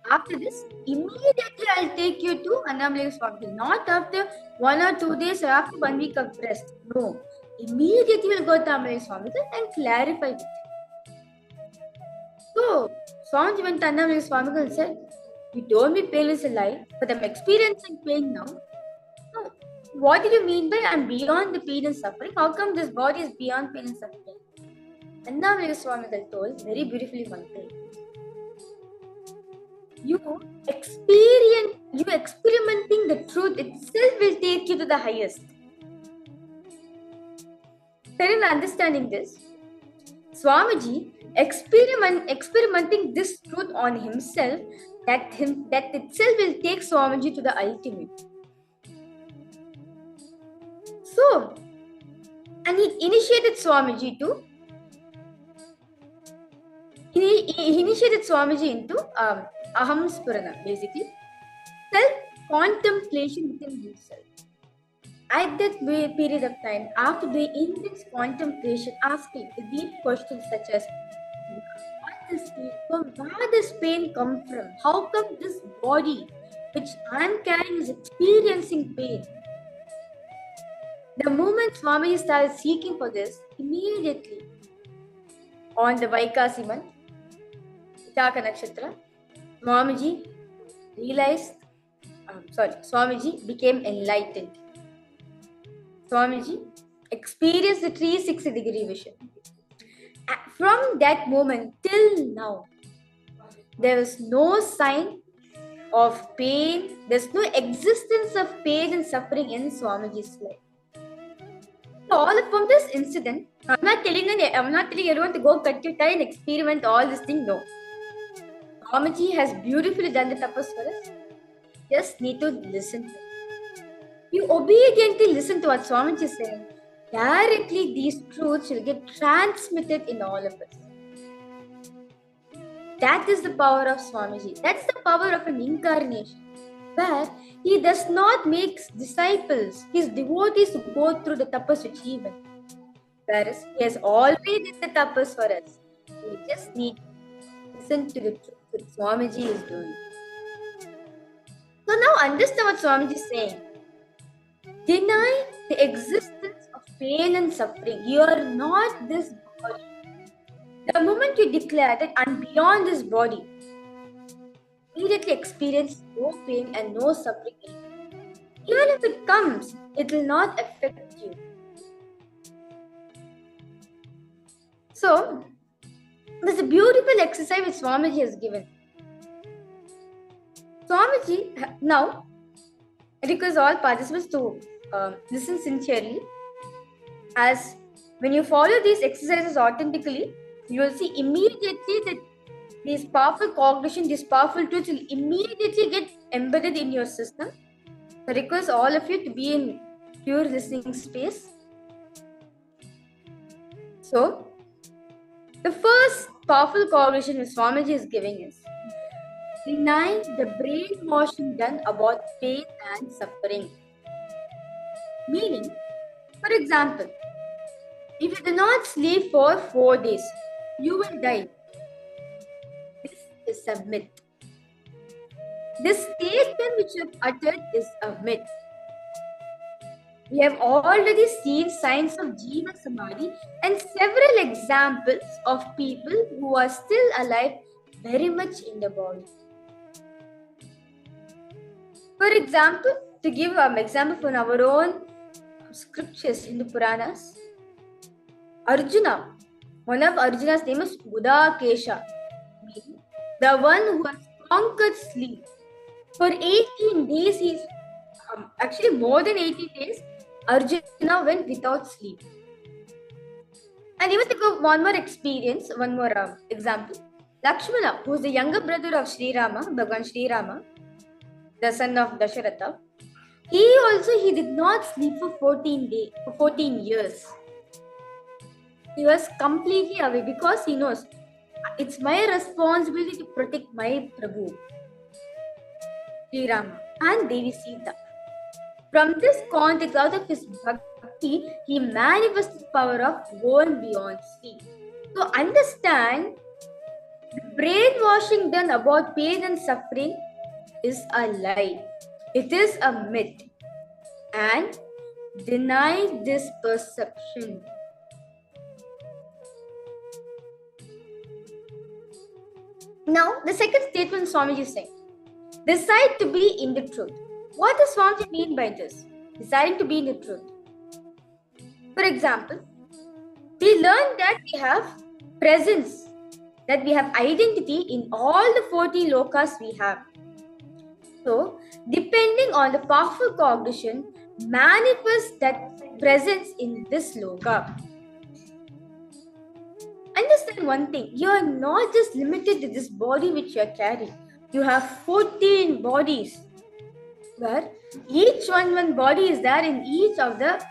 P: after this, immediately I'll take you to Annamalai Swamiji. Not after 1 or 2 days or after 1 week of rest. No. Immediately we'll go to Annamalai Swamiji and clarify it. So, Swamiji went to Annamalai Swamiji and said, you told me pain is a lie, but I'm experiencing pain now. So, what did you mean by I'm beyond the pain and suffering? How come this body is beyond pain and suffering? Annamalai Swamiji told very beautifully one thing. You experimenting the truth itself will take you to the highest. Then understanding this, Swamiji experimenting this truth on himself, that itself will take Swamiji to the ultimate. So, and he initiated Swamiji into Aham Spurana, basically self-contemplation within himself. At that period of time, after the intense contemplation, asking the deep questions such as, what is pain? From where does pain come from? How come this body which I am carrying is experiencing pain? The moment Swamiji started seeking for this, immediately on the Vaikasi month, Vitaka Nakshatra, Swamiji realized, Swamiji became enlightened. Swamiji experienced the 360-degree vision. From that moment till now, there is no sign of pain, there's no existence of pain and suffering in Swamiji's life. All from this incident, I'm not telling everyone to go cut your tie and experiment all this thing. No. Swamiji has beautifully done the tapas for us. Just need to listen to it. You obediently listen to what Swamiji is saying. Directly these truths will get transmitted in all of us. That is the power of Swamiji. That's the power of an incarnation, where he does not make disciples, his devotees, to go through the tapas which he went. Whereas he has already did the tapas for us. We just need to listen to the truth that Swamiji is doing. So now understand what Swamiji is saying. Deny the existence of pain and suffering. You are not this body. The moment you declare that I'm beyond this body, immediately experience no pain and no suffering. Even if it comes, it will not affect you. So, there's a beautiful exercise which Swamiji has given. Swamiji now requires all participants to listen sincerely, as when you follow these exercises authentically, you will see immediately that these powerful cognition, these powerful tools will immediately get embedded in your system. I request all of you to be in pure listening space. So, the first powerful cognition which Swamiji is giving is, deny the brainwashing done about pain and suffering. Meaning, for example, if you do not sleep for 4 days, you will die. This is a myth. This statement which you have uttered is a myth. We have already seen signs of Jiva Samadhi and several examples of people who are still alive, very much in the body. For example, to give an example from our own scriptures in the Puranas, Arjuna, one of Arjuna's name is Udakesha, meaning the one who has conquered sleep. For 18 days, he's actually more than 18 days, Arjuna went without sleep. And even to go one more experience, one more example, Lakshmana, who is the younger brother of Sri Rama, Bhagavan Sri Rama, the son of Dasharatha, he did not sleep for 14 years. He was completely away because he knows it's my responsibility to protect my Prabhu, Sri Rama, and Devi Sita. From this context, out of his bhakti, he manifests the power of going beyond sleep. So understand, the brainwashing done about pain and suffering is a lie. It is a myth. And deny this perception. Now, the second statement Swamiji is saying, decide to be in the truth. What does Swamiji mean by this? Deciding to be in the truth. For example, we learn that we have presence, that we have identity in all the 40 lokas we have. So, depending on the powerful cognition, manifest that presence in this loka. Understand one thing, you are not just limited to this body which you are carrying. You have 14 bodies, where each one body is there in each of the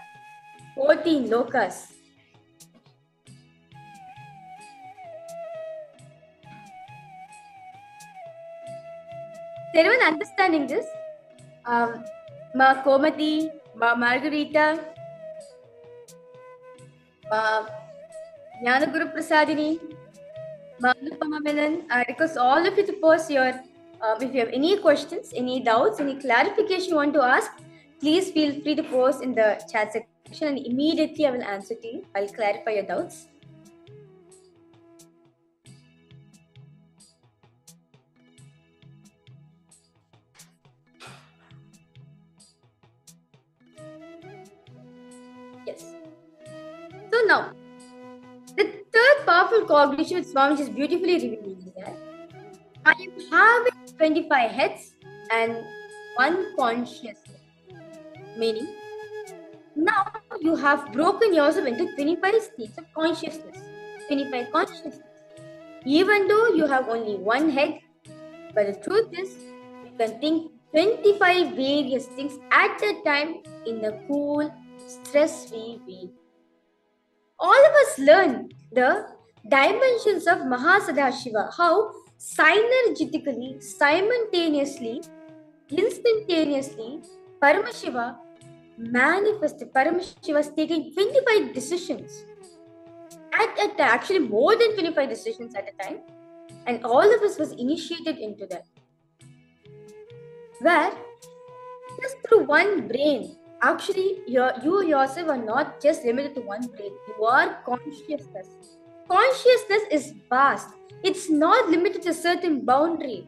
P: 14 lokas. Is everyone understanding this? Ma Komati, Ma Margarita, Ma Jnanaguru Prasadini, Ma Anupama Menon. I request all of you to post your, if you have any questions, any doubts, any clarification you want to ask, please feel free to post in the chat section and immediately I will answer to you. I'll clarify your doubts. Yes. So now, the third powerful cognition which Swamiji is beautifully revealing is that I am having 25 heads and one consciousness. Meaning, now you have broken yourself into 25 states of consciousness, 25 consciousness. Even though you have only one head, but the truth is, you can think 25 various things at a time in a cool, stress-free way. All of us learn the dimensions of Mahasadashiva, how synergetically, simultaneously, instantaneously, Paramashiva manifested. Paramashiva was taking 25 decisions at a time, actually more than 25 decisions at a time, and all of us was initiated into that. Where just through one brain, actually you yourself are not just limited to one brain. You are consciousness. Consciousness is vast. It's not limited to a certain boundary.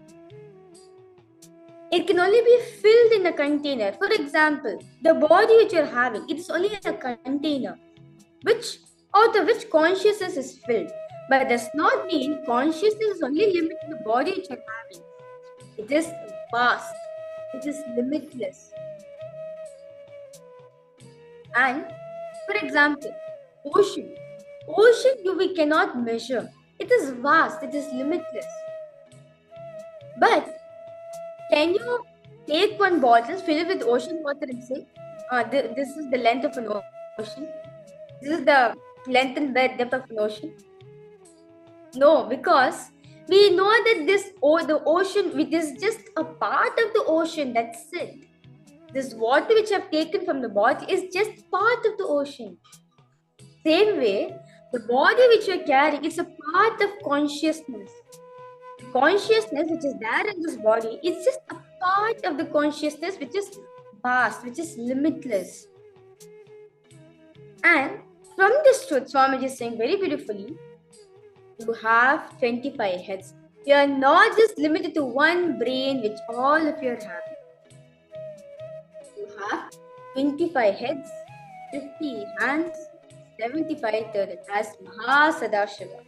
P: It can only be filled in a container. For example, the body which you're having, it is only a container, out of which consciousness is filled. But does not mean consciousness is only limited to the body which you're having. It is vast. It is limitless. And for example, ocean. Ocean we cannot measure. It is vast. It is limitless. But can you take one bottle, fill it with ocean water and say, this is the length of an ocean. This is the length and depth of an ocean? No, because we know that the ocean, which is just a part of the ocean, that's it. This water which I've taken from the bottle is just part of the ocean. Same way, the body which you're carrying is a part of consciousness. Consciousness which is there in this body is just a part of the consciousness which is vast, which is limitless. And from this truth, Swamiji is saying very beautifully, you have 25 heads. You are not just limited to one brain which all of you are having. You have 25 heads, 50 hands, 75 turtles as Mahasadashiva.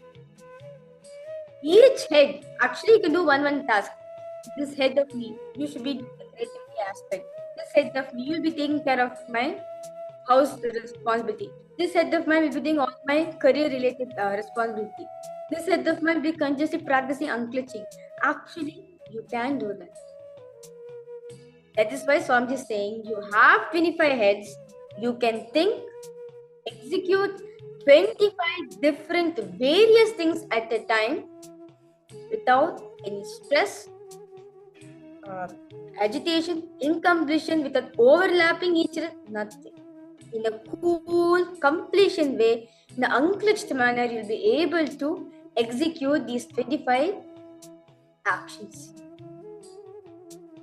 P: Each head, actually you can do one task. This head of me, you should be decorating the aspect. This head of me, you will be taking care of my house responsibility. This head of mine will be doing all my career related responsibility. This head of mine will be consciously practicing unclutching. Actually, you can do that. That is why Swamiji is saying you have 25 heads. You can think, execute 25 different various things at a time without any stress, agitation, incompletion, without overlapping each other, nothing. In a cool, completion way, in an unclutched manner, you'll be able to execute these 25 actions.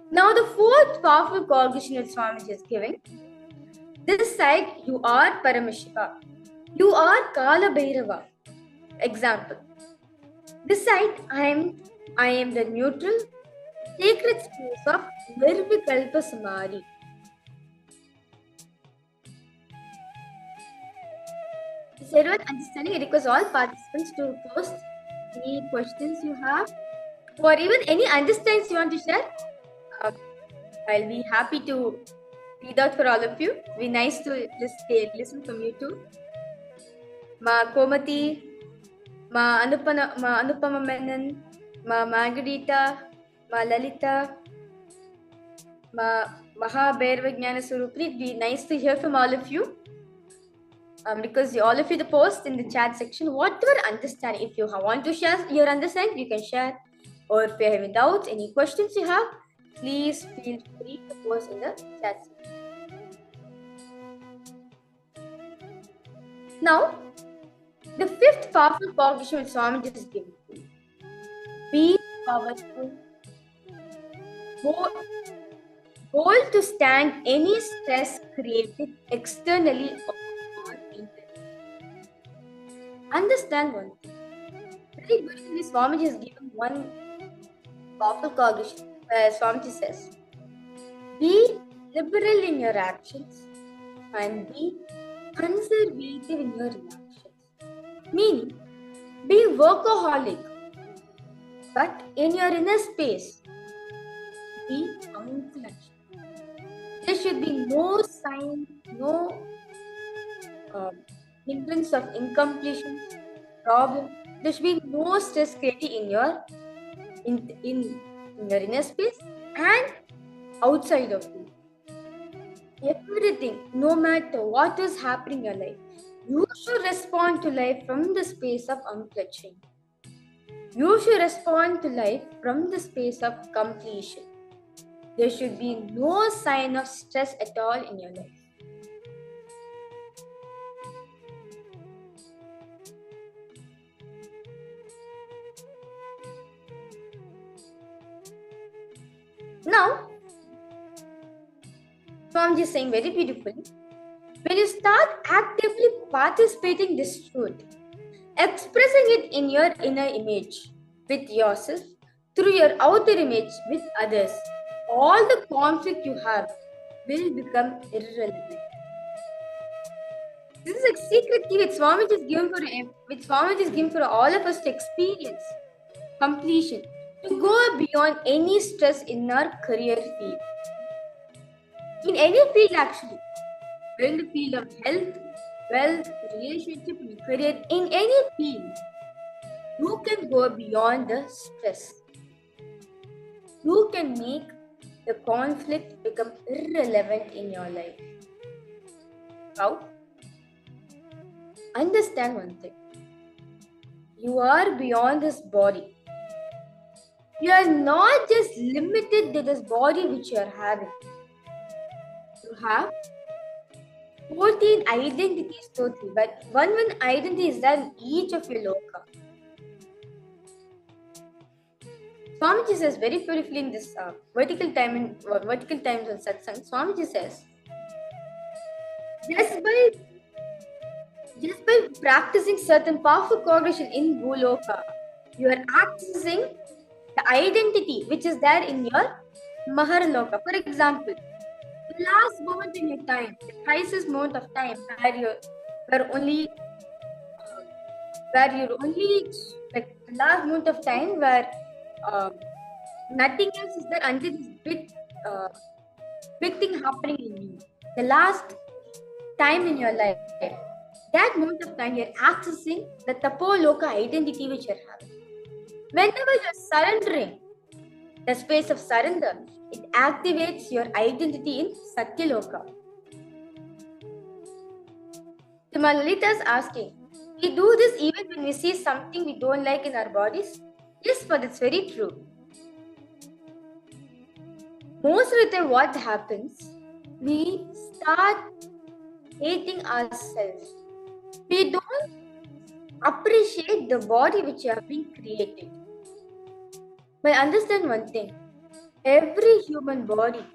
P: Now, the fourth powerful cognition that Swamiji is giving, this side, you are Paramashiva. You are Kala Bhairava. Example. This side, I am the neutral, sacred space of Nirvikalpa Samadhi. Is everyone understanding? I request all participants to post any questions you have or even any understandings you want to share. I'll be happy to read out for all of you. It'll be nice to just listen from you too. Ma Komati, Ma Anupama Menon, Ma Margarita, Ma Lalita, Ma Mahabhairava Jnana Swarupini. It'd be nice to hear from all of you. Because all of you the post in the chat section whatever understanding. If you want to share your understanding, you can share. Or if you have any doubts, any questions you have, please feel free to post in the chat section. Now, the fifth powerful cognition which Swamiji is giving. Be powerful. Bold to stand any stress created externally or internally. Understand one thing. Very beautifully, Swamiji has given one powerful cognition where Swamiji says, be liberal in your actions and be conservative in your reactions. Meaning, be workaholic, but in your inner space, be unclutched. There should be no sign, no hindrance of incompletion, problem. There should be no stress created in your inner space and outside of you. Everything, no matter what is happening in your life, you should respond to life from the space of unclutching. You should respond to life from the space of completion. There should be no sign of stress at all in your life. Now, Swamiji is saying very beautifully, when you start actively participating this truth, expressing it in your inner image with yourself, through your outer image with others, all the conflict you have will become irrelevant. This is a secret key which Swamiji is given for all of us to experience completion, to go beyond any stress in our career field. In any field actually, in the field of health, wealth, relationship, career, in any field, you can go beyond the stress. You can make the conflict become irrelevant in your life. How? Understand one thing. You are beyond this body. You are not just limited to this body which you are having. You have 14 identities totally, but one identity is there in each of your loka. Swamiji says very beautifully in this vertical times on satsang. Swamiji says, just by practicing certain powerful cognition in Bhuloka, you are accessing the identity which is there in your Maharaloka. For example, the last moment in your time, the crisis moment of time, where you're only like the last moment of time where nothing else is there until this big thing happening in you. The last time in your life, that moment of time, you're accessing the Tapoloka identity which you're having. Whenever you're surrendering, the space of surrender, it activates your identity in Satyaloka. So Lalita is asking, we do this even when we see something we don't like in our bodies? Yes, but it's very true. Most of the time what happens, we start hating ourselves. We don't appreciate the body which you have been created. But understand one thing, every human body,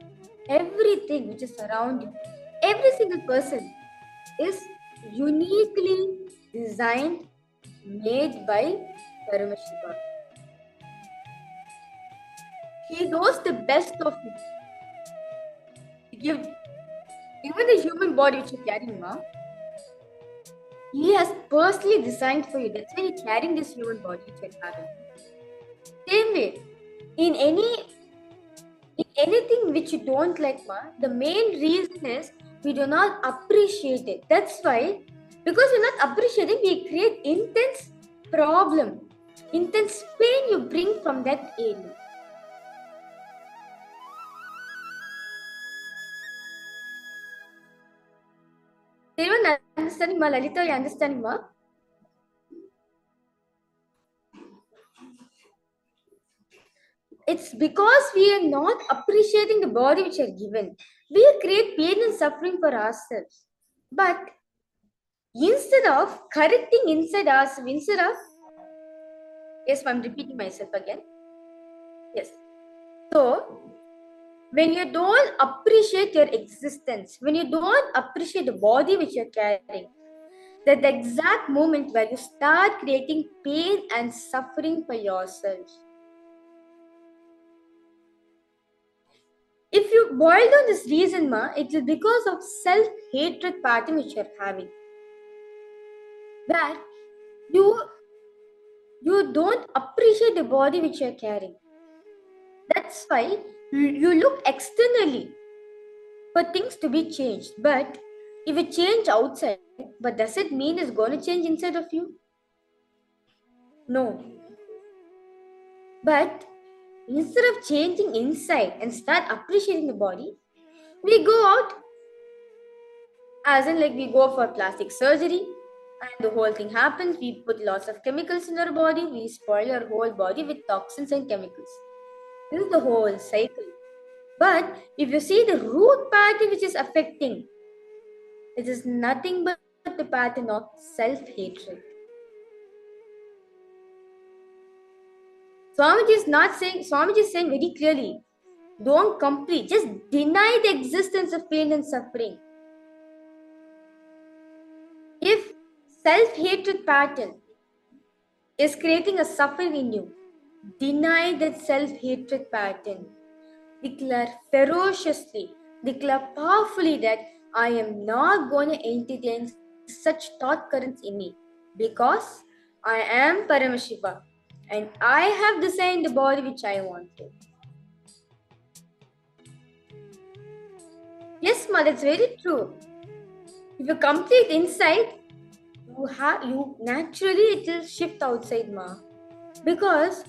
P: everything which is around you, every single person is uniquely designed, made by Paramashiva. He knows the best of you. Even the human body which you're carrying now, He has personally designed for you. That's why you're carrying this human body which you're having. Same way, in anything which you don't like, the main reason is we do not appreciate it. That's why, because we're not appreciating, we create intense problem, intense pain you bring from that area. Everyone understanding, ma? Lalita, you understanding, ma? It's because we are not appreciating the body which are given. We create pain and suffering for ourselves. But instead of correcting inside us, instead of, yes, I'm repeating myself again. Yes. So, when you don't appreciate your existence, when you don't appreciate the body which you're carrying, that's the exact moment where you start creating pain and suffering for yourself. If you boil down this reason, it is because of self-hatred pattern which you're having. Where you don't appreciate the body which you're carrying. That's why you look externally for things to be changed. But if you change outside, but does it mean it's going to change inside of you? No. But instead of changing inside and start appreciating the body, we go out, as in like we go for plastic surgery, and the whole thing happens. We put lots of chemicals in our body, we spoil our whole body with toxins and chemicals. This is the whole cycle. But if you see the root pattern which is affecting, it is nothing but the pattern of self-hatred. Swamiji is saying very clearly, don't complete, just deny the existence of pain and suffering. If self-hatred pattern is creating a suffering in you, deny that self-hatred pattern. Declare ferociously, declare powerfully that I am not going to entertain such thought currents in me, because I am Paramashiva and I have designed the body which I wanted. Yes, ma, that's very true. If you complete inside, you naturally it will shift outside, ma, because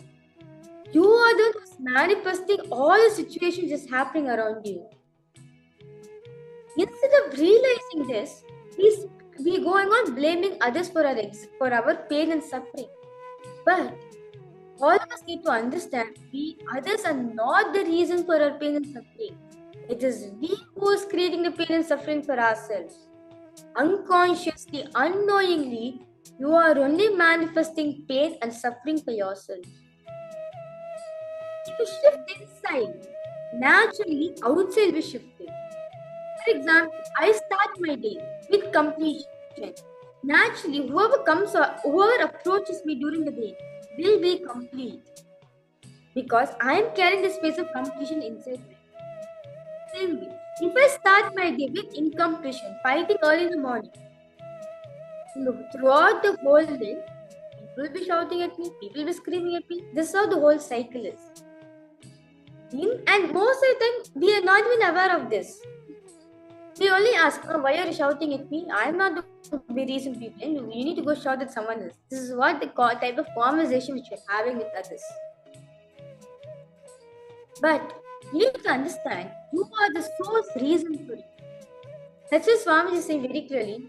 P: you are the one who's manifesting all the situations just happening around you. Instead of realizing this, we going on blaming others for our pain and suffering. But all of us need to understand, others are not the reason for our pain and suffering. It is we who is creating the pain and suffering for ourselves. Unconsciously, unknowingly, you are only manifesting pain and suffering for yourself. If you shift inside, naturally outside will shift. For example, I start my day with completion. Naturally, whoever comes or whoever approaches me during the day will be complete, because I am carrying the space of completion inside me. Same way, if I start my day with incompletion, fighting early in the morning, throughout the whole day, people will be shouting at me, people will be screaming at me. This is how the whole cycle is. And most of the time, we are not even aware of this. We only ask, why are you shouting at me? I am not the reason people. You need to go shout at someone else. This is what the type of conversation which you are having with others. But you need to understand, you are the source reason for it. That's why Swamiji is saying very clearly,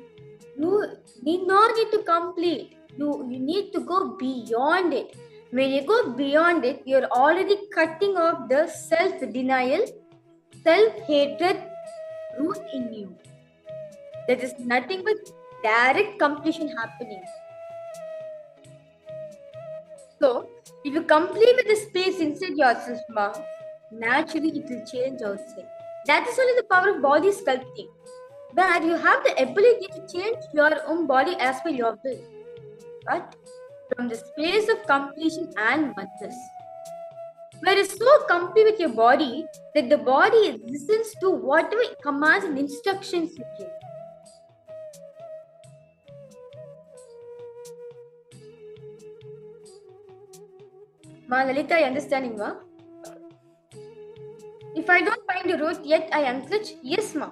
P: you need not need to complete. You need to go beyond it. When you go beyond it, you're already cutting off the self-denial, self-hatred root in you. That is nothing but direct completion happening. So, if you complete with the space inside yourself, naturally it will change outside. That is only the power of body sculpting, where you have the ability to change your own body as per your will, but from the space of completion and oneness, where you are so complete with your body that the body listens to whatever commands and instructions you give. Ma Lalita, you understanding, ma? If I don't find the root yet, I unclutch? Yes, ma.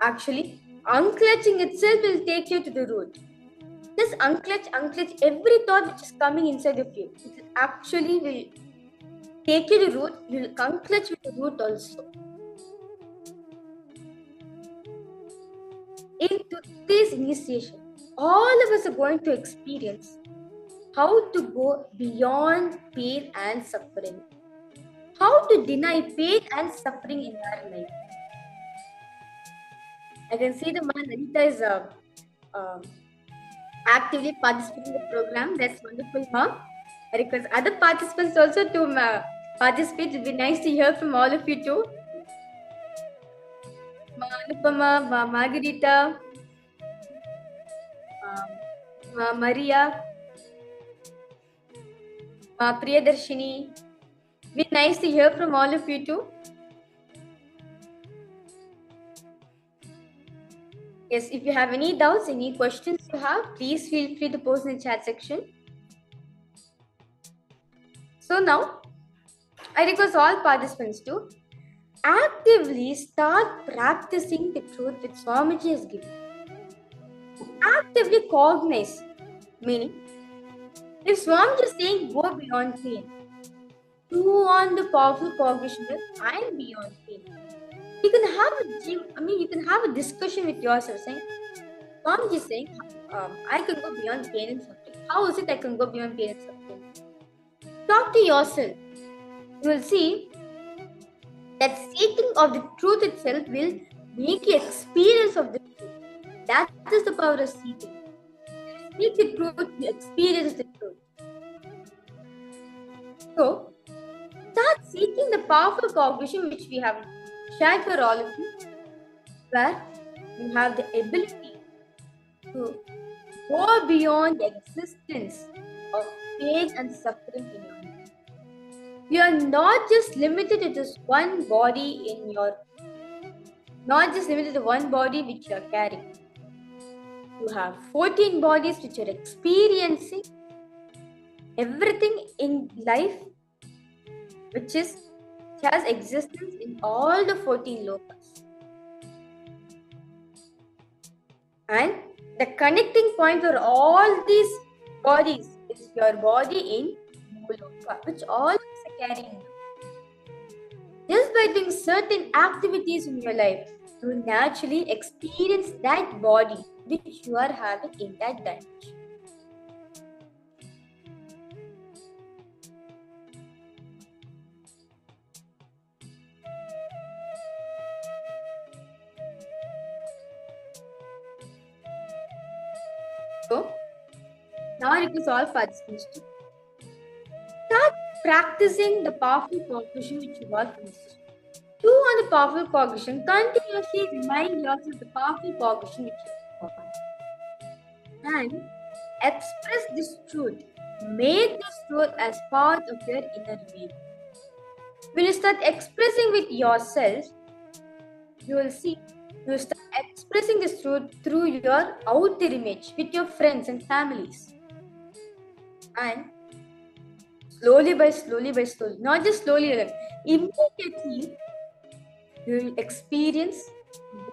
P: Actually, unclutching itself will take you to the root. Just unclutch every thought which is coming inside of you. It actually will take you to the root. You will unclutch with the root also. In today's initiation, all of us are going to experience how to go beyond pain and suffering. How to deny pain and suffering in our life. I can see the man Anita is um, actively participate in the program. That's wonderful, huh? I request other participants also to participate. It would be nice to hear from all of you too. Ma Anupama, Ma Margarita, Ma Maria, Ma Priyadarshini. Be nice to hear from all of you too. Yes, if you have any doubts, any questions you have, please feel free to post in the chat section. So now, I request all participants to actively start practicing the truth which Swamiji has given. Actively cognize, meaning, if Swamiji is saying go beyond pain, do on the powerful cognition that I am beyond pain. You can have a discussion with yourself saying, Swamiji is saying, I can go beyond pain and suffering. How is it I can go beyond pain and suffering? Talk to yourself. You will see that seeking of the truth itself will make you experience of the truth. That is the power of seeking. Seek the truth, you experience the truth. So, start seeking the powerful cognition which we have shared for all of you, where you have the ability to go beyond the existence of pain and suffering in your life. You are not just limited to this one body which you are carrying. You have 14 bodies which you are experiencing everything in life which has existence in all the 14 lokas. And the connecting point for all these bodies is your body in Loka, which all are carrying. Just by doing certain activities in your life, you will naturally experience that body which you are having in that dimension. So, now I request all participants to start practicing the powerful cognition which you got from this. Do on the powerful cognition, continuously remind yourself the powerful cognition which you have. And express this truth. Make this truth as part of your inner being. When you start expressing with yourself, you will see you start expressing this truth through your outer image with your friends and families. And slowly by slowly, not just slowly, immediately you will experience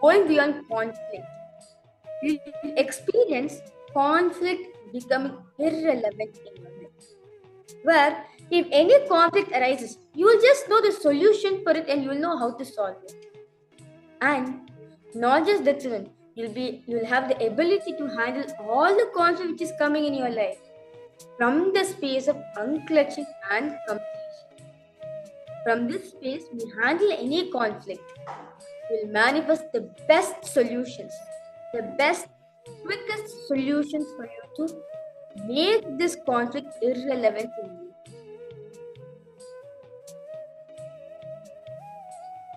P: going beyond conflict. You will experience conflict becoming irrelevant in your life. Where if any conflict arises, you will just know the solution for it and you will know how to solve it. And not just that, you will have the ability to handle all the conflict which is coming in your life from the space of unclutching and completion. From this space, we handle any conflict. We will manifest the best solutions, the best, quickest solutions for you to make this conflict irrelevant to you.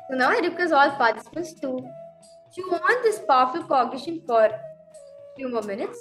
P: So now I request all participants to chew on this powerful cognition for a few more minutes.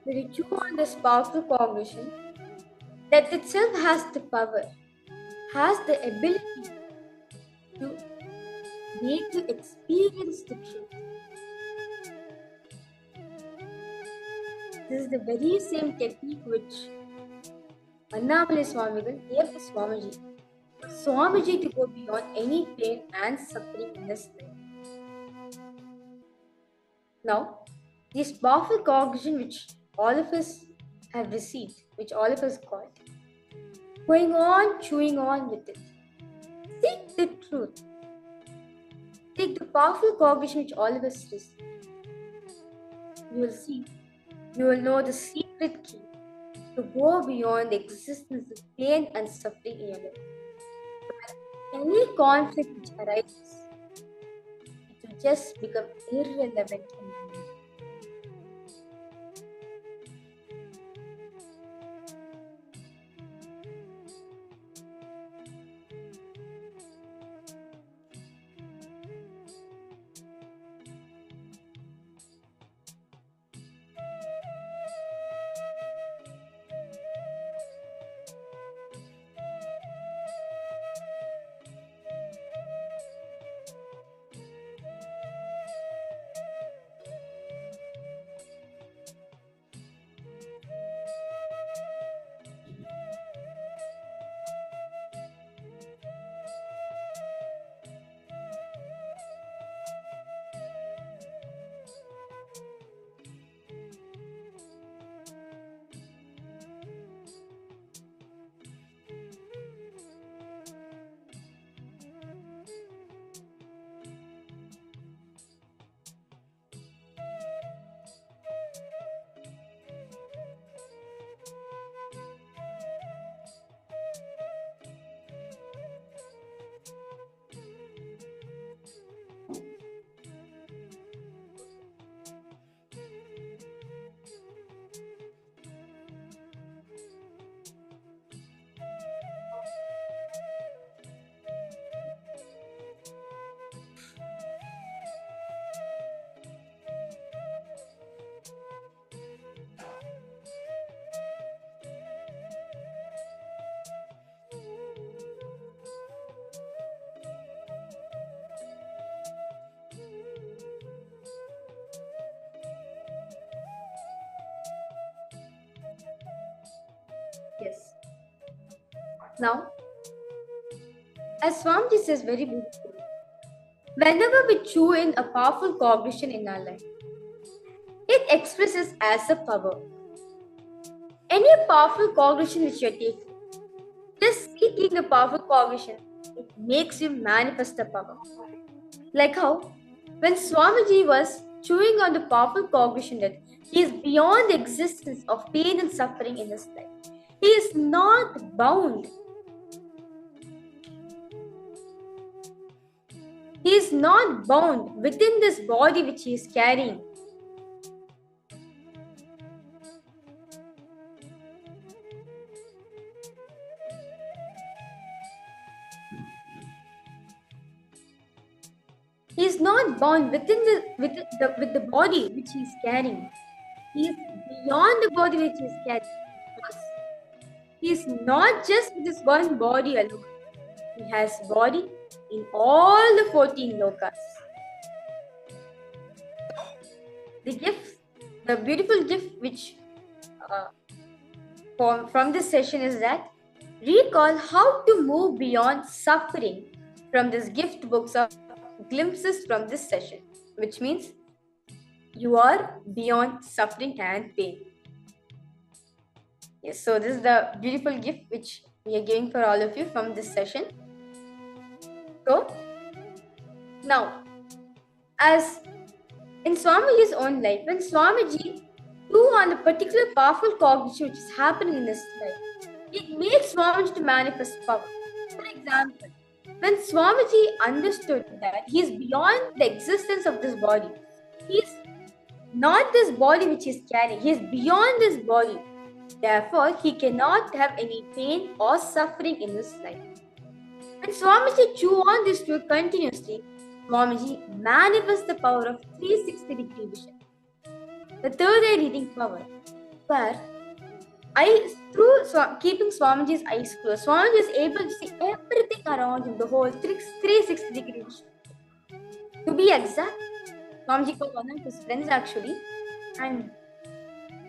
P: when you chew on this powerful cognition, that itself has the power, has the ability to make you experience the truth. This is the very same technique which Annamale Swamigal gave to Swamiji. For Swamiji to go beyond any pain and suffering in this life. Now, this powerful cognition which all of us have received, which all of us got, going on, chewing on with it. Seek the truth. Take the powerful cognition which all of us receive. You will see, you will know the secret key to go beyond the existence of pain and suffering in your life. Any conflict which arises, it will just become irrelevant in your life. Yes. Now, as Swamiji says very beautifully, whenever we chew in a powerful cognition in our life, it expresses as a power. Any powerful cognition which you are taking, just seeking the powerful cognition, it makes you manifest the power. Like how, when Swamiji was chewing on the powerful cognition that he is beyond the existence of pain and suffering in his life. He is not bound. He is not bound within this body which he is carrying. He is not bound within with the body which he is carrying. He is beyond the body which he is carrying. He is not just with this one body alone. He has body in all the 14 lokas. The gift, the beautiful gift which from this session is that recall how to move beyond suffering from this gift books of glimpses from this session, which means you are beyond suffering and pain. Yes, so this is the beautiful gift which we are giving for all of you from this session. So, now, as in Swamiji's own life, when Swamiji chew on the particular powerful cognition which is happening in this life, it makes Swamiji to manifest power. For example, when Swamiji understood that he is beyond the existence of this body, he is not this body which he is carrying, he is beyond this body. Therefore, he cannot have any pain or suffering in his life. When Swamiji chew on this truth continuously, Swamiji manifests the power of 360-degree vision, the third eye reading power. where keeping Swamiji's eyes closed, Swamiji is able to see everything around him, the whole 360 degrees. To be exact, Swamiji called one of his friends actually, and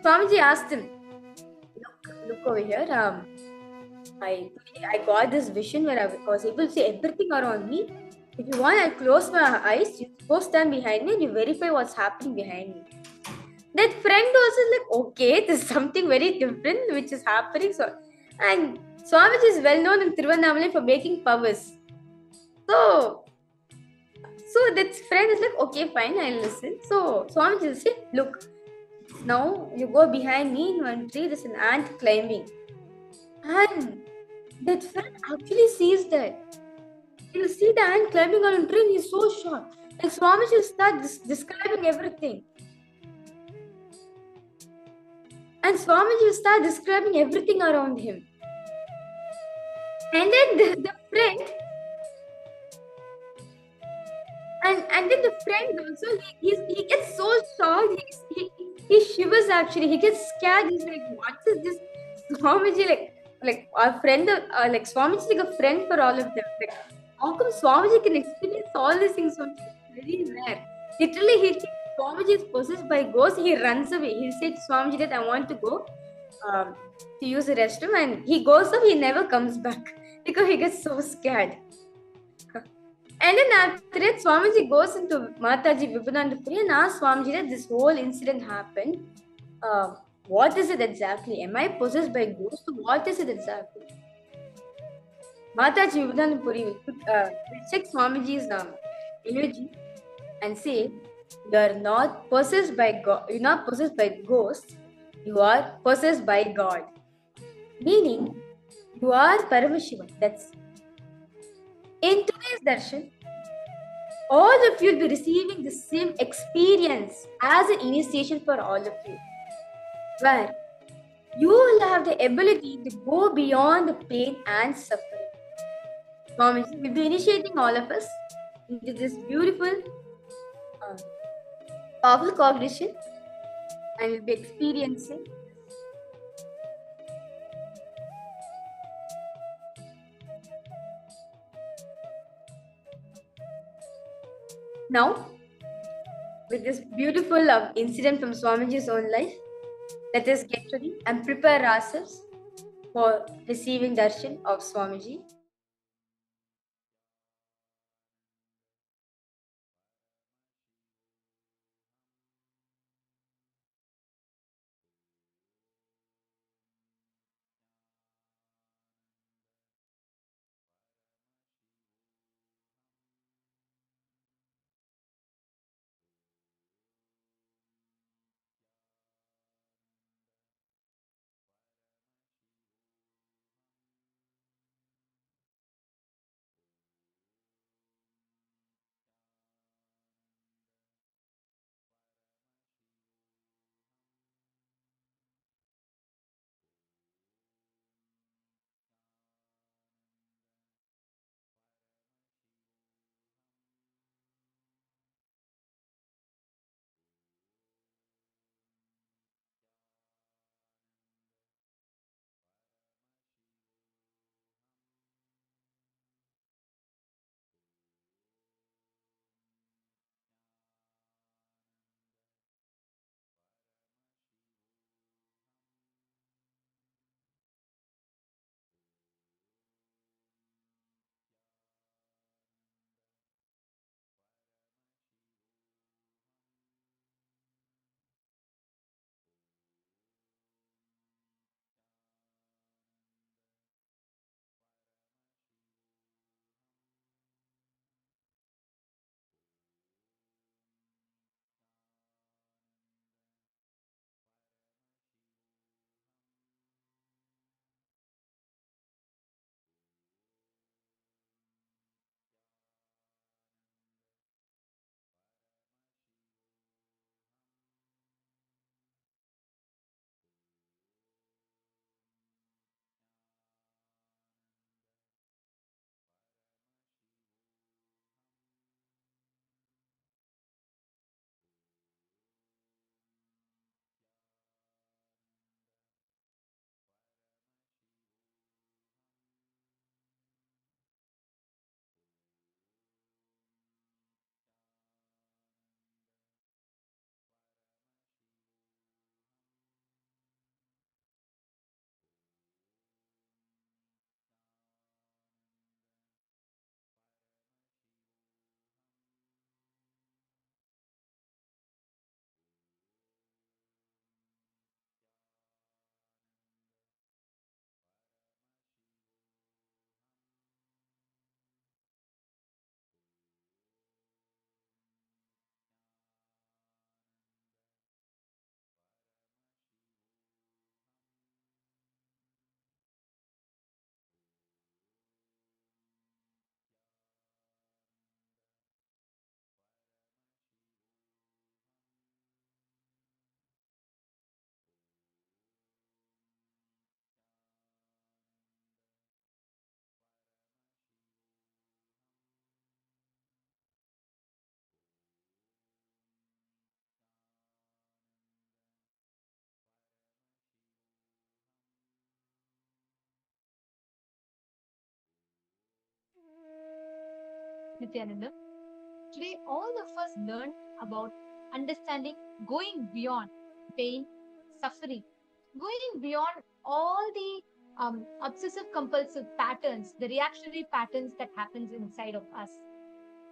P: Swamiji asked him, look over here. I got this vision where I was able to see everything around me. If you want, I'll close my eyes. You go stand behind me and you verify what's happening behind me. That friend also is like, okay, there's something very different which is happening. And Swamiji is well known in Tiruvannamalai for making powers. So that friend is like, okay, fine, I'll listen. So Swamiji will say, look, now you go behind me in one tree, there's an ant climbing. And that friend actually sees that. He'll see the ant climbing on a tree and he's so shocked. Like Swamiji will start describing everything. And Swamiji will start describing everything around him. And then the friend, and then the friend also, he gets so shocked, he shivers actually, he gets scared, he's like, what is this? Swamiji, like our friend, like Swamiji is like a friend for all of them. Like, how come Swamiji can experience all these things? Swamiji is very rare. Literally, he thinks Swamiji is possessed by ghosts, he runs away. He'll say to Swamiji that I want to go to use the restroom, and he goes up, he never comes back because he gets so scared. And then after that, Swamiji goes into Mataji Vibhanandapuri and asks Swamiji that this whole incident happened. What is it exactly? Am I possessed by ghosts? What is it exactly? Mataji Vibhanandapuri will check Swamiji's energy and say, you are not possessed by you're not possessed by ghosts, you are possessed by God. Meaning, you are Paramashivam. That's in today's darshan, all of you will be receiving the same experience as an initiation for all of you, where you will have the ability to go beyond the pain and suffering. Swamiji will be initiating all of us into this beautiful, powerful cognition, and we'll be experiencing now, with this beautiful incident from Swamiji's own life, let us get ready and prepare ourselves for receiving darshan of Swamiji.
L: Nithyananda. Today, all of us learned about understanding going beyond pain, suffering, going beyond all the obsessive compulsive patterns, the reactionary patterns that happens inside of us.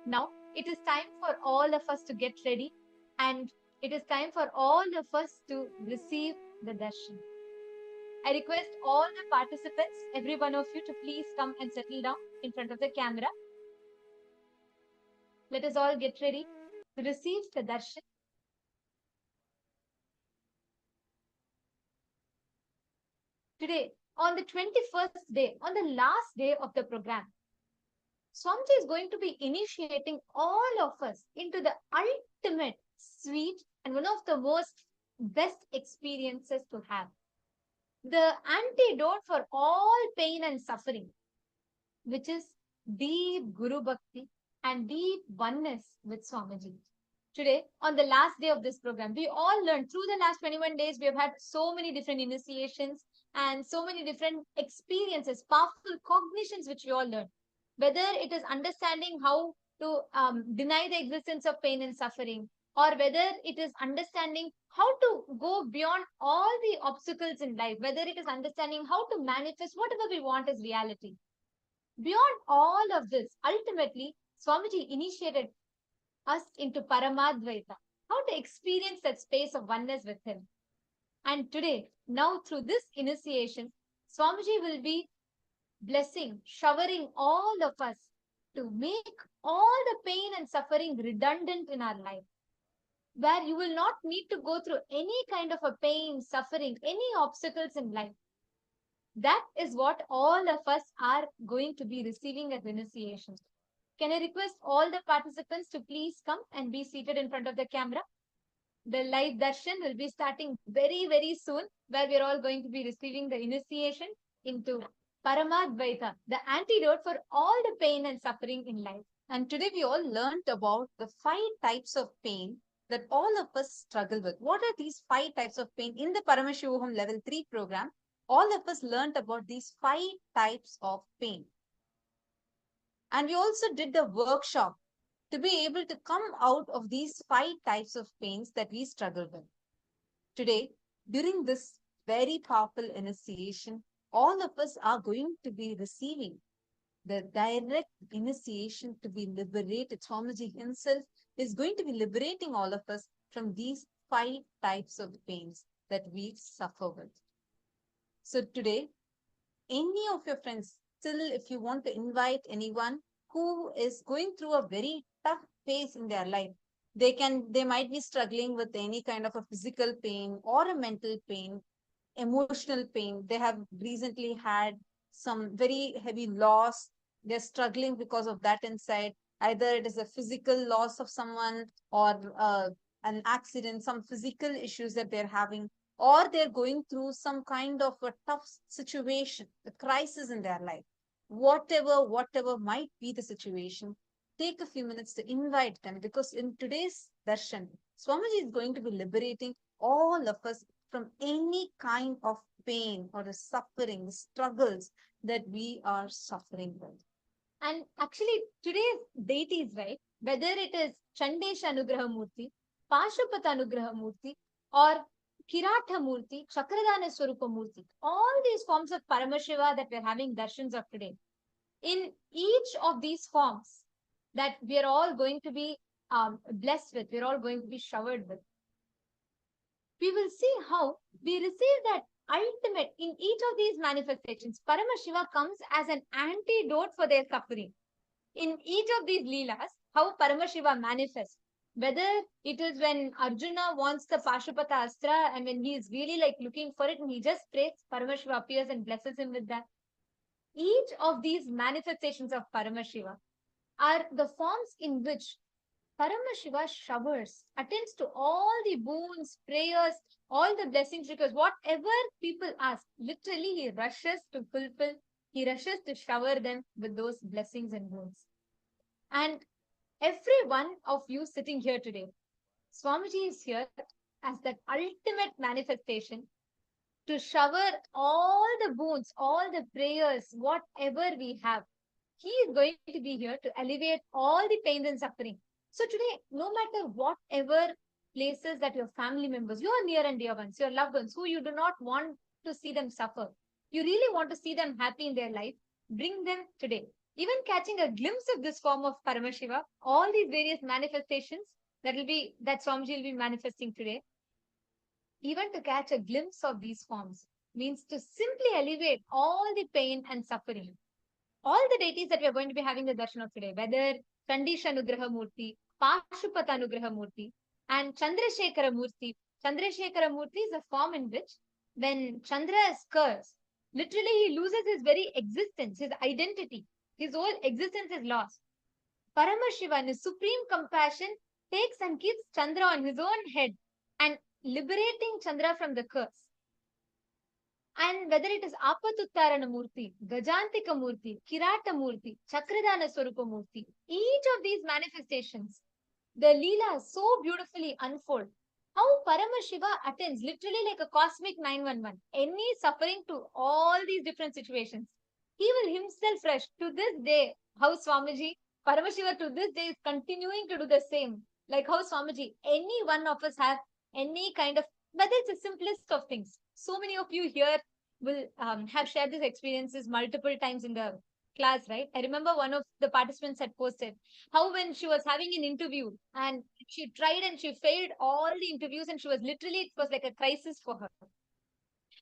L: Now, it is time for all of us to get ready, and it is time for all of us to receive the darshan. I request all the participants, every one of you, to please come and settle down in front of the camera. Let us all get ready to receive the darshan. Today, on the 21st day, on the last day of the program, Swamiji is going to be initiating all of us into the ultimate sweet and one of the most best experiences to have. The antidote for all pain and suffering, which is deep Guru Bhakti and deep oneness with Swamiji. Today, on the last day of this program, we all learned through the last 21 days, we have had so many different initiations and so many different experiences, powerful cognitions, which we all learned. Whether it is understanding how to deny the existence of pain and suffering, or whether it is understanding how to go beyond all the obstacles in life, whether it is understanding how to manifest whatever we want as reality. Beyond all of this, ultimately, Swamiji initiated us into Paramadvaita, how to experience that space of oneness with him. And today, now through this initiation, Swamiji will be blessing, showering all of us to make all the pain and suffering redundant in our life, where you will not need to go through any kind of a pain, suffering, any obstacles in life. That is what all of us are going to be receiving as initiation. Can I request all the participants to please come and be seated in front of the camera? The live darshan will be starting very, very soon, where we're all going to be receiving the initiation into Paramadvaita, the antidote for all the pain and suffering in life. And today we all learned about the 5 types of pain that all of us struggle with. What are these 5 types of pain? In the Paramashivoham Level 3 program, all of us learned about these 5 types of pain. And we also did the workshop to be able to come out of these 5 types of pains that we struggle with. Today, during this very powerful initiation, all of us are going to be receiving the direct initiation to be liberated. Swamiji himself is going to be liberating all of us from these 5 types of pains that we suffer with. So today, any of your friends, still if you want to invite anyone who is going through a very tough phase in their life, they might be struggling with any kind of a physical pain or a mental pain, emotional pain. They have recently had some very heavy loss. They're struggling because of that inside. Either it is a physical loss of someone or an accident, some physical issues that they're having, or they're going through some kind of a tough situation, a crisis in their life. Whatever might be the situation, take a few minutes to invite them, because in today's darshan, Swamiji is going to be liberating all of us from any kind of pain or the suffering, the struggles that we are suffering with. And actually, today's deities, right? Whether it is Chandesha Anugraha Murti, Pashupata Anugraha Murti, or Kiratha Murti, Chakradana Swarupa Murti, all these forms of Paramashiva that we're having darshans of today, in each of these forms that we're all going to be blessed with, we're all going to be showered with, we will see how we receive that ultimate in each of these manifestations. Paramashiva comes as an antidote for their suffering. In each of these leelas, how Paramashiva manifests, whether it is when Arjuna wants the Pashupata Astra and when he is really like looking for it and he just prays, Paramashiva appears and blesses him with that. Each of these manifestations of Paramashiva are the forms in which Paramashiva showers, attends to all the boons, prayers, all the blessings, because whatever people ask, literally he rushes to fulfill, he rushes to shower them with those blessings and boons. And every one of you sitting here today, Swamiji is here as that ultimate manifestation to shower all the boons, all the prayers, whatever we have. He is going to be here to alleviate all the pains and suffering. So today, no matter whatever places that your family members, your near and dear ones, your loved ones, who you do not want to see them suffer, you really want to see them happy in their life, bring them today. Even catching a glimpse of this form of Paramashiva, all these various manifestations that Swamiji will be manifesting today, even to catch a glimpse of these forms means to simply alleviate all the pain and suffering. All the deities that we are going to be having the darshan of today, whether Chandisha Anugraha Murti, Pashupata Anugraha Murti, and Chandrasekhara Murti. Chandrasekhara Murti is a form in which when Chandra is cursed, literally he loses his very existence, his identity. His whole existence is lost. Paramashiva, in his supreme compassion, takes and keeps Chandra on his own head and liberating Chandra from the curse. And whether it is Apatuttarana Murti, Gajantika Murti, Kirata Murti, Chakradana Swarupa Murti, each of these manifestations, the Leela so beautifully unfold. How Paramashiva attends literally like a cosmic 911, any suffering to all these different situations. He will himself rush. To this day, how Swamiji, Paramashiva to this day is continuing to do the same. Like how Swamiji, any one of us have any kind of, whether it's the simplest of things. So many of you here will have shared these experiences multiple times in the class, right? I remember one of the participants had posted how when she was having an interview and she tried and she failed all the interviews and she was literally, it was like a crisis for her.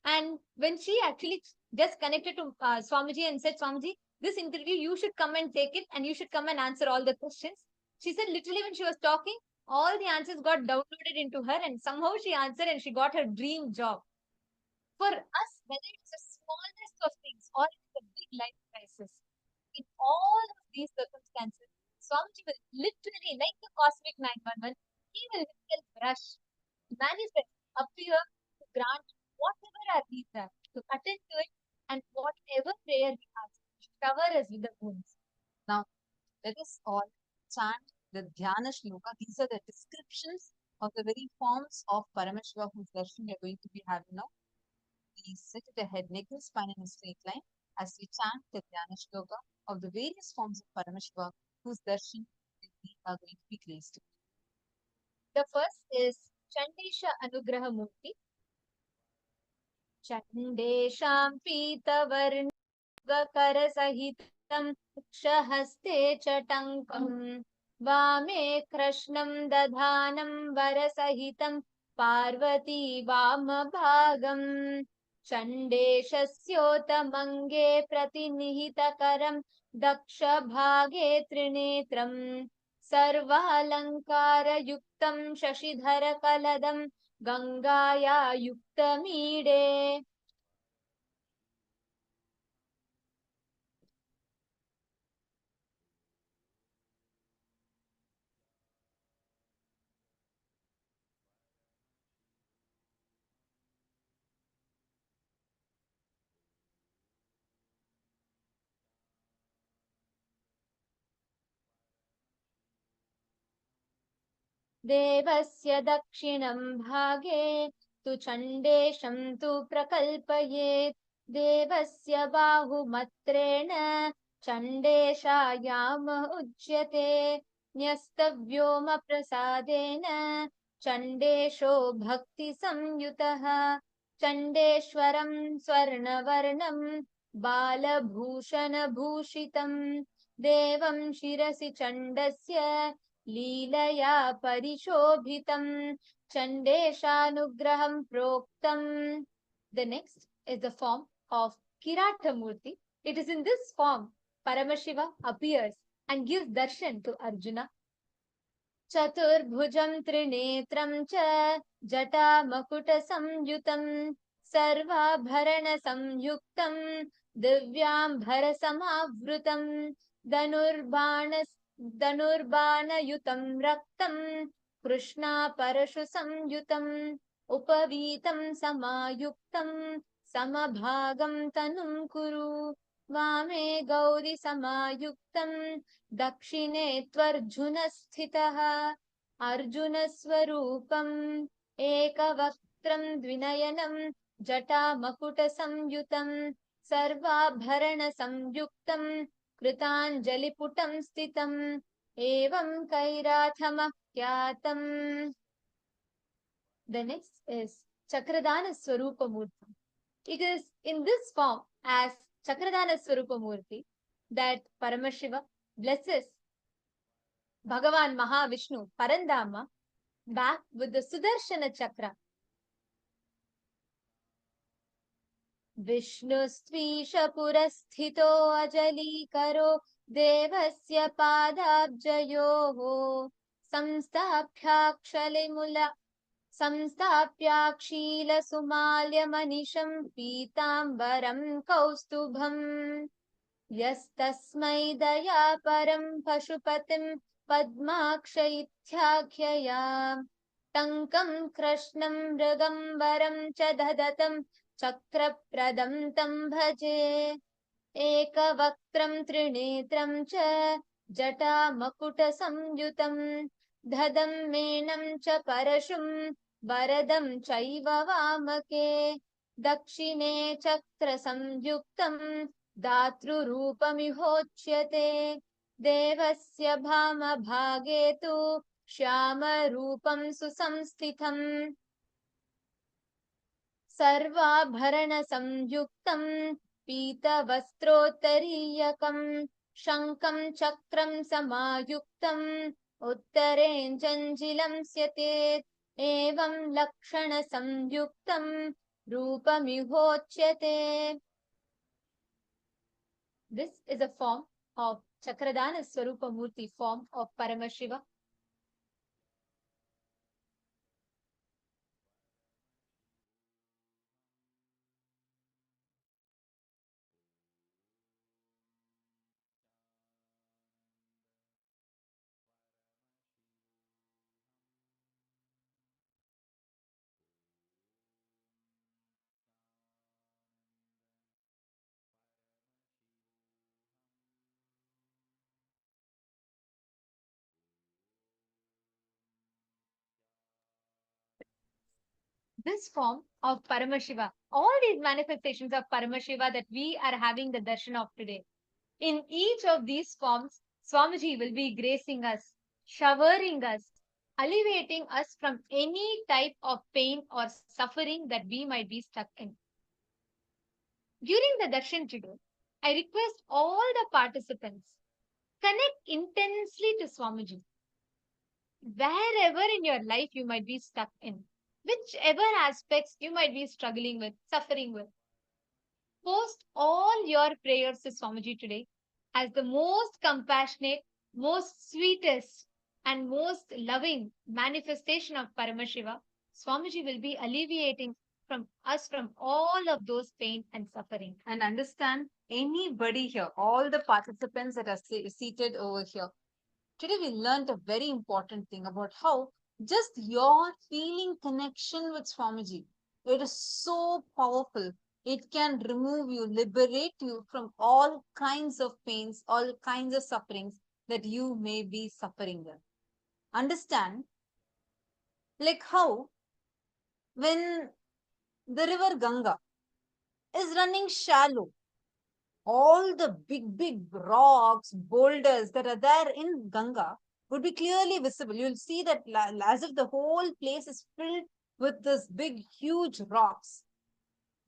L: And when she actually just connected to Swamiji and said, Swamiji, this interview, you should come and take it and you should come and answer all the questions. She said literally when she was talking, all the answers got downloaded into her and somehow she answered and she got her dream job. For us, whether it's the smallest of things or it's a big life crisis, in all of these circumstances, Swamiji will literally, like the cosmic 911, he will himself rush, manifest, appear to grant whatever our needs are, to attend to it, and whatever prayer we ask, cover us with the wounds. Now, let us all chant the Dhyana Shloka. These are the descriptions of the very forms of Paramashiva whose darshan we are going to be having now. Please sit at the head, neck and spine in a straight line as we chant the Dhyana Shloka of the various forms of Paramashiva whose darshan we are going to be graced. The first is Chandesha Anugraha Murti. Chandesham Pitavarna Karasahitam Kshahaste Chatankam Vame Krishnam Dadhanam Varasahitam Parvati Vamabhagam Chandeshasyotamange Pratinihitakaram Daksha Bhage Trinetram Sarvalankara Yuktam Shashidhara Kaladam Gangaya Yuktamide. देवस्य दक्षिणं भागे तु चण्डेशं तु प्रकल्पयेत् देवस्य बाहुमत्रेण चण्डेशायाम उच्यते न्यस्तव्योमप्रसादेन चण्डेशो भक्तिसंयुतः चण्डेश्वरं स्वर्णवर्णं बालभूषणभूषितं देवं शिरसि चण्डस्य लीलया परिशोभितं Chandeshanugraham Proktam. The next is the form of Kirata Murti. It is in this form Paramashiva appears and gives darshan to Arjuna. Chaturbhujam Trinetram cha Jata Makuta Samyutam Sarvabharana Samyuktam Divyambhara Samavrutam Danurbanayutam Raktam Krishna Parashu Samyutam Upavitam Samayuktam Samabhagam Tanum Kuru Vame Gauri Samayuktam Dakshine Tvarjuna Sthitaha Arjuna Swarupam Ekavaktram Dvinayanam Jata Makuta Samyutam Sarvabharana Samyuktam कृताञ्जलिपुटं स्थितम् एवं कैराथमख्यातम्. The next is Chakradana Swarupa Murti. It is in this form as Chakradana Swarupa Murti that Paramashiva blesses Bhagavan Mahavishnu Parandama back with the Sudarshana Chakra. विष्णुस्त्वीशपुरस्थितो अजलीकरो देवस्य पादाब्जयोः संस्थाप्याक्षीलसुमाल्यमनिशं पीताम्बरं कौस्तुभम् यस्तस्मै दया परं पशुपतिं पद्माक्षयित्याख्यया टङ्कं कृष्णं मृगम्बरं च दधतं चक्रप्रदं तं भजे एकवक्त्रं त्रिनेत्रं च जटामकुटसंयुतं दधं मेनं च परशुं वरदं चैव वामके दक्षिणे चक्रसंयुक्तं दातृरूपमिहोच्यते देवस्य भामभागे तु श्यामरूपं सुसंस्थितम् सर्वाभरणसंयुक्तं पीतवस्त्रोत्तरीयकं शङ्खं चक्रं समायुक्तम् उत्तरेञ्जञ्जिलं स्यतेत् एवं लक्षणसंयुक्तं रूपमिहोच्यते. This is a form of Chakradana Swarupa Murti, form of Paramashiva. This form of Paramashiva, all these manifestations of Paramashiva that we are having the darshan of today, in each of these forms, Swamiji will be gracing us, showering us, alleviating us from any type of pain or suffering that we might be stuck in. During the darshan today, I request all the participants, connect intensely to Swamiji. Wherever in your life you might be stuck in, whichever aspects you might be struggling with, suffering with, post all your prayers to Swamiji today as the most compassionate, most sweetest, and most loving manifestation of Paramashiva. Swamiji will be alleviating from us from all of those pain and suffering. And understand, anybody here, all the participants that are seated over here, today we learned a very important thing about how just your feeling connection with Swamiji, it is so powerful. It can remove you, liberate you from all kinds of pains, all kinds of sufferings that you may be suffering with. Understand, like how when the river Ganga is running shallow, all the big rocks, boulders that are there in Ganga would be clearly visible. You'll see that as if the whole place is filled with this big, huge rocks,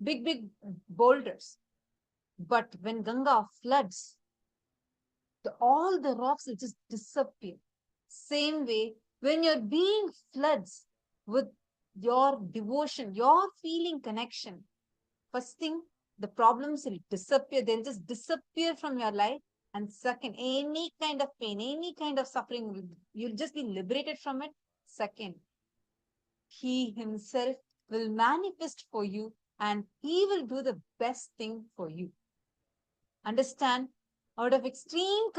L: big boulders. But when Ganga floods, all the rocks will just disappear. Same way, when you're being floods with your devotion, your feeling connection, first thing, the problems will disappear. They'll just disappear from your life. And second, any kind of pain, any kind of suffering, you'll just be liberated from it. Second, he himself will manifest for you and he will do the best thing for you. Understand? Out of extreme